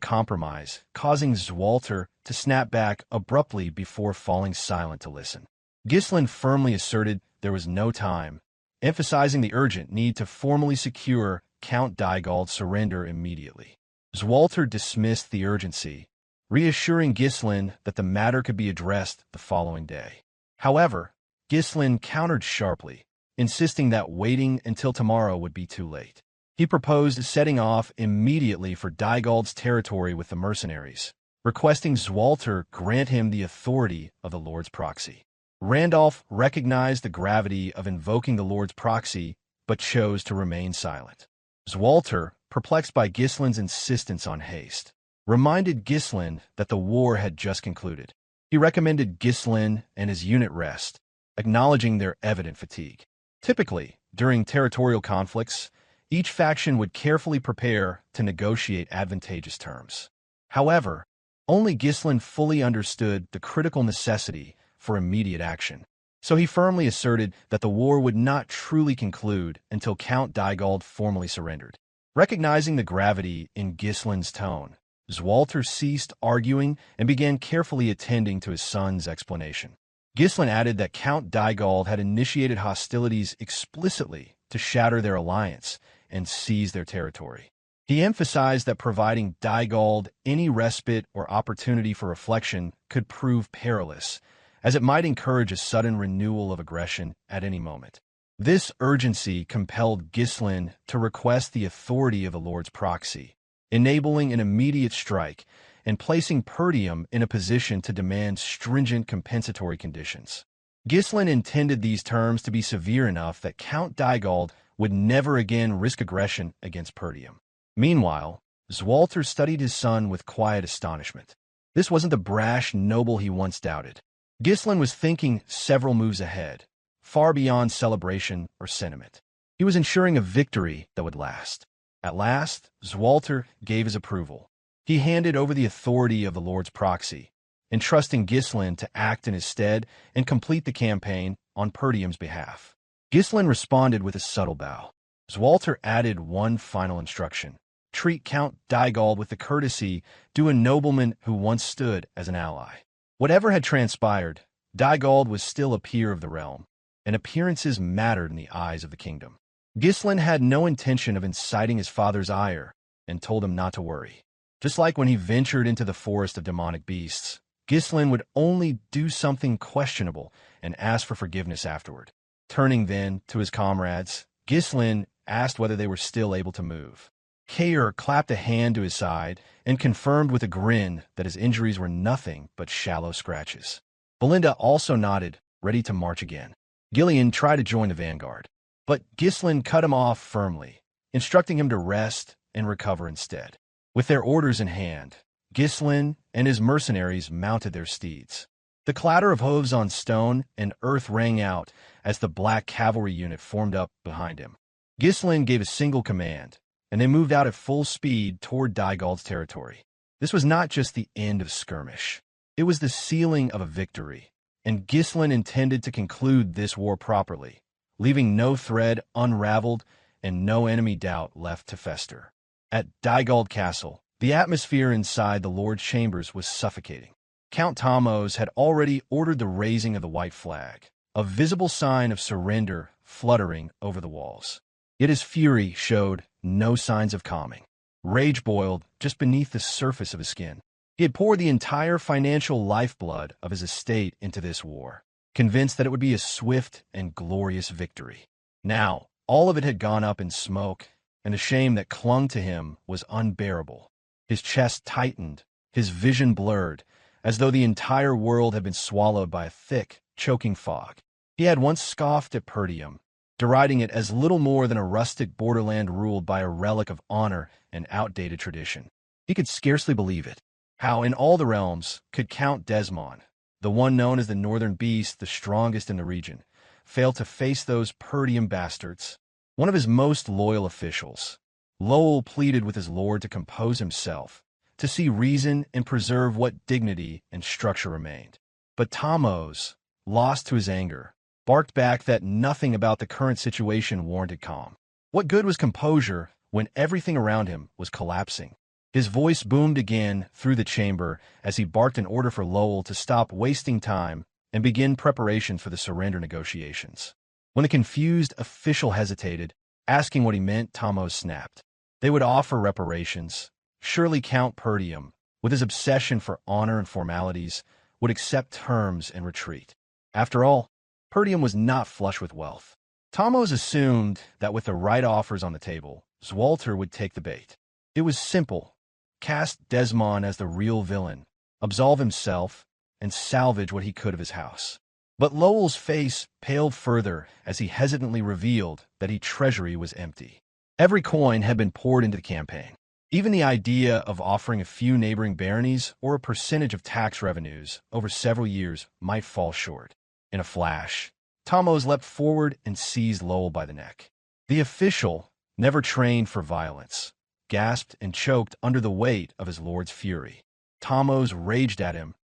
compromise, causing Swalter to snap back abruptly before falling silent to listen. Ghislain firmly asserted there was no time, emphasizing the urgent need to formally secure Count Dygald's surrender immediately. Swalter dismissed the urgency, reassuring Ghislain that the matter could be addressed the following day. However, Ghislain countered sharply, insisting that waiting until tomorrow would be too late. He proposed setting off immediately for Dygald's territory with the mercenaries, requesting Swalter grant him the authority of the Lord's proxy. Randolph recognized the gravity of invoking the Lord's proxy, but chose to remain silent. Swalter, perplexed by Ghislain's insistence on haste, reminded Ghislain that the war had just concluded. He recommended Ghislain and his unit rest, acknowledging their evident fatigue. Typically, during territorial conflicts, each faction would carefully prepare to negotiate advantageous terms. However, only Ghislain fully understood the critical necessity for immediate action, so he firmly asserted that the war would not truly conclude until Count Dygald formally surrendered. Recognizing the gravity in Ghislain's tone, Swalter ceased arguing and began carefully attending to his son's explanation. Ghislain added that Count Dygald had initiated hostilities explicitly to shatter their alliance and seize their territory. He emphasized that providing Dygald any respite or opportunity for reflection could prove perilous, as it might encourage a sudden renewal of aggression at any moment. This urgency compelled Ghislain to request the authority of the Lord's proxy, enabling an immediate strike and placing Perdium in a position to demand stringent compensatory conditions. Ghislain intended these terms to be severe enough that Count Dygald would never again risk aggression against Perdium. Meanwhile, Swalter studied his son with quiet astonishment. This wasn't the brash noble he once doubted. Ghislain was thinking several moves ahead, far beyond celebration or sentiment. He was ensuring a victory that would last. At last, Swalter gave his approval. He handed over the authority of the Lord's proxy, entrusting Ghislain to act in his stead and complete the campaign on Perdium's behalf. Ghislain responded with a subtle bow. Swalter added one final instruction. Treat Count Dygald with the courtesy due a nobleman who once stood as an ally. Whatever had transpired, Dygald was still a peer of the realm, and appearances mattered in the eyes of the kingdom. Ghislain had no intention of inciting his father's ire, and told him not to worry. Just like when he ventured into the forest of demonic beasts, Ghislain would only do something questionable and ask for forgiveness afterward. Turning then to his comrades, Ghislain asked whether they were still able to move. Kaor clapped a hand to his side and confirmed with a grin that his injuries were nothing but shallow scratches. Belinda also nodded, ready to march again. Gillion tried to join the vanguard, but Ghislain cut him off firmly, instructing him to rest and recover instead. With their orders in hand, Ghislain and his mercenaries mounted their steeds. The clatter of hooves on stone and earth rang out as the black cavalry unit formed up behind him. Ghislain gave a single command, and they moved out at full speed toward Dygald's territory. This was not just the end of a skirmish. It was the sealing of a victory, and Ghislain intended to conclude this war properly, leaving no thread unraveled and no enemy doubt left to fester. At Dygald Castle, the atmosphere inside the Lord's chambers was suffocating. Count Thamos had already ordered the raising of the white flag, a visible sign of surrender fluttering over the walls. Yet his fury showed no signs of calming. Rage boiled just beneath the surface of his skin. He had poured the entire financial lifeblood of his estate into this war, convinced that it would be a swift and glorious victory. Now, all of it had gone up in smoke, and the shame that clung to him was unbearable. His chest tightened, his vision blurred, as though the entire world had been swallowed by a thick, choking fog. He had once scoffed at Perdium, deriding it as little more than a rustic borderland ruled by a relic of honor and outdated tradition. He could scarcely believe it. How in all the realms could Count Desmon, the one known as the Northern Beast, the strongest in the region, fail to face those Perdium bastards? One of his most loyal officials, Lowell pleaded with his lord to compose himself, to see reason and preserve what dignity and structure remained. But Thamos, lost to his anger, barked back that nothing about the current situation warranted calm. What good was composure when everything around him was collapsing? His voice boomed again through the chamber as he barked an order for Lowell to stop wasting time and begin preparations for the surrender negotiations. When the confused official hesitated, asking what he meant, Thamos snapped. They would offer reparations. Surely Count Perdium, with his obsession for honor and formalities, would accept terms and retreat. After all, Perdium was not flush with wealth. Thamos assumed that with the right offers on the table, Swalter would take the bait. It was simple. Cast Desmon as the real villain, absolve himself, and salvage what he could of his house. But Lowell's face paled further as he hesitantly revealed that his treasury was empty. Every coin had been poured into the campaign. Even the idea of offering a few neighboring baronies or a percentage of tax revenues over several years might fall short. In a flash, Thamos leapt forward and seized Lowell by the neck. The official, never trained for violence, gasped and choked under the weight of his lord's fury. Thamos raged at him,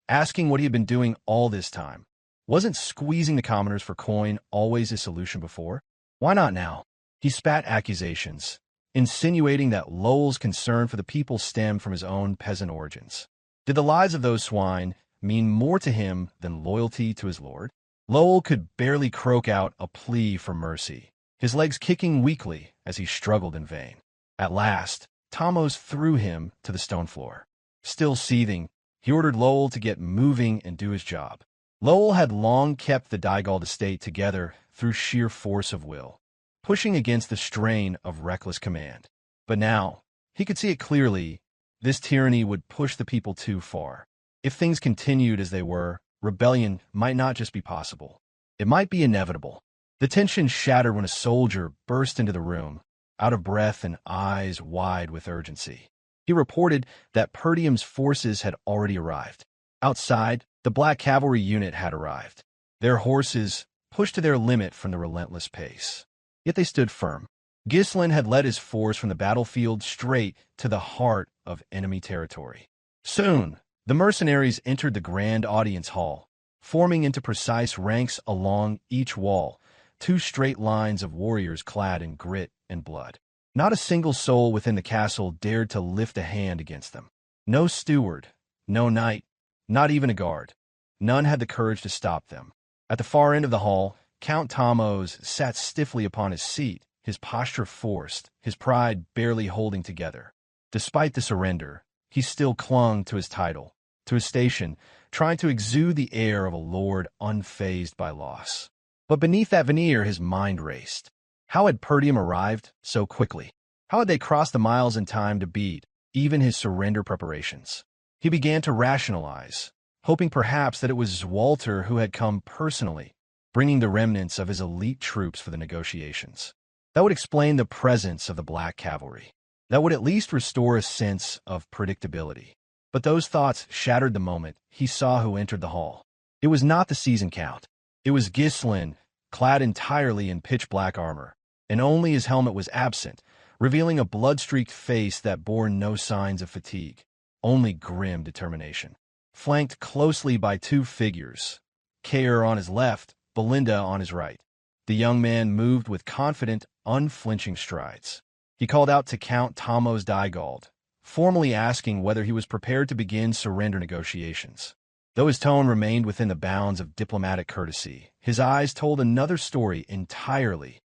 asking what he had been doing all this time. Wasn't squeezing the commoners for coin always his solution before? Why not now? He spat accusations, insinuating that Lowell's concern for the people stemmed from his own peasant origins. Did the lives of those swine mean more to him than loyalty to his lord? Lowell could barely croak out a plea for mercy, his legs kicking weakly as he struggled in vain. At last, Thamos threw him to the stone floor. Still seething, he ordered Lowell to get moving and do his job. Lowell had long kept the Dygald estate together through sheer force of will, pushing against the strain of reckless command. But now, he could see it clearly, this tyranny would push the people too far. If things continued as they were, rebellion might not just be possible. It might be inevitable. The tension shattered when a soldier burst into the room, out of breath and eyes wide with urgency. He reported that Perdium's forces had already arrived. Outside, the black cavalry unit had arrived, their horses pushed to their limit from the relentless pace. Yet they stood firm. Ghislain had led his force from the battlefield straight to the heart of enemy territory. Soon, the mercenaries entered the grand audience hall, forming into precise ranks along each wall, two straight lines of warriors clad in grit and blood. Not a single soul within the castle dared to lift a hand against them. No steward, no knight, not even a guard. None had the courage to stop them. At the far end of the hall, Count Thamos sat stiffly upon his seat, his posture forced, his pride barely holding together. Despite the surrender, he still clung to his title, to his station, trying to exude the air of a lord unfazed by loss. But beneath that veneer his mind raced. How had Perdium arrived so quickly? How had they crossed the miles in time to beat even his surrender preparations? He began to rationalize, hoping perhaps that it was Swalter who had come personally, bringing the remnants of his elite troops for the negotiations. That would explain the presence of the Black Cavalry. That would at least restore a sense of predictability. But those thoughts shattered the moment he saw who entered the hall. It was not the seasoned count. It was Ghislain, clad entirely in pitch-black armor, and only his helmet was absent, revealing a blood-streaked face that bore no signs of fatigue, only grim determination. Flanked closely by two figures, Kaor on his left, Belinda on his right. The young man moved with confident, unflinching strides. He called out to Count Thamos Dygald, formally asking whether he was prepared to begin surrender negotiations. Though his tone remained within the bounds of diplomatic courtesy, his eyes told another story entirely.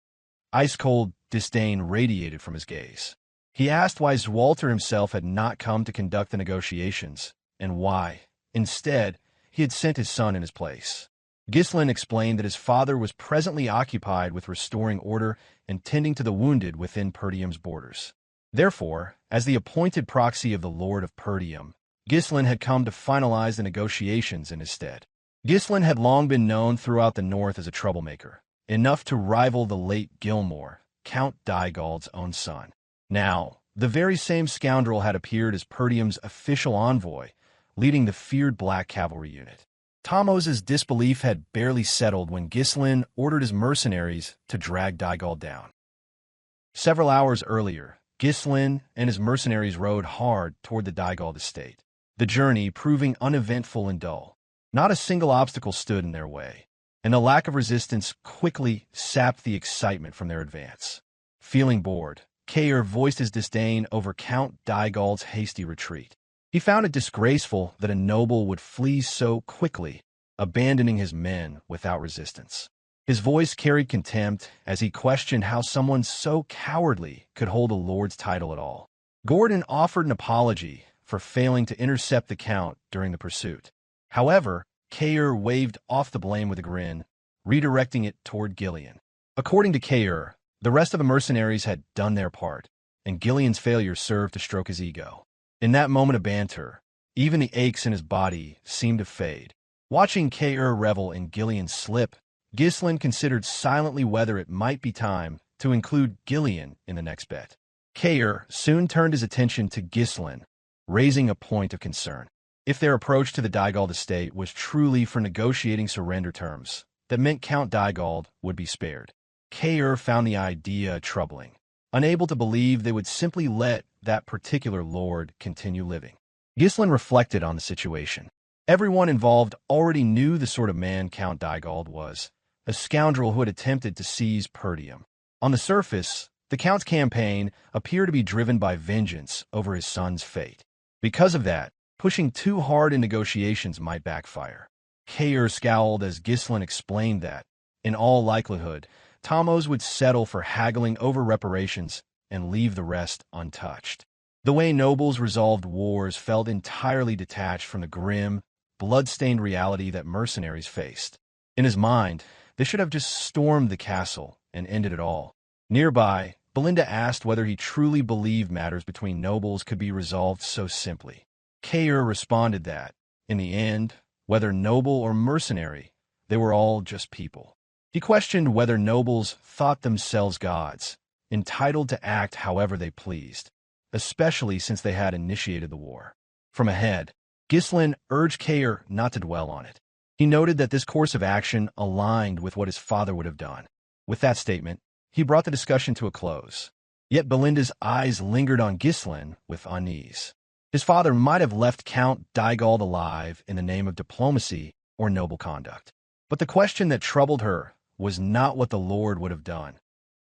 Ice-cold disdain radiated from his gaze. He asked why Swalter himself had not come to conduct the negotiations, and why, instead, he had sent his son in his place. Ghislain explained that his father was presently occupied with restoring order and tending to the wounded within Perdium's borders. Therefore, as the appointed proxy of the Lord of Perdium, Ghislain had come to finalize the negotiations in his stead. Ghislain had long been known throughout the north as a troublemaker, enough to rival the late Gilmore, Count Dygald's own son. Now, the very same scoundrel had appeared as Perdium's official envoy, leading the feared Black Cavalry unit. Thamos' disbelief had barely settled when Ghislain ordered his mercenaries to drag Dygald down. Several hours earlier, Ghislain and his mercenaries rode hard toward the Dygald estate, the journey proving uneventful and dull. Not a single obstacle stood in their way, and the lack of resistance quickly sapped the excitement from their advance. Feeling bored, Kaor voiced his disdain over Count Dygald's hasty retreat. He found it disgraceful that a noble would flee so quickly, abandoning his men without resistance. His voice carried contempt as he questioned how someone so cowardly could hold a lord's title at all. Gordon offered an apology for failing to intercept the Count during the pursuit. However, Kaor waved off the blame with a grin, redirecting it toward Gillion. According to Kaor, the rest of the mercenaries had done their part, and Gillion's failure served to stroke his ego. In that moment of banter, even the aches in his body seemed to fade. Watching Kaor revel in Gillion's slip, Ghislain considered silently whether it might be time to include Gillion in the next bet. Kaor soon turned his attention to Ghislain, raising a point of concern. If their approach to the Dygald estate was truly for negotiating surrender terms, that meant Count Dygald would be spared. Kaor found the idea troubling, unable to believe they would simply let that particular lord continue living. Ghislain reflected on the situation. Everyone involved already knew the sort of man Count Dygald was, a scoundrel who had attempted to seize Perdium. On the surface, the Count's campaign appeared to be driven by vengeance over his son's fate. Because of that, pushing too hard in negotiations might backfire. Kaor scowled as Ghislain explained that, in all likelihood, Thamos would settle for haggling over reparations and leave the rest untouched. The way nobles resolved wars felt entirely detached from the grim, blood-stained reality that mercenaries faced. In his mind, they should have just stormed the castle and ended it all. Nearby, Belinda asked whether he truly believed matters between nobles could be resolved so simply. Kaor responded that, in the end, whether noble or mercenary, they were all just people. He questioned whether nobles thought themselves gods, entitled to act however they pleased, especially since they had initiated the war. From ahead, Ghislain urged Kaor not to dwell on it. He noted that this course of action aligned with what his father would have done. With that statement, he brought the discussion to a close. Yet Belinda's eyes lingered on Ghislain with unease. His father might have left Count Dygald alive in the name of diplomacy or noble conduct. But the question that troubled her was not what the Lord would have done.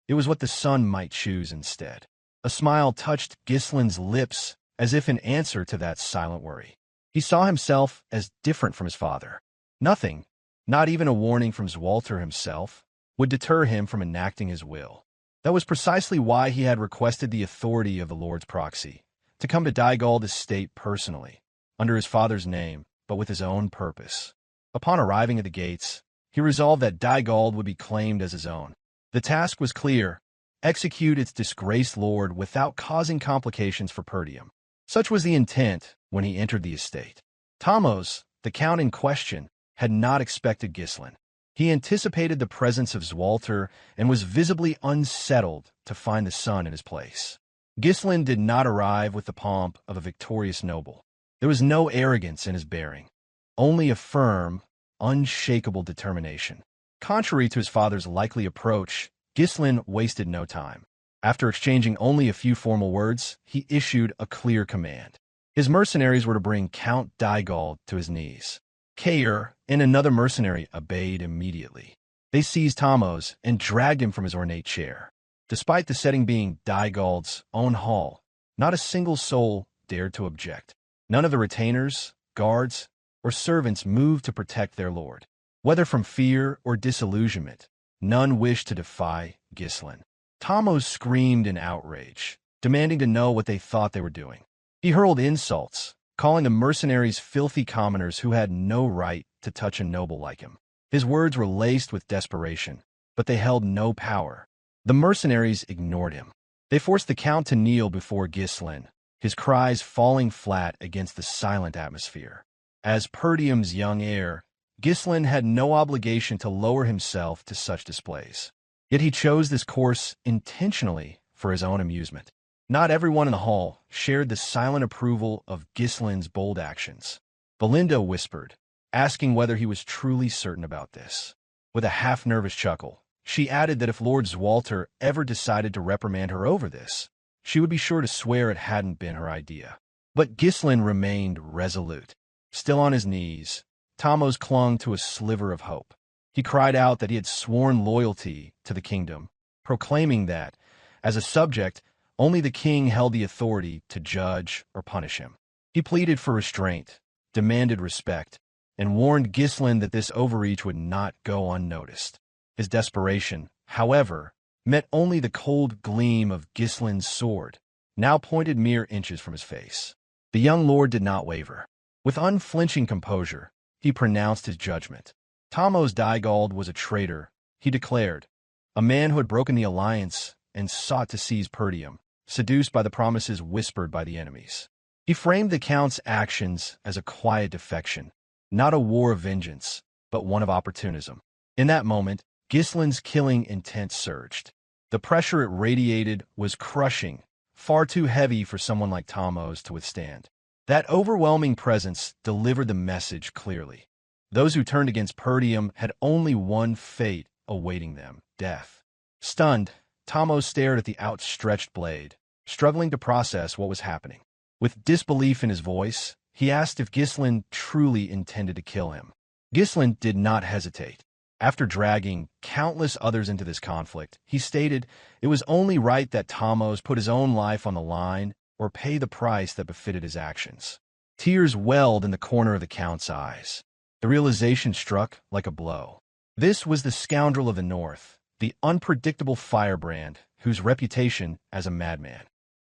It was what the son might choose instead. A smile touched Ghislain's lips as if in answer to that silent worry. He saw himself as different from his father. Nothing, not even a warning from Swalter himself, would deter him from enacting his will. That was precisely why he had requested the authority of the Lord's proxy, to come to Dygald estate personally, under his father's name, but with his own purpose. Upon arriving at the gates, he resolved that Dygald would be claimed as his own. The task was clear: execute its disgraced lord without causing complications for Perdium. Such was the intent when he entered the estate. Thamos, the count in question, had not expected Ghislain. He anticipated the presence of Swalter and was visibly unsettled to find the son in his place. Ghislain did not arrive with the pomp of a victorious noble. There was no arrogance in his bearing, only a firm, unshakable determination. Contrary to his father's likely approach, Ghislain wasted no time. After exchanging only a few formal words, he issued a clear command. His mercenaries were to bring Count Dygald to his knees. Kaor and another mercenary obeyed immediately. They seized Thamos and dragged him from his ornate chair. Despite the setting being Dygald's own hall, not a single soul dared to object. None of the retainers, guards, or servants moved to protect their lord. Whether from fear or disillusionment, none wished to defy Ghislain. Thamos screamed in outrage, demanding to know what they thought they were doing. He hurled insults, calling the mercenaries filthy commoners who had no right to touch a noble like him. His words were laced with desperation, but they held no power. The mercenaries ignored him. They forced the count to kneel before Ghislain, his cries falling flat against the silent atmosphere. As Perdium's young heir, Ghislain had no obligation to lower himself to such displays. Yet he chose this course intentionally for his own amusement. Not everyone in the hall shared the silent approval of Ghislain's bold actions. Belinda whispered, asking whether he was truly certain about this. With a half-nervous chuckle, she added that if Lord Swalter ever decided to reprimand her over this, she would be sure to swear it hadn't been her idea. But Ghislain remained resolute. Still on his knees, Thamos clung to a sliver of hope. He cried out that he had sworn loyalty to the kingdom, proclaiming that, as a subject, only the king held the authority to judge or punish him. He pleaded for restraint, demanded respect, and warned Ghislain that this overreach would not go unnoticed. His desperation, however, met only the cold gleam of Ghislain's sword, now pointed mere inches from his face. The young lord did not waver. With unflinching composure, he pronounced his judgment. Thamos Dygald was a traitor, he declared, a man who had broken the alliance and sought to seize Perdium, seduced by the promises whispered by the enemies. He framed the count's actions as a quiet defection, not a war of vengeance, but one of opportunism. In that moment, Ghislain's killing intent surged. The pressure it radiated was crushing, far too heavy for someone like Thamos to withstand. That overwhelming presence delivered the message clearly. Those who turned against Perdium had only one fate awaiting them: death. Stunned, Thamos stared at the outstretched blade, struggling to process what was happening. With disbelief in his voice, he asked if Ghislain truly intended to kill him. Ghislain did not hesitate. After dragging countless others into this conflict, he stated it was only right that Thamos put his own life on the line or pay the price that befitted his actions. Tears welled in the corner of the count's eyes. The realization struck like a blow. This was the scoundrel of the north, the unpredictable firebrand, whose reputation as a madman.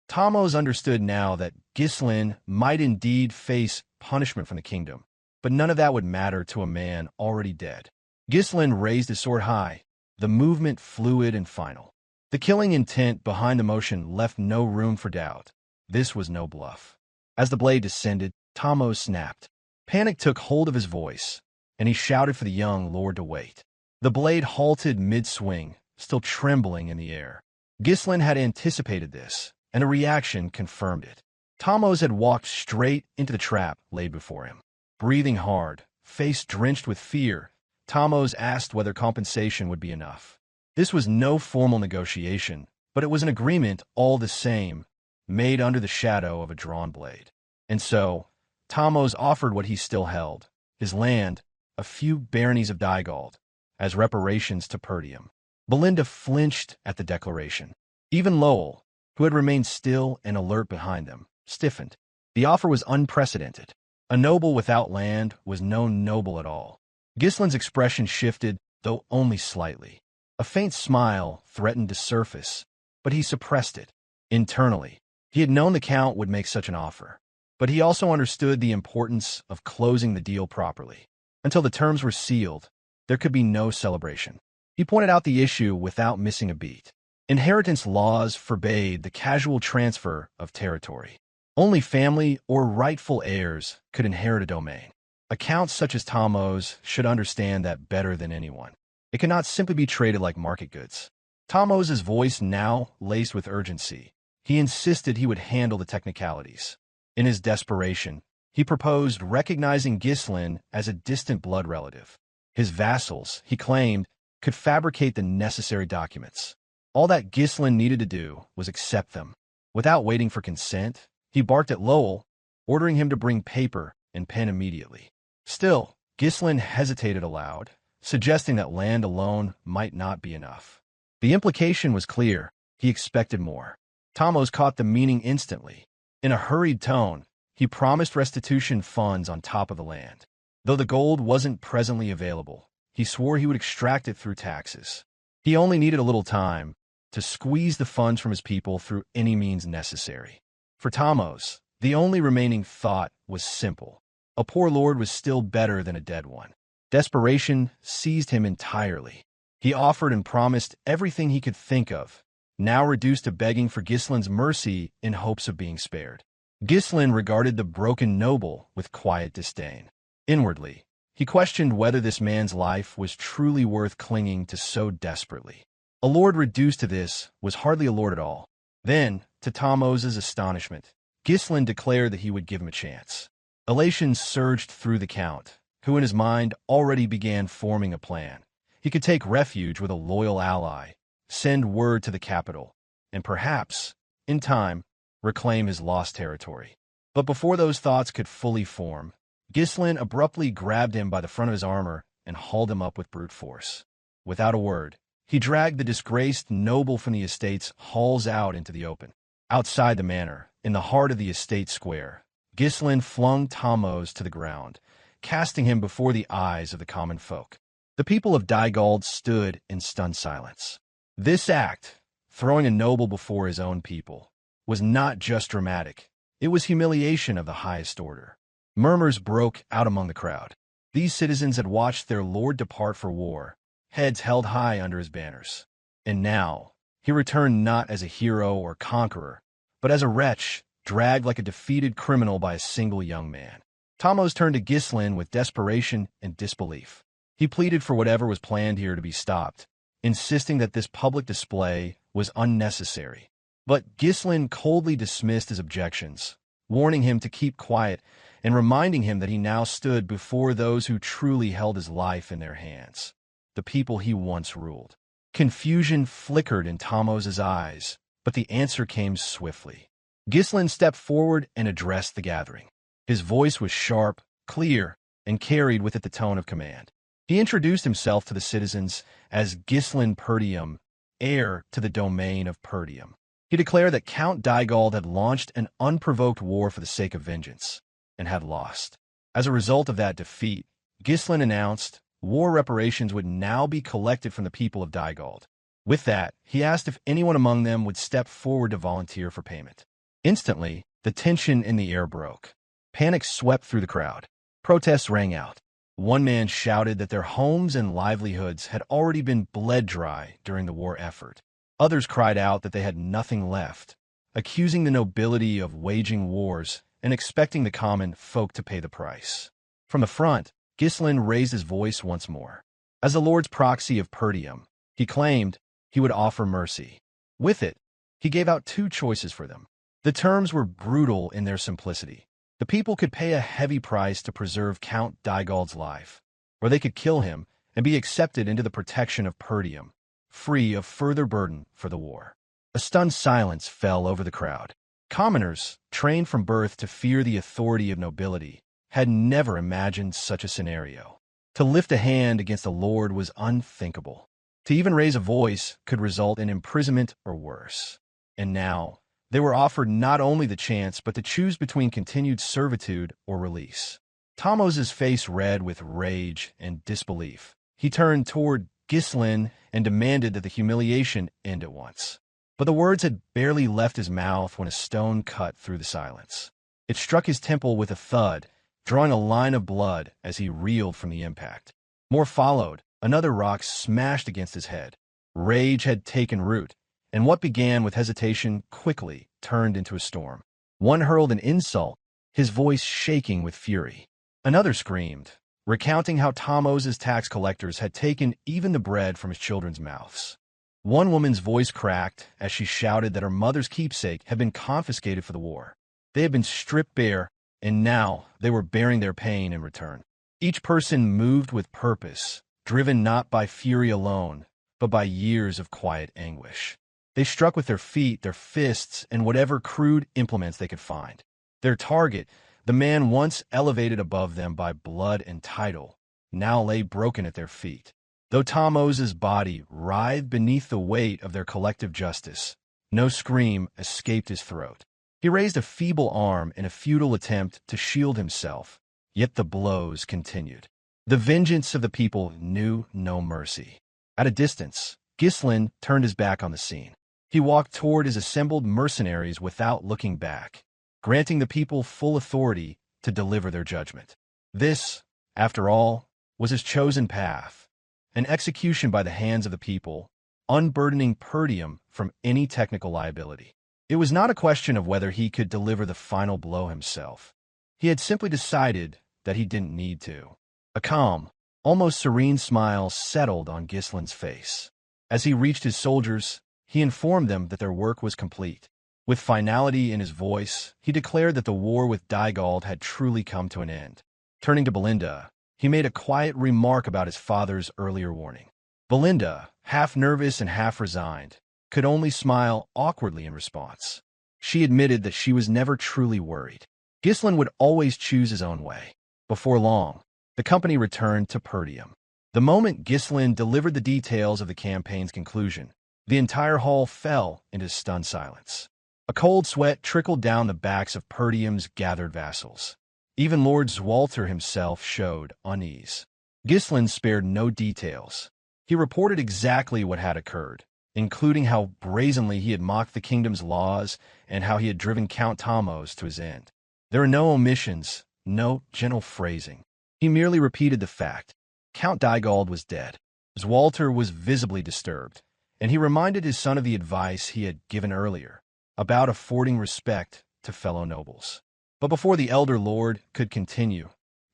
Thamos understood now that Ghislain might indeed face punishment from the kingdom, but none of that would matter to a man already dead. Ghislain raised his sword high, the movement fluid and final. The killing intent behind the motion left no room for doubt. This was no bluff. As the blade descended, Thamos snapped. Panic took hold of his voice, and he shouted for the young lord to wait. The blade halted mid-swing, still trembling in the air. Ghislain had anticipated this, and a reaction confirmed it. Thamos had walked straight into the trap laid before him. Breathing hard, face drenched with fear, Thamos asked whether compensation would be enough. This was no formal negotiation, but it was an agreement all the same, made under the shadow of a drawn blade. And so, Thamos offered what he still held: his land, a few baronies of Dygald, as reparations to Perdium. Belinda flinched at the declaration. Even Lowell, who had remained still and alert behind them, stiffened. The offer was unprecedented. A noble without land was no noble at all. Ghislain's expression shifted, though only slightly. A faint smile threatened to surface, but he suppressed it. Internally, he had known the Count would make such an offer, but he also understood the importance of closing the deal properly. Until the terms were sealed, there could be no celebration. He pointed out the issue without missing a beat. Inheritance laws forbade the casual transfer of territory. Only family or rightful heirs could inherit a domain. Accounts such as Tomos should understand that better than anyone. It cannot simply be traded like market goods. Tomos's voice now laced with urgency. He insisted he would handle the technicalities. In his desperation, he proposed recognizing Ghislain as a distant blood relative. His vassals, he claimed, could fabricate the necessary documents. All that Ghislain needed to do was accept them. Without waiting for consent, he barked at Lowell, ordering him to bring paper and pen immediately. Still, Ghislain hesitated aloud, suggesting that land alone might not be enough. The implication was clear. He expected more. Tomos caught the meaning instantly. In a hurried tone, he promised restitution funds on top of the land. Though the gold wasn't presently available, he swore he would extract it through taxes. He only needed a little time to squeeze the funds from his people through any means necessary. For Tomos, the only remaining thought was simple. A poor lord was still better than a dead one. Desperation seized him entirely. He offered and promised everything he could think of, now reduced to begging for Ghislain's mercy in hopes of being spared. Ghislain regarded the broken noble with quiet disdain. Inwardly, he questioned whether this man's life was truly worth clinging to so desperately. A lord reduced to this was hardly a lord at all. Then, to Tomos's astonishment, Ghislain declared that he would give him a chance. Elation surged through the Count, who in his mind already began forming a plan. He could take refuge with a loyal ally, send word to the capital, and perhaps, in time, reclaim his lost territory. But before those thoughts could fully form, Ghislain abruptly grabbed him by the front of his armor and hauled him up with brute force. Without a word, he dragged the disgraced noble from the estate's halls out into the open. Outside the manor, in the heart of the estate square, Ghislain flung Tomos to the ground, casting him before the eyes of the common folk. The people of Dygald stood in stunned silence. This act, throwing a noble before his own people, was not just dramatic. It was humiliation of the highest order. Murmurs broke out among the crowd. These citizens had watched their lord depart for war, heads held high under his banners. And now, he returned not as a hero or conqueror, but as a wretch, dragged like a defeated criminal by a single young man. Tomos turned to Ghislain with desperation and disbelief. He pleaded for whatever was planned here to be stopped, insisting that this public display was unnecessary. But Ghislain coldly dismissed his objections, warning him to keep quiet and reminding him that he now stood before those who truly held his life in their hands, the people he once ruled. Confusion flickered in Tomos's eyes, but the answer came swiftly. Ghislain stepped forward and addressed the gathering. His voice was sharp, clear, and carried with it the tone of command. He introduced himself to the citizens as Ghislain Perdium, heir to the domain of Perdium. He declared that Count Dygald had launched an unprovoked war for the sake of vengeance, and had lost. As a result of that defeat, Ghislain announced war reparations would now be collected from the people of Dygald. With that, he asked if anyone among them would step forward to volunteer for payment. Instantly, the tension in the air broke. Panic swept through the crowd. Protests rang out. One man shouted that their homes and livelihoods had already been bled dry during the war effort. Others cried out that they had nothing left, accusing the nobility of waging wars and expecting the common folk to pay the price. From the front, Ghislain raised his voice once more. As the Lord's proxy of Perdium, he claimed he would offer mercy. With it, he gave out two choices for them. The terms were brutal in their simplicity. The people could pay a heavy price to preserve Count Dygald's life, or they could kill him and be accepted into the protection of Perdium, free of further burden for the war. A stunned silence fell over the crowd. Commoners, trained from birth to fear the authority of nobility, had never imagined such a scenario. To lift a hand against a lord was unthinkable. To even raise a voice could result in imprisonment or worse. And now, they were offered not only the chance but to choose between continued servitude or release. Thomos's face red with rage and disbelief. He turned toward Ghislain and demanded that the humiliation end at once. But the words had barely left his mouth when a stone cut through the silence. It struck his temple with a thud, drawing a line of blood as he reeled from the impact. More followed. Another rock smashed against his head. Rage had taken root, and what began with hesitation quickly turned into a storm. One hurled an insult, his voice shaking with fury. Another screamed, recounting how Thomos's tax collectors had taken even the bread from his children's mouths. One woman's voice cracked as she shouted that her mother's keepsake had been confiscated for the war. They had been stripped bare, and now they were bearing their pain in return. Each person moved with purpose, driven not by fury alone, but by years of quiet anguish. They struck with their feet, their fists, and whatever crude implements they could find. Their target, the man once elevated above them by blood and title, now lay broken at their feet. Though Thomos's body writhed beneath the weight of their collective justice, no scream escaped his throat. He raised a feeble arm in a futile attempt to shield himself, yet the blows continued. The vengeance of the people knew no mercy. At a distance, Ghislain turned his back on the scene. He walked toward his assembled mercenaries without looking back, granting the people full authority to deliver their judgment. This, after all, was his chosen path, an execution by the hands of the people, unburdening Perdium from any technical liability. It was not a question of whether he could deliver the final blow himself. He had simply decided that he didn't need to. A calm, almost serene smile settled on Ghislain's face. As he reached his soldiers, he informed them that their work was complete. With finality in his voice, he declared that the war with Dygald had truly come to an end. Turning to Belinda, he made a quiet remark about his father's earlier warning. Belinda, half nervous and half resigned, could only smile awkwardly in response. She admitted that she was never truly worried. Ghislain would always choose his own way. Before long, the company returned to Perdium. The moment Ghislain delivered the details of the campaign's conclusion, the entire hall fell into stunned silence. A cold sweat trickled down the backs of Perdium's gathered vassals. Even Lord Swalter himself showed unease. Ghislain spared no details. He reported exactly what had occurred, including how brazenly he had mocked the kingdom's laws and how he had driven Count Thomos to his end. There were no omissions, no gentle phrasing. He merely repeated the fact. Count Dygald was dead. Swalter was visibly disturbed, and he reminded his son of the advice he had given earlier, about affording respect to fellow nobles. But before the elder lord could continue,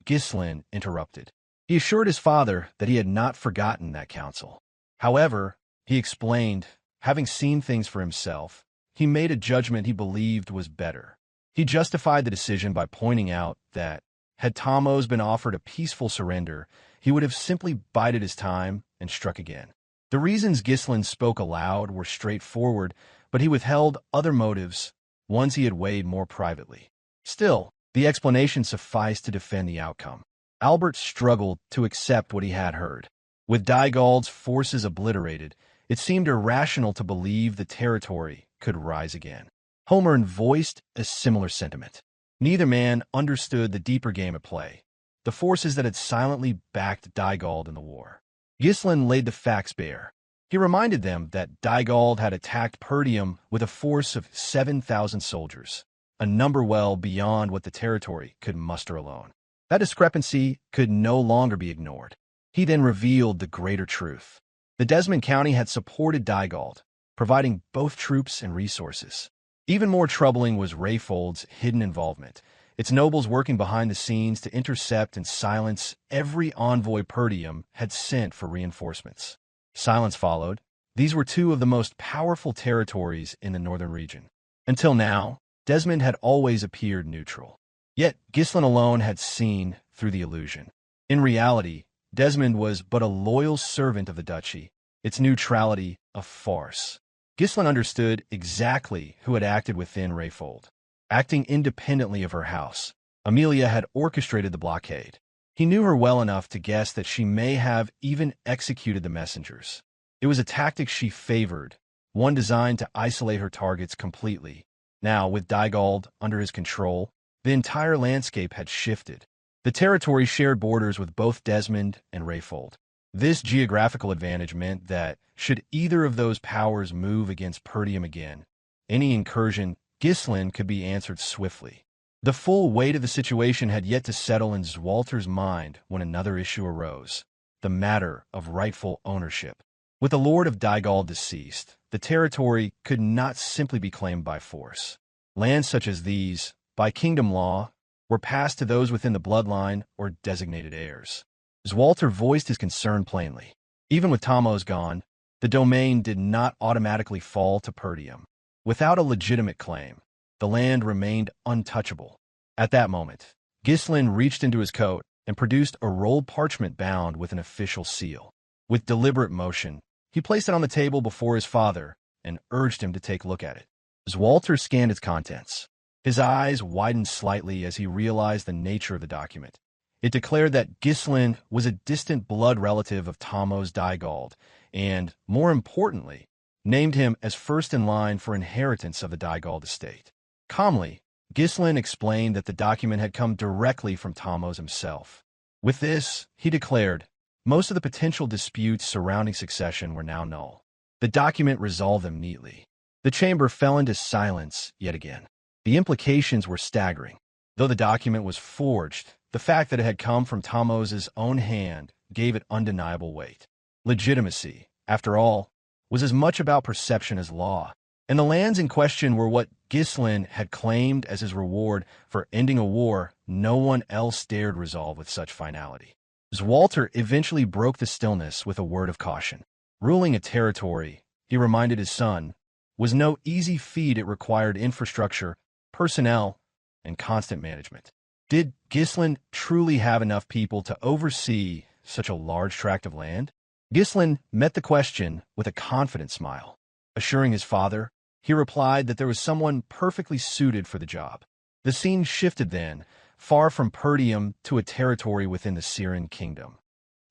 Ghislain interrupted. He assured his father that he had not forgotten that counsel. However, he explained, having seen things for himself, he made a judgment he believed was better. He justified the decision by pointing out that, had Thomos been offered a peaceful surrender, he would have simply bided his time and struck again. The reasons Ghislain spoke aloud were straightforward, but he withheld other motives, ones he had weighed more privately. Still, the explanation sufficed to defend the outcome. Albert struggled to accept what he had heard. With Dygald's forces obliterated, it seemed irrational to believe the territory could rise again. Homer voiced a similar sentiment. Neither man understood the deeper game at play, the forces that had silently backed Dygald in the war. Ghislain laid the facts bare. He reminded them that Dygald had attacked Perdium with a force of 7,000 soldiers, a number well beyond what the territory could muster alone. That discrepancy could no longer be ignored. He then revealed the greater truth. The Desmon County had supported Dygald, providing both troops and resources. Even more troubling was Rayfold's hidden involvement, its nobles working behind the scenes to intercept and silence every envoy Perdium had sent for reinforcements. Silence followed. These were two of the most powerful territories in the northern region. Until now, Desmond had always appeared neutral. Yet Ghislain alone had seen through the illusion. In reality, Desmond was but a loyal servant of the duchy, its neutrality a farce. Ghislain understood exactly who had acted within Rayfold. Acting independently of her house, Amelia had orchestrated the blockade. He knew her well enough to guess that she may have even executed the messengers. It was a tactic she favored, one designed to isolate her targets completely. Now, with Dygald under his control, the entire landscape had shifted. The territory shared borders with both Desmond and Rayfold. This geographical advantage meant that, should either of those powers move against Perdium again, any incursion Ghislain could be answered swiftly. The full weight of the situation had yet to settle in Swalter's mind when another issue arose, the matter of rightful ownership. With the Lord of Dygald deceased, the territory could not simply be claimed by force. Lands such as these, by kingdom law, were passed to those within the bloodline or designated heirs. Swalter voiced his concern plainly. Even with Thamos gone, the domain did not automatically fall to Perdium. Without a legitimate claim, the land remained untouchable. At that moment, Ghislain reached into his coat and produced a rolled parchment bound with an official seal. With deliberate motion, he placed it on the table before his father and urged him to take a look at it. Swalter scanned its contents. His eyes widened slightly as he realized the nature of the document. It declared that Ghislain was a distant blood relative of Thamos Dygald and, more importantly, named him as first in line for inheritance of the Dygald estate. Calmly, Ghislain explained that the document had come directly from Thamos himself. With this, he declared, most of the potential disputes surrounding succession were now null. The document resolved them neatly. The chamber fell into silence yet again. The implications were staggering. Though the document was forged, the fact that it had come from Thamos' own hand gave it undeniable weight. Legitimacy, after all, was as much about perception as law, and the lands in question were what Ghislain had claimed as his reward for ending a war no one else dared resolve with such finality. Swalter eventually broke the stillness with a word of caution. Ruling a territory, he reminded his son, was no easy feat. It required infrastructure, personnel, and constant management. Did Ghislain truly have enough people to oversee such a large tract of land? Ghislain met the question with a confident smile. Assuring his father, he replied that there was someone perfectly suited for the job. The scene shifted then, far from Perdium to a territory within the Syrian kingdom.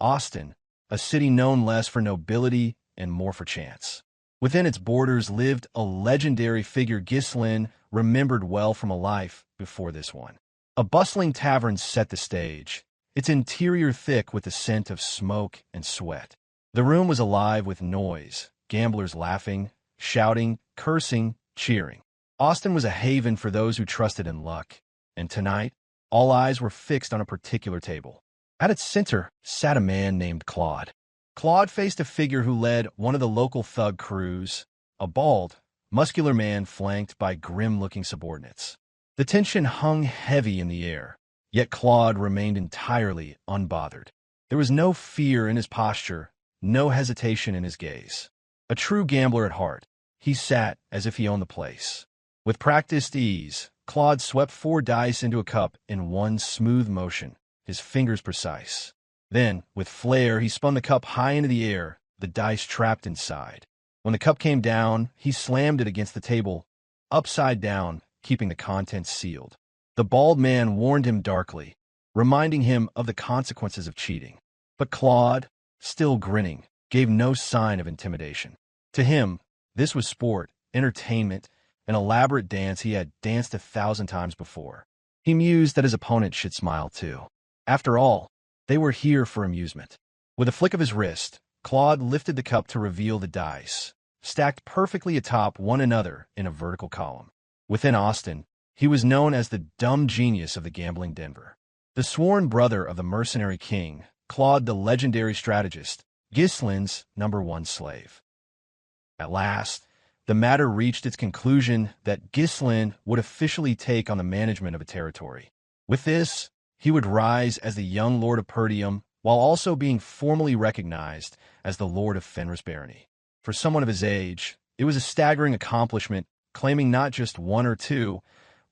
Auston, a city known less for nobility and more for chance. Within its borders lived a legendary figure Ghislain remembered well from a life before this one. A bustling tavern set the stage, its interior thick with the scent of smoke and sweat. The room was alive with noise, gamblers laughing, shouting, cursing, cheering. Auston was a haven for those who trusted in luck, and tonight, all eyes were fixed on a particular table. At its center sat a man named Claude. Claude faced a figure who led one of the local thug crews, a bald, muscular man flanked by grim-looking subordinates. The tension hung heavy in the air, yet Claude remained entirely unbothered. There was no fear in his posture, no hesitation in his gaze. A true gambler at heart, he sat as if he owned the place. With practiced ease, Claude swept 4 dice into a cup in one smooth motion, his fingers precise. Then, with flair, he spun the cup high into the air, the dice trapped inside. When the cup came down, he slammed it against the table, upside down, keeping the contents sealed. The bald man warned him darkly, reminding him of the consequences of cheating. But Claude, still grinning, gave no sign of intimidation. To him, this was sport, entertainment, an elaborate dance he had danced 1,000 times before. He mused that his opponent should smile too. After all, they were here for amusement. With a flick of his wrist, Claude lifted the cup to reveal the dice, stacked perfectly atop one another in a vertical column. Within Auston, he was known as the dumb genius of the gambling Denver. The sworn brother of the Mercenary King, Claude the legendary strategist, Ghislain's #1 slave. At last, the matter reached its conclusion that Ghislain would officially take on the management of a territory. With this, he would rise as the young Lord of Perdium, while also being formally recognized as the Lord of Fenris Barony. For someone of his age, it was a staggering accomplishment, claiming not just 1 or 2,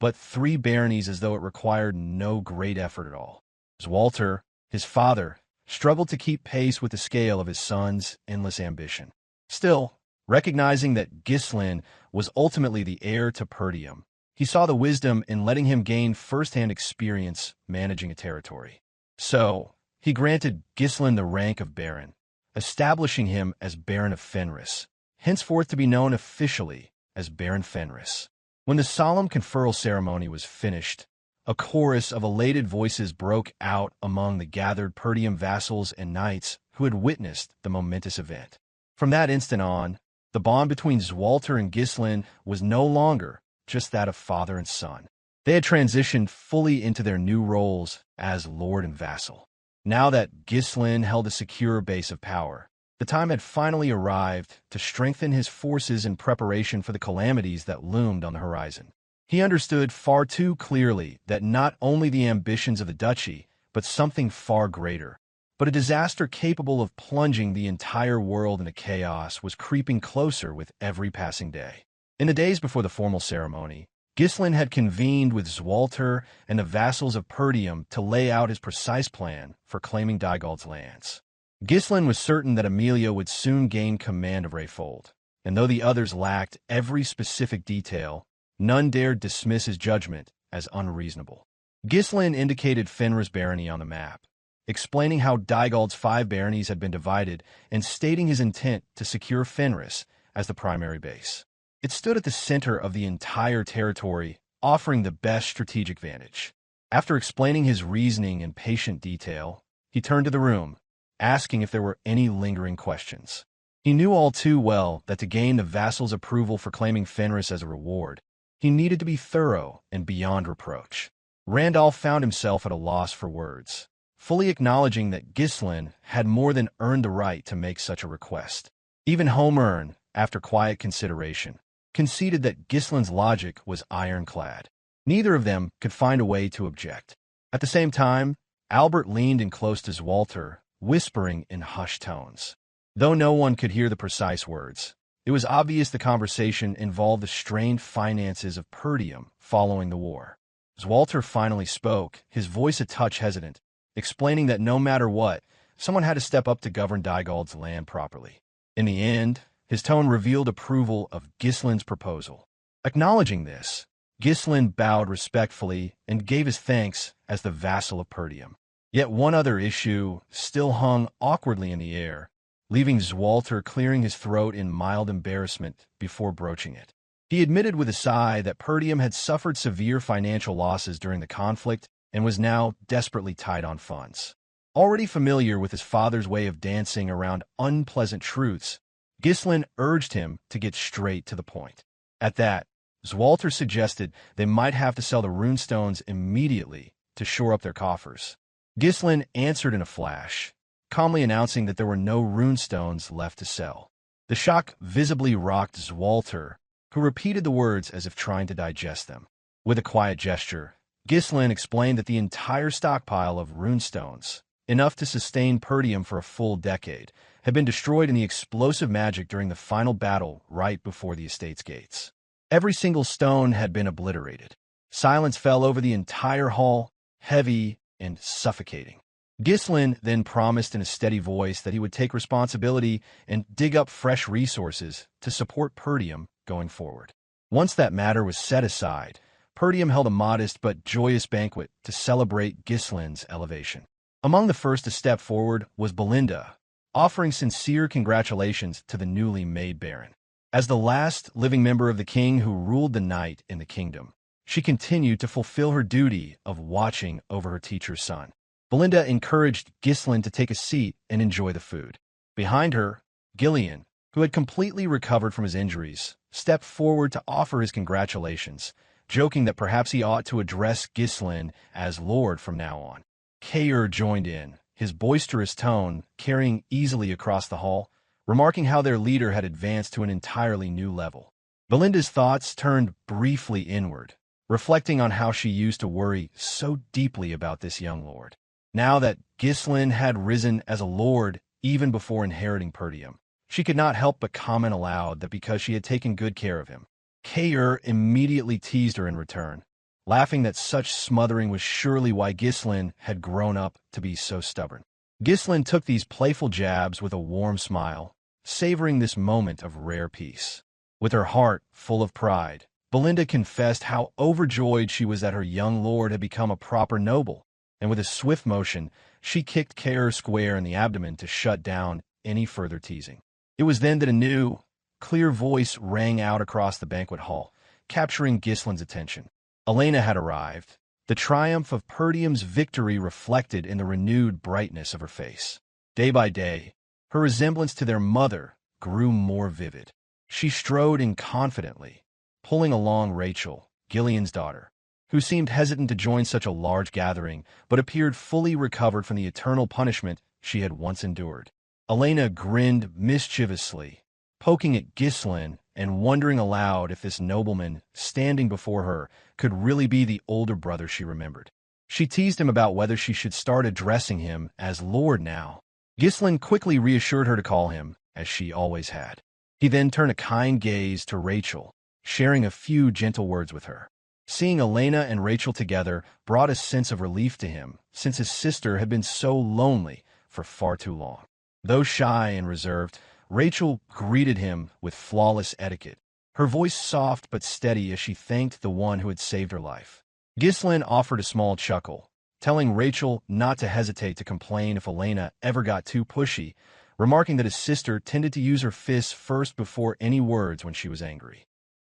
but 3 baronies as though it required no great effort at all. Swalter, his father, struggled to keep pace with the scale of his son's endless ambition. Still, recognizing that Ghislain was ultimately the heir to Perdium, he saw the wisdom in letting him gain first-hand experience managing a territory. So, he granted Ghislain the rank of Baron, establishing him as Baron of Fenris, henceforth to be known officially as Baron Fenris. When the solemn conferral ceremony was finished, a chorus of elated voices broke out among the gathered Perdium vassals and knights who had witnessed the momentous event. From that instant on, the bond between Swalter and Ghislain was no longer just that of father and son. They had transitioned fully into their new roles as lord and vassal. Now that Ghislain held a secure base of power, the time had finally arrived to strengthen his forces in preparation for the calamities that loomed on the horizon. He understood far too clearly that not only the ambitions of the duchy, but something far greater, but a disaster capable of plunging the entire world into chaos was creeping closer with every passing day. In the days before the formal ceremony, Ghislain had convened with Swalter and the vassals of Perdium to lay out his precise plan for claiming Dygald's lands. Ghislain was certain that Emilia would soon gain command of Rayfold, and though the others lacked every specific detail, none dared dismiss his judgment as unreasonable. Ghislain indicated Fenris barony on the map, explaining how Dygald's 5 baronies had been divided and stating his intent to secure Fenris as the primary base. It stood at the center of the entire territory, offering the best strategic vantage. After explaining his reasoning in patient detail, he turned to the room, asking if there were any lingering questions. He knew all too well that to gain the vassals' approval for claiming Fenris as a reward, he needed to be thorough and beyond reproach. Randolph found himself at a loss for words, fully acknowledging that Ghislain had more than earned the right to make such a request. Even Homern, after quiet consideration, conceded that Ghislain's logic was ironclad. Neither of them could find a way to object. At the same time, Albert leaned in close to Swalter, whispering in hushed tones. Though no one could hear the precise words, it was obvious the conversation involved the strained finances of Perdium following the war. Swalter finally spoke, his voice a touch hesitant, explaining that no matter what, someone had to step up to govern Dygald's land properly. In the end, his tone revealed approval of Ghislain's proposal. Acknowledging this, Ghislain bowed respectfully and gave his thanks as the vassal of Perdium. Yet one other issue still hung awkwardly in the air, leaving Swalter clearing his throat in mild embarrassment before broaching it. He admitted with a sigh that Perdium had suffered severe financial losses during the conflict and was now desperately tight on funds. Already familiar with his father's way of dancing around unpleasant truths, Ghislain urged him to get straight to the point. At that, Swalter suggested they might have to sell the runestones immediately to shore up their coffers. Ghislain answered in a flash, calmly announcing that there were no runestones left to sell. The shock visibly rocked Swalter, who repeated the words as if trying to digest them. With a quiet gesture, Ghislain explained that the entire stockpile of runestones, enough to sustain Perdium for a full decade, had been destroyed in the explosive magic during the final battle right before the estate's gates. Every single stone had been obliterated. Silence fell over the entire hall, heavy and suffocating. Ghislain then promised in a steady voice that he would take responsibility and dig up fresh resources to support Perdium going forward. Once that matter was set aside, Perdium held a modest but joyous banquet to celebrate Ghislain's elevation. Among the first to step forward was Belinda, offering sincere congratulations to the newly made Baron. As the last living member of the king who ruled the night in the kingdom, she continued to fulfill her duty of watching over her teacher's son. Belinda encouraged Ghislain to take a seat and enjoy the food. Behind her, Gillion, who had completely recovered from his injuries, stepped forward to offer his congratulations, joking that perhaps he ought to address Ghislain as Lord from now on. Kaor joined in, his boisterous tone carrying easily across the hall, remarking how their leader had advanced to an entirely new level. Belinda's thoughts turned briefly inward, reflecting on how she used to worry so deeply about this young lord. Now that Ghislain had risen as a lord even before inheriting Perdium, she could not help but comment aloud that because she had taken good care of him. Kaor immediately teased her in return, laughing that such smothering was surely why Ghislain had grown up to be so stubborn. Ghislain took these playful jabs with a warm smile, savoring this moment of rare peace. With her heart full of pride, Belinda confessed how overjoyed she was that her young lord had become a proper noble, and with a swift motion, she kicked Kaor square in the abdomen to shut down any further teasing. It was then that a new, clear voice rang out across the banquet hall, capturing Ghislain's attention. Elena had arrived, the triumph of Perdium's victory reflected in the renewed brightness of her face. Day by day, her resemblance to their mother grew more vivid. She strode in confidently, pulling along Rachel, Gillion's daughter, who seemed hesitant to join such a large gathering but appeared fully recovered from the eternal punishment she had once endured. Elena grinned mischievously, poking at Ghislain and wondering aloud if this nobleman standing before her could really be the older brother she remembered. She teased him about whether she should start addressing him as Lord now. Ghislain quickly reassured her to call him, as she always had. He then turned a kind gaze to Rachel, sharing a few gentle words with her. Seeing Elena and Rachel together brought a sense of relief to him, since his sister had been so lonely for far too long. Though shy and reserved, Rachel greeted him with flawless etiquette, her voice soft but steady as she thanked the one who had saved her life. Ghislain offered a small chuckle, telling Rachel not to hesitate to complain if Elena ever got too pushy, remarking that his sister tended to use her fists first before any words when she was angry.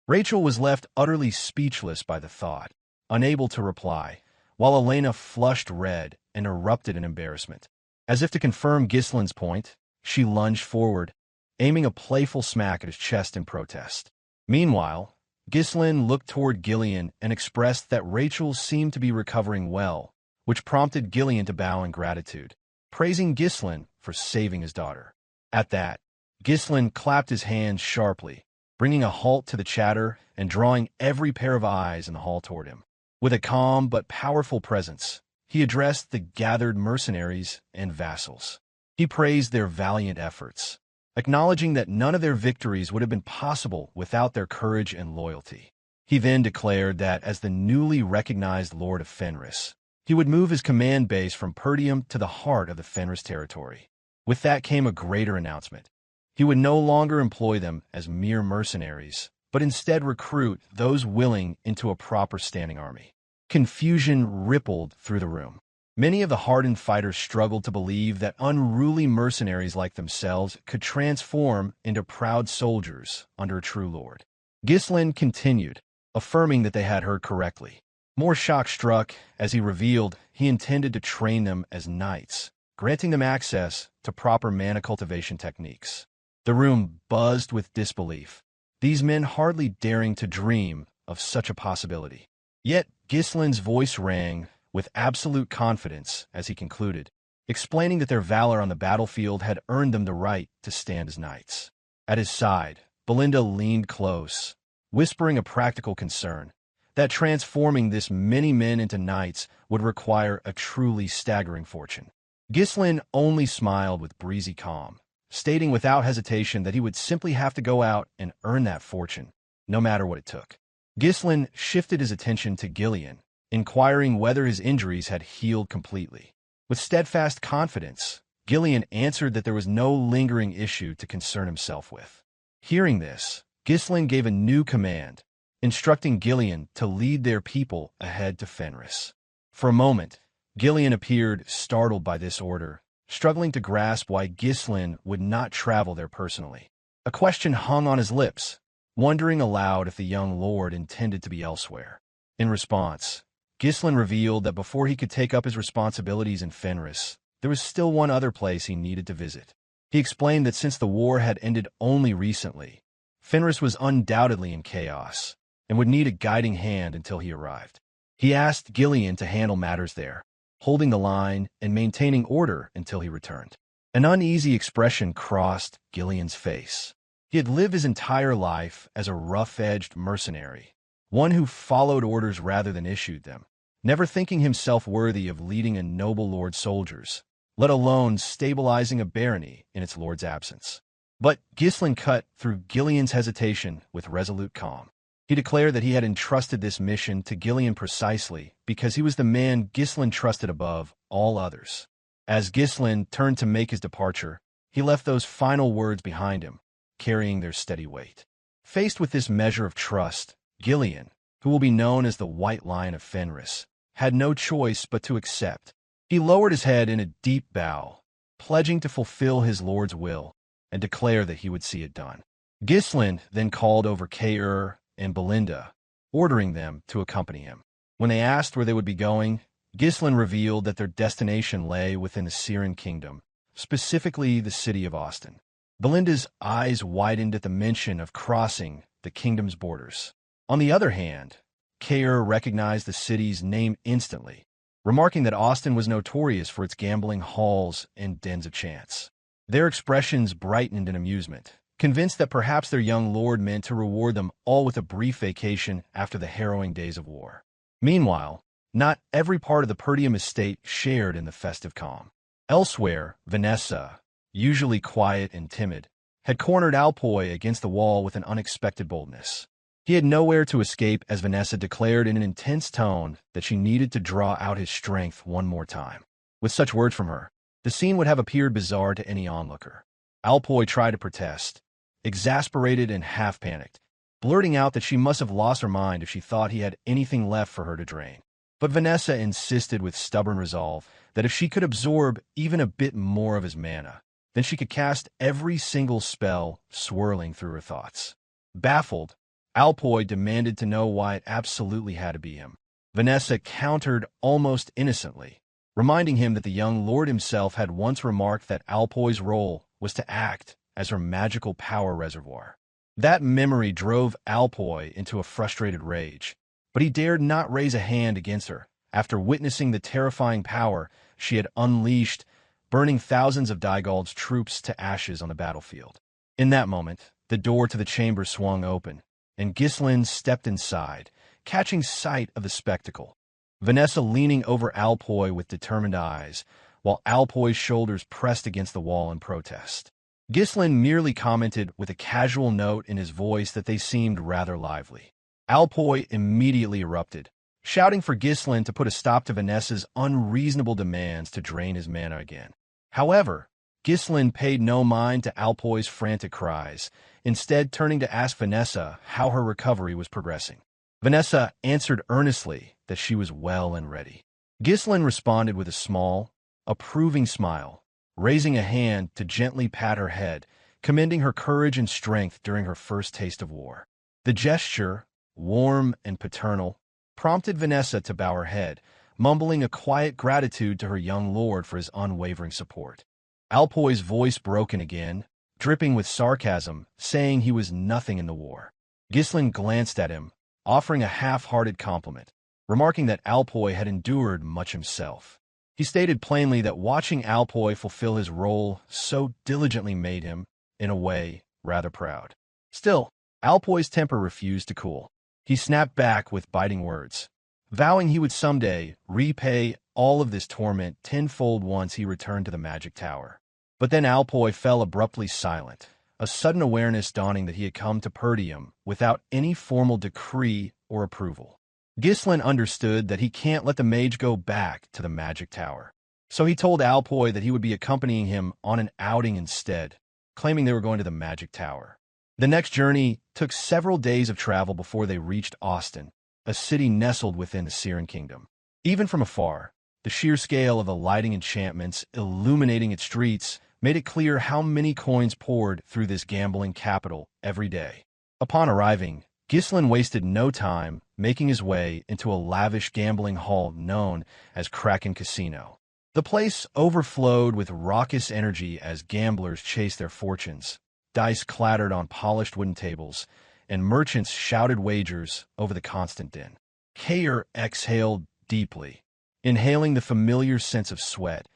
Rachel was left utterly speechless by the thought, unable to reply, while Elena flushed red and erupted in embarrassment. As if to confirm Ghislain's point, she lunged forward, aiming a playful smack at his chest in protest. Meanwhile, Ghislain looked toward Gillion and expressed that Rachel seemed to be recovering well, which prompted Gillion to bow in gratitude, praising Ghislain for saving his daughter. At that, Ghislain clapped his hands sharply, bringing a halt to the chatter and drawing every pair of eyes in the hall toward him. With a calm but powerful presence, he addressed the gathered mercenaries and vassals. He praised their valiant efforts, acknowledging that none of their victories would have been possible without their courage and loyalty. He then declared that as the newly recognized Lord of Fenris, he would move his command base from Perdium to the heart of the Fenris territory. With that came a greater announcement. He would no longer employ them as mere mercenaries, but instead recruit those willing into a proper standing army. Confusion rippled through the room. Many of the hardened fighters struggled to believe that unruly mercenaries like themselves could transform into proud soldiers under a true lord. Ghislain continued, affirming that they had heard correctly. More shock struck as he revealed he intended to train them as knights, granting them access to proper mana cultivation techniques. The room buzzed with disbelief, these men hardly daring to dream of such a possibility. Yet Ghislain's voice rang with absolute confidence as he concluded, explaining that their valor on the battlefield had earned them the right to stand as knights. At his side, Belinda leaned close, whispering a practical concern, that transforming this many men into knights would require a truly staggering fortune. Ghislain only smiled with breezy calm, stating without hesitation that he would simply have to go out and earn that fortune, no matter what it took. Ghislain shifted his attention to Gillion, inquiring whether his injuries had healed completely. With steadfast confidence, Gillion answered that there was no lingering issue to concern himself with. Hearing this, Ghislain gave a new command, instructing Gillion to lead their people ahead to Fenris. For a moment, Gillion appeared startled by this order, struggling to grasp why Ghislain would not travel there personally. A question hung on his lips, wondering aloud if the young lord intended to be elsewhere. In response, Ghislain revealed that before he could take up his responsibilities in Fenris, there was still one other place he needed to visit. He explained that since the war had ended only recently, Fenris was undoubtedly in chaos and would need a guiding hand until he arrived. He asked Gillion to handle matters there, holding the line and maintaining order until he returned. An uneasy expression crossed Gillion's face. He had lived his entire life as a rough-edged mercenary, one who followed orders rather than issued them, never thinking himself worthy of leading a noble lord's soldiers, let alone stabilizing a barony in its lord's absence. But Ghislain cut through Gillion's hesitation with resolute calm. He declared that he had entrusted this mission to Gillion precisely because he was the man Ghislain trusted above all others. As Ghislain turned to make his departure, he left those final words behind him, carrying their steady weight. Faced with this measure of trust, Gillion, who will be known as the White Lion of Fenris, had no choice but to accept. He lowered his head in a deep bow, pledging to fulfill his lord's will and declare that he would see it done. Ghislain then called over Kaor and Belinda, ordering them to accompany him. When they asked where they would be going, Ghislain revealed that their destination lay within the Syren kingdom, specifically the city of Auston. Belinda's eyes widened at the mention of crossing the kingdom's borders. On the other hand, Kaor recognized the city's name instantly, remarking that Auston was notorious for its gambling halls and dens of chance. Their expressions brightened in amusement, convinced that perhaps their young lord meant to reward them all with a brief vacation after the harrowing days of war. Meanwhile, not every part of the Perdium estate shared in the festive calm. Elsewhere, Vanessa, usually quiet and timid, had cornered Alpoi against the wall with an unexpected boldness. He had nowhere to escape as Vanessa declared in an intense tone that she needed to draw out his strength one more time. With such words from her, the scene would have appeared bizarre to any onlooker. Alpoi tried to protest, exasperated and half-panicked, blurting out that she must have lost her mind if she thought he had anything left for her to drain. But Vanessa insisted with stubborn resolve that if she could absorb even a bit more of his mana, then she could cast every single spell swirling through her thoughts. Baffled, Alpoi demanded to know why it absolutely had to be him. Vanessa countered almost innocently, reminding him that the young lord himself had once remarked that Alpoi's role was to act as her magical power reservoir. That memory drove Alpoi into a frustrated rage, but he dared not raise a hand against her after witnessing the terrifying power she had unleashed, burning thousands of Dygald's troops to ashes on the battlefield. In that moment, the door to the chamber swung open, and Ghislain stepped inside, catching sight of the spectacle. Vanessa leaning over Alpoi with determined eyes, while Alpoi's shoulders pressed against the wall in protest. Ghislain merely commented with a casual note in his voice that they seemed rather lively. Alpoi immediately erupted, shouting for Ghislain to put a stop to Vanessa's unreasonable demands to drain his mana again. However, Ghislain paid no mind to Alpoi's frantic cries, instead turning to ask Vanessa how her recovery was progressing. Vanessa answered earnestly that she was well and ready. Ghislain responded with a small, approving smile, raising a hand to gently pat her head, commending her courage and strength during her first taste of war. The gesture, warm and paternal, prompted Vanessa to bow her head, mumbling a quiet gratitude to her young lord for his unwavering support. Alpoi's voice broken again, dripping with sarcasm, saying he was nothing in the war. Ghislain glanced at him, offering a half-hearted compliment, remarking that Alpoi had endured much himself. He stated plainly that watching Alpoi fulfill his role so diligently made him, in a way, rather proud. Still, Alpoi's temper refused to cool. He snapped back with biting words, vowing he would someday repay all of this torment tenfold once he returned to the magic tower. But then Alpoi fell abruptly silent, a sudden awareness dawning that he had come to Perdium without any formal decree or approval. Ghislain understood that he can't let the mage go back to the magic tower, so he told Alpoi that he would be accompanying him on an outing instead, claiming they were going to the magic tower. The next journey took several days of travel before they reached Auston, a city nestled within the Syren kingdom. Even from afar, the sheer scale of the lighting enchantments illuminating its streets made it clear how many coins poured through this gambling capital every day. Upon arriving, Ghislain wasted no time making his way into a lavish gambling hall known as Kraken Casino. The place overflowed with raucous energy as gamblers chased their fortunes. Dice clattered on polished wooden tables, and merchants shouted wagers over the constant din. Kaor exhaled deeply, inhaling the familiar sense of sweat,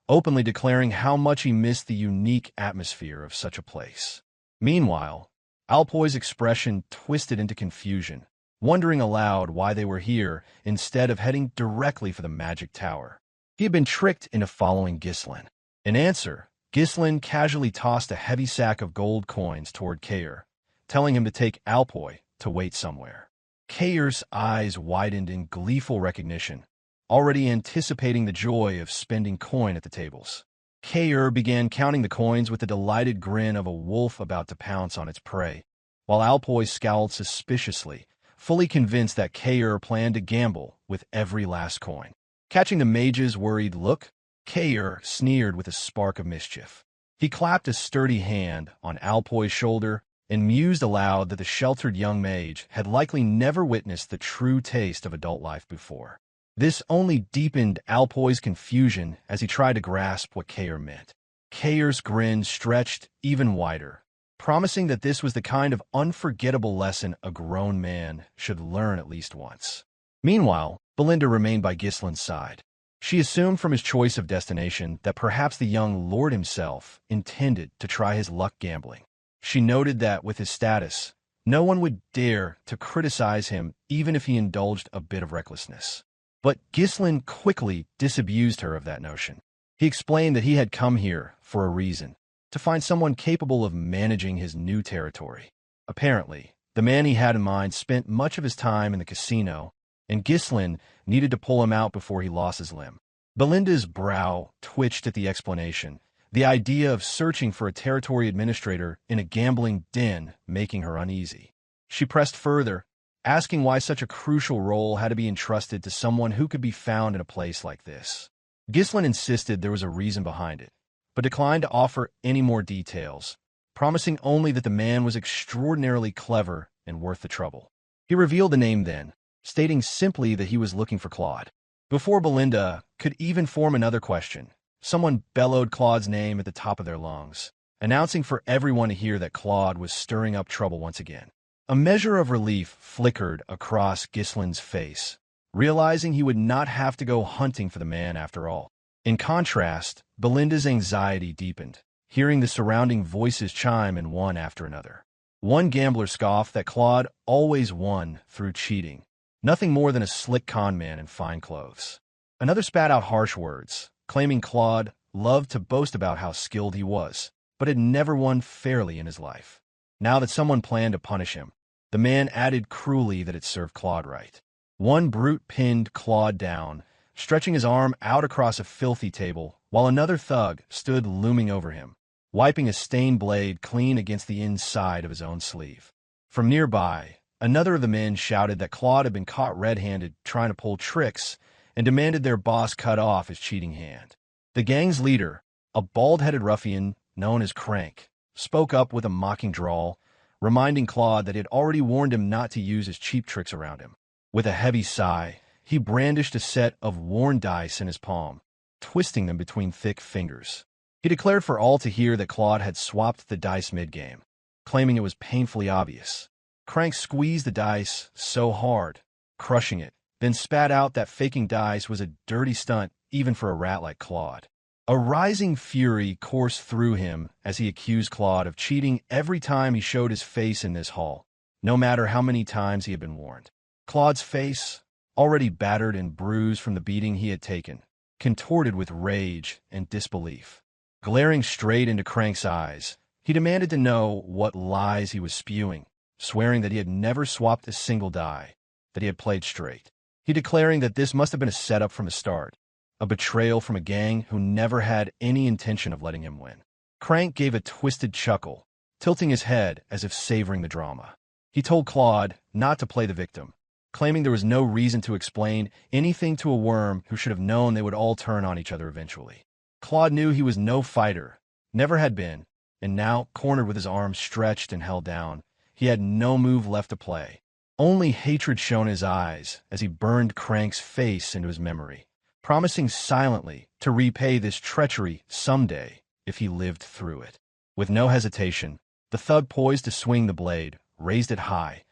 openly declaring how much he missed the unique atmosphere of such a place. Meanwhile, Alpoi's expression twisted into confusion, wondering aloud why they were here instead of heading directly for the magic tower. He had been tricked into following Ghislain. In answer, Ghislain casually tossed a heavy sack of gold coins toward Kaor, telling him to take Alpoi to wait somewhere. Kaor's eyes widened in gleeful recognition, already anticipating the joy of spending coin at the tables. Kaor began counting the coins with the delighted grin of a wolf about to pounce on its prey, while Alpoi scowled suspiciously, fully convinced that Kaor planned to gamble with every last coin. Catching the mage's worried look, Kaor sneered with a spark of mischief. He clapped a sturdy hand on Alpoy's shoulder and mused aloud that the sheltered young mage had likely never witnessed the true taste of adult life before. This only deepened Alpoy's confusion as he tried to grasp what Kaor meant. Kaor's grin stretched even wider, promising that this was the kind of unforgettable lesson a grown man should learn at least once. Meanwhile, Belinda remained by Ghislain's side. She assumed from his choice of destination that perhaps the young lord himself intended to try his luck gambling. She noted that with his status, no one would dare to criticize him even if he indulged a bit of recklessness. But Ghislain quickly disabused her of that notion. He explained that he had come here for a reason, to find someone capable of managing his new territory. Apparently, the man he had in mind spent much of his time in the casino, and Ghislain needed to pull him out before he lost his limb. Belinda's brow twitched at the explanation, the idea of searching for a territory administrator in a gambling den making her uneasy. She pressed further, asking why such a crucial role had to be entrusted to someone who could be found in a place like this. Ghislain insisted there was a reason behind it, but declined to offer any more details, promising only that the man was extraordinarily clever and worth the trouble. He revealed the name then, stating simply that he was looking for Claude. Before Belinda could even form another question, someone bellowed Claude's name at the top of their lungs, announcing for everyone to hear that Claude was stirring up trouble once again. A measure of relief flickered across Ghislain's face, realizing he would not have to go hunting for the man after all. In contrast, Belinda's anxiety deepened, hearing the surrounding voices chime in one after another. One gambler scoffed that Claude always won through cheating, nothing more than a slick con man in fine clothes. Another spat out harsh words, claiming Claude loved to boast about how skilled he was, but had never won fairly in his life. Now that someone planned to punish him, the man added cruelly that it served Claude right. One brute pinned Claude down, stretching his arm out across a filthy table, while another thug stood looming over him, wiping a stained blade clean against the inside of his own sleeve. From nearby, another of the men shouted that Claude had been caught red-handed trying to pull tricks and demanded their boss cut off his cheating hand. The gang's leader, a bald-headed ruffian known as Crank, spoke up with a mocking drawl, reminding Claude that he had already warned him not to use his cheap tricks around him. With a heavy sigh, he brandished a set of worn dice in his palm, twisting them between thick fingers. He declared for all to hear that Claude had swapped the dice mid-game, claiming it was painfully obvious. Crank squeezed the dice so hard, crushing it, then spat out that faking dice was a dirty stunt even for a rat like Claude. A rising fury coursed through him as he accused Claude of cheating every time he showed his face in this hall, no matter how many times he had been warned. Claude's face, already battered and bruised from the beating he had taken, contorted with rage and disbelief. Glaring straight into Crank's eyes, he demanded to know what lies he was spewing, swearing that he had never swapped a single die, that he had played straight. He declaring that this must have been a setup from the start, a betrayal from a gang who never had any intention of letting him win. Crank gave a twisted chuckle, tilting his head as if savoring the drama. He told Claude not to play the victim, claiming there was no reason to explain anything to a worm who should have known they would all turn on each other eventually. Claude knew he was no fighter, never had been, and now, cornered with his arms stretched and held down, he had no move left to play. Only hatred shone in his eyes as he burned Crank's face into his memory, promising silently to repay this treachery someday if he lived through it. With no hesitation, the thug poised to swing the blade, raised it high,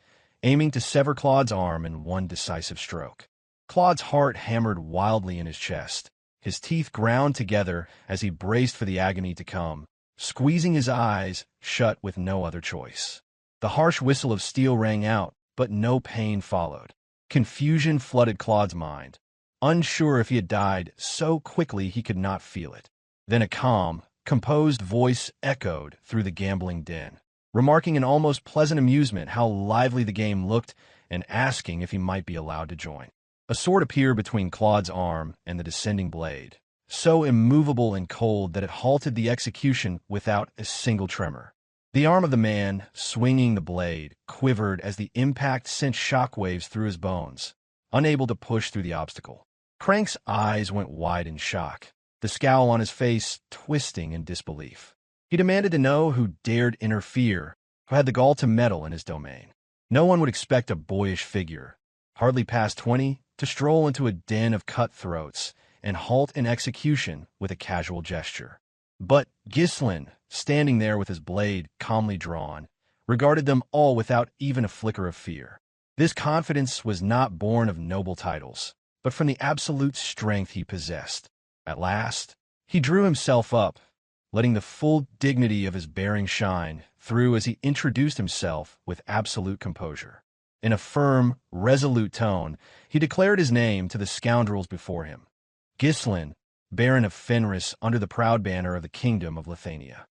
aiming to sever Claude's arm in one decisive stroke. Claude's heart hammered wildly in his chest. His teeth ground together as he braced for the agony to come, squeezing his eyes shut with no other choice. The harsh whistle of steel rang out, but no pain followed. Confusion flooded Claude's mind, unsure if he had died so quickly he could not feel it. Then a calm, composed voice echoed through the gambling den, remarking in almost pleasant amusement how lively the game looked and asking if he might be allowed to join. A sword appeared between Claude's arm and the descending blade, so immovable and cold that it halted the execution without a single tremor. The arm of the man, swinging the blade, quivered as the impact sent shockwaves through his bones, unable to push through the obstacle. Crank's eyes went wide in shock, the scowl on his face twisting in disbelief. He demanded to know who dared interfere, who had the gall to meddle in his domain. No one would expect a boyish figure, hardly past 20, to stroll into a den of cutthroats and halt an execution with a casual gesture. But Ghislain, standing there with his blade calmly drawn, regarded them all without even a flicker of fear. This confidence was not born of noble titles, but from the absolute strength he possessed. At last, he drew himself up, letting the full dignity of his bearing shine through as he introduced himself with absolute composure. In a firm, resolute tone, he declared his name to the scoundrels before him. Ghislain, Baron of Fenris under the proud banner of the Kingdom of Lithuania.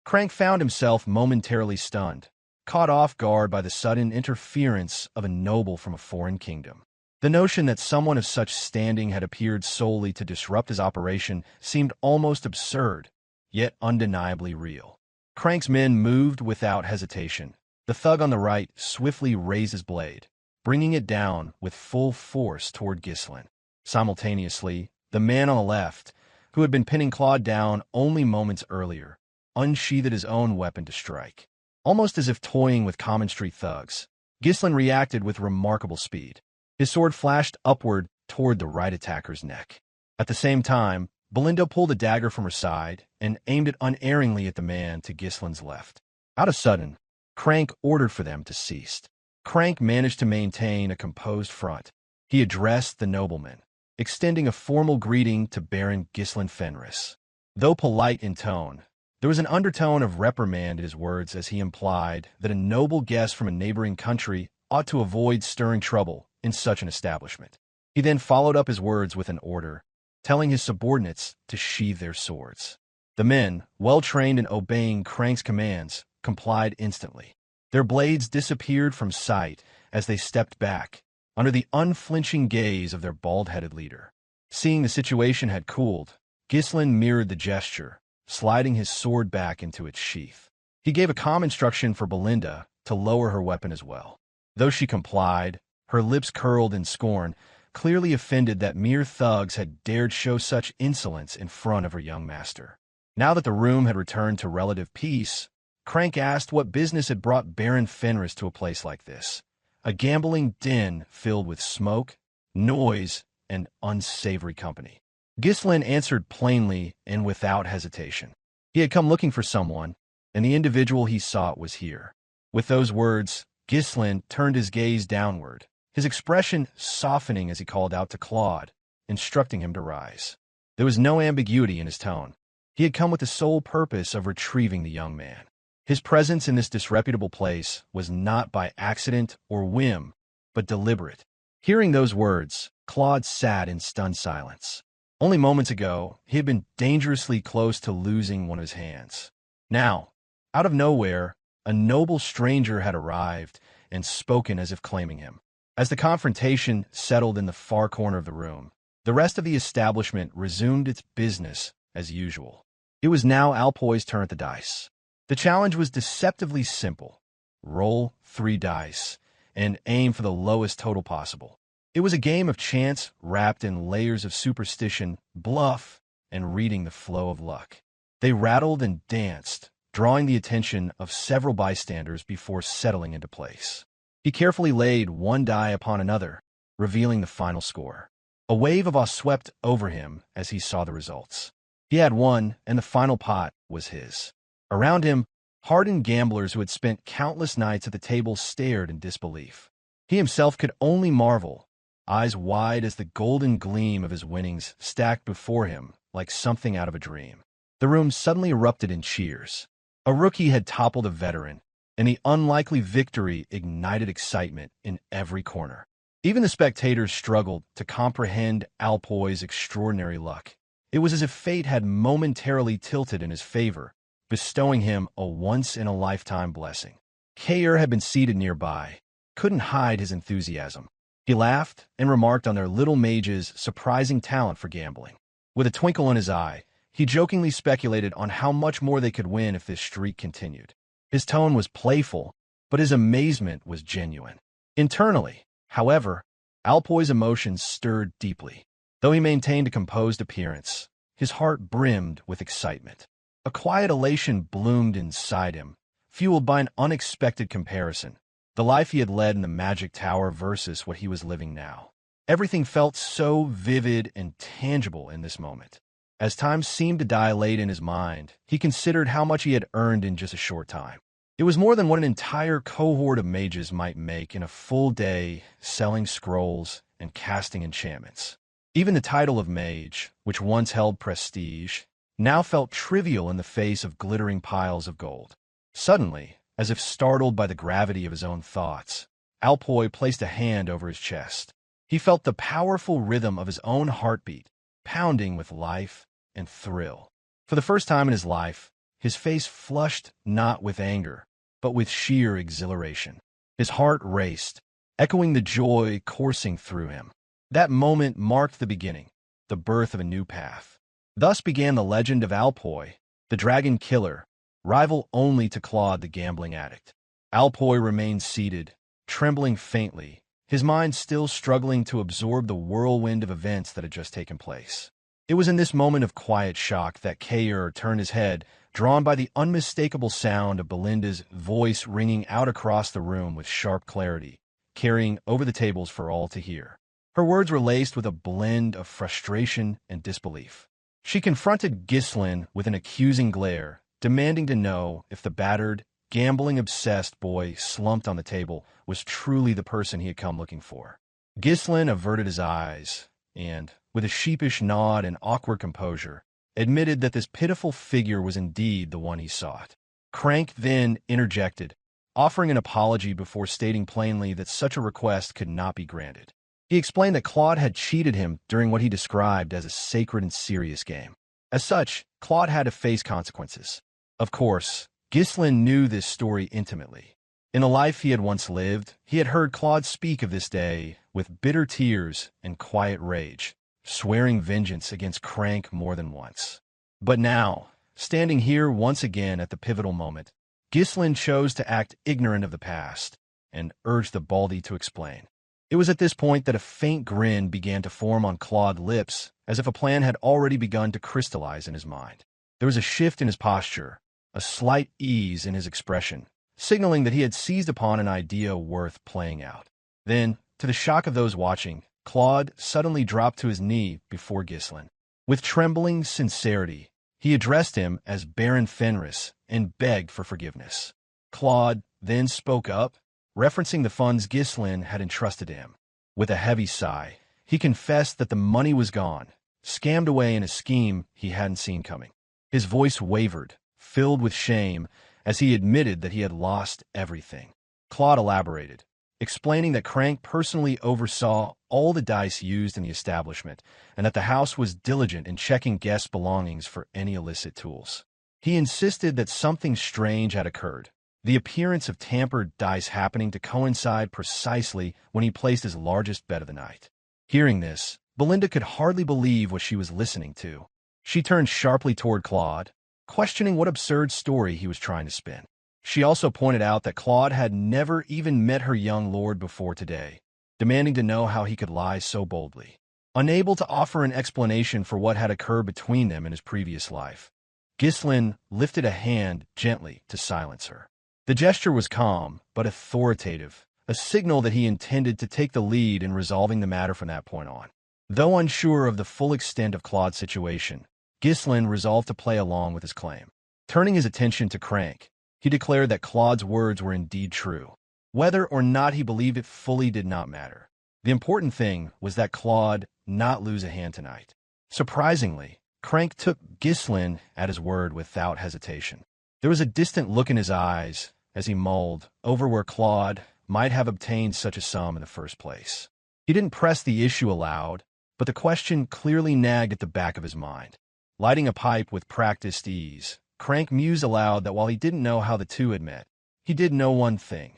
Crank found himself momentarily stunned, caught off guard by the sudden interference of a noble from a foreign kingdom. The notion that someone of such standing had appeared solely to disrupt his operation seemed almost absurd, yet undeniably real. Crank's men moved without hesitation. The thug on the right swiftly raised his blade, bringing it down with full force toward Ghislain. Simultaneously, the man on the left, who had been pinning Claude down only moments earlier, unsheathed his own weapon to strike. Almost as if toying with common street thugs, Ghislain reacted with remarkable speed. His sword flashed upward toward the right attacker's neck. At the same time, Belinda pulled a dagger from her side and aimed it unerringly at the man to Ghislain's left. Out of sudden, Crank ordered for them to cease. Crank managed to maintain a composed front. He addressed the nobleman, extending a formal greeting to Baron Ghislain Fenris. Though polite in tone, there was an undertone of reprimand in his words as he implied that a noble guest from a neighboring country ought to avoid stirring trouble in such an establishment. He then followed up his words with an order, telling his subordinates to sheathe their swords. The men, well trained in obeying Crank's commands, complied instantly. Their blades disappeared from sight as they stepped back, under the unflinching gaze of their bald-headed leader. Seeing the situation had cooled, Ghislain mirrored the gesture, sliding his sword back into its sheath. He gave a calm instruction for Belinda to lower her weapon as well. Though she complied, her lips curled in scorn, clearly offended that mere thugs had dared show such insolence in front of her young master. Now that the room had returned to relative peace, Crank asked what business had brought Baron Fenris to a place like this, a gambling den filled with smoke, noise, and unsavory company. Ghislain answered plainly and without hesitation. He had come looking for someone, and the individual he sought was here. With those words, Ghislain turned his gaze downward, his expression softening as he called out to Claude, instructing him to rise. There was no ambiguity in his tone. He had come with the sole purpose of retrieving the young man. His presence in this disreputable place was not by accident or whim, but deliberate. Hearing those words, Claude sat in stunned silence. Only moments ago, he had been dangerously close to losing one of his hands. Now, out of nowhere, a noble stranger had arrived and spoken as if claiming him. As the confrontation settled in the far corner of the room, the rest of the establishment resumed its business as usual. It was now Alpoy's turn at the dice. The challenge was deceptively simple. Roll 3 dice and aim for the lowest total possible. It was a game of chance wrapped in layers of superstition, bluff, and reading the flow of luck. They rattled and danced, drawing the attention of several bystanders before settling into place. He carefully laid one die upon another, revealing the final score. A wave of awe swept over him as he saw the results. He had won, and the final pot was his. Around him, hardened gamblers who had spent countless nights at the table stared in disbelief. He himself could only marvel, eyes wide as the golden gleam of his winnings stacked before him like something out of a dream. The room suddenly erupted in cheers. A rookie had toppled a veteran, and the unlikely victory ignited excitement in every corner. Even the spectators struggled to comprehend Alpoy's extraordinary luck. It was as if fate had momentarily tilted in his favor, bestowing him a once-in-a-lifetime blessing. Kaor had been seated nearby, couldn't hide his enthusiasm. He laughed and remarked on their little mage's surprising talent for gambling. With a twinkle in his eye, he jokingly speculated on how much more they could win if this streak continued. His tone was playful, but his amazement was genuine. Internally, however, Alpoy's emotions stirred deeply. Though he maintained a composed appearance, his heart brimmed with excitement. A quiet elation bloomed inside him, fueled by an unexpected comparison. The life he had led in the Magic Tower versus what he was living now. Everything felt so vivid and tangible in this moment. As time seemed to dilate in his mind, he considered how much he had earned in just a short time. It was more than what an entire cohort of mages might make in a full day selling scrolls and casting enchantments. Even the title of mage, which once held prestige, now felt trivial in the face of glittering piles of gold. Suddenly, as if startled by the gravity of his own thoughts, Alpoy placed a hand over his chest. He felt the powerful rhythm of his own heartbeat, pounding with life and thrill. For the first time in his life, his face flushed not with anger, but with sheer exhilaration. His heart raced, echoing the joy coursing through him. That moment marked the beginning, the birth of a new path. Thus began the legend of Alpoy, the dragon killer, rival only to Claude the gambling addict. Alpoy remained seated, trembling faintly, his mind still struggling to absorb the whirlwind of events that had just taken place. It was in this moment of quiet shock that Kaor turned his head, drawn by the unmistakable sound of Belinda's voice ringing out across the room with sharp clarity, carrying over the tables for all to hear. Her words were laced with a blend of frustration and disbelief. She confronted Ghislain with an accusing glare, demanding to know if the battered, gambling-obsessed boy slumped on the table was truly the person he had come looking for. Ghislain averted his eyes and, with a sheepish nod and awkward composure, admitted that this pitiful figure was indeed the one he sought. Crank then interjected, offering an apology before stating plainly that such a request could not be granted. He explained that Claude had cheated him during what he described as a sacred and serious game. As such, Claude had to face consequences. Of course, Ghislain knew this story intimately. In the life he had once lived, he had heard Claude speak of this day with bitter tears and quiet rage, swearing vengeance against Crank more than once. But now, standing here once again at the pivotal moment, Ghislain chose to act ignorant of the past and urged the Baldy to explain. It was at this point that a faint grin began to form on Claude's lips, as if a plan had already begun to crystallize in his mind. There was a shift in his posture, a slight ease in his expression, signaling that he had seized upon an idea worth playing out. Then, to the shock of those watching, Claude suddenly dropped to his knee before Ghislain. With trembling sincerity, he addressed him as Baron Fenris and begged for forgiveness. Claude then spoke up, referencing the funds Ghislain had entrusted to him. With a heavy sigh, he confessed that the money was gone, scammed away in a scheme he hadn't seen coming. His voice wavered, filled with shame, as he admitted that he had lost everything. Claude elaborated, explaining that Crank personally oversaw all the dice used in the establishment and that the house was diligent in checking guests' belongings for any illicit tools. He insisted that something strange had occurred, the appearance of tampered dice happening to coincide precisely when he placed his largest bet of the night. Hearing this, Belinda could hardly believe what she was listening to. She turned sharply toward Claude, questioning what absurd story he was trying to spin. She also pointed out that Claude had never even met her young lord before today, demanding to know how he could lie so boldly. Unable to offer an explanation for what had occurred between them in his previous life, Ghislain lifted a hand gently to silence her. The gesture was calm, but authoritative, a signal that he intended to take the lead in resolving the matter from that point on. Though unsure of the full extent of Claude's situation, Ghislain resolved to play along with his claim. Turning his attention to Crank, he declared that Claude's words were indeed true. Whether or not he believed it fully did not matter. The important thing was that Claude not lose a hand tonight. Surprisingly, Crank took Ghislain at his word without hesitation. There was a distant look in his eyes as he mulled over where Claude might have obtained such a sum in the first place. He didn't press the issue aloud, but the question clearly nagged at the back of his mind. Lighting a pipe with practiced ease, Crank mused aloud that while he didn't know how the two had met, he did know one thing.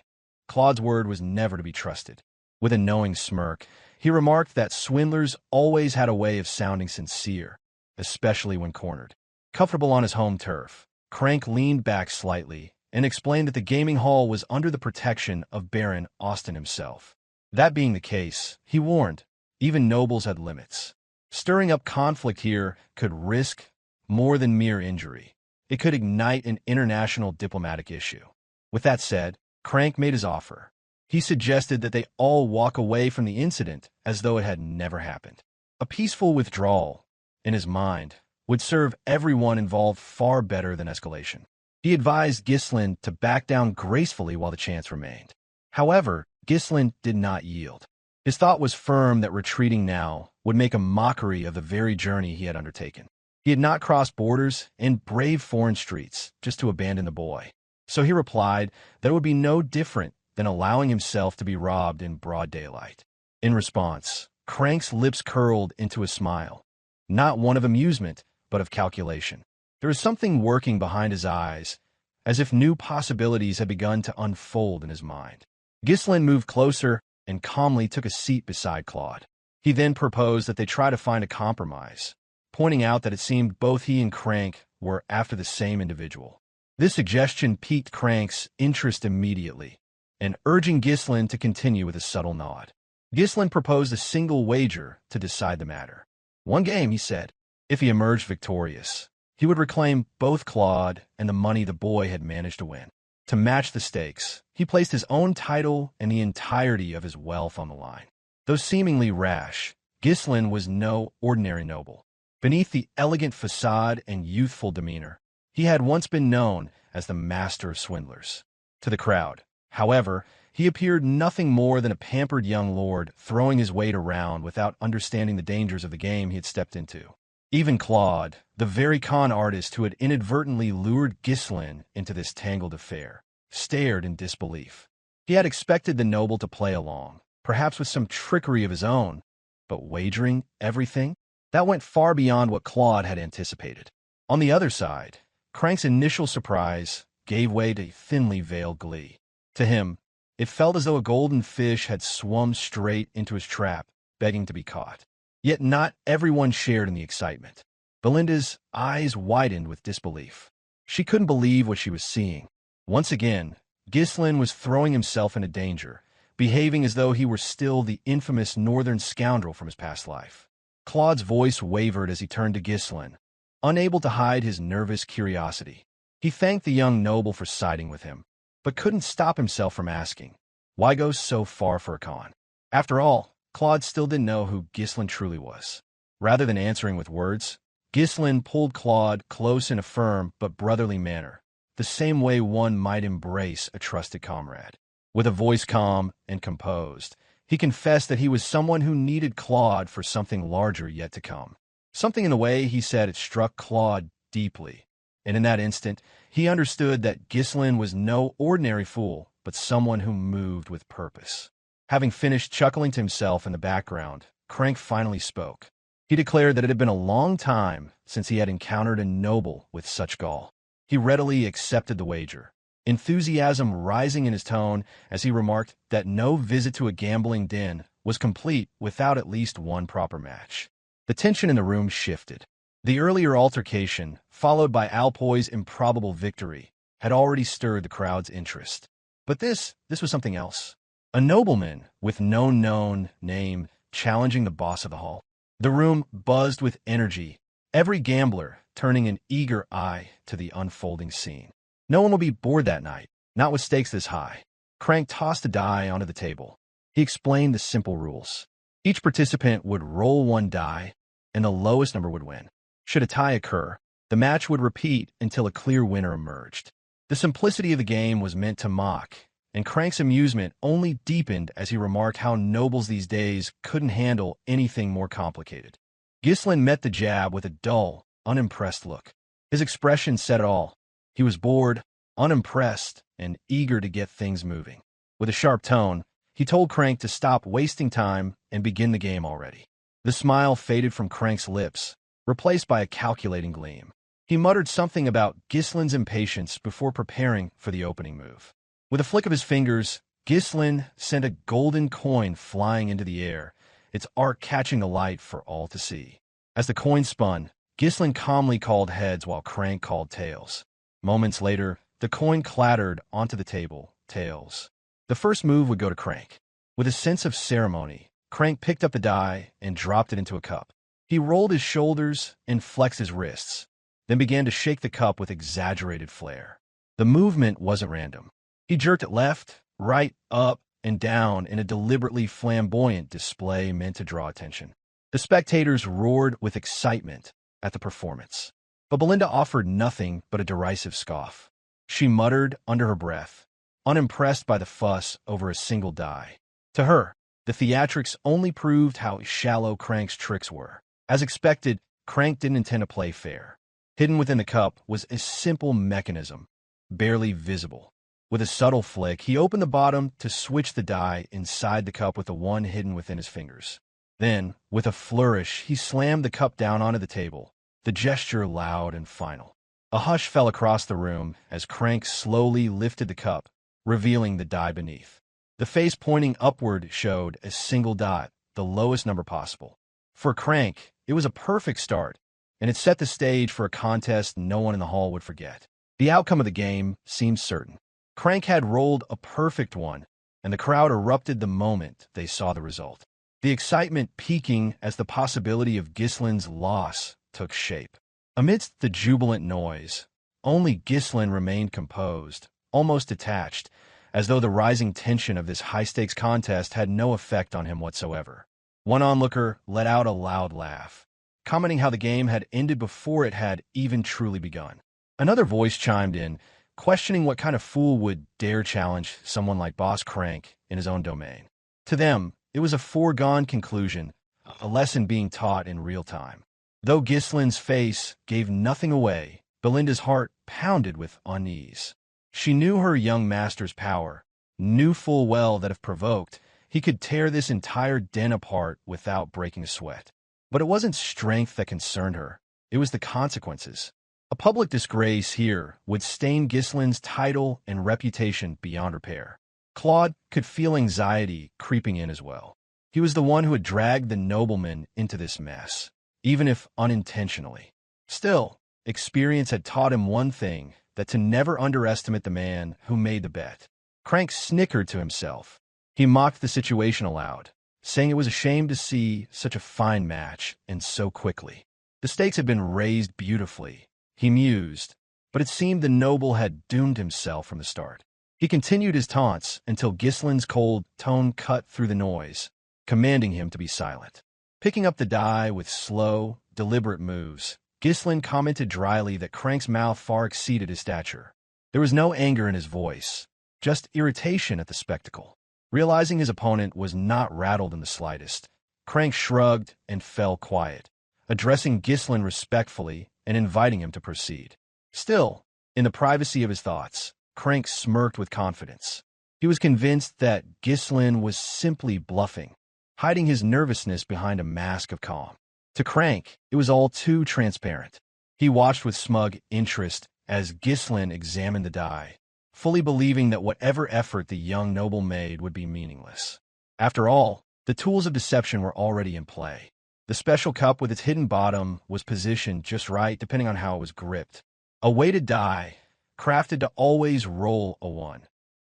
Claude's word was never to be trusted. With a knowing smirk, he remarked that swindlers always had a way of sounding sincere, especially when cornered. Comfortable on his home turf, Crank leaned back slightly and explained that the gaming hall was under the protection of Baron Auston himself. That being the case, he warned, even nobles had limits. Stirring up conflict here could risk more than mere injury. It could ignite an international diplomatic issue. With that said, Crank made his offer. He suggested that they all walk away from the incident as though it had never happened. A peaceful withdrawal, in his mind, would serve everyone involved far better than escalation. He advised Ghislain to back down gracefully while the chance remained. However, Ghislain did not yield. His thought was firm that retreating now would make a mockery of the very journey he had undertaken. He had not crossed borders and braved foreign streets just to abandon the boy. So he replied that it would be no different than allowing himself to be robbed in broad daylight. In response, Crank's lips curled into a smile, not one of amusement, but of calculation. There was something working behind his eyes, as if new possibilities had begun to unfold in his mind. Ghislain moved closer and calmly took a seat beside Claude. He then proposed that they try to find a compromise, pointing out that it seemed both he and Crank were after the same individual. This suggestion piqued Crank's interest immediately, and urging Ghislain to continue with a subtle nod. Ghislain proposed a single wager to decide the matter. One game, he said. If he emerged victorious, he would reclaim both Claude and the money the boy had managed to win. To match the stakes, he placed his own title and the entirety of his wealth on the line. Though seemingly rash, Ghislain was no ordinary noble. Beneath the elegant facade and youthful demeanor, he had once been known as the master of swindlers. To the crowd, however, he appeared nothing more than a pampered young lord throwing his weight around without understanding the dangers of the game he had stepped into. Even Claude, the very con artist who had inadvertently lured Ghislain into this tangled affair, stared in disbelief. He had expected the noble to play along, perhaps with some trickery of his own, but wagering everything? That went far beyond what Claude had anticipated. On the other side, Crank's initial surprise gave way to thinly veiled glee. To him, it felt as though a golden fish had swum straight into his trap, begging to be caught. Yet not everyone shared in the excitement. Belinda's eyes widened with disbelief. She couldn't believe what she was seeing. Once again, Ghislain was throwing himself into danger, behaving as though he were still the infamous northern scoundrel from his past life. Claude's voice wavered as he turned to Ghislain, unable to hide his nervous curiosity. He thanked the young noble for siding with him, but couldn't stop himself from asking, why go so far for a con? After all, Claude still didn't know who Ghislain truly was. Rather than answering with words, Ghislain pulled Claude close in a firm but brotherly manner, the same way one might embrace a trusted comrade. With a voice calm and composed, he confessed that he was someone who needed Claude for something larger yet to come. Something in the way he said it struck Claude deeply, and in that instant, he understood that Ghislain was no ordinary fool, but someone who moved with purpose. Having finished chuckling to himself in the background, Crank finally spoke. He declared that it had been a long time since he had encountered a noble with such gall. He readily accepted the wager, enthusiasm rising in his tone as he remarked that no visit to a gambling den was complete without at least one proper match. The tension in the room shifted. The earlier altercation, followed by Alpoy's improbable victory, had already stirred the crowd's interest. But this was something else. A nobleman with no known name challenging the boss of the hall. The room buzzed with energy, every gambler turning an eager eye to the unfolding scene. No one will be bored that night, not with stakes this high. Crank tossed a die onto the table. He explained the simple rules. Each participant would roll one die, and the lowest number would win. Should a tie occur, the match would repeat until a clear winner emerged. The simplicity of the game was meant to mock, and Crank's amusement only deepened as he remarked how nobles these days couldn't handle anything more complicated. Ghislain met the jab with a dull, unimpressed look. His expression said it all. He was bored, unimpressed, and eager to get things moving. With a sharp tone, he told Crank to stop wasting time and begin the game already. The smile faded from Crank's lips, replaced by a calculating gleam. He muttered something about Ghislain's impatience before preparing for the opening move. With a flick of his fingers, Ghislain sent a golden coin flying into the air, its arc catching the light for all to see. As the coin spun, Ghislain calmly called heads while Crank called tails. Moments later, the coin clattered onto the table, tails. The first move would go to Crank. With a sense of ceremony, Crank picked up the die and dropped it into a cup. He rolled his shoulders and flexed his wrists, then began to shake the cup with exaggerated flair. The movement wasn't random. He jerked it left, right, up, and down in a deliberately flamboyant display meant to draw attention. The spectators roared with excitement at the performance. But Belinda offered nothing but a derisive scoff. She muttered under her breath, unimpressed by the fuss over a single die. To her, the theatrics only proved how shallow Crank's tricks were. As expected, Crank didn't intend to play fair. Hidden within the cup was a simple mechanism, barely visible. With a subtle flick, he opened the bottom to switch the die inside the cup with the one hidden within his fingers. Then, with a flourish, he slammed the cup down onto the table, the gesture loud and final. A hush fell across the room as Crank slowly lifted the cup, revealing the die beneath. The face pointing upward showed a single dot, the lowest number possible. For Crank, it was a perfect start, and it set the stage for a contest no one in the hall would forget. The outcome of the game seemed certain. Crank had rolled a perfect one, and the crowd erupted the moment they saw the result. The excitement peaking as the possibility of Ghislain's loss took shape. Amidst the jubilant noise, only Ghislain remained composed, almost detached, as though the rising tension of this high-stakes contest had no effect on him whatsoever. One onlooker let out a loud laugh, commenting how the game had ended before it had even truly begun. Another voice chimed in, questioning what kind of fool would dare challenge someone like Boss Crank in his own domain. To them, it was a foregone conclusion, a lesson being taught in real time. Though Ghislain's face gave nothing away, Belinda's heart pounded with unease. She knew her young master's power, knew full well that if provoked, he could tear this entire den apart without breaking a sweat. But it wasn't strength that concerned her, it was the consequences. A public disgrace here would stain Ghislain's title and reputation beyond repair. Claude could feel anxiety creeping in as well. He was the one who had dragged the nobleman into this mess, even if unintentionally. Still, experience had taught him one thing, that to never underestimate the man who made the bet. Crank snickered to himself. He mocked the situation aloud, saying it was a shame to see such a fine match and so quickly. The stakes had been raised beautifully, he mused, but it seemed the noble had doomed himself from the start. He continued his taunts until Ghislain's cold tone cut through the noise, commanding him to be silent. Picking up the die with slow, deliberate moves, Ghislain commented dryly that Crank's mouth far exceeded his stature. There was no anger in his voice, just irritation at the spectacle. Realizing his opponent was not rattled in the slightest, Crank shrugged and fell quiet, addressing Ghislain respectfully and inviting him to proceed. Still, in the privacy of his thoughts, Crank smirked with confidence. He was convinced that Ghislain was simply bluffing, hiding his nervousness behind a mask of calm. To Crank, it was all too transparent. He watched with smug interest as Ghislain examined the die, fully believing that whatever effort the young noble made would be meaningless. After all, the tools of deception were already in play. The special cup with its hidden bottom was positioned just right depending on how it was gripped. A weighted die, crafted to always roll a 1,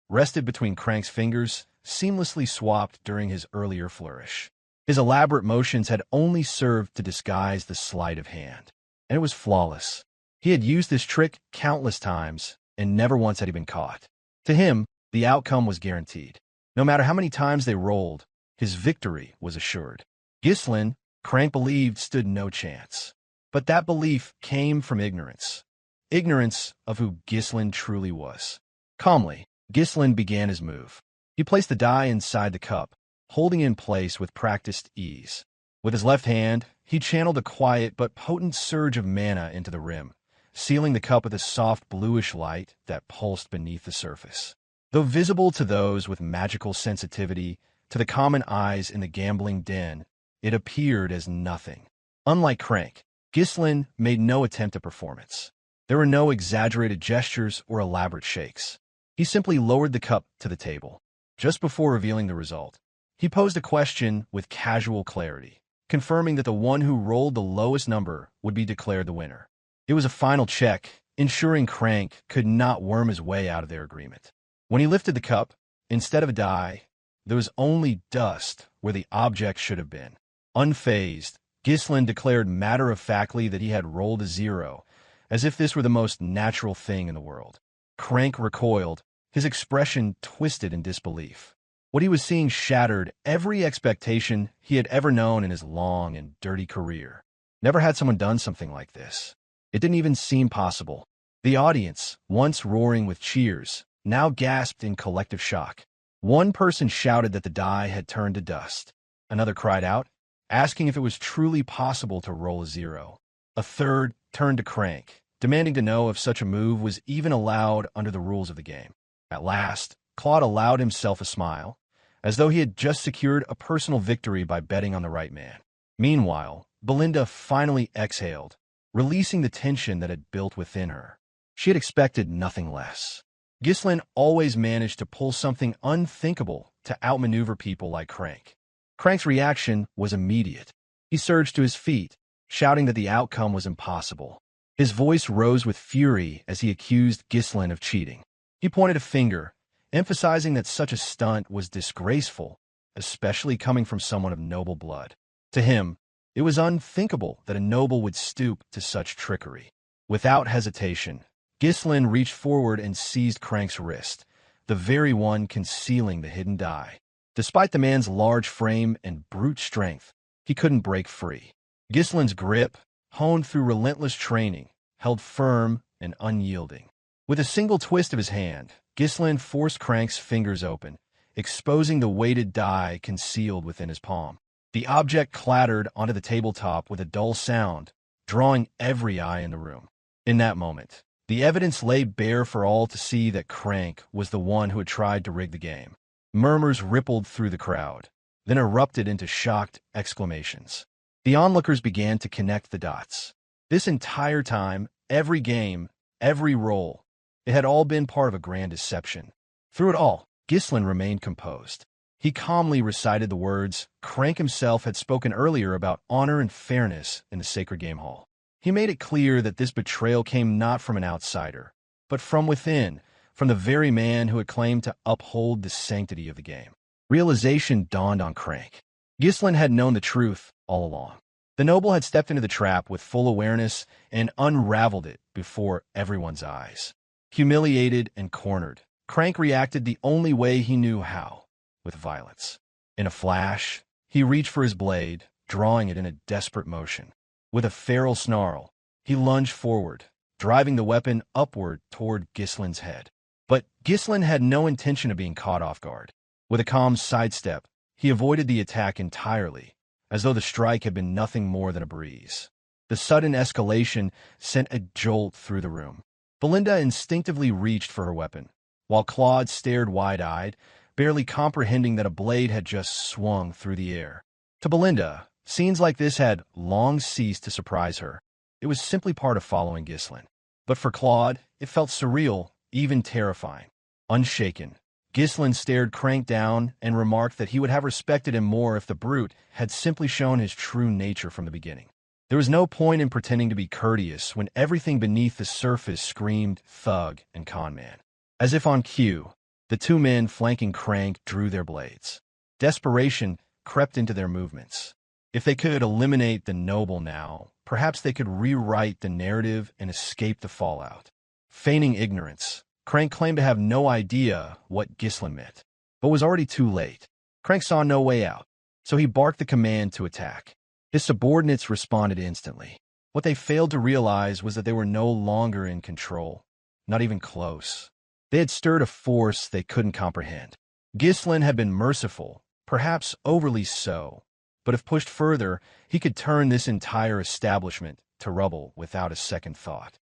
rested between Crank's fingers, seamlessly swapped during his earlier flourish. His elaborate motions had only served to disguise the sleight of hand, and it was flawless. He had used this trick countless times, and never once had he been caught. To him, the outcome was guaranteed. No matter how many times they rolled, his victory was assured. Ghislain, Crank believed, stood no chance. But that belief came from ignorance. Ignorance of who Ghislain truly was. Calmly, Ghislain began his move. He placed the die inside the cup, holding it in place with practiced ease. With his left hand, he channeled a quiet but potent surge of mana into the rim, sealing the cup with a soft bluish light that pulsed beneath the surface. Though visible to those with magical sensitivity, to the common eyes in the gambling den, it appeared as nothing. Unlike Crank, Ghislain made no attempt at performance. There were no exaggerated gestures or elaborate shakes. He simply lowered the cup to the table. Just before revealing the result, he posed a question with casual clarity, confirming that the one who rolled the lowest number would be declared the winner. It was a final check, ensuring Crank could not worm his way out of their agreement. When he lifted the cup, instead of a die, there was only dust where the object should have been. Unfazed, Ghislain declared matter-of-factly that he had rolled a 0, as if this were the most natural thing in the world. Crank recoiled, his expression twisted in disbelief. What he was seeing shattered every expectation he had ever known in his long and dirty career. Never had someone done something like this. It didn't even seem possible. The audience, once roaring with cheers, now gasped in collective shock. One person shouted that the die had turned to dust. Another cried out, asking if it was truly possible to roll a 0. A third turned to Crank, demanding to know if such a move was even allowed under the rules of the game. At last, Claude allowed himself a smile, as though he had just secured a personal victory by betting on the right man. Meanwhile, Belinda finally exhaled, releasing the tension that had built within her. She had expected nothing less. Ghislain always managed to pull something unthinkable to outmaneuver people like Crank. Crank's reaction was immediate. He surged to his feet, shouting that the outcome was impossible. His voice rose with fury as he accused Ghislain of cheating. He pointed a finger, emphasizing that such a stunt was disgraceful, especially coming from someone of noble blood. To him, it was unthinkable that a noble would stoop to such trickery. Without hesitation, Ghislain reached forward and seized Crank's wrist, the very one concealing the hidden die. Despite the man's large frame and brute strength, he couldn't break free. Ghislain's grip, honed through relentless training, held firm and unyielding. With a single twist of his hand, Ghislain forced Crank's fingers open, exposing the weighted die concealed within his palm. The object clattered onto the tabletop with a dull sound, drawing every eye in the room. In that moment, the evidence lay bare for all to see that Crank was the one who had tried to rig the game. Murmurs rippled through the crowd, then erupted into shocked exclamations. The onlookers began to connect the dots. This entire time, every game, every roll, it had all been part of a grand deception. Through it all, Ghislain remained composed. He calmly recited the words Crank himself had spoken earlier about honor and fairness in the Sacred Game Hall. He made it clear that this betrayal came not from an outsider, but from within, from the very man who had claimed to uphold the sanctity of the game. Realization dawned on Crank. Ghislain had known the truth all along. The noble had stepped into the trap with full awareness and unraveled it before everyone's eyes. Humiliated and cornered, Crank reacted the only way he knew how, with violence. In a flash, he reached for his blade, drawing it in a desperate motion. With a feral snarl, he lunged forward, driving the weapon upward toward Ghislain's head. But Ghislain had no intention of being caught off guard. With a calm sidestep, he avoided the attack entirely, as though the strike had been nothing more than a breeze. The sudden escalation sent a jolt through the room. Belinda instinctively reached for her weapon, while Claude stared wide-eyed, barely comprehending that a blade had just swung through the air. To Belinda, scenes like this had long ceased to surprise her. It was simply part of following Ghislain. But for Claude, it felt surreal, even terrifying. Unshaken, Ghislain stared Crank down and remarked that he would have respected him more if the brute had simply shown his true nature from the beginning. There was no point in pretending to be courteous when everything beneath the surface screamed thug and conman. As if on cue, the two men flanking Crank drew their blades. Desperation crept into their movements. If they could eliminate the noble now, perhaps they could rewrite the narrative and escape the fallout. Feigning ignorance, Crank claimed to have no idea what Ghislain meant, but was already too late. Crank saw no way out, so he barked the command to attack. His subordinates responded instantly. What they failed to realize was that they were no longer in control, not even close. They had stirred a force they couldn't comprehend. Ghislain had been merciful, perhaps overly so, but if pushed further, he could turn this entire establishment to rubble without a second thought.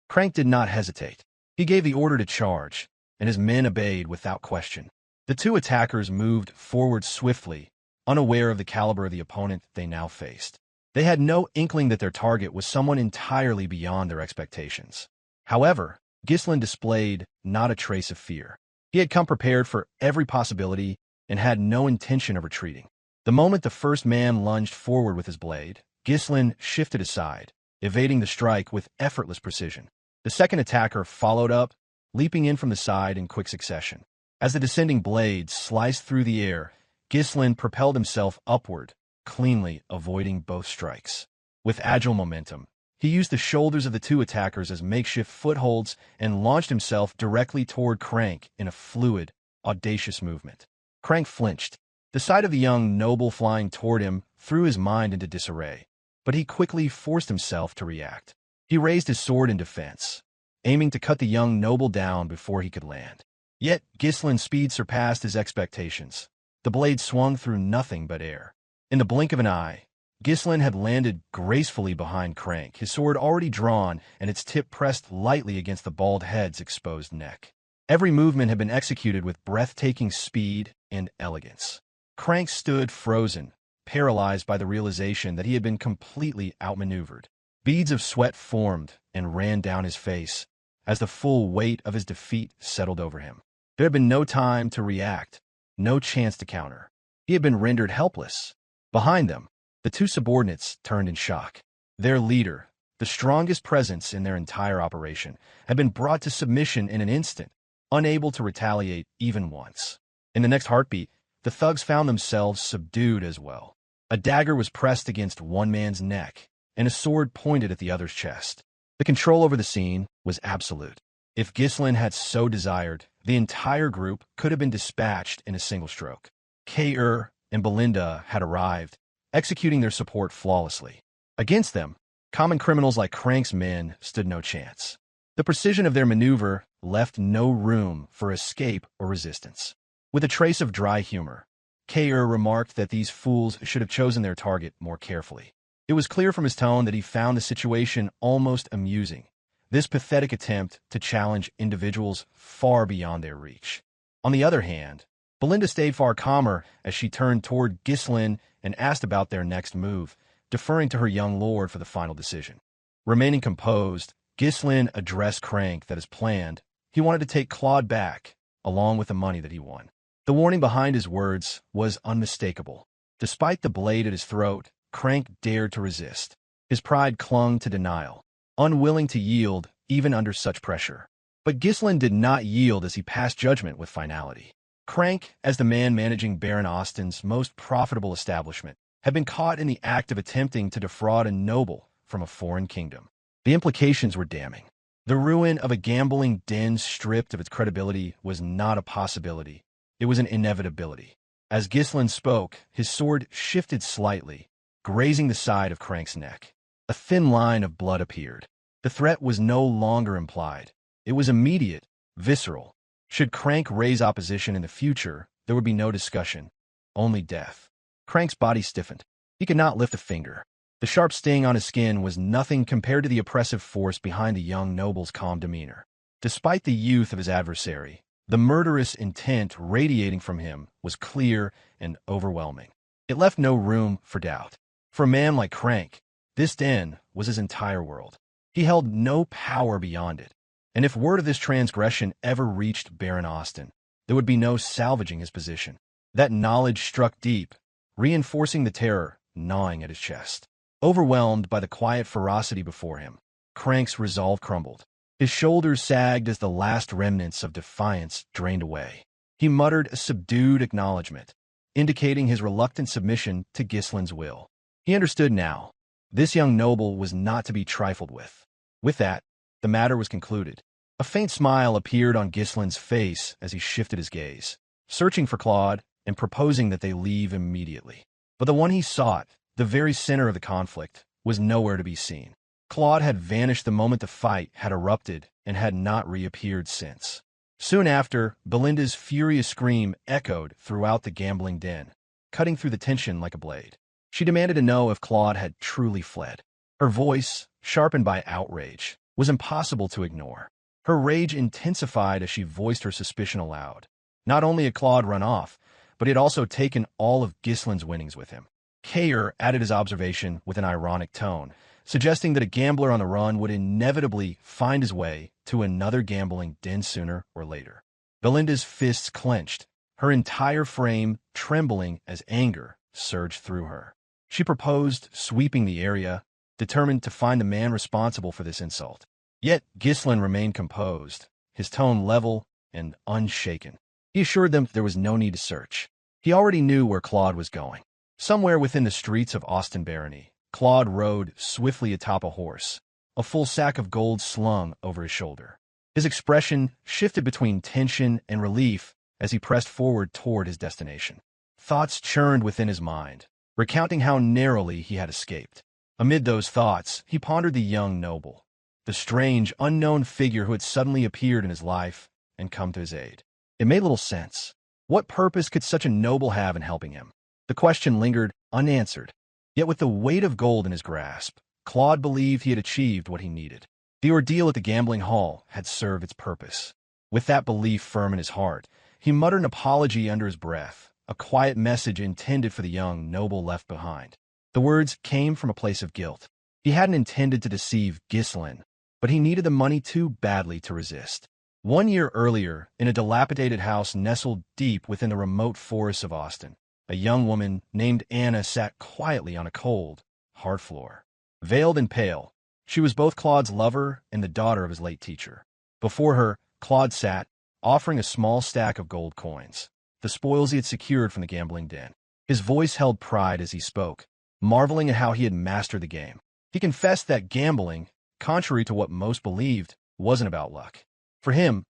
Crank did not hesitate. He gave the order to charge, and his men obeyed without question. The two attackers moved forward swiftly, unaware of the caliber of the opponent they now faced. They had no inkling that their target was someone entirely beyond their expectations. However, Ghislain displayed not a trace of fear. He had come prepared for every possibility and had no intention of retreating. The moment the first man lunged forward with his blade, Ghislain shifted aside, evading the strike with effortless precision. The second attacker followed up, leaping in from the side in quick succession. As the descending blade sliced through the air, Ghislain propelled himself upward, cleanly avoiding both strikes. With agile momentum, he used the shoulders of the two attackers as makeshift footholds and launched himself directly toward Crank in a fluid, audacious movement. Crank flinched. The sight of the young noble flying toward him threw his mind into disarray, but he quickly forced himself to react. He raised his sword in defense, aiming to cut the young noble down before he could land. Yet Ghislain's speed surpassed his expectations. The blade swung through nothing but air. In the blink of an eye, Ghislain had landed gracefully behind Crank, his sword already drawn and its tip pressed lightly against the bald head's exposed neck. Every movement had been executed with breathtaking speed and elegance. Crank stood frozen, paralyzed by the realization that he had been completely outmaneuvered. Beads of sweat formed and ran down his face as the full weight of his defeat settled over him. There had been no time to react, no chance to counter. He had been rendered helpless. Behind them, the two subordinates turned in shock. Their leader, the strongest presence in their entire operation, had been brought to submission in an instant, unable to retaliate even once. In the next heartbeat, the thugs found themselves subdued as well. A dagger was pressed against one man's neck, and a sword pointed at the other's chest. The control over the scene was absolute. If Ghislain had so desired, the entire group could have been dispatched in a single stroke. Kaor and Belinda had arrived, executing their support flawlessly. Against them, common criminals like Crank's men stood no chance. The precision of their maneuver left no room for escape or resistance. With a trace of dry humor, Kaor remarked that these fools should have chosen their target more carefully. It was clear from his tone that he found the situation almost amusing, this pathetic attempt to challenge individuals far beyond their reach. On the other hand, Belinda stayed far calmer as she turned toward Ghislain and asked about their next move, deferring to her young lord for the final decision. Remaining composed, Ghislain addressed Crank that as planned, he wanted to take Claude back, along with the money that he won. The warning behind his words was unmistakable. Despite the blade at his throat, Crank dared to resist. His pride clung to denial, unwilling to yield even under such pressure. But Ghislain did not yield as he passed judgment with finality. Crank, as the man managing Baron Auston's most profitable establishment, had been caught in the act of attempting to defraud a noble from a foreign kingdom. The implications were damning. The ruin of a gambling den stripped of its credibility was not a possibility. It was an inevitability. As Ghislain spoke, his sword shifted slightly, grazing the side of Crank's neck. A thin line of blood appeared. The threat was no longer implied. It was immediate, visceral. Should Crank raise opposition in the future, there would be no discussion, only death. Crank's body stiffened. He could not lift a finger. The sharp sting on his skin was nothing compared to the oppressive force behind the young noble's calm demeanor. Despite the youth of his adversary, the murderous intent radiating from him was clear and overwhelming. It left no room for doubt. For a man like Crank, this den was his entire world. He held no power beyond it, and if word of this transgression ever reached Baron Auston, there would be no salvaging his position. That knowledge struck deep, reinforcing the terror gnawing at his chest. Overwhelmed by the quiet ferocity before him, Crank's resolve crumbled. His shoulders sagged as the last remnants of defiance drained away. He muttered a subdued acknowledgement, indicating his reluctant submission to Ghislain's will. He understood now. This young noble was not to be trifled with. With that, the matter was concluded. A faint smile appeared on Ghislain's face as he shifted his gaze, searching for Claude and proposing that they leave immediately. But the one he sought, the very center of the conflict, was nowhere to be seen. Claude had vanished the moment the fight had erupted and had not reappeared since. Soon after, Belinda's furious scream echoed throughout the gambling den, cutting through the tension like a blade. She demanded to know if Claude had truly fled. Her voice, sharpened by outrage, was impossible to ignore. Her rage intensified as she voiced her suspicion aloud. Not only had Claude run off, but he had also taken all of Ghislain's winnings with him. Kaor added his observation with an ironic tone, suggesting that a gambler on the run would inevitably find his way to another gambling den sooner or later. Belinda's fists clenched, her entire frame trembling as anger surged through her. She proposed sweeping the area, determined to find the man responsible for this insult. Yet Ghislain remained composed, his tone level and unshaken. He assured them there was no need to search. He already knew where Claude was going. Somewhere within the streets of Auston Barony, Claude rode swiftly atop a horse, a full sack of gold slung over his shoulder. His expression shifted between tension and relief as he pressed forward toward his destination. Thoughts churned within his mind, recounting how narrowly he had escaped. Amid those thoughts, he pondered the young noble, the strange, unknown figure who had suddenly appeared in his life and come to his aid. It made little sense. What purpose could such a noble have in helping him? The question lingered unanswered. Yet with the weight of gold in his grasp, Claude believed he had achieved what he needed. The ordeal at the gambling hall had served its purpose. With that belief firm in his heart, he muttered an apology under his breath, a quiet message intended for the young noble left behind. The words came from a place of guilt. He hadn't intended to deceive Ghislain, but he needed the money too badly to resist. 1 year earlier, in a dilapidated house nestled deep within the remote forests of Auston, a young woman named Anna sat quietly on a cold, hard floor. Veiled and pale, she was both Claude's lover and the daughter of his late teacher. Before her, Claude sat, offering a small stack of gold coins, the spoils he had secured from the gambling den. His voice held pride as he spoke, marveling at how he had mastered the game. He confessed that gambling, contrary to what most believed, wasn't about luck. For him,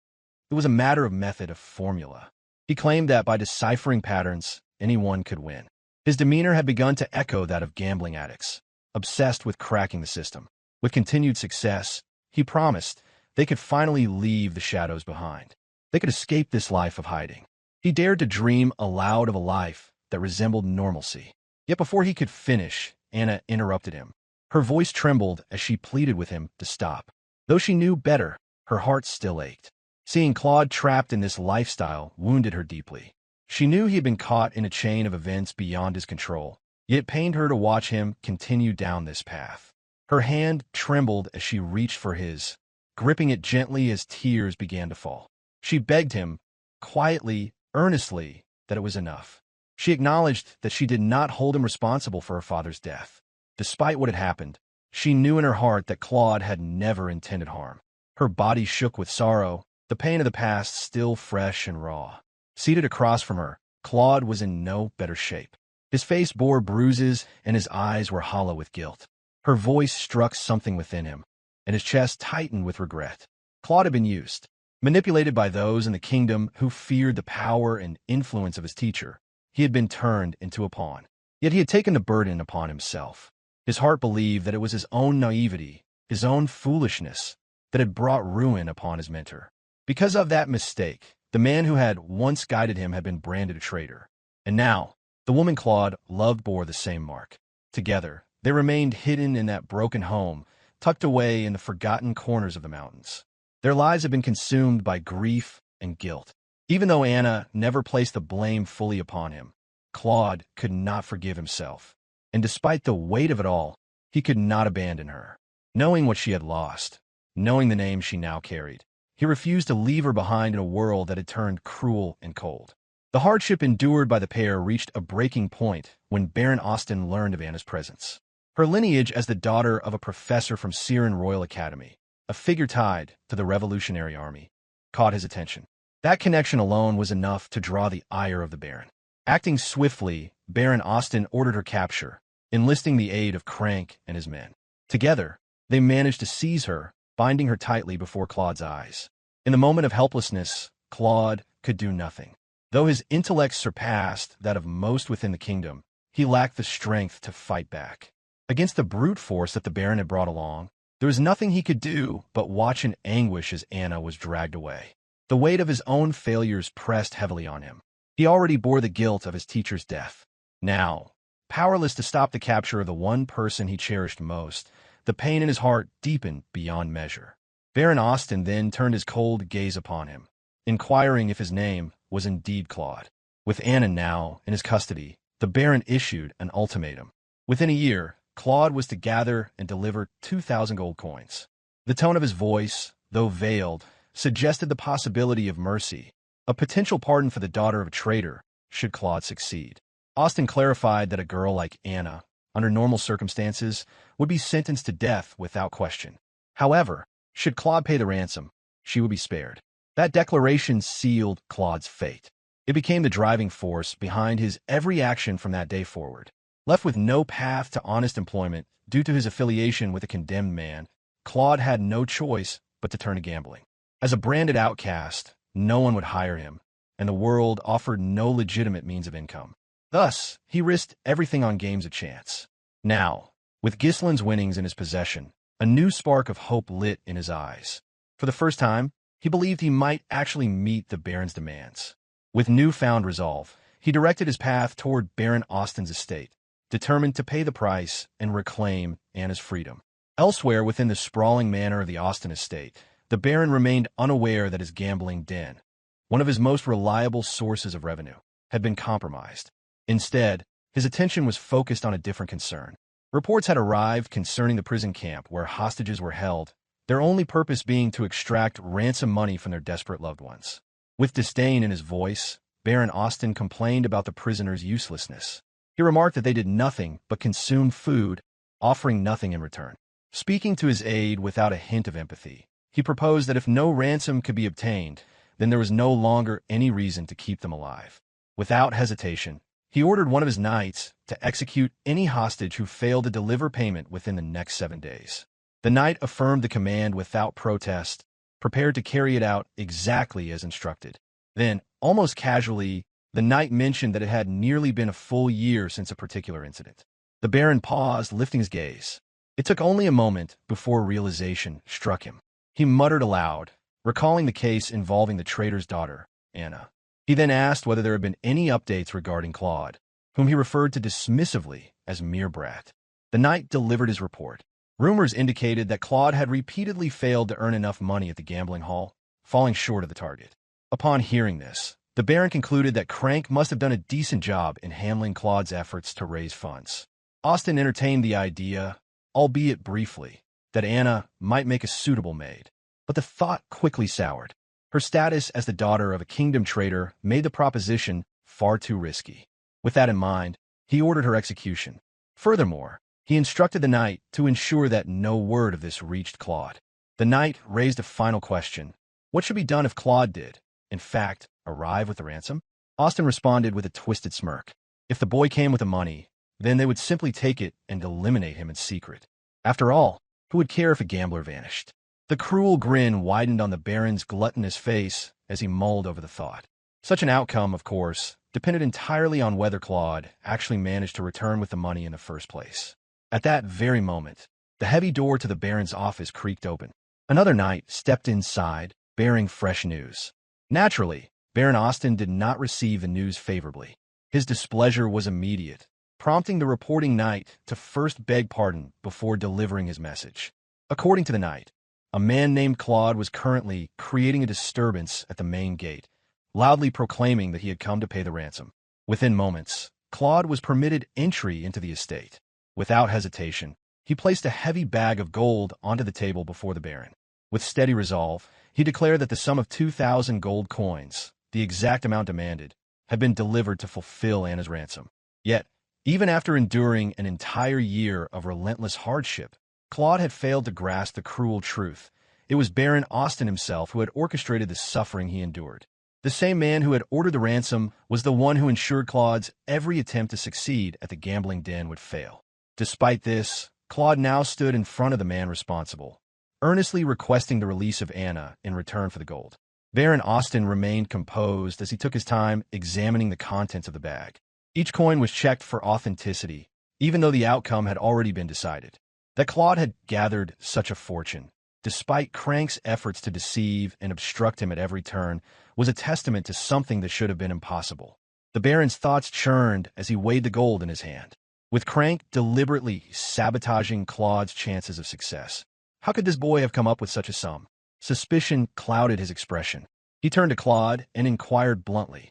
it was a matter of method, of formula. He claimed that by deciphering patterns, anyone could win. His demeanor had begun to echo that of gambling addicts, obsessed with cracking the system. With continued success, he promised they could finally leave the shadows behind. They could escape this life of hiding. He dared to dream aloud of a life that resembled normalcy. Yet before he could finish, Anna interrupted him. Her voice trembled as she pleaded with him to stop. Though she knew better, her heart still ached. Seeing Claude trapped in this lifestyle wounded her deeply. She knew he had been caught in a chain of events beyond his control, yet it pained her to watch him continue down this path. Her hand trembled as she reached for his, gripping it gently as tears began to fall. She begged him, quietly, earnestly, that it was enough. She acknowledged that she did not hold him responsible for her father's death. Despite what had happened, she knew in her heart that Claude had never intended harm. Her body shook with sorrow, the pain of the past still fresh and raw. Seated across from her, Claude was in no better shape. His face bore bruises and his eyes were hollow with guilt. Her voice struck something within him, and his chest tightened with regret. Claude had been used, manipulated by those in the kingdom who feared the power and influence of his teacher. He had been turned into a pawn. Yet he had taken the burden upon himself. His heart believed that it was his own naivety, his own foolishness, that had brought ruin upon his mentor. Because of that mistake, the man who had once guided him had been branded a traitor. And now, the woman Claude loved bore the same mark. Together, they remained hidden in that broken home, tucked away in the forgotten corners of the mountains. Their lives had been consumed by grief and guilt. Even though Anna never placed the blame fully upon him, Claude could not forgive himself. And despite the weight of it all, he could not abandon her. Knowing what she had lost, knowing the name she now carried, he refused to leave her behind in a world that had turned cruel and cold. The hardship endured by the pair reached a breaking point when Baron Auston learned of Anna's presence. Her lineage as the daughter of a professor from Siren Royal Academy, a figure tied to the Revolutionary Army, caught his attention. That connection alone was enough to draw the ire of the Baron. Acting swiftly, Baron Auston ordered her capture, enlisting the aid of Crank and his men. Together, they managed to seize her, binding her tightly before Claude's eyes. In the moment of helplessness, Claude could do nothing. Though his intellect surpassed that of most within the kingdom, he lacked the strength to fight back. Against the brute force that the Baron had brought along, there was nothing he could do but watch in anguish as Anna was dragged away. The weight of his own failures pressed heavily on him. He already bore the guilt of his teacher's death. Now, powerless to stop the capture of the one person he cherished most, the pain in his heart deepened beyond measure. Baron Auston then turned his cold gaze upon him, inquiring if his name was indeed Claude. With Anna now in his custody, the Baron issued an ultimatum. Within a year, Claude was to gather and deliver 2,000 gold coins. The tone of his voice, though veiled, suggested the possibility of mercy, a potential pardon for the daughter of a traitor, should Claude succeed. Auston clarified that a girl like Anna, under normal circumstances, would be sentenced to death without question. However, should Claude pay the ransom, she would be spared. That declaration sealed Claude's fate. It became the driving force behind his every action from that day forward. Left with no path to honest employment due to his affiliation with a condemned man, Claude had no choice but to turn to gambling. As a branded outcast, no one would hire him, and the world offered no legitimate means of income. Thus, he risked everything on games of chance. Now, with Ghislain's winnings in his possession, a new spark of hope lit in his eyes. For the first time, he believed he might actually meet the Baron's demands. With newfound resolve, he directed his path toward Baron Auston's estate, determined to pay the price and reclaim Anna's freedom. Elsewhere within the sprawling manor of the Auston estate, the Baron remained unaware that his gambling den, one of his most reliable sources of revenue, had been compromised. Instead, his attention was focused on a different concern. Reports had arrived concerning the prison camp where hostages were held, their only purpose being to extract ransom money from their desperate loved ones. With disdain in his voice, Baron Auston complained about the prisoners' uselessness. He remarked that they did nothing but consume food, offering nothing in return. Speaking to his aide without a hint of empathy, he proposed that if no ransom could be obtained, then there was no longer any reason to keep them alive. Without hesitation, he ordered one of his knights to execute any hostage who failed to deliver payment within the next 7 days. The knight affirmed the command without protest, prepared to carry it out exactly as instructed. Then, almost casually, the knight mentioned that it had nearly been a full year since a particular incident. The Baron paused, lifting his gaze. It took only a moment before realization struck him. He muttered aloud, recalling the case involving the traitor's daughter, Anna. He then asked whether there had been any updates regarding Claude, whom he referred to dismissively as mere brat. The knight delivered his report. Rumors indicated that Claude had repeatedly failed to earn enough money at the gambling hall, falling short of the target. Upon hearing this, the Baron concluded that Crank must have done a decent job in handling Claude's efforts to raise funds. Auston entertained the idea, albeit briefly, that Anna might make a suitable maid, but the thought quickly soured. Her status as the daughter of a kingdom traitor made the proposition far too risky. With that in mind, he ordered her execution. Furthermore, he instructed the knight to ensure that no word of this reached Claude. The knight raised a final question. What should be done if Claude did, in fact, arrive with the ransom? Auston responded with a twisted smirk. If the boy came with the money, then they would simply take it and eliminate him in secret. After all, who would care if a gambler vanished? The cruel grin widened on the Baron's gluttonous face as he mulled over the thought. Such an outcome, of course, depended entirely on whether Claude actually managed to return with the money in the first place. At that very moment, the heavy door to the Baron's office creaked open. Another knight stepped inside, bearing fresh news. Naturally, Baron Auston did not receive the news favorably. His displeasure was immediate, prompting the reporting knight to first beg pardon before delivering his message. According to the knight, a man named Claude was currently creating a disturbance at the main gate, loudly proclaiming that he had come to pay the ransom. Within moments, Claude was permitted entry into the estate. Without hesitation, he placed a heavy bag of gold onto the table before the Baron. With steady resolve, he declared that the sum of 2,000 gold coins, the exact amount demanded, had been delivered to fulfill Anna's ransom. Yet, even after enduring an entire year of relentless hardship, Claude had failed to grasp the cruel truth. It was Baron Auston himself who had orchestrated the suffering he endured. The same man who had ordered the ransom was the one who ensured Claude's every attempt to succeed at the gambling den would fail. Despite this, Claude now stood in front of the man responsible, earnestly requesting the release of Anna in return for the gold. Baron Auston remained composed as he took his time examining the contents of the bag. Each coin was checked for authenticity, even though the outcome had already been decided. That Claude had gathered such a fortune, despite Crank's efforts to deceive and obstruct him at every turn, was a testament to something that should have been impossible. The Baron's thoughts churned as he weighed the gold in his hand, with Crank deliberately sabotaging Claude's chances of success. How could this boy have come up with such a sum? Suspicion clouded his expression. He turned to Claude and inquired bluntly,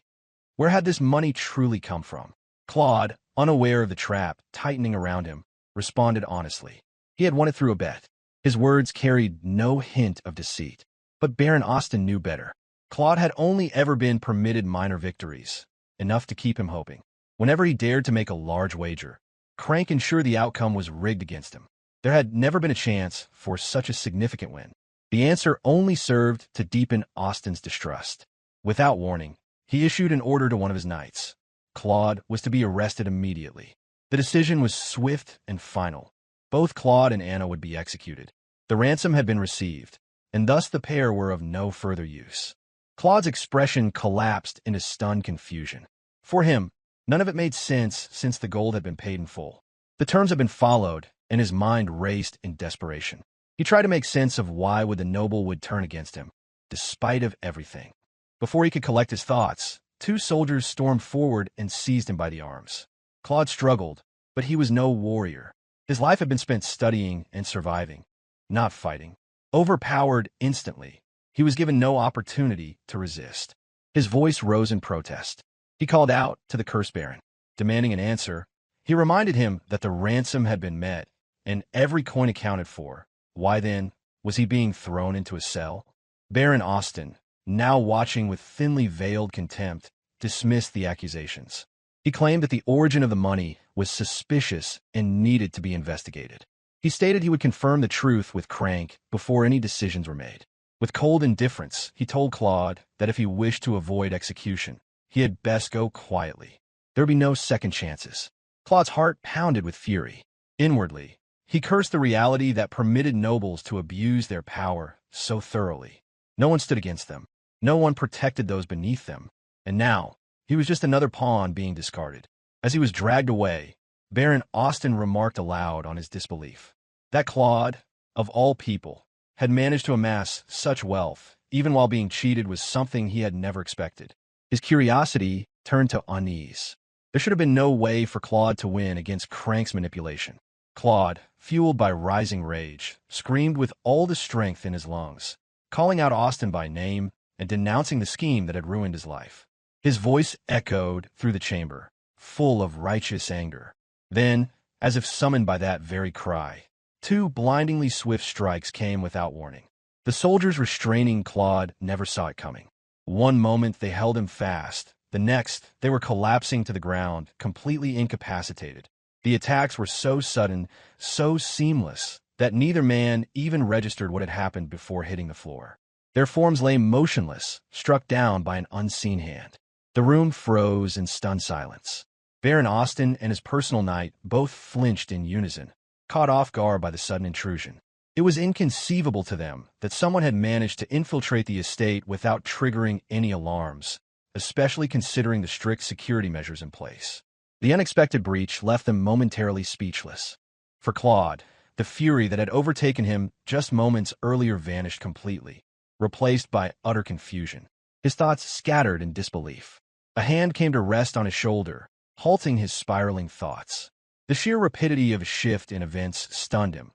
where had this money truly come from? Claude, unaware of the trap tightening around him, responded honestly. He had won it through a bet. His words carried no hint of deceit. But Baron Auston knew better. Claude had only ever been permitted minor victories, enough to keep him hoping. Whenever he dared to make a large wager, Crank ensured the outcome was rigged against him. There had never been a chance for such a significant win. The answer only served to deepen Auston's distrust. Without warning, He issued an order to one of his knights. Claude was to be arrested immediately. The decision was swift and final. Both Claude and Anna would be executed. The ransom had been received, and thus the pair were of no further use. Claude's expression collapsed into stunned confusion. For him, none of it made sense since the gold had been paid in full. The terms had been followed, and his mind raced in desperation. He tried to make sense of why the noble would turn against him, despite of everything. Before he could collect his thoughts, two soldiers stormed forward and seized him by the arms. Claude struggled, but he was no warrior. His life had been spent studying and surviving, not fighting. Overpowered instantly, he was given no opportunity to resist. His voice rose in protest. He called out to the Curse Baron, demanding an answer. He reminded him that the ransom had been met, and every coin accounted for. Why then was he being thrown into a cell? Baron Auston, now watching with thinly veiled contempt, dismissed the accusations. He claimed that the origin of the money was suspicious and needed to be investigated. He stated he would confirm the truth with Crank before any decisions were made. With cold indifference, he told Claude that if he wished to avoid execution, he had best go quietly. There would be no second chances. Claude's heart pounded with fury. Inwardly, he cursed the reality that permitted nobles to abuse their power so thoroughly. No one stood against them. No one protected those beneath them. And now, he was just another pawn being discarded. As he was dragged away, Baron Auston remarked aloud on his disbelief. That Claude, of all people, had managed to amass such wealth, even while being cheated, was something he had never expected. His curiosity turned to unease. There should have been no way for Claude to win against Crank's manipulation. Claude, fueled by rising rage, screamed with all the strength in his lungs, calling out Auston by name and denouncing the scheme that had ruined his life. His voice echoed through the chamber, full of righteous anger. Then, as if summoned by that very cry, two blindingly swift strikes came without warning. The soldiers restraining Claude never saw it coming. One moment they held him fast, the next they were collapsing to the ground, completely incapacitated. The attacks were so sudden, so seamless, that neither man even registered what had happened before hitting the floor. Their forms lay motionless, struck down by an unseen hand. The room froze in stunned silence. Baron Auston and his personal knight both flinched in unison, caught off guard by the sudden intrusion. It was inconceivable to them that someone had managed to infiltrate the estate without triggering any alarms, especially considering the strict security measures in place. The unexpected breach left them momentarily speechless. For Claude, the fury that had overtaken him just moments earlier vanished completely, replaced by utter confusion. His thoughts scattered in disbelief. A hand came to rest on his shoulder, halting his spiraling thoughts. The sheer rapidity of a shift in events stunned him.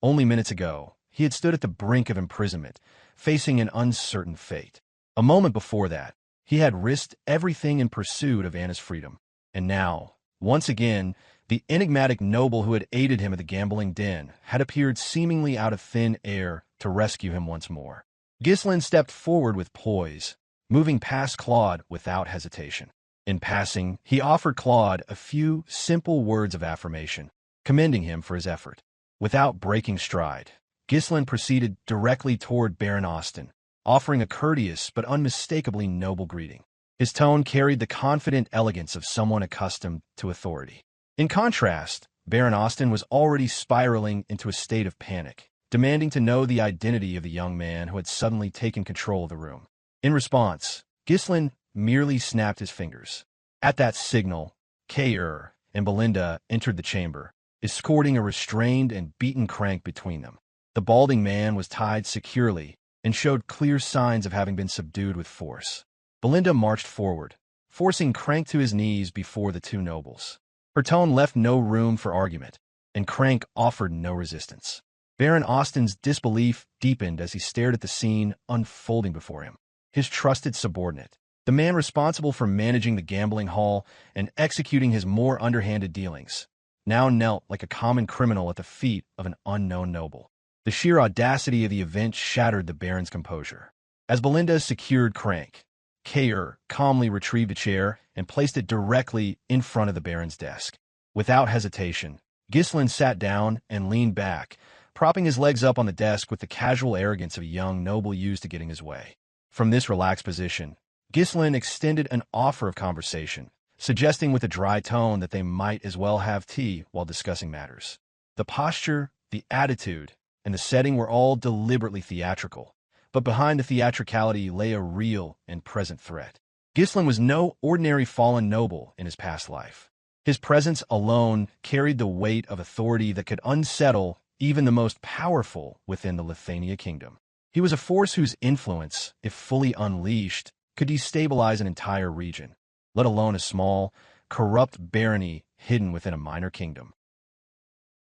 Only minutes ago, he had stood at the brink of imprisonment, facing an uncertain fate. A moment before that, he had risked everything in pursuit of Anna's freedom. And now, once again, the enigmatic noble who had aided him at the gambling den had appeared seemingly out of thin air to rescue him once more. Ghislain stepped forward with poise, moving past Claude without hesitation. In passing, he offered Claude a few simple words of affirmation, commending him for his effort. Without breaking stride, Ghislain proceeded directly toward Baron Auston, offering a courteous but unmistakably noble greeting. His tone carried the confident elegance of someone accustomed to authority. In contrast, Baron Auston was already spiraling into a state of panic, demanding to know the identity of the young man who had suddenly taken control of the room. In response, Ghislain merely snapped his fingers. At that signal, Kaor and Belinda entered the chamber, escorting a restrained and beaten Crank between them. The balding man was tied securely and showed clear signs of having been subdued with force. Belinda marched forward, forcing Crank to his knees before the two nobles. Her tone left no room for argument, and Crank offered no resistance. Baron Auston's disbelief deepened as he stared at the scene unfolding before him. His trusted subordinate, the man responsible for managing the gambling hall and executing his more underhanded dealings, now knelt like a common criminal at the feet of an unknown noble. The sheer audacity of the event shattered the Baron's composure. As Belinda secured Crank, Kaor calmly retrieved a chair and placed it directly in front of the Baron's desk. Without hesitation, Ghislain sat down and leaned back, propping his legs up on the desk with the casual arrogance of a young noble used to getting his way. From this relaxed position, Ghislain extended an offer of conversation, suggesting with a dry tone that they might as well have tea while discussing matters. The posture, the attitude, and the setting were all deliberately theatrical, but behind the theatricality lay a real and present threat. Ghislain was no ordinary fallen noble in his past life. His presence alone carried the weight of authority that could unsettle even the most powerful within the Lithuania kingdom. He was a force whose influence, if fully unleashed, could destabilize an entire region, let alone a small, corrupt barony hidden within a minor kingdom.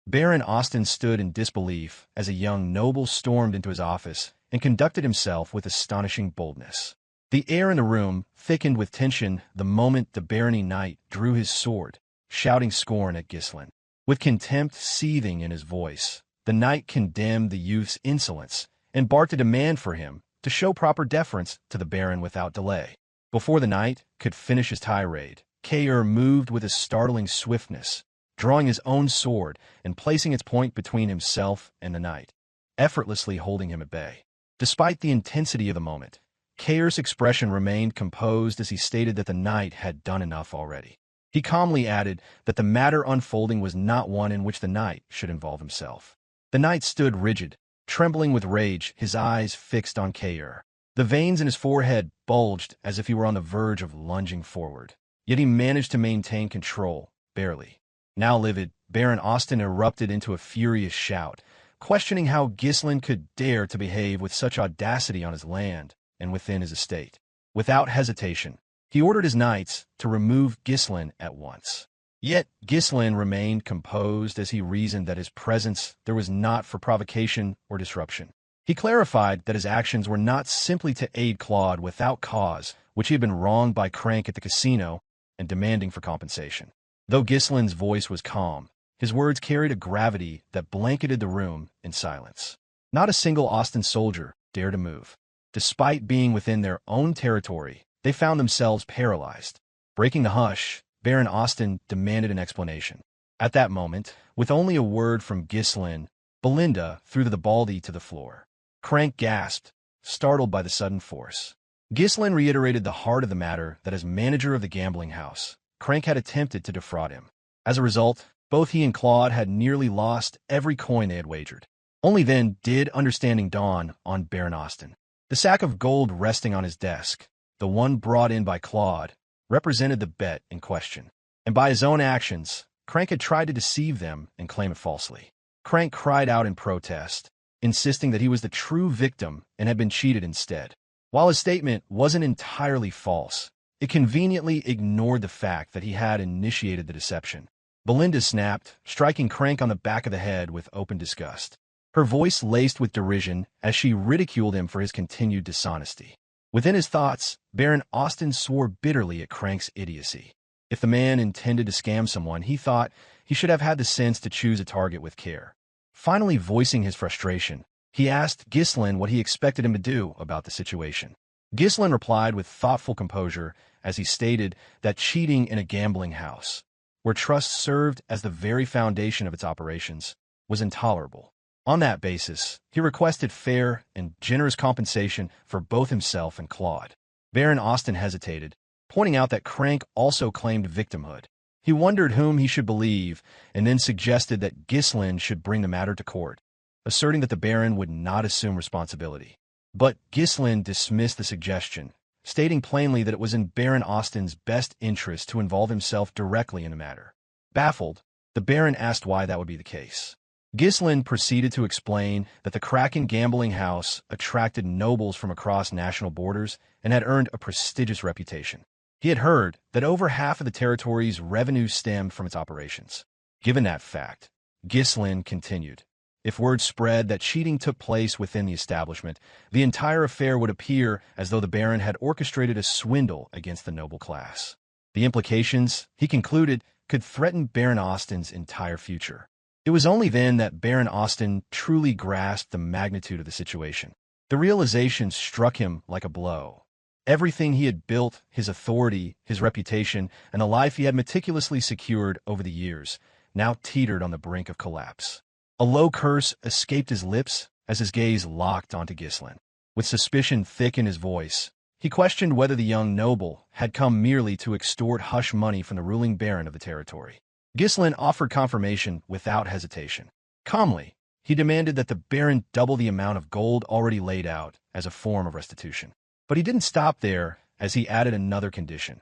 Baron Auston stood in disbelief as a young noble stormed into his office and conducted himself with astonishing boldness. The air in the room thickened with tension the moment the barony knight drew his sword, shouting scorn at Ghislain. With contempt seething in his voice, the knight condemned the youth's insolence and barked a demand for him to show proper deference to the baron without delay. Before the knight could finish his tirade, Kaor moved with a startling swiftness, drawing his own sword and placing its point between himself and the knight, effortlessly holding him at bay. Despite the intensity of the moment, Kaor's expression remained composed as he stated that the knight had done enough already. He calmly added that the matter unfolding was not one in which the knight should involve himself. The knight stood rigid, trembling with rage, his eyes fixed on Kaor. The veins in his forehead bulged as if he were on the verge of lunging forward. Yet he managed to maintain control, barely. Now livid, Baron Auston erupted into a furious shout, questioning how Ghislain could dare to behave with such audacity on his land and within his estate. Without hesitation, he ordered his knights to remove Ghislain at once. Yet Ghislain remained composed as he reasoned that his presence there was not for provocation or disruption. He clarified that his actions were not simply to aid Claude without cause, which he had been wronged by Crank at the casino and demanding for compensation. Though Ghislain's voice was calm, his words carried a gravity that blanketed the room in silence. Not a single Auston soldier dared to move. Despite being within their own territory, they found themselves paralyzed. Breaking the hush, Baron Auston demanded an explanation. At that moment, with only a word from Ghislain, Belinda threw the baldy to the floor. Crank gasped, startled by the sudden force. Ghislain reiterated the heart of the matter, that as manager of the gambling house, Crank had attempted to defraud him. As a result, both he and Claude had nearly lost every coin they had wagered. Only then did understanding dawn on Baron Auston. The sack of gold resting on his desk, the one brought in by Claude, represented the bet in question. And by his own actions, Crank had tried to deceive them and claim it falsely. Crank cried out in protest, insisting that he was the true victim and had been cheated instead. While his statement wasn't entirely false, it conveniently ignored the fact that he had initiated the deception. Belinda snapped, striking Crank on the back of the head with open disgust. Her voice laced with derision as she ridiculed him for his continued dishonesty. Within his thoughts, Baron Auston swore bitterly at Crank's idiocy. If the man intended to scam someone, he thought he should have had the sense to choose a target with care. Finally voicing his frustration, he asked Ghislain what he expected him to do about the situation. Ghislain replied with thoughtful composure as he stated that cheating in a gambling house, where trust served as the very foundation of its operations, was intolerable. On that basis, he requested fair and generous compensation for both himself and Claude. Baron Auston hesitated, pointing out that Crank also claimed victimhood. He wondered whom he should believe, and then suggested that Ghislain should bring the matter to court, asserting that the Baron would not assume responsibility. But Ghislain dismissed the suggestion, stating plainly that it was in Baron Auston's best interest to involve himself directly in the matter. Baffled, the Baron asked why that would be the case. Ghislain proceeded to explain that the Kraken gambling house attracted nobles from across national borders and had earned a prestigious reputation. He had heard that over half of the territory's revenue stemmed from its operations. Given that fact, Ghislain continued, if word spread that cheating took place within the establishment, the entire affair would appear as though the Baron had orchestrated a swindle against the noble class. The implications, he concluded, could threaten Baron Auston's entire future. It was only then that Baron Auston truly grasped the magnitude of the situation. The realization struck him like a blow. Everything he had built, his authority, his reputation, and the life he had meticulously secured over the years, now teetered on the brink of collapse. A low curse escaped his lips as his gaze locked onto Ghislain. With suspicion thick in his voice, He questioned whether the young noble had come merely to extort hush money from the ruling baron of the territory. Ghislain offered confirmation without hesitation. Calmly, he demanded that the baron double the amount of gold already laid out as a form of restitution. But he didn't stop there, as he added another condition.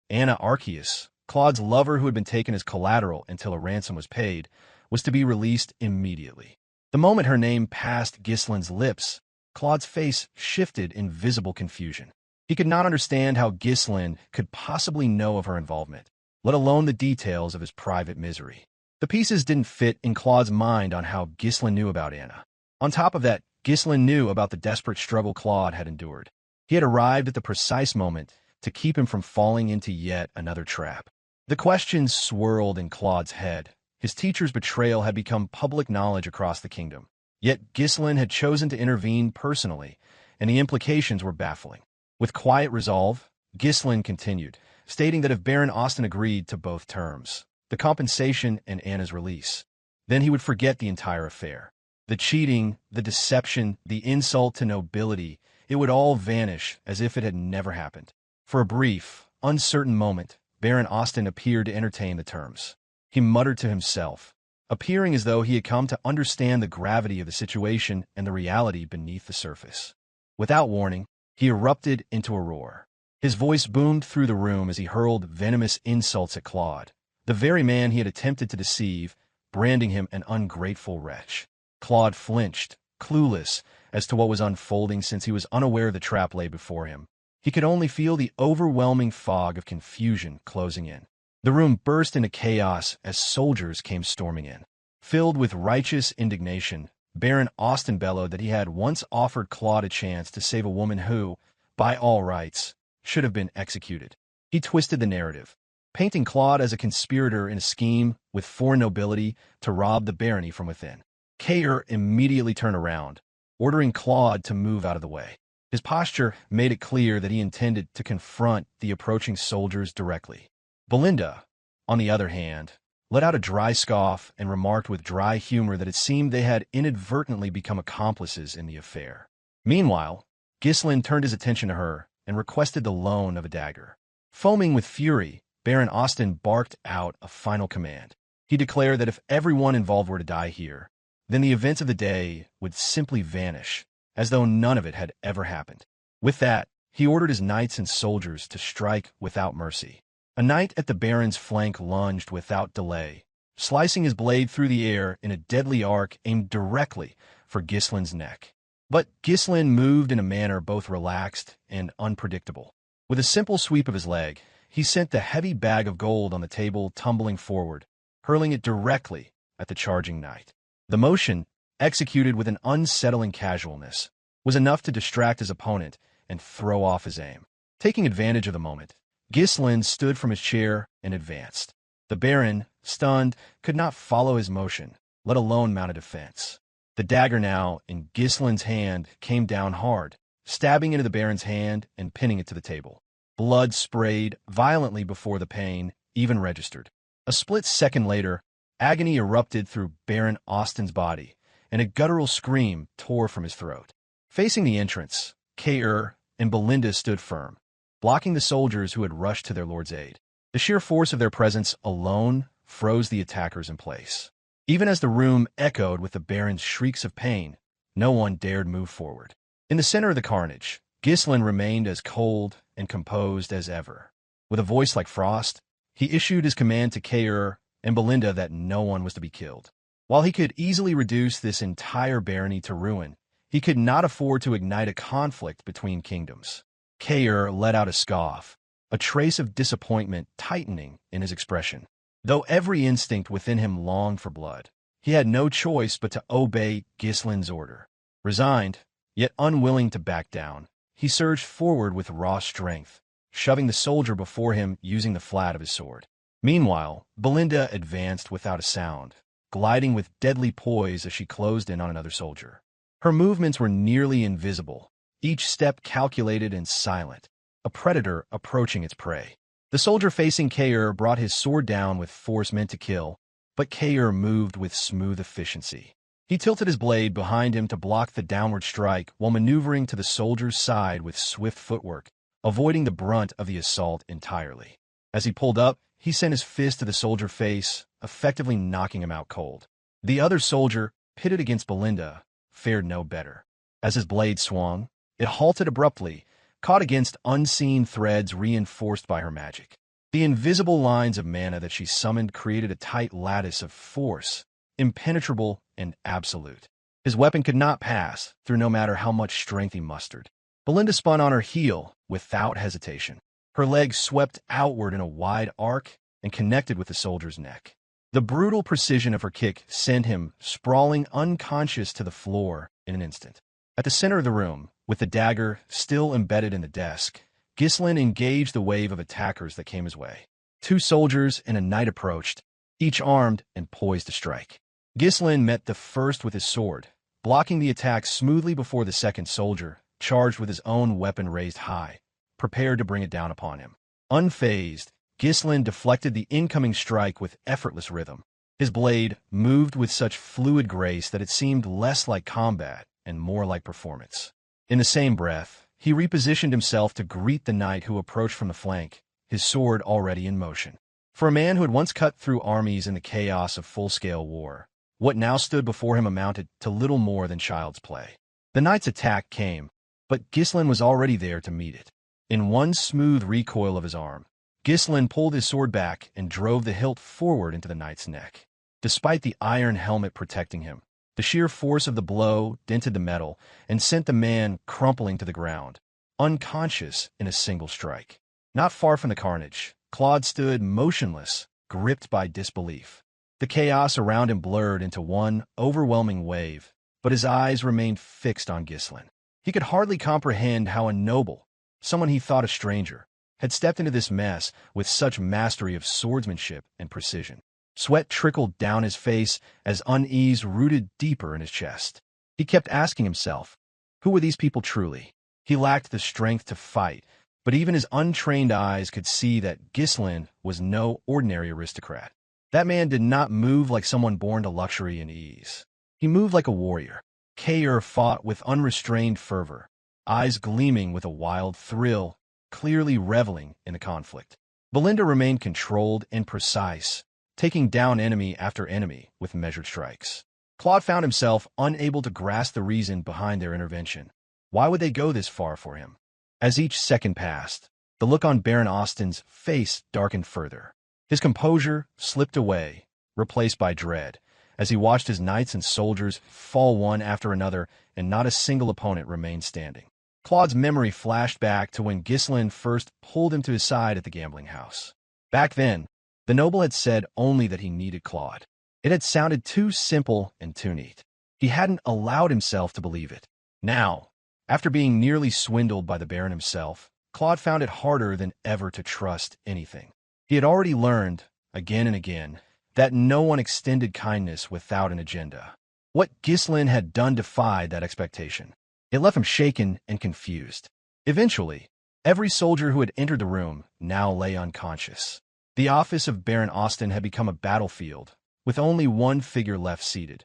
Anna Arceus, Claude's lover who had been taken as collateral until a ransom was paid, was to be released immediately. The moment her name passed Ghislain's lips, Claude's face shifted in visible confusion. He could not understand how Ghislain could possibly know of her involvement, let alone the details of his private misery. The pieces didn't fit in Claude's mind on how Ghislain knew about Anna. On top of that, Ghislain knew about the desperate struggle Claude had endured. He had arrived at the precise moment to keep him from falling into yet another trap. The questions swirled in Claude's head. His teacher's betrayal had become public knowledge across the kingdom. Yet Ghislain had chosen to intervene personally, and the implications were baffling. With quiet resolve, Ghislain continued, stating that if Baron Auston agreed to both terms, the compensation and Anna's release, then he would forget the entire affair. The cheating, the deception, the insult to nobility, it would all vanish as if it had never happened. For a brief, uncertain moment, Baron Auston appeared to entertain the terms. He muttered to himself, appearing as though he had come to understand the gravity of the situation and the reality beneath the surface. Without warning, he erupted into a roar. His voice boomed through the room as he hurled venomous insults at Claude, the very man he had attempted to deceive, branding him an ungrateful wretch. Claude flinched, clueless as to what was unfolding since he was unaware the trap lay before him. He could only feel the overwhelming fog of confusion closing in. The room burst into chaos as soldiers came storming in. Filled with righteous indignation, Baron Auston bellowed that he had once offered Claude a chance to save a woman who, by all rights, should have been executed. He twisted the narrative, painting Claude as a conspirator in a scheme with foreign nobility to rob the barony from within. Kaor immediately turned around, ordering Claude to move out of the way. His posture made it clear that he intended to confront the approaching soldiers directly. Belinda, on the other hand, let out a dry scoff and remarked with dry humor that it seemed they had inadvertently become accomplices in the affair. Meanwhile, Ghislain turned his attention to her and requested the loan of a dagger. Foaming with fury, Baron Auston barked out a final command. He declared that if everyone involved were to die here, then the events of the day would simply vanish, as though none of it had ever happened. With that, he ordered his knights and soldiers to strike without mercy. A knight at the baron's flank lunged without delay, slicing his blade through the air in a deadly arc aimed directly for Ghislain's neck. But Ghislain moved in a manner both relaxed and unpredictable. With a simple sweep of his leg, he sent the heavy bag of gold on the table tumbling forward, hurling it directly at the charging knight. The motion, executed with an unsettling casualness, was enough to distract his opponent and throw off his aim. Taking advantage of the moment, Ghislain stood from his chair and advanced. The baron, stunned, could not follow his motion, let alone mount a defense. The dagger now in Ghislain's hand came down hard, stabbing into the baron's hand and pinning it to the table. Blood sprayed violently before the pain even registered. A split second later, agony erupted through Baron Auston's body, and a guttural scream tore from his throat. Facing the entrance, Kaor and Belinda stood firm, blocking the soldiers who had rushed to their lord's aid. The sheer force of their presence alone froze the attackers in place. Even as the room echoed with the baron's shrieks of pain, no one dared move forward. In the center of the carnage, Ghislain remained as cold and composed as ever. With a voice like frost, he issued his command to Kaor and Belinda that no one was to be killed. While he could easily reduce this entire barony to ruin, he could not afford to ignite a conflict between kingdoms. Kaor let out a scoff, a trace of disappointment tightening in his expression. Though every instinct within him longed for blood, he had no choice but to obey Ghislain's order. Resigned, yet unwilling to back down, he surged forward with raw strength, shoving the soldier before him using the flat of his sword. Meanwhile, Belinda advanced without a sound, gliding with deadly poise as she closed in on another soldier. Her movements were nearly invisible, each step calculated and silent, a predator approaching its prey. The soldier facing Kaor brought his sword down with force meant to kill, but Kaor moved with smooth efficiency. He tilted his blade behind him to block the downward strike while maneuvering to the soldier's side with swift footwork, avoiding the brunt of the assault entirely. As he pulled up, he sent his fist to the soldier face, effectively knocking him out cold. The other soldier, pitted against Belinda, fared no better. As his blade swung, it halted abruptly, caught against unseen threads reinforced by her magic. The invisible lines of mana that she summoned created a tight lattice of force, impenetrable and absolute. His weapon could not pass through no matter how much strength he mustered. Belinda spun on her heel without hesitation. Her legs swept outward in a wide arc and connected with the soldier's neck. The brutal precision of her kick sent him sprawling unconscious to the floor in an instant. At the center of the room, with the dagger still embedded in the desk, Ghislain engaged the wave of attackers that came his way. 2 soldiers and a knight approached, each armed and poised to strike. Ghislain met the first with his sword, blocking the attack smoothly before the second soldier, charged with his own weapon raised high, prepared to bring it down upon him. Unfazed, Ghislain deflected the incoming strike with effortless rhythm. His blade moved with such fluid grace that it seemed less like combat and more like performance. In the same breath, he repositioned himself to greet the knight who approached from the flank, his sword already in motion. For a man who had once cut through armies in the chaos of full-scale war, what now stood before him amounted to little more than child's play. The knight's attack came, but Ghislain was already there to meet it. In one smooth recoil of his arm, Ghislain pulled his sword back and drove the hilt forward into the knight's neck. Despite the iron helmet protecting him, the sheer force of the blow dented the metal and sent the man crumpling to the ground, unconscious in a single strike. Not far from the carnage, Claude stood motionless, gripped by disbelief. The chaos around him blurred into one overwhelming wave, but his eyes remained fixed on Ghislain. He could hardly comprehend how a noble, someone he thought a stranger, had stepped into this mess with such mastery of swordsmanship and precision. Sweat trickled down his face as unease rooted deeper in his chest. He kept asking himself, who were these people truly? He lacked the strength to fight, but even his untrained eyes could see that Ghislain was no ordinary aristocrat. That man did not move like someone born to luxury and ease. He moved like a warrior. Kaor fought with unrestrained fervor, eyes gleaming with a wild thrill, clearly reveling in the conflict. Belinda remained controlled and precise, taking down enemy after enemy with measured strikes. Claude found himself unable to grasp the reason behind their intervention. Why would they go this far for him? As each second passed, the look on Baron Auston's face darkened further. His composure slipped away, replaced by dread, as he watched his knights and soldiers fall one after another, and not a single opponent remained standing. Claude's memory flashed back to when Ghislain first pulled him to his side at the gambling house. Back then, the noble had said only that he needed Claude. It had sounded too simple and too neat. He hadn't allowed himself to believe it. Now, after being nearly swindled by the Baron himself, Claude found it harder than ever to trust anything. He had already learned, again and again, that no one extended kindness without an agenda. What Ghislain had done defied that expectation. It left him shaken and confused. Eventually, every soldier who had entered the room now lay unconscious. The office of Baron Auston had become a battlefield, with only one figure left seated.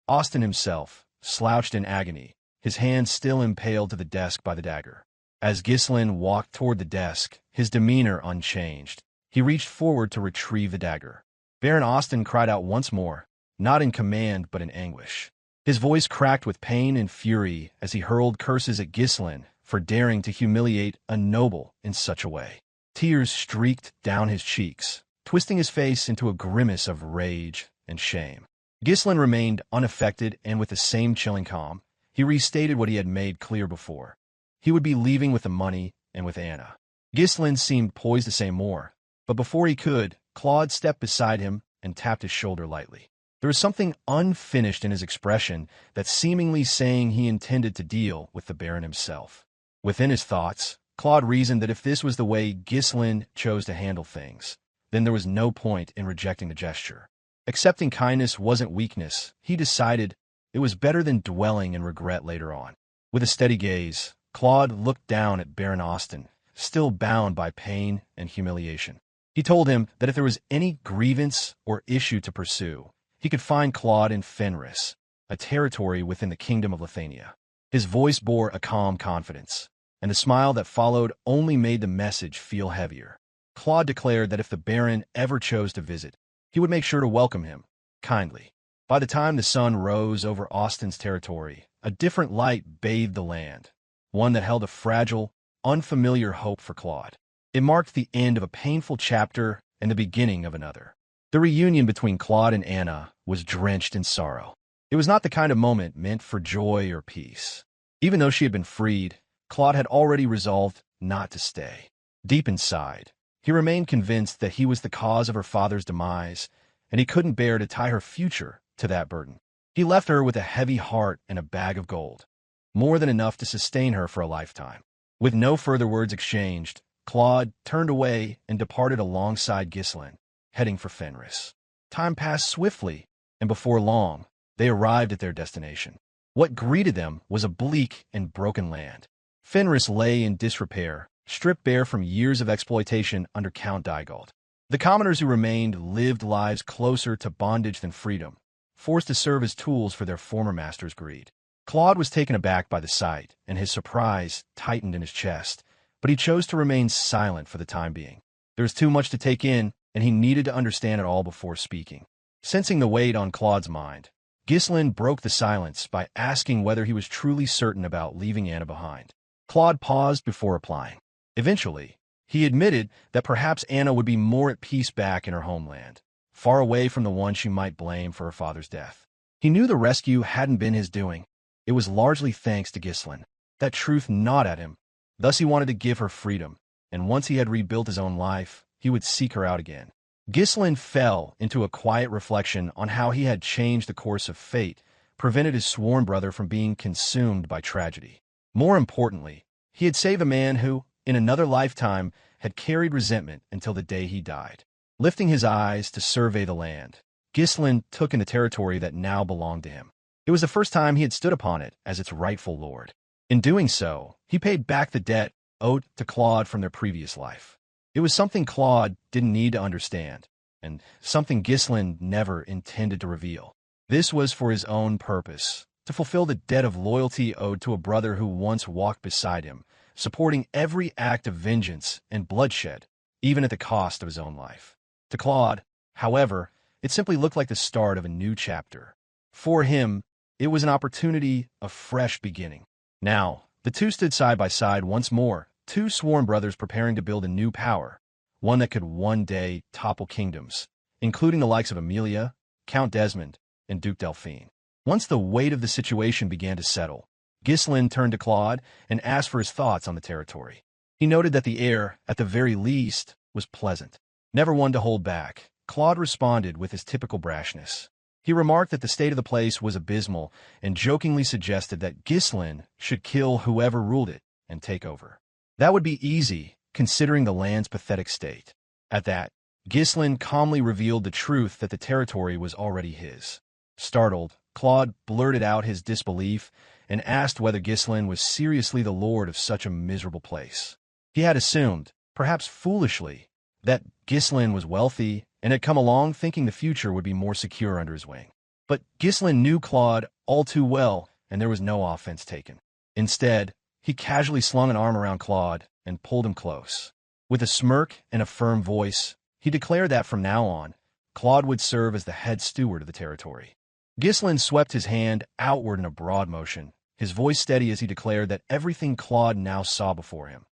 Auston himself, slouched in agony, his hand still impaled to the desk by the dagger. As Ghislain walked toward the desk, his demeanor unchanged, he reached forward to retrieve the dagger. Baron Auston cried out once more, not in command but in anguish. His voice cracked with pain and fury as he hurled curses at Ghislain for daring to humiliate a noble in such a way. Tears streaked down his cheeks, twisting his face into a grimace of rage and shame. Ghislain remained unaffected, and with the same chilling calm, he restated what he had made clear before. He would be leaving with the money and with Anna. Ghislain seemed poised to say more, but before he could, Claude stepped beside him and tapped his shoulder lightly. There was something unfinished in his expression that seemingly saying he intended to deal with the Baron himself. Within his thoughts, Claude reasoned that if this was the way Ghislain chose to handle things, then there was no point in rejecting the gesture. Accepting kindness wasn't weakness, he decided. It was better than dwelling in regret later on. With a steady gaze, Claude looked down at Baron Auston, still bound by pain and humiliation. He told him that if there was any grievance or issue to pursue, he could find Claude in Fenris, a territory within the Kingdom of Lithuania. His voice bore a calm confidence. and the smile that followed only made the message feel heavier. Claude declared that if the Baron ever chose to visit, he would make sure to welcome him kindly. By the time the sun rose over Auston's territory, a different light bathed the land, one that held a fragile, unfamiliar hope for Claude. It marked the end of a painful chapter and the beginning of another. The reunion between Claude and Anna was drenched in sorrow. It was not the kind of moment meant for joy or peace. Even though she had been freed, Claude had already resolved not to stay. Deep inside, he remained convinced that he was the cause of her father's demise, and he couldn't bear to tie her future to that burden. He left her with a heavy heart and a bag of gold, more than enough to sustain her for a lifetime. With no further words exchanged, Claude turned away and departed alongside Ghislain, heading for Fenris. Time passed swiftly, and before long, they arrived at their destination. What greeted them was a bleak and broken land. Fenris lay in disrepair, stripped bare from years of exploitation under Count Daigold. The commoners who remained lived lives closer to bondage than freedom, forced to serve as tools for their former master's greed. Claude was taken aback by the sight, and his surprise tightened in his chest, but he chose to remain silent for the time being. There was too much to take in, and he needed to understand it all before speaking. Sensing the weight on Claude's mind, Ghislain broke the silence by asking whether he was truly certain about leaving Anna behind. Claude paused before replying. Eventually, he admitted that perhaps Anna would be more at peace back in her homeland, far away from the one she might blame for her father's death. He knew the rescue hadn't been his doing. It was largely thanks to Ghislain. That truth gnawed at him. Thus he wanted to give her freedom, and once he had rebuilt his own life, he would seek her out again. Ghislain fell into a quiet reflection on how he had changed the course of fate, prevented his sworn brother from being consumed by tragedy. More importantly, he had saved a man who, in another lifetime, had carried resentment until the day he died. Lifting his eyes to survey the land, Ghislain took in the territory that now belonged to him. It was the first time he had stood upon it as its rightful lord. In doing so, he paid back the debt owed to Claude from their previous life. It was something Claude didn't need to understand, and something Ghislain never intended to reveal. This was for his own purpose, to fulfill the debt of loyalty owed to a brother who once walked beside him, supporting every act of vengeance and bloodshed, even at the cost of his own life. To Claude, however, it simply looked like the start of a new chapter. For him, it was an opportunity, a fresh beginning. Now, the two stood side by side once more, two sworn brothers preparing to build a new power, one that could one day topple kingdoms, including the likes of Emilia, Count Desmond, and Duke Delphine. Once the weight of the situation began to settle, Ghislain turned to Claude and asked for his thoughts on the territory. He noted that the air, at the very least, was pleasant. Never one to hold back, Claude responded with his typical brashness. He remarked that the state of the place was abysmal and jokingly suggested that Ghislain should kill whoever ruled it and take over. That would be easy, considering the land's pathetic state. At that, Ghislain calmly revealed the truth that the territory was already his. Startled, Claude blurted out his disbelief and asked whether Ghislain was seriously the lord of such a miserable place. He had assumed, perhaps foolishly, that Ghislain was wealthy and had come along thinking the future would be more secure under his wing. But Ghislain knew Claude all too well, and there was no offense taken. Instead, he casually slung an arm around Claude and pulled him close. With a smirk and a firm voice, he declared that from now on, Claude would serve as the head steward of the territory. Ghislain swept his hand outward in a broad motion, his voice steady as he declared that everything Claude now saw before him,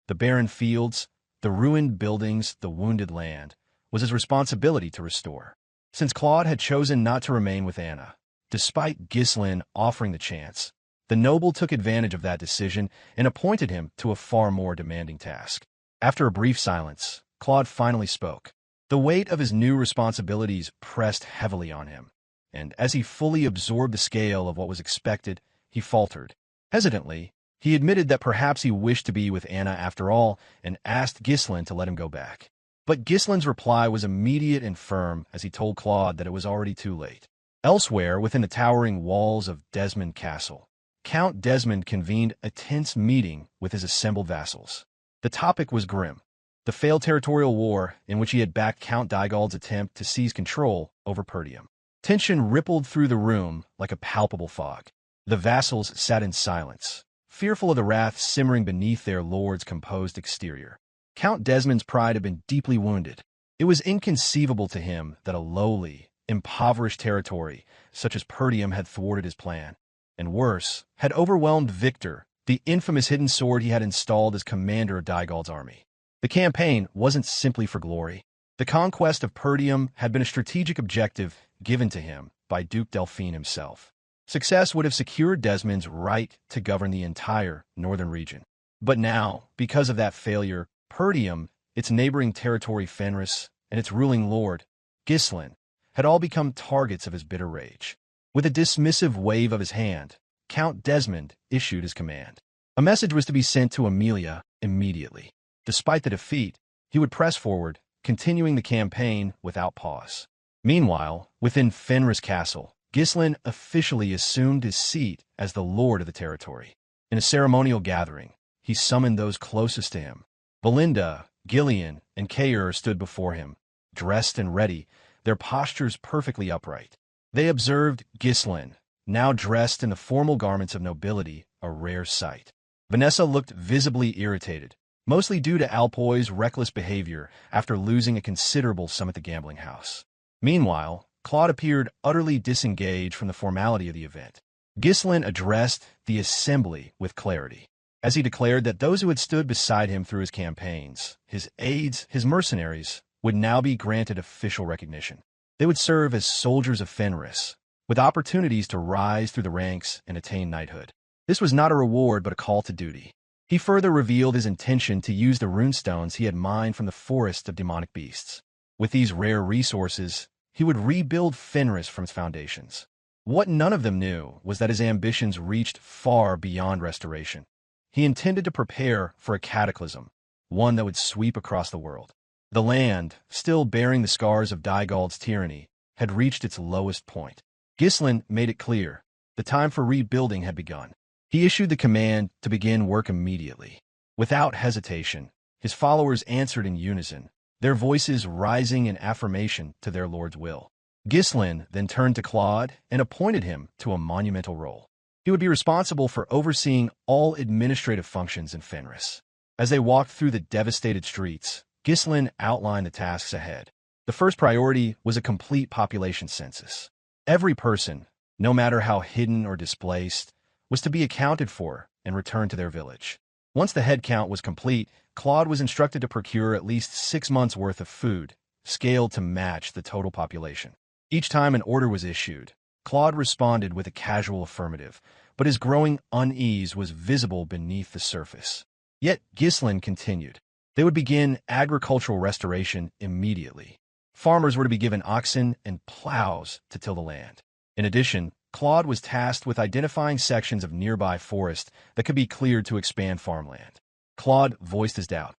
the barren fields, the ruined buildings, the wounded land, was his responsibility to restore. Since Claude had chosen not to remain with Anna, despite Ghislain offering the chance, the noble took advantage of that decision and appointed him to a far more demanding task. After a brief silence, Claude finally spoke. The weight of his new responsibilities pressed heavily on him, and as he fully absorbed the scale of what was expected, he faltered. Hesitantly, he admitted that perhaps he wished to be with Anna after all and asked Ghislain to let him go back. But Ghislain's reply was immediate and firm as he told Claude that it was already too late. Elsewhere, within the towering walls of Desmond Castle, Count Desmond convened a tense meeting with his assembled vassals. The topic was grim: the failed territorial war in which he had backed Count Daigold's attempt to seize control over Perdium. Tension rippled through the room like a palpable fog. The vassals sat in silence, fearful of the wrath simmering beneath their lord's composed exterior. Count Desmond's pride had been deeply wounded. It was inconceivable to him that a lowly, impoverished territory such as Perdium had thwarted his plan, and worse, had overwhelmed Victor, the infamous hidden sword he had installed as commander of Dygald's army. The campaign wasn't simply for glory. The conquest of Perdium had been a strategic objective given to him by Duke Delphine himself. Success would have secured Desmond's right to govern the entire northern region. But now, because of that failure, Perdium, its neighboring territory Fenris, and its ruling lord, Ghislain, had all become targets of his bitter rage. With a dismissive wave of his hand, Count Desmond issued his command. A message was to be sent to Emilia immediately. Despite the defeat, he would press forward, continuing the campaign without pause. Meanwhile, within Fenris Castle, Ghislain officially assumed his seat as the lord of the territory. In a ceremonial gathering, he summoned those closest to him. Belinda, Gillion, and Kaor stood before him, dressed and ready, their postures perfectly upright. They observed Ghislain, now dressed in the formal garments of nobility, a rare sight. Vanessa looked visibly irritated, mostly due to Alpoy's reckless behavior after losing a considerable sum at the gambling house. Meanwhile, Claude appeared utterly disengaged from the formality of the event. Ghislain addressed the assembly with clarity, as he declared that those who had stood beside him through his campaigns, his aides, his mercenaries, would now be granted official recognition. They would serve as soldiers of Fenris, with opportunities to rise through the ranks and attain knighthood. This was not a reward but a call to duty. He further revealed his intention to use the runestones he had mined from the forest of demonic beasts. With these rare resources, he would rebuild Fenris from its foundations. What none of them knew was that his ambitions reached far beyond restoration. He intended to prepare for a cataclysm, one that would sweep across the world. The land, still bearing the scars of Dygald's tyranny, had reached its lowest point. Ghislain made it clear the time for rebuilding had begun. He issued the command to begin work immediately. Without hesitation, his followers answered in unison, their voices rising in affirmation to their lord's will. Ghislain then turned to Claude and appointed him to a monumental role. He would be responsible for overseeing all administrative functions in Fenris. As they walked through the devastated streets, Ghislain outlined the tasks ahead. The first priority was a complete population census. Every person, no matter how hidden or displaced, was to be accounted for and returned to their village. Once the head count was complete, Claude was instructed to procure at least 6 months' worth of food, scaled to match the total population. Each time an order was issued, Claude responded with a casual affirmative, but his growing unease was visible beneath the surface. Yet Ghislain continued. They would begin agricultural restoration immediately. Farmers were to be given oxen and plows to till the land. In addition, Claude was tasked with identifying sections of nearby forest that could be cleared to expand farmland. Claude voiced his doubt.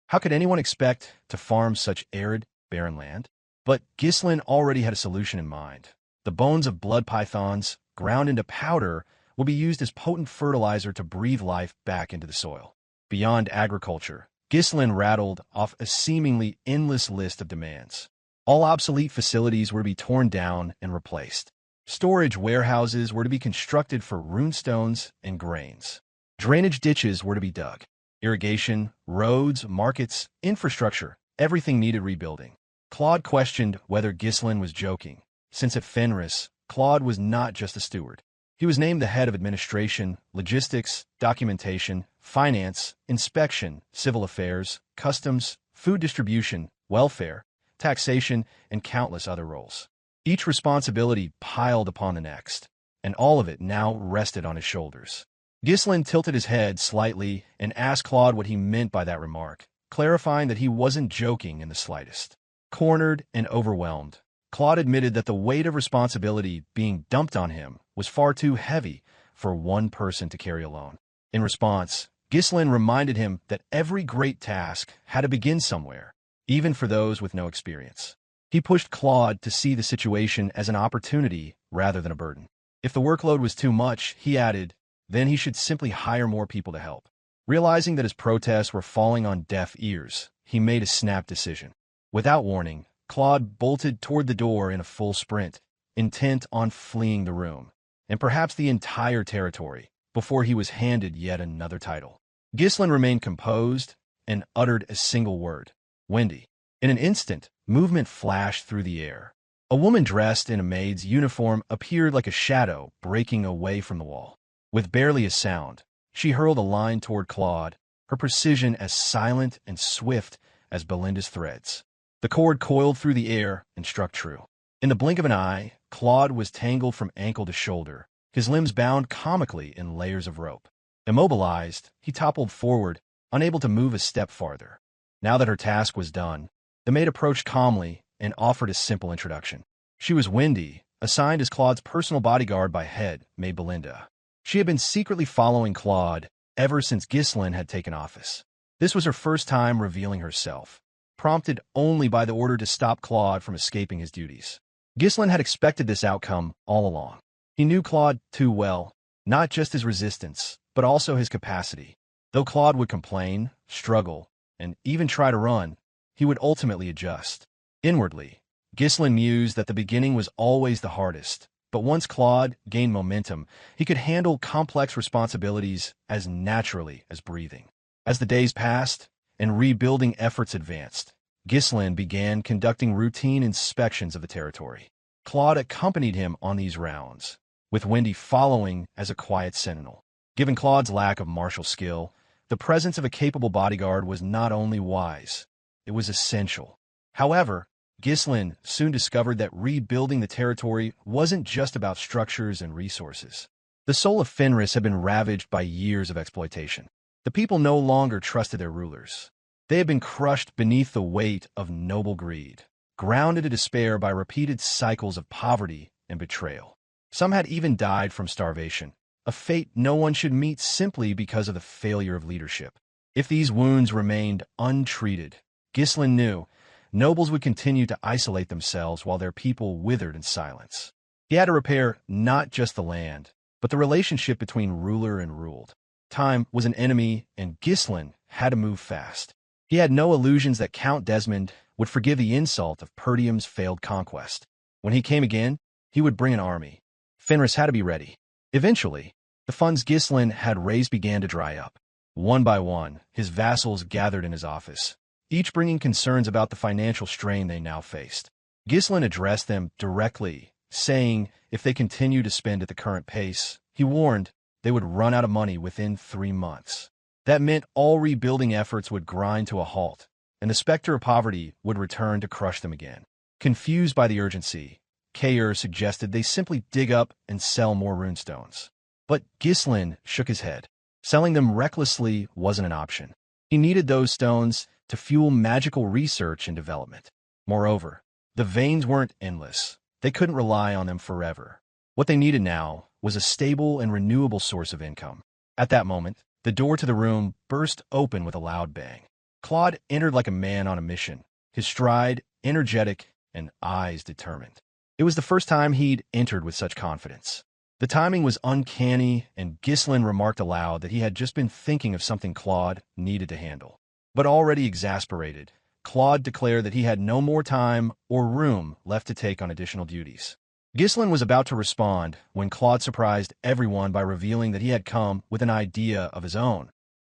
How could anyone expect to farm such arid, barren land? But Ghislain already had a solution in mind. The bones of blood pythons, ground into powder, will be used as potent fertilizer to breathe life back into the soil. Beyond agriculture, Ghislain rattled off a seemingly endless list of demands. All obsolete facilities were to be torn down and replaced. Storage warehouses were to be constructed for runestones and grains. Drainage ditches were to be dug. Irrigation, roads, markets, infrastructure, everything needed rebuilding. Claude questioned whether Ghislain was joking, since at Fenris, Claude was not just a steward. He was named the head of administration, logistics, documentation, finance, inspection, civil affairs, customs, food distribution, welfare, taxation, and countless other roles. Each responsibility piled upon the next, and all of it now rested on his shoulders. Ghislain tilted his head slightly and asked Claude what he meant by that remark, clarifying that he wasn't joking in the slightest. Cornered and overwhelmed, Claude admitted that the weight of responsibility being dumped on him was far too heavy for one person to carry alone. In response, Ghislain reminded him that every great task had to begin somewhere, even for those with no experience. He pushed Claude to see the situation as an opportunity rather than a burden. If the workload was too much, he added, then he should simply hire more people to help. Realizing that his protests were falling on deaf ears, he made a snap decision. Without warning, Claude bolted toward the door in a full sprint, intent on fleeing the room, and perhaps the entire territory, before he was handed yet another title. Ghislain remained composed and uttered a single word: Wendy. In an instant, movement flashed through the air. A woman dressed in a maid's uniform appeared like a shadow breaking away from the wall. With barely a sound, she hurled a line toward Claude, her precision as silent and swift as Belinda's threads. The cord coiled through the air and struck true. In the blink of an eye, Claude was tangled from ankle to shoulder, his limbs bound comically in layers of rope. Immobilized, he toppled forward, unable to move a step farther. Now that her task was done, the maid approached calmly and offered a simple introduction. She was Wendy, assigned as Claude's personal bodyguard by head Maid Belinda. She had been secretly following Claude ever since Ghislain had taken office. This was her first time revealing herself, prompted only by the order to stop Claude from escaping his duties. Ghislain had expected this outcome all along. He knew Claude too well, not just his resistance, but also his capacity. Though Claude would complain, struggle, and even try to run, he would ultimately adjust. Inwardly, Ghislain mused that the beginning was always the hardest, but once Claude gained momentum, he could handle complex responsibilities as naturally as breathing. As the days passed and rebuilding efforts advanced, Ghislain began conducting routine inspections of the territory. Claude accompanied him on these rounds, with Wendy following as a quiet sentinel. Given Claude's lack of martial skill, the presence of a capable bodyguard was not only wise, it was essential. However, Ghislain soon discovered that rebuilding the territory wasn't just about structures and resources. The soul of Fenris had been ravaged by years of exploitation. The people no longer trusted their rulers. They had been crushed beneath the weight of noble greed, ground into despair by repeated cycles of poverty and betrayal. Some had even died from starvation, a fate no one should meet simply because of the failure of leadership. If these wounds remained untreated, Ghislain knew nobles would continue to isolate themselves while their people withered in silence. He had to repair not just the land, but the relationship between ruler and ruled. Time was an enemy, and Ghislain had to move fast. He had no illusions that Count Desmond would forgive the insult of Perdium's failed conquest. When he came again, he would bring an army. Fenris had to be ready. Eventually, the funds Ghislain had raised began to dry up. One by one, his vassals gathered in his office, each bringing concerns about the financial strain they now faced. Ghislain addressed them directly, saying if they continued to spend at the current pace, he warned, they would run out of money within 3 months. That meant all rebuilding efforts would grind to a halt, and the specter of poverty would return to crush them again. Confused by the urgency, Kaor suggested they simply dig up and sell more runestones. But Ghislain shook his head. Selling them recklessly wasn't an option. He needed those stones to fuel magical research and development. Moreover, the veins weren't endless. They couldn't rely on them forever. What they needed now was a stable and renewable source of income. At that moment, the door to the room burst open with a loud bang. Claude entered like a man on a mission, his stride energetic and eyes determined. It was the first time he'd entered with such confidence. The timing was uncanny, and Ghislain remarked aloud that he had just been thinking of something Claude needed to handle. But already exasperated, Claude declared that he had no more time or room left to take on additional duties. Ghislain was about to respond when Claude surprised everyone by revealing that he had come with an idea of his own,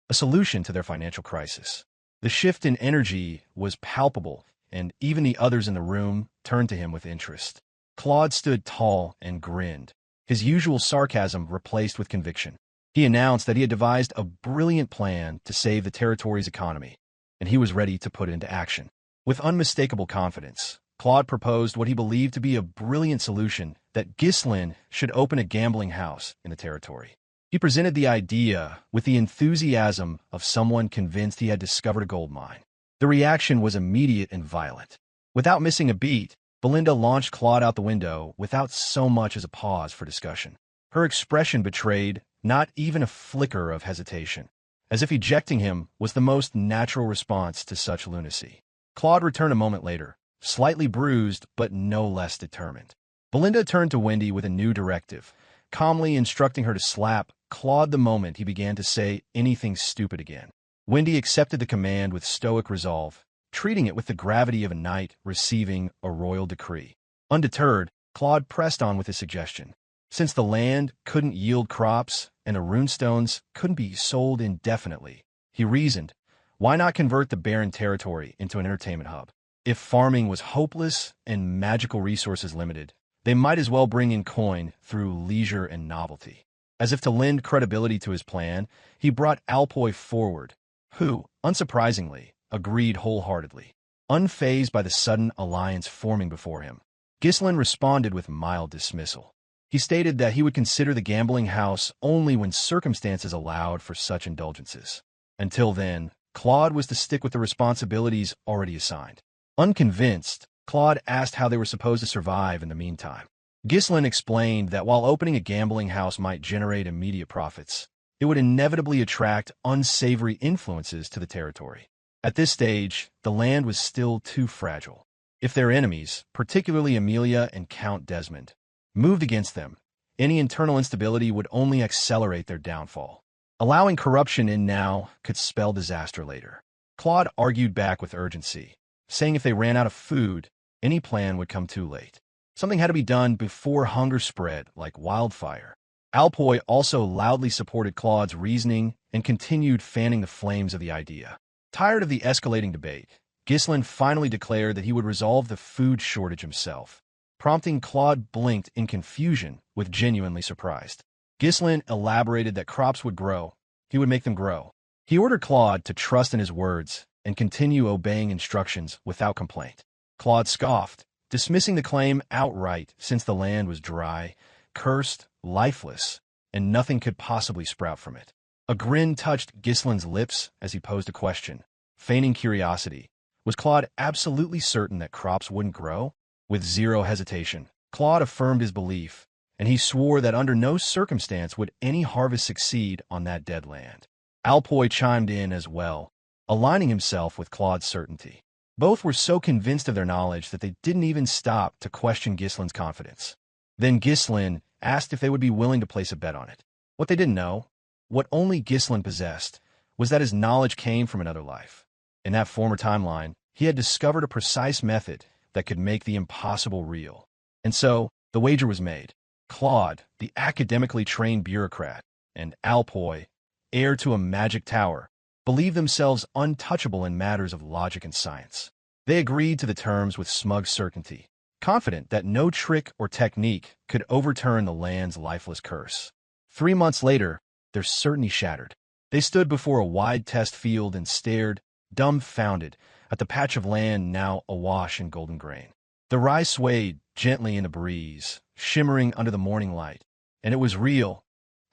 a solution to their financial crisis. The shift in energy was palpable, and even the others in the room turned to him with interest. Claude stood tall and grinned, his usual sarcasm replaced with conviction. He announced that he had devised a brilliant plan to save the territory's economy, and he was ready to put it into action. With unmistakable confidence, Claude proposed what he believed to be a brilliant solution, that Ghislain should open a gambling house in the territory. He presented the idea with the enthusiasm of someone convinced he had discovered a gold mine. The reaction was immediate and violent. Without missing a beat, Belinda launched Claude out the window without so much as a pause for discussion. Her expression betrayed not even a flicker of hesitation, as if ejecting him was the most natural response to such lunacy. Claude returned a moment later, slightly bruised but no less determined. Belinda turned to Wendy with a new directive, calmly instructing her to slap Claude the moment he began to say anything stupid again. Wendy accepted the command with stoic resolve, treating it with the gravity of a knight receiving a royal decree. Undeterred, Claude pressed on with his suggestion. Since the land couldn't yield crops and the runestones couldn't be sold indefinitely, he reasoned, why not convert the barren territory into an entertainment hub? If farming was hopeless and magical resources limited, they might as well bring in coin through leisure and novelty. As if to lend credibility to his plan, he brought Alpoi forward, who, unsurprisingly, agreed wholeheartedly. Unfazed by the sudden alliance forming before him, Ghislain responded with mild dismissal. He stated that he would consider the gambling house only when circumstances allowed for such indulgences. Until then, Claude was to stick with the responsibilities already assigned. Unconvinced, Claude asked how they were supposed to survive in the meantime. Ghislain explained that while opening a gambling house might generate immediate profits, it would inevitably attract unsavory influences to the territory. At this stage, the land was still too fragile. If their enemies, particularly Emilia and Count Desmond, moved against them, any internal instability would only accelerate their downfall. Allowing corruption in now could spell disaster later. Claude argued back with urgency, saying if they ran out of food, any plan would come too late. Something had to be done before hunger spread like wildfire. Alpoi also loudly supported Claude's reasoning and continued fanning the flames of the idea. Tired of the escalating debate, Ghislain finally declared that he would resolve the food shortage himself, prompting Claude blinked in confusion with genuinely surprised. Ghislain elaborated that crops would grow. He would make them grow. He ordered Claude to trust in his words and continue obeying instructions without complaint. Claude scoffed, dismissing the claim outright since the land was dry, cursed, lifeless, and nothing could possibly sprout from it. A grin touched Ghislain's lips as he posed a question, feigning curiosity. Was Claude absolutely certain that crops wouldn't grow? With zero hesitation, Claude affirmed his belief, and he swore that under no circumstance would any harvest succeed on that dead land. Alpoi chimed in as well, aligning himself with Claude's certainty. Both were so convinced of their knowledge that they didn't even stop to question Ghislain's confidence. Then Ghislain asked if they would be willing to place a bet on it. What they didn't know, what only Ghislain possessed, was that his knowledge came from another life. In that former timeline, he had discovered a precise method that could make the impossible real. And so, the wager was made. Claude, the academically trained bureaucrat, and Alpoi, heir to a magic tower, believed themselves untouchable in matters of logic and science. They agreed to the terms with smug certainty, confident that no trick or technique could overturn the land's lifeless curse. 3 months later, their certainty shattered. They stood before a wide test field and stared, dumbfounded, at the patch of land now awash in golden grain. The rye swayed gently in the breeze, shimmering under the morning light, and it was real,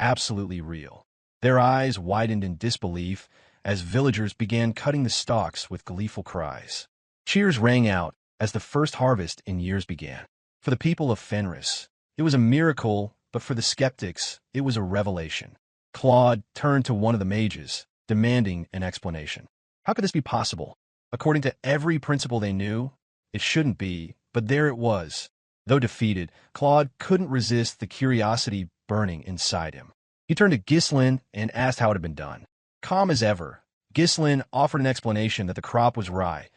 absolutely real. Their eyes widened in disbelief as villagers began cutting the stalks with gleeful cries. Cheers rang out as the first harvest in years began. For the people of Fenris, it was a miracle, but for the skeptics, it was a revelation. Claude turned to one of the mages, demanding an explanation. How could this be possible? According to every principle they knew, it shouldn't be, but there it was. Though defeated, Claude couldn't resist the curiosity burning inside him. He turned to Ghislain and asked how it had been done. Calm as ever, Ghislain offered an explanation that the crop was rye,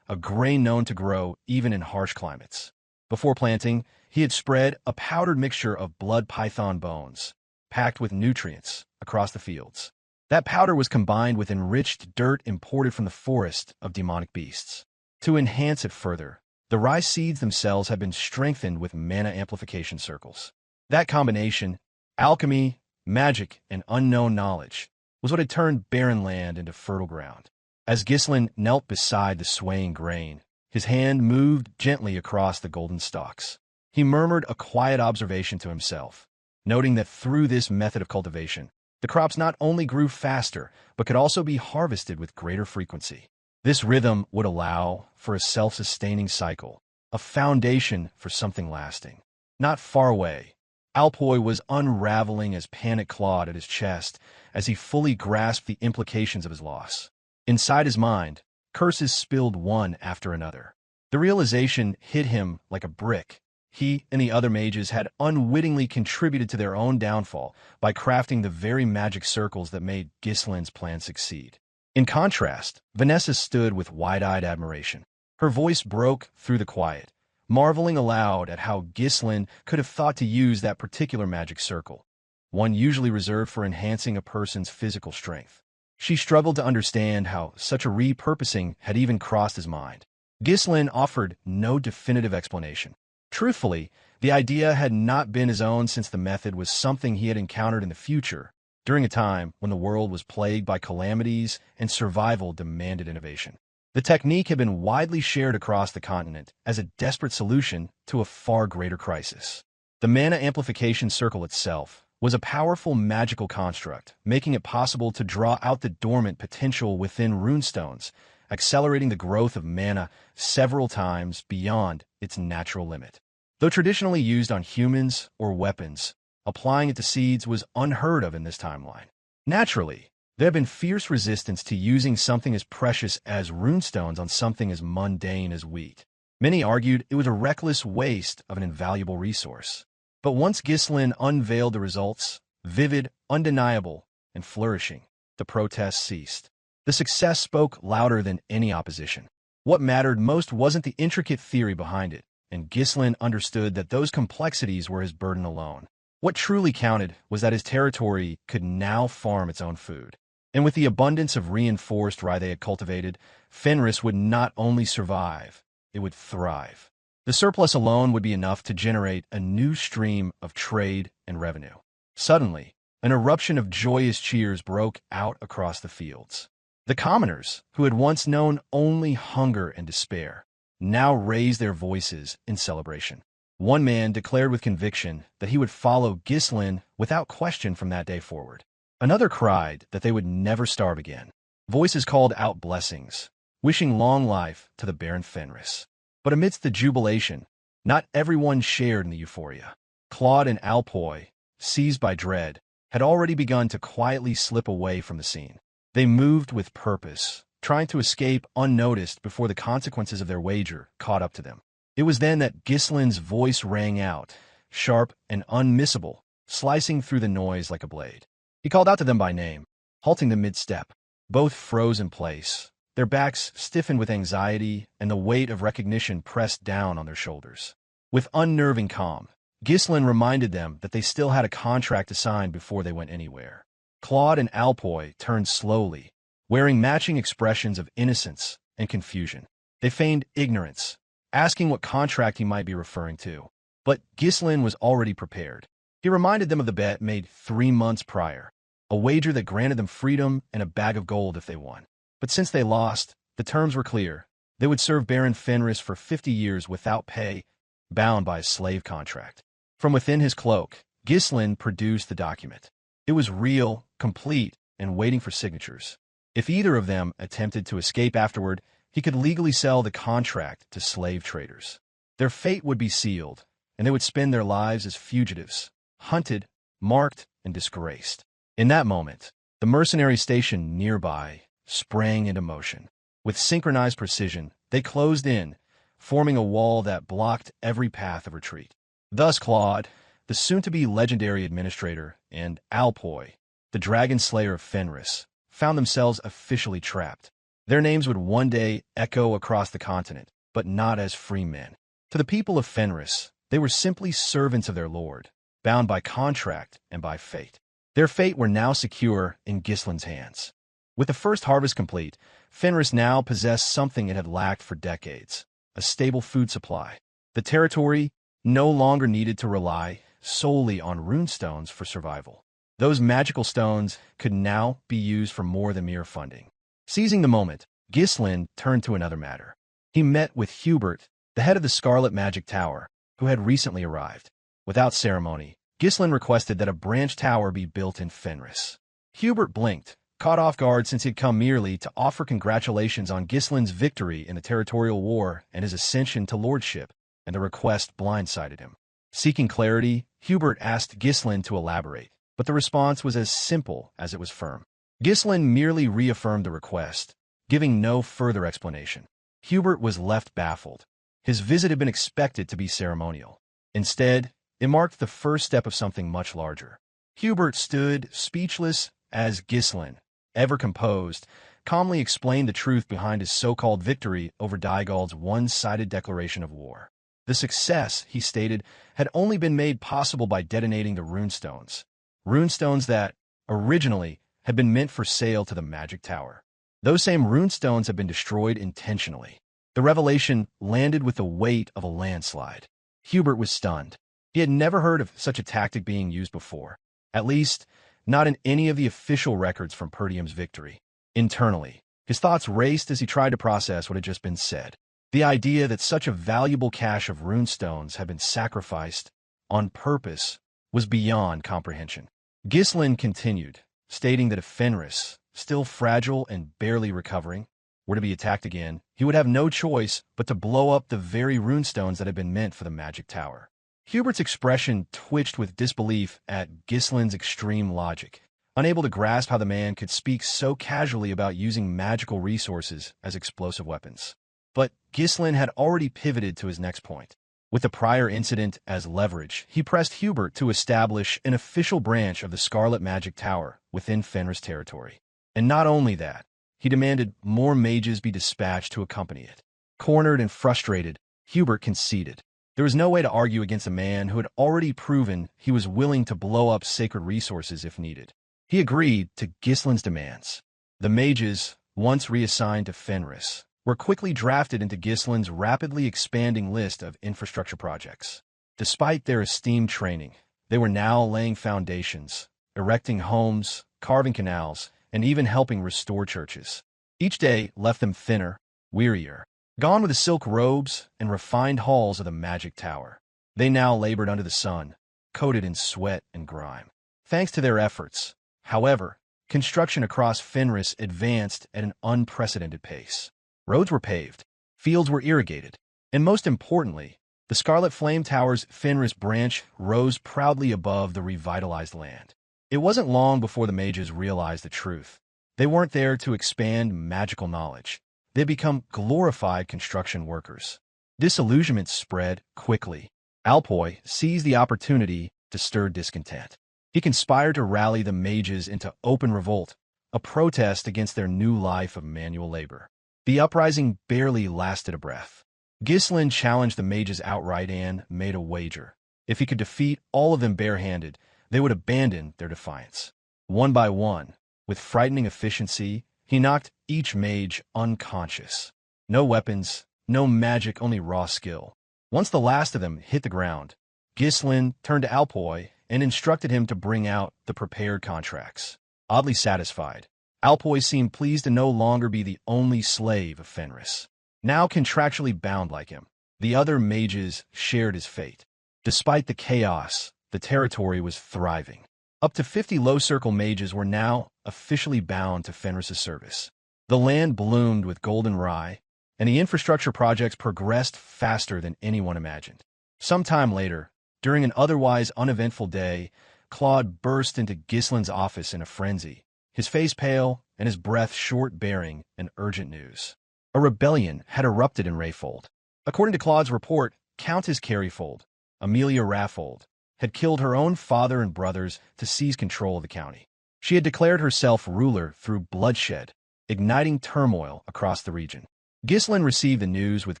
a grain known to grow even in harsh climates. Before planting, he had spread a powdered mixture of blood python bones, packed with nutrients, across the fields. That powder was combined with enriched dirt imported from the forest of demonic beasts. To enhance it further, the rye seeds themselves had been strengthened with mana amplification circles. That combination, alchemy, magic, and unknown knowledge, was what had turned barren land into fertile ground. As Ghislain knelt beside the swaying grain, his hand moved gently across the golden stalks. He murmured a quiet observation to himself, noting that through this method of cultivation, the crops not only grew faster, but could also be harvested with greater frequency. This rhythm would allow for a self-sustaining cycle, a foundation for something lasting. Not far away, Alpoi was unraveling as panic clawed at his chest as he fully grasped the implications of his loss. Inside his mind, curses spilled one after another. The realization hit him like a brick. He and the other mages had unwittingly contributed to their own downfall by crafting the very magic circles that made Ghislain's plan succeed. In contrast, Vanessa stood with wide-eyed admiration. Her voice broke through the quiet, marveling aloud at how Ghislain could have thought to use that particular magic circle, one usually reserved for enhancing a person's physical strength. She struggled to understand how such a repurposing had even crossed his mind. Ghislain offered no definitive explanation. Truthfully, the idea had not been his own since the method was something he had encountered in the future, during a time when the world was plagued by calamities and survival demanded innovation. The technique had been widely shared across the continent as a desperate solution to a far greater crisis. The mana amplification circle itself was a powerful magical construct, making it possible to draw out the dormant potential within runestones, accelerating the growth of mana several times beyond its natural limit. Though traditionally used on humans or weapons, applying it to seeds was unheard of in this timeline. Naturally, there had been fierce resistance to using something as precious as runestones on something as mundane as wheat. Many argued it was a reckless waste of an invaluable resource. But once Ghislain unveiled the results, vivid, undeniable, and flourishing, the protests ceased. The success spoke louder than any opposition. What mattered most wasn't the intricate theory behind it, and Ghislain understood that those complexities were his burden alone. What truly counted was that his territory could now farm its own food. And with the abundance of reinforced rye they had cultivated, Fenris would not only survive, it would thrive. The surplus alone would be enough to generate a new stream of trade and revenue. Suddenly, an eruption of joyous cheers broke out across the fields. The commoners, who had once known only hunger and despair, now raised their voices in celebration. One man declared with conviction that he would follow Ghislain without question from that day forward. Another cried that they would never starve again. Voices called out blessings, wishing long life to the Baron Fenris. But amidst the jubilation, not everyone shared in the euphoria. Claude and Alpoi, seized by dread, had already begun to quietly slip away from the scene. They moved with purpose, trying to escape unnoticed before the consequences of their wager caught up to them. It was then that Ghislain's voice rang out, sharp and unmissable, slicing through the noise like a blade. He called out to them by name, halting them mid-step. Both froze in place, their backs stiffened with anxiety and the weight of recognition pressed down on their shoulders. With unnerving calm, Ghislain reminded them that they still had a contract to sign before they went anywhere. Claude and Alpoi turned slowly, wearing matching expressions of innocence and confusion. They feigned ignorance, asking what contract he might be referring to. But Ghislain was already prepared. He reminded them of the bet made 3 months prior, a wager that granted them freedom and a bag of gold if they won. But since they lost, the terms were clear. They would serve Baron Fenris for 50 years without pay, bound by a slave contract. From within his cloak, Ghislain produced the document. It was real, complete, and waiting for signatures. If either of them attempted to escape afterward, he could legally sell the contract to slave traders. Their fate would be sealed, and they would spend their lives as fugitives, hunted, marked, and disgraced. In that moment, the mercenary station nearby sprang into motion. With synchronized precision, they closed in, forming a wall that blocked every path of retreat. Thus Claude, the soon-to-be legendary administrator, and Alpoi, the dragon slayer of Fenris, found themselves officially trapped. Their names would one day echo across the continent, but not as free men. To the people of Fenris, they were simply servants of their lord, bound by contract and by fate. Their fate were now secure in Ghislain's hands. With the first harvest complete, Fenris now possessed something it had lacked for decades, a stable food supply. The territory no longer needed to rely solely on runestones for survival. Those magical stones could now be used for more than mere funding. Seizing the moment, Ghislain turned to another matter. He met with Hubert, the head of the Scarlet Magic Tower, who had recently arrived. Without ceremony, Ghislain requested that a branch tower be built in Fenris. Hubert blinked, caught off guard since he had come merely to offer congratulations on Ghislain's victory in the territorial war and his ascension to lordship, and the request blindsided him. Seeking clarity, Hubert asked Ghislain to elaborate, but the response was as simple as it was firm. Ghislain merely reaffirmed the request, giving no further explanation. Hubert was left baffled. His visit had been expected to be ceremonial. Instead, it marked the first step of something much larger. Hubert stood speechless as Ghislain, ever composed, calmly explained the truth behind his so-called victory over Dygald's one-sided declaration of war. The success, he stated, had only been made possible by detonating the runestones. Runestones that, originally, had been meant for sale to the Magic Tower. Those same runestones had been destroyed intentionally. The revelation landed with the weight of a landslide. Hubert was stunned. He had never heard of such a tactic being used before, at least not in any of the official records from Perdium's victory. Internally, his thoughts raced as he tried to process what had just been said. The idea that such a valuable cache of runestones had been sacrificed on purpose was beyond comprehension. Ghislain continued, stating that if Fenris, still fragile and barely recovering, were to be attacked again, he would have no choice but to blow up the very runestones that had been meant for the Magic Tower. Hubert's expression twitched with disbelief at Ghislain's extreme logic, unable to grasp how the man could speak so casually about using magical resources as explosive weapons. But Ghislain had already pivoted to his next point. With the prior incident as leverage, he pressed Hubert to establish an official branch of the Scarlet Magic Tower within Fenris territory. And not only that, he demanded more mages be dispatched to accompany it. Cornered and frustrated, Hubert conceded. There was no way to argue against a man who had already proven he was willing to blow up sacred resources if needed. He agreed to Ghislain's demands. The mages, once reassigned to Fenris, were quickly drafted into Ghislain's rapidly expanding list of infrastructure projects. Despite their esteemed training, they were now laying foundations, erecting homes, carving canals, and even helping restore churches. Each day left them thinner, wearier, gone with the silk robes and refined halls of the Magic Tower. They now labored under the sun, coated in sweat and grime. Thanks to their efforts, however, construction across Fenris advanced at an unprecedented pace. Roads were paved, fields were irrigated, and most importantly, the Scarlet Flame Tower's Fenris branch rose proudly above the revitalized land. It wasn't long before the mages realized the truth. They weren't there to expand magical knowledge. They had become glorified construction workers. Disillusionment spread quickly. Alpoi seized the opportunity to stir discontent. He conspired to rally the mages into open revolt, a protest against their new life of manual labor. The uprising barely lasted a breath. Ghislain challenged the mages outright and made a wager. If he could defeat all of them barehanded, they would abandon their defiance. One by one, with frightening efficiency, he knocked each mage unconscious. No weapons, no magic, only raw skill. Once the last of them hit the ground, Ghislain turned to Alpoi and instructed him to bring out the prepared contracts. Oddly satisfied, Alpoi seemed pleased to no longer be the only slave of Fenris. Now contractually bound like him, the other mages shared his fate. Despite the chaos, the territory was thriving. Up to 50 low-circle mages were now officially bound to Fenris' service. The land bloomed with golden rye, and the infrastructure projects progressed faster than anyone imagined. Sometime later, during an otherwise uneventful day, Claude burst into Ghislain's office in a frenzy, his face pale and his breath short, bearing an urgent news. A rebellion had erupted in Rayfold. According to Claude's report, Countess Rayfold, Amelia Rayfold, had killed her own father and brothers to seize control of the county. She had declared herself ruler through bloodshed, igniting turmoil across the region. Ghislain received the news with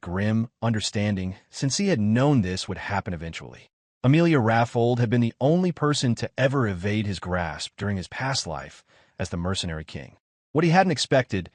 grim understanding, since he had known this would happen eventually. Amelia Rayfold had been the only person to ever evade his grasp during his past life as the Mercenary King. What he hadn't expected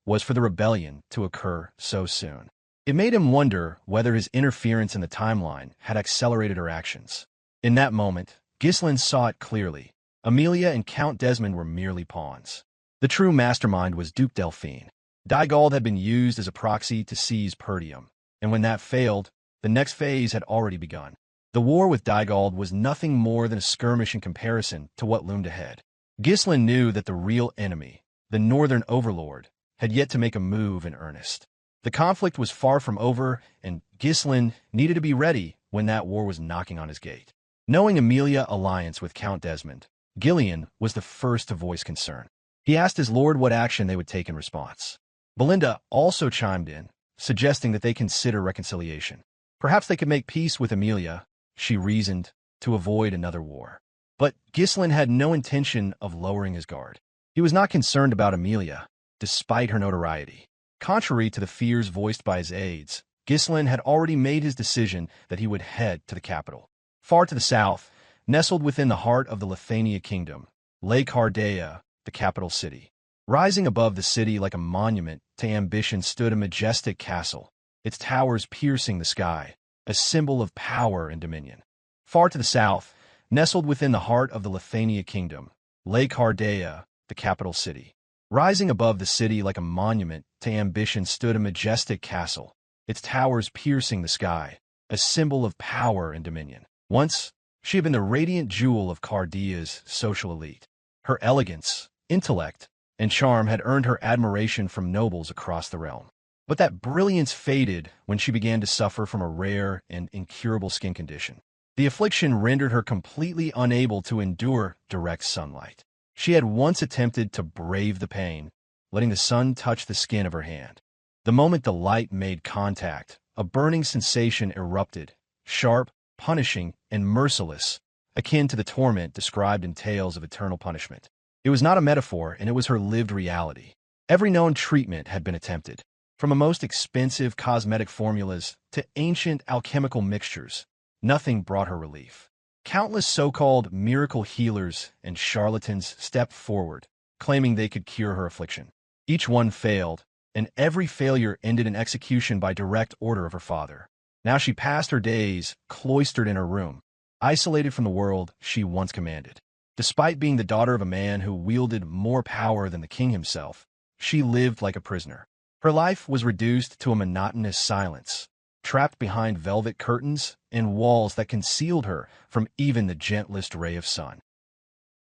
was for the rebellion to occur so soon. It made him wonder whether his interference in the timeline had accelerated her actions. In that moment, Ghislain saw it clearly. Amelia and Count Desmond were merely pawns. The true mastermind was Duke Delphine. Dygald had been used as a proxy to seize Perdium, and when that failed, the next phase had already begun. The war with Dygald was nothing more than a skirmish in comparison to what loomed ahead. Ghislain knew that the real enemy, the Northern Overlord, had yet to make a move in earnest. The conflict was far from over, and Ghislain needed to be ready when that war was knocking on his gate. Knowing Amelia's alliance with Count Desmond, Gillion was the first to voice concern. He asked his lord what action they would take in response. Belinda also chimed in, suggesting that they consider reconciliation. Perhaps they could make peace with Amelia, she reasoned, to avoid another war. But Ghislain had no intention of lowering his guard. He was not concerned about Amelia, despite her notoriety. Contrary to the fears voiced by his aides, Ghislain had already made his decision that he would head to the capital. Far to the south, nestled within the heart of the Lithuania kingdom, lay Cardea, the capital city. Rising above the city like a monument to ambition stood a majestic castle, its towers piercing the sky, a symbol of power and dominion. Far to the south, nestled within the heart of the Lithuania kingdom, lay Cardea, the capital city. Rising above the city like a monument to ambition stood a majestic castle, its towers piercing the sky, a symbol of power and dominion. Once, she had been the radiant jewel of Cardea's social elite. Her elegance, intellect, and charm had earned her admiration from nobles across the realm. But that brilliance faded when she began to suffer from a rare and incurable skin condition. The affliction rendered her completely unable to endure direct sunlight. She had once attempted to brave the pain, letting the sun touch the skin of her hand. The moment the light made contact, a burning sensation erupted, sharp, punishing, and merciless, akin to the torment described in tales of eternal punishment. It was not a metaphor, and it was her lived reality. Every known treatment had been attempted, from the most expensive cosmetic formulas to ancient alchemical mixtures. Nothing brought her relief. Countless so-called miracle healers and charlatans stepped forward, claiming they could cure her affliction. Each one failed, and every failure ended in execution by direct order of her father. Now she passed her days cloistered in her room, isolated from the world she once commanded. Despite being the daughter of a man who wielded more power than the king himself, she lived like a prisoner. Her life was reduced to a monotonous silence, trapped behind velvet curtains and walls that concealed her from even the gentlest ray of sun.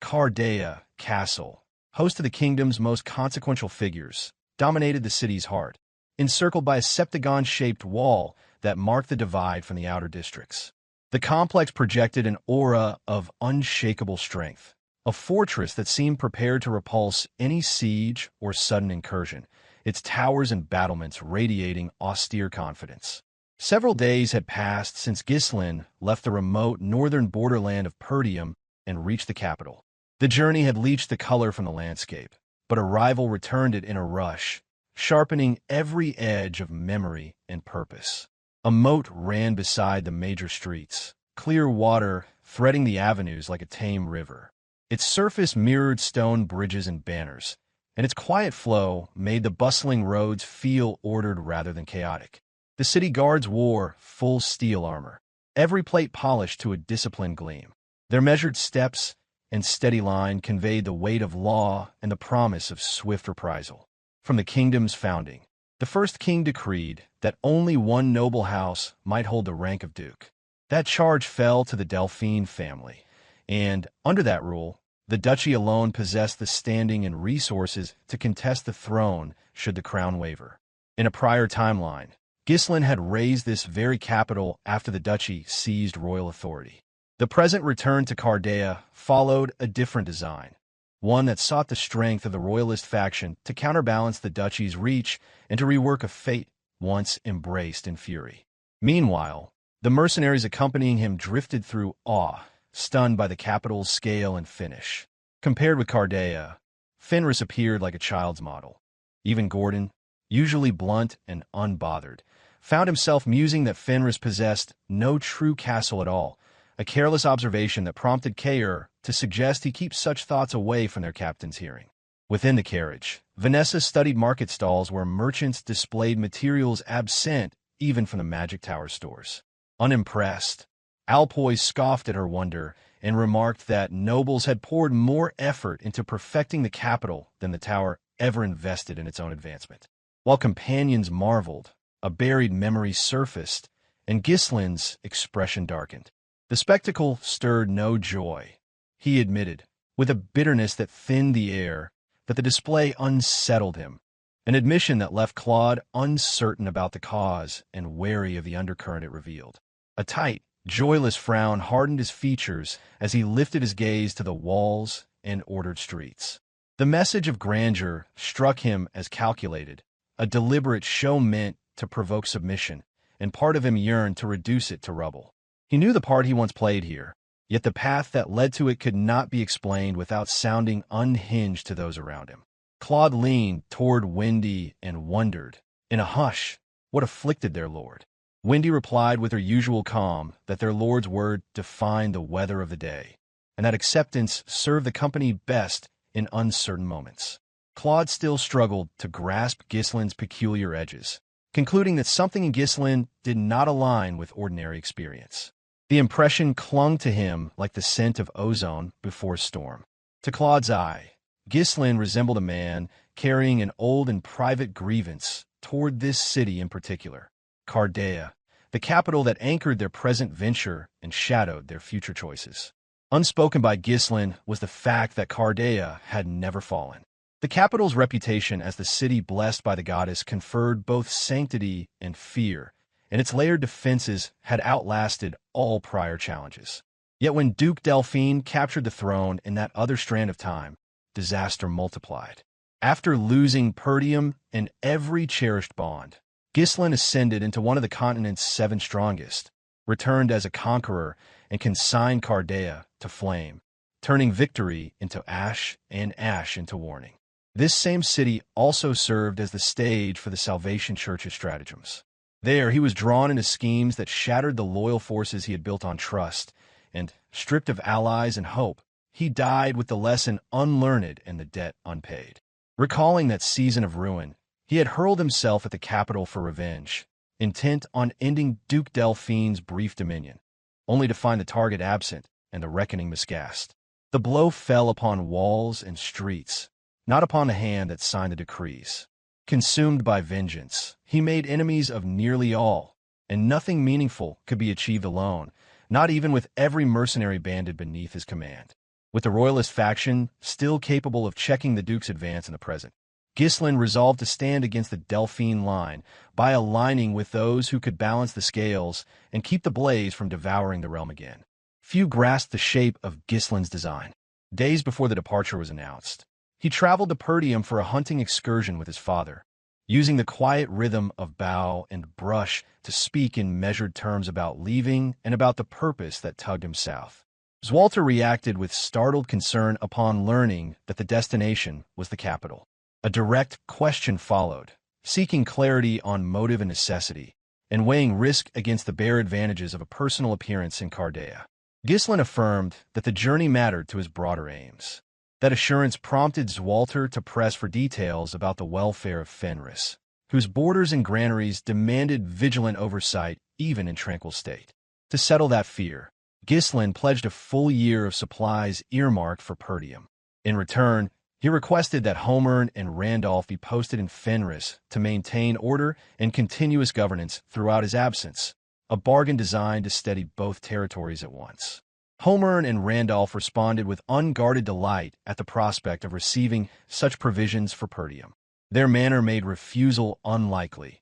Cardea Castle, host of the kingdom's most consequential figures, dominated the city's heart, encircled by a septagon-shaped wall that marked the divide from the outer districts. The complex projected an aura of unshakable strength, a fortress that seemed prepared to repulse any siege or sudden incursion, its towers and battlements radiating austere confidence. Several days had passed since Ghislain left the remote northern borderland of Perdium and reached the capital. The journey had bleached the color from the landscape, but arrival returned it in a rush, sharpening every edge of memory and purpose. A moat ran beside the major streets, clear water threading the avenues like a tame river. Its surface mirrored stone bridges and banners, and its quiet flow made the bustling roads feel ordered rather than chaotic. The city guards wore full steel armor, every plate polished to a disciplined gleam. Their measured steps and steady line conveyed the weight of law and the promise of swift reprisal. From the kingdom's founding, the first king decreed that only one noble house might hold the rank of duke. That charge fell to the Delphine family, and, under that rule, the duchy alone possessed the standing and resources to contest the throne should the crown waver. In a prior timeline, Ghislain had raised this very capital after the duchy seized royal authority. The present return to Cardea followed a different design, one that sought the strength of the royalist faction to counterbalance the duchy's reach and to rework a fate once embraced in fury. Meanwhile, the mercenaries accompanying him drifted through awe, stunned by the capital's scale and finish. Compared with Cardea, Fenris appeared like a child's model. Even Gordon, usually blunt and unbothered, found himself musing that Fenris possessed no true castle at all, a careless observation that prompted Kaor to suggest he keep such thoughts away from their captain's hearing. Within the carriage, Vanessa studied market stalls where merchants displayed materials absent even from the Magic Tower stores. Unimpressed, Alpoy scoffed at her wonder and remarked that nobles had poured more effort into perfecting the capital than the tower ever invested in its own advancement. While companions marveled, a buried memory surfaced, and Ghislain's expression darkened. The spectacle stirred no joy. He admitted, with a bitterness that thinned the air, that the display unsettled him, an admission that left Claude uncertain about the cause and wary of the undercurrent it revealed. A tight, joyless frown hardened his features as he lifted his gaze to the walls and ordered streets. The message of grandeur struck him as calculated, a deliberate show meant to provoke submission, and part of him yearned to reduce it to rubble. He knew the part he once played here, yet the path that led to it could not be explained without sounding unhinged to those around him. Claude leaned toward Wendy and wondered, in a hush, what afflicted their lord. Wendy replied with her usual calm that their lord's word defined the weather of the day, and that acceptance served the company best in uncertain moments. Claude still struggled to grasp Ghislain's peculiar edges, concluding that something in Ghislain did not align with ordinary experience. The impression clung to him like the scent of ozone before a storm. To Claude's eye, Ghislain resembled a man carrying an old and private grievance toward this city in particular, Cardea, the capital that anchored their present venture and shadowed their future choices. Unspoken by Ghislain was the fact that Cardea had never fallen. The capital's reputation as the city blessed by the goddess conferred both sanctity and fear, and its layered defenses had outlasted all prior challenges. Yet when Duke Delphine captured the throne in that other strand of time, disaster multiplied. After losing Perdium and every cherished bond, Ghislain ascended into one of the continent's 7 strongest, returned as a conqueror, and consigned Cardea to flame, turning victory into ash and ash into warning. This same city also served as the stage for the Salvation Church's stratagems. There, he was drawn into schemes that shattered the loyal forces he had built on trust, and, stripped of allies and hope, he died with the lesson unlearned and the debt unpaid. Recalling that season of ruin, he had hurled himself at the capital for revenge, intent on ending Duke Delphine's brief dominion, only to find the target absent and the reckoning miscast. The blow fell upon walls and streets, not upon the hand that signed the decrees. Consumed by vengeance, he made enemies of nearly all, and nothing meaningful could be achieved alone, not even with every mercenary banded beneath his command. With the royalist faction still capable of checking the Duke's advance in the present, Ghislain resolved to stand against the Delphine line by aligning with those who could balance the scales and keep the blaze from devouring the realm again. Few grasped the shape of Ghislain's design. Days before the departure was announced, he traveled to Perdium for a hunting excursion with his father, using the quiet rhythm of bow and brush to speak in measured terms about leaving and about the purpose that tugged him south. Swalter reacted with startled concern upon learning that the destination was the capital. A direct question followed, seeking clarity on motive and necessity, and weighing risk against the bare advantages of a personal appearance in Cardea. Ghislain affirmed that the journey mattered to his broader aims. That assurance prompted Swalter to press for details about the welfare of Fenris, whose borders and granaries demanded vigilant oversight even in tranquil state. To settle that fear, Ghislain pledged a full year of supplies earmarked for Perdium. In return, he requested that Homern and Randolph be posted in Fenris to maintain order and continuous governance throughout his absence, a bargain designed to steady both territories at once. Homern and Randolph responded with unguarded delight at the prospect of receiving such provisions for Perdium. Their manner made refusal unlikely.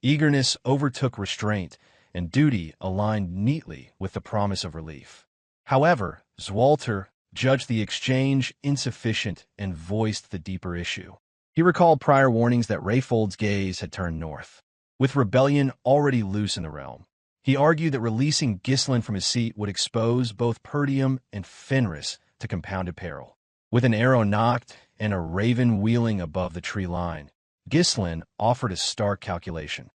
Eagerness overtook restraint, and duty aligned neatly with the promise of relief. However, Swalter judged the exchange insufficient and voiced the deeper issue. He recalled prior warnings that Rayfold's gaze had turned north. With rebellion already loose in the realm, he argued that releasing Ghislain from his seat would expose both Perdium and Fenris to compounded peril. With an arrow knocked and a raven wheeling above the tree line, Ghislain offered a stark calculation.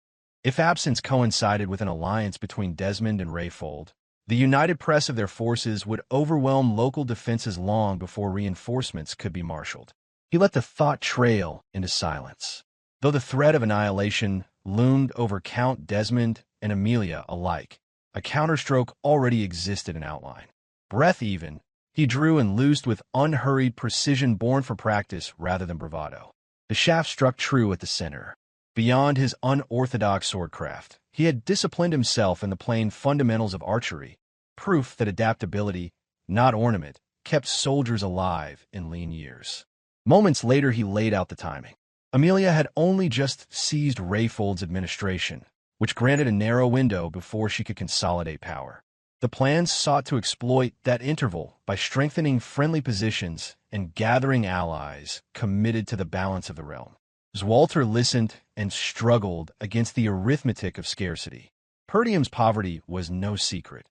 If absence coincided with an alliance between Desmond and Rayfold, the united press of their forces would overwhelm local defenses long before reinforcements could be marshaled. He let the thought trail into silence. Though the threat of annihilation loomed over Count Desmond and Amelia alike, a counterstroke already existed in outline. Breath even, he drew and loosed with unhurried precision born from practice rather than bravado. The shaft struck true at the center. Beyond his unorthodox swordcraft, he had disciplined himself in the plain fundamentals of archery, proof that adaptability, not ornament, kept soldiers alive in lean years. Moments later, he laid out the timing. Amelia had only just seized Rayfold's administration, which granted a narrow window before she could consolidate power. The plans sought to exploit that interval by strengthening friendly positions and gathering allies committed to the balance of the realm. Swalter listened and struggled against the arithmetic of scarcity. Perdium's poverty was no secret.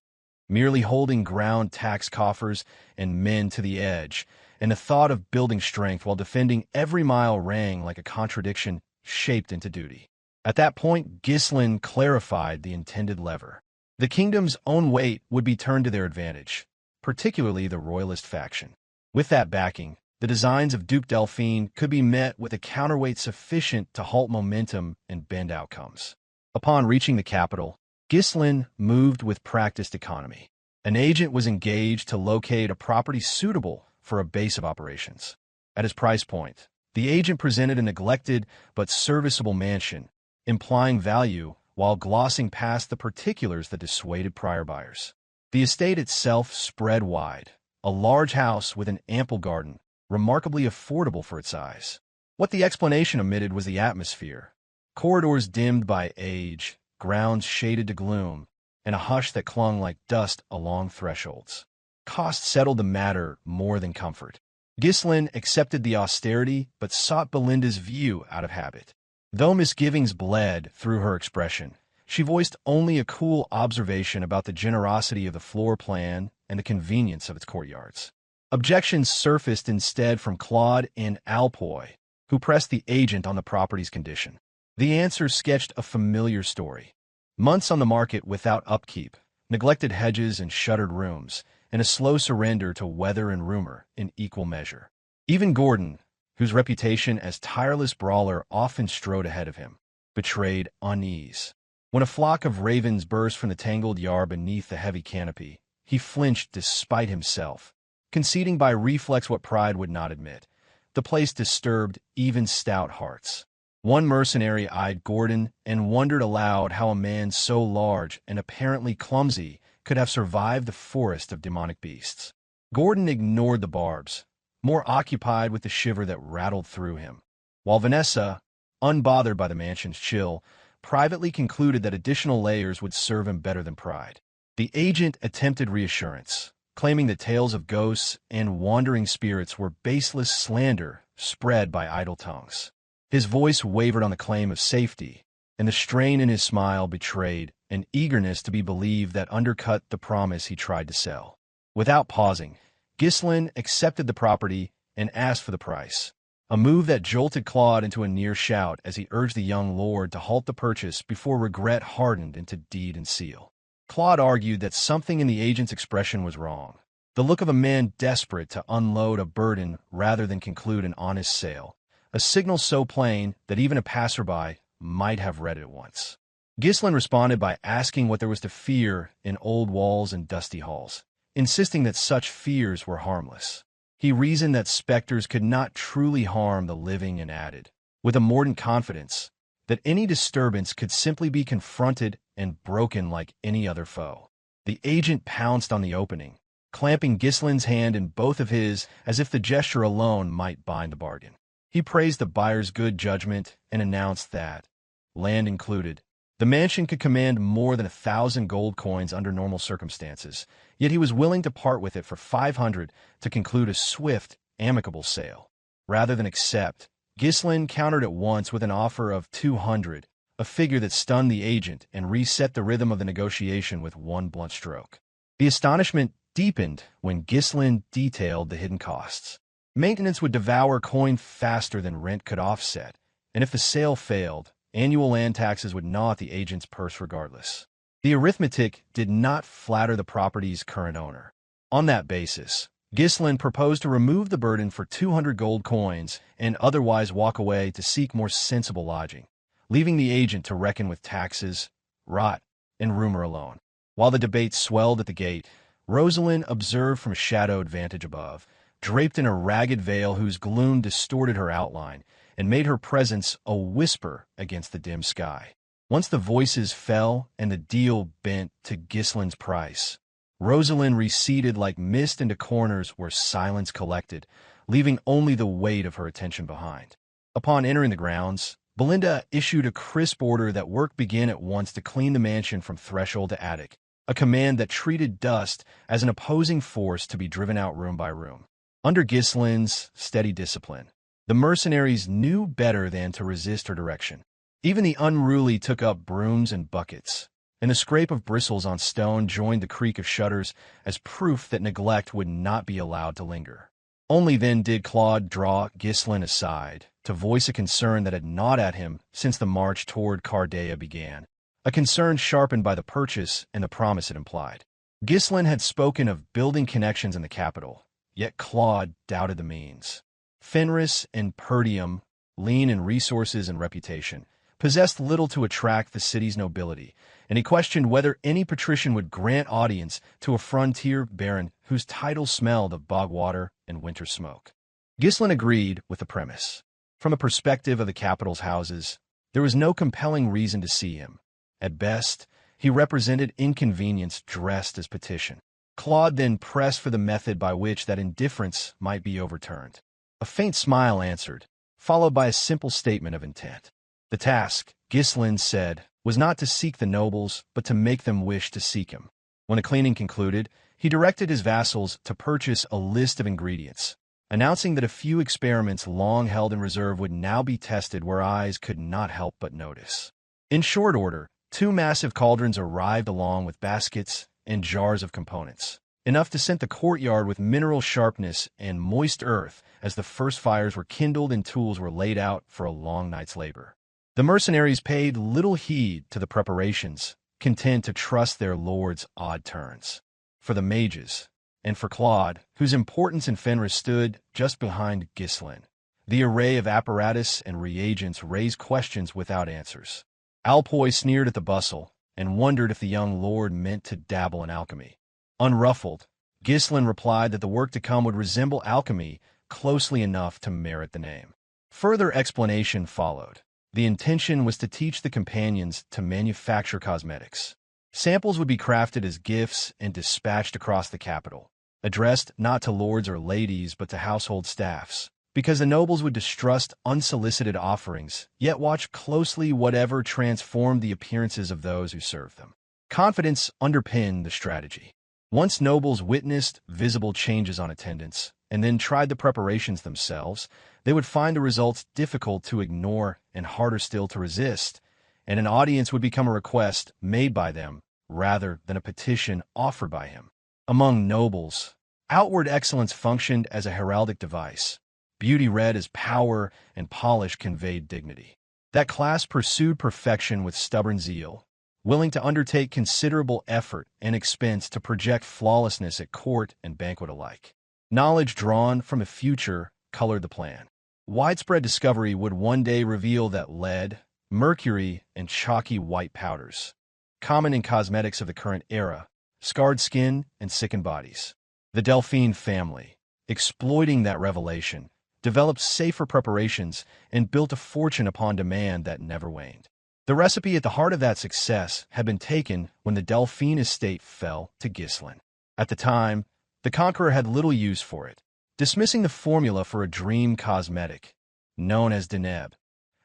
Merely holding ground tax coffers and men to the edge, and the thought of building strength while defending every mile rang like a contradiction shaped into duty. At that point, Ghislain clarified the intended lever. The kingdom's own weight would be turned to their advantage, particularly the royalist faction. With that backing, the designs of Duke Delphine could be met with a counterweight sufficient to halt momentum and bend outcomes. Upon reaching the capital, Ghislain moved with practiced economy. An agent was engaged to locate a property suitable for a base of operations. At his price point, the agent presented a neglected but serviceable mansion, implying value while glossing past the particulars that dissuaded prior buyers. The estate itself spread wide, a large house with an ample garden, remarkably affordable for its size. What the explanation omitted was the atmosphere. Corridors dimmed by age, grounds shaded to gloom, and a hush that clung like dust along thresholds. Cost settled the matter more than comfort. Ghislain accepted the austerity but sought Belinda's view out of habit. Though misgivings bled through her expression, she voiced only a cool observation about the generosity of the floor plan and the convenience of its courtyards. Objections surfaced instead from Claude and Alpoy, who pressed the agent on the property's condition. The answer sketched a familiar story. Months on the market without upkeep, neglected hedges and shuttered rooms, and a slow surrender to weather and rumor in equal measure. Even Gordon, whose reputation as tireless brawler often strode ahead of him, betrayed unease. When a flock of ravens burst from the tangled yard beneath the heavy canopy, he flinched despite himself, conceding by reflex what pride would not admit. The place disturbed even stout hearts. One mercenary eyed Gordon and wondered aloud how a man so large and apparently clumsy could have survived the forest of demonic beasts. Gordon ignored the barbs, more occupied with the shiver that rattled through him, while Vanessa, unbothered by the mansion's chill, privately concluded that additional layers would serve him better than pride. The agent attempted reassurance, claiming that tales of ghosts and wandering spirits were baseless slander spread by idle tongues. His voice wavered on the claim of safety, and the strain in his smile betrayed an eagerness to be believed that undercut the promise he tried to sell. Without pausing, Ghislain accepted the property and asked for the price, a move that jolted Claude into a near shout as he urged the young lord to halt the purchase before regret hardened into deed and seal. Claude argued that something in the agent's expression was wrong, the look of a man desperate to unload a burden rather than conclude an honest sale, a signal so plain that even a passerby might have read it at once. Ghislain responded by asking what there was to fear in old walls and dusty halls, insisting that such fears were harmless. He reasoned that specters could not truly harm the living and added, with a mordant confidence, that any disturbance could simply be confronted and broken like any other foe. The agent pounced on the opening, clamping Ghislain's hand in both of his as if the gesture alone might bind the bargain. He praised the buyer's good judgment and announced that, land included, the mansion could command more than 1,000 gold coins under normal circumstances, yet he was willing to part with it for 500 to conclude a swift, amicable sale. Rather than accept, Ghislain countered at once with an offer of 200, a figure that stunned the agent and reset the rhythm of the negotiation with one blunt stroke. The astonishment deepened when Ghislain detailed the hidden costs. Maintenance would devour coin faster than rent could offset, and if the sale failed, annual land taxes would gnaw at the agent's purse regardless. The arithmetic did not flatter the property's current owner. On that basis, Ghislain proposed to remove the burden for 200 gold coins and otherwise walk away to seek more sensible lodging, leaving the agent to reckon with taxes, rot, and rumor alone. While the debate swelled at the gate, Rosalind observed from a shadowed vantage above, draped in a ragged veil whose gloom distorted her outline and made her presence a whisper against the dim sky. Once the voices fell and the deal bent to Ghislain's price, Rosalind receded like mist into corners where silence collected, leaving only the weight of her attention behind. Upon entering the grounds, Belinda issued a crisp order that work begin at once to clean the mansion from threshold to attic, a command that treated dust as an opposing force to be driven out room by room. Under Ghislain's steady discipline, the mercenaries knew better than to resist her direction. Even the unruly took up brooms and buckets, and the scrape of bristles on stone joined the creak of shutters as proof that neglect would not be allowed to linger. Only then did Claude draw Ghislain aside, to voice a concern that had gnawed at him since the march toward Cardea began, a concern sharpened by the purchase and the promise it implied. Ghislain had spoken of building connections in the capital, yet Claude doubted the means. Fenris and Perdium, lean in resources and reputation, possessed little to attract the city's nobility, and he questioned whether any patrician would grant audience to a frontier baron whose title smelled of bog water and winter smoke. Ghislain agreed with the premise. From the perspective of the capital's houses, there was no compelling reason to see him. At best, he represented inconvenience dressed as petition. Claude then pressed for the method by which that indifference might be overturned. A faint smile answered, followed by a simple statement of intent. The task, Ghislain said, was not to seek the nobles, but to make them wish to seek him. When the cleaning concluded, he directed his vassals to purchase a list of ingredients, announcing that a few experiments long held in reserve would now be tested where eyes could not help but notice. In short order, 2 massive cauldrons arrived along with baskets and jars of components, enough to scent the courtyard with mineral sharpness and moist earth as the first fires were kindled and tools were laid out for a long night's labor. The mercenaries paid little heed to the preparations, content to trust their lord's odd turns. For the mages, and for Claude, whose importance in Fenris stood just behind Ghislain, the array of apparatus and reagents raised questions without answers. Alpoi sneered at the bustle and wondered if the young lord meant to dabble in alchemy. Unruffled, Ghislain replied that the work to come would resemble alchemy closely enough to merit the name. Further explanation followed. The intention was to teach the companions to manufacture cosmetics. Samples would be crafted as gifts and dispatched across the capital, addressed not to lords or ladies but to household staffs, because the nobles would distrust unsolicited offerings, yet watch closely whatever transformed the appearances of those who served them. Confidence underpinned the strategy. Once nobles witnessed visible changes on attendance, and then tried the preparations themselves, they would find the results difficult to ignore and harder still to resist, and an audience would become a request made by them rather than a petition offered by him. Among nobles, outward excellence functioned as a heraldic device. Beauty read as power and polish conveyed dignity. That class pursued perfection with stubborn zeal, willing to undertake considerable effort and expense to project flawlessness at court and banquet alike. Knowledge drawn from the future colored the plan. Widespread discovery would one day reveal that lead, mercury, and chalky white powders, common in cosmetics of the current era, scarred skin and sickened bodies. The Delphine family, exploiting that revelation, developed safer preparations and built a fortune upon demand that never waned. The recipe at the heart of that success had been taken when the Delphine estate fell to Ghislain. At the time, the conqueror had little use for it, dismissing the formula for a dream cosmetic, known as Deneb,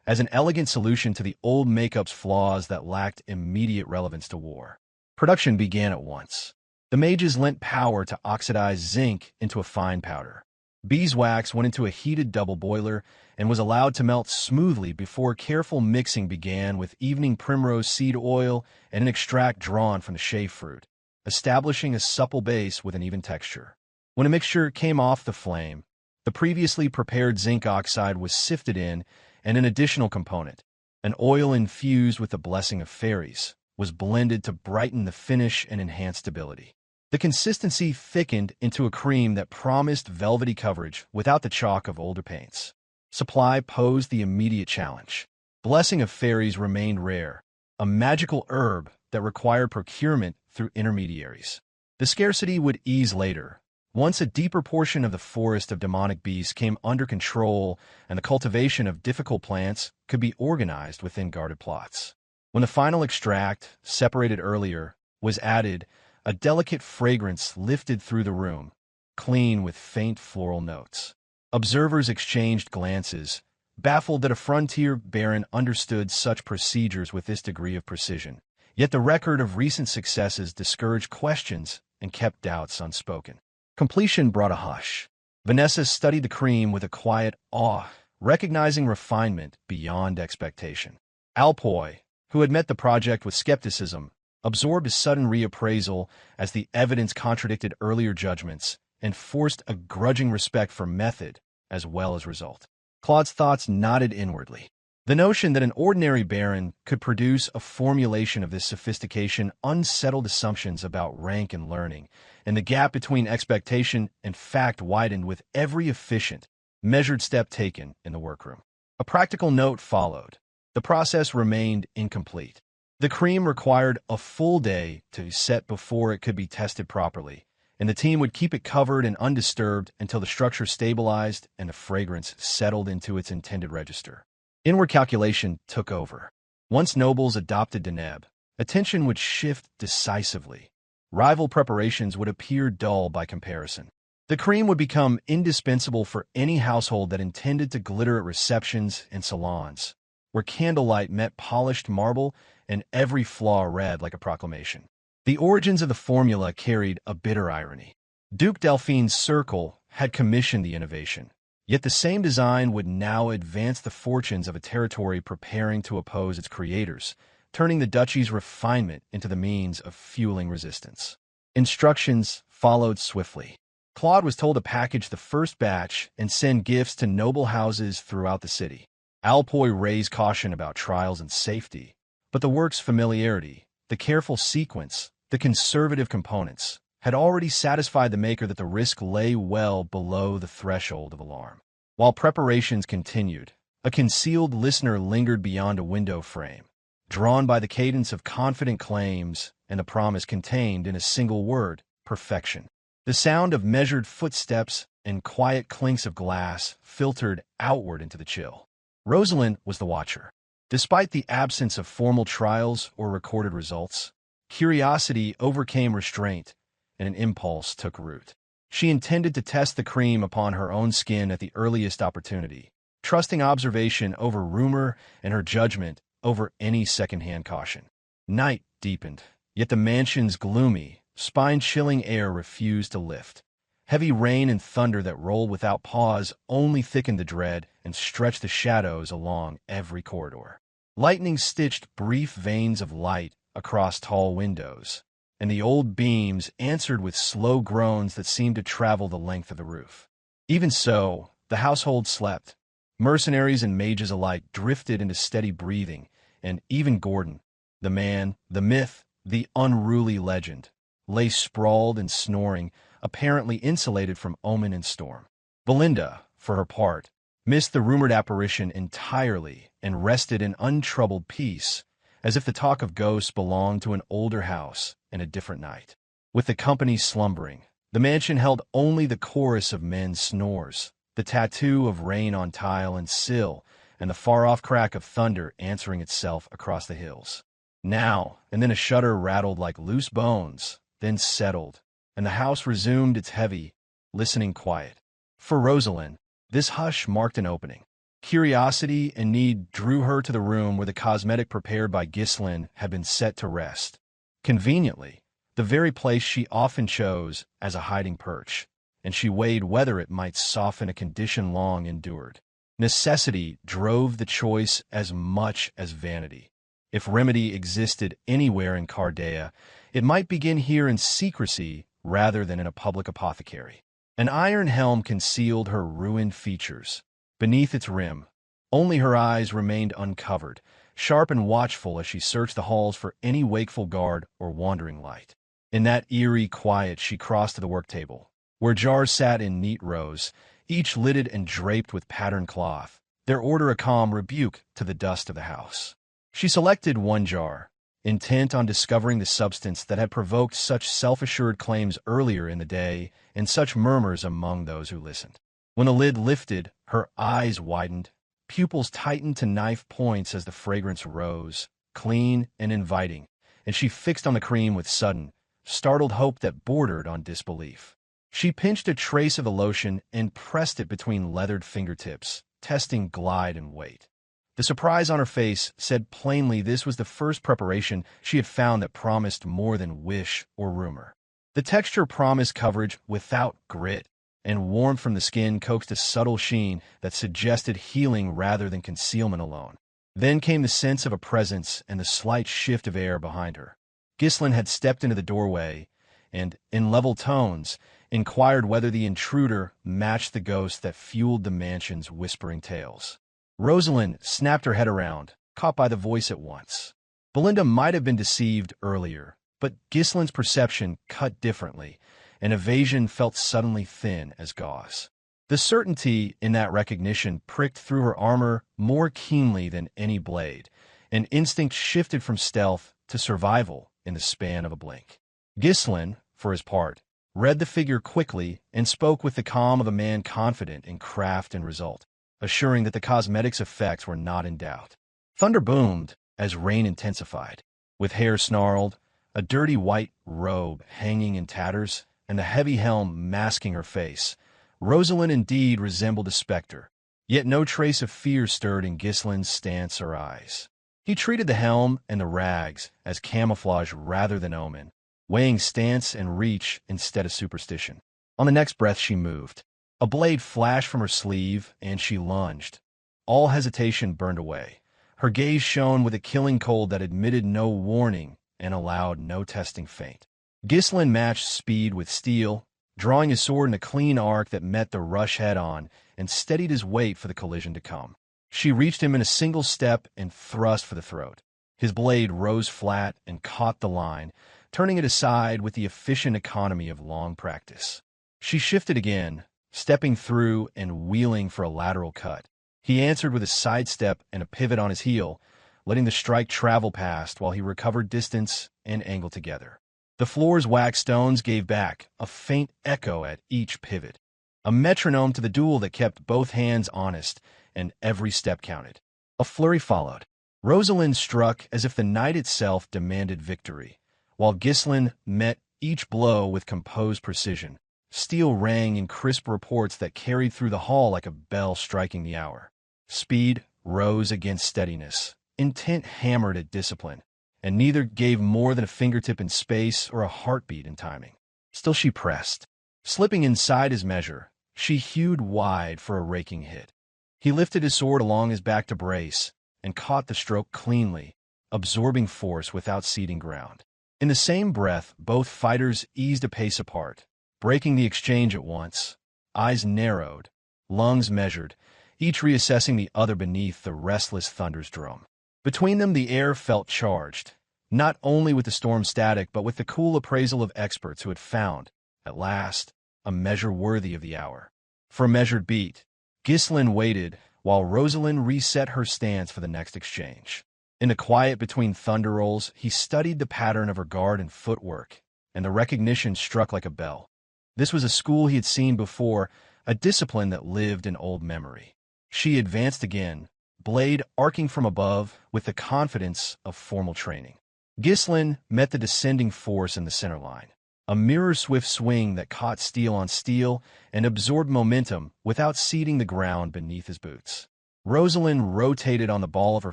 as an elegant solution to the old makeup's flaws that lacked immediate relevance to war. Production began at once. The mages lent power to oxidize zinc into a fine powder. Beeswax went into a heated double boiler and was allowed to melt smoothly before careful mixing began with evening primrose seed oil and an extract drawn from the shave fruit, establishing a supple base with an even texture. When a mixture came off the flame, the previously prepared zinc oxide was sifted in, and an additional component, an oil infused with the blessing of fairies, was blended to brighten the finish and enhance stability. The consistency thickened into a cream that promised velvety coverage without the chalk of older paints. Supply posed the immediate challenge. Blessing of fairies remained rare, a magical herb that required procurement through intermediaries. The scarcity would ease later, once a deeper portion of the forest of demonic beasts came under control and the cultivation of difficult plants could be organized within guarded plots. When the final extract, separated earlier, was added, a delicate fragrance lifted through the room, clean with faint floral notes. Observers exchanged glances, baffled that a frontier baron understood such procedures with this degree of precision. Yet the record of recent successes discouraged questions and kept doubts unspoken. Completion brought a hush. Vanessa studied the cream with a quiet awe, recognizing refinement beyond expectation. Alpoi, who had met the project with skepticism, absorbed a sudden reappraisal as the evidence contradicted earlier judgments and forced a grudging respect for method as well as result. Claude's thoughts nodded inwardly. The notion that an ordinary baron could produce a formulation of this sophistication unsettled assumptions about rank and learning, and the gap between expectation and fact widened with every efficient, measured step taken in the workroom. A practical note followed. The process remained incomplete. The cream required a full day to set before it could be tested properly, and the team would keep it covered and undisturbed until the structure stabilized and the fragrance settled into its intended register. Inward calculation took over. Once nobles adopted Deneb, attention would shift decisively. Rival preparations would appear dull by comparison. The cream would become indispensable for any household that intended to glitter at receptions and salons, where candlelight met polished marble and every flaw read like a proclamation. The origins of the formula carried a bitter irony. Duke Delphine's circle had commissioned the innovation, yet the same design would now advance the fortunes of a territory preparing to oppose its creators, turning the duchy's refinement into the means of fueling resistance. Instructions followed swiftly. Claude was told to package the first batch and send gifts to noble houses throughout the city. Alpoy raised caution about trials and safety, but the work's familiarity, the careful sequence, the conservative components, had already satisfied the maker that the risk lay well below the threshold of alarm. While preparations continued, a concealed listener lingered beyond a window frame, drawn by the cadence of confident claims and the promise contained in a single word: perfection. The sound of measured footsteps and quiet clinks of glass filtered outward into the chill. Rosalind was the watcher. Despite the absence of formal trials or recorded results, curiosity overcame restraint, and an impulse took root. She intended to test the cream upon her own skin at the earliest opportunity, trusting observation over rumor and her judgment over any second-hand caution. Night deepened, yet the mansion's gloomy, spine-chilling air refused to lift. Heavy rain and thunder that rolled without pause only thickened the dread and stretched the shadows along every corridor. Lightning stitched brief veins of light across tall windows, and the old beams answered with slow groans that seemed to travel the length of the roof. Even so, the household slept. Mercenaries and mages alike drifted into steady breathing, and even Gordon, the man, the myth, the unruly legend, lay sprawled and snoring, apparently insulated from omen and storm. Belinda, for her part, missed the rumored apparition entirely and rested in untroubled peace, as if the talk of ghosts belonged to an older house and a different night. With the company slumbering, the mansion held only the chorus of men's snores, the tattoo of rain on tile and sill, and the far-off crack of thunder answering itself across the hills. Now and then a shudder rattled like loose bones, then settled, and the house resumed its heavy, listening quiet. For Rosalind, this hush marked an opening. Curiosity and need drew her to the room where the cosmetic prepared by Ghislain had been set to rest. Conveniently, the very place she often chose as a hiding perch, and she weighed whether it might soften a condition long endured. Necessity drove the choice as much as vanity. If remedy existed anywhere in Cardea, it might begin here in secrecy rather than in a public apothecary. An iron helm concealed her ruined features. Beneath its rim, only her eyes remained uncovered, sharp and watchful as she searched the halls for any wakeful guard or wandering light. In that eerie quiet she crossed to the work table, where jars sat in neat rows, each lidded and draped with patterned cloth, their order a calm rebuke to the dust of the house. She selected one jar, intent on discovering the substance that had provoked such self-assured claims earlier in the day and such murmurs among those who listened. When the lid lifted, her eyes widened, pupils tightened to knife points as the fragrance rose, clean and inviting, and she fixed on the cream with sudden, startled hope that bordered on disbelief. She pinched a trace of the lotion and pressed it between leathered fingertips, testing glide and weight. The surprise on her face said plainly this was the first preparation she had found that promised more than wish or rumor. The texture promised coverage without grit, and warmth from the skin coaxed a subtle sheen that suggested healing rather than concealment alone. Then came the sense of a presence and the slight shift of air behind her. Ghislain had stepped into the doorway, and, in level tones, inquired whether the intruder matched the ghost that fueled the mansion's whispering tales. Rosalind snapped her head around, caught by the voice at once. Belinda might have been deceived earlier, but Ghislain's perception cut differently, and evasion felt suddenly thin as gauze. The certainty in that recognition pricked through her armor more keenly than any blade, and instinct shifted from stealth to survival in the span of a blink. Ghislain, for his part, read the figure quickly and spoke with the calm of a man confident in craft and result, assuring that the cosmetics' effects were not in doubt. Thunder boomed as rain intensified. With hair snarled, a dirty white robe hanging in tatters, and the heavy helm masking her face, Rosalind indeed resembled a specter, yet no trace of fear stirred in Ghislain's stance or eyes. He treated the helm and the rags as camouflage rather than omen, weighing stance and reach instead of superstition. On the next breath she moved. A blade flashed from her sleeve, and she lunged. All hesitation burned away. Her gaze shone with a killing cold that admitted no warning and allowed no testing feint. Ghislain matched speed with steel, drawing his sword in a clean arc that met the rush head-on and steadied his weight for the collision to come. She reached him in a single step and thrust for the throat. His blade rose flat and caught the line, turning it aside with the efficient economy of long practice. She shifted again, stepping through and wheeling for a lateral cut. He answered with a sidestep and a pivot on his heel, letting the strike travel past while he recovered distance and angle together. The floor's wax stones gave back, a faint echo at each pivot, a metronome to the duel that kept both hands honest, and every step counted. A flurry followed. Rosalind struck as if the night itself demanded victory, while Ghislain met each blow with composed precision. Steel rang in crisp reports that carried through the hall like a bell striking the hour. Speed rose against steadiness. Intent hammered at discipline, and neither gave more than a fingertip in space or a heartbeat in timing. Still she pressed. Slipping inside his measure, she hewed wide for a raking hit. He lifted his sword along his back to brace, and caught the stroke cleanly, absorbing force without ceding ground. In the same breath, both fighters eased a pace apart, breaking the exchange at once. Eyes narrowed, lungs measured, each reassessing the other beneath the restless thunder's drum. Between them the air felt charged, not only with the storm static but with the cool appraisal of experts who had found, at last, a measure worthy of the hour. For a measured beat, Ghislain waited while Rosalind reset her stance for the next exchange. In the quiet between thunder rolls, he studied the pattern of her guard and footwork, and the recognition struck like a bell. This was a school he had seen before, a discipline that lived in old memory. She advanced again, blade arcing from above with the confidence of formal training. Ghislain met the descending force in the center line, a mirror-swift swing that caught steel on steel and absorbed momentum without ceding the ground beneath his boots. Rosalind rotated on the ball of her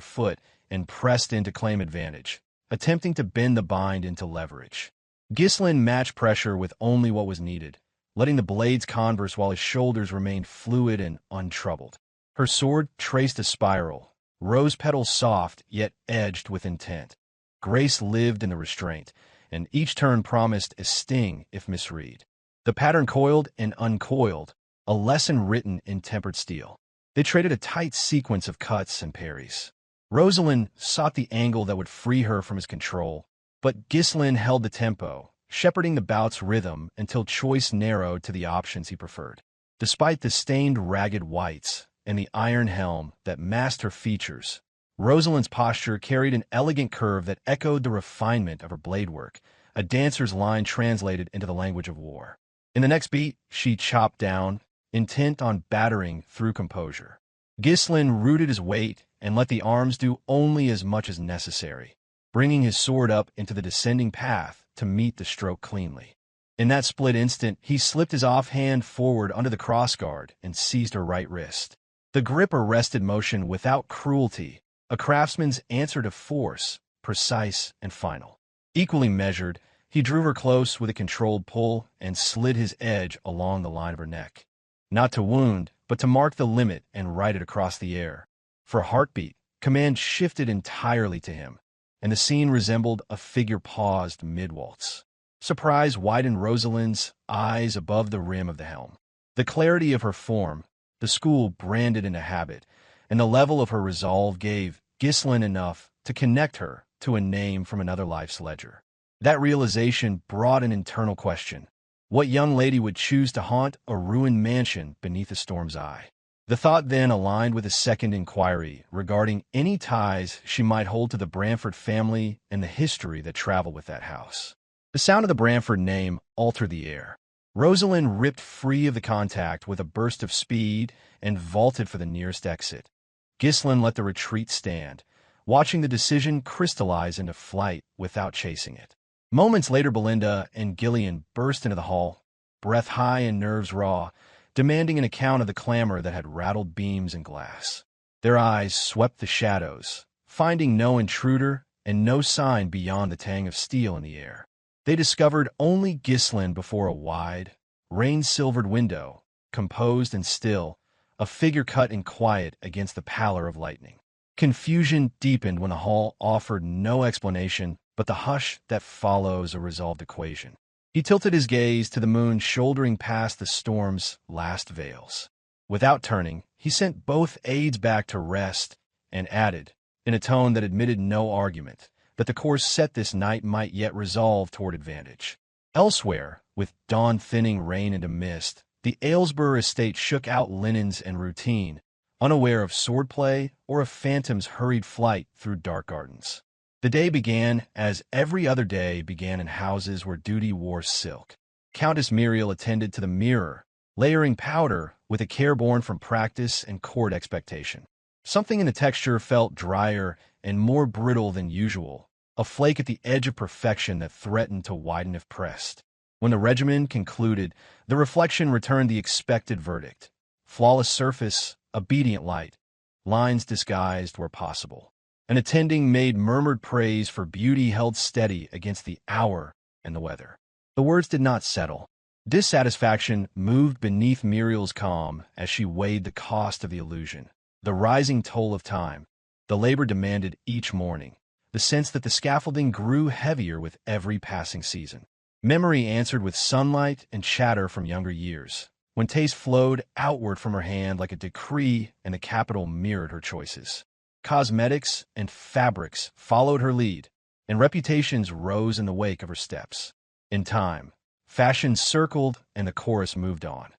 foot and pressed in to claim advantage, attempting to bend the bind into leverage. Ghislain matched pressure with only what was needed, letting the blades converse while his shoulders remained fluid and untroubled. Her sword traced a spiral, rose petals soft yet edged with intent. Grace lived in the restraint, and each turn promised a sting if misread. The pattern coiled and uncoiled, a lesson written in tempered steel. They traded a tight sequence of cuts and parries. Rosalind sought the angle that would free her from his control, but Ghislain held the tempo, shepherding the bout's rhythm until choice narrowed to the options he preferred. Despite the stained ragged whites and the iron helm that masked her features, Rosalind's posture carried an elegant curve that echoed the refinement of her blade work, a dancer's line translated into the language of war. In the next beat, she chopped down, intent on battering through composure. Ghislain rooted his weight and let the arms do only as much as necessary, bringing his sword up into the descending path to meet the stroke cleanly. In that split instant, he slipped his offhand forward under the crossguard and seized her right wrist. The grip arrested motion without cruelty, a craftsman's answer to force, precise and final. Equally measured, he drew her close with a controlled pull and slid his edge along the line of her neck. Not to wound, but to mark the limit and ride it across the air. For a heartbeat, command shifted entirely to him, and the scene resembled a figure paused mid-waltz. Surprise widened Rosalind's eyes above the rim of the helm. The clarity of her form, the school branded into habit, and the level of her resolve gave Ghislain enough to connect her to a name from another life's ledger. That realization brought an internal question. What young lady would choose to haunt a ruined mansion beneath a storm's eye? The thought then aligned with a second inquiry regarding any ties she might hold to the Branford family and the history that traveled with that house. The sound of the Branford name altered the air. Rosalind ripped free of the contact with a burst of speed and vaulted for the nearest exit. Ghislain let the retreat stand, watching the decision crystallize into flight without chasing it. Moments later, Belinda and Gillion burst into the hall, breath high and nerves raw, demanding an account of the clamor that had rattled beams and glass. Their eyes swept the shadows, finding no intruder and no sign beyond the tang of steel in the air. They discovered only Ghislain before a wide, rain-silvered window, composed and still, a figure cut and quiet against the pallor of lightning. Confusion deepened when the hall offered no explanation but the hush that follows a resolved equation. He tilted his gaze to the moon shouldering past the storm's last veils. Without turning, he sent both aides back to rest and added, in a tone that admitted no argument, that the course set this night might yet resolve toward advantage. Elsewhere, with dawn thinning rain into mist, the Aylesbury estate shook out linens and routine, unaware of swordplay or of phantom's hurried flight through dark gardens. The day began as every other day began in houses where duty wore silk. Countess Muriel attended to the mirror, layering powder with a care born from practice and court expectation. Something in the texture felt drier and more brittle than usual, a flake at the edge of perfection that threatened to widen if pressed. When the regimen concluded, the reflection returned the expected verdict. Flawless surface, obedient light, lines disguised where possible. An attending maid murmured praise for beauty held steady against the hour and the weather. The words did not settle. Dissatisfaction moved beneath Muriel's calm as she weighed the cost of the illusion, the rising toll of time, the labor demanded each morning, the sense that the scaffolding grew heavier with every passing season. Memory answered with sunlight and chatter from younger years, when taste flowed outward from her hand like a decree and the capital mirrored her choices. Cosmetics and fabrics followed her lead, and reputations rose in the wake of her steps. In time, fashion circled and the chorus moved on.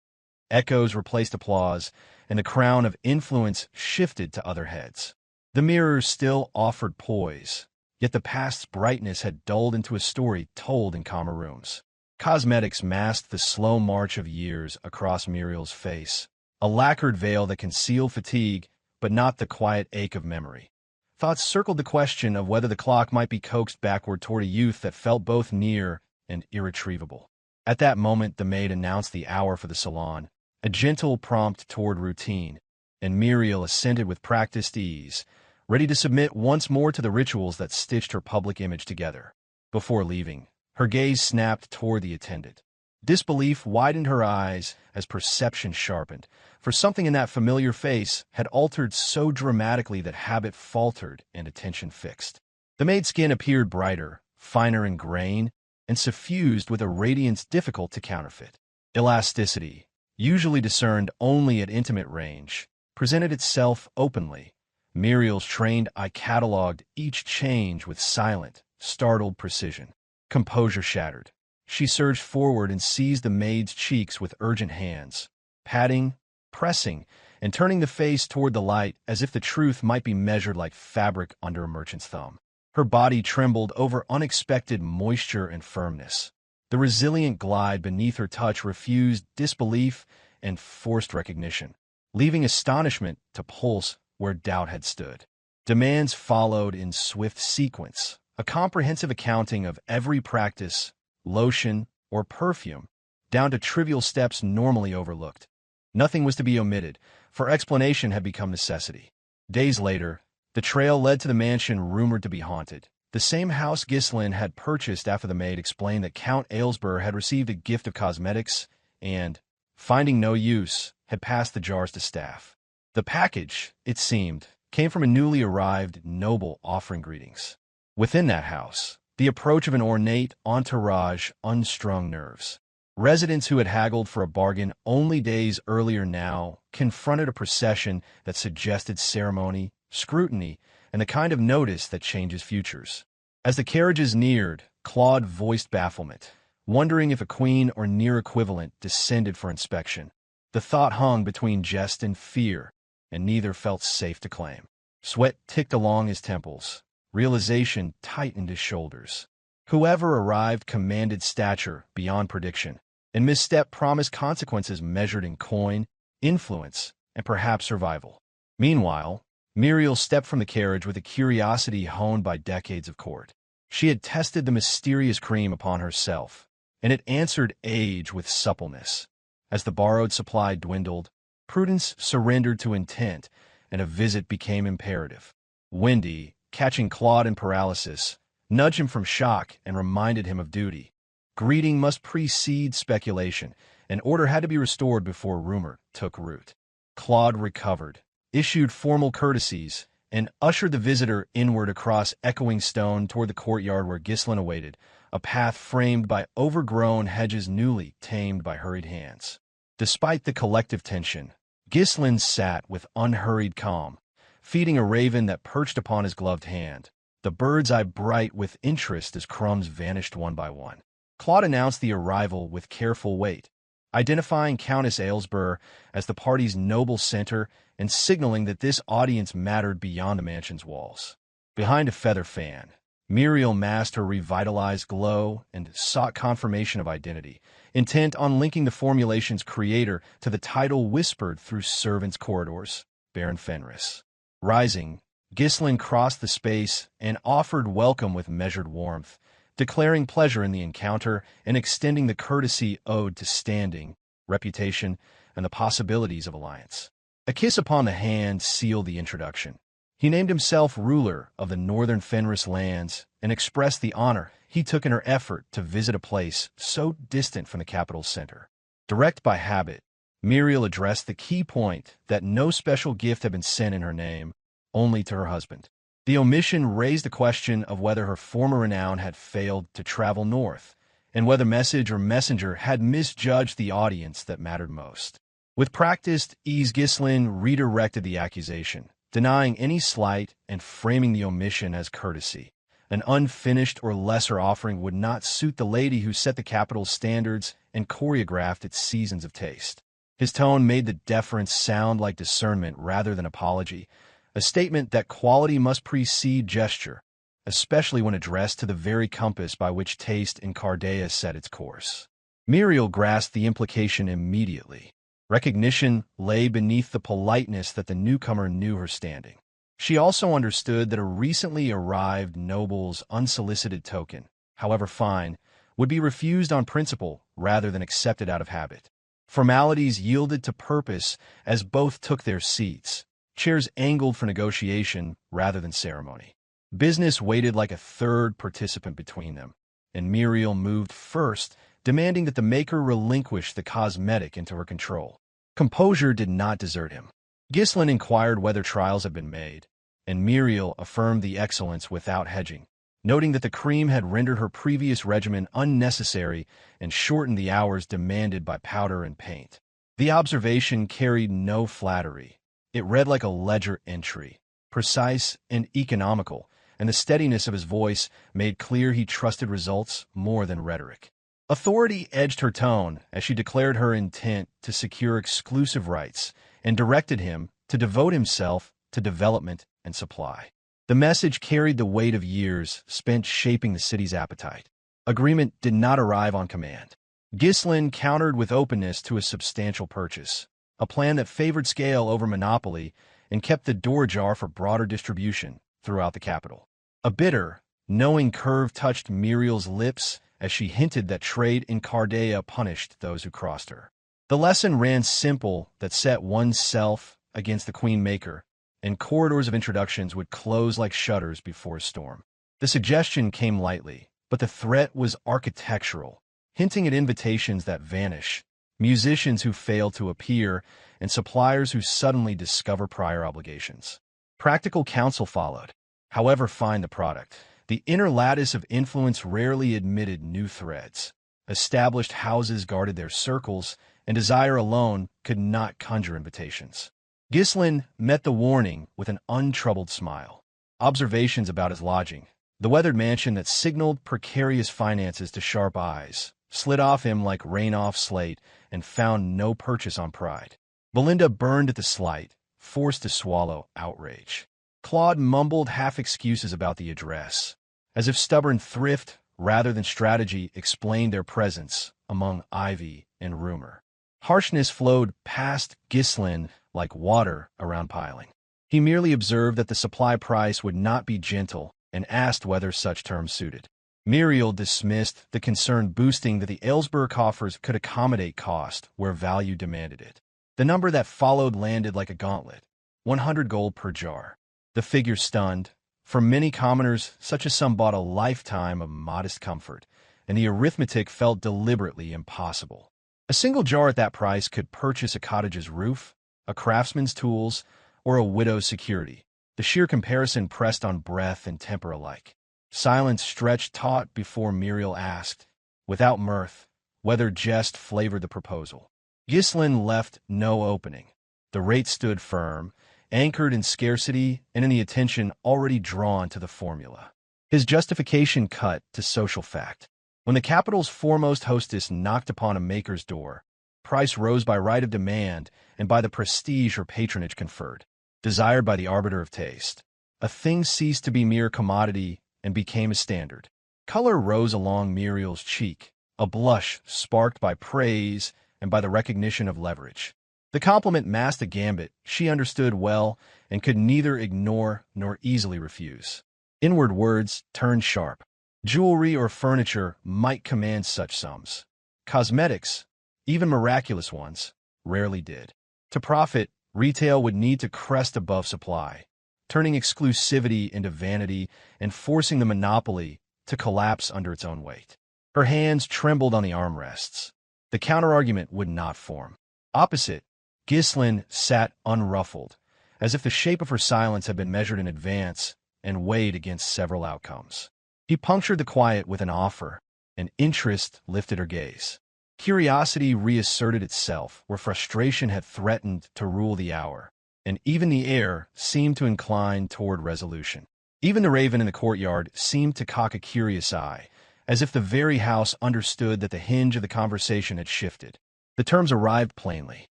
Echoes replaced applause, and the crown of influence shifted to other heads. The mirrors still offered poise, yet the past's brightness had dulled into a story told in calmer rooms. Cosmetics masked the slow march of years across Muriel's face, a lacquered veil that concealed fatigue but not the quiet ache of memory. Thoughts circled the question of whether the clock might be coaxed backward toward a youth that felt both near and irretrievable. At that moment, the maid announced the hour for the salon, a gentle prompt toward routine, and Muriel ascended with practiced ease, ready to submit once more to the rituals that stitched her public image together. Before leaving, her gaze snapped toward the attendant. Disbelief widened her eyes as perception sharpened, for something in that familiar face had altered so dramatically that habit faltered and attention fixed. The maid's skin appeared brighter, finer in grain, and suffused with a radiance difficult to counterfeit. Elasticity, usually discerned only at intimate range, presented itself openly. Muriel's trained eye cataloged each change with silent, startled precision. Composure shattered. She surged forward and seized the maid's cheeks with urgent hands, patting, pressing, and turning the face toward the light as if the truth might be measured like fabric under a merchant's thumb. Her body trembled over unexpected moisture and firmness. The resilient glide beneath her touch refused disbelief and forced recognition, leaving astonishment to pulse where doubt had stood. Demands followed in swift sequence, a comprehensive accounting of every practice, lotion, or perfume, down to trivial steps normally overlooked. Nothing was to be omitted, for explanation had become necessity. Days later, the trail led to the mansion rumored to be haunted, the same house Ghislain had purchased after the maid explained that Count Aylesbury had received a gift of cosmetics and, finding no use, had passed the jars to staff. The package, it seemed, came from a newly arrived noble offering greetings. Within that house, The approach of an ornate entourage unstrung nerves. Residents who had haggled for a bargain only days earlier now confronted a procession that suggested ceremony, scrutiny, and the kind of notice that changes futures. As the carriages neared, Claude voiced bafflement, wondering if a queen or near equivalent descended for inspection. The thought hung between jest and fear, and neither felt safe to claim. Sweat ticked along his temples. Realization tightened his shoulders. Whoever arrived commanded stature beyond prediction, and misstep promised consequences measured in coin, influence, and perhaps survival. Meanwhile, Muriel stepped from the carriage with a curiosity honed by decades of court. She had tested the mysterious cream upon herself, and it answered age with suppleness. As the borrowed supply dwindled, prudence surrendered to intent, and a visit became imperative. Wendy, catching Claude in paralysis, nudged him from shock and reminded him of duty. Greeting must precede speculation, and order had to be restored before rumor took root. Claude recovered, issued formal courtesies, and ushered the visitor inward across echoing stone toward the courtyard where Ghislain awaited, a path framed by overgrown hedges newly tamed by hurried hands. Despite the collective tension, Ghislain sat with unhurried calm, feeding a raven that perched upon his gloved hand, the bird's eye bright with interest as crumbs vanished one by one. Claude announced the arrival with careful weight, identifying Countess Aylesbury as the party's noble center and signaling that this audience mattered beyond the mansion's walls. Behind a feather fan, Muriel masked her revitalized glow and sought confirmation of identity, intent on linking the formulation's creator to the title whispered through servants' corridors, Baron Fenris. Rising, Ghislain crossed the space and offered welcome with measured warmth, declaring pleasure in the encounter and extending the courtesy owed to standing, reputation, and the possibilities of alliance. A kiss upon the hand sealed the introduction. He named himself ruler of the northern Fenris lands and expressed the honor he took in her effort to visit a place so distant from the capital's center. Direct by habit, Muriel addressed the key point that no special gift had been sent in her name, only to her husband. The omission raised the question of whether her former renown had failed to travel north, and whether message or messenger had misjudged the audience that mattered most. With practiced ease, Ghislain redirected the accusation, denying any slight and framing the omission as courtesy. An unfinished or lesser offering would not suit the lady who set the capital's standards and choreographed its seasons of taste. His tone made the deference sound like discernment rather than apology, a statement that quality must precede gesture, especially when addressed to the very compass by which taste in Cardea set its course. Muriel grasped the implication immediately. Recognition lay beneath the politeness that the newcomer knew her standing. She also understood that a recently arrived noble's unsolicited token, however fine, would be refused on principle rather than accepted out of habit. Formalities yielded to purpose as both took their seats, chairs angled for negotiation rather than ceremony. Business waited like a third participant between them, and Muriel moved first, demanding that the maker relinquish the cosmetic into her control. Composure did not desert him. Ghislain inquired whether trials had been made, and Muriel affirmed the excellence without hedging, noting that the cream had rendered her previous regimen unnecessary and shortened the hours demanded by powder and paint. The observation carried no flattery. It read like a ledger entry, precise and economical, and the steadiness of his voice made clear he trusted results more than rhetoric. Authority edged her tone as she declared her intent to secure exclusive rights and directed him to devote himself to development and supply. The message carried the weight of years spent shaping the city's appetite. Agreement did not arrive on command. Ghislain countered with openness to a substantial purchase, a plan that favored scale over monopoly and kept the door ajar for broader distribution throughout the capital. A bitter, knowing curve touched Muriel's lips as she hinted that trade in Cardea punished those who crossed her. The lesson ran simple that set oneself against the Queen Maker, and corridors of introductions would close like shutters before a storm. The suggestion came lightly, but the threat was architectural, hinting at invitations that vanish, musicians who fail to appear, and suppliers who suddenly discover prior obligations. Practical counsel followed. However fine the product, The inner lattice of influence rarely admitted new threads. Established houses guarded their circles, and desire alone could not conjure invitations. Ghislain met the warning with an untroubled smile. Observations about his lodging, the weathered mansion that signaled precarious finances to sharp eyes, slid off him like rain off slate and found no purchase on pride. Belinda burned at the slight, forced to swallow outrage. Claude mumbled half-excuses about the address, as if stubborn thrift rather than strategy explained their presence among ivy and rumor. Harshness flowed past Ghislain like water around piling. He merely observed that the supply price would not be gentle and asked whether such terms suited. Muriel dismissed the concern, boosting that the Aylesbury coffers could accommodate cost where value demanded it. The number that followed landed like a gauntlet, 100 gold per jar. The figure stunned. For many commoners, such a sum bought a lifetime of modest comfort, and the arithmetic felt deliberately impossible. A single jar at that price could purchase a cottage's roof, a craftsman's tools, or a widow's security. The sheer comparison pressed on breath and temper alike. Silence stretched taut before Muriel asked, without mirth, whether jest flavored the proposal. Ghislain left no opening. The rate stood firm, anchored in scarcity and in the attention already drawn to the formula. His justification cut to social fact. When the capital's foremost hostess knocked upon a maker's door, price rose by right of demand and by the prestige her patronage conferred, desired by the arbiter of taste. A thing ceased to be mere commodity and became a standard. Color rose along Muriel's cheek, a blush sparked by praise and by the recognition of leverage. The compliment masked a gambit she understood well and could neither ignore nor easily refuse. Inward words turned sharp. Jewelry or furniture might command such sums. Cosmetics, even miraculous ones, rarely did. To profit, retail would need to crest above supply, turning exclusivity into vanity and forcing the monopoly to collapse under its own weight. Her hands trembled on the armrests. The counterargument would not form. Opposite, Ghislain sat unruffled, as if the shape of her silence had been measured in advance and weighed against several outcomes. He punctured the quiet with an offer, and interest lifted her gaze. Curiosity reasserted itself where frustration had threatened to rule the hour, and even the air seemed to incline toward resolution. Even the raven in the courtyard seemed to cock a curious eye, as if the very house understood that the hinge of the conversation had shifted. The terms arrived plainly.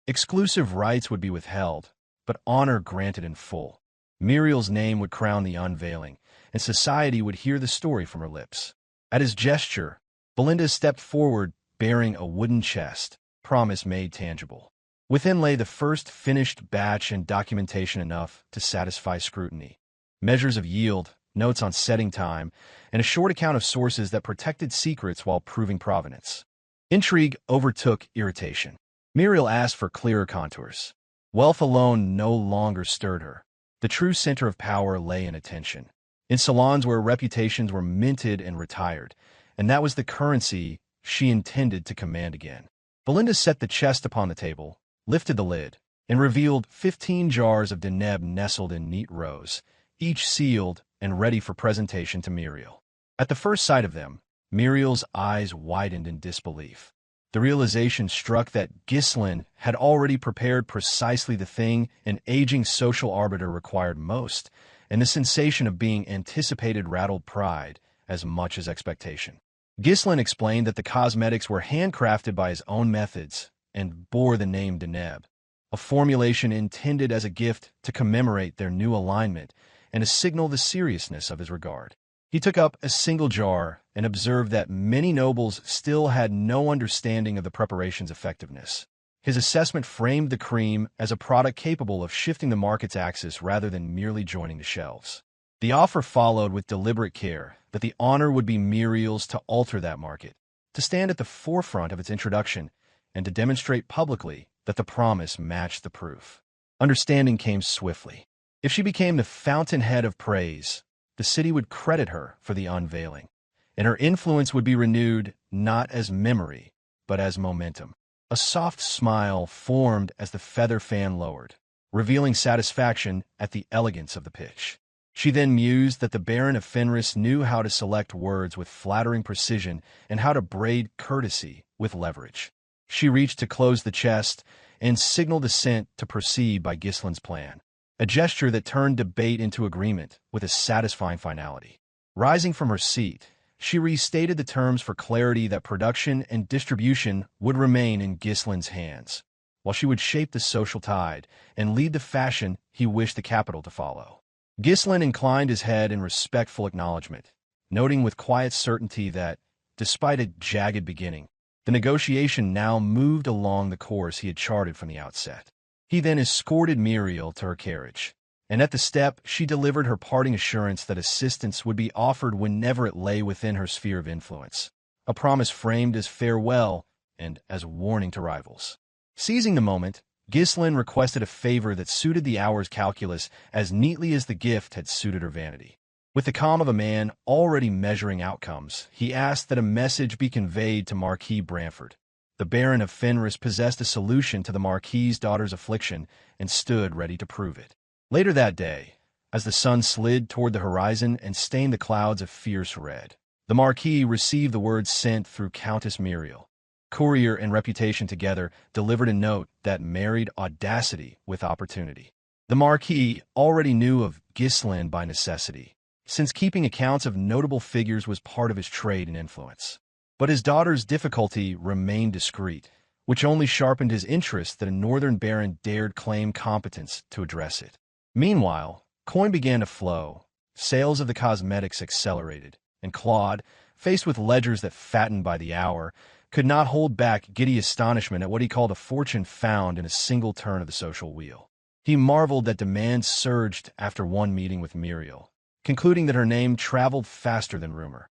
Exclusive rights would be withheld, but honor granted in full. Muriel's name would crown the unveiling, and society would hear the story from her lips. At his gesture, Belinda stepped forward, bearing a wooden chest, promise made tangible. Within lay the first finished batch and documentation enough to satisfy scrutiny. Measures of yield, notes on setting time, and a short account of sources that protected secrets while proving provenance. Intrigue overtook irritation. Muriel asked for clearer contours. Wealth alone no longer stirred her. The true center of power lay in attention, in salons where reputations were minted and retired, and that was the currency she intended to command again. Belinda set the chest upon the table, lifted the lid, and revealed 15 jars of Deneb nestled in neat rows, each sealed and ready for presentation to Muriel. At the first sight of them, Muriel's eyes widened in disbelief. The realization struck that Ghislain had already prepared precisely the thing an aging social arbiter required most, and the sensation of being anticipated rattled pride as much as expectation. Ghislain explained that the cosmetics were handcrafted by his own methods and bore the name Deneb, a formulation intended as a gift to commemorate their new alignment and to signal the seriousness of his regard. He took up a single jar and observed that many nobles still had no understanding of the preparation's effectiveness. His assessment framed the cream as a product capable of shifting the market's axis rather than merely joining the shelves. The offer followed with deliberate care that the honor would be Muriel's to alter that market, to stand at the forefront of its introduction, and to demonstrate publicly that the promise matched the proof. Understanding came swiftly. If she became the fountainhead of praise, the city would credit her for the unveiling, and her influence would be renewed not as memory, but as momentum. A soft smile formed as the feather fan lowered, revealing satisfaction at the elegance of the pitch. She then mused that the Baron of Fenris knew how to select words with flattering precision and how to braid courtesy with leverage. She reached to close the chest and signaled assent to proceed by Ghislain's plan, a gesture that turned debate into agreement with a satisfying finality. Rising from her seat, she restated the terms for clarity that production and distribution would remain in Ghislain's hands, while she would shape the social tide and lead the fashion he wished the capital to follow. Ghislain inclined his head in respectful acknowledgement, noting with quiet certainty that, despite a jagged beginning, the negotiation now moved along the course he had charted from the outset. He then escorted Muriel to her carriage, and at the step she delivered her parting assurance that assistance would be offered whenever it lay within her sphere of influence, a promise framed as farewell and as a warning to rivals. Seizing the moment, Ghislain requested a favor that suited the hour's calculus as neatly as the gift had suited her vanity. With the calm of a man already measuring outcomes, he asked that a message be conveyed to Marquis Branford. The Baron of Fenris possessed a solution to the Marquis's daughter's affliction and stood ready to prove it. Later that day, as the sun slid toward the horizon and stained the clouds a fierce red, the Marquis received the word sent through Countess Muriel. Courier and reputation together delivered a note that married audacity with opportunity. The Marquis already knew of Ghislain by necessity, since keeping accounts of notable figures was part of his trade and influence. But his daughter's difficulty remained discreet, which only sharpened his interest that a northern baron dared claim competence to address it. Meanwhile, coin began to flow, sales of the cosmetics accelerated, and Claude, faced with ledgers that fattened by the hour, could not hold back giddy astonishment at what he called a fortune found in a single turn of the social wheel. He marveled that demand surged after one meeting with Muriel, concluding that her name traveled faster than rumor.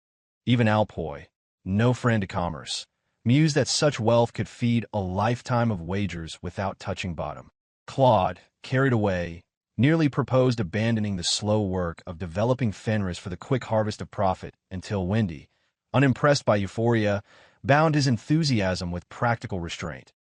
Even Alpoy, no friend to commerce, mused that such wealth could feed a lifetime of wagers without touching bottom. Claude, carried away, nearly proposed abandoning the slow work of developing Fenris for the quick harvest of profit until Wendy, unimpressed by euphoria, bound his enthusiasm with practical restraint.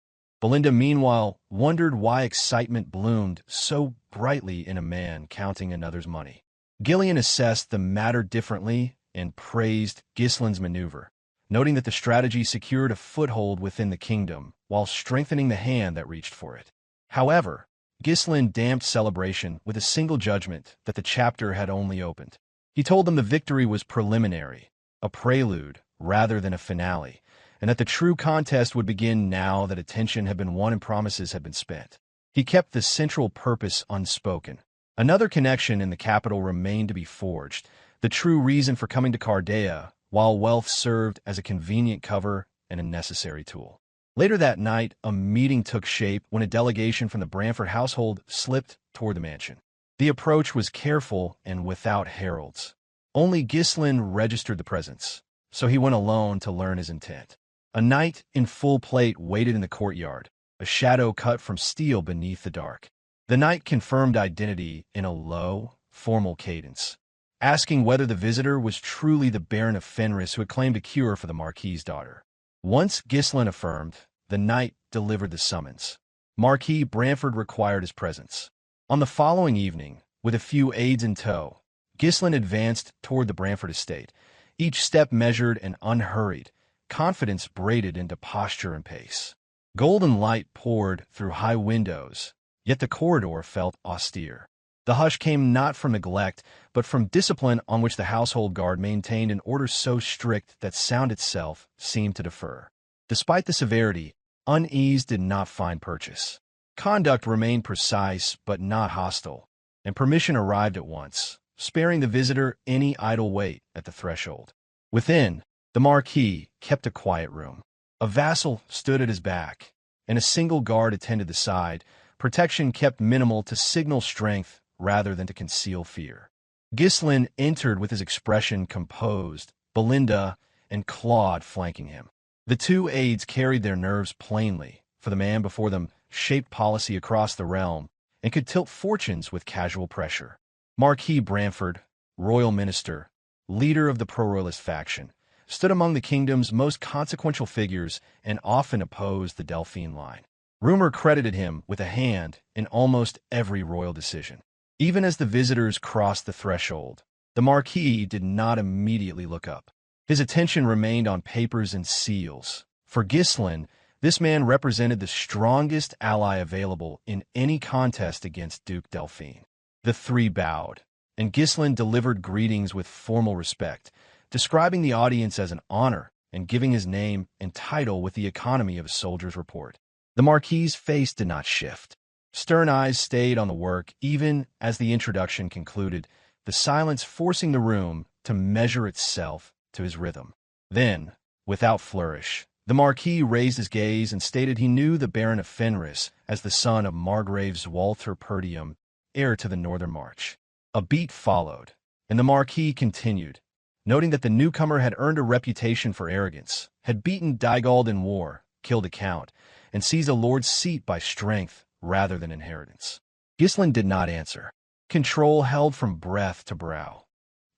Belinda, meanwhile, wondered why excitement bloomed so brightly in a man counting another's money. Gillion assessed the matter differently and praised Ghislain's maneuver, noting that the strategy secured a foothold within the kingdom while strengthening the hand that reached for it. However, Ghislain damped celebration with a single judgment that the chapter had only opened. He told them the victory was preliminary, a prelude rather than a finale, and that the true contest would begin now that attention had been won and promises had been spent. He kept the central purpose unspoken. Another connection in the capital remained to be forged, the true reason for coming to Cardea, while wealth served as a convenient cover and a necessary tool. Later that night, a meeting took shape when a delegation from the Branford household slipped toward the mansion. The approach was careful and without heralds. Only Ghislain registered the presence, so he went alone to learn his intent. A knight in full plate waited in the courtyard, a shadow cut from steel beneath the dark. The knight confirmed identity in a low, formal cadence, asking whether the visitor was truly the Baron of Fenris who had claimed a cure for the Marquis's daughter. Once Ghislain affirmed, the knight delivered the summons. Marquis Branford required his presence. On the following evening, with a few aides in tow, Ghislain advanced toward the Branford estate, each step measured and unhurried, confidence braided into posture and pace. Golden light poured through high windows, yet the corridor felt austere. The hush came not from neglect, but from discipline on which the household guard maintained an order so strict that sound itself seemed to defer. Despite the severity, unease did not find purchase. Conduct remained precise but not hostile, and permission arrived at once, sparing the visitor any idle wait at the threshold. Within, the Marquis kept a quiet room. A vassal stood at his back, and a single guard attended the side, protection kept minimal to signal strength rather than to conceal fear. Ghislain entered with his expression composed, Belinda and Claude flanking him. The two aides carried their nerves plainly, for the man before them shaped policy across the realm and could tilt fortunes with casual pressure. Marquis Branford, royal minister, leader of the pro-royalist faction, stood among the kingdom's most consequential figures and often opposed the Delphine line. Rumor credited him with a hand in almost every royal decision. Even as the visitors crossed the threshold, the Marquis did not immediately look up. His attention remained on papers and seals. For Ghislain, this man represented the strongest ally available in any contest against Duke Delphine. The three bowed, and Ghislain delivered greetings with formal respect, describing the audience as an honor and giving his name and title with the economy of a soldier's report. The Marquis's face did not shift. Stern eyes stayed on the work even as the introduction concluded, the silence forcing the room to measure itself to his rhythm. Then, without flourish, the Marquis raised his gaze and stated he knew the Baron of Fenris as the son of Margrave Swalter Perdium, heir to the Northern March. A beat followed, and the Marquis continued, noting that the newcomer had earned a reputation for arrogance, had beaten Dygald in war, killed a count, and seized a lord's seat by strength rather than inheritance. Ghislain did not answer. Control held from breath to brow.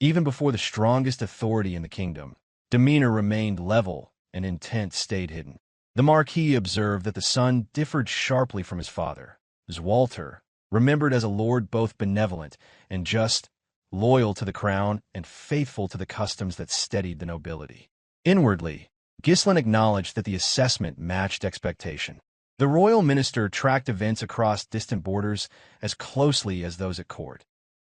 Even before the strongest authority in the kingdom, demeanor remained level and intent stayed hidden. The Marquis observed that the son differed sharply from his father. Swalter, remembered as a lord both benevolent and just, loyal to the crown and faithful to the customs that steadied the nobility. Inwardly, Ghislain acknowledged that the assessment matched expectation. The royal minister tracked events across distant borders as closely as those at court.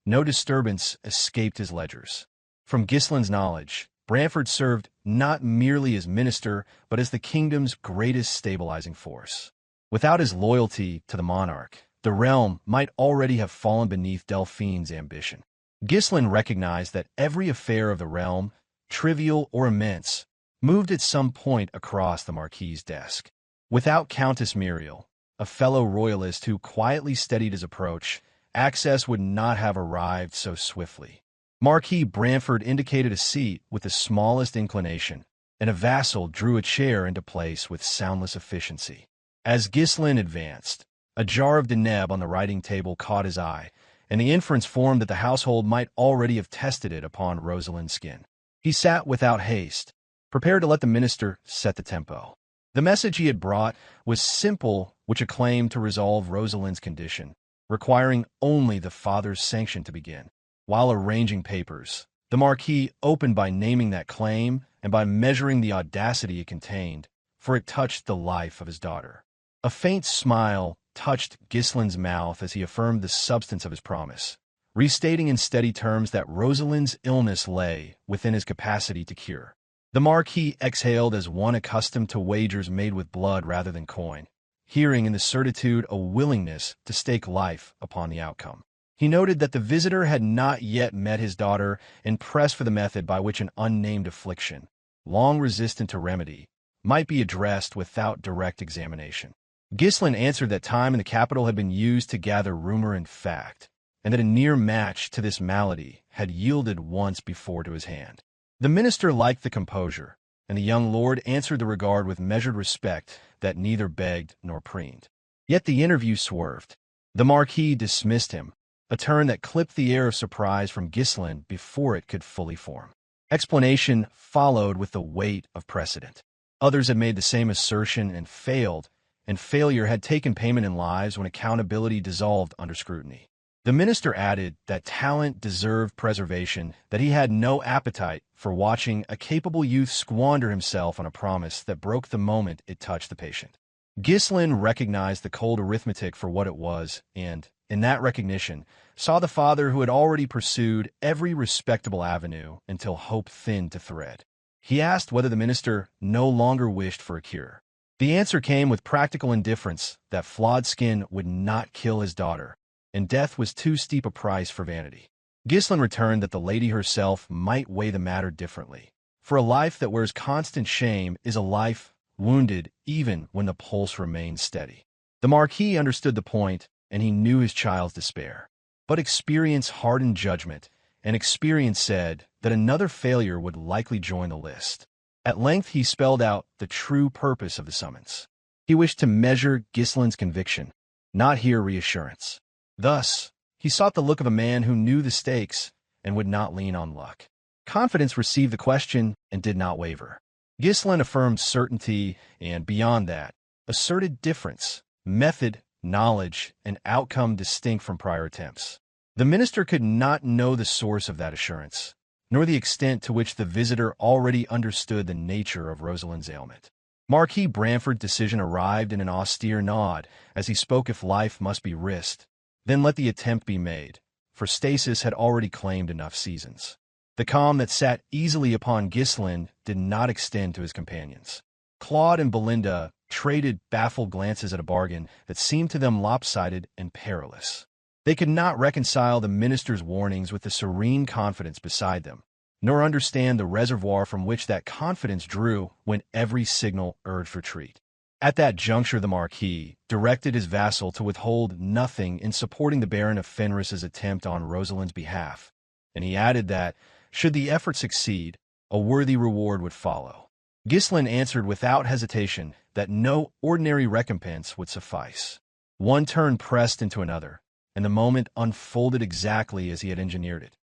No disturbance escaped his ledgers. From Ghislain's knowledge, Branford served not merely as minister, but as the kingdom's greatest stabilizing force. Without his loyalty to the monarch, the realm might already have fallen beneath Delphine's ambition. Ghislain recognized that every affair of the realm, trivial or immense, moved at some point across the Marquis's desk. Without Countess Muriel, a fellow royalist who quietly steadied his approach, access would not have arrived so swiftly. Marquis Branford indicated a seat with the smallest inclination, and a vassal drew a chair into place with soundless efficiency. As Ghislain advanced, a jar of Deneb on the writing table caught his eye, and the inference formed that the household might already have tested it upon Rosalind's skin. He sat without haste, prepared to let the minister set the tempo. The message he had brought was simple, which a claim to resolve Rosalind's condition, requiring only the father's sanction to begin. While arranging papers, the Marquis opened by naming that claim and by measuring the audacity it contained, for it touched the life of his daughter. A faint smile touched Ghislain's mouth as he affirmed the substance of his promise, restating in steady terms that Rosalind's illness lay within his capacity to cure. The Marquis exhaled as one accustomed to wagers made with blood rather than coin, hearing in the certitude a willingness to stake life upon the outcome. He noted that the visitor had not yet met his daughter and pressed for the method by which an unnamed affliction, long resistant to remedy, might be addressed without direct examination. Ghislain answered that time in the capital had been used to gather rumor and fact, and that a near match to this malady had yielded once before to his hand. The minister liked the composure, and the young lord answered the regard with measured respect that neither begged nor preened. Yet the interview swerved. The Marquis dismissed him, a turn that clipped the air of surprise from Ghislain before it could fully form. Explanation followed with the weight of precedent. Others had made the same assertion and failed, and failure had taken payment in lives when accountability dissolved under scrutiny. The minister added that talent deserved preservation, that he had no appetite for watching a capable youth squander himself on a promise that broke the moment it touched the patient. Ghislain recognized the cold arithmetic for what it was and, in that recognition, saw the father who had already pursued every respectable avenue until hope thinned to thread. He asked whether the minister no longer wished for a cure. The answer came with practical indifference that flawed skin would not kill his daughter, and death was too steep a price for vanity. Ghislain returned that the lady herself might weigh the matter differently, for a life that wears constant shame is a life wounded even when the pulse remains steady. The Marquis understood the point, and he knew his child's despair. But experience hardened judgment, and experience said that another failure would likely join the list. At length he spelled out the true purpose of the summons. He wished to measure Ghislain's conviction, not hear reassurance. Thus, he sought the look of a man who knew the stakes and would not lean on luck. Confidence received the question and did not waver. Ghislain affirmed certainty and, beyond that, asserted difference, method, knowledge, and outcome distinct from prior attempts. The minister could not know the source of that assurance, nor the extent to which the visitor already understood the nature of Rosalind's ailment. Marquis Branford's decision arrived in an austere nod as he spoke. If life must be risked, then let the attempt be made, for stasis had already claimed enough seasons. The calm that sat easily upon Ghislain did not extend to his companions. Claude and Belinda traded baffled glances at a bargain that seemed to them lopsided and perilous. They could not reconcile the minister's warnings with the serene confidence beside them, nor understand the reservoir from which that confidence drew when every signal urged retreat. At that juncture the Marquis directed his vassal to withhold nothing in supporting the Baron of Fenris's attempt on Rosalind's behalf, and he added that, should the effort succeed, a worthy reward would follow. Ghislain answered without hesitation that no ordinary recompense would suffice. One turn pressed into another, and the moment unfolded exactly as he had engineered it.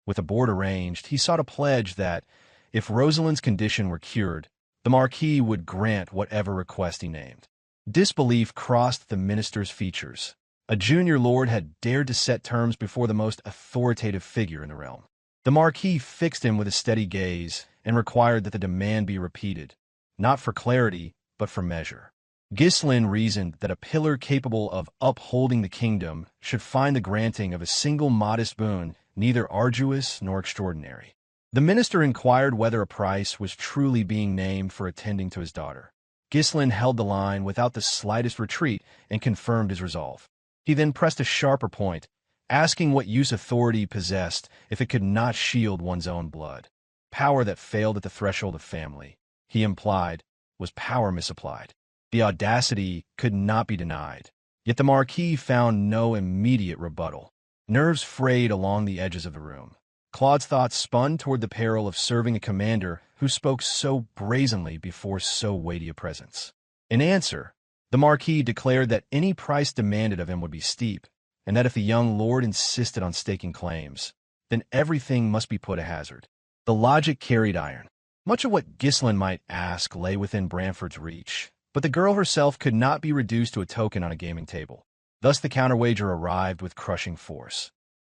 With a board arranged, he sought a pledge that, if Rosalind's condition were cured, the Marquis would grant whatever request he named. Disbelief crossed the minister's features. A junior lord had dared to set terms before the most authoritative figure in the realm. The Marquis fixed him with a steady gaze and required that the demand be repeated, not for clarity, but for measure. Ghislain reasoned that a pillar capable of upholding the kingdom should find the granting of a single modest boon neither arduous nor extraordinary. The minister inquired whether a price was truly being named for attending to his daughter. Ghislain held the line without the slightest retreat and confirmed his resolve. He then pressed a sharper point, asking what use authority possessed if it could not shield one's own blood. Power that failed at the threshold of family, he implied, was power misapplied. The audacity could not be denied, yet the Marquis found no immediate rebuttal. Nerves frayed along the edges of the room. Claude's thoughts spun toward the peril of serving a commander who spoke so brazenly before so weighty a presence. In answer, the Marquis declared that any price demanded of him would be steep, and that if the young lord insisted on staking claims, then everything must be put a hazard. The logic carried iron. Much of what Ghislain might ask lay within Branford's reach, but the girl herself could not be reduced to a token on a gaming table. Thus the counterwager arrived with crushing force.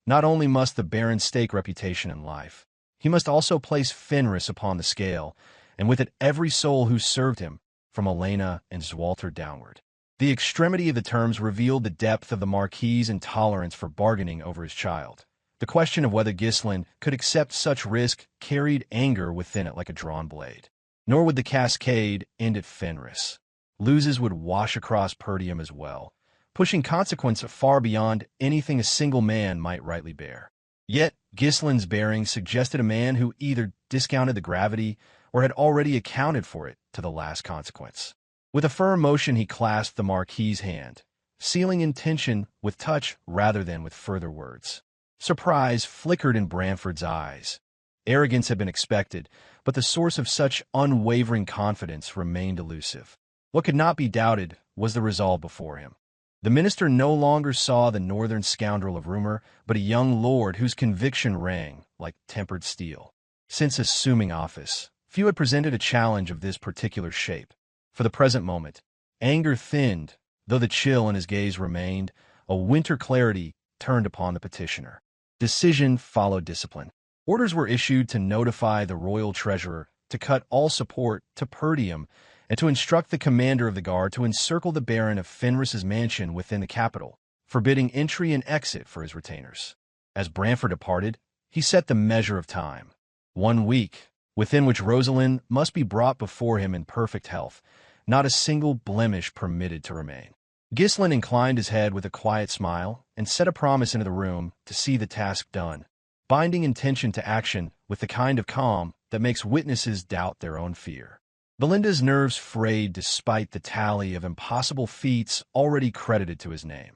Not only must the Baron stake reputation and life, he must also place Fenris upon the scale, and with it every soul who served him, from Elena and Swalter downward. The extremity of the terms revealed the depth of the Marquis's intolerance for bargaining over his child. The question of whether Ghislain could accept such risk carried anger within it like a drawn blade. Nor would the cascade end at Fenris. Losses would wash across Perdium as well, pushing consequence far beyond anything a single man might rightly bear. Yet, Ghislain's bearing suggested a man who either discounted the gravity or had already accounted for it to the last consequence. With a firm motion he clasped the Marquis's hand, sealing intention with touch rather than with further words. Surprise flickered in Branford's eyes. Arrogance had been expected, but the source of such unwavering confidence remained elusive. What could not be doubted was the resolve before him. The minister no longer saw the northern scoundrel of rumor, but a young lord whose conviction rang like tempered steel. Since assuming office, few had presented a challenge of this particular shape. For the present moment, anger thinned, though the chill in his gaze remained. A winter clarity turned upon the petitioner. Decision followed discipline. Orders were issued to notify the royal treasurer to cut all support to Perdium and to instruct the commander of the guard to encircle the Baron of Fenris's mansion within the capital, forbidding entry and exit for his retainers. As Branford departed, he set the measure of time. 1 week, within which Rosalind must be brought before him in perfect health, not a single blemish permitted to remain. Ghislain inclined his head with a quiet smile and set a promise into the room to see the task done, binding intention to action with the kind of calm that makes witnesses doubt their own fear. Belinda's nerves frayed despite the tally of impossible feats already credited to his name,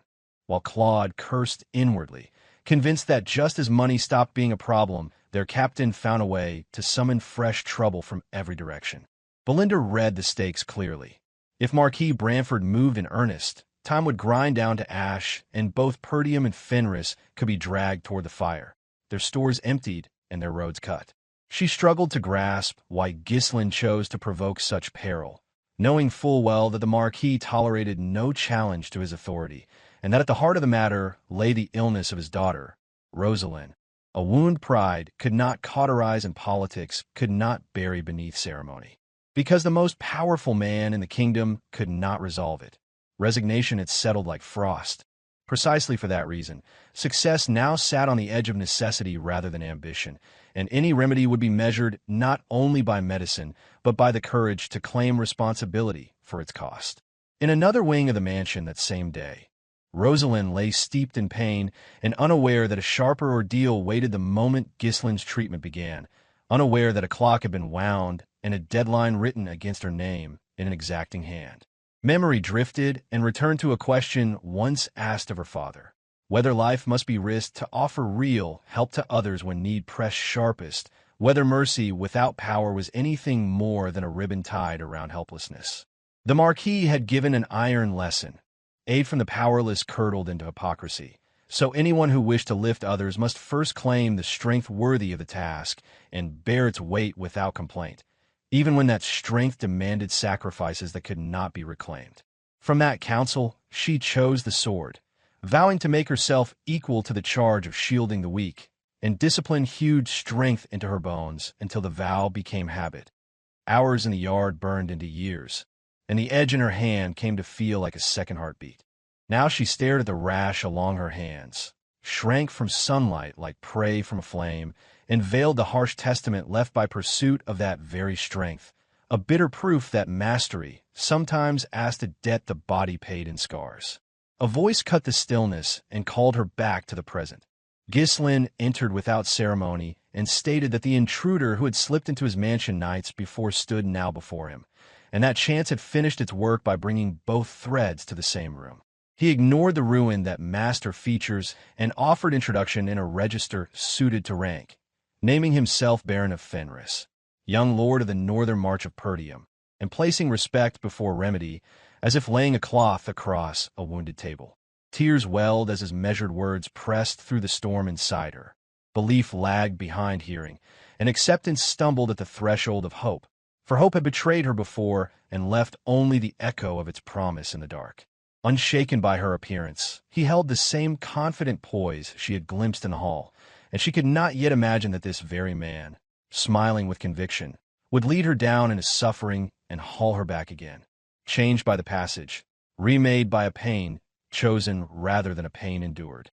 while Claude cursed inwardly, convinced that just as money stopped being a problem, their captain found a way to summon fresh trouble from every direction. Belinda read the stakes clearly. If Marquis Branford moved in earnest, time would grind down to ash, and both Perdium and Fenris could be dragged toward the fire, their stores emptied and their roads cut. She struggled to grasp why Ghislain chose to provoke such peril, knowing full well that the Marquis tolerated no challenge to his authority, and that at the heart of the matter lay the illness of his daughter, Rosalind, a wound pride could not cauterize and politics could not bury beneath ceremony. Because the most powerful man in the kingdom could not resolve it. Resignation had settled like frost. Precisely for that reason, success now sat on the edge of necessity rather than ambition, and any remedy would be measured not only by medicine, but by the courage to claim responsibility for its cost. In another wing of the mansion that same day, Rosalind lay steeped in pain and unaware that a sharper ordeal waited the moment Ghislain's treatment began, unaware that a clock had been wound and a deadline written against her name in an exacting hand. Memory drifted and returned to a question once asked of her father, whether life must be risked to offer real help to others when need pressed sharpest, whether mercy without power was anything more than a ribbon tied around helplessness. The Marquis had given an iron lesson. Aid from the powerless curdled into hypocrisy. So anyone who wished to lift others must first claim the strength worthy of the task and bear its weight without complaint, even when that strength demanded sacrifices that could not be reclaimed. From that counsel, she chose the sword, vowing to make herself equal to the charge of shielding the weak, and discipline hewed strength into her bones until the vow became habit. Hours in the yard burned into years, and the edge in her hand came to feel like a second heartbeat. Now she stared at the rash along her hands, shrank from sunlight like prey from a flame, and veiled the harsh testament left by pursuit of that very strength, a bitter proof that mastery sometimes asked a debt the body paid in scars. A voice cut the stillness and called her back to the present. Ghislain entered without ceremony and stated that the intruder who had slipped into his mansion nights before stood now before him, and that chance had finished its work by bringing both threads to the same room. He ignored the ruin that masked her features and offered introduction in a register suited to rank, naming himself Baron of Fenris, young lord of the northern march of Perdium, and placing respect before remedy, as if laying a cloth across a wounded table. Tears welled as his measured words pressed through the storm inside her. Belief lagged behind hearing, and acceptance stumbled at the threshold of hope, for hope had betrayed her before and left only the echo of its promise in the dark. Unshaken by her appearance, he held the same confident poise she had glimpsed in the hall, and she could not yet imagine that this very man, smiling with conviction, would lead her down into suffering and haul her back again, changed by the passage, remade by a pain chosen rather than a pain endured.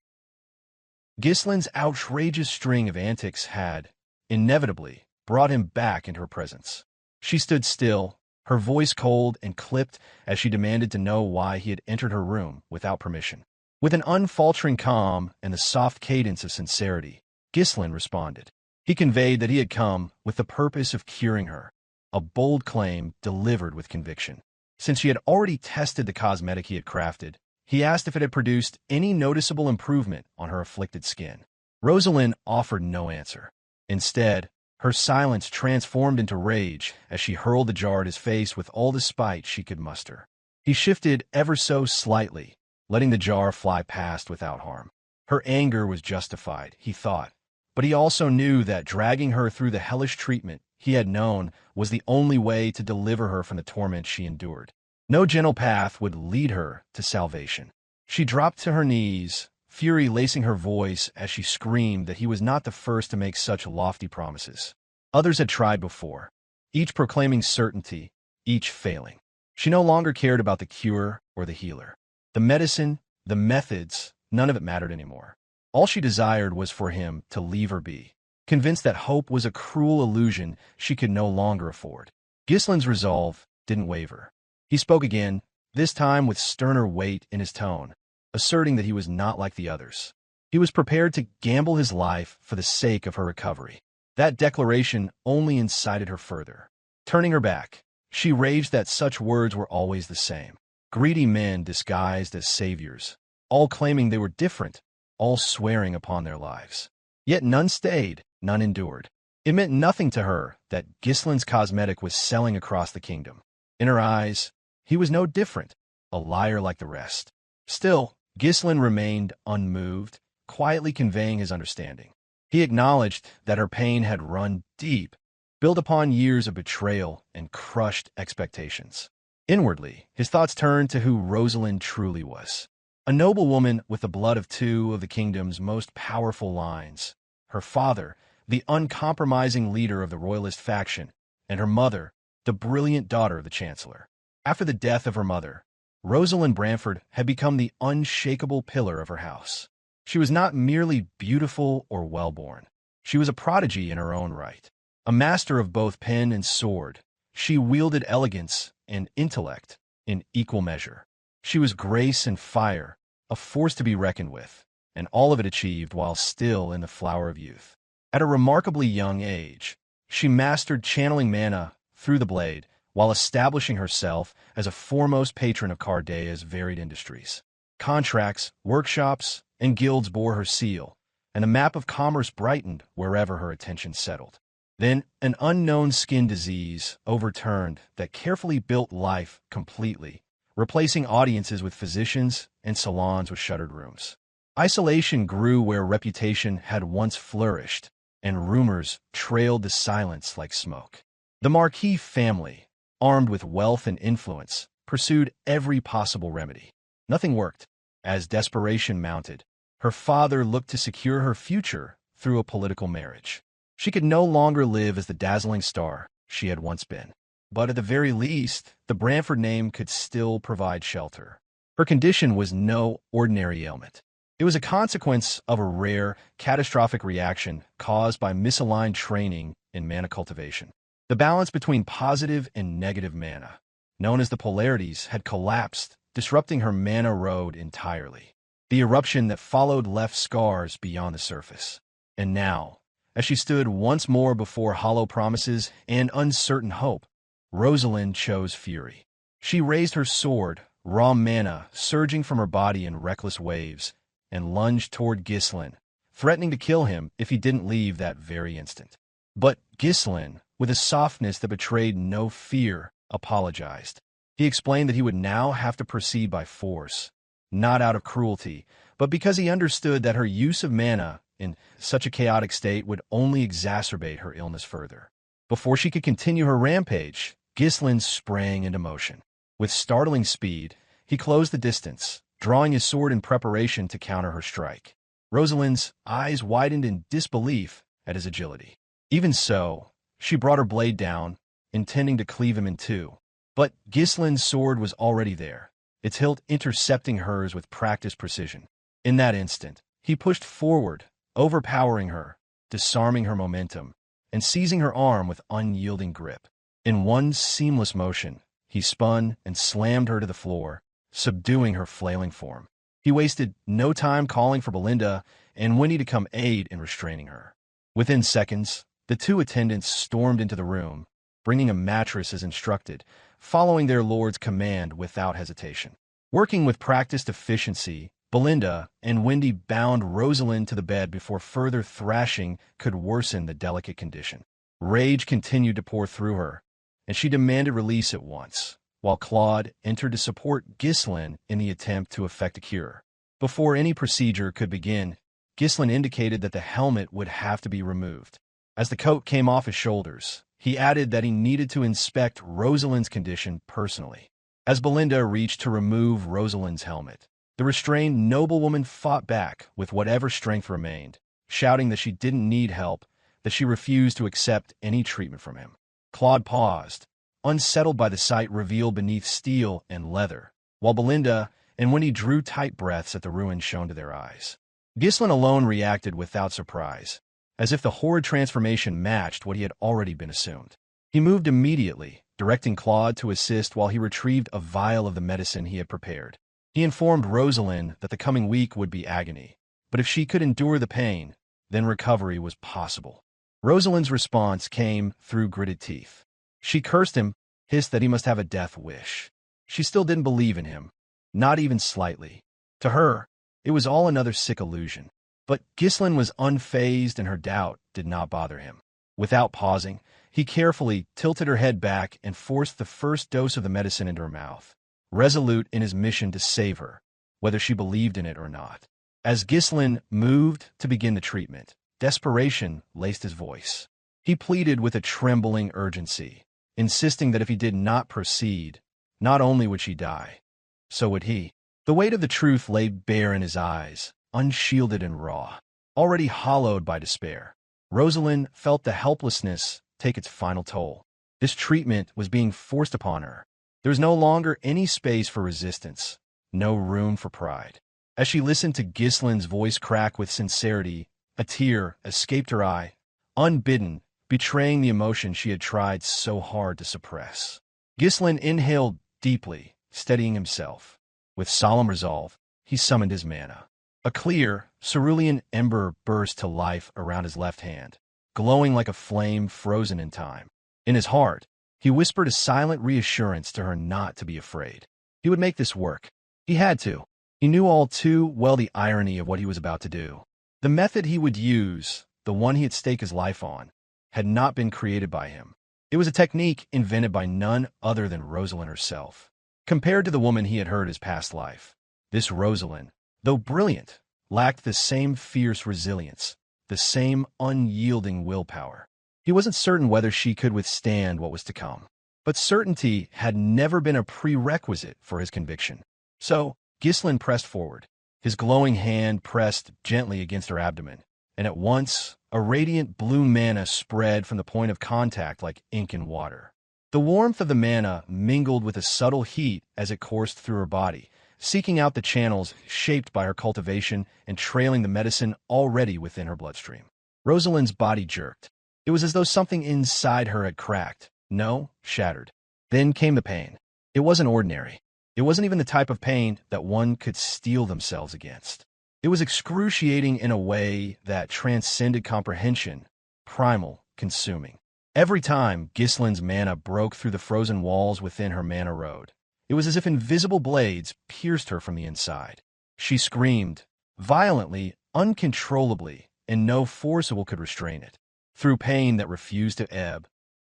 Ghislain's outrageous string of antics had, inevitably, brought him back into her presence. She stood still, her voice cold and clipped as she demanded to know why he had entered her room without permission. With an unfaltering calm and the soft cadence of sincerity, Ghislain responded. He conveyed that he had come with the purpose of curing her, a bold claim delivered with conviction. Since she had already tested the cosmetic he had crafted, he asked if it had produced any noticeable improvement on her afflicted skin. Rosalind offered no answer. Instead, her silence transformed into rage as she hurled the jar at his face with all the spite she could muster. He shifted ever so slightly, letting the jar fly past without harm. Her anger was justified, he thought, but he also knew that dragging her through the hellish treatment he had known was the only way to deliver her from the torment she endured. No gentle path would lead her to salvation. She dropped to her knees, fury lacing her voice as she screamed that he was not the first to make such lofty promises. Others had tried before, each proclaiming certainty, each failing. She no longer cared about the cure or the healer. The medicine, the methods, none of it mattered anymore. All she desired was for him to leave her be, convinced that hope was a cruel illusion she could no longer afford. Ghislain's resolve didn't waver. He spoke again, this time with sterner weight in his tone, asserting that he was not like the others. He was prepared to gamble his life for the sake of her recovery. That declaration only incited her further. Turning her back, she raged that such words were always the same. Greedy men disguised as saviors, all claiming they were different, all swearing upon their lives. Yet none stayed, none endured. It meant nothing to her that Ghislain's cosmetic was selling across the kingdom. In her eyes, he was no different, a liar like the rest. Still, Ghislain remained unmoved, quietly conveying his understanding. He acknowledged that her pain had run deep, built upon years of betrayal and crushed expectations. Inwardly, his thoughts turned to who Rosalind truly was. a noblewoman with the blood of two of the kingdom's most powerful lines. Her father, the uncompromising leader of the royalist faction, and her mother, the brilliant daughter of the chancellor. After the death of her mother, Rosalind Bramford had become the unshakable pillar of her house. She was not merely beautiful or well-born. She was a prodigy in her own right. A master of both pen and sword, she wielded elegance and intellect in equal measure. She was grace and fire, a force to be reckoned with, and all of it achieved while still in the flower of youth. At a remarkably young age, she mastered channeling mana through the blade while establishing herself as a foremost patron of Cardea's varied industries. Contracts, workshops, and guilds bore her seal, and the map of commerce brightened wherever her attention settled. Then, an unknown skin disease overturned that carefully built life completely, replacing audiences with physicians and salons with shuttered rooms. Isolation grew where reputation had once flourished, and rumors trailed the silence like smoke. The Marquis family, armed with wealth and influence, pursued every possible remedy. Nothing worked. As desperation mounted, her father looked to secure her future through a political marriage. She could no longer live as the dazzling star she had once been. But at the very least, the Bramford name could still provide shelter. Her condition was no ordinary ailment. It was a consequence of a rare, catastrophic reaction caused by misaligned training in mana cultivation. The balance between positive and negative mana, known as the polarities, had collapsed, disrupting her mana road entirely. The eruption that followed left scars beyond the surface. And now, as she stood once more before hollow promises and uncertain hope, Rosalind chose fury. She raised her sword, raw mana surging from her body in reckless waves, and lunged toward Ghislain, threatening to kill him if he didn't leave that very instant. But Ghislain, with a softness that betrayed no fear, apologized. He explained that he would now have to proceed by force, not out of cruelty, but because he understood that her use of mana in such a chaotic state would only exacerbate her illness further. Before she could continue her rampage, Ghislain sprang into motion. With startling speed, he closed the distance, drawing his sword in preparation to counter her strike. Rosalind's eyes widened in disbelief at his agility. Even so, she brought her blade down, intending to cleave him in two. But Ghislain's sword was already there, its hilt intercepting hers with practiced precision. In that instant, he pushed forward, overpowering her, disarming her momentum, and seizing her arm with unyielding grip. In one seamless motion, he spun and slammed her to the floor, subduing her flailing form. He wasted no time calling for Belinda and Wendy to come aid in restraining her. Within seconds, the two attendants stormed into the room, bringing a mattress as instructed, following their lord's command without hesitation. Working with practiced efficiency, Belinda and Wendy bound Rosalind to the bed before further thrashing could worsen the delicate condition. Rage continued to pour through her, and she demanded release at once, while Claude entered to support Ghislain in the attempt to effect a cure. Before any procedure could begin, Ghislain indicated that the helmet would have to be removed. As the coat came off his shoulders, he added that he needed to inspect Rosalind's condition personally. As Belinda reached to remove Rosalind's helmet, the restrained noblewoman fought back with whatever strength remained, shouting that she didn't need help, that she refused to accept any treatment from him. Claude paused, unsettled by the sight revealed beneath steel and leather, while Belinda and Wendy drew tight breaths at the ruin shown to their eyes. Ghislain alone reacted without surprise, as if the horrid transformation matched what he had already been assumed. He moved immediately, directing Claude to assist while he retrieved a vial of the medicine he had prepared. He informed Rosalind that the coming week would be agony, but if she could endure the pain, then recovery was possible. Rosalind's response came through gritted teeth. She cursed him, hissed that he must have a death wish. She still didn't believe in him, not even slightly. To her, it was all another sick illusion. But Ghislain was unfazed and her doubt did not bother him. Without pausing, he carefully tilted her head back and forced the first dose of the medicine into her mouth, resolute in his mission to save her, whether she believed in it or not. As Ghislain moved to begin the treatment, desperation laced his voice. He pleaded with a trembling urgency, insisting that if he did not proceed, not only would she die, so would he. The weight of the truth lay bare in his eyes, unshielded and raw, already hollowed by despair. Rosalind felt the helplessness take its final toll. This treatment was being forced upon her. There was no longer any space for resistance, no room for pride. As she listened to Ghislain's voice crack with sincerity, a tear escaped her eye, unbidden, betraying the emotion she had tried so hard to suppress. Ghislain inhaled deeply, steadying himself. With solemn resolve, he summoned his mana. A clear, cerulean ember burst to life around his left hand, glowing like a flame frozen in time. In his heart, he whispered a silent reassurance to her not to be afraid. He would make this work. He had to. He knew all too well the irony of what he was about to do. The method he would use, the one he had staked his life on, had not been created by him. It was a technique invented by none other than Rosalind herself. Compared to the woman he had heard his past life, this Rosalind, though brilliant, lacked the same fierce resilience, the same unyielding willpower. He wasn't certain whether she could withstand what was to come. But certainty had never been a prerequisite for his conviction. So, Ghislain pressed forward. His glowing hand pressed gently against her abdomen, and at once, a radiant blue mana spread from the point of contact like ink in water. The warmth of the mana mingled with a subtle heat as it coursed through her body, seeking out the channels shaped by her cultivation and trailing the medicine already within her bloodstream. Rosalind's body jerked. It was as though something inside her had cracked. No, shattered. Then came the pain. It wasn't ordinary. It wasn't even the type of pain that one could steel themselves against. It was excruciating in a way that transcended comprehension, primal, consuming. Every time Ghislain's mana broke through the frozen walls within her mana road, it was as if invisible blades pierced her from the inside. She screamed, violently, uncontrollably, and no forcible could restrain it. Through pain that refused to ebb,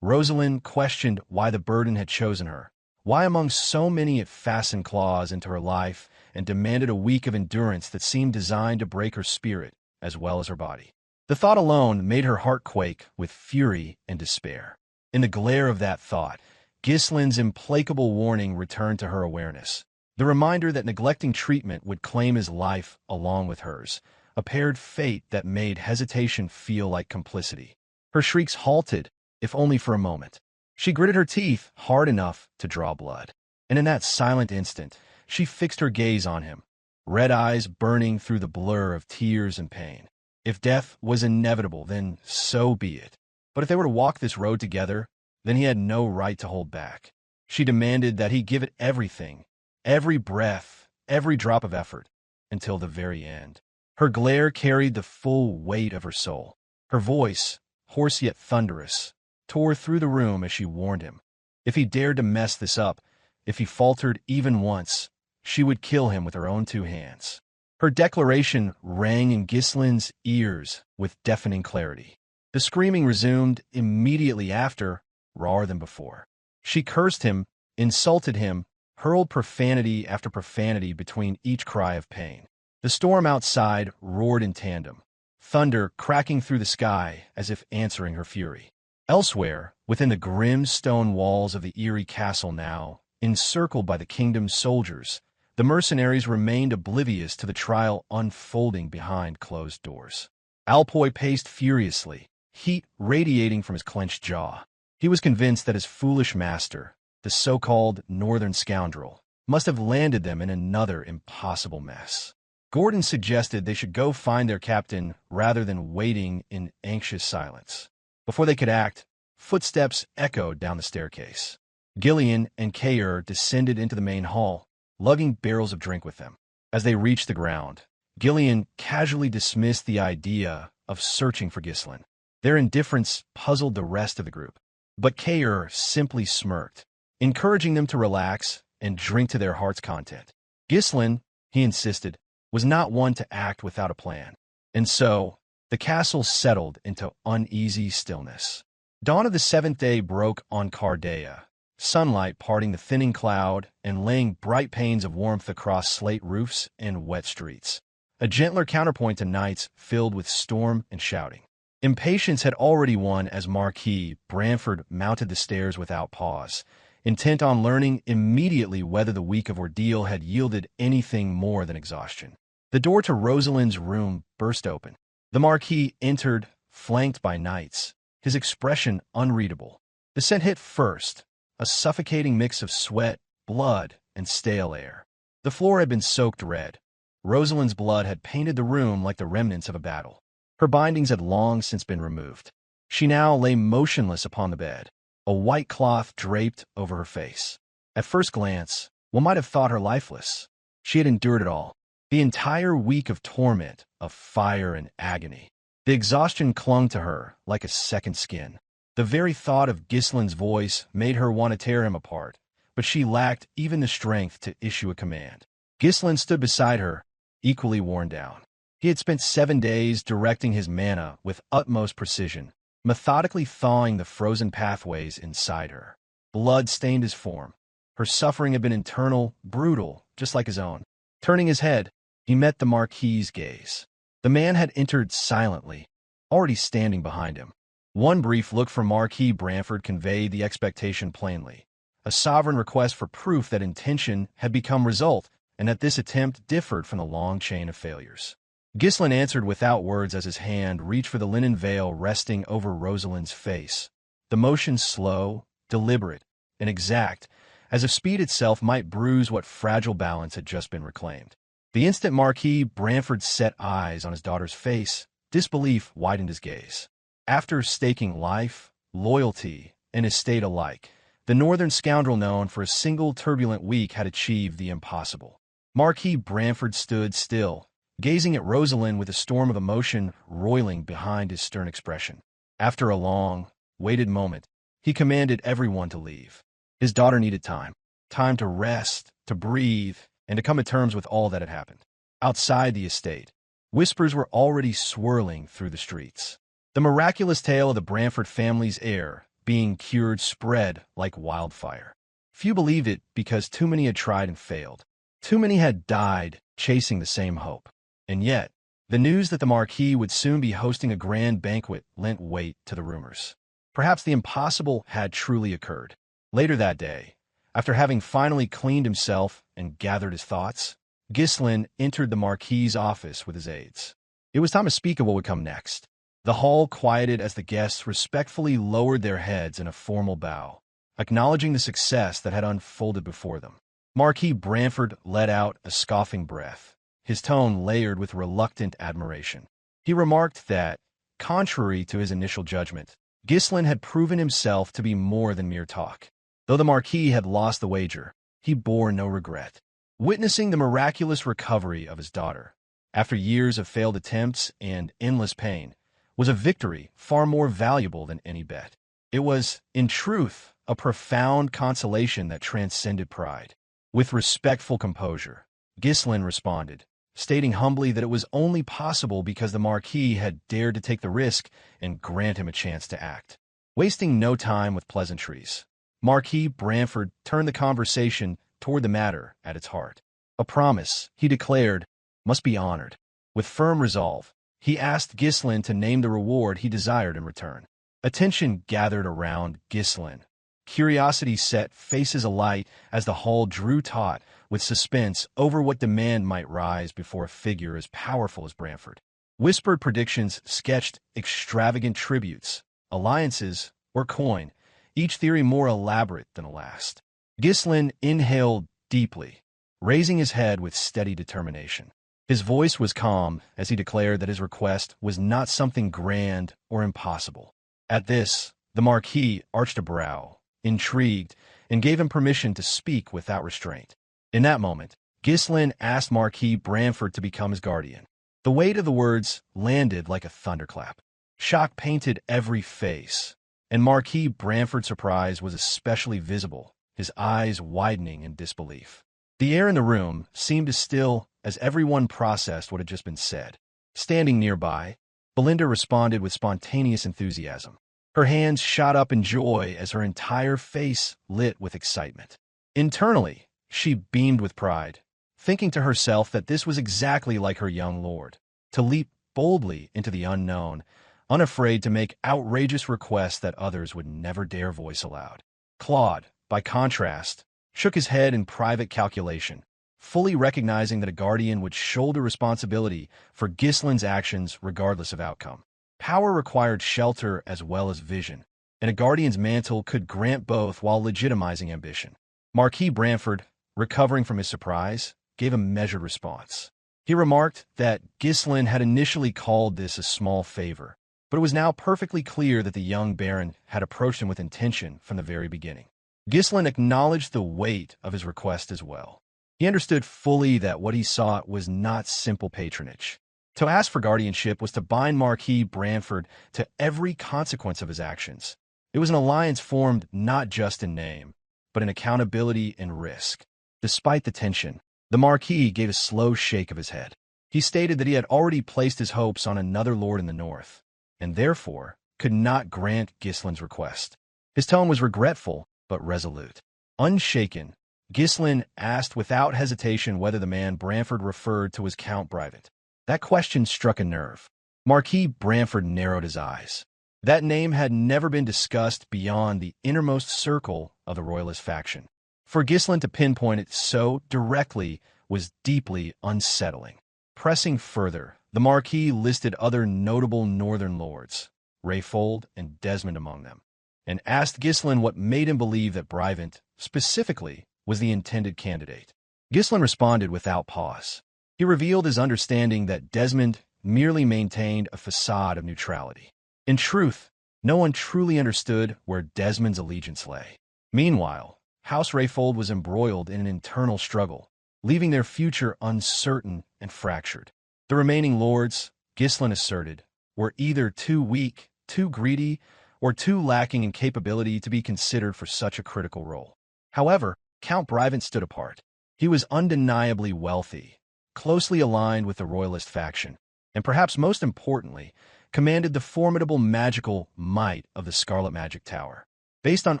Rosalind questioned why the burden had chosen her, why among so many it fastened claws into her life and demanded a week of endurance that seemed designed to break her spirit as well as her body. The thought alone made her heart quake with fury and despair. In the glare of that thought, Ghislain's implacable warning returned to her awareness. The reminder that neglecting treatment would claim his life along with hers, a paired fate that made hesitation feel like complicity. Her shrieks halted, if only for a moment. She gritted her teeth hard enough to draw blood. And in that silent instant, she fixed her gaze on him, red eyes burning through the blur of tears and pain. If death was inevitable, then so be it. But if they were to walk this road together, then he had no right to hold back. She demanded that he give it everything, every breath, every drop of effort, until the very end. Her glare carried the full weight of her soul. Her voice, hoarse yet thunderous, tore through the room as she warned him. If he dared to mess this up, if he faltered even once, she would kill him with her own two hands. Her declaration rang in Ghislain's ears with deafening clarity. The screaming resumed immediately after, rawer than before. She cursed him, insulted him, hurled profanity after profanity between each cry of pain. The storm outside roared in tandem, thunder cracking through the sky as if answering her fury. Elsewhere, within the grim stone walls of the eerie castle now, encircled by the kingdom's soldiers, the mercenaries remained oblivious to the trial unfolding behind closed doors. Alpoy paced furiously, heat radiating from his clenched jaw. He was convinced that his foolish master, the so-called northern scoundrel, must have landed them in another impossible mess. Gordon suggested they should go find their captain rather than waiting in anxious silence. Before they could act, footsteps echoed down the staircase. Gillion and Kaor descended into the main hall, lugging barrels of drink with them. As they reached the ground, Gillion casually dismissed the idea of searching for Ghislain. Their indifference puzzled the rest of the group. But Kaor simply smirked, encouraging them to relax and drink to their heart's content. Ghislain, he insisted, was not one to act without a plan. And so, the castle settled into uneasy stillness. Dawn of the seventh day broke on Cardea, sunlight parting the thinning cloud and laying bright panes of warmth across slate roofs and wet streets, a gentler counterpoint to nights filled with storm and shouting. Impatience had already won as Marquis Branford mounted the stairs without pause, intent on learning immediately whether the week of ordeal had yielded anything more than exhaustion. The door to Rosalind's room burst open. The Marquis entered, flanked by knights, his expression unreadable. The scent hit first, a suffocating mix of sweat, blood, and stale air. The floor had been soaked red. Rosalind's blood had painted the room like the remnants of a battle. Her bindings had long since been removed. She now lay motionless upon the bed, a white cloth draped over her face. At first glance, one might have thought her lifeless. She had endured it all. The entire week of torment, of fire and agony. The exhaustion clung to her like a second skin. The very thought of Ghislain's voice made her want to tear him apart, but she lacked even the strength to issue a command. Ghislain stood beside her, equally worn down. He had spent 7 days directing his mana with utmost precision, methodically thawing the frozen pathways inside her. Blood stained his form. Her suffering had been internal, brutal, just like his own. Turning his head, he met the Marquis's gaze. The man had entered silently, already standing behind him. One brief look from Marquis Branford conveyed the expectation plainly. A sovereign request for proof that intention had become result, and that this attempt differed from the long chain of failures. Ghislain answered without words as his hand reached for the linen veil resting over Rosalind's face. The motion slow, deliberate, and exact, as if speed itself might bruise what fragile balance had just been reclaimed. The instant Marquis Branford set eyes on his daughter's face, disbelief widened his gaze. After staking life, loyalty, and estate alike, the northern scoundrel known for a single turbulent week had achieved the impossible. Marquis Branford stood still, gazing at Rosalind with a storm of emotion roiling behind his stern expression. After a long, waited moment, he commanded everyone to leave. His daughter needed time. Time to rest, to breathe, and to come to terms with all that had happened. Outside the estate, whispers were already swirling through the streets. The miraculous tale of the Branford family's heir being cured spread like wildfire. Few believed it because too many had tried and failed. Too many had died chasing the same hope. And yet, the news that the Marquis would soon be hosting a grand banquet lent weight to the rumors. Perhaps the impossible had truly occurred. Later that day, after having finally cleaned himself and gathered his thoughts, Ghislain entered the Marquis's office with his aides. It was time to speak of what would come next. The hall quieted as the guests respectfully lowered their heads in a formal bow, acknowledging the success that had unfolded before them. Marquis Branford let out a scoffing breath, his tone layered with reluctant admiration. He remarked that, contrary to his initial judgment, Ghislain had proven himself to be more than mere talk. Though the Marquis had lost the wager, he bore no regret. Witnessing the miraculous recovery of his daughter, after years of failed attempts and endless pain, was a victory far more valuable than any bet. It was, in truth, a profound consolation that transcended pride. With respectful composure, Ghislain responded, stating humbly that it was only possible because the Marquis had dared to take the risk and grant him a chance to act. Wasting no time with pleasantries, Marquis Branford turned the conversation toward the matter at its heart. A promise, he declared, must be honored. With firm resolve, he asked Ghislain to name the reward he desired in return. Attention gathered around Ghislain. Curiosity set faces alight as the hall drew taut with suspense over what demand might rise before a figure as powerful as Branford. Whispered predictions sketched extravagant tributes, alliances, or coin, each theory more elaborate than the last. Ghislain inhaled deeply, raising his head with steady determination. His voice was calm as he declared that his request was not something grand or impossible. At this, the Marquis arched a brow, intrigued, and gave him permission to speak without restraint. In that moment, Ghislain asked Marquis Branford to become his guardian. The weight of the words landed like a thunderclap. Shock painted every face, and Marquis Branford's surprise was especially visible, his eyes widening in disbelief. The air in the room seemed as still as everyone processed what had just been said. Standing nearby, Belinda responded with spontaneous enthusiasm. Her hands shot up in joy as her entire face lit with excitement. Internally, she beamed with pride, thinking to herself that this was exactly like her young lord, to leap boldly into the unknown, unafraid to make outrageous requests that others would never dare voice aloud. Claude, by contrast, shook his head in private calculation, fully recognizing that a guardian would shoulder responsibility for Ghislain's actions regardless of outcome. Power required shelter as well as vision, and a guardian's mantle could grant both while legitimizing ambition. Marquis Branford, recovering from his surprise, gave a measured response. He remarked that Ghislain had initially called this a small favor, but it was now perfectly clear that the young baron had approached him with intention from the very beginning. Ghislain acknowledged the weight of his request as well. He understood fully that what he sought was not simple patronage. To ask for guardianship was to bind Marquis Branford to every consequence of his actions. It was an alliance formed not just in name, but in accountability and risk. Despite the tension, the Marquis gave a slow shake of his head. He stated that he had already placed his hopes on another lord in the north, and therefore could not grant Ghislain's request. His tone was regretful, but resolute. Unshaken, Ghislain asked without hesitation whether the man Branford referred to was Count Brivant. That question struck a nerve. Marquis Branford narrowed his eyes. That name had never been discussed beyond the innermost circle of the royalist faction. For Ghislain to pinpoint it so directly was deeply unsettling. Pressing further, the Marquis listed other notable northern lords, Rayfold and Desmond among them, and asked Ghislain what made him believe that Brivant, specifically, was the intended candidate. Ghislain responded without pause. He revealed his understanding that Desmond merely maintained a facade of neutrality. In truth, no one truly understood where Desmond's allegiance lay. Meanwhile, House Rayfold was embroiled in an internal struggle, leaving their future uncertain and fractured. The remaining lords, Ghislain asserted, were either too weak, too greedy, or too lacking in capability to be considered for such a critical role. However, Count Brivant stood apart. He was undeniably wealthy, closely aligned with the royalist faction, and perhaps most importantly, commanded the formidable magical might of the Scarlet Magic Tower. Based on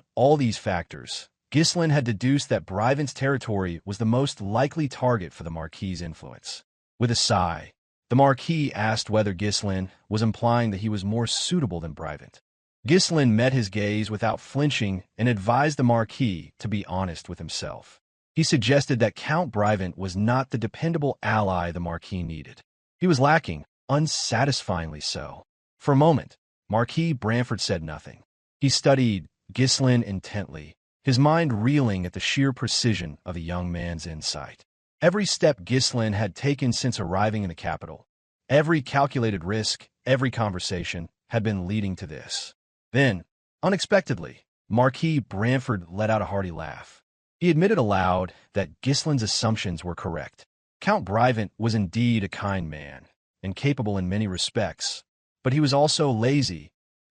all these factors, Ghislain had deduced that Brivant's territory was the most likely target for the Marquis's influence. With a sigh, the Marquis asked whether Ghislain was implying that he was more suitable than Brivant. Ghislain met his gaze without flinching and advised the Marquis to be honest with himself. He suggested that Count Brivant was not the dependable ally the Marquis needed. He was lacking, unsatisfyingly so. For a moment, Marquis Branford said nothing. He studied Ghislain intently, his mind reeling at the sheer precision of the young man's insight. Every step Ghislain had taken since arriving in the capital, every calculated risk, every conversation, had been leading to this. Then, unexpectedly, Marquis Branford let out a hearty laugh. He admitted aloud that Ghislain's assumptions were correct. Count Brivant was indeed a kind man, and capable in many respects, but he was also lazy,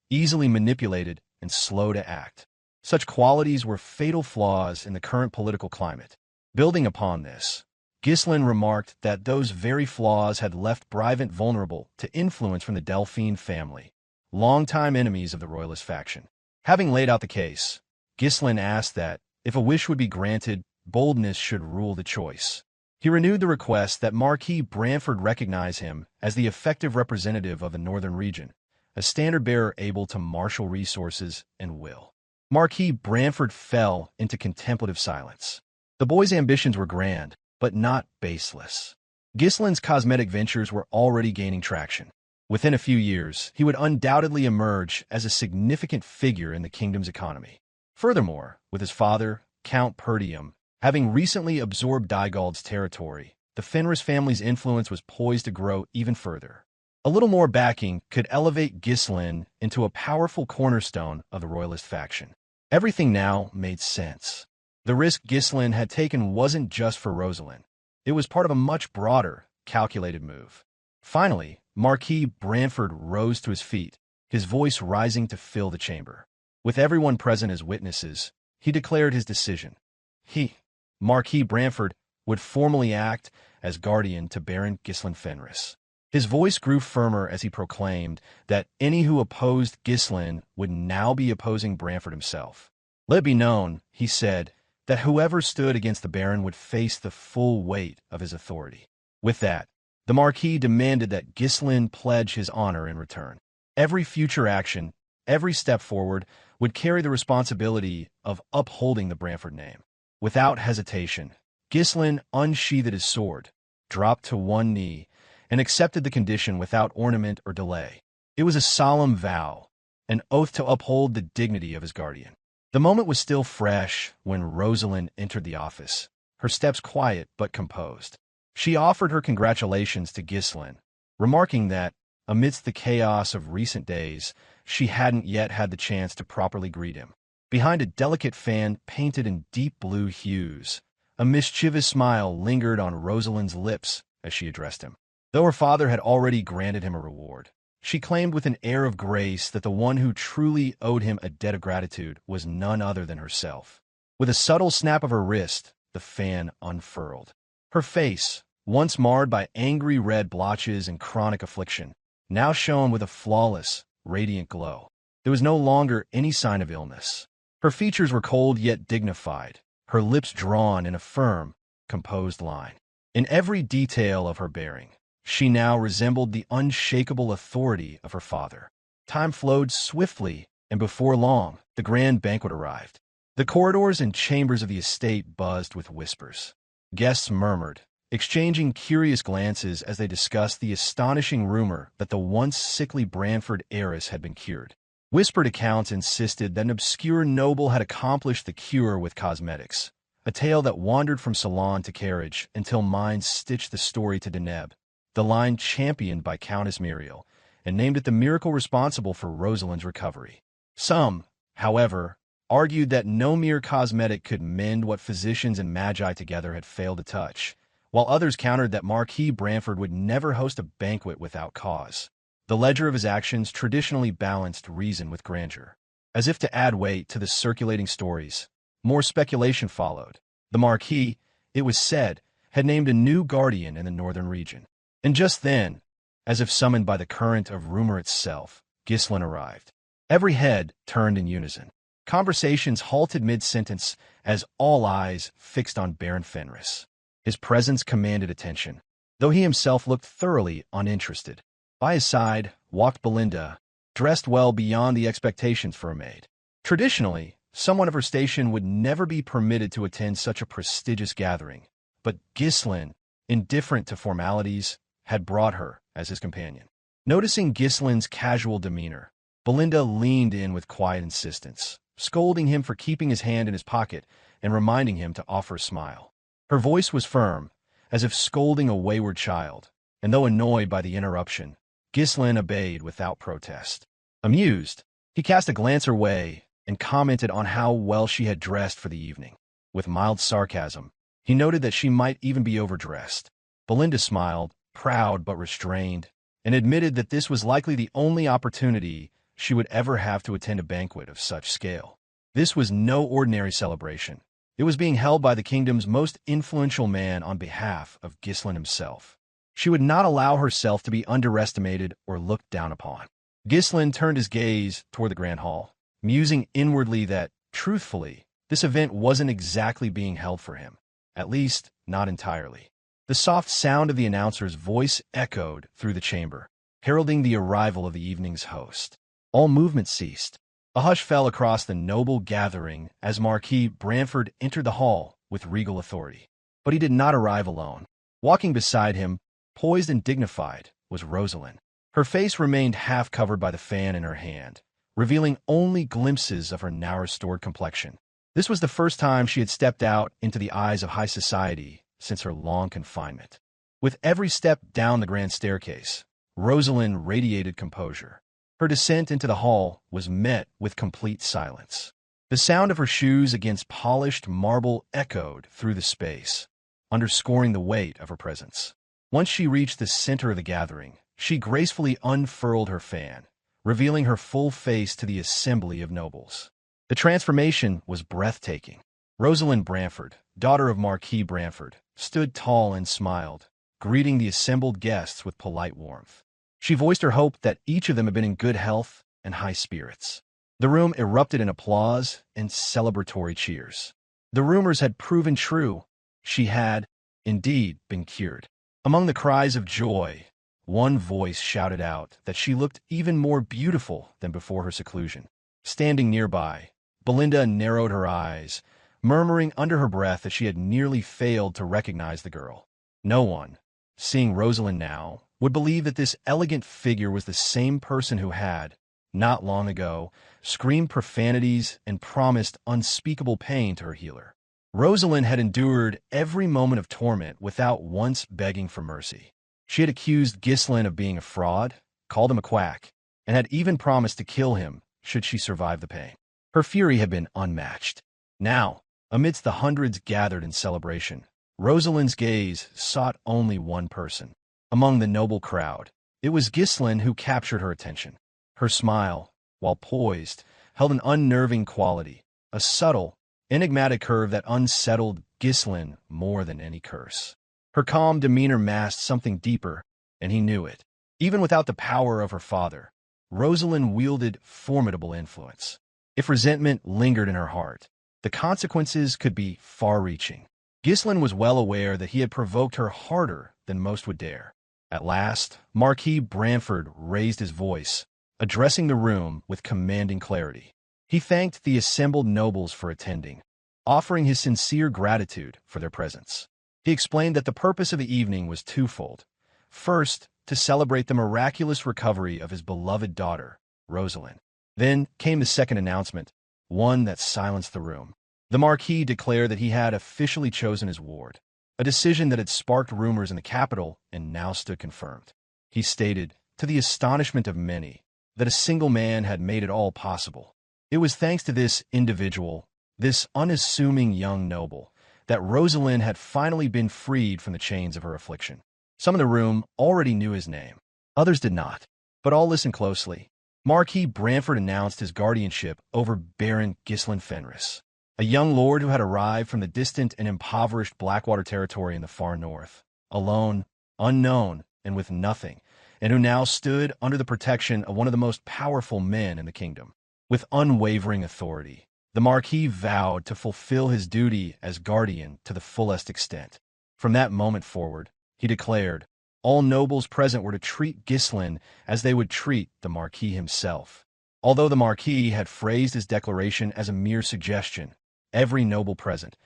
easily manipulated, and slow to act. Such qualities were fatal flaws in the current political climate. Building upon this, Ghislain remarked that those very flaws had left Brivant vulnerable to influence from the Delphine family, longtime enemies of the royalist faction. Having laid out the case, Ghislain asked that, if a wish would be granted, boldness should rule the choice. He renewed the request that Marquis Branford recognize him as the effective representative of the northern region, a standard-bearer able to marshal resources and will. Marquis Branford fell into contemplative silence. The boy's ambitions were grand, but not baseless. Ghislain's cosmetic ventures were already gaining traction. Within a few years, he would undoubtedly emerge as a significant figure in the kingdom's economy. Furthermore, with his father, Count Perdium, having recently absorbed Dygald's territory, the Fenris family's influence was poised to grow even further. A little more backing could elevate Ghislain into a powerful cornerstone of the royalist faction. Everything now made sense. The risk Ghislain had taken wasn't just for Rosalind. It was part of a much broader, calculated move. Finally, Marquis Branford rose to his feet, his voice rising to fill the chamber. With everyone present as witnesses, he declared his decision. He, Marquis Branford, would formally act as guardian to Baron Ghislain Fenris. His voice grew firmer as he proclaimed that any who opposed Ghislain would now be opposing Branford himself. Let it be known, he said, that whoever stood against the Baron would face the full weight of his authority. With that, the Marquis demanded that Ghislain pledge his honor in return. Every future action, every step forward, would carry the responsibility of upholding the Branford name. Without hesitation, Ghislain unsheathed his sword, dropped to one knee, and accepted the condition without ornament or delay. It was a solemn vow, an oath to uphold the dignity of his guardian. The moment was still fresh when Rosalind entered the office, her steps quiet but composed. She offered her congratulations to Ghislain, remarking that, amidst the chaos of recent days, she hadn't yet had the chance to properly greet him. Behind a delicate fan painted in deep blue hues, a mischievous smile lingered on Rosalind's lips as she addressed him. Though her father had already granted him a reward, she claimed with an air of grace that the one who truly owed him a debt of gratitude was none other than herself. With a subtle snap of her wrist, the fan unfurled. Her face, once marred by angry red blotches and chronic affliction, now shone with a flawless, radiant glow. There was no longer any sign of illness. Her features were cold yet dignified, her lips drawn in a firm, composed line. In every detail of her bearing, she now resembled the unshakable authority of her father. Time flowed swiftly, and before long, the grand banquet arrived. The corridors and chambers of the estate buzzed with whispers. Guests murmured, exchanging curious glances as they discussed the astonishing rumor that the once sickly Branford heiress had been cured. Whispered accounts insisted that an obscure noble had accomplished the cure with cosmetics, a tale that wandered from salon to carriage until minds stitched the story to Deneb, the line championed by Countess Muriel, and named it the miracle responsible for Rosalind's recovery. Some, however, argued that no mere cosmetic could mend what physicians and magi together had failed to touch, while others countered that Marquis Branford would never host a banquet without cause. The ledger of his actions traditionally balanced reason with grandeur. As if to add weight to the circulating stories, more speculation followed. The Marquis, it was said, had named a new guardian in the northern region. And just then, as if summoned by the current of rumor itself, Ghislain arrived. Every head turned in unison. Conversations halted mid-sentence as all eyes fixed on Baron Fenris. His presence commanded attention, though he himself looked thoroughly uninterested. By his side walked Belinda, dressed well beyond the expectations for a maid. Traditionally, someone of her station would never be permitted to attend such a prestigious gathering, but Ghislain, indifferent to formalities, had brought her as his companion. Noticing Ghislain's casual demeanor, Belinda leaned in with quiet insistence, scolding him for keeping his hand in his pocket and reminding him to offer a smile. Her voice was firm, as if scolding a wayward child, and though annoyed by the interruption, Ghislain obeyed without protest. Amused, he cast a glance her way and commented on how well she had dressed for the evening. With mild sarcasm, he noted that she might even be overdressed. Belinda smiled, proud but restrained, and admitted that this was likely the only opportunity she would ever have to attend a banquet of such scale. This was no ordinary celebration. It was being held by the kingdom's most influential man on behalf of Ghislain himself. She would not allow herself to be underestimated or looked down upon. Ghislain turned his gaze toward the grand hall, musing inwardly that, truthfully, this event wasn't exactly being held for him, at least not entirely. The soft sound of the announcer's voice echoed through the chamber, heralding the arrival of the evening's host. All movement ceased. A hush fell across the noble gathering as Marquis Branford entered the hall with regal authority. But he did not arrive alone. Walking beside him, poised and dignified, was Rosalind. Her face remained half covered by the fan in her hand, revealing only glimpses of her now restored complexion. This was the first time she had stepped out into the eyes of high society since her long confinement. With every step down the grand staircase, Rosalind radiated composure. Her descent into the hall was met with complete silence. The sound of her shoes against polished marble echoed through the space, underscoring the weight of her presence. Once she reached the center of the gathering, she gracefully unfurled her fan, revealing her full face to the assembly of nobles. The transformation was breathtaking. Rosalind Branford, daughter of Marquis Branford, stood tall and smiled, greeting the assembled guests with polite warmth. She voiced her hope that each of them had been in good health and high spirits. The room erupted in applause and celebratory cheers. The rumors had proven true. She had, indeed, been cured. Among the cries of joy, one voice shouted out that she looked even more beautiful than before her seclusion. Standing nearby, Belinda narrowed her eyes, murmuring under her breath that she had nearly failed to recognize the girl. No one, seeing Rosalind now, would believe that this elegant figure was the same person who had, not long ago, screamed profanities and promised unspeakable pain to her healer. Rosalind had endured every moment of torment without once begging for mercy. She had accused Ghislain of being a fraud, called him a quack, and had even promised to kill him should she survive the pain. Her fury had been unmatched. Now, amidst the hundreds gathered in celebration, Rosalind's gaze sought only one person. Among the noble crowd, it was Ghislain who captured her attention. Her smile, while poised, held an unnerving quality, a subtle, enigmatic curve that unsettled Ghislain more than any curse. Her calm demeanor masked something deeper, and he knew it. Even without the power of her father, Rosalind wielded formidable influence. If resentment lingered in her heart, the consequences could be far-reaching. Ghislain was well aware that he had provoked her harder than most would dare. At last, Marquis Branford raised his voice, addressing the room with commanding clarity. He thanked the assembled nobles for attending, offering his sincere gratitude for their presence. He explained that the purpose of the evening was twofold. First, to celebrate the miraculous recovery of his beloved daughter, Rosalind. Then came the second announcement, one that silenced the room. The Marquis declared that he had officially chosen his ward, a decision that had sparked rumors in the capital and now stood confirmed. He stated, to the astonishment of many, that a single man had made it all possible. It was thanks to this individual, this unassuming young noble, that Rosalind had finally been freed from the chains of her affliction. Some in the room already knew his name. Others did not, but all listened closely. Marquis Branford announced his guardianship over Baron Ghislain Fenris, a young lord who had arrived from the distant and impoverished Blackwater territory in the far north, alone, unknown, and with nothing, and who now stood under the protection of one of the most powerful men in the kingdom. With unwavering authority, the Marquis vowed to fulfill his duty as guardian to the fullest extent. From that moment forward, he declared, all nobles present were to treat Ghislain as they would treat the Marquis himself. Although the Marquis had phrased his declaration as a mere suggestion, every noble present,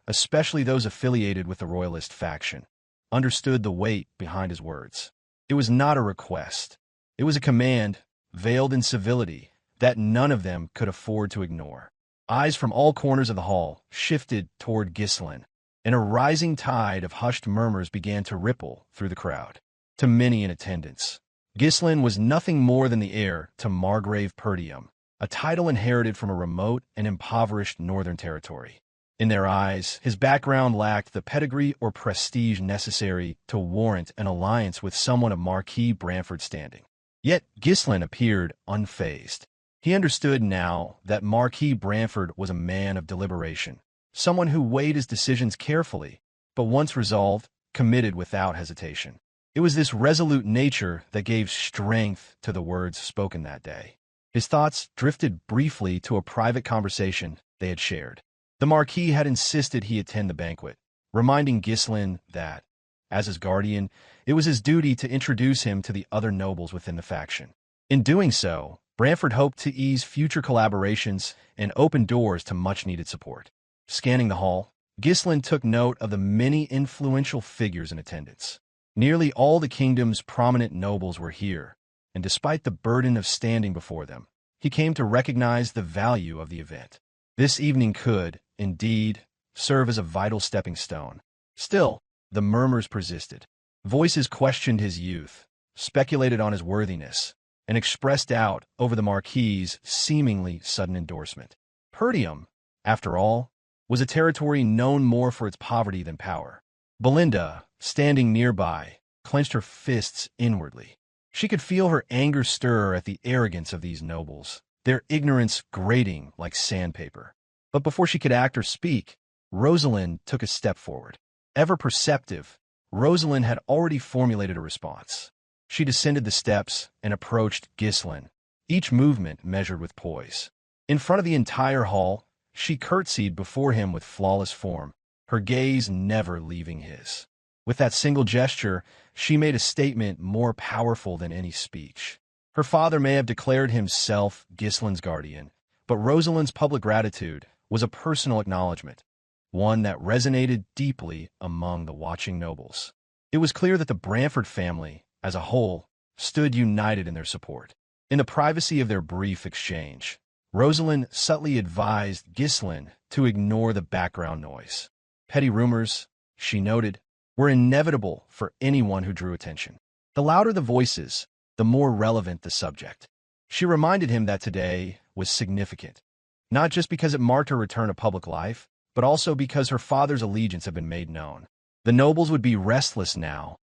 especially those affiliated with the Royalist faction, understood the weight behind his words. It was not a request. It was a command, veiled in civility, that none of them could afford to ignore. Eyes from all corners of the hall shifted toward Ghislain, and a rising tide of hushed murmurs began to ripple through the crowd. To many in attendance, Ghislain was nothing more than the heir to Margrave Perdium, a title inherited from a remote and impoverished northern territory. In their eyes, his background lacked the pedigree or prestige necessary to warrant an alliance with someone of Marquis Branford's standing. Yet Ghislain appeared unfazed. He understood now that Marquis Branford was a man of deliberation, someone who weighed his decisions carefully, but once resolved, committed without hesitation. It was this resolute nature that gave strength to the words spoken that day. His thoughts drifted briefly to a private conversation they had shared. The Marquis had insisted he attend the banquet, reminding Ghislain that, as his guardian, it was his duty to introduce him to the other nobles within the faction. In doing so, Branford hoped to ease future collaborations and open doors to much-needed support. Scanning the hall, Ghislain took note of the many influential figures in attendance. Nearly all the kingdom's prominent nobles were here, and despite the burden of standing before them, he came to recognize the value of the event. This evening could, indeed, serve as a vital stepping stone. Still, the murmurs persisted. Voices questioned his youth, speculated on his worthiness, and expressed doubt over the Marquis's seemingly sudden endorsement. Perdium, after all, was a territory known more for its poverty than power. Belinda, standing nearby, clenched her fists inwardly. She could feel her anger stir at the arrogance of these nobles, their ignorance grating like sandpaper. But before she could act or speak, Rosalind took a step forward. Ever perceptive, Rosalind had already formulated a response. She descended the steps and approached Ghislain, each movement measured with poise. In front of the entire hall, she curtsied before him with flawless form, her gaze never leaving his. With that single gesture, she made a statement more powerful than any speech. Her father may have declared himself Ghislain's guardian, But Rosalind's public gratitude was a personal acknowledgement, one that resonated deeply among the watching nobles. It was clear that the Branford family, as a whole, stood united in their support. In the privacy of their brief exchange, Rosalind subtly advised Ghislain to ignore the background noise. Petty rumors, she noted, were inevitable for anyone who drew attention. The louder the voices, the more relevant the subject. She reminded him that today was significant, not just because it marked her return to public life, but also because her father's allegiance had been made known. The nobles would be restless now,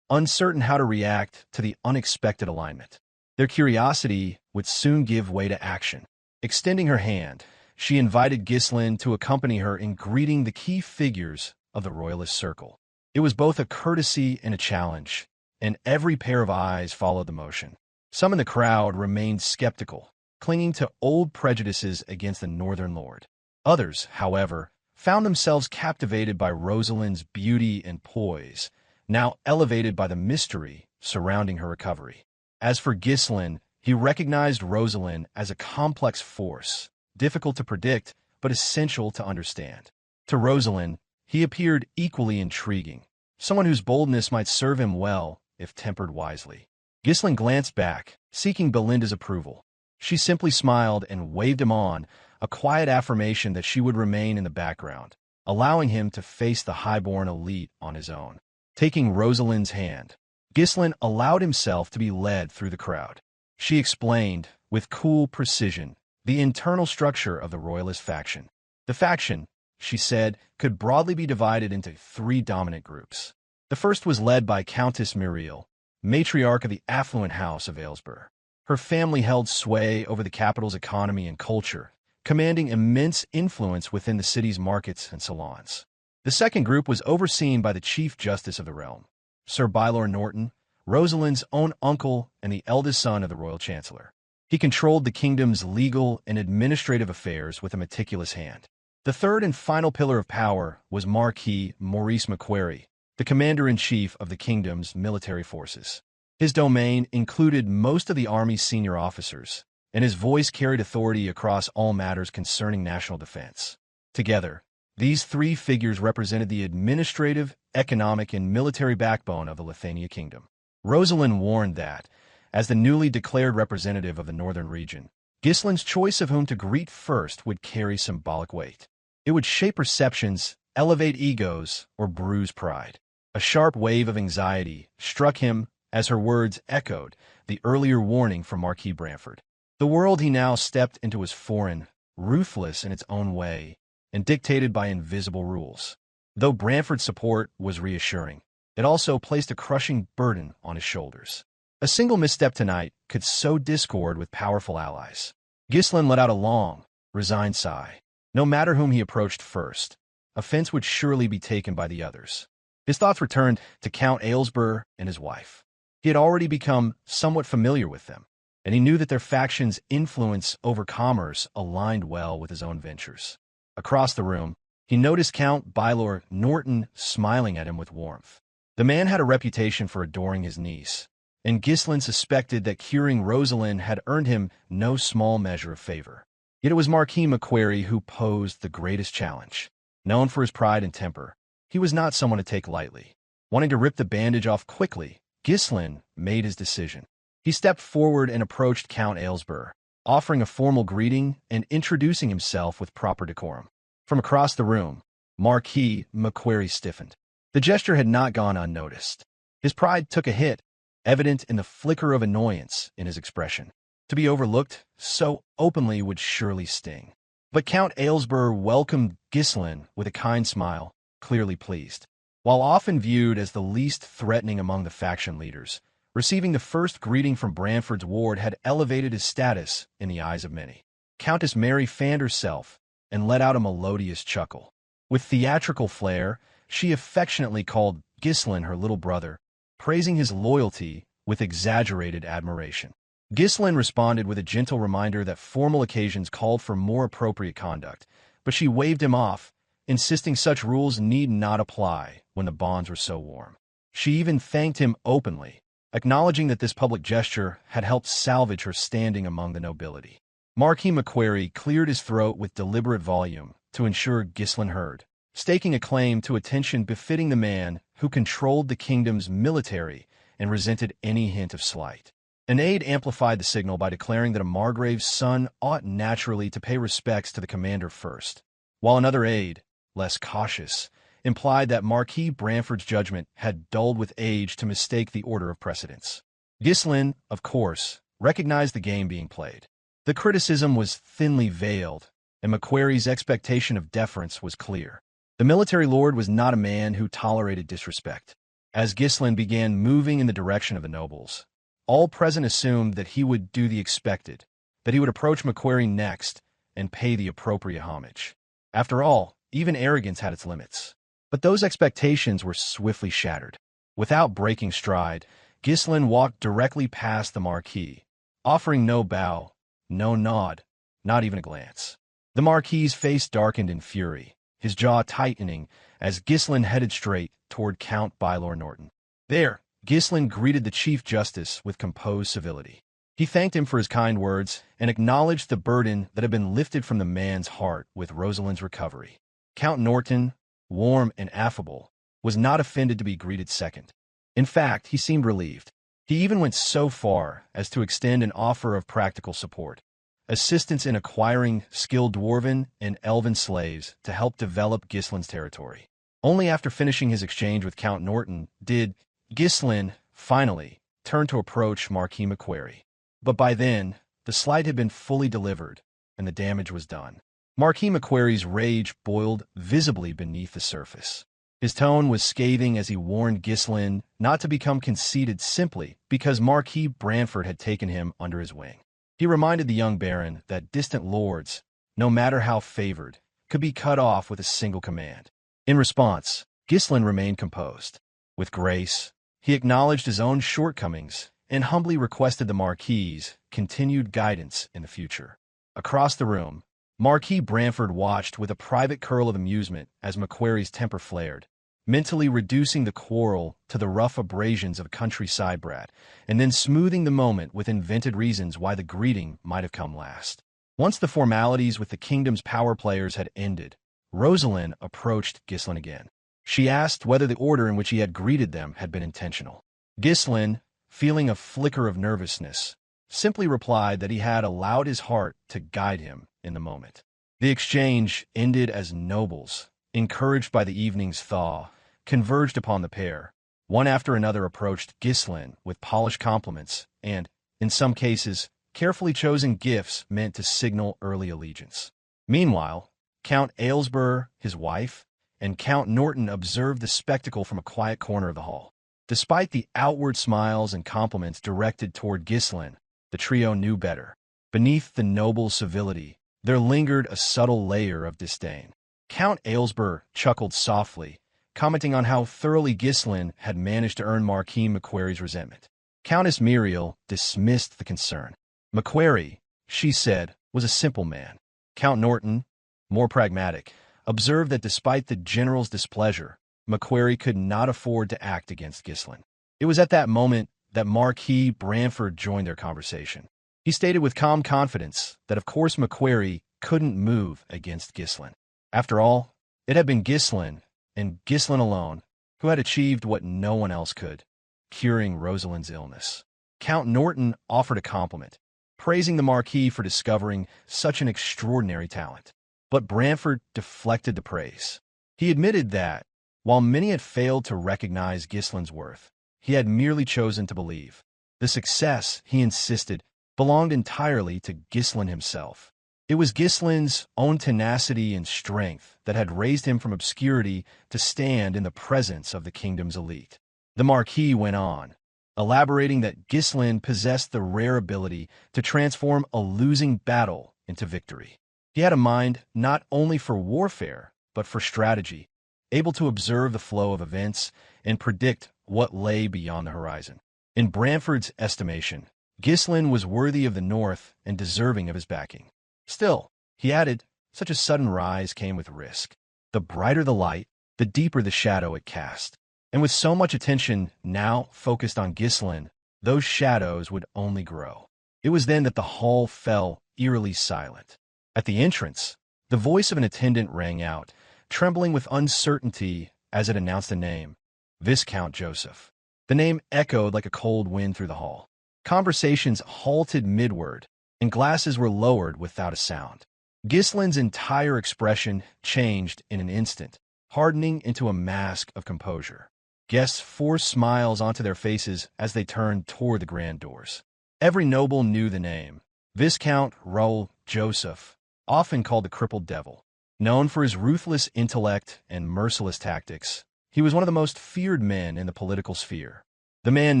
uncertain how to react to the unexpected alignment. Their curiosity would soon give way to action. Extending her hand, she invited Ghislain to accompany her in greeting the key figures of the royalist circle. It was both a courtesy and a challenge, and every pair of eyes followed the motion. Some in the crowd remained skeptical, clinging to old prejudices against the northern lord. Others, however, found themselves captivated by Rosalind's beauty and poise, now elevated by the mystery surrounding her recovery. As for Ghislain, he recognized Rosalind as a complex force, difficult to predict, but essential to understand. To Rosalind, he appeared equally intriguing, someone whose boldness might serve him well if tempered wisely. Ghislain glanced back, seeking Belinda's approval. She simply smiled and waved him on, a quiet affirmation that she would remain in the background, allowing him to face the highborn elite on his own. Taking Rosalind's hand, Ghislain allowed himself to be led through the crowd. She explained, with cool precision, the internal structure of the royalist faction. The faction, she said, could broadly be divided into three dominant groups. The first was led by Countess Muriel, matriarch of the affluent house of Aylesbury. Her family held sway over the capital's economy and culture, commanding immense influence within the city's markets and salons. The second group was overseen by the Chief Justice of the realm, Sir Bylor Norton, Rosalind's own uncle and the eldest son of the Royal Chancellor. He controlled the kingdom's legal and administrative affairs with a meticulous hand. The third and final pillar of power was Marquis Maurice Macquarie, the commander-in-chief of the kingdom's military forces. His domain included most of the army's senior officers, and his voice carried authority across all matters concerning national defense. Together, these three figures represented the administrative, economic, and military backbone of the Lithania kingdom. Rosalind warned that, as the newly declared representative of the northern region, Ghislain's choice of whom to greet first would carry symbolic weight. It would shape perceptions, elevate egos, or bruise pride. A sharp wave of anxiety struck him as her words echoed the earlier warning from Marquis Branford. The world he now stepped into was foreign, ruthless in its own way, and dictated by invisible rules. Though Branford's support was reassuring, it also placed a crushing burden on his shoulders. A single misstep tonight could sow discord with powerful allies. Ghislain let out a long, resigned sigh. No matter whom he approached first, offense would surely be taken by the others. His thoughts returned to Count Aylesbury and his wife. He had already become somewhat familiar with them, and he knew that their faction's influence over commerce aligned well with his own ventures. Across the room, he noticed Count Bylor Norton smiling at him with warmth. The man had a reputation for adoring his niece, and Ghislain suspected that curing Rosalind had earned him no small measure of favor. Yet it was Marquis Macquarie who posed the greatest challenge. Known for his pride and temper, he was not someone to take lightly. Wanting to rip the bandage off quickly, Ghislain made his decision. He stepped forward and approached Count Aylesbury, offering a formal greeting and introducing himself with proper decorum. From across the room, Marquis Macquarie stiffened. The gesture had not gone unnoticed. His pride took a hit, evident in the flicker of annoyance in his expression. To be overlooked so openly would surely sting. But Count Aylesbury welcomed Ghislain with a kind smile, clearly pleased. While often viewed as the least threatening among the faction leaders, receiving the first greeting from Branford's ward had elevated his status in the eyes of many. Countess Mary fanned herself and let out a melodious chuckle. With theatrical flair, she affectionately called Ghislain her little brother, praising his loyalty with exaggerated admiration. Ghislain responded with a gentle reminder that formal occasions called for more appropriate conduct, but she waved him off, insisting such rules need not apply when the bonds were so warm. She even thanked him openly, acknowledging that this public gesture had helped salvage her standing among the nobility. Marquis Macquarie cleared his throat with deliberate volume to ensure Ghislain heard, staking a claim to attention befitting the man who controlled the kingdom's military and resented any hint of slight. An aide amplified the signal by declaring that a Margrave's son ought naturally to pay respects to the commander first, while another aide, less cautious, implied that Marquis Branford's judgment had dulled with age to mistake the order of precedence. Ghislain, of course, recognized the game being played. The criticism was thinly veiled, and Macquarie's expectation of deference was clear. The military lord was not a man who tolerated disrespect. As Ghislain began moving in the direction of the nobles, all present assumed that he would do the expected, that he would approach Macquarie next and pay the appropriate homage. After all, even arrogance had its limits. But those expectations were swiftly shattered. Without breaking stride, Ghislain walked directly past the Marquis, offering no bow, no nod, not even a glance. The Marquis's face darkened in fury, his jaw tightening as Ghislain headed straight toward Count Bylor Norton. There, Ghislain greeted the Chief Justice with composed civility. He thanked him for his kind words and acknowledged the burden that had been lifted from the man's heart with Rosalind's recovery. Count Norton, warm and affable, was not offended to be greeted second. In fact, he seemed relieved. He even went so far as to extend an offer of practical support, assistance in acquiring skilled dwarven and elven slaves to help develop Ghislain's territory. Only after finishing his exchange with Count Norton did Ghislain, finally, turn to approach Marquis Macquarie. But by then, the slight had been fully delivered, and the damage was done. Marquis Macquarie's rage boiled visibly beneath the surface. His tone was scathing as he warned Ghislain not to become conceited simply because Marquis Branford had taken him under his wing. He reminded the young baron that distant lords, no matter how favored, could be cut off with a single command. In response, Ghislain remained composed. With grace, he acknowledged his own shortcomings and humbly requested the Marquis's continued guidance in the future. Across the room, Marquis Branford watched with a private curl of amusement as Macquarie's temper flared, mentally reducing the quarrel to the rough abrasions of a countryside brat, and then smoothing the moment with invented reasons why the greeting might have come last. Once the formalities with the kingdom's power players had ended, Rosalind approached Ghislain again. She asked whether the order in which he had greeted them had been intentional. Ghislain, feeling a flicker of nervousness, simply replied that he had allowed his heart to guide him in the moment. The exchange ended as nobles, encouraged by the evening's thaw, converged upon the pair. One after another approached Ghislain with polished compliments and, in some cases, carefully chosen gifts meant to signal early allegiance. Meanwhile, Count Aylesbury, his wife, and Count Norton observed the spectacle from a quiet corner of the hall. Despite the outward smiles and compliments directed toward Ghislain, the trio knew better. Beneath the noble civility, there lingered a subtle layer of disdain. Count Aylesbury chuckled softly, commenting on how thoroughly Ghislain had managed to earn Marquis Macquarie's resentment. Countess Muriel dismissed the concern. Macquarie, she said, was a simple man. Count Norton, more pragmatic, observed that despite the general's displeasure, Macquarie could not afford to act against Ghislain. It was at that moment that Marquis Branford joined their conversation. He stated with calm confidence that of course Macquarie couldn't move against Ghislain. After all, it had been Ghislain, and Ghislain alone, who had achieved what no one else could, curing Rosalind's illness. Count Norton offered a compliment, praising the Marquis for discovering such an extraordinary talent. But Branford deflected the praise. He admitted that, while many had failed to recognize Ghislain's worth, he had merely chosen to believe. The success, he insisted, belonged entirely to Ghislain himself. It was Ghislain's own tenacity and strength that had raised him from obscurity to stand in the presence of the kingdom's elite. The Marquis went on, elaborating that Ghislain possessed the rare ability to transform a losing battle into victory. He had a mind not only for warfare, but for strategy, able to observe the flow of events and predict what lay beyond the horizon. In Branford's estimation, Ghislain was worthy of the North and deserving of his backing. Still, he added, such a sudden rise came with risk. The brighter the light, the deeper the shadow it cast. And with so much attention now focused on Ghislain, those shadows would only grow. It was then that the hall fell eerily silent. At the entrance, the voice of an attendant rang out, trembling with uncertainty as it announced a name: Viscount Joseph. The name echoed like a cold wind through the hall. Conversations halted mid-word, and glasses were lowered without a sound. Ghislain's entire expression changed in an instant, hardening into a mask of composure. Guests forced smiles onto their faces as they turned toward the grand doors. Every noble knew the name: Viscount Raoul Joseph, often called the Crippled Devil. Known for his ruthless intellect and merciless tactics, he was one of the most feared men in the political sphere. The man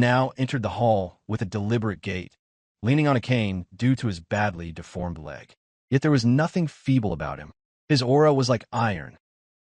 now entered the hall with a deliberate gait, leaning on a cane due to his badly deformed leg. Yet there was nothing feeble about him. His aura was like iron,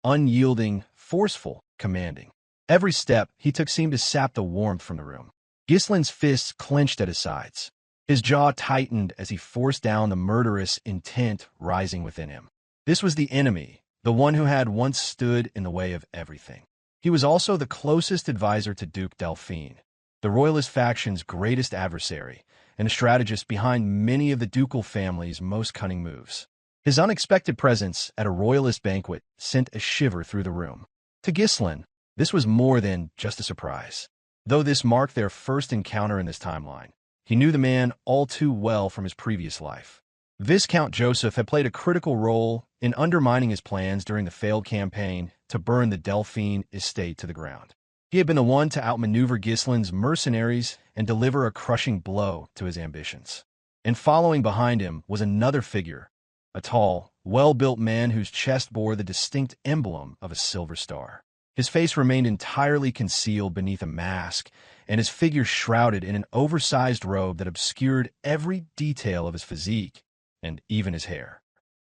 unyielding, forceful, commanding. Every step he took seemed to sap the warmth from the room. Ghislain's fists clenched at his sides. His jaw tightened as he forced down the murderous intent rising within him. This was the enemy, the one who had once stood in the way of everything. He was also the closest advisor to Duke Delphine, the royalist faction's greatest adversary, and a strategist behind many of the ducal family's most cunning moves. His unexpected presence at a royalist banquet sent a shiver through the room. To Ghislain, this was more than just a surprise. Though this marked their first encounter in this timeline, he knew the man all too well from his previous life. Viscount Joseph had played a critical role in undermining his plans during the failed campaign to burn the Delphine estate to the ground. He had been the one to outmaneuver Ghislain's mercenaries and deliver a crushing blow to his ambitions. And following behind him was another figure, a tall, well-built man whose chest bore the distinct emblem of a silver star. His face remained entirely concealed beneath a mask, and his figure shrouded in an oversized robe that obscured every detail of his physique, and even his hair.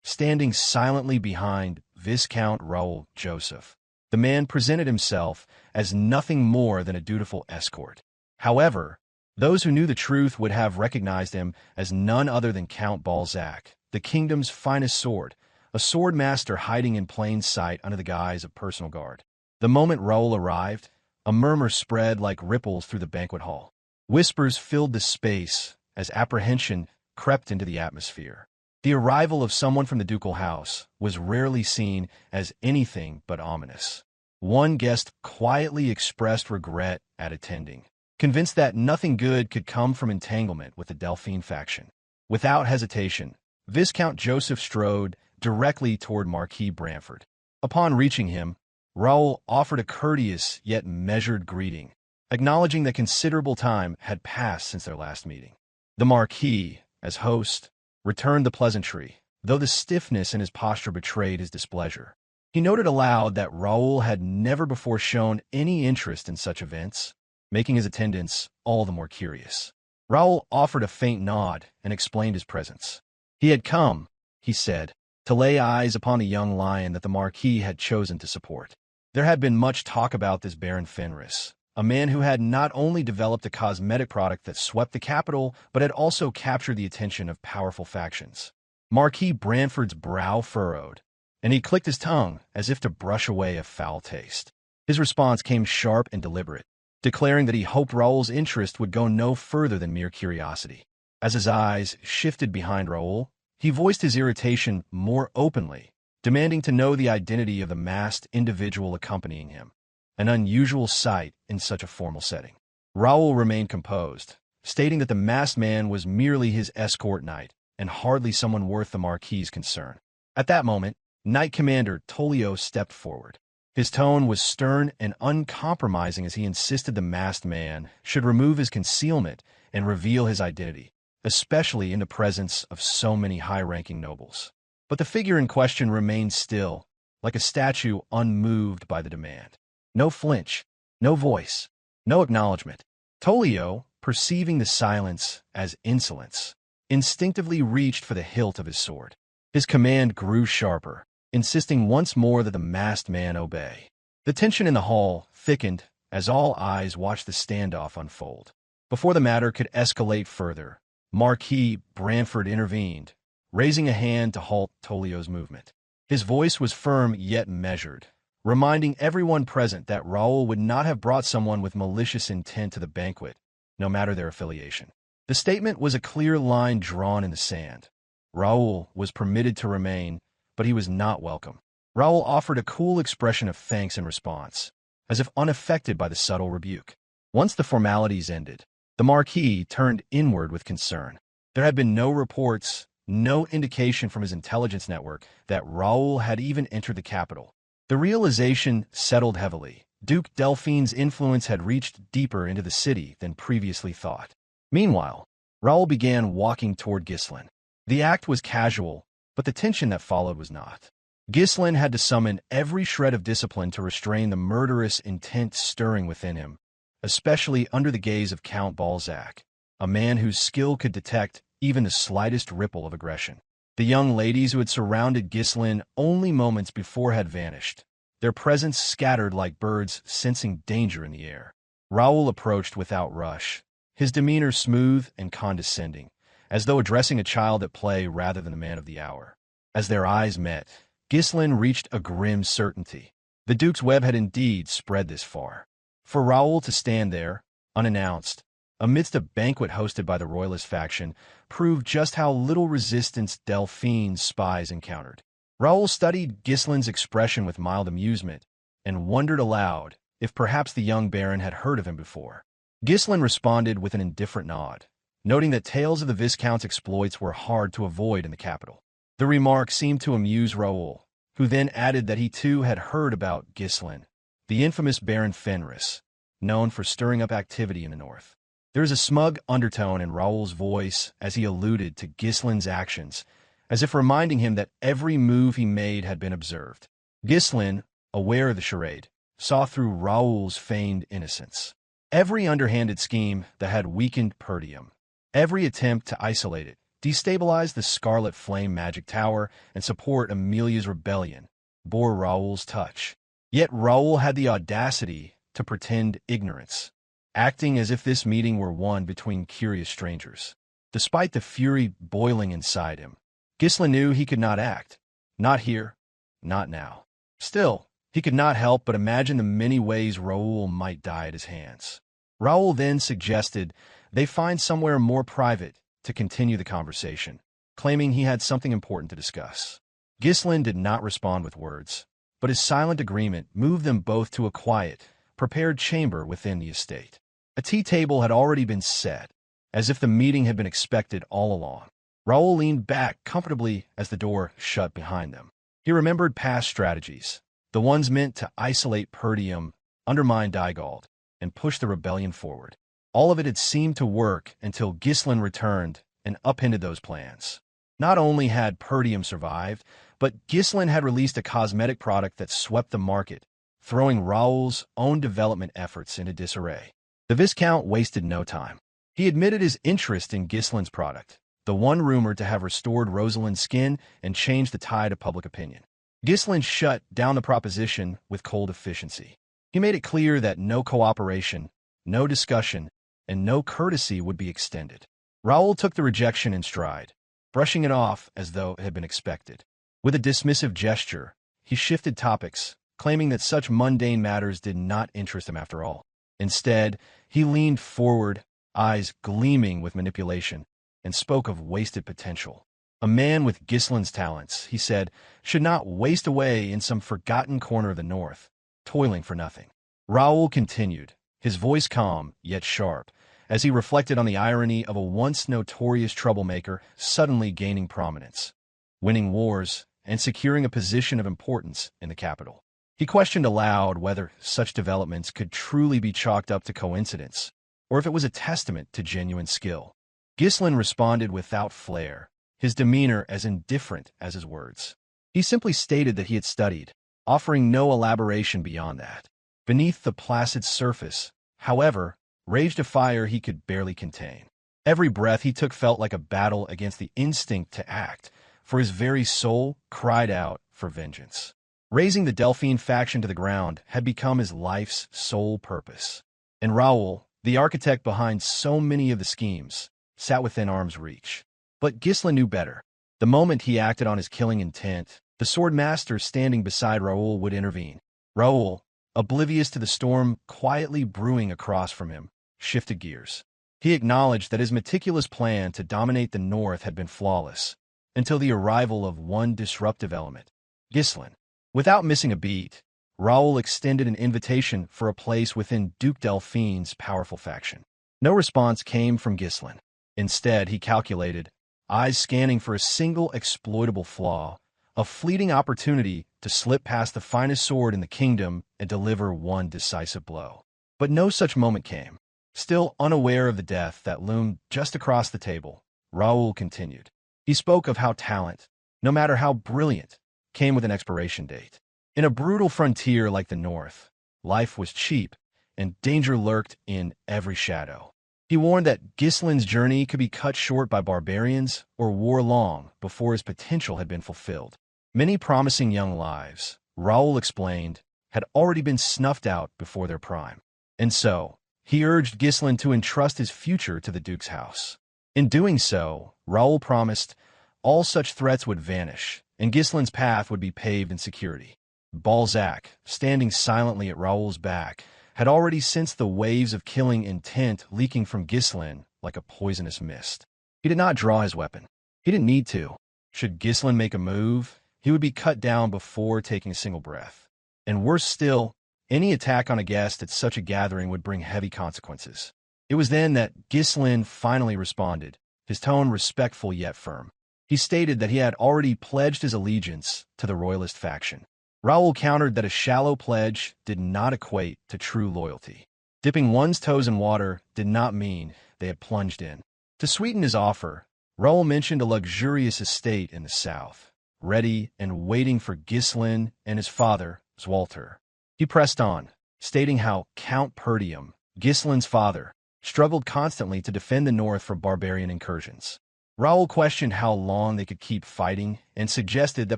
Standing silently behind Viscount Raoul Joseph, the man presented himself as nothing more than a dutiful escort. However, those who knew the truth would have recognized him as none other than Count Balzac, the kingdom's finest sword, a sword master hiding in plain sight under the guise of personal guard. The moment Raoul arrived, a murmur spread like ripples through the banquet hall. Whispers filled the space as apprehension crept into the atmosphere. The arrival of someone from the ducal house was rarely seen as anything but ominous. One guest quietly expressed regret at attending, convinced that nothing good could come from entanglement with the Delphine faction. Without hesitation, Viscount Joseph strode directly toward Marquis Branford. Upon reaching him, Raoul offered a courteous yet measured greeting, acknowledging that considerable time had passed since their last meeting. The Marquis, as host, returned the pleasantry, though the stiffness in his posture betrayed his displeasure. He noted aloud that Raoul had never before shown any interest in such events, making his attendance all the more curious. Raoul offered a faint nod and explained his presence. He had come, he said, to lay eyes upon a young lion that the Marquis had chosen to support. There had been much talk about this Baron Fenris, a man who had not only developed a cosmetic product that swept the capital, but had also captured the attention of powerful factions. Marquis Branford's brow furrowed, and he clicked his tongue as if to brush away a foul taste. His response came sharp and deliberate, declaring that he hoped Raoul's interest would go no further than mere curiosity. As his eyes shifted behind Raoul, he voiced his irritation more openly, demanding to know the identity of the masked individual accompanying him, an unusual sight in such a formal setting. Raoul remained composed, stating that the masked man was merely his escort knight, and hardly someone worth the Marquis's concern. At that moment, Knight Commander Tolio stepped forward. His tone was stern and uncompromising as he insisted the masked man should remove his concealment and reveal his identity, especially in the presence of so many high-ranking nobles. But the figure in question remained still, like a statue unmoved by the demand. No flinch, no voice, no acknowledgement. Tolio, perceiving the silence as insolence, instinctively reached for the hilt of his sword. His command grew sharper, insisting once more that the masked man obey. The tension in the hall thickened as all eyes watched the standoff unfold. Before the matter could escalate further, Marquis Branford intervened, raising a hand to halt Tolio's movement. His voice was firm yet measured, reminding everyone present that Raoul would not have brought someone with malicious intent to the banquet, no matter their affiliation. The statement was a clear line drawn in the sand, Raoul was permitted to remain, but he was not welcome. Raoul offered a cool expression of thanks in response, as if unaffected by the subtle rebuke. Once the formalities ended, the Marquis turned inward with concern. There had been no reports, no indication from his intelligence network that Raoul had even entered the capital. The realization settled heavily. Duke Delphine's influence had reached deeper into the city than previously thought. Meanwhile, Raoul began walking toward Ghislain. The act was casual, but the tension that followed was not. Ghislain had to summon every shred of discipline to restrain the murderous intent stirring within him, especially under the gaze of Count Balzac, a man whose skill could detect even the slightest ripple of aggression. The young ladies who had surrounded Ghislain only moments before had vanished, their presence scattered like birds sensing danger in the air. Raoul approached without rush, his demeanor smooth and condescending, as though addressing a child at play rather than the man of the hour. As their eyes met, Ghislain reached a grim certainty. The Duke's web had indeed spread this far. For Raoul to stand there, unannounced, amidst a banquet hosted by the royalist faction, proved just how little resistance Delphine's spies encountered. Raoul studied Ghislain's expression with mild amusement, and wondered aloud if perhaps the young baron had heard of him before. Ghislain responded with an indifferent nod, noting that tales of the Viscount's exploits were hard to avoid in the capital. The remark seemed to amuse Raoul, who then added that he too had heard about Ghislain, the infamous Baron Fenris, known for stirring up activity in the north. There is a smug undertone in Raoul's voice as he alluded to Ghislain's actions, as if reminding him that every move he made had been observed. Ghislain, aware of the charade, saw through Raoul's feigned innocence. Every underhanded scheme that had weakened Perdium, every attempt to isolate it, destabilize the Scarlet Flame Magic Tower, and support Amelia's rebellion, bore Raoul's touch. Yet Raoul had the audacity to pretend ignorance, acting as if this meeting were one between curious strangers. Despite the fury boiling inside him, Ghislain knew he could not act. Not here, not now. Still, he could not help but imagine the many ways Raoul might die at his hands. Raoul then suggested they find somewhere more private to continue the conversation, claiming he had something important to discuss. Ghislain did not respond with words, but his silent agreement moved them both to a quiet, prepared chamber within the estate. A tea table had already been set, as if the meeting had been expected all along. Raoul leaned back comfortably as the door shut behind them. He remembered past strategies, the ones meant to isolate Perdium, undermine Dygald, and push the rebellion forward. All of it had seemed to work until Ghislain returned and upended those plans. Not only had Perdium survived, but Ghislain had released a cosmetic product that swept the market, throwing Raoul's own development efforts into disarray. The Viscount wasted no time. He admitted his interest in Ghislain's product, the one rumored to have restored Rosalind's skin and changed the tide of public opinion. Ghislain shut down the proposition with cold efficiency. He made it clear that no cooperation, no discussion, and no courtesy would be extended. Raoul took the rejection in stride, brushing it off as though it had been expected. With a dismissive gesture, he shifted topics, claiming that such mundane matters did not interest him after all. Instead, he leaned forward, eyes gleaming with manipulation, and spoke of wasted potential. A man with Ghislain's talents, he said, should not waste away in some forgotten corner of the north, toiling for nothing. Raoul continued, his voice calm yet sharp, as he reflected on the irony of a once notorious troublemaker suddenly gaining prominence, winning wars, and securing a position of importance in the capital. He questioned aloud whether such developments could truly be chalked up to coincidence, or if it was a testament to genuine skill. Ghislain responded without flair, his demeanor as indifferent as his words. He simply stated that he had studied, offering no elaboration beyond that. Beneath the placid surface, however, raged a fire he could barely contain. Every breath he took felt like a battle against the instinct to act, for his very soul cried out for vengeance. Raising the Delphine faction to the ground had become his life's sole purpose. And Raoul, the architect behind so many of the schemes, sat within arm's reach. But Ghislain knew better. The moment he acted on his killing intent, the Swordmaster standing beside Raoul would intervene. Raoul, oblivious to the storm quietly brewing across from him, shifted gears. He acknowledged that his meticulous plan to dominate the north had been flawless, until the arrival of one disruptive element, Ghislain. Without missing a beat, Raoul extended an invitation for a place within Duke Delphine's powerful faction. No response came from Ghislain. Instead, he calculated, eyes scanning for a single exploitable flaw, a fleeting opportunity to slip past the finest sword in the kingdom and deliver one decisive blow. But no such moment came. Still unaware of the death that loomed just across the table, Raoul continued. He spoke of how talent, no matter how brilliant, came with an expiration date. In a brutal frontier like the North, life was cheap, and danger lurked in every shadow. He warned that Ghislain's journey could be cut short by barbarians or war long before his potential had been fulfilled. Many promising young lives, Raoul explained, had already been snuffed out before their prime. And so, he urged Ghislain to entrust his future to the Duke's house. In doing so, Raoul promised all such threats would vanish, and Ghislain's path would be paved in security. Balzac, standing silently at Raoul's back, had already sensed the waves of killing intent leaking from Ghislain like a poisonous mist. He did not draw his weapon. He didn't need to. Should Ghislain make a move, he would be cut down before taking a single breath. And worse still, any attack on a guest at such a gathering would bring heavy consequences. It was then that Ghislain finally responded, his tone respectful yet firm. He stated that he had already pledged his allegiance to the royalist faction. Raoul countered that a shallow pledge did not equate to true loyalty. Dipping one's toes in water did not mean they had plunged in. To sweeten his offer, Raoul mentioned a luxurious estate in the south, ready and waiting for Ghislain and his father, Swalter. He pressed on, stating how Count Perdium, Ghislain's father, struggled constantly to defend the north from barbarian incursions. Raoul questioned how long they could keep fighting and suggested that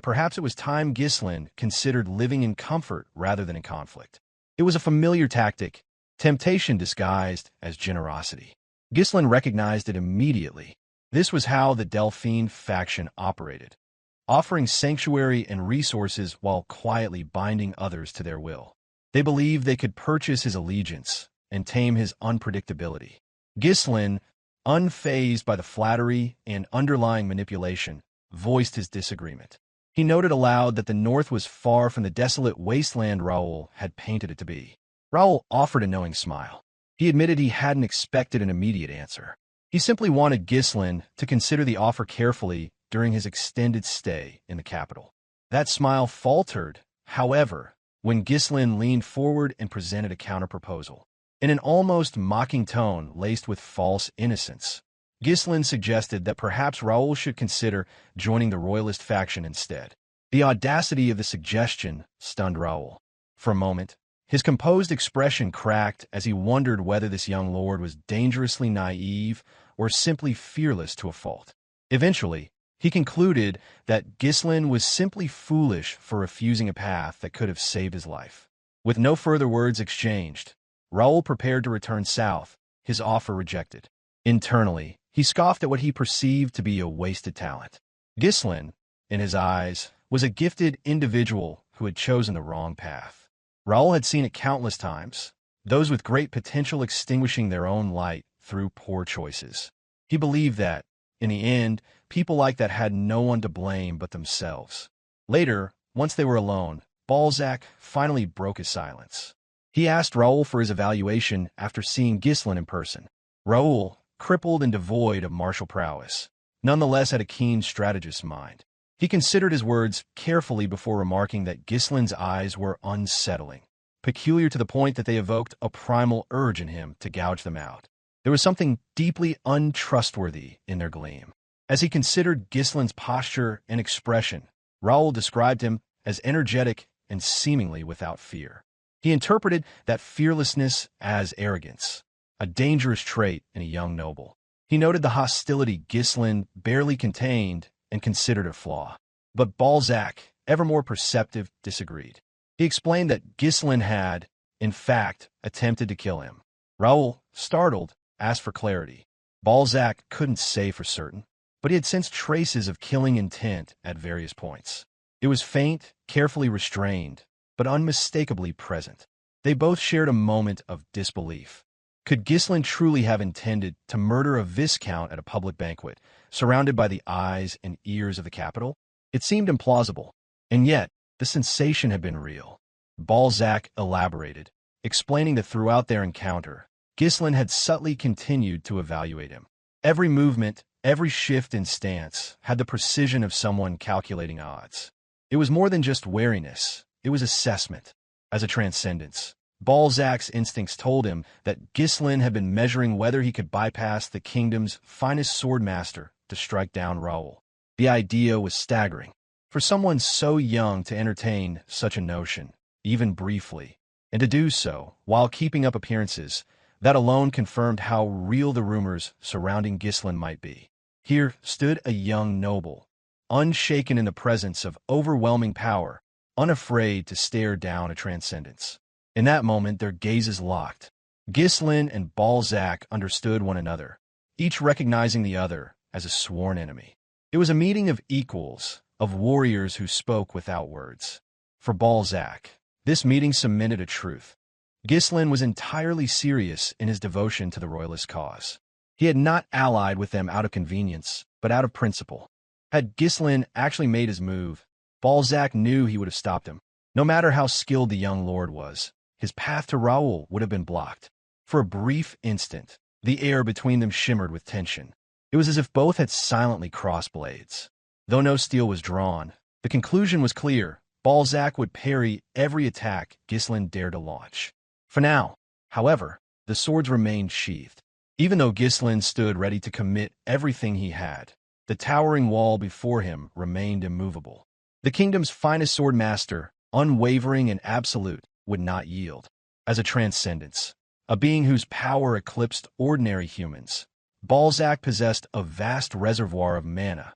perhaps it was time Ghislain considered living in comfort rather than in conflict. It was a familiar tactic, temptation disguised as generosity. Ghislain recognized it immediately. This was how the Delphine faction operated, offering sanctuary and resources while quietly binding others to their will. They believed they could purchase his allegiance and tame his unpredictability. Ghislain, unfazed by the flattery and underlying manipulation, voiced his disagreement. He noted aloud that the North was far from the desolate wasteland Raoul had painted it to be. Raoul offered a knowing smile. He admitted he hadn't expected an immediate answer. He simply wanted Ghislain to consider the offer carefully during his extended stay in the capital. That smile faltered, however, when Ghislain leaned forward and presented a counterproposal. In an almost mocking tone laced with false innocence, Ghislain suggested that perhaps Raoul should consider joining the royalist faction instead. The audacity of the suggestion stunned Raoul. For a moment, his composed expression cracked as he wondered whether this young lord was dangerously naive or simply fearless to a fault. Eventually, he concluded that Ghislain was simply foolish for refusing a path that could have saved his life. With no further words exchanged, Raoul prepared to return south, his offer rejected. Internally, he scoffed at what he perceived to be a wasted talent. Ghislain, in his eyes, was a gifted individual who had chosen the wrong path. Raoul had seen it countless times, those with great potential extinguishing their own light through poor choices. He believed that, in the end, people like that had no one to blame but themselves. Later, once they were alone, Balzac finally broke his silence. He asked Raoul for his evaluation after seeing Ghislain in person. Raoul, crippled and devoid of martial prowess, nonetheless had a keen strategist's mind. He considered his words carefully before remarking that Ghislain's eyes were unsettling, peculiar to the point that they evoked a primal urge in him to gouge them out. There was something deeply untrustworthy in their gleam. As he considered Ghislain's posture and expression, Raoul described him as energetic and seemingly without fear. He interpreted that fearlessness as arrogance, a dangerous trait in a young noble. He noted the hostility Ghislain barely contained and considered a flaw. But Balzac, ever more perceptive, disagreed. He explained that Ghislain had, in fact, attempted to kill him. Raoul, startled, asked for clarity. Balzac couldn't say for certain, but he had sensed traces of killing intent at various points. It was faint, carefully restrained, but unmistakably present. They both shared a moment of disbelief. Could Ghislain truly have intended to murder a viscount at a public banquet, surrounded by the eyes and ears of the capital? It seemed implausible, and yet the sensation had been real. Balzac elaborated, explaining that throughout their encounter, Ghislain had subtly continued to evaluate him. Every movement, every shift in stance had the precision of someone calculating odds. It was more than just wariness, it was assessment. As a transcendence, Balzac's instincts told him that Ghislain had been measuring whether he could bypass the kingdom's finest swordmaster to strike down Raoul. The idea was staggering. For someone so young to entertain such a notion, even briefly, and to do so while keeping up appearances, that alone confirmed how real the rumors surrounding Ghislain might be. Here stood a young noble, unshaken in the presence of overwhelming power, unafraid to stare down a transcendence. In that moment, their gazes locked. Ghislain and Balzac understood one another, each recognizing the other as a sworn enemy. It was a meeting of equals, of warriors who spoke without words. For Balzac, this meeting cemented a truth. Ghislain was entirely serious in his devotion to the royalist cause. He had not allied with them out of convenience, but out of principle. Had Ghislain actually made his move, Balzac knew he would have stopped him. No matter how skilled the young lord was, his path to Raoul would have been blocked. For a brief instant, the air between them shimmered with tension. It was as if both had silently crossed blades. Though no steel was drawn, the conclusion was clear. Balzac would parry every attack Ghislain dared to launch. For now, however, the swords remained sheathed. Even though Ghislain stood ready to commit everything he had, the towering wall before him remained immovable. The kingdom's finest swordmaster, unwavering and absolute, would not yield. As a transcendence, a being whose power eclipsed ordinary humans, Balzac possessed a vast reservoir of mana,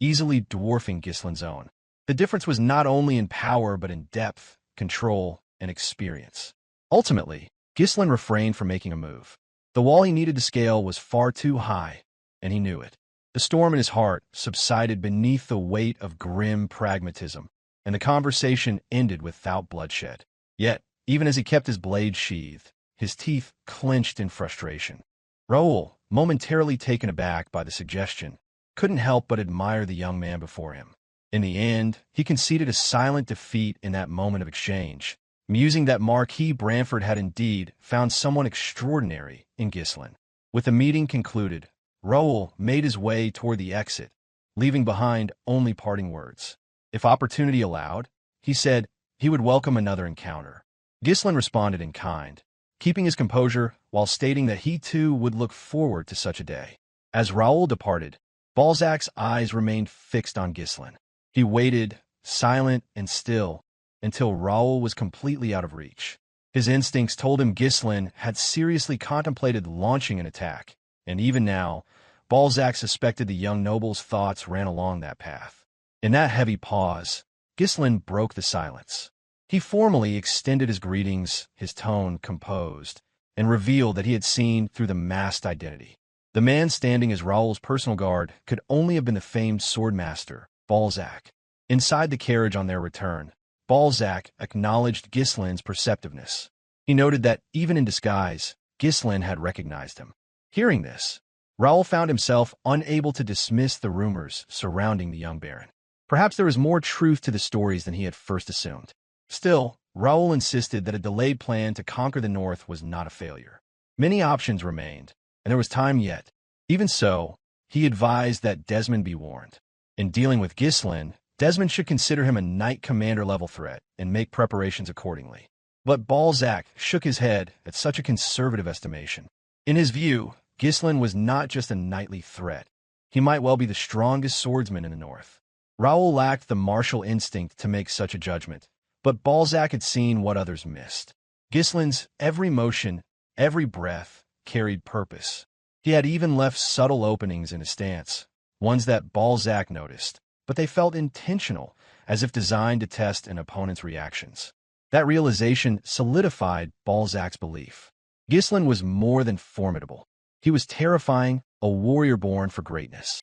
easily dwarfing Ghislain's own. The difference was not only in power but in depth, control, and experience. Ultimately, Ghislain refrained from making a move. The wall he needed to scale was far too high, and he knew it. The storm in his heart subsided beneath the weight of grim pragmatism, and the conversation ended without bloodshed. Yet, even as he kept his blade sheathed, his teeth clenched in frustration. Raoul, momentarily taken aback by the suggestion, couldn't help but admire the young man before him. In the end, he conceded a silent defeat in that moment of exchange, musing that Marquis Branford had indeed found someone extraordinary in Ghislain. With the meeting concluded, Raoul made his way toward the exit, leaving behind only parting words. If opportunity allowed, he said he would welcome another encounter. Ghislain responded in kind, keeping his composure while stating that he too would look forward to such a day. As Raoul departed, Balzac's eyes remained fixed on Ghislain. He waited, silent and still, until Raoul was completely out of reach. His instincts told him Ghislain had seriously contemplated launching an attack, and even now, Balzac suspected the young noble's thoughts ran along that path. In that heavy pause, Ghislain broke the silence. He formally extended his greetings, his tone composed, and revealed that he had seen through the masked identity. The man standing as Raoul's personal guard could only have been the famed swordmaster, Balzac. Inside the carriage on their return, Balzac acknowledged Ghislain's perceptiveness. He noted that, even in disguise, Ghislain had recognized him. Hearing this, Raoul found himself unable to dismiss the rumors surrounding the young baron. Perhaps there was more truth to the stories than he had first assumed. Still, Raoul insisted that a delayed plan to conquer the north was not a failure. Many options remained, and there was time yet. Even so, he advised that Desmond be warned. In dealing with Ghislain, Desmond should consider him a knight commander-level threat and make preparations accordingly. But Balzac shook his head at such a conservative estimation. In his view, Ghislain was not just a knightly threat. He might well be the strongest swordsman in the north. Raoul lacked the martial instinct to make such a judgment, but Balzac had seen what others missed. Ghislain's every motion, every breath, carried purpose. He had even left subtle openings in his stance, ones that Balzac noticed, but they felt intentional, as if designed to test an opponent's reactions. That realization solidified Balzac's belief. Ghislain was more than formidable. He was terrifying, a warrior born for greatness.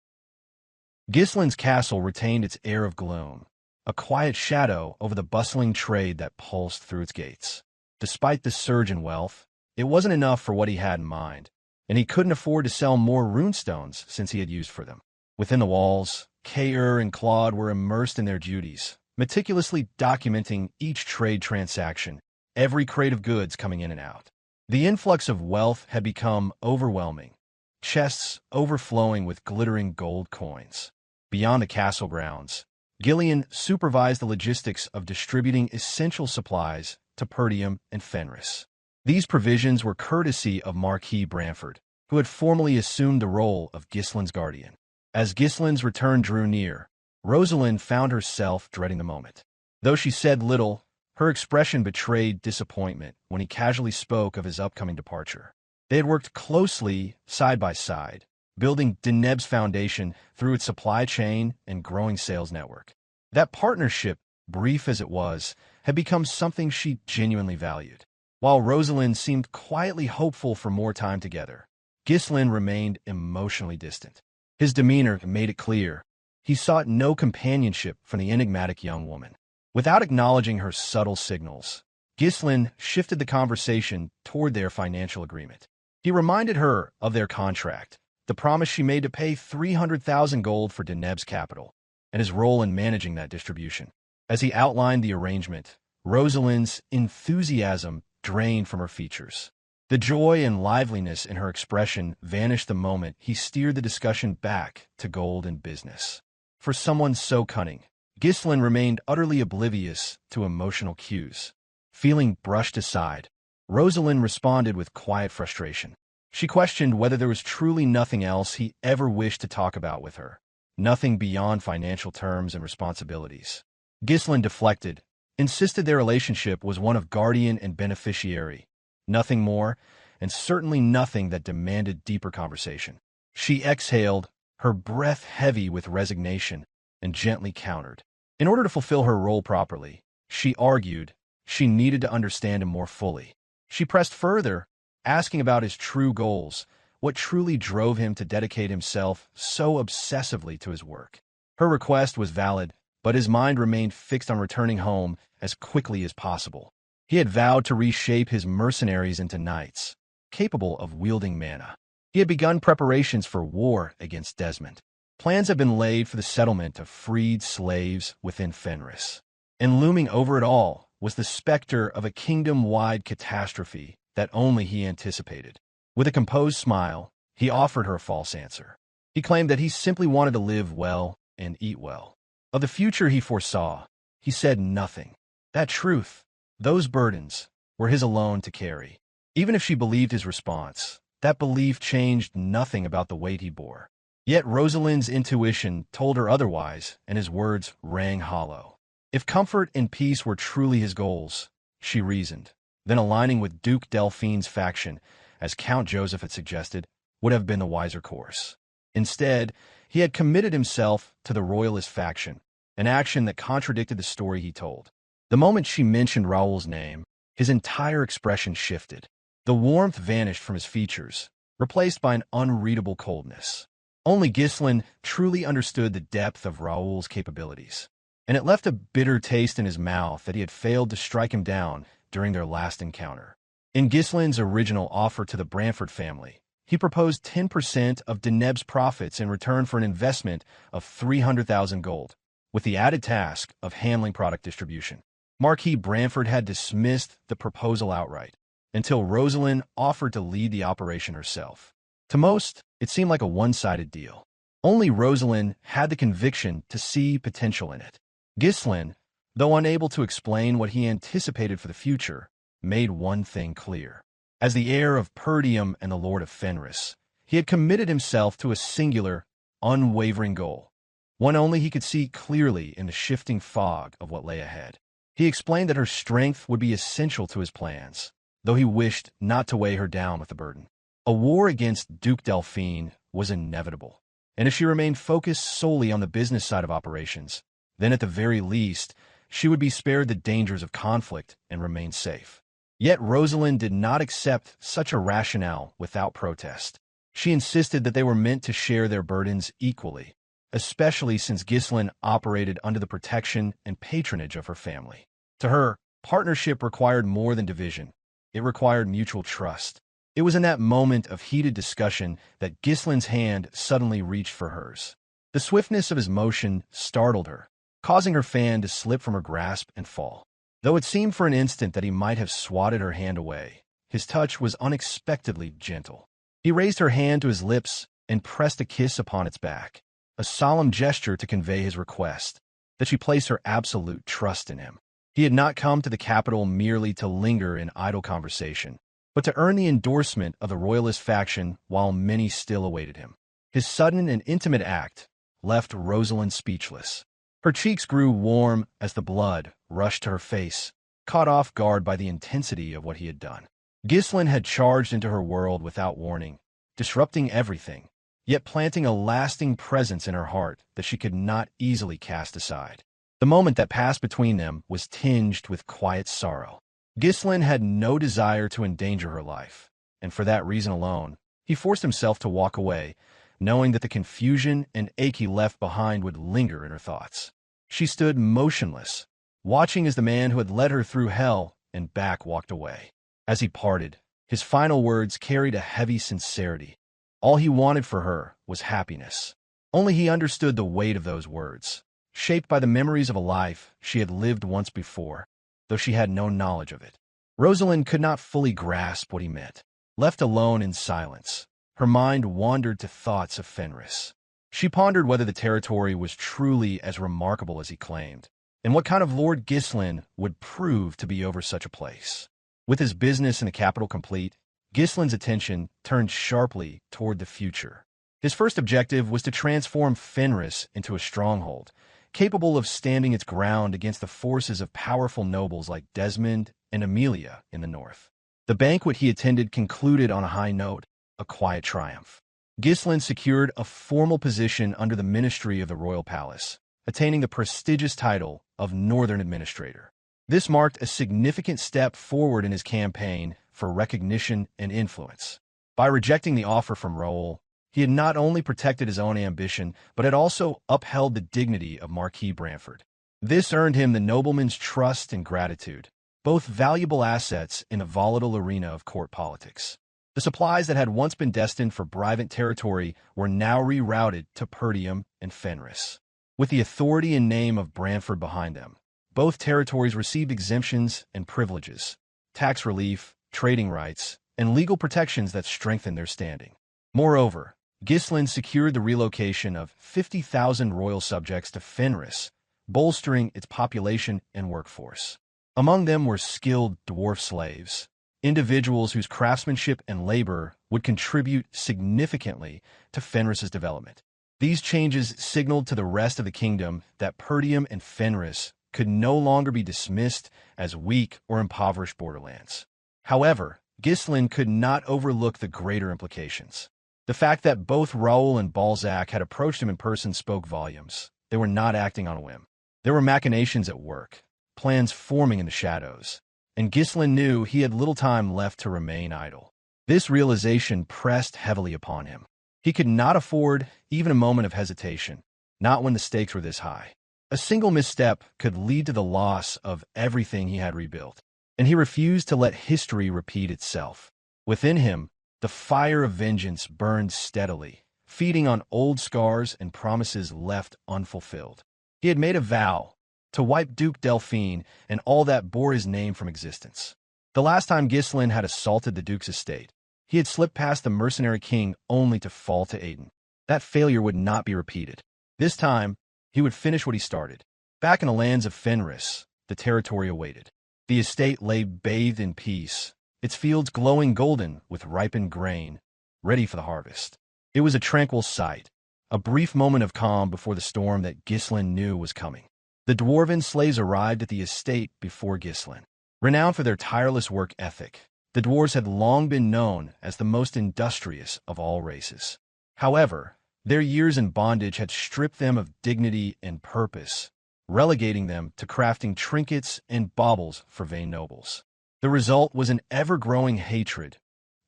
Ghislain's castle retained its air of gloom, a quiet shadow over the bustling trade that pulsed through its gates. Despite the surge in wealth, It wasn't enough for what he had in mind, and he couldn't afford to sell more runestones since he had used for them. Within the walls, Kaor and Claude were immersed in their duties, meticulously documenting each trade transaction, every crate of goods coming in and out. The influx of wealth had become overwhelming, chests overflowing with glittering gold coins. Beyond the castle grounds, Gillion supervised the logistics of distributing essential supplies to Perdium and Fenris. These provisions were courtesy of Marquis Branford, who had formally assumed the role of Ghislain's guardian. As Ghislain's return drew near, Rosalind found herself dreading the moment. Though she said little, her expression betrayed disappointment when he casually spoke of his upcoming departure. They had worked closely, side by side, building Deneb's foundation through its supply chain and growing sales network. That partnership, brief as it was, had become something she genuinely valued. While Rosalind seemed quietly hopeful for more time together, Ghislain remained emotionally distant. His demeanor made it clear he sought no companionship from the enigmatic young woman. Without acknowledging her subtle signals, Ghislain shifted the conversation toward their financial agreement. He reminded her of their contract, the promise she made to pay 300,000 gold for Deneb's capital, and his role in managing that distribution. As he outlined the arrangement, Rosalind's enthusiasm drained from her features. The joy and liveliness in her expression vanished the moment he steered the discussion back to gold and business. For someone so cunning, Ghislain remained utterly oblivious to emotional cues. Feeling brushed aside, Rosalind responded with quiet frustration. She questioned whether there was truly nothing else he ever wished to talk about with her, nothing beyond financial terms and responsibilities. Ghislain deflected, insisted their relationship was one of guardian and beneficiary, nothing more, and certainly nothing that demanded deeper conversation. She exhaled, her breath heavy with resignation, and gently countered. In order to fulfill her role properly, she argued, she needed to understand him more fully. She pressed further, asking about his true goals, what truly drove him to dedicate himself so obsessively to his work. Her request was valid, but his mind remained fixed on returning home as quickly as possible. He had vowed to reshape his mercenaries into knights, capable of wielding mana. He had begun preparations for war against Desmond. Plans had been laid for the settlement of freed slaves within Fenris. And looming over it all was the specter of a kingdom-wide catastrophe that only he anticipated. With a composed smile, he offered her a false answer. He claimed that he simply wanted to live well and eat well. Of the future he foresaw, he said nothing. That truth, those burdens, were his alone to carry. Even if she believed his response, that belief changed nothing about the weight he bore. Yet Rosalind's intuition told her otherwise, and his words rang hollow. If comfort and peace were truly his goals, she reasoned, then aligning with Duke Delphine's faction, as Count Joseph had suggested, would have been the wiser course. Instead, he had committed himself to the royalist faction, an action that contradicted the story he told. The moment she mentioned Raoul's name, his entire expression shifted. The warmth vanished from his features, replaced by an unreadable coldness. Only Ghislain truly understood the depth of Raoul's capabilities, and it left a bitter taste in his mouth that he had failed to strike him down during their last encounter. In Ghislain's original offer to the Branford family, he proposed 10% of Deneb's profits in return for an investment of 300,000 gold, with the added task of handling product distribution. Marquis Branford had dismissed the proposal outright, until Rosalind offered to lead the operation herself. To most, it seemed like a one-sided deal. Only Rosalind had the conviction to see potential in it. Ghislain, though unable to explain what he anticipated for the future, made one thing clear. As the heir of Perdium and the Lord of Fenris, he had committed himself to a singular, unwavering goal, one only he could see clearly in the shifting fog of what lay ahead. He explained that her strength would be essential to his plans, though he wished not to weigh her down with the burden. A war against Duke Delphine was inevitable, and if she remained focused solely on the business side of operations, then at the very least, she would be spared the dangers of conflict and remain safe. Yet Rosalind did not accept such a rationale without protest. She insisted that they were meant to share their burdens equally, especially since Ghislain operated under the protection and patronage of her family. To her, partnership required more than division. It required mutual trust. It was in that moment of heated discussion that Ghislain's hand suddenly reached for hers. The swiftness of his motion startled her, causing her fan to slip from her grasp and fall. Though it seemed for an instant that he might have swatted her hand away, his touch was unexpectedly gentle. He raised her hand to his lips and pressed a kiss upon its back, a solemn gesture to convey his request, that she place her absolute trust in him. He had not come to the capital merely to linger in idle conversation, but to earn the endorsement of the royalist faction while many still awaited him. His sudden and intimate act left Rosalind speechless. Her cheeks grew warm as the blood rushed to her face, caught off guard by the intensity of what he had done. Ghislain had charged into her world without warning, disrupting everything, yet planting a lasting presence in her heart that she could not easily cast aside. The moment that passed between them was tinged with quiet sorrow. Ghislain had no desire to endanger her life, and for that reason alone, he forced himself to walk away, knowing that the confusion and ache he left behind would linger in her thoughts. She stood motionless, watching as the man who had led her through hell and back walked away. As he parted, his final words carried a heavy sincerity. All he wanted for her was happiness. Only he understood the weight of those words, shaped by the memories of a life she had lived once before, though she had no knowledge of it. Rosalind could not fully grasp what he meant. Left alone in silence, her mind wandered to thoughts of Fenris. She pondered whether the territory was truly as remarkable as he claimed, and what kind of Lord Ghislain would prove to be over such a place. With his business in the capital complete, Ghislain's attention turned sharply toward the future. His first objective was to transform Fenris into a stronghold, capable of standing its ground against the forces of powerful nobles like Desmond and Amelia in the north. The banquet he attended concluded on a high note, a quiet triumph. Ghislain secured a formal position under the ministry of the royal palace, attaining the prestigious title of Northern Administrator. This marked a significant step forward in his campaign for recognition and influence. By rejecting the offer from Raoul, he had not only protected his own ambition, but had also upheld the dignity of Marquis Branford. This earned him the nobleman's trust and gratitude, both valuable assets in the volatile arena of court politics. The supplies that had once been destined for Brivant territory were now rerouted to Perdium and Fenris. With the authority and name of Branford behind them, both territories received exemptions and privileges, tax relief, trading rights, and legal protections that strengthened their standing. Moreover, Ghislain secured the relocation of 50,000 royal subjects to Fenris, bolstering its population and workforce. Among them were skilled dwarf slaves, individuals whose craftsmanship and labor would contribute significantly to Fenris's development. These changes signaled to the rest of the kingdom that Perdium and Fenris could no longer be dismissed as weak or impoverished borderlands. However, Ghislain could not overlook the greater implications. The fact that both Raoul and Balzac had approached him in person spoke volumes. They were not acting on a whim. There were machinations at work, plans forming in the shadows, and Ghislain knew he had little time left to remain idle. This realization pressed heavily upon him. He could not afford even a moment of hesitation, not when the stakes were this high. A single misstep could lead to the loss of everything he had rebuilt, and he refused to let history repeat itself. Within him, the fire of vengeance burned steadily, feeding on old scars and promises left unfulfilled. He had made a vow to wipe Duke Delphine and all that bore his name from existence. The last time Ghislain had assaulted the Duke's estate, he had slipped past the Mercenary King only to fall to Idun. That failure would not be repeated. This time, he would finish what he started. Back in the lands of Fenris, the territory awaited. The estate lay bathed in peace, its fields glowing golden with ripened grain, ready for the harvest. It was a tranquil sight, a brief moment of calm before the storm that Ghislain knew was coming. The dwarven slaves arrived at the estate before Ghislain. Renowned for their tireless work ethic, the dwarves had long been known as the most industrious of all races. However, their years in bondage had stripped them of dignity and purpose, relegating them to crafting trinkets and baubles for vain nobles. The result was an ever-growing hatred,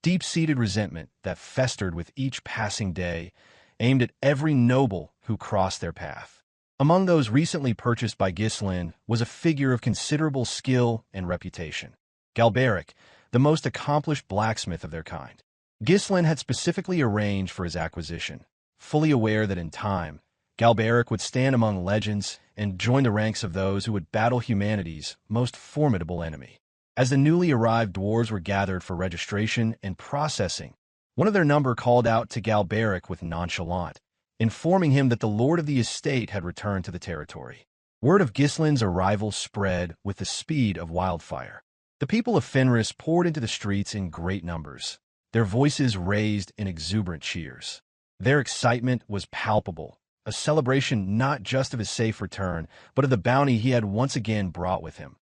deep-seated resentment that festered with each passing day, aimed at every noble who crossed their path. Among those recently purchased by Ghislain was a figure of considerable skill and reputation. Galberic, the most accomplished blacksmith of their kind. Ghislain had specifically arranged for his acquisition, fully aware that in time, Galberic would stand among legends and join the ranks of those who would battle humanity's most formidable enemy. As the newly arrived dwarves were gathered for registration and processing, one of their number called out to Galberic with nonchalance, informing him that the lord of the estate had returned to the territory. Word of Ghislain's arrival spread with the speed of wildfire. The people of Fenris poured into the streets in great numbers, their voices raised in exuberant cheers. Their excitement was palpable, a celebration not just of his safe return, but of the bounty he had once again brought with him.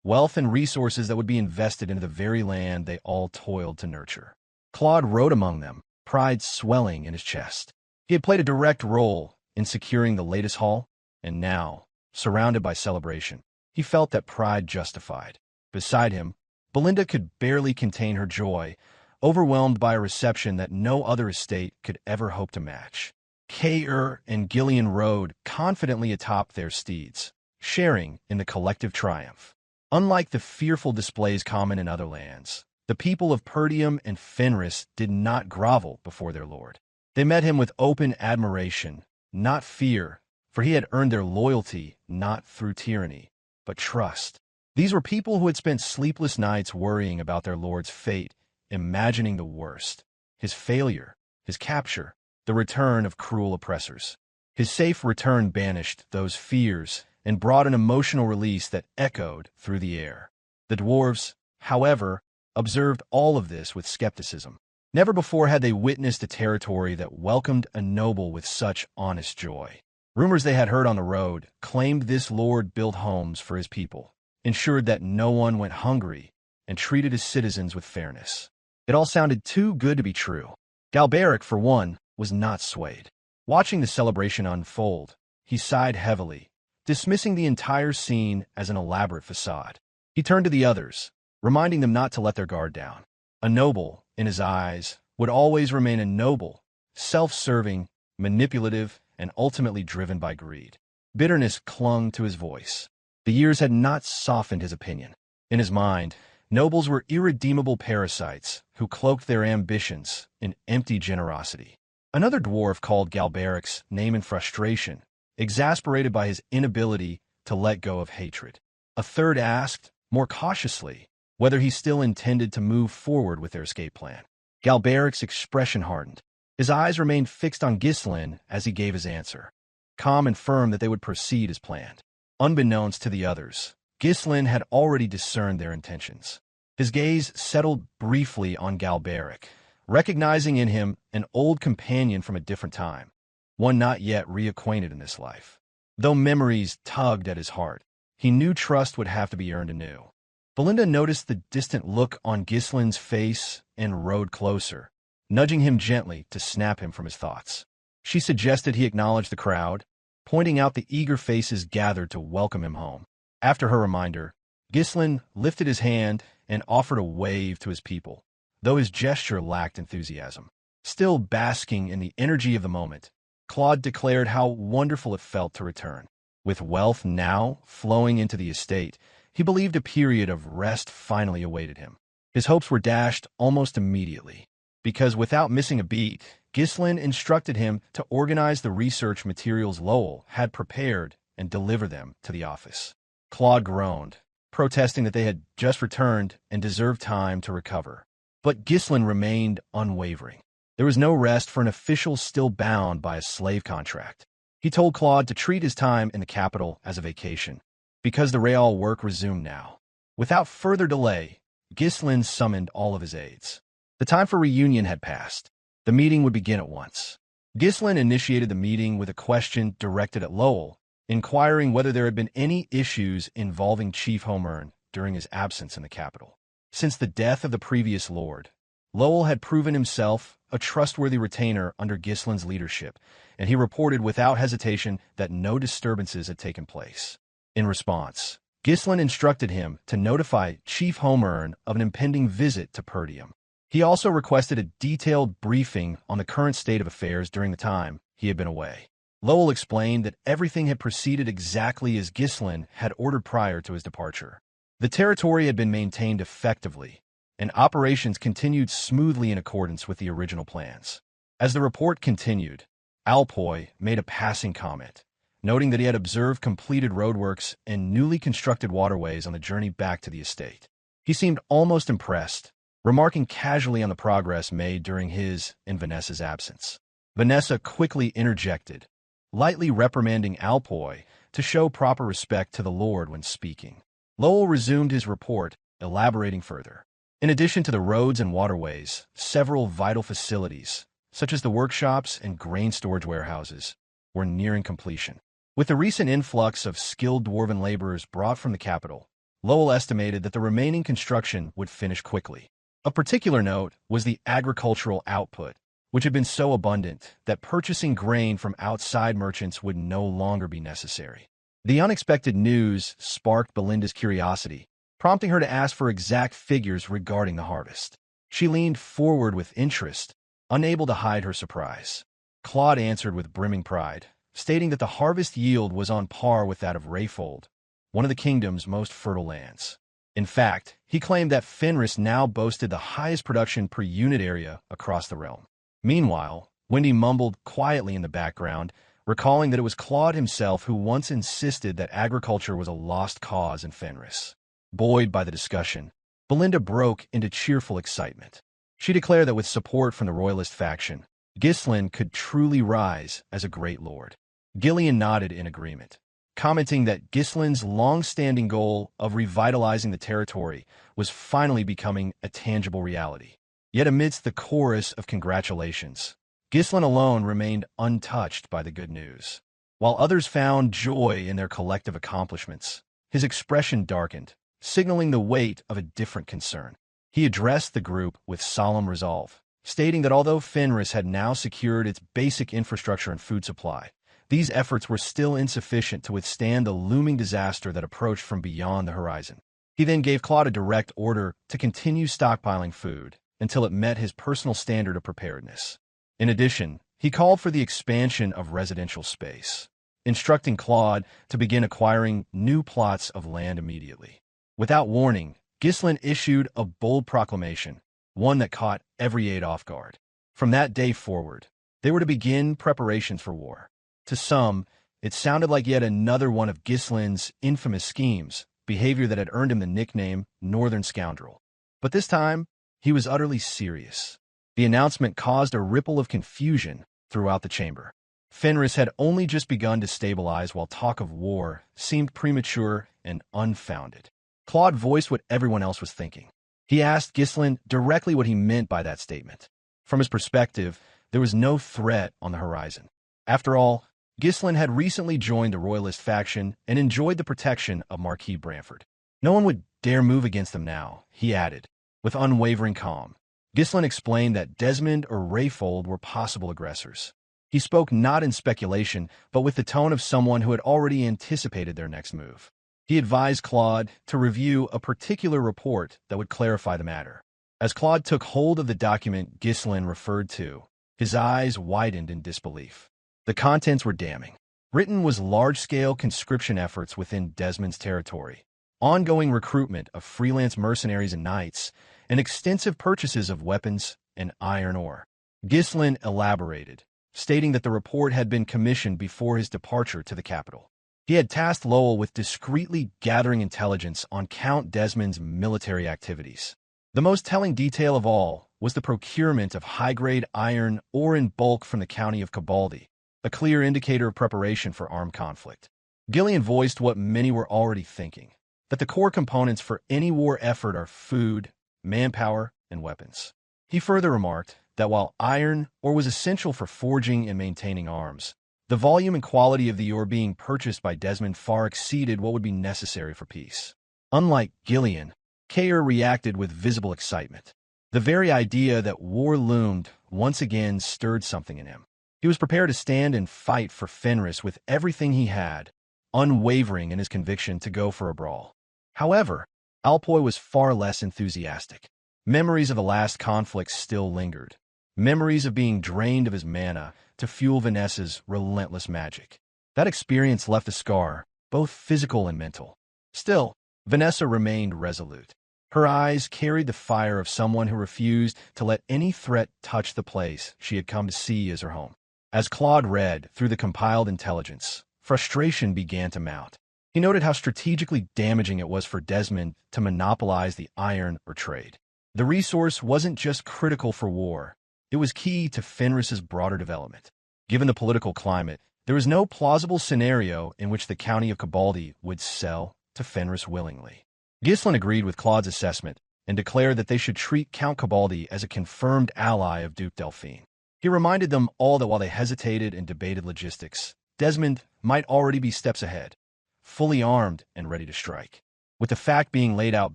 Wealth and resources that would be invested into the very land they all toiled to nurture. Claude rode among them, pride swelling in his chest. He had played a direct role in securing the latest haul, and now, surrounded by celebration, he felt that pride justified. Beside him, Belinda could barely contain her joy, overwhelmed by a reception that no other estate could ever hope to match. Kaor and Gillion rode confidently atop their steeds, sharing in the collective triumph. Unlike the fearful displays common in other lands, the people of Perdium and Fenris did not grovel before their lord. They met him with open admiration, not fear, for he had earned their loyalty not through tyranny, but trust. These were people who had spent sleepless nights worrying about their lord's fate, imagining the worst: his failure, his capture, the return of cruel oppressors. His safe return banished those fears and brought an emotional release that echoed through the air. The dwarves, however, observed all of this with skepticism. Never before had they witnessed a territory that welcomed a noble with such honest joy. Rumors they had heard on the road claimed this lord built homes for his people, ensured that no one went hungry, and treated his citizens with fairness. It all sounded too good to be true. Galberic, for one, was not swayed. Watching the celebration unfold, he sighed heavily, dismissing the entire scene as an elaborate facade. He turned to the others, reminding them not to let their guard down. A noble, in his eyes, would always remain a noble, self-serving, manipulative, and ultimately driven by greed. Bitterness clung to his voice. The years had not softened his opinion. In his mind, nobles were irredeemable parasites who cloaked their ambitions in empty generosity. Another dwarf called Galberic's name in frustration, exasperated by his inability to let go of hatred. A third asked, more cautiously, whether he still intended to move forward with their escape plan. Galberic's expression hardened. His eyes remained fixed on Ghislain as he gave his answer, calm and firm that they would proceed as planned. Unbeknownst to the others, Ghislain had already discerned their intentions. His gaze settled briefly on Galberic, recognizing in him an old companion from a different time, one not yet reacquainted in this life. Though memories tugged at his heart, he knew trust would have to be earned anew. Belinda noticed the distant look on Ghislain's face and rode closer, nudging him gently to snap him from his thoughts. She suggested he acknowledge the crowd, pointing out the eager faces gathered to welcome him home. After her reminder, Ghislain lifted his hand and offered a wave to his people, though his gesture lacked enthusiasm. Still basking in the energy of the moment, Claude declared how wonderful it felt to return. With wealth now flowing into the estate, he believed a period of rest finally awaited him. His hopes were dashed almost immediately, because without missing a beat, Ghislain instructed him to organize the research materials Lowell had prepared and deliver them to the office. Claude groaned, protesting that they had just returned and deserved time to recover. But Ghislain remained unwavering. There was no rest for an official still bound by a slave contract. He told Claude to treat his time in the capital as a vacation, because the real work resumed now. Without further delay, Ghislain summoned all of his aides. The time for reunion had passed. The meeting would begin at once. Ghislain initiated the meeting with a question directed at Lowell, inquiring whether there had been any issues involving Chief Homern during his absence in the capital. Since the death of the previous lord, Lowell had proven himself a trustworthy retainer under Ghislain's leadership, and he reported without hesitation that no disturbances had taken place. In response, Ghislain instructed him to notify Chief Homern of an impending visit to Perdium. He also requested a detailed briefing on the current state of affairs during the time he had been away. Lowell explained that everything had proceeded exactly as Ghislain had ordered prior to his departure. The territory had been maintained effectively, and operations continued smoothly in accordance with the original plans. As the report continued, Alpoi made a passing comment, noting that he had observed completed roadworks and newly constructed waterways on the journey back to the estate. He seemed almost impressed, remarking casually on the progress made during his and Vanessa's absence. Vanessa quickly interjected, lightly reprimanding Alpoi to show proper respect to the Lord when speaking. Lowell resumed his report, elaborating further. In addition to the roads and waterways, several vital facilities, such as the workshops and grain storage warehouses, were nearing completion. With the recent influx of skilled dwarven laborers brought from the capital, Lowell estimated that the remaining construction would finish quickly. Of particular note was the agricultural output, which had been so abundant that purchasing grain from outside merchants would no longer be necessary. The unexpected news sparked Belinda's curiosity, prompting her to ask for exact figures regarding the harvest. She leaned forward with interest, unable to hide her surprise. Claude answered with brimming pride, stating that the harvest yield was on par with that of Rayfold, one of the kingdom's most fertile lands. In fact, he claimed that Fenris now boasted the highest production per unit area across the realm. Meanwhile, Wendy mumbled quietly in the background, recalling that it was Claude himself who once insisted that agriculture was a lost cause in Fenris. Buoyed by the discussion, Belinda broke into cheerful excitement. She declared that with support from the royalist faction, Ghislain could truly rise as a great lord. Gillion nodded in agreement, commenting that Ghislain's long-standing goal of revitalizing the territory was finally becoming a tangible reality. Yet amidst the chorus of congratulations, Ghislain alone remained untouched by the good news. While others found joy in their collective accomplishments, his expression darkened, signaling the weight of a different concern. He addressed the group with solemn resolve, stating that although Fenris had now secured its basic infrastructure and food supply, these efforts were still insufficient to withstand the looming disaster that approached from beyond the horizon. He then gave Claude a direct order to continue stockpiling food until it met his personal standard of preparedness. In addition, he called for the expansion of residential space, instructing Claude to begin acquiring new plots of land immediately. Without warning, Ghislain issued a bold proclamation, one that caught every aide off guard. From that day forward, they were to begin preparations for war. To some, it sounded like yet another one of Ghislain's infamous schemes, behavior that had earned him the nickname Northern Scoundrel. But this time, he was utterly serious. The announcement caused a ripple of confusion throughout the chamber. Fenris had only just begun to stabilize while talk of war seemed premature and unfounded. Claude voiced what everyone else was thinking. He asked Ghislain directly what he meant by that statement. From his perspective, there was no threat on the horizon. After all, Ghislain had recently joined the Royalist faction and enjoyed the protection of Marquis Branford. No one would dare move against them now, he added, with unwavering calm. Ghislain explained that Desmond or Rayfold were possible aggressors. He spoke not in speculation, but with the tone of someone who had already anticipated their next move. He advised Claude to review a particular report that would clarify the matter. As Claude took hold of the document Ghislain referred to, his eyes widened in disbelief. The contents were damning. Written was large-scale conscription efforts within Desmond's territory, ongoing recruitment of freelance mercenaries and knights, and extensive purchases of weapons and iron ore. Ghislain elaborated, stating that the report had been commissioned before his departure to the capital. He had tasked Lowell with discreetly gathering intelligence on Count Desmond's military activities. The most telling detail of all was the procurement of high-grade iron ore in bulk from the county of Cabaldi, a clear indicator of preparation for armed conflict. Gillion voiced what many were already thinking, that the core components for any war effort are food, manpower, and weapons. He further remarked that while iron ore was essential for forging and maintaining arms, the volume and quality of the ore being purchased by Desmond far exceeded what would be necessary for peace. Unlike Gillion, Kaor reacted with visible excitement. The very idea that war loomed once again stirred something in him. He was prepared to stand and fight for Fenris with everything he had, unwavering in his conviction to go for a brawl. However, Alpoi was far less enthusiastic. Memories of the last conflict still lingered. Memories of being drained of his mana to fuel Vanessa's relentless magic. That experience left a scar, both physical and mental. Still, Vanessa remained resolute. Her eyes carried the fire of someone who refused to let any threat touch the place she had come to see as her home. As Claude read through the compiled intelligence, frustration began to mount. He noted how strategically damaging it was for Desmond to monopolize the iron or trade. The resource wasn't just critical for war, it was key to Fenris's broader development. Given the political climate, there was no plausible scenario in which the county of Cabaldi would sell to Fenris willingly. Ghislain agreed with Claude's assessment and declared that they should treat Count Cabaldi as a confirmed ally of Duke Delphine. He reminded them all that while they hesitated and debated logistics, Desmond might already be steps ahead, fully armed and ready to strike. With the fact being laid out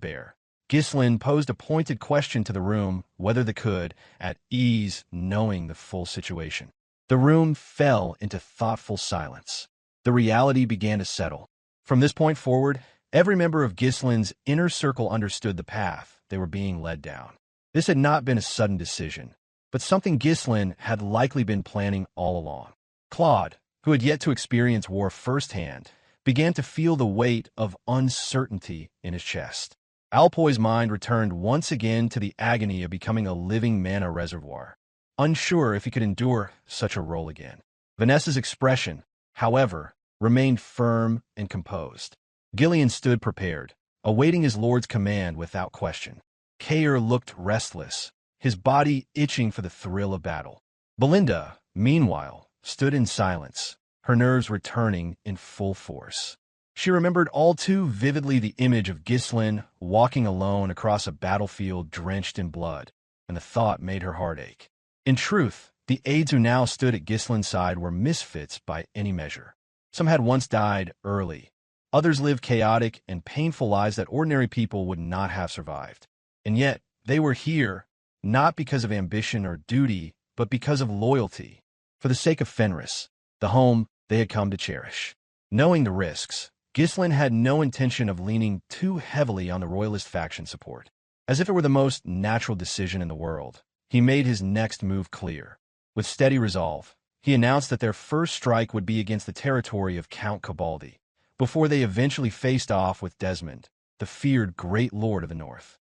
bare, Ghislain posed a pointed question to the room whether they could, at ease, knowing the full situation. The room fell into thoughtful silence. The reality began to settle. From this point forward, every member of Ghislain's inner circle understood the path they were being led down. This had not been a sudden decision, but something Ghislain had likely been planning all along. Claude, who had yet to experience war firsthand, began to feel the weight of uncertainty in his chest. Alpoy's mind returned once again to the agony of becoming a living mana reservoir, unsure if he could endure such a role again. Vanessa's expression, however, remained firm and composed. Gillion stood prepared, awaiting his lord's command without question. Kaor looked restless, his body itching for the thrill of battle. Belinda, meanwhile, stood in silence, her nerves returning in full force. She remembered all too vividly the image of Ghislain walking alone across a battlefield drenched in blood, and the thought made her heart ache. In truth, the aides who now stood at Ghislain's side were misfits by any measure. Some had once died early. Others lived chaotic and painful lives that ordinary people would not have survived. And yet, they were here, not because of ambition or duty, but because of loyalty, for the sake of Fenris, the home they had come to cherish. Knowing the risks, Ghislain had no intention of leaning too heavily on the royalist faction support. As if it were the most natural decision in the world, he made his next move clear. With steady resolve, he announced that their first strike would be against the territory of Count Cabaldi, before they eventually faced off with Desmond, the feared Great Lord of the North.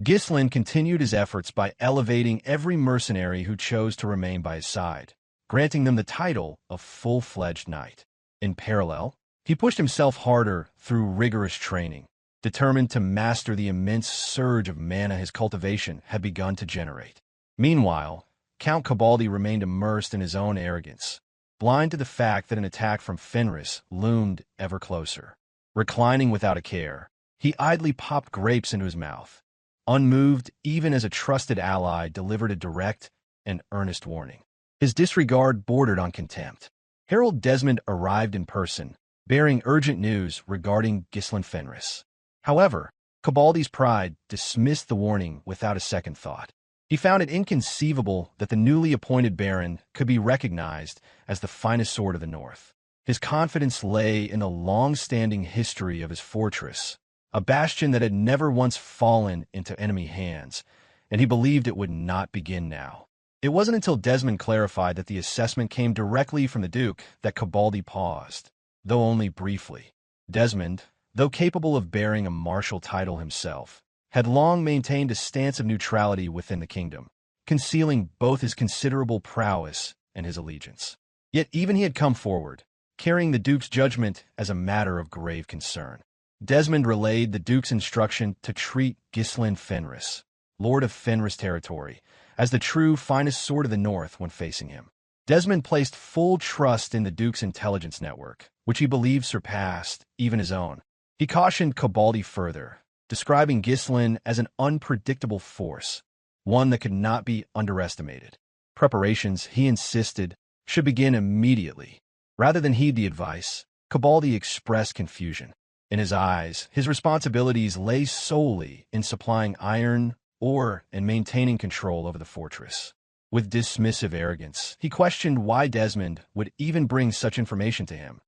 Ghislain continued his efforts by elevating every mercenary who chose to remain by his side, granting them the title of full-fledged knight. In parallel, he pushed himself harder through rigorous training, determined to master the immense surge of mana his cultivation had begun to generate. Meanwhile, Count Cabaldi remained immersed in his own arrogance, blind to the fact that an attack from Fenris loomed ever closer. Reclining without a care, he idly popped grapes into his mouth, unmoved even as a trusted ally delivered a direct and earnest warning. His disregard bordered on contempt. Herald Desmond arrived in person, bearing urgent news regarding Ghislain Fenris. However, Cabaldi's pride dismissed the warning without a second thought. He found it inconceivable that the newly appointed Baron could be recognized as the finest sword of the North. His confidence lay in the long-standing history of his fortress, a bastion that had never once fallen into enemy hands, and he believed it would not begin now. It wasn't until Desmond clarified that the assessment came directly from the Duke that Cabaldi paused, though only briefly. Desmond, though capable of bearing a martial title himself, had long maintained a stance of neutrality within the kingdom, concealing both his considerable prowess and his allegiance. Yet even he had come forward, carrying the Duke's judgment as a matter of grave concern. Desmond relayed the Duke's instruction to treat Ghislain Fenris, Lord of Fenris territory, as the true finest sword of the North when facing him. Desmond placed full trust in the Duke's intelligence network, which he believed surpassed even his own. He cautioned Cabaldi further, describing Ghislain as an unpredictable force, one that could not be underestimated. Preparations, he insisted, should begin immediately. Rather than heed the advice, Cabaldi expressed confusion. In his eyes, his responsibilities lay solely in supplying iron, ore, and maintaining control over the fortress. With dismissive arrogance, he questioned why Desmond would even bring such information to him,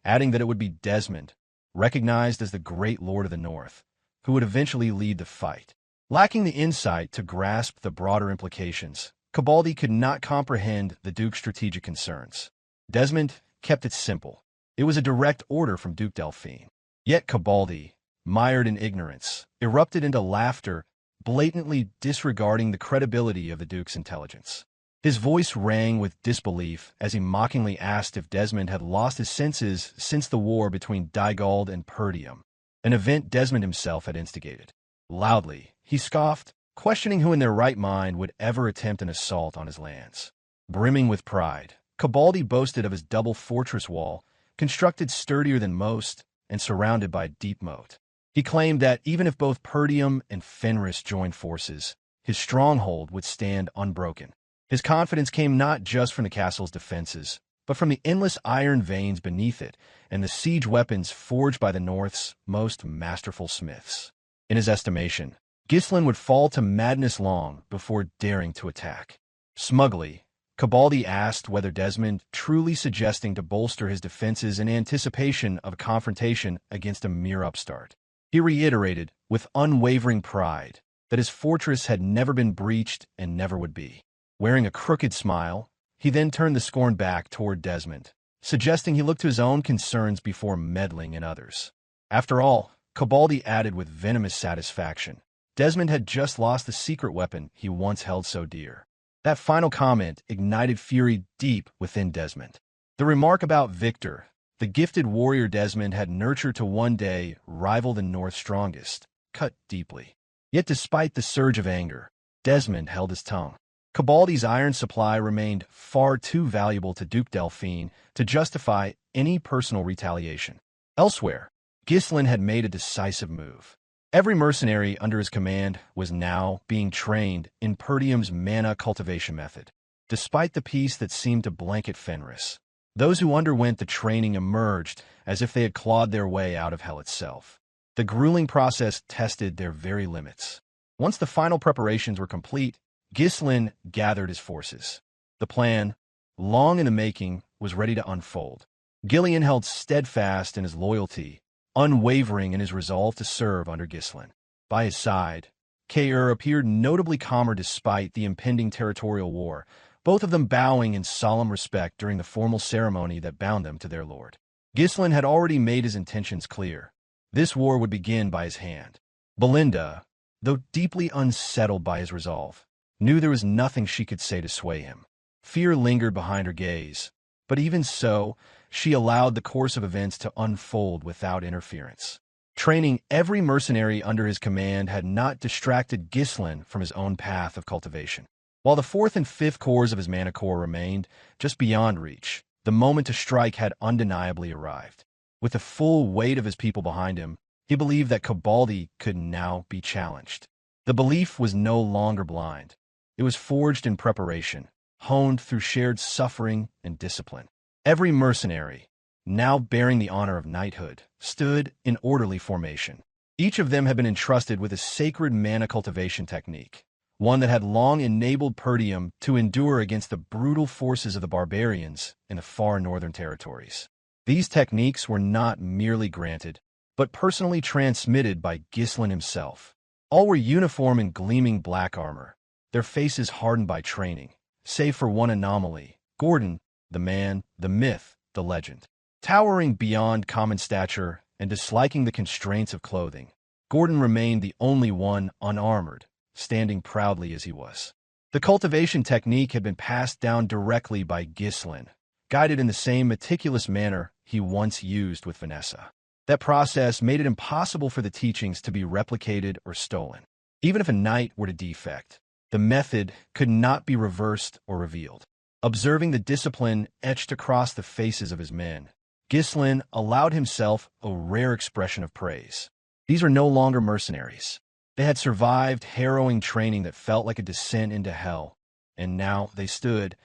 adding that it would be Desmond, recognized as the Great Lord of the North, who would eventually lead the fight. Lacking the insight to grasp the broader implications, Cabaldi could not comprehend the Duke's strategic concerns. Desmond kept it simple. It was a direct order from Duke Delphine. Yet Cabaldi, mired in ignorance, erupted into laughter, blatantly disregarding the credibility of the Duke's intelligence. His voice rang with disbelief as he mockingly asked if Desmond had lost his senses since the war between Dygald and Perdium, an event Desmond himself had instigated. Loudly, he scoffed, questioning who in their right mind would ever attempt an assault on his lands. Brimming with pride, Cabaldi boasted of his double fortress wall, constructed sturdier than most and surrounded by a deep moat. He claimed that even if both Perdium and Fenris joined forces, his stronghold would stand unbroken. His confidence came not just from the castle's defenses, but from the endless iron veins beneath it and the siege weapons forged by the North's most masterful smiths. In his estimation, Ghislain would fall to madness long before daring to attack. Smugly, Cabaldi asked whether Desmond truly suggesting to bolster his defenses in anticipation of a confrontation against a mere upstart. He reiterated, with unwavering pride, that his fortress had never been breached and never would be. Wearing a crooked smile, he then turned the scorn back toward Desmond, suggesting he look to his own concerns before meddling in others. After all, Cabaldi added with venomous satisfaction, Desmond had just lost the secret weapon he once held so dear. That final comment ignited fury deep within Desmond. The remark about Victor, the gifted warrior Desmond had nurtured to one day rival the North's strongest, cut deeply. Yet despite the surge of anger, Desmond held his tongue. Cabaldi's iron supply remained far too valuable to Duke Delphine to justify any personal retaliation. Elsewhere, Ghislain had made a decisive move. Every mercenary under his command was now being trained in Perdium's mana cultivation method. Despite the peace that seemed to blanket Fenris, those who underwent the training emerged as if they had clawed their way out of hell itself. The grueling process tested their very limits. Once the final preparations were complete, Ghislain gathered his forces. The plan, long in the making, was ready to unfold. Gillion held steadfast in his loyalty, unwavering in his resolve to serve under Ghislain. By his side, Kaor appeared notably calmer despite the impending territorial war, both of them bowing in solemn respect during the formal ceremony that bound them to their lord. Ghislain had already made his intentions clear. This war would begin by his hand. Belinda, though deeply unsettled by his resolve, knew there was nothing she could say to sway him. Fear lingered behind her gaze, but even so, she allowed the course of events to unfold without interference. Training every mercenary under his command had not distracted Ghislain from his own path of cultivation. While the 4th and 5th cores of his mana core remained just beyond reach, the moment to strike had undeniably arrived. With the full weight of his people behind him, he believed that Cabaldi could now be challenged. The belief was no longer blind. It was forged in preparation, honed through shared suffering and discipline. Every mercenary, now bearing the honor of knighthood, stood in orderly formation. Each of them had been entrusted with a sacred mana cultivation technique, one that had long enabled Perdium to endure against the brutal forces of the barbarians in the far northern territories. These techniques were not merely granted, but personally transmitted by Ghislain himself. All were uniform in gleaming black armor, their faces hardened by training, save for one anomaly, Gordon, the man, the myth, the legend. Towering beyond common stature and disliking the constraints of clothing, Gordon remained the only one unarmored, standing proudly as he was. The cultivation technique had been passed down directly by Ghislain, guided in the same meticulous manner he once used with Vanessa. That process made it impossible for the teachings to be replicated or stolen. Even if a knight were to defect, the method could not be reversed or revealed. Observing the discipline etched across the faces of his men, Ghislain allowed himself a rare expression of praise. These were no longer mercenaries. They had survived harrowing training that felt like a descent into hell, and now they stood,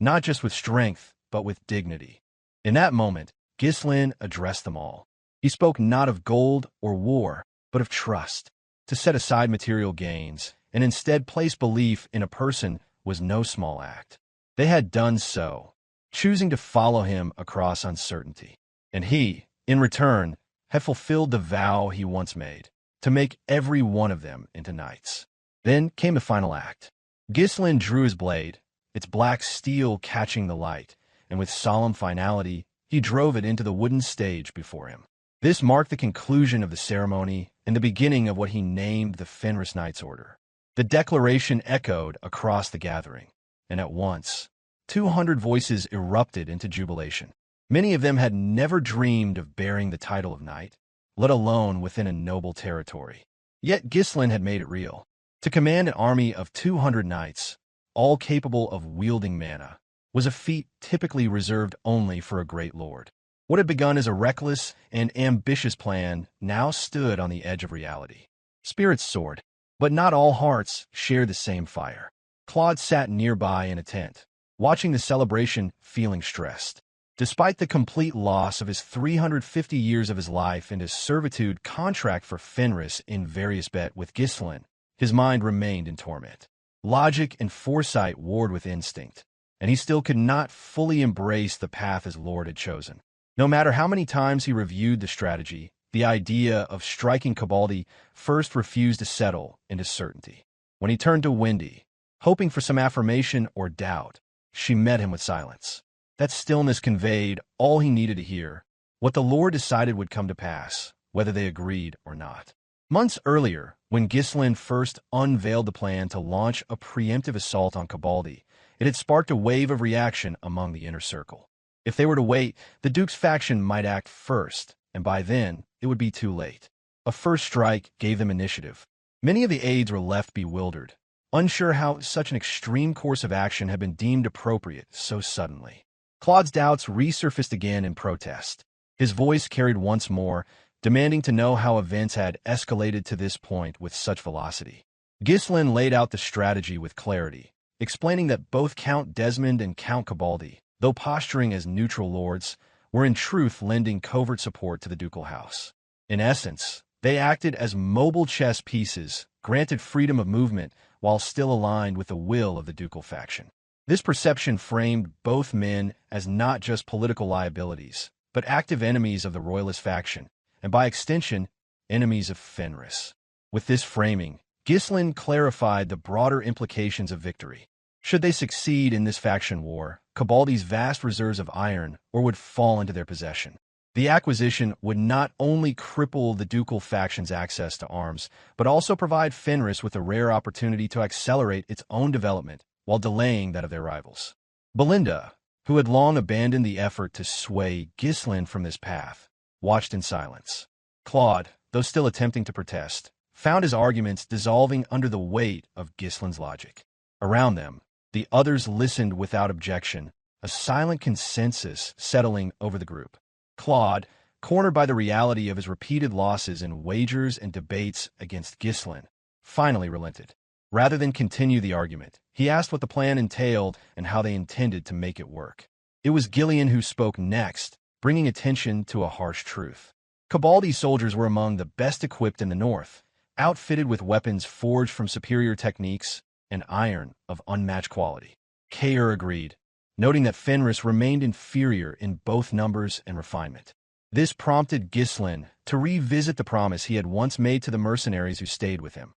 not just with strength, but with dignity. In that moment, Ghislain addressed them all. He spoke not of gold or war, but of trust. To set aside material gains and instead place belief in a person was no small act. They had done so, choosing to follow him across uncertainty. And he, in return, had fulfilled the vow he once made, to make every one of them into knights. Then came the final act. Ghislain drew his blade, its black steel catching the light, and with solemn finality, he drove it into the wooden stage before him. This marked the conclusion of the ceremony and the beginning of what he named the Fenris Knights Order. The declaration echoed across the gathering, and at once, 200 voices erupted into jubilation. Many of them had never dreamed of bearing the title of knight, let alone within a noble territory. Yet Ghislain had made it real. To command an army of 200 knights, all capable of wielding mana, was a feat typically reserved only for a great lord. What had begun as a reckless and ambitious plan now stood on the edge of reality. Spirits soared, but not all hearts shared the same fire. Claude sat nearby in a tent, watching the celebration, feeling stressed. Despite the complete loss of his 350 years of his life and his servitude contract for Fenris in various bet with Ghislain, his mind remained in torment. Logic and foresight warred with instinct, and he still could not fully embrace the path his lord had chosen. No matter how many times he reviewed the strategy, the idea of striking Cavalry first refused to settle into certainty. When he turned to Wendy, hoping for some affirmation or doubt, she met him with silence. That stillness conveyed all he needed to hear, what the Lord decided would come to pass, whether they agreed or not. Months earlier, when Ghislain first unveiled the plan to launch a preemptive assault on Cavalry, it had sparked a wave of reaction among the inner circle. If they were to wait, the Duke's faction might act first, and by then, it would be too late. A first strike gave them initiative. Many of the aides were left bewildered, unsure how such an extreme course of action had been deemed appropriate so suddenly. Claude's doubts resurfaced again in protest. His voice carried once more, demanding to know how events had escalated to this point with such velocity. Ghislain laid out the strategy with clarity, explaining that both Count Desmond and Count Cavalry, though posturing as neutral lords, were in truth lending covert support to the ducal house. In essence, they acted as mobile chess pieces, granted freedom of movement while still aligned with the will of the ducal faction. This perception framed both men as not just political liabilities, but active enemies of the royalist faction, and by extension, enemies of Fenris. With this framing, Ghislain clarified the broader implications of victory. Should they succeed in this faction war, Cavalry's vast reserves of iron would fall into their possession. The acquisition would not only cripple the ducal faction's access to arms, but also provide Fenris with a rare opportunity to accelerate its own development while delaying that of their rivals. Belinda, who had long abandoned the effort to sway Ghislain from this path, watched in silence. Claude, though still attempting to protest, found his arguments dissolving under the weight of Ghislain's logic. Around them, the others listened without objection, a silent consensus settling over the group. Claude, cornered by the reality of his repeated losses in wagers and debates against Ghislain, finally relented. Rather than continue the argument, he asked what the plan entailed and how they intended to make it work. It was Gillion who spoke next, bringing attention to a harsh truth. Cavalry's soldiers were among the best equipped in the north, outfitted with weapons forged from superior techniques and iron of unmatched quality. Kaor agreed, noting that Fenris remained inferior in both numbers and refinement. This prompted Ghislain to revisit the promise he had once made to the mercenaries who stayed with him.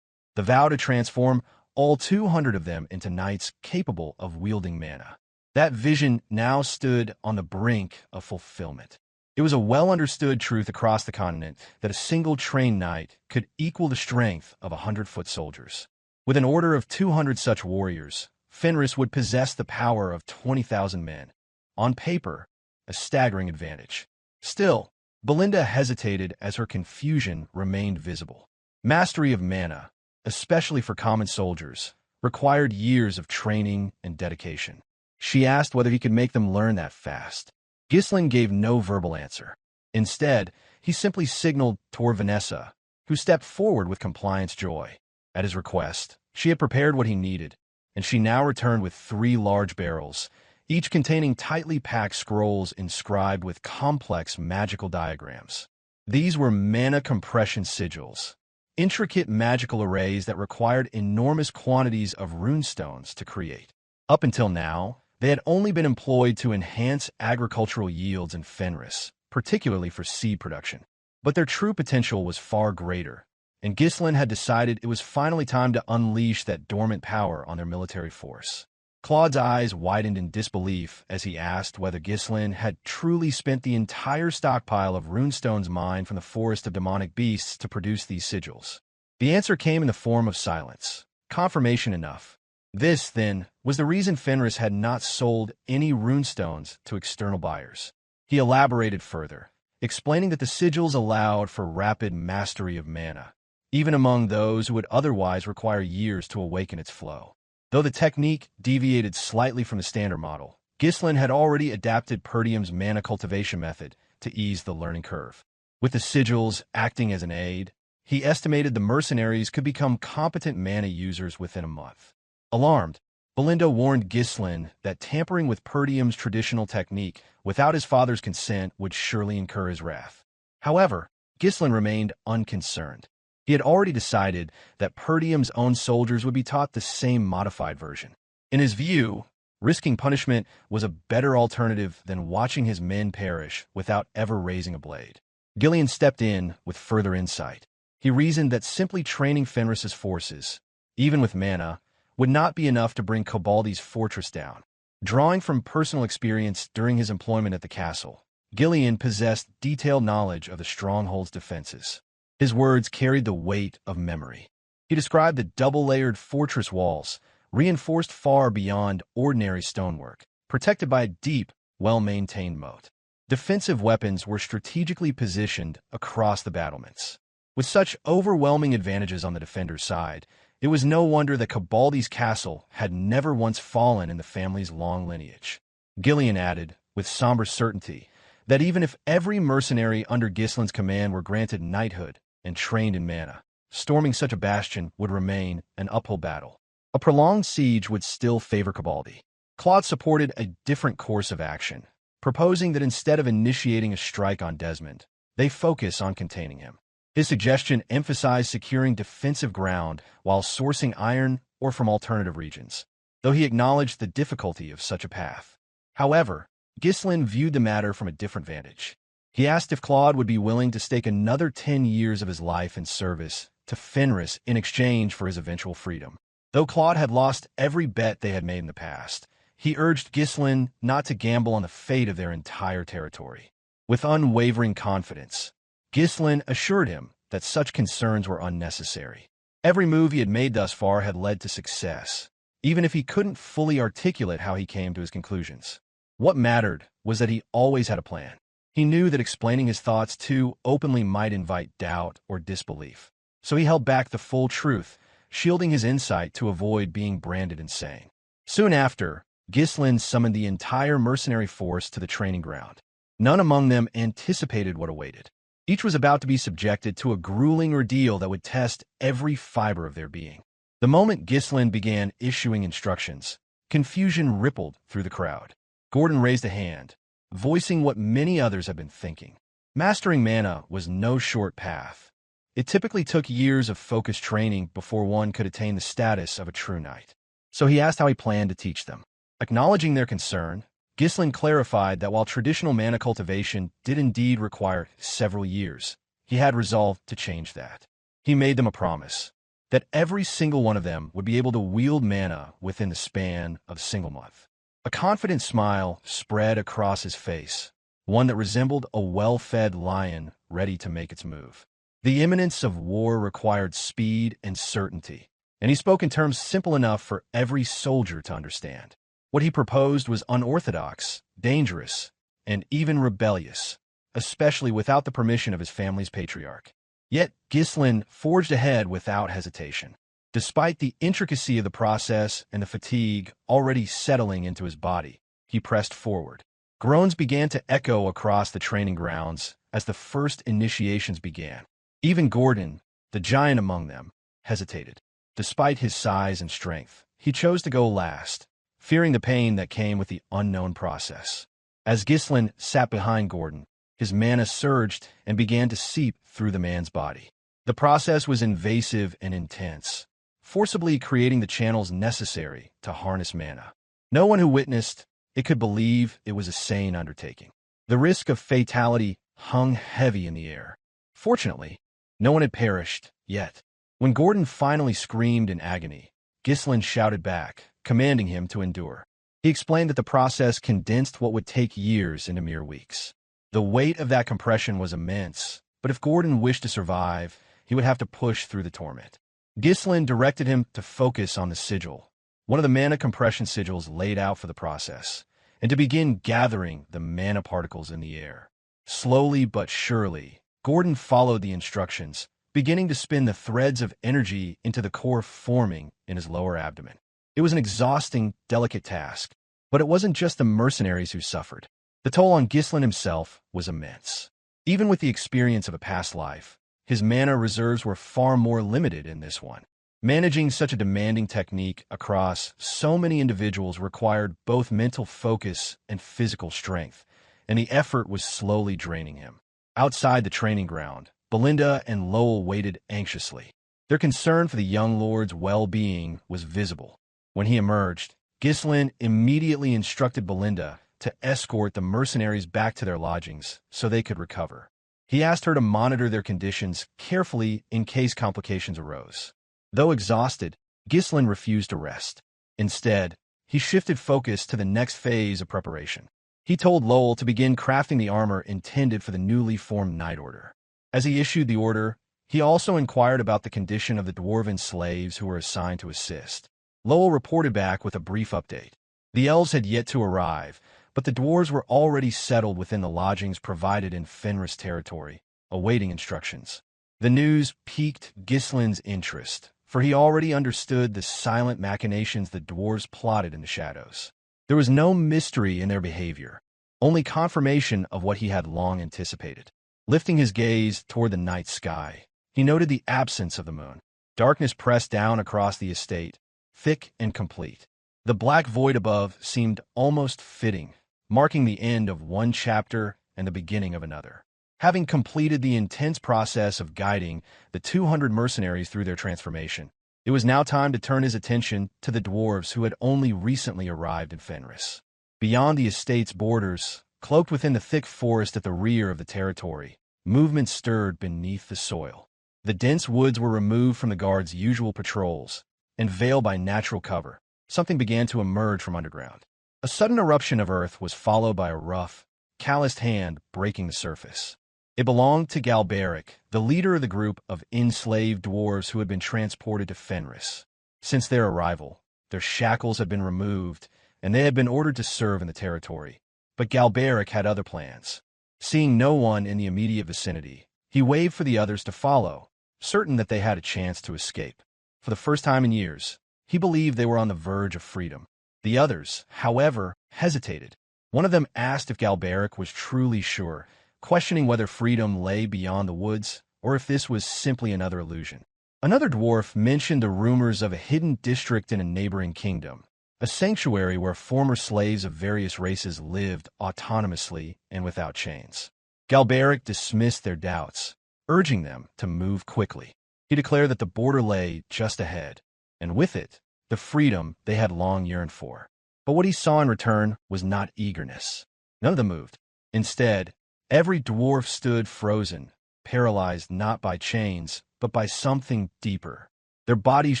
The vow to transform all 200 of them into knights capable of wielding mana. That vision now stood on the brink of fulfillment. It was a well-understood truth across the continent that a single trained knight could equal the strength of 100-foot soldiers. With an order of 200 such warriors, Fenris would possess the power of 20,000 men. On paper, a staggering advantage. Still, Belinda hesitated as her confusion remained visible. Mastery of mana, especially for common soldiers, required years of training and dedication. She asked whether he could make them learn that fast. Ghislain gave no verbal answer. Instead, he simply signaled toward Vanessa, who stepped forward with compliance joy. At his request, she had prepared what he needed, and she now returned with 3 large barrels, each containing tightly packed scrolls inscribed with complex magical diagrams. These were mana compression sigils, intricate magical arrays that required enormous quantities of runestones to create. Up until now, they had only been employed to enhance agricultural yields in Fenris, particularly for seed production. But their true potential was far greater, and Ghislain had decided it was finally time to unleash that dormant power on their military force. Claude's eyes widened in disbelief as he asked whether Ghislain had truly spent the entire stockpile of runestones mined from the forest of demonic beasts to produce these sigils. The answer came in the form of silence. Confirmation enough. This, then, was the reason Fenris had not sold any runestones to external buyers. He elaborated further, explaining that the sigils allowed for rapid mastery of mana, even among those who would otherwise require years to awaken its flow. Though the technique deviated slightly from the standard model, Ghislain had already adapted Perdium's mana cultivation method to ease the learning curve. With the sigils acting as an aid, he estimated the mercenaries could become competent mana users within a month. Alarmed, Belindo warned Ghislain that tampering with Perdium's traditional technique without his father's consent would surely incur his wrath. However, Ghislain remained unconcerned. He had already decided that Perdium's own soldiers would be taught the same modified version. In his view, risking punishment was a better alternative than watching his men perish without ever raising a blade. Gillion stepped in with further insight. He reasoned that simply training Fenris's forces, even with mana, would not be enough to bring Cobaldi's fortress down. Drawing from personal experience during his employment at the castle, Gillion possessed detailed knowledge of the stronghold's defenses. His words carried the weight of memory. He described the double-layered fortress walls, reinforced far beyond ordinary stonework, protected by a deep, well-maintained moat. Defensive weapons were strategically positioned across the battlements. With such overwhelming advantages on the defender's side, it was no wonder that Cobaldi's castle had never once fallen in the family's long lineage. Gillion added, with somber certainty, that even if every mercenary under Ghislain's command were granted knighthood and trained in mana, storming such a bastion would remain an uphill battle. A prolonged siege would still favor Cavalry. Claude supported a different course of action, proposing that instead of initiating a strike on Desmond, they focus on containing him. His suggestion emphasized securing defensive ground while sourcing iron or from alternative regions, though he acknowledged the difficulty of such a path. However, Ghislain viewed the matter from a different vantage. He asked if Claude would be willing to stake another 10 years of his life in service to Fenris in exchange for his eventual freedom. Though Claude had lost every bet they had made in the past, he urged Ghislain not to gamble on the fate of their entire territory. With unwavering confidence, Ghislain assured him that such concerns were unnecessary. Every move he had made thus far had led to success, even if he couldn't fully articulate how he came to his conclusions. What mattered was that he always had a plan. He knew that explaining his thoughts too openly might invite doubt or disbelief, so he held back the full truth, shielding his insight to avoid being branded insane. Soon after, Ghislain summoned the entire mercenary force to the training ground. None among them anticipated what awaited. Each was about to be subjected to a grueling ordeal that would test every fiber of their being. The moment Ghislain began issuing instructions, confusion rippled through the crowd. Gordon raised a hand, voicing what many others had been thinking. Mastering mana was no short path. It typically took years of focused training before one could attain the status of a true knight. So he asked how he planned to teach them. Acknowledging their concern, Ghislain clarified that while traditional mana cultivation did indeed require several years, he had resolved to change that. He made them a promise that every single one of them would be able to wield mana within the span of a single month. A confident smile spread across his face, one that resembled a well-fed lion ready to make its move. The imminence of war required speed and certainty, and he spoke in terms simple enough for every soldier to understand. What he proposed was unorthodox, dangerous, and even rebellious, especially without the permission of his family's patriarch. Yet Ghislain forged ahead without hesitation. Despite the intricacy of the process and the fatigue already settling into his body, he pressed forward. Groans began to echo across the training grounds as the first initiations began. Even Gordon, the giant among them, hesitated. Despite his size and strength, he chose to go last, fearing the pain that came with the unknown process. As Ghislain sat behind Gordon, his mana surged and began to seep through the man's body. The process was invasive and intense, forcibly creating the channels necessary to harness mana. No one who witnessed it could believe it was a sane undertaking. The risk of fatality hung heavy in the air. Fortunately, no one had perished yet. When Gordon finally screamed in agony, Ghislain shouted back, commanding him to endure. He explained that the process condensed what would take years into mere weeks. The weight of that compression was immense, but if Gordon wished to survive, he would have to push through the torment. Ghislain directed him to focus on the sigil, one of the mana compression sigils laid out for the process, and to begin gathering the mana particles in the air. Slowly but surely, Gordon followed the instructions, beginning to spin the threads of energy into the core forming in his lower abdomen. It was an exhausting, delicate task, but it wasn't just the mercenaries who suffered. The toll on Ghislain himself was immense. Even with the experience of a past life, his mana reserves were far more limited in this one. Managing such a demanding technique across so many individuals required both mental focus and physical strength, and the effort was slowly draining him. Outside the training ground, Belinda and Lowell waited anxiously. Their concern for the young lord's well-being was visible. When he emerged, Ghislain immediately instructed Belinda to escort the mercenaries back to their lodgings so they could recover. He asked her to monitor their conditions carefully in case complications arose. Though exhausted, Ghislain refused to rest. Instead, he shifted focus to the next phase of preparation. He told Lowell to begin crafting the armor intended for the newly formed Night Order. As he issued the order, he also inquired about the condition of the dwarven slaves who were assigned to assist. Lowell reported back with a brief update. The elves had yet to arrive, but the dwarves were already settled within the lodgings provided in Fenris territory, awaiting instructions. The news piqued Ghislain's interest, for he already understood the silent machinations the dwarves plotted in the shadows. There was no mystery in their behavior, only confirmation of what he had long anticipated. Lifting his gaze toward the night sky, he noted the absence of the moon. Darkness pressed down across the estate, thick and complete. The black void above seemed almost fitting, marking the end of one chapter and the beginning of another. Having completed the intense process of guiding the 200 mercenaries through their transformation, it was now time to turn his attention to the dwarves who had only recently arrived in Fenris. Beyond the estate's borders, cloaked within the thick forest at the rear of the territory, movement stirred beneath the soil. The dense woods were removed from the guards' usual patrols, and veiled by natural cover. Something began to emerge from underground. A sudden eruption of earth was followed by a rough, calloused hand breaking the surface. It belonged to Galberic, the leader of the group of enslaved dwarves who had been transported to Fenris. Since their arrival, their shackles had been removed, and they had been ordered to serve in the territory. But Galberic had other plans. Seeing no one in the immediate vicinity, he waved for the others to follow, certain that they had a chance to escape. For the first time in years, he believed they were on the verge of freedom. The others, however, hesitated. One of them asked if Galberic was truly sure, questioning whether freedom lay beyond the woods or if this was simply another illusion. Another dwarf mentioned the rumors of a hidden district in a neighboring kingdom, a sanctuary where former slaves of various races lived autonomously and without chains. Galberic dismissed their doubts, urging them to move quickly. He declared that the border lay just ahead, and with it, the freedom they had long yearned for. But what he saw in return was not eagerness. None of them moved. Instead, every dwarf stood frozen, paralyzed not by chains, but by something deeper. Their bodies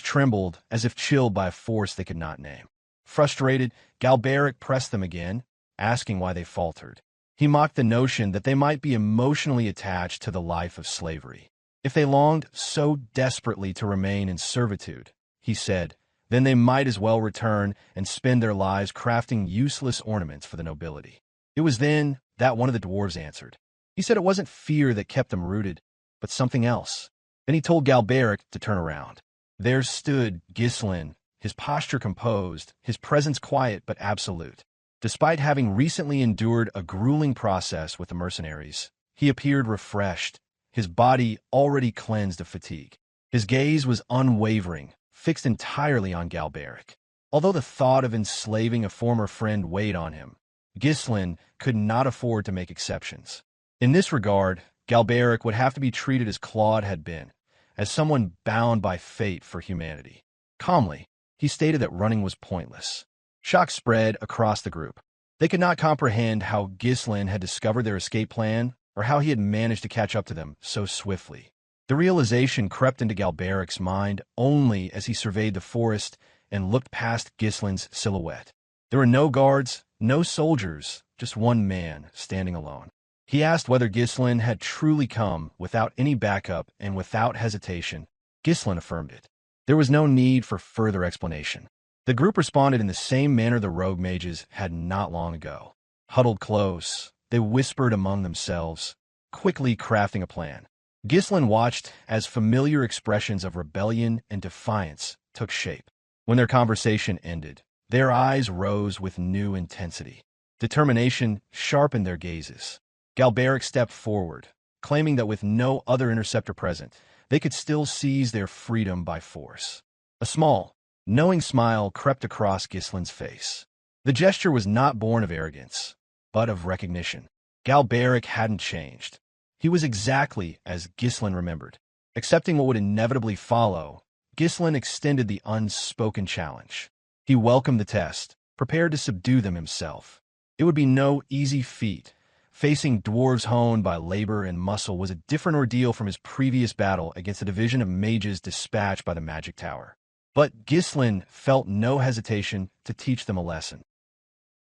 trembled as if chilled by a force they could not name. Frustrated, Galberic pressed them again, asking why they faltered. He mocked the notion that they might be emotionally attached to the life of slavery. If they longed so desperately to remain in servitude, he said, then they might as well return and spend their lives crafting useless ornaments for the nobility. It was then that one of the dwarves answered. He said it wasn't fear that kept them rooted, but something else. Then he told Galberic to turn around. There stood Ghislain, his posture composed, his presence quiet but absolute. Despite having recently endured a grueling process with the mercenaries, he appeared refreshed, his body already cleansed of fatigue. His gaze was unwavering, fixed entirely on Galberic. Although the thought of enslaving a former friend weighed on him, Ghislain could not afford to make exceptions. In this regard, Galberic would have to be treated as Claude had been, as someone bound by fate for humanity. Calmly, he stated that running was pointless. Shock spread across the group. They could not comprehend how Ghislain had discovered their escape plan or how he had managed to catch up to them so swiftly. The realization crept into Galberic's mind only as he surveyed the forest and looked past Ghislain's silhouette. There were no guards, no soldiers, just one man standing alone. He asked whether Ghislain had truly come without any backup, and without hesitation, Ghislain affirmed it. There was no need for further explanation. The group responded in the same manner the rogue mages had not long ago. Huddled close, they whispered among themselves, quickly crafting a plan. Ghislain watched as familiar expressions of rebellion and defiance took shape. When their conversation ended, their eyes rose with new intensity. Determination sharpened their gazes. Galberic stepped forward, claiming that with no other interceptor present, they could still seize their freedom by force. A small, knowing smile crept across Ghislain's face. The gesture was not born of arrogance, but of recognition. Galberic hadn't changed. He was exactly as Ghislain remembered. Accepting what would inevitably follow, Ghislain extended the unspoken challenge. He welcomed the test, prepared to subdue them himself. It would be no easy feat. Facing dwarves honed by labor and muscle was a different ordeal from his previous battle against a division of mages dispatched by the magic tower. But Ghislain felt no hesitation to teach them a lesson.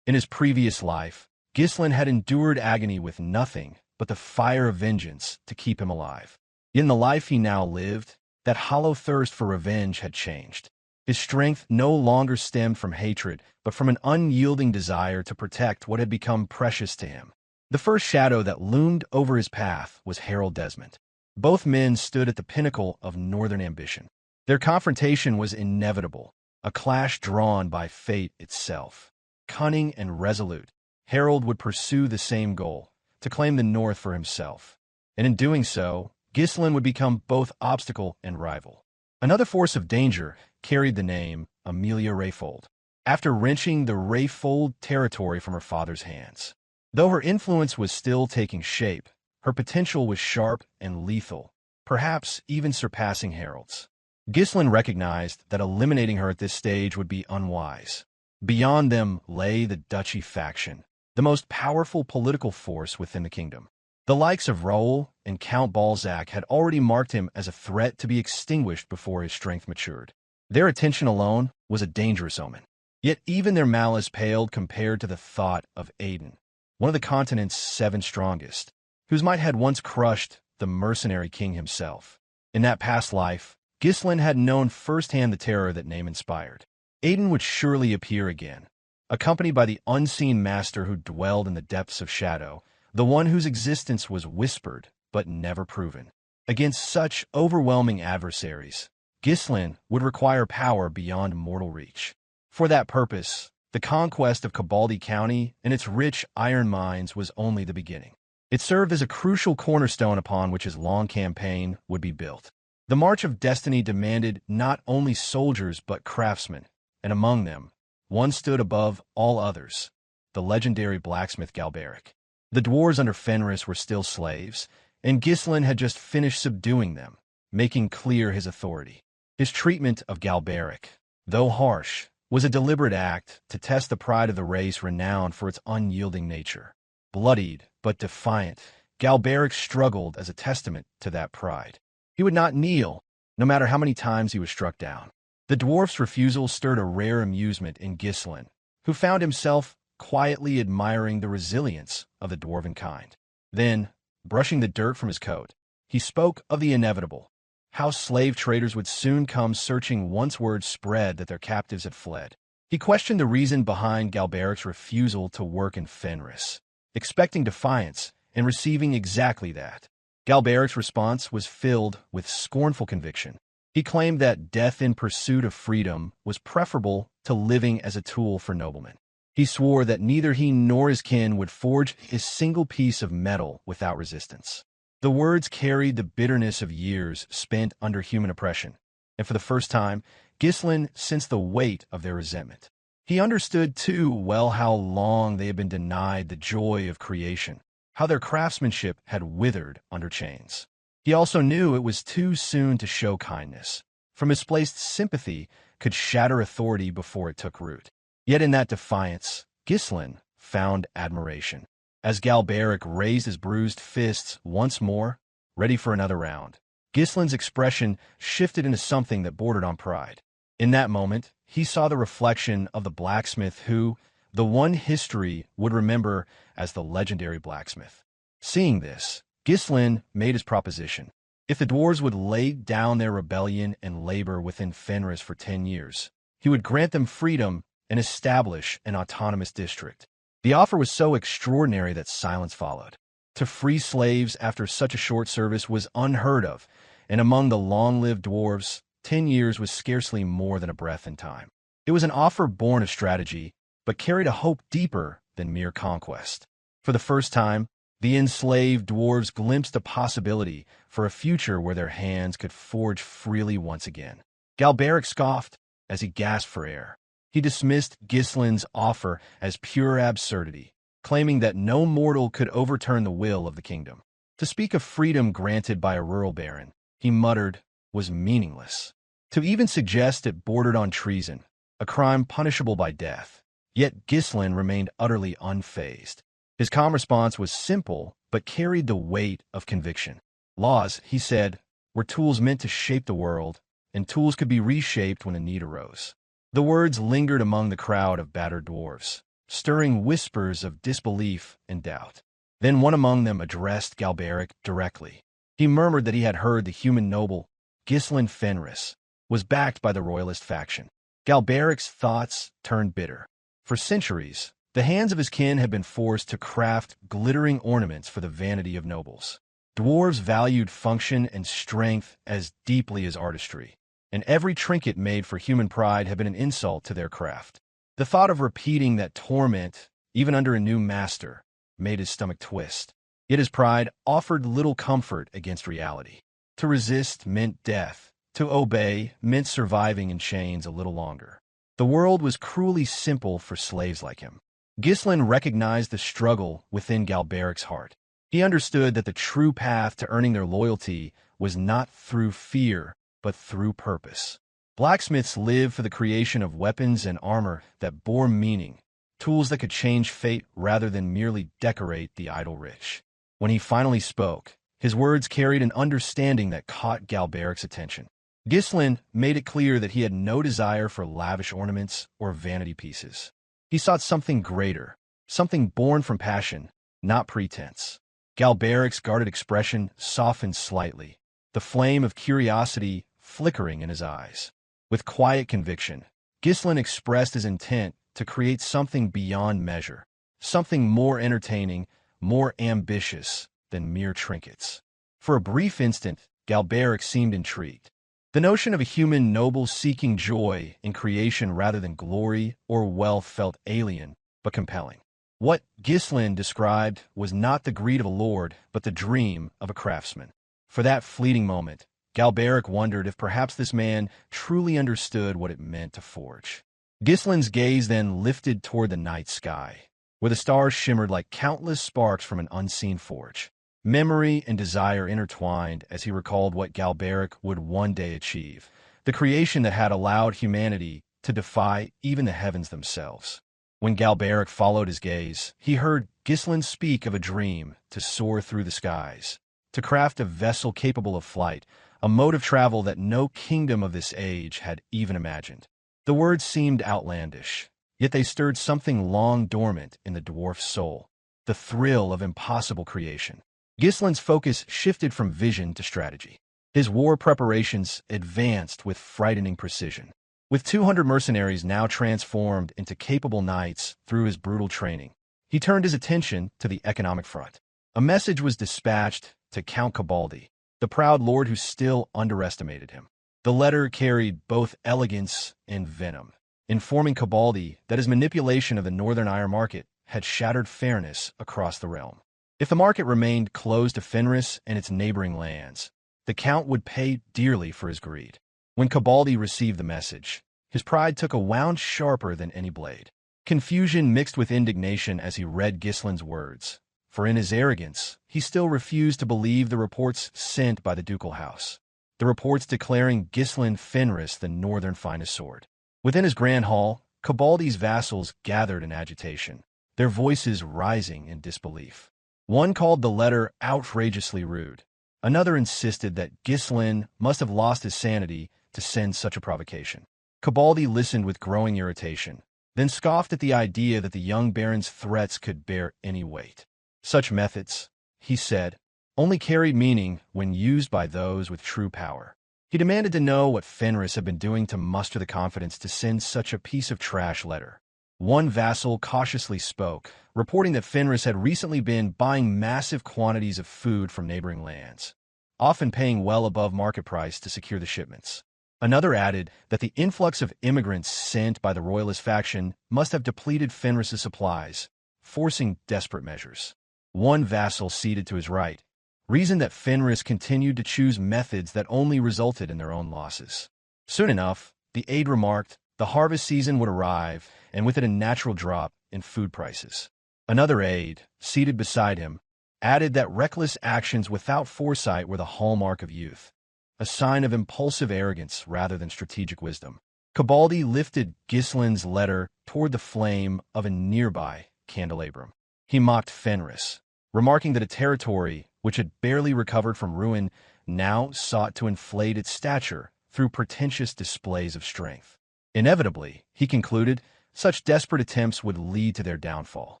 In his previous life, Ghislain had endured agony with nothing but the fire of vengeance to keep him alive. In the life he now lived, that hollow thirst for revenge had changed. His strength no longer stemmed from hatred, but from an unyielding desire to protect what had become precious to him. The first shadow that loomed over his path was Harold Desmond. Both men stood at the pinnacle of northern ambition. Their confrontation was inevitable, a clash drawn by fate itself. Cunning and resolute, Harold would pursue the same goal, to claim the north for himself. And in doing so, Ghislain would become both obstacle and rival. Another force of danger carried the name Elena Rayfold. After wrenching the Rayfold territory from her father's hands. Though her influence was still taking shape, her potential was sharp and lethal, perhaps even surpassing Harold's. Ghislain recognized that eliminating her at this stage would be unwise. Beyond them lay the Duchy faction, the most powerful political force within the kingdom. The likes of Raoul and Count Balzac had already marked him as a threat to be extinguished before his strength matured. Their attention alone was a dangerous omen. Yet even their malice paled compared to the thought of Idun, one of the continent's 7 strongest, whose might had once crushed the Mercenary King himself. In that past life, Ghislain had known firsthand the terror that name inspired. Idun would surely appear again, accompanied by the unseen master who dwelled in the depths of shadow, the one whose existence was whispered but never proven. Against such overwhelming adversaries, Ghislain would require power beyond mortal reach. For that purpose, the conquest of Cavalry County and its rich iron mines was only the beginning. It served as a crucial cornerstone upon which his long campaign would be built. The March of Destiny demanded not only soldiers but craftsmen, and among them, one stood above all others, the legendary blacksmith Galberic. The dwarves under Fenris were still slaves, and Ghislain had just finished subduing them, making clear his authority. His treatment of Galberic, though harsh, was a deliberate act to test the pride of the race renowned for its unyielding nature. Bloodied but defiant, Galberic struggled as a testament to that pride. He would not kneel, no matter how many times he was struck down. The dwarf's refusal stirred a rare amusement in Ghislain, who found himself quietly admiring the resilience of the dwarven kind. Then, brushing the dirt from his coat, he spoke of the inevitable, how slave traders would soon come searching once word spread that their captives had fled. He questioned the reason behind Galberic's refusal to work in Fenris, expecting defiance and receiving exactly that. Galberic's response was filled with scornful conviction. He claimed that death in pursuit of freedom was preferable to living as a tool for noblemen. He swore that neither he nor his kin would forge a single piece of metal without resistance. The words carried the bitterness of years spent under human oppression, and for the first time, Ghislain sensed the weight of their resentment. He understood too well how long they had been denied the joy of creation, how their craftsmanship had withered under chains. He also knew it was too soon to show kindness, for misplaced sympathy could shatter authority before it took root. Yet in that defiance, Ghislain found admiration. As Galberic raised his bruised fists once more, ready for another round, Ghislain's expression shifted into something that bordered on pride. In that moment, he saw the reflection of the blacksmith who, the one history would remember as the legendary blacksmith. Seeing this, Ghislain made his proposition. If the dwarves would lay down their rebellion and labor within Fenris for 10 years, he would grant them freedom and establish an autonomous district. The offer was so extraordinary that silence followed. To free slaves after such a short service was unheard of, and among the long-lived dwarves, 10 years was scarcely more than a breath in time. It was an offer born of strategy, but carried a hope deeper than mere conquest. For the first time, the enslaved dwarves glimpsed a possibility for a future where their hands could forge freely once again. Galberic scoffed as he gasped for air. He dismissed Ghislain's offer as pure absurdity, claiming that no mortal could overturn the will of the kingdom. To speak of freedom granted by a rural baron, he muttered, was meaningless. To even suggest it bordered on treason, a crime punishable by death. Yet Ghislain remained utterly unfazed. His calm response was simple, but carried the weight of conviction. Laws, he said, were tools meant to shape the world, and tools could be reshaped when the need arose. The words lingered among the crowd of battered dwarves, stirring whispers of disbelief and doubt. Then one among them addressed Galberic directly. He murmured that he had heard the human noble, Ghislain Fenris, was backed by the royalist faction. Galberic's thoughts turned bitter. For centuries, the hands of his kin had been forced to craft glittering ornaments for the vanity of nobles. Dwarves valued function and strength as deeply as artistry, and every trinket made for human pride had been an insult to their craft. The thought of repeating that torment, even under a new master, made his stomach twist. Yet his pride offered little comfort against reality. To resist meant death. To obey meant surviving in chains a little longer. The world was cruelly simple for slaves like him. Ghislain recognized the struggle within Galberic's heart. He understood that the true path to earning their loyalty was not through fear, but through purpose. Blacksmiths lived for the creation of weapons and armor that bore meaning, tools that could change fate rather than merely decorate the idle rich. When he finally spoke, his words carried an understanding that caught Galberic's attention. Ghislain made it clear that he had no desire for lavish ornaments or vanity pieces. He sought something greater, something born from passion, not pretense. Galberic's guarded expression softened slightly, the flame of curiosity flickering in his eyes. With quiet conviction, Ghislain expressed his intent to create something beyond measure, something more entertaining, more ambitious than mere trinkets. For a brief instant, Galberic seemed intrigued. The notion of a human noble seeking joy in creation rather than glory or wealth felt alien, but compelling. What Ghislain described was not the greed of a lord, but the dream of a craftsman. For that fleeting moment, Galberic wondered if perhaps this man truly understood what it meant to forge. Ghislain's gaze then lifted toward the night sky, where the stars shimmered like countless sparks from an unseen forge. Memory and desire intertwined as he recalled what Galberic would one day achieve, the creation that had allowed humanity to defy even the heavens themselves. When Galberic followed his gaze, he heard Ghislain speak of a dream to soar through the skies, to craft a vessel capable of flight, a mode of travel that no kingdom of this age had even imagined. The words seemed outlandish, yet they stirred something long dormant in the dwarf's soul, the thrill of impossible creation. Ghislain's focus shifted from vision to strategy. His war preparations advanced with frightening precision. With 200 mercenaries now transformed into capable knights through his brutal training, he turned his attention to the economic front. A message was dispatched to Count Cabaldi, the proud lord who still underestimated him. The letter carried both elegance and venom, informing Cabaldi that his manipulation of the Northern Iron market had shattered fairness across the realm. If the market remained closed to Fenris and its neighboring lands, the Count would pay dearly for his greed. When Cabaldi received the message, his pride took a wound sharper than any blade. Confusion mixed with indignation as he read Ghislain's words, for in his arrogance, he still refused to believe the reports sent by the ducal house, the reports declaring Ghislain Fenris the northern finest sword. Within his grand hall, Cabaldi's vassals gathered in agitation, their voices rising in disbelief. One called the letter outrageously rude. Another insisted that Ghislain must have lost his sanity to send such a provocation. Cabaldi listened with growing irritation, then scoffed at the idea that the young baron's threats could bear any weight. Such methods, he said, only carried meaning when used by those with true power. He demanded to know what Fenris had been doing to muster the confidence to send such a piece of trash letter. One vassal cautiously spoke, reporting that Fenris had recently been buying massive quantities of food from neighboring lands, often paying well above market price to secure the shipments. Another added that the influx of immigrants sent by the royalist faction must have depleted Fenris's supplies, forcing desperate measures. One vassal seated to his right reasoned that Fenris continued to choose methods that only resulted in their own losses. Soon enough, the aide remarked, the harvest season would arrive, and with it a natural drop in food prices. Another aide, seated beside him, added that reckless actions without foresight were the hallmark of youth, a sign of impulsive arrogance rather than strategic wisdom. Cabaldi lifted Ghislain's letter toward the flame of a nearby candelabrum. He mocked Fenris, remarking that a territory which had barely recovered from ruin now sought to inflate its stature through pretentious displays of strength. Inevitably, he concluded, such desperate attempts would lead to their downfall.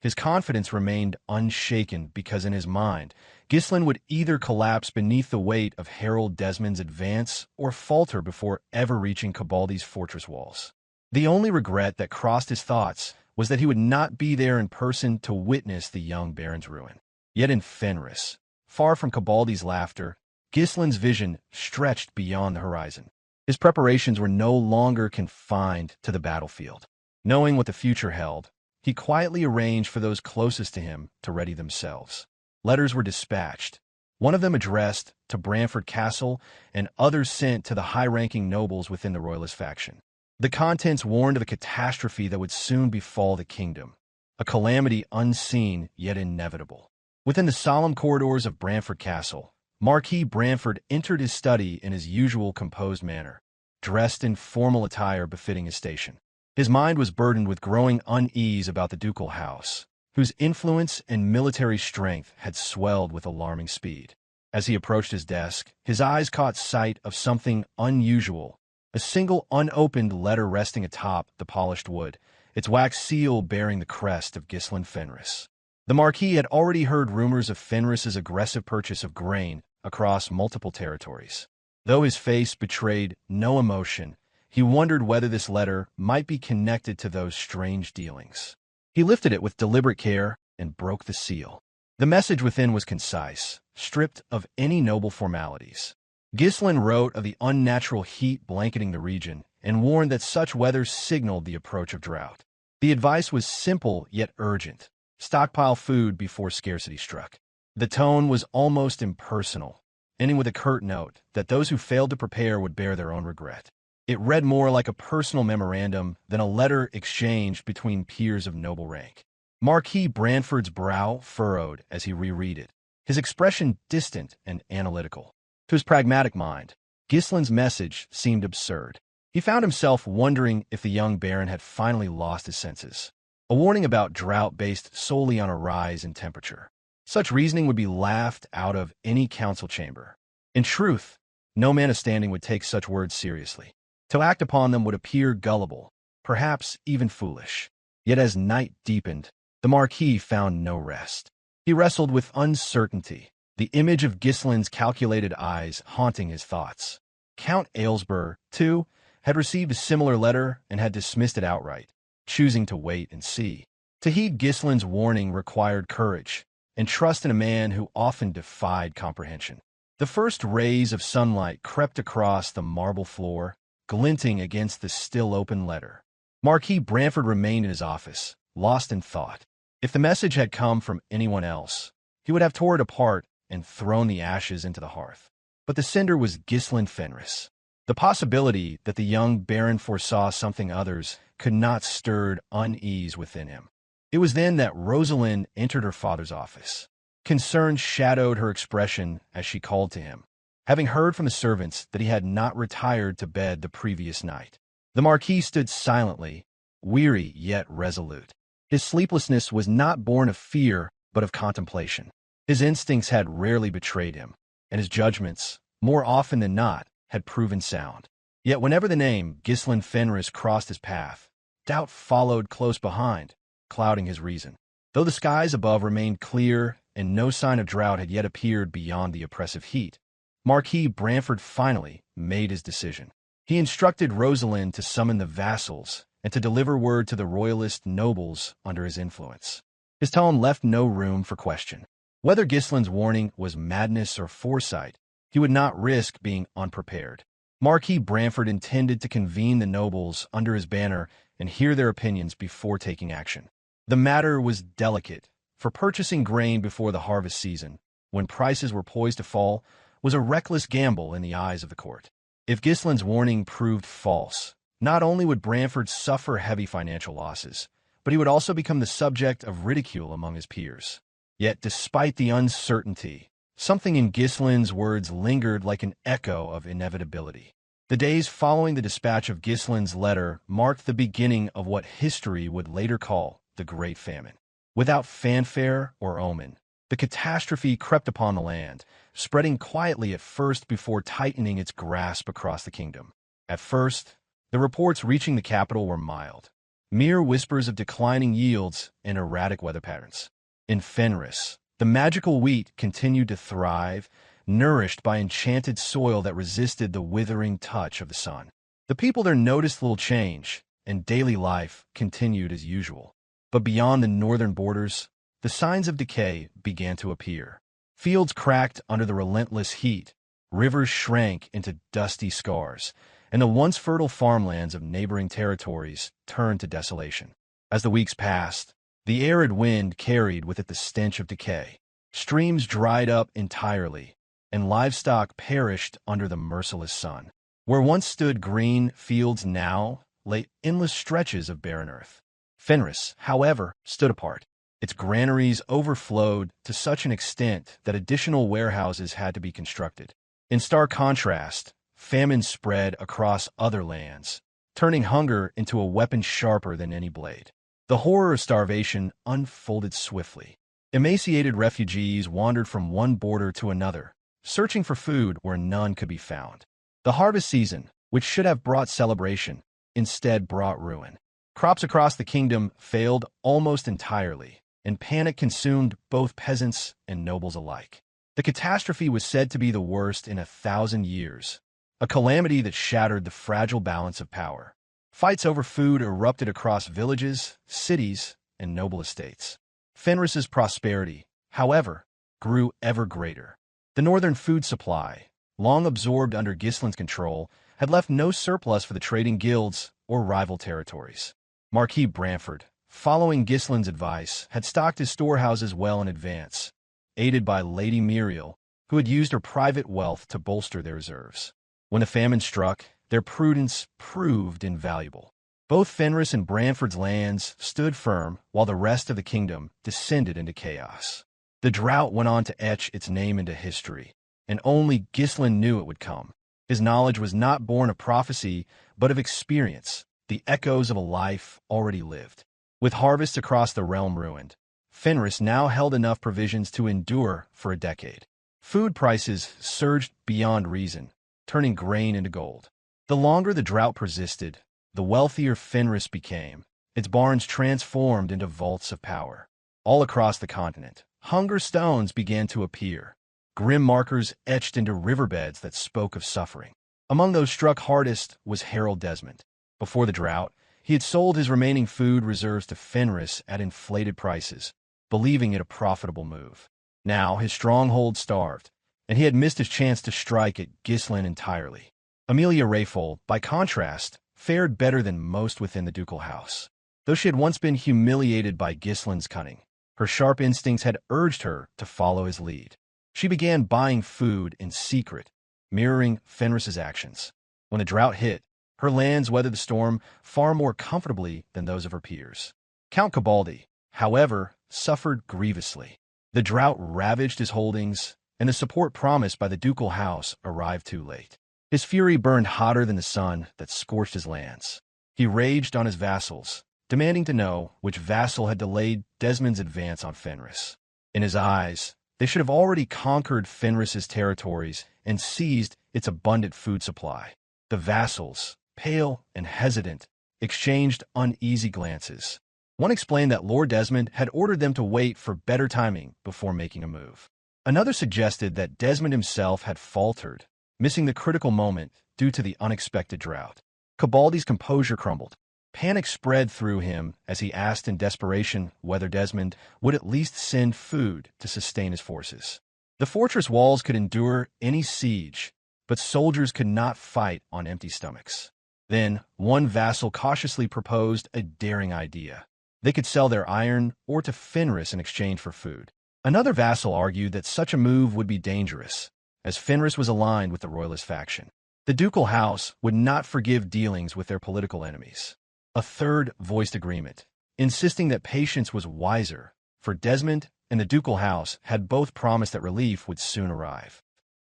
His confidence remained unshaken because in his mind, Ghislain would either collapse beneath the weight of Herald Desmond's advance or falter before ever reaching Cabaldi's fortress walls. The only regret that crossed his thoughts was that he would not be there in person to witness the young baron's ruin. Yet in Fenris, far from Cabaldi's laughter, Ghislain's vision stretched beyond the horizon. His preparations were no longer confined to the battlefield. Knowing what the future held, he quietly arranged for those closest to him to ready themselves. Letters were dispatched, one of them addressed to Branford Castle and others sent to the high-ranking nobles within the royalist faction. The contents warned of a catastrophe that would soon befall the kingdom, a calamity unseen yet inevitable. Within the solemn corridors of Branford Castle, Marquis Branford entered his study in his usual composed manner, dressed in formal attire befitting his station. His mind was burdened with growing unease about the ducal house, whose influence and military strength had swelled with alarming speed. As he approached his desk, his eyes caught sight of something unusual, a single unopened letter resting atop the polished wood, its wax seal bearing the crest of Ghislain Fenris. The Marquis had already heard rumors of Fenris's aggressive purchase of grain across multiple territories. Though his face betrayed no emotion, he wondered whether this letter might be connected to those strange dealings. He lifted it with deliberate care and broke the seal. The message within was concise, stripped of any noble formalities. Ghislain wrote of the unnatural heat blanketing the region and warned that such weather signaled the approach of drought. The advice was simple yet urgent. Stockpile food before scarcity struck. The tone was almost impersonal, ending with a curt note that those who failed to prepare would bear their own regret. It read more like a personal memorandum than a letter exchanged between peers of noble rank. Marquis Branford's brow furrowed as he reread it, his expression distant and analytical. To his pragmatic mind, Ghislain's message seemed absurd. He found himself wondering if the young baron had finally lost his senses. A warning about drought based solely on a rise in temperature. Such reasoning would be laughed out of any council chamber. In truth, no man of standing would take such words seriously. To act upon them would appear gullible, perhaps even foolish. Yet as night deepened, the Marquis found no rest. He wrestled with uncertainty, the image of Ghislain's calculated eyes haunting his thoughts. Count Aylesbury, too, had received a similar letter and had dismissed it outright, choosing to wait and see. To heed Ghislain's warning required courage and trust in a man who often defied comprehension. The first rays of sunlight crept across the marble floor, glinting against the still open letter. Marquis Branford remained in his office, lost in thought. If the message had come from anyone else, he would have tore it apart and thrown the ashes into the hearth. But the sender was Ghislain Fenris. The possibility that the young baron foresaw something others could not stir unease within him. It was then that Rosalind entered her father's office. Concern shadowed her expression as she called to him, having heard from the servants that he had not retired to bed the previous night. The Marquis stood silently, weary yet resolute. His sleeplessness was not born of fear, but of contemplation. His instincts had rarely betrayed him, and his judgments, more often than not, had proven sound. Yet whenever the name Ghislain Fenris crossed his path, doubt followed close behind, clouding his reason. Though the skies above remained clear and no sign of drought had yet appeared beyond the oppressive heat, Marquis Branford finally made his decision. He instructed Rosalind to summon the vassals and to deliver word to the royalist nobles under his influence. His tone left no room for question. Whether Ghislain's warning was madness or foresight, he would not risk being unprepared. Marquis Branford intended to convene the nobles under his banner and hear their opinions before taking action. The matter was delicate, for purchasing grain before the harvest season, when prices were poised to fall, was a reckless gamble in the eyes of the court. If Ghislain's warning proved false, not only would Branford suffer heavy financial losses, but he would also become the subject of ridicule among his peers. Yet, despite the uncertainty, something in Ghislain's words lingered like an echo of inevitability. The days following the dispatch of Ghislain's letter marked the beginning of what history would later call the Great Famine. Without fanfare or omen, the catastrophe crept upon the land, spreading quietly at first before tightening its grasp across the kingdom. At first, the reports reaching the capital were mild, mere whispers of declining yields and erratic weather patterns. In Fenris, the magical wheat continued to thrive, nourished by enchanted soil that resisted the withering touch of the sun. The people there noticed little change, and daily life continued as usual. But beyond the northern borders, the signs of decay began to appear. Fields cracked under the relentless heat, rivers shrank into dusty scars, and the once fertile farmlands of neighboring territories turned to desolation. As the weeks passed, the arid wind carried with it the stench of decay. Streams dried up entirely, and livestock perished under the merciless sun. Where once stood green fields now lay endless stretches of barren earth. Fenris, however, stood apart. Its granaries overflowed to such an extent that additional warehouses had to be constructed. In stark contrast, famine spread across other lands, turning hunger into a weapon sharper than any blade. The horror of starvation unfolded swiftly. Emaciated refugees wandered from one border to another, searching for food where none could be found. The harvest season, which should have brought celebration, instead brought ruin. Crops across the kingdom failed almost entirely, and panic consumed both peasants and nobles alike. The catastrophe was said to be the worst in 1,000 years, a calamity that shattered the fragile balance of power. Fights over food erupted across villages, cities, and noble estates. Fenris's prosperity, however, grew ever greater. The northern food supply, long absorbed under Ghislain's control, had left no surplus for the trading guilds or rival territories. Marquis Branford, following Ghislain's advice, had stocked his storehouses well in advance, aided by Lady Muriel, who had used her private wealth to bolster their reserves. When the famine struck, their prudence proved invaluable. Both Fenris and Branford's lands stood firm while the rest of the kingdom descended into chaos. The drought went on to etch its name into history, and only Ghislain knew it would come. His knowledge was not born of prophecy, but of experience, the echoes of a life already lived. With harvests across the realm ruined, Fenris now held enough provisions to endure for a decade. Food prices surged beyond reason, turning grain into gold. The longer the drought persisted, the wealthier Fenris became, its barns transformed into vaults of power. All across the continent, hunger stones began to appear, grim markers etched into riverbeds that spoke of suffering. Among those struck hardest was Harold Desmond. Before the drought, he had sold his remaining food reserves to Fenris at inflated prices, believing it a profitable move. Now his stronghold starved, and he had missed his chance to strike at Ghislain entirely. Elena Rayfold, by contrast, fared better than most within the ducal house. Though she had once been humiliated by Ghislain's cunning, her sharp instincts had urged her to follow his lead. She began buying food in secret, mirroring Fenris's actions. When the drought hit, her lands weathered the storm far more comfortably than those of her peers. Count Cabaldi, however, suffered grievously. The drought ravaged his holdings, and the support promised by the ducal house arrived too late. His fury burned hotter than the sun that scorched his lands. He raged on his vassals, demanding to know which vassal had delayed Desmond's advance on Fenris. In his eyes, they should have already conquered Fenris's territories and seized its abundant food supply. The vassals, pale and hesitant, exchanged uneasy glances. One explained that Lord Desmond had ordered them to wait for better timing before making a move. Another suggested that Desmond himself had faltered, missing the critical moment due to the unexpected drought. Cabaldi's composure crumbled. Panic spread through him as he asked in desperation whether Desmond would at least send food to sustain his forces. The fortress walls could endure any siege, but soldiers could not fight on empty stomachs. Then, one vassal cautiously proposed a daring idea. They could sell their iron or to Fenris in exchange for food. Another vassal argued that such a move would be dangerous, as Fenris was aligned with the royalist faction. The ducal house would not forgive dealings with their political enemies. A third voiced agreement, insisting that patience was wiser, for Desmond and the ducal house had both promised that relief would soon arrive.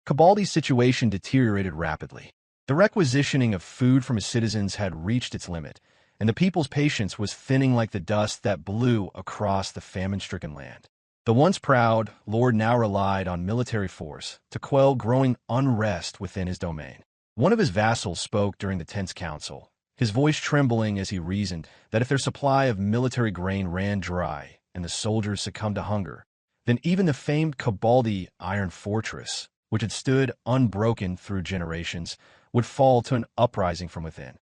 Cabaldi's situation deteriorated rapidly. The requisitioning of food from his citizens had reached its limit, and the people's patience was thinning like the dust that blew across the famine-stricken land. The once proud lord now relied on military force to quell growing unrest within his domain. One of his vassals spoke during the tense council, his voice trembling as he reasoned that if their supply of military grain ran dry and the soldiers succumbed to hunger, then even the famed Cabaldi Iron Fortress, which had stood unbroken through generations, would fall to an uprising from within.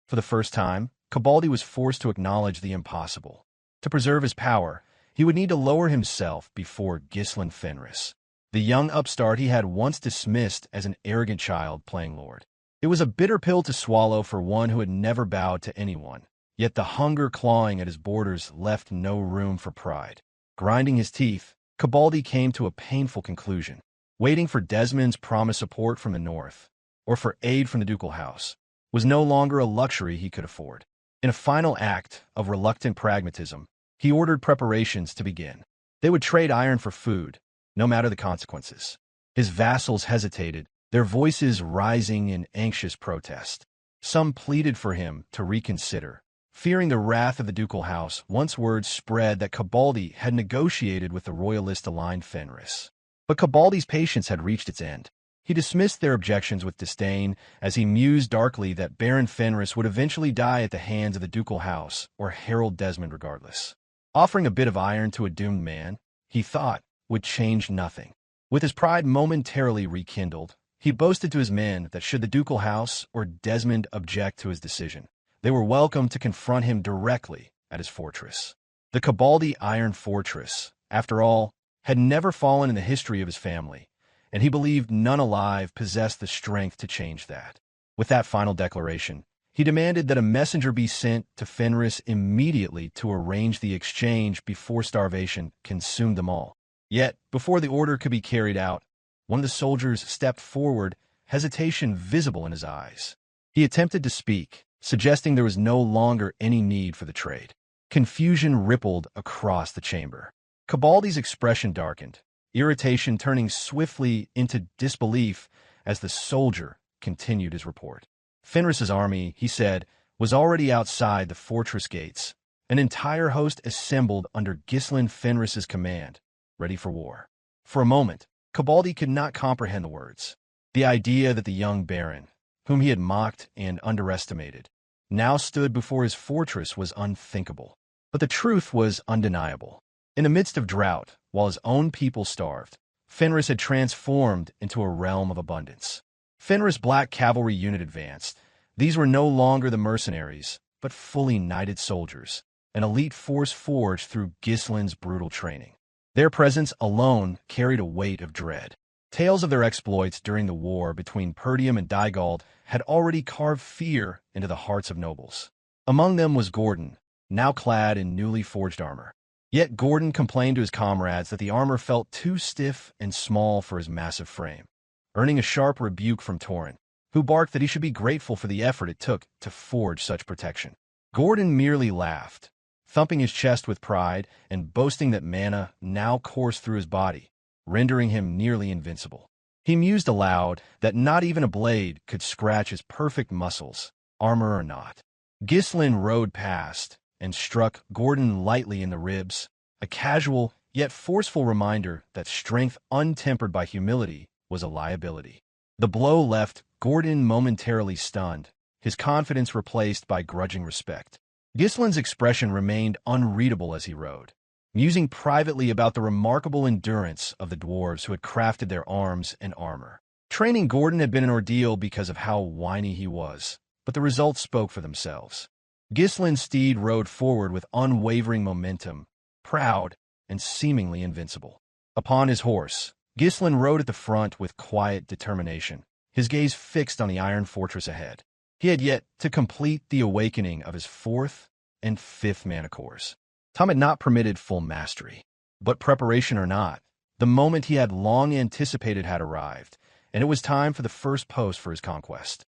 For the first time, Cabaldi was forced to acknowledge the impossible. To preserve his power, he would need to lower himself before Ghislain Fenris, the young upstart he had once dismissed as an arrogant child playing lord. It was a bitter pill to swallow for one who had never bowed to anyone, yet the hunger clawing at his borders left no room for pride. Grinding his teeth, Cabaldi came to a painful conclusion. Waiting for Desmond's promised support from the north, or for aid from the ducal house, was no longer a luxury he could afford. In a final act of reluctant pragmatism, he ordered preparations to begin. They would trade iron for food, no matter the consequences. His vassals hesitated, their voices rising in anxious protest. Some pleaded for him to reconsider, fearing the wrath of the ducal house once word spread that Cabaldi had negotiated with the royalist-aligned Fenris. But Cabaldi's patience had reached its end. He dismissed their objections with disdain as he mused darkly that Baron Fenris would eventually die at the hands of the ducal house or herald Desmond regardless. Offering a bit of iron to a doomed man, he thought, would change nothing. With his pride momentarily rekindled, he boasted to his men that should the ducal house or Desmond object to his decision, they were welcome to confront him directly at his fortress. The Cabaldi Iron Fortress, after all, had never fallen in the history of his family, and he believed none alive possessed the strength to change that. With that final declaration, he demanded that a messenger be sent to Fenris immediately to arrange the exchange before starvation consumed them all. Yet, before the order could be carried out, one of the soldiers stepped forward, hesitation visible in his eyes. He attempted to speak, suggesting there was no longer any need for the trade. Confusion rippled across the chamber. Cabaldi's expression darkened, irritation turning swiftly into disbelief as the soldier continued his report. Fenris's army, he said, was already outside the fortress gates, an entire host assembled under Ghislain Fenris's command, ready for war. For a moment, Cabaldi could not comprehend the words. The idea that the young baron, whom he had mocked and underestimated, now stood before his fortress was unthinkable. But the truth was undeniable. In the midst of drought, while his own people starved, Fenris had transformed into a realm of abundance. Fenris' black cavalry unit advanced. These were no longer the mercenaries, but fully knighted soldiers, an elite force forged through Ghislain's brutal training. Their presence alone carried a weight of dread. Tales of their exploits during the war between Perdium and Dygald had already carved fear into the hearts of nobles. Among them was Gordon, now clad in newly forged armor. Yet Gordon complained to his comrades that the armor felt too stiff and small for his massive frame, earning a sharp rebuke from Torrin, who barked that he should be grateful for the effort it took to forge such protection. Gordon merely laughed, thumping his chest with pride and boasting that mana now coursed through his body, rendering him nearly invincible. He mused aloud that not even a blade could scratch his perfect muscles, armor or not. Ghislain rode past and struck Gordon lightly in the ribs, a casual yet forceful reminder that strength untempered by humility was a liability. The blow left Gordon momentarily stunned, his confidence replaced by grudging respect. Ghislain's expression remained unreadable as he rode, musing privately about the remarkable endurance of the dwarves who had crafted their arms and armor. Training Gordon had been an ordeal because of how whiny he was, but the results spoke for themselves. Ghislain's steed rode forward with unwavering momentum, proud and seemingly invincible. Upon his horse, Ghislain rode at the front with quiet determination, his gaze fixed on the iron fortress ahead. He had yet to complete the awakening of his fourth and fifth mana cores. Time had not permitted full mastery. But preparation or not, the moment he had long anticipated had arrived, and it was time for the first post for his conquest.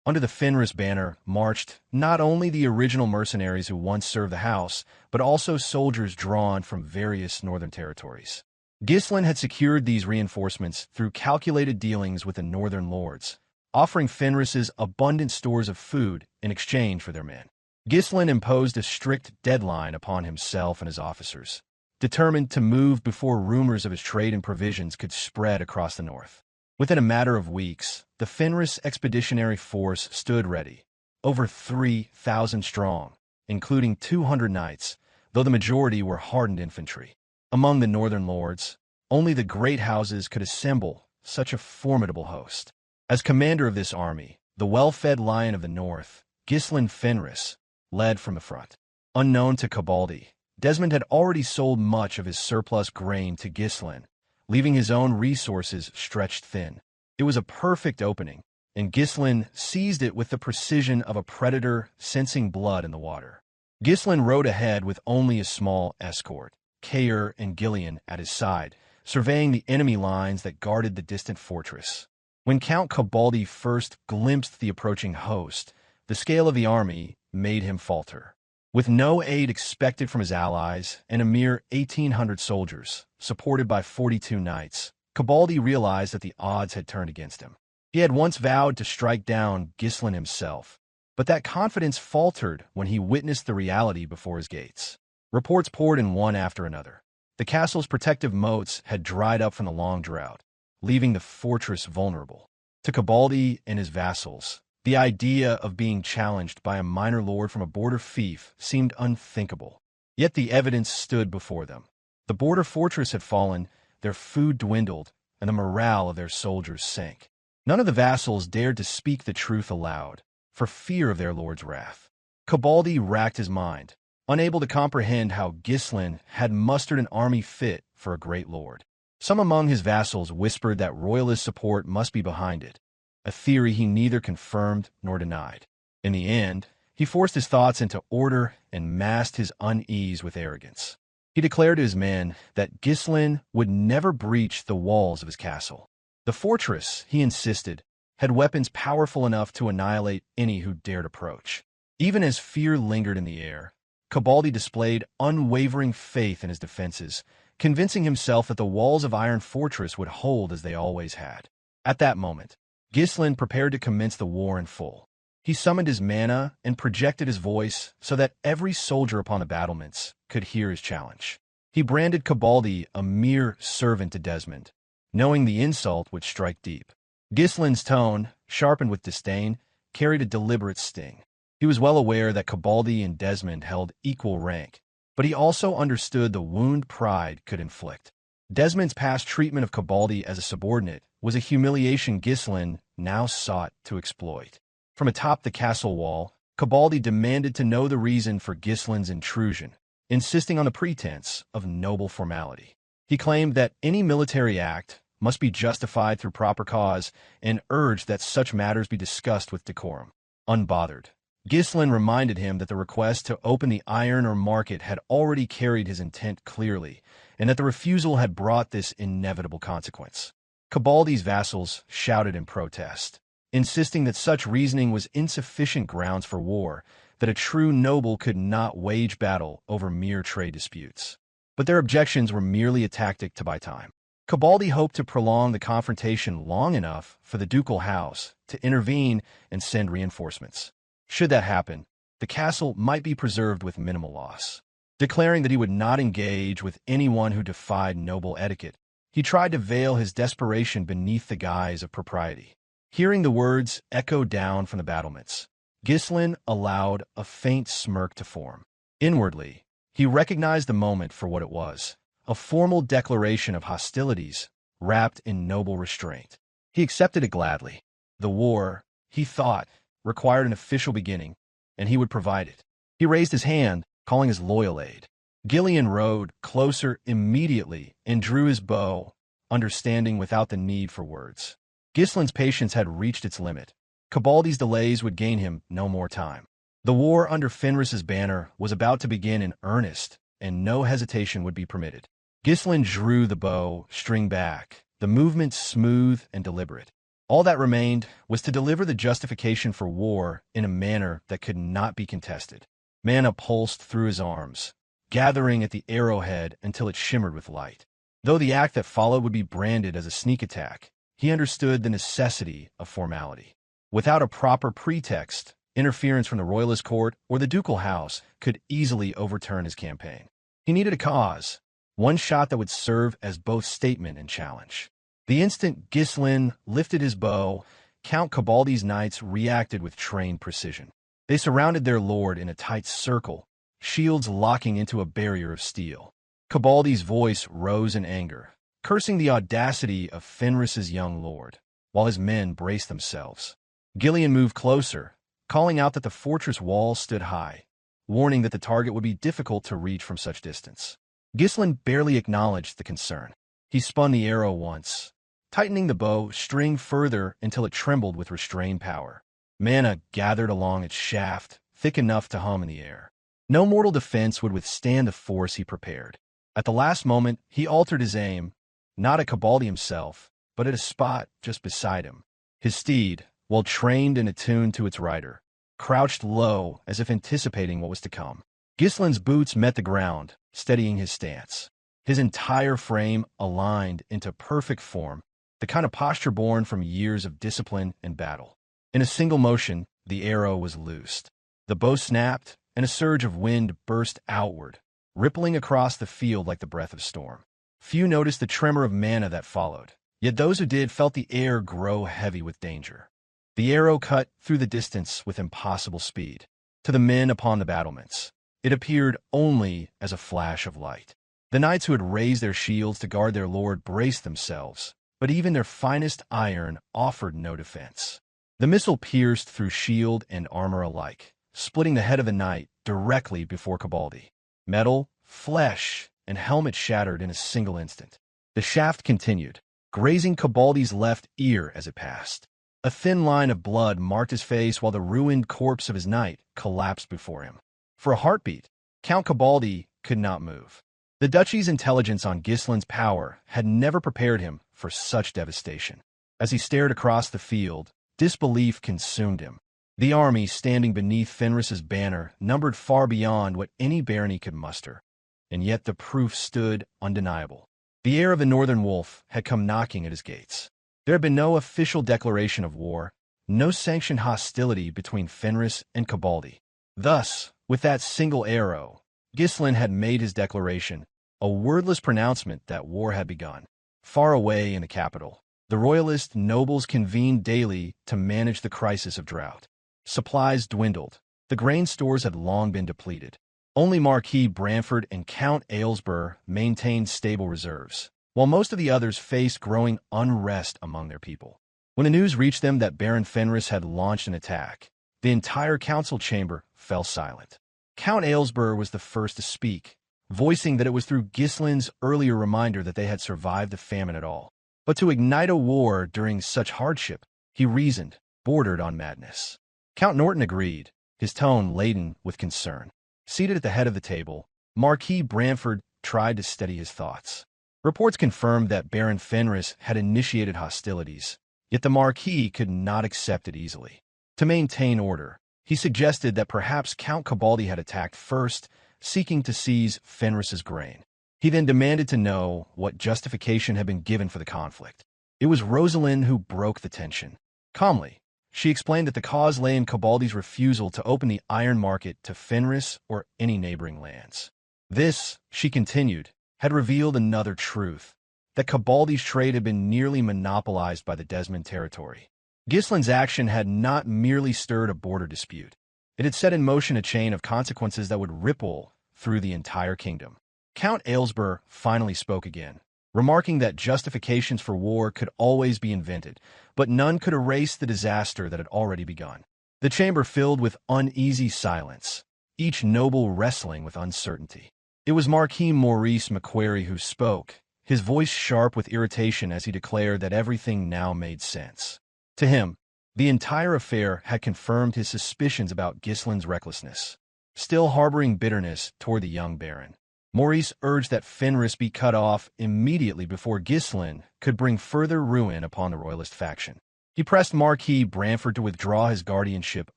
Under the Fenris banner marched not only the original mercenaries who once served the house, but also soldiers drawn from various northern territories. Ghislain had secured these reinforcements through calculated dealings with the northern lords, offering Fenris's abundant stores of food in exchange for their men. Ghislain imposed a strict deadline upon himself and his officers, determined to move before rumors of his trade and provisions could spread across the north. Within a matter of weeks, the Fenris expeditionary force stood ready, over 3,000 strong, including 200 knights, though the majority were hardened infantry. Among the northern lords, only the great houses could assemble such a formidable host. As commander of this army, the well-fed lion of the north, Ghislain Fenris, led from the front. Unknown to Cavalry, Desmond had already sold much of his surplus grain to Ghislain, leaving his own resources stretched thin. It was a perfect opening, and Ghislain seized it with the precision of a predator sensing blood in the water. Ghislain rode ahead with only a small escort, Kaor and Gillion at his side, surveying the enemy lines that guarded the distant fortress. When Count Cavalry first glimpsed the approaching host, the scale of the army made him falter. With no aid expected from his allies and a mere 1,800 soldiers, supported by 42 knights, Cavalry realized that the odds had turned against him. He had once vowed to strike down Ghislain himself, but that confidence faltered when he witnessed the reality before his gates. Reports poured in one after another. The castle's protective moats had dried up from the long drought, leaving the fortress vulnerable. To Cavalry and his vassals, the idea of being challenged by a minor lord from a border fief seemed unthinkable. Yet the evidence stood before them. The border fortress had fallen, their food dwindled, and the morale of their soldiers sank. None of the vassals dared to speak the truth aloud, for fear of their lord's wrath. Cavalry racked his mind, unable to comprehend how Ghislain had mustered an army fit for a great lord. Some among his vassals whispered that royalist support must be behind it, a theory he neither confirmed nor denied. In the end, he forced his thoughts into order and masked his unease with arrogance. He declared to his men that Ghislain would never breach the walls of his castle. The fortress, he insisted, had weapons powerful enough to annihilate any who dared approach. Even as fear lingered in the air, Cavalry displayed unwavering faith in his defenses, convincing himself that the walls of Iron Fortress would hold as they always had. At that moment, Ghislain prepared to commence the war in full. He summoned his mana and projected his voice so that every soldier upon the battlements could hear his challenge. He branded Cavalry a mere servant to Desmond, knowing the insult would strike deep. Ghislain's tone, sharpened with disdain, carried a deliberate sting. He was well aware that Cavalry and Desmond held equal rank, but he also understood the wound pride could inflict. Desmond's past treatment of Cavalry as a subordinate was a humiliation Ghislain now sought to exploit. From atop the castle wall, Cavalry demanded to know the reason for Ghislain's intrusion, insisting on the pretense of noble formality. He claimed that any military act must be justified through proper cause and urged that such matters be discussed with decorum. Unbothered, Ghislain reminded him that the request to open the iron or market had already carried his intent clearly, and that the refusal had brought this inevitable consequence. Cavalry's vassals shouted in protest, insisting that such reasoning was insufficient grounds for war, that a true noble could not wage battle over mere trade disputes. But their objections were merely a tactic to buy time. Cavalry hoped to prolong the confrontation long enough for the ducal house to intervene and send reinforcements. Should that happen, the castle might be preserved with minimal loss. Declaring that he would not engage with anyone who defied noble etiquette, He tried to veil his desperation beneath the guise of propriety. Hearing the words echo down from the battlements, Ghislain allowed a faint smirk to form. Inwardly, he recognized the moment for what it was, a formal declaration of hostilities wrapped in noble restraint. He accepted it gladly. The war, he thought, required an official beginning, and he would provide it. He raised his hand, calling his loyal aid. Gillion rode closer immediately and drew his bow, understanding without the need for words. Ghislain's patience had reached its limit. Cabaldi's delays would gain him no more time. The war under Fenris's banner was about to begin in earnest, and no hesitation would be permitted. Ghislain drew the bow string back, the movement smooth and deliberate. All that remained was to deliver the justification for war in a manner that could not be contested. Mana pulsed through his arms, gathering at the arrowhead until it shimmered with light. Though the act that followed would be branded as a sneak attack, he understood the necessity of formality. Without a proper pretext, interference from the royalist court or the ducal house could easily overturn his campaign. He needed a cause, one shot that would serve as both statement and challenge. The instant Ghislain lifted his bow, Count Cabaldi's knights reacted with trained precision. They surrounded their lord in a tight circle, shields locking into a barrier of steel. Cabaldi's voice rose in anger, cursing the audacity of Fenris's young lord, while his men braced themselves. Gillion moved closer, calling out that the fortress walls stood high, warning that the target would be difficult to reach from such distance. Ghislain barely acknowledged the concern. He spun the arrow once, tightening the bow string further until it trembled with restrained power. Mana gathered along its shaft, thick enough to hum in the air. No mortal defense would withstand the force he prepared. At the last moment, he altered his aim, not at Cabaldi himself, but at a spot just beside him. His steed, well trained and attuned to its rider, crouched low as if anticipating what was to come. Ghislain's boots met the ground, steadying his stance. His entire frame aligned into perfect form, the kind of posture born from years of discipline and battle. In a single motion, the arrow was loosed. The bow snapped, and a surge of wind burst outward, rippling across the field like the breath of storm. Few noticed the tremor of mana that followed, yet those who did felt the air grow heavy with danger. The arrow cut through the distance with impossible speed. To the men upon the battlements, it appeared only as a flash of light. The knights who had raised their shields to guard their lord braced themselves, but even their finest iron offered no defense. The missile pierced through shield and armor alike, splitting the head of the knight directly before Cabaldi. Metal, flesh, and helmet shattered in a single instant. The shaft continued, grazing Cabaldi's left ear as it passed. A thin line of blood marked his face while the ruined corpse of his knight collapsed before him. For a heartbeat, Count Cabaldi could not move. The duchy's intelligence on Ghislain's power had never prepared him for such devastation. As he stared across the field, disbelief consumed him. The army standing beneath Fenris's banner numbered far beyond what any barony could muster, and yet the proof stood undeniable. The heir of the Northern Wolf had come knocking at his gates. There had been no official declaration of war, no sanctioned hostility between Fenris and Cabaldi. Thus, with that single arrow, Ghislain had made his declaration, a wordless pronouncement that war had begun. Far away in the capital, the royalist nobles convened daily to manage the crisis of drought. Supplies dwindled. The grain stores had long been depleted. Only Marquis Branford and Count Aylesbury maintained stable reserves, while most of the others faced growing unrest among their people. When the news reached them that Baron Fenris had launched an attack, the entire council chamber fell silent. Count Aylesbury was the first to speak, voicing that it was through Ghislain's earlier reminder that they had survived the famine at all. But to ignite a war during such hardship, he reasoned, bordered on madness. Count Norton agreed, his tone laden with concern. Seated at the head of the table, Marquis Branford tried to steady his thoughts. Reports confirmed that Baron Fenris had initiated hostilities, yet the Marquis could not accept it easily. To maintain order, he suggested that perhaps Count Cabaldi had attacked first, seeking to seize Fenris's grain. He then demanded to know what justification had been given for the conflict. It was Rosalind who broke the tension. Calmly, she explained that the cause lay in Cabaldi's refusal to open the iron market to Fenris or any neighboring lands. This, she continued, had revealed another truth. that Cabaldi's trade had been nearly monopolized by the Desmon territory. Ghislain's action had not merely stirred a border dispute. It had set in motion a chain of consequences that would ripple through the entire kingdom. Count Aylesbury finally spoke again, remarking that justifications for war could always be invented, but none could erase the disaster that had already begun. The chamber filled with uneasy silence, each noble wrestling with uncertainty. It was Marquis Maurice Macquarie who spoke, his voice sharp with irritation as he declared that everything now made sense. To him, the entire affair had confirmed his suspicions about Ghislain's recklessness. Still harboring bitterness toward the young baron, Maurice urged that Fenris be cut off immediately before Ghislain could bring further ruin upon the royalist faction. He pressed Marquis Branford to withdraw his guardianship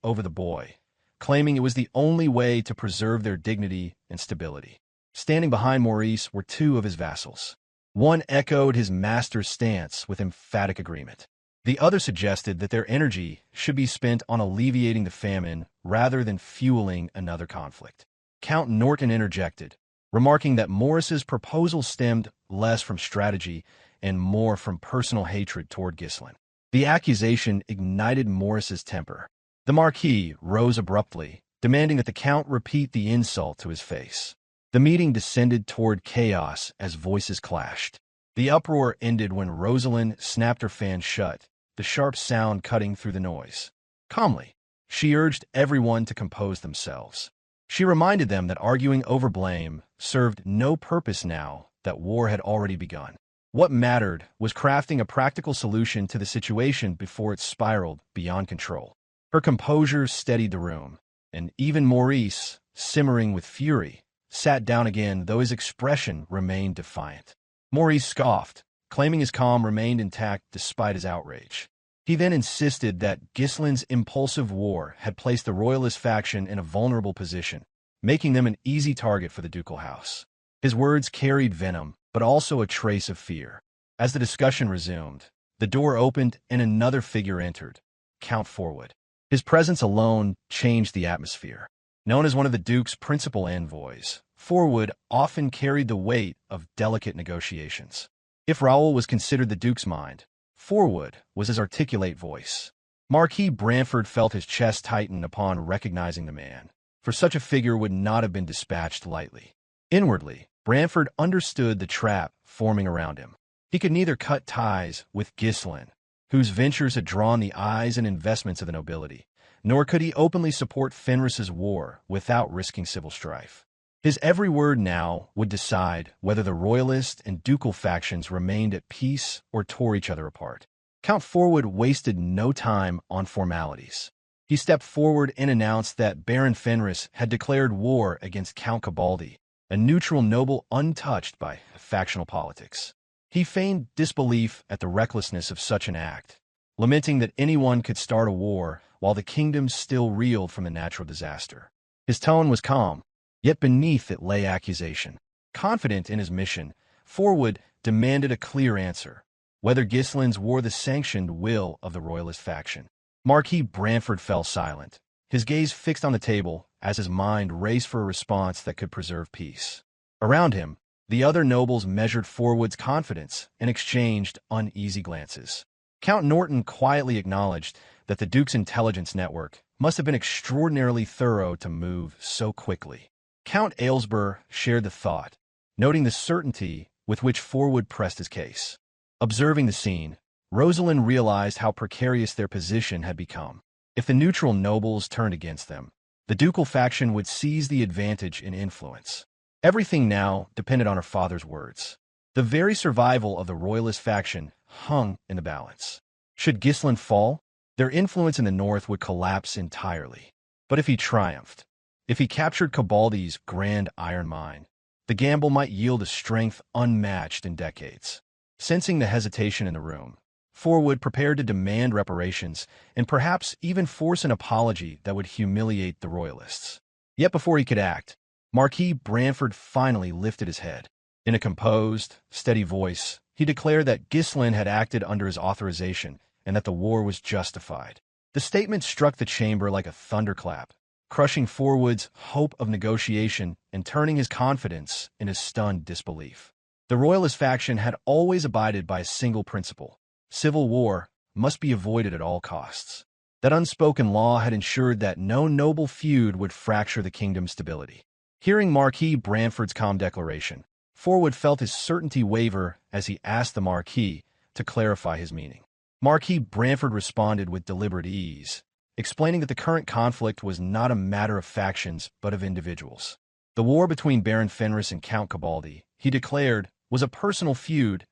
over the boy, claiming it was the only way to preserve their dignity and stability. Standing behind Maurice were two of his vassals. One echoed his master's stance with emphatic agreement. The other suggested that their energy should be spent on alleviating the famine rather than fueling another conflict. Count Norton interjected, remarking that Maurice's proposal stemmed less from strategy and more from personal hatred toward Ghislain. The accusation ignited Maurice's temper. The Marquis rose abruptly, demanding that the Count repeat the insult to his face. The meeting descended toward chaos as voices clashed. The uproar ended when Rosalind snapped her fan shut, the sharp sound cutting through the noise. Calmly, she urged everyone to compose themselves. She reminded them that arguing over blame served no purpose now that war had already begun. What mattered was crafting a practical solution to the situation before it spiraled beyond control. Her composure steadied the room, and even Maurice, simmering with fury, sat down again, though his expression remained defiant. Maurice scoffed, claiming his calm remained intact despite his outrage. He then insisted that Ghislain's impulsive war had placed the royalist faction in a vulnerable position, making them an easy target for the ducal house. His words carried venom, but also a trace of fear. As the discussion resumed, the door opened and another figure entered, Count Forwood. His presence alone changed the atmosphere. Known as one of the Duke's principal envoys, Forwood often carried the weight of delicate negotiations. If Raoul was considered the Duke's mind, Forwood was his articulate voice. Marquis Branford felt his chest tighten upon recognizing the man, for such a figure would not have been dispatched lightly. Inwardly, Branford understood the trap forming around him. He could neither cut ties with Ghislain, whose ventures had drawn the eyes and investments of the nobility, nor could he openly support Fenris's war without risking civil strife. His every word now would decide whether the royalist and ducal factions remained at peace or tore each other apart. Count Forwood wasted no time on formalities. He stepped forward and announced that Baron Fenris had declared war against Count Cabaldi, a neutral noble untouched by factional politics. He feigned disbelief at the recklessness of such an act, lamenting that anyone could start a war while the kingdom still reeled from the natural disaster. His tone was calm, yet beneath it lay accusation. Confident in his mission, Forwood demanded a clear answer, whether Ghislain's wore the sanctioned will of the royalist faction. Marquis Branford fell silent, his gaze fixed on the table as his mind raced for a response that could preserve peace. Around him, the other nobles measured Forwood's confidence and exchanged uneasy glances. Count Norton quietly acknowledged that the Duke's intelligence network must have been extraordinarily thorough to move so quickly. Count Aylesbury shared the thought, noting the certainty with which Forwood pressed his case. Observing the scene, Rosalind realized how precarious their position had become. If the neutral nobles turned against them, the ducal faction would seize the advantage in influence. Everything now depended on her father's words. The very survival of the royalist faction hung in the balance. Should Ghislain fall, their influence in the north would collapse entirely. But if he triumphed, if he captured Cabaldi's grand iron mine, the gamble might yield a strength unmatched in decades. Sensing the hesitation in the room, Forwood prepared to demand reparations and perhaps even force an apology that would humiliate the royalists. Yet before he could act, Marquis Branford finally lifted his head. In a composed, steady voice, he declared that Ghislain had acted under his authorization and that the war was justified. The statement struck the chamber like a thunderclap, crushing Forwood's hope of negotiation and turning his confidence into stunned disbelief. The Royalist faction had always abided by a single principle: civil war must be avoided at all costs. That unspoken law had ensured that no noble feud would fracture the kingdom's stability. Hearing Marquis Branford's calm declaration, Forwood felt his certainty waver as he asked the Marquis to clarify his meaning. Marquis Branford responded with deliberate ease, explaining that the current conflict was not a matter of factions but of individuals. The war between Baron Fenris and Count Cabaldi, he declared, was a personal feud,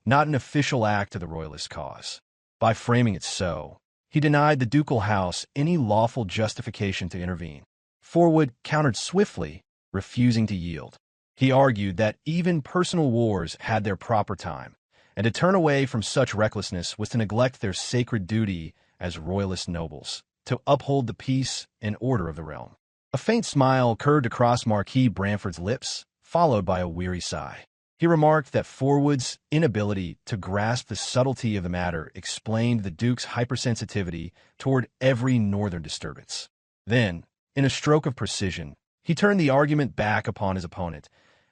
not an official act of the Royalist cause. By framing it so, he denied the ducal house any lawful justification to intervene. Forwood countered swiftly, refusing to yield. He argued that even personal wars had their proper time, and to turn away from such recklessness was to neglect their sacred duty as Royalist nobles, to uphold the peace and order of the realm. A faint smile curved across Marquis Branford's lips, followed by a weary sigh. He remarked that Forwood's inability to grasp the subtlety of the matter explained the Duke's hypersensitivity toward every northern disturbance. Then, in a stroke of precision, he turned the argument back upon his opponent,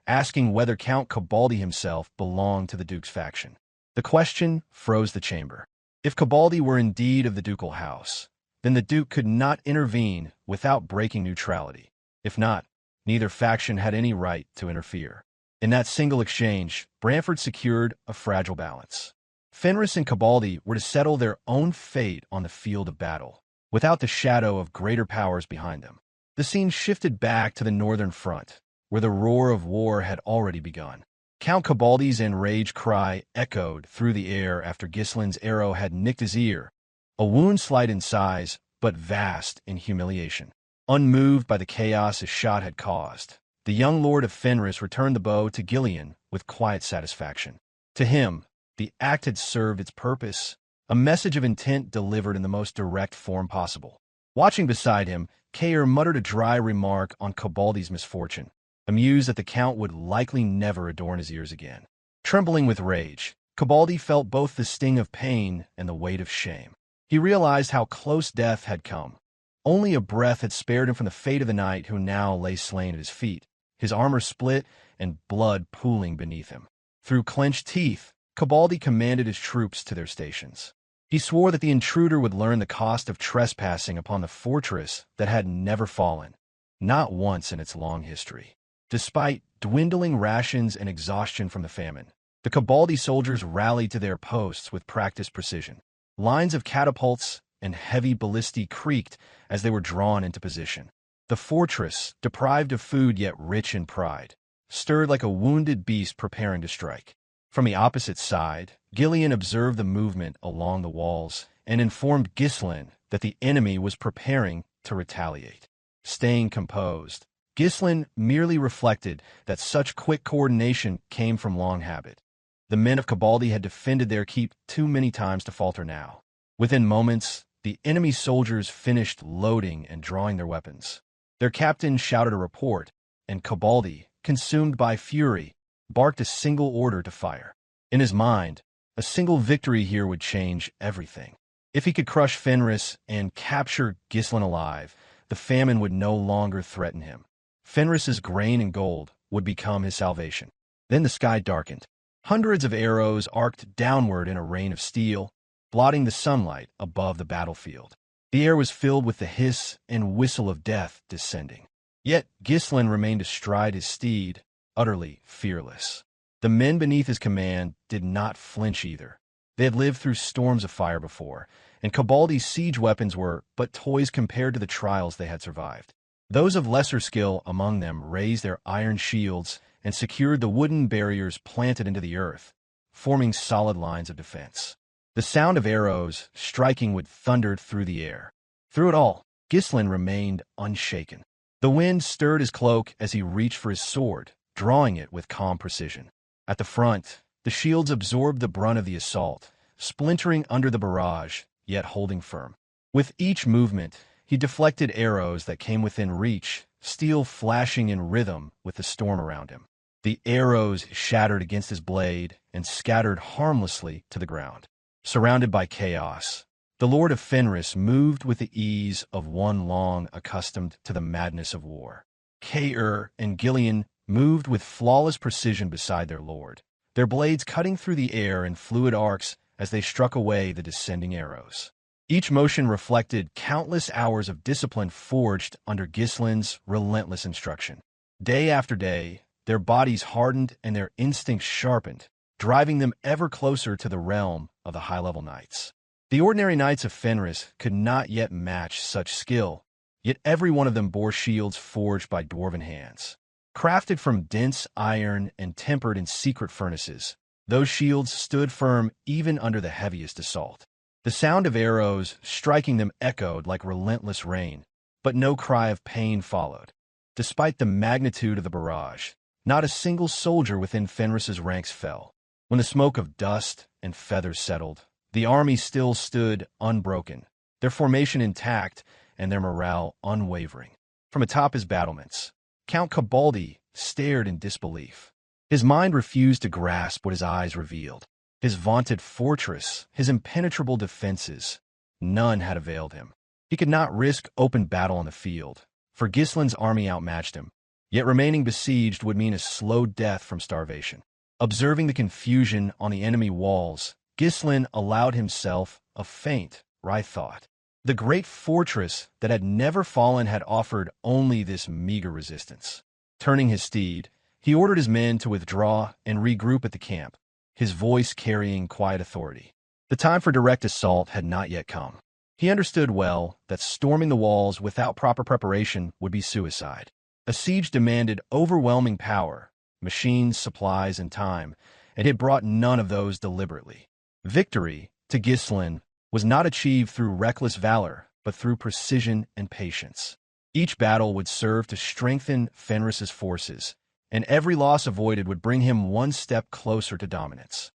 asking whether Count Cabaldi himself belonged to the Duke's faction. The question froze the chamber. If Cabaldi were indeed of the ducal house, then the Duke could not intervene without breaking neutrality. If not, neither faction had any right to interfere. In that single exchange, Branford secured a fragile balance. Fenris and Cabaldi were to settle their own fate on the field of battle, without the shadow of greater powers behind them. The scene shifted back to the northern front, where the roar of war had already begun. Count Cabaldi's enraged cry echoed through the air after Ghislain's arrow had nicked his ear, a wound slight in size, but vast in humiliation. Unmoved by the chaos his shot had caused, the young lord of Fenris returned the bow to Gillion with quiet satisfaction. To him, the act had served its purpose, a message of intent delivered in the most direct form possible. Watching beside him, Kaor muttered a dry remark on Cabaldi's misfortune, amused that the Count would likely never adorn his ears again. Trembling with rage, Cabaldi felt both the sting of pain and the weight of shame. He realized how close death had come. Only a breath had spared him from the fate of the knight who now lay slain at his feet, his armor split and blood pooling beneath him. Through clenched teeth, Cabaldi commanded his troops to their stations. He swore that the intruder would learn the cost of trespassing upon the fortress that had never fallen, not once in its long history. Despite dwindling rations and exhaustion from the famine, the Cabaldi soldiers rallied to their posts with practiced precision. Lines of catapults and heavy ballistae creaked as they were drawn into position. The fortress, deprived of food yet rich in pride, stirred like a wounded beast preparing to strike. From the opposite side, Gillion observed the movement along the walls and informed Ghislain that the enemy was preparing to retaliate. Staying composed, Ghislain merely reflected that such quick coordination came from long habit. The men of Cabaldi had defended their keep too many times to falter now. Within moments, the enemy soldiers finished loading and drawing their weapons. Their captain shouted a report, and Cabaldi, consumed by fury, barked a single order to fire. In his mind, a single victory here would change everything. If he could crush Fenris and capture Ghislain alive, the famine would no longer threaten him. Fenris's grain and gold would become his salvation. Then the sky darkened. Hundreds of arrows arced downward in a rain of steel, blotting the sunlight above the battlefield. The air was filled with the hiss and whistle of death descending. Yet Ghislain remained astride his steed, utterly fearless. The men beneath his command did not flinch either. They had lived through storms of fire before, and Cabaldi's siege weapons were but toys compared to the trials they had survived. Those of lesser skill among them raised their iron shields and secured the wooden barriers planted into the earth, forming solid lines of defense. The sound of arrows striking would thunder through the air. Through it all, Ghislain remained unshaken. The wind stirred his cloak as he reached for his sword, drawing it with calm precision. At the front, the shields absorbed the brunt of the assault, splintering under the barrage, yet holding firm. With each movement, he deflected arrows that came within reach, steel flashing in rhythm with the storm around him. The arrows shattered against his blade and scattered harmlessly to the ground. Surrounded by chaos, the Lord of Fenris moved with the ease of one long accustomed to the madness of war. Kaor and Gillion moved with flawless precision beside their lord, their blades cutting through the air in fluid arcs as they struck away the descending arrows. Each motion reflected countless hours of discipline forged under Ghislain's relentless instruction. Day after day, their bodies hardened and their instincts sharpened, driving them ever closer to the realm of the high-level knights. The ordinary knights of Fenris could not yet match such skill, yet every one of them bore shields forged by dwarven hands. Crafted from dense iron and tempered in secret furnaces, those shields stood firm even under the heaviest assault. The sound of arrows striking them echoed like relentless rain, but no cry of pain followed. Despite the magnitude of the barrage, not a single soldier within Fenris's ranks fell. When the smoke of dust and feathers settled, the army still stood unbroken, their formation intact and their morale unwavering. From atop his battlements, Count Cabaldi stared in disbelief. His mind refused to grasp what his eyes revealed. His vaunted fortress, his impenetrable defenses, none had availed him. He could not risk open battle on the field, for Ghislain's army outmatched him. Yet remaining besieged would mean a slow death from starvation. Observing the confusion on the enemy walls, Ghislain allowed himself a faint, wry thought. The great fortress that had never fallen had offered only this meager resistance. Turning his steed, he ordered his men to withdraw and regroup at the camp, his voice carrying quiet authority. The time for direct assault had not yet come. He understood well that storming the walls without proper preparation would be suicide. A siege demanded overwhelming power, machines, supplies, and time, and it brought none of those deliberately. Victory, to Ghislain, was not achieved through reckless valor, but through precision and patience. Each battle would serve to strengthen Fenris's forces, and every loss avoided would bring him one step closer to dominance.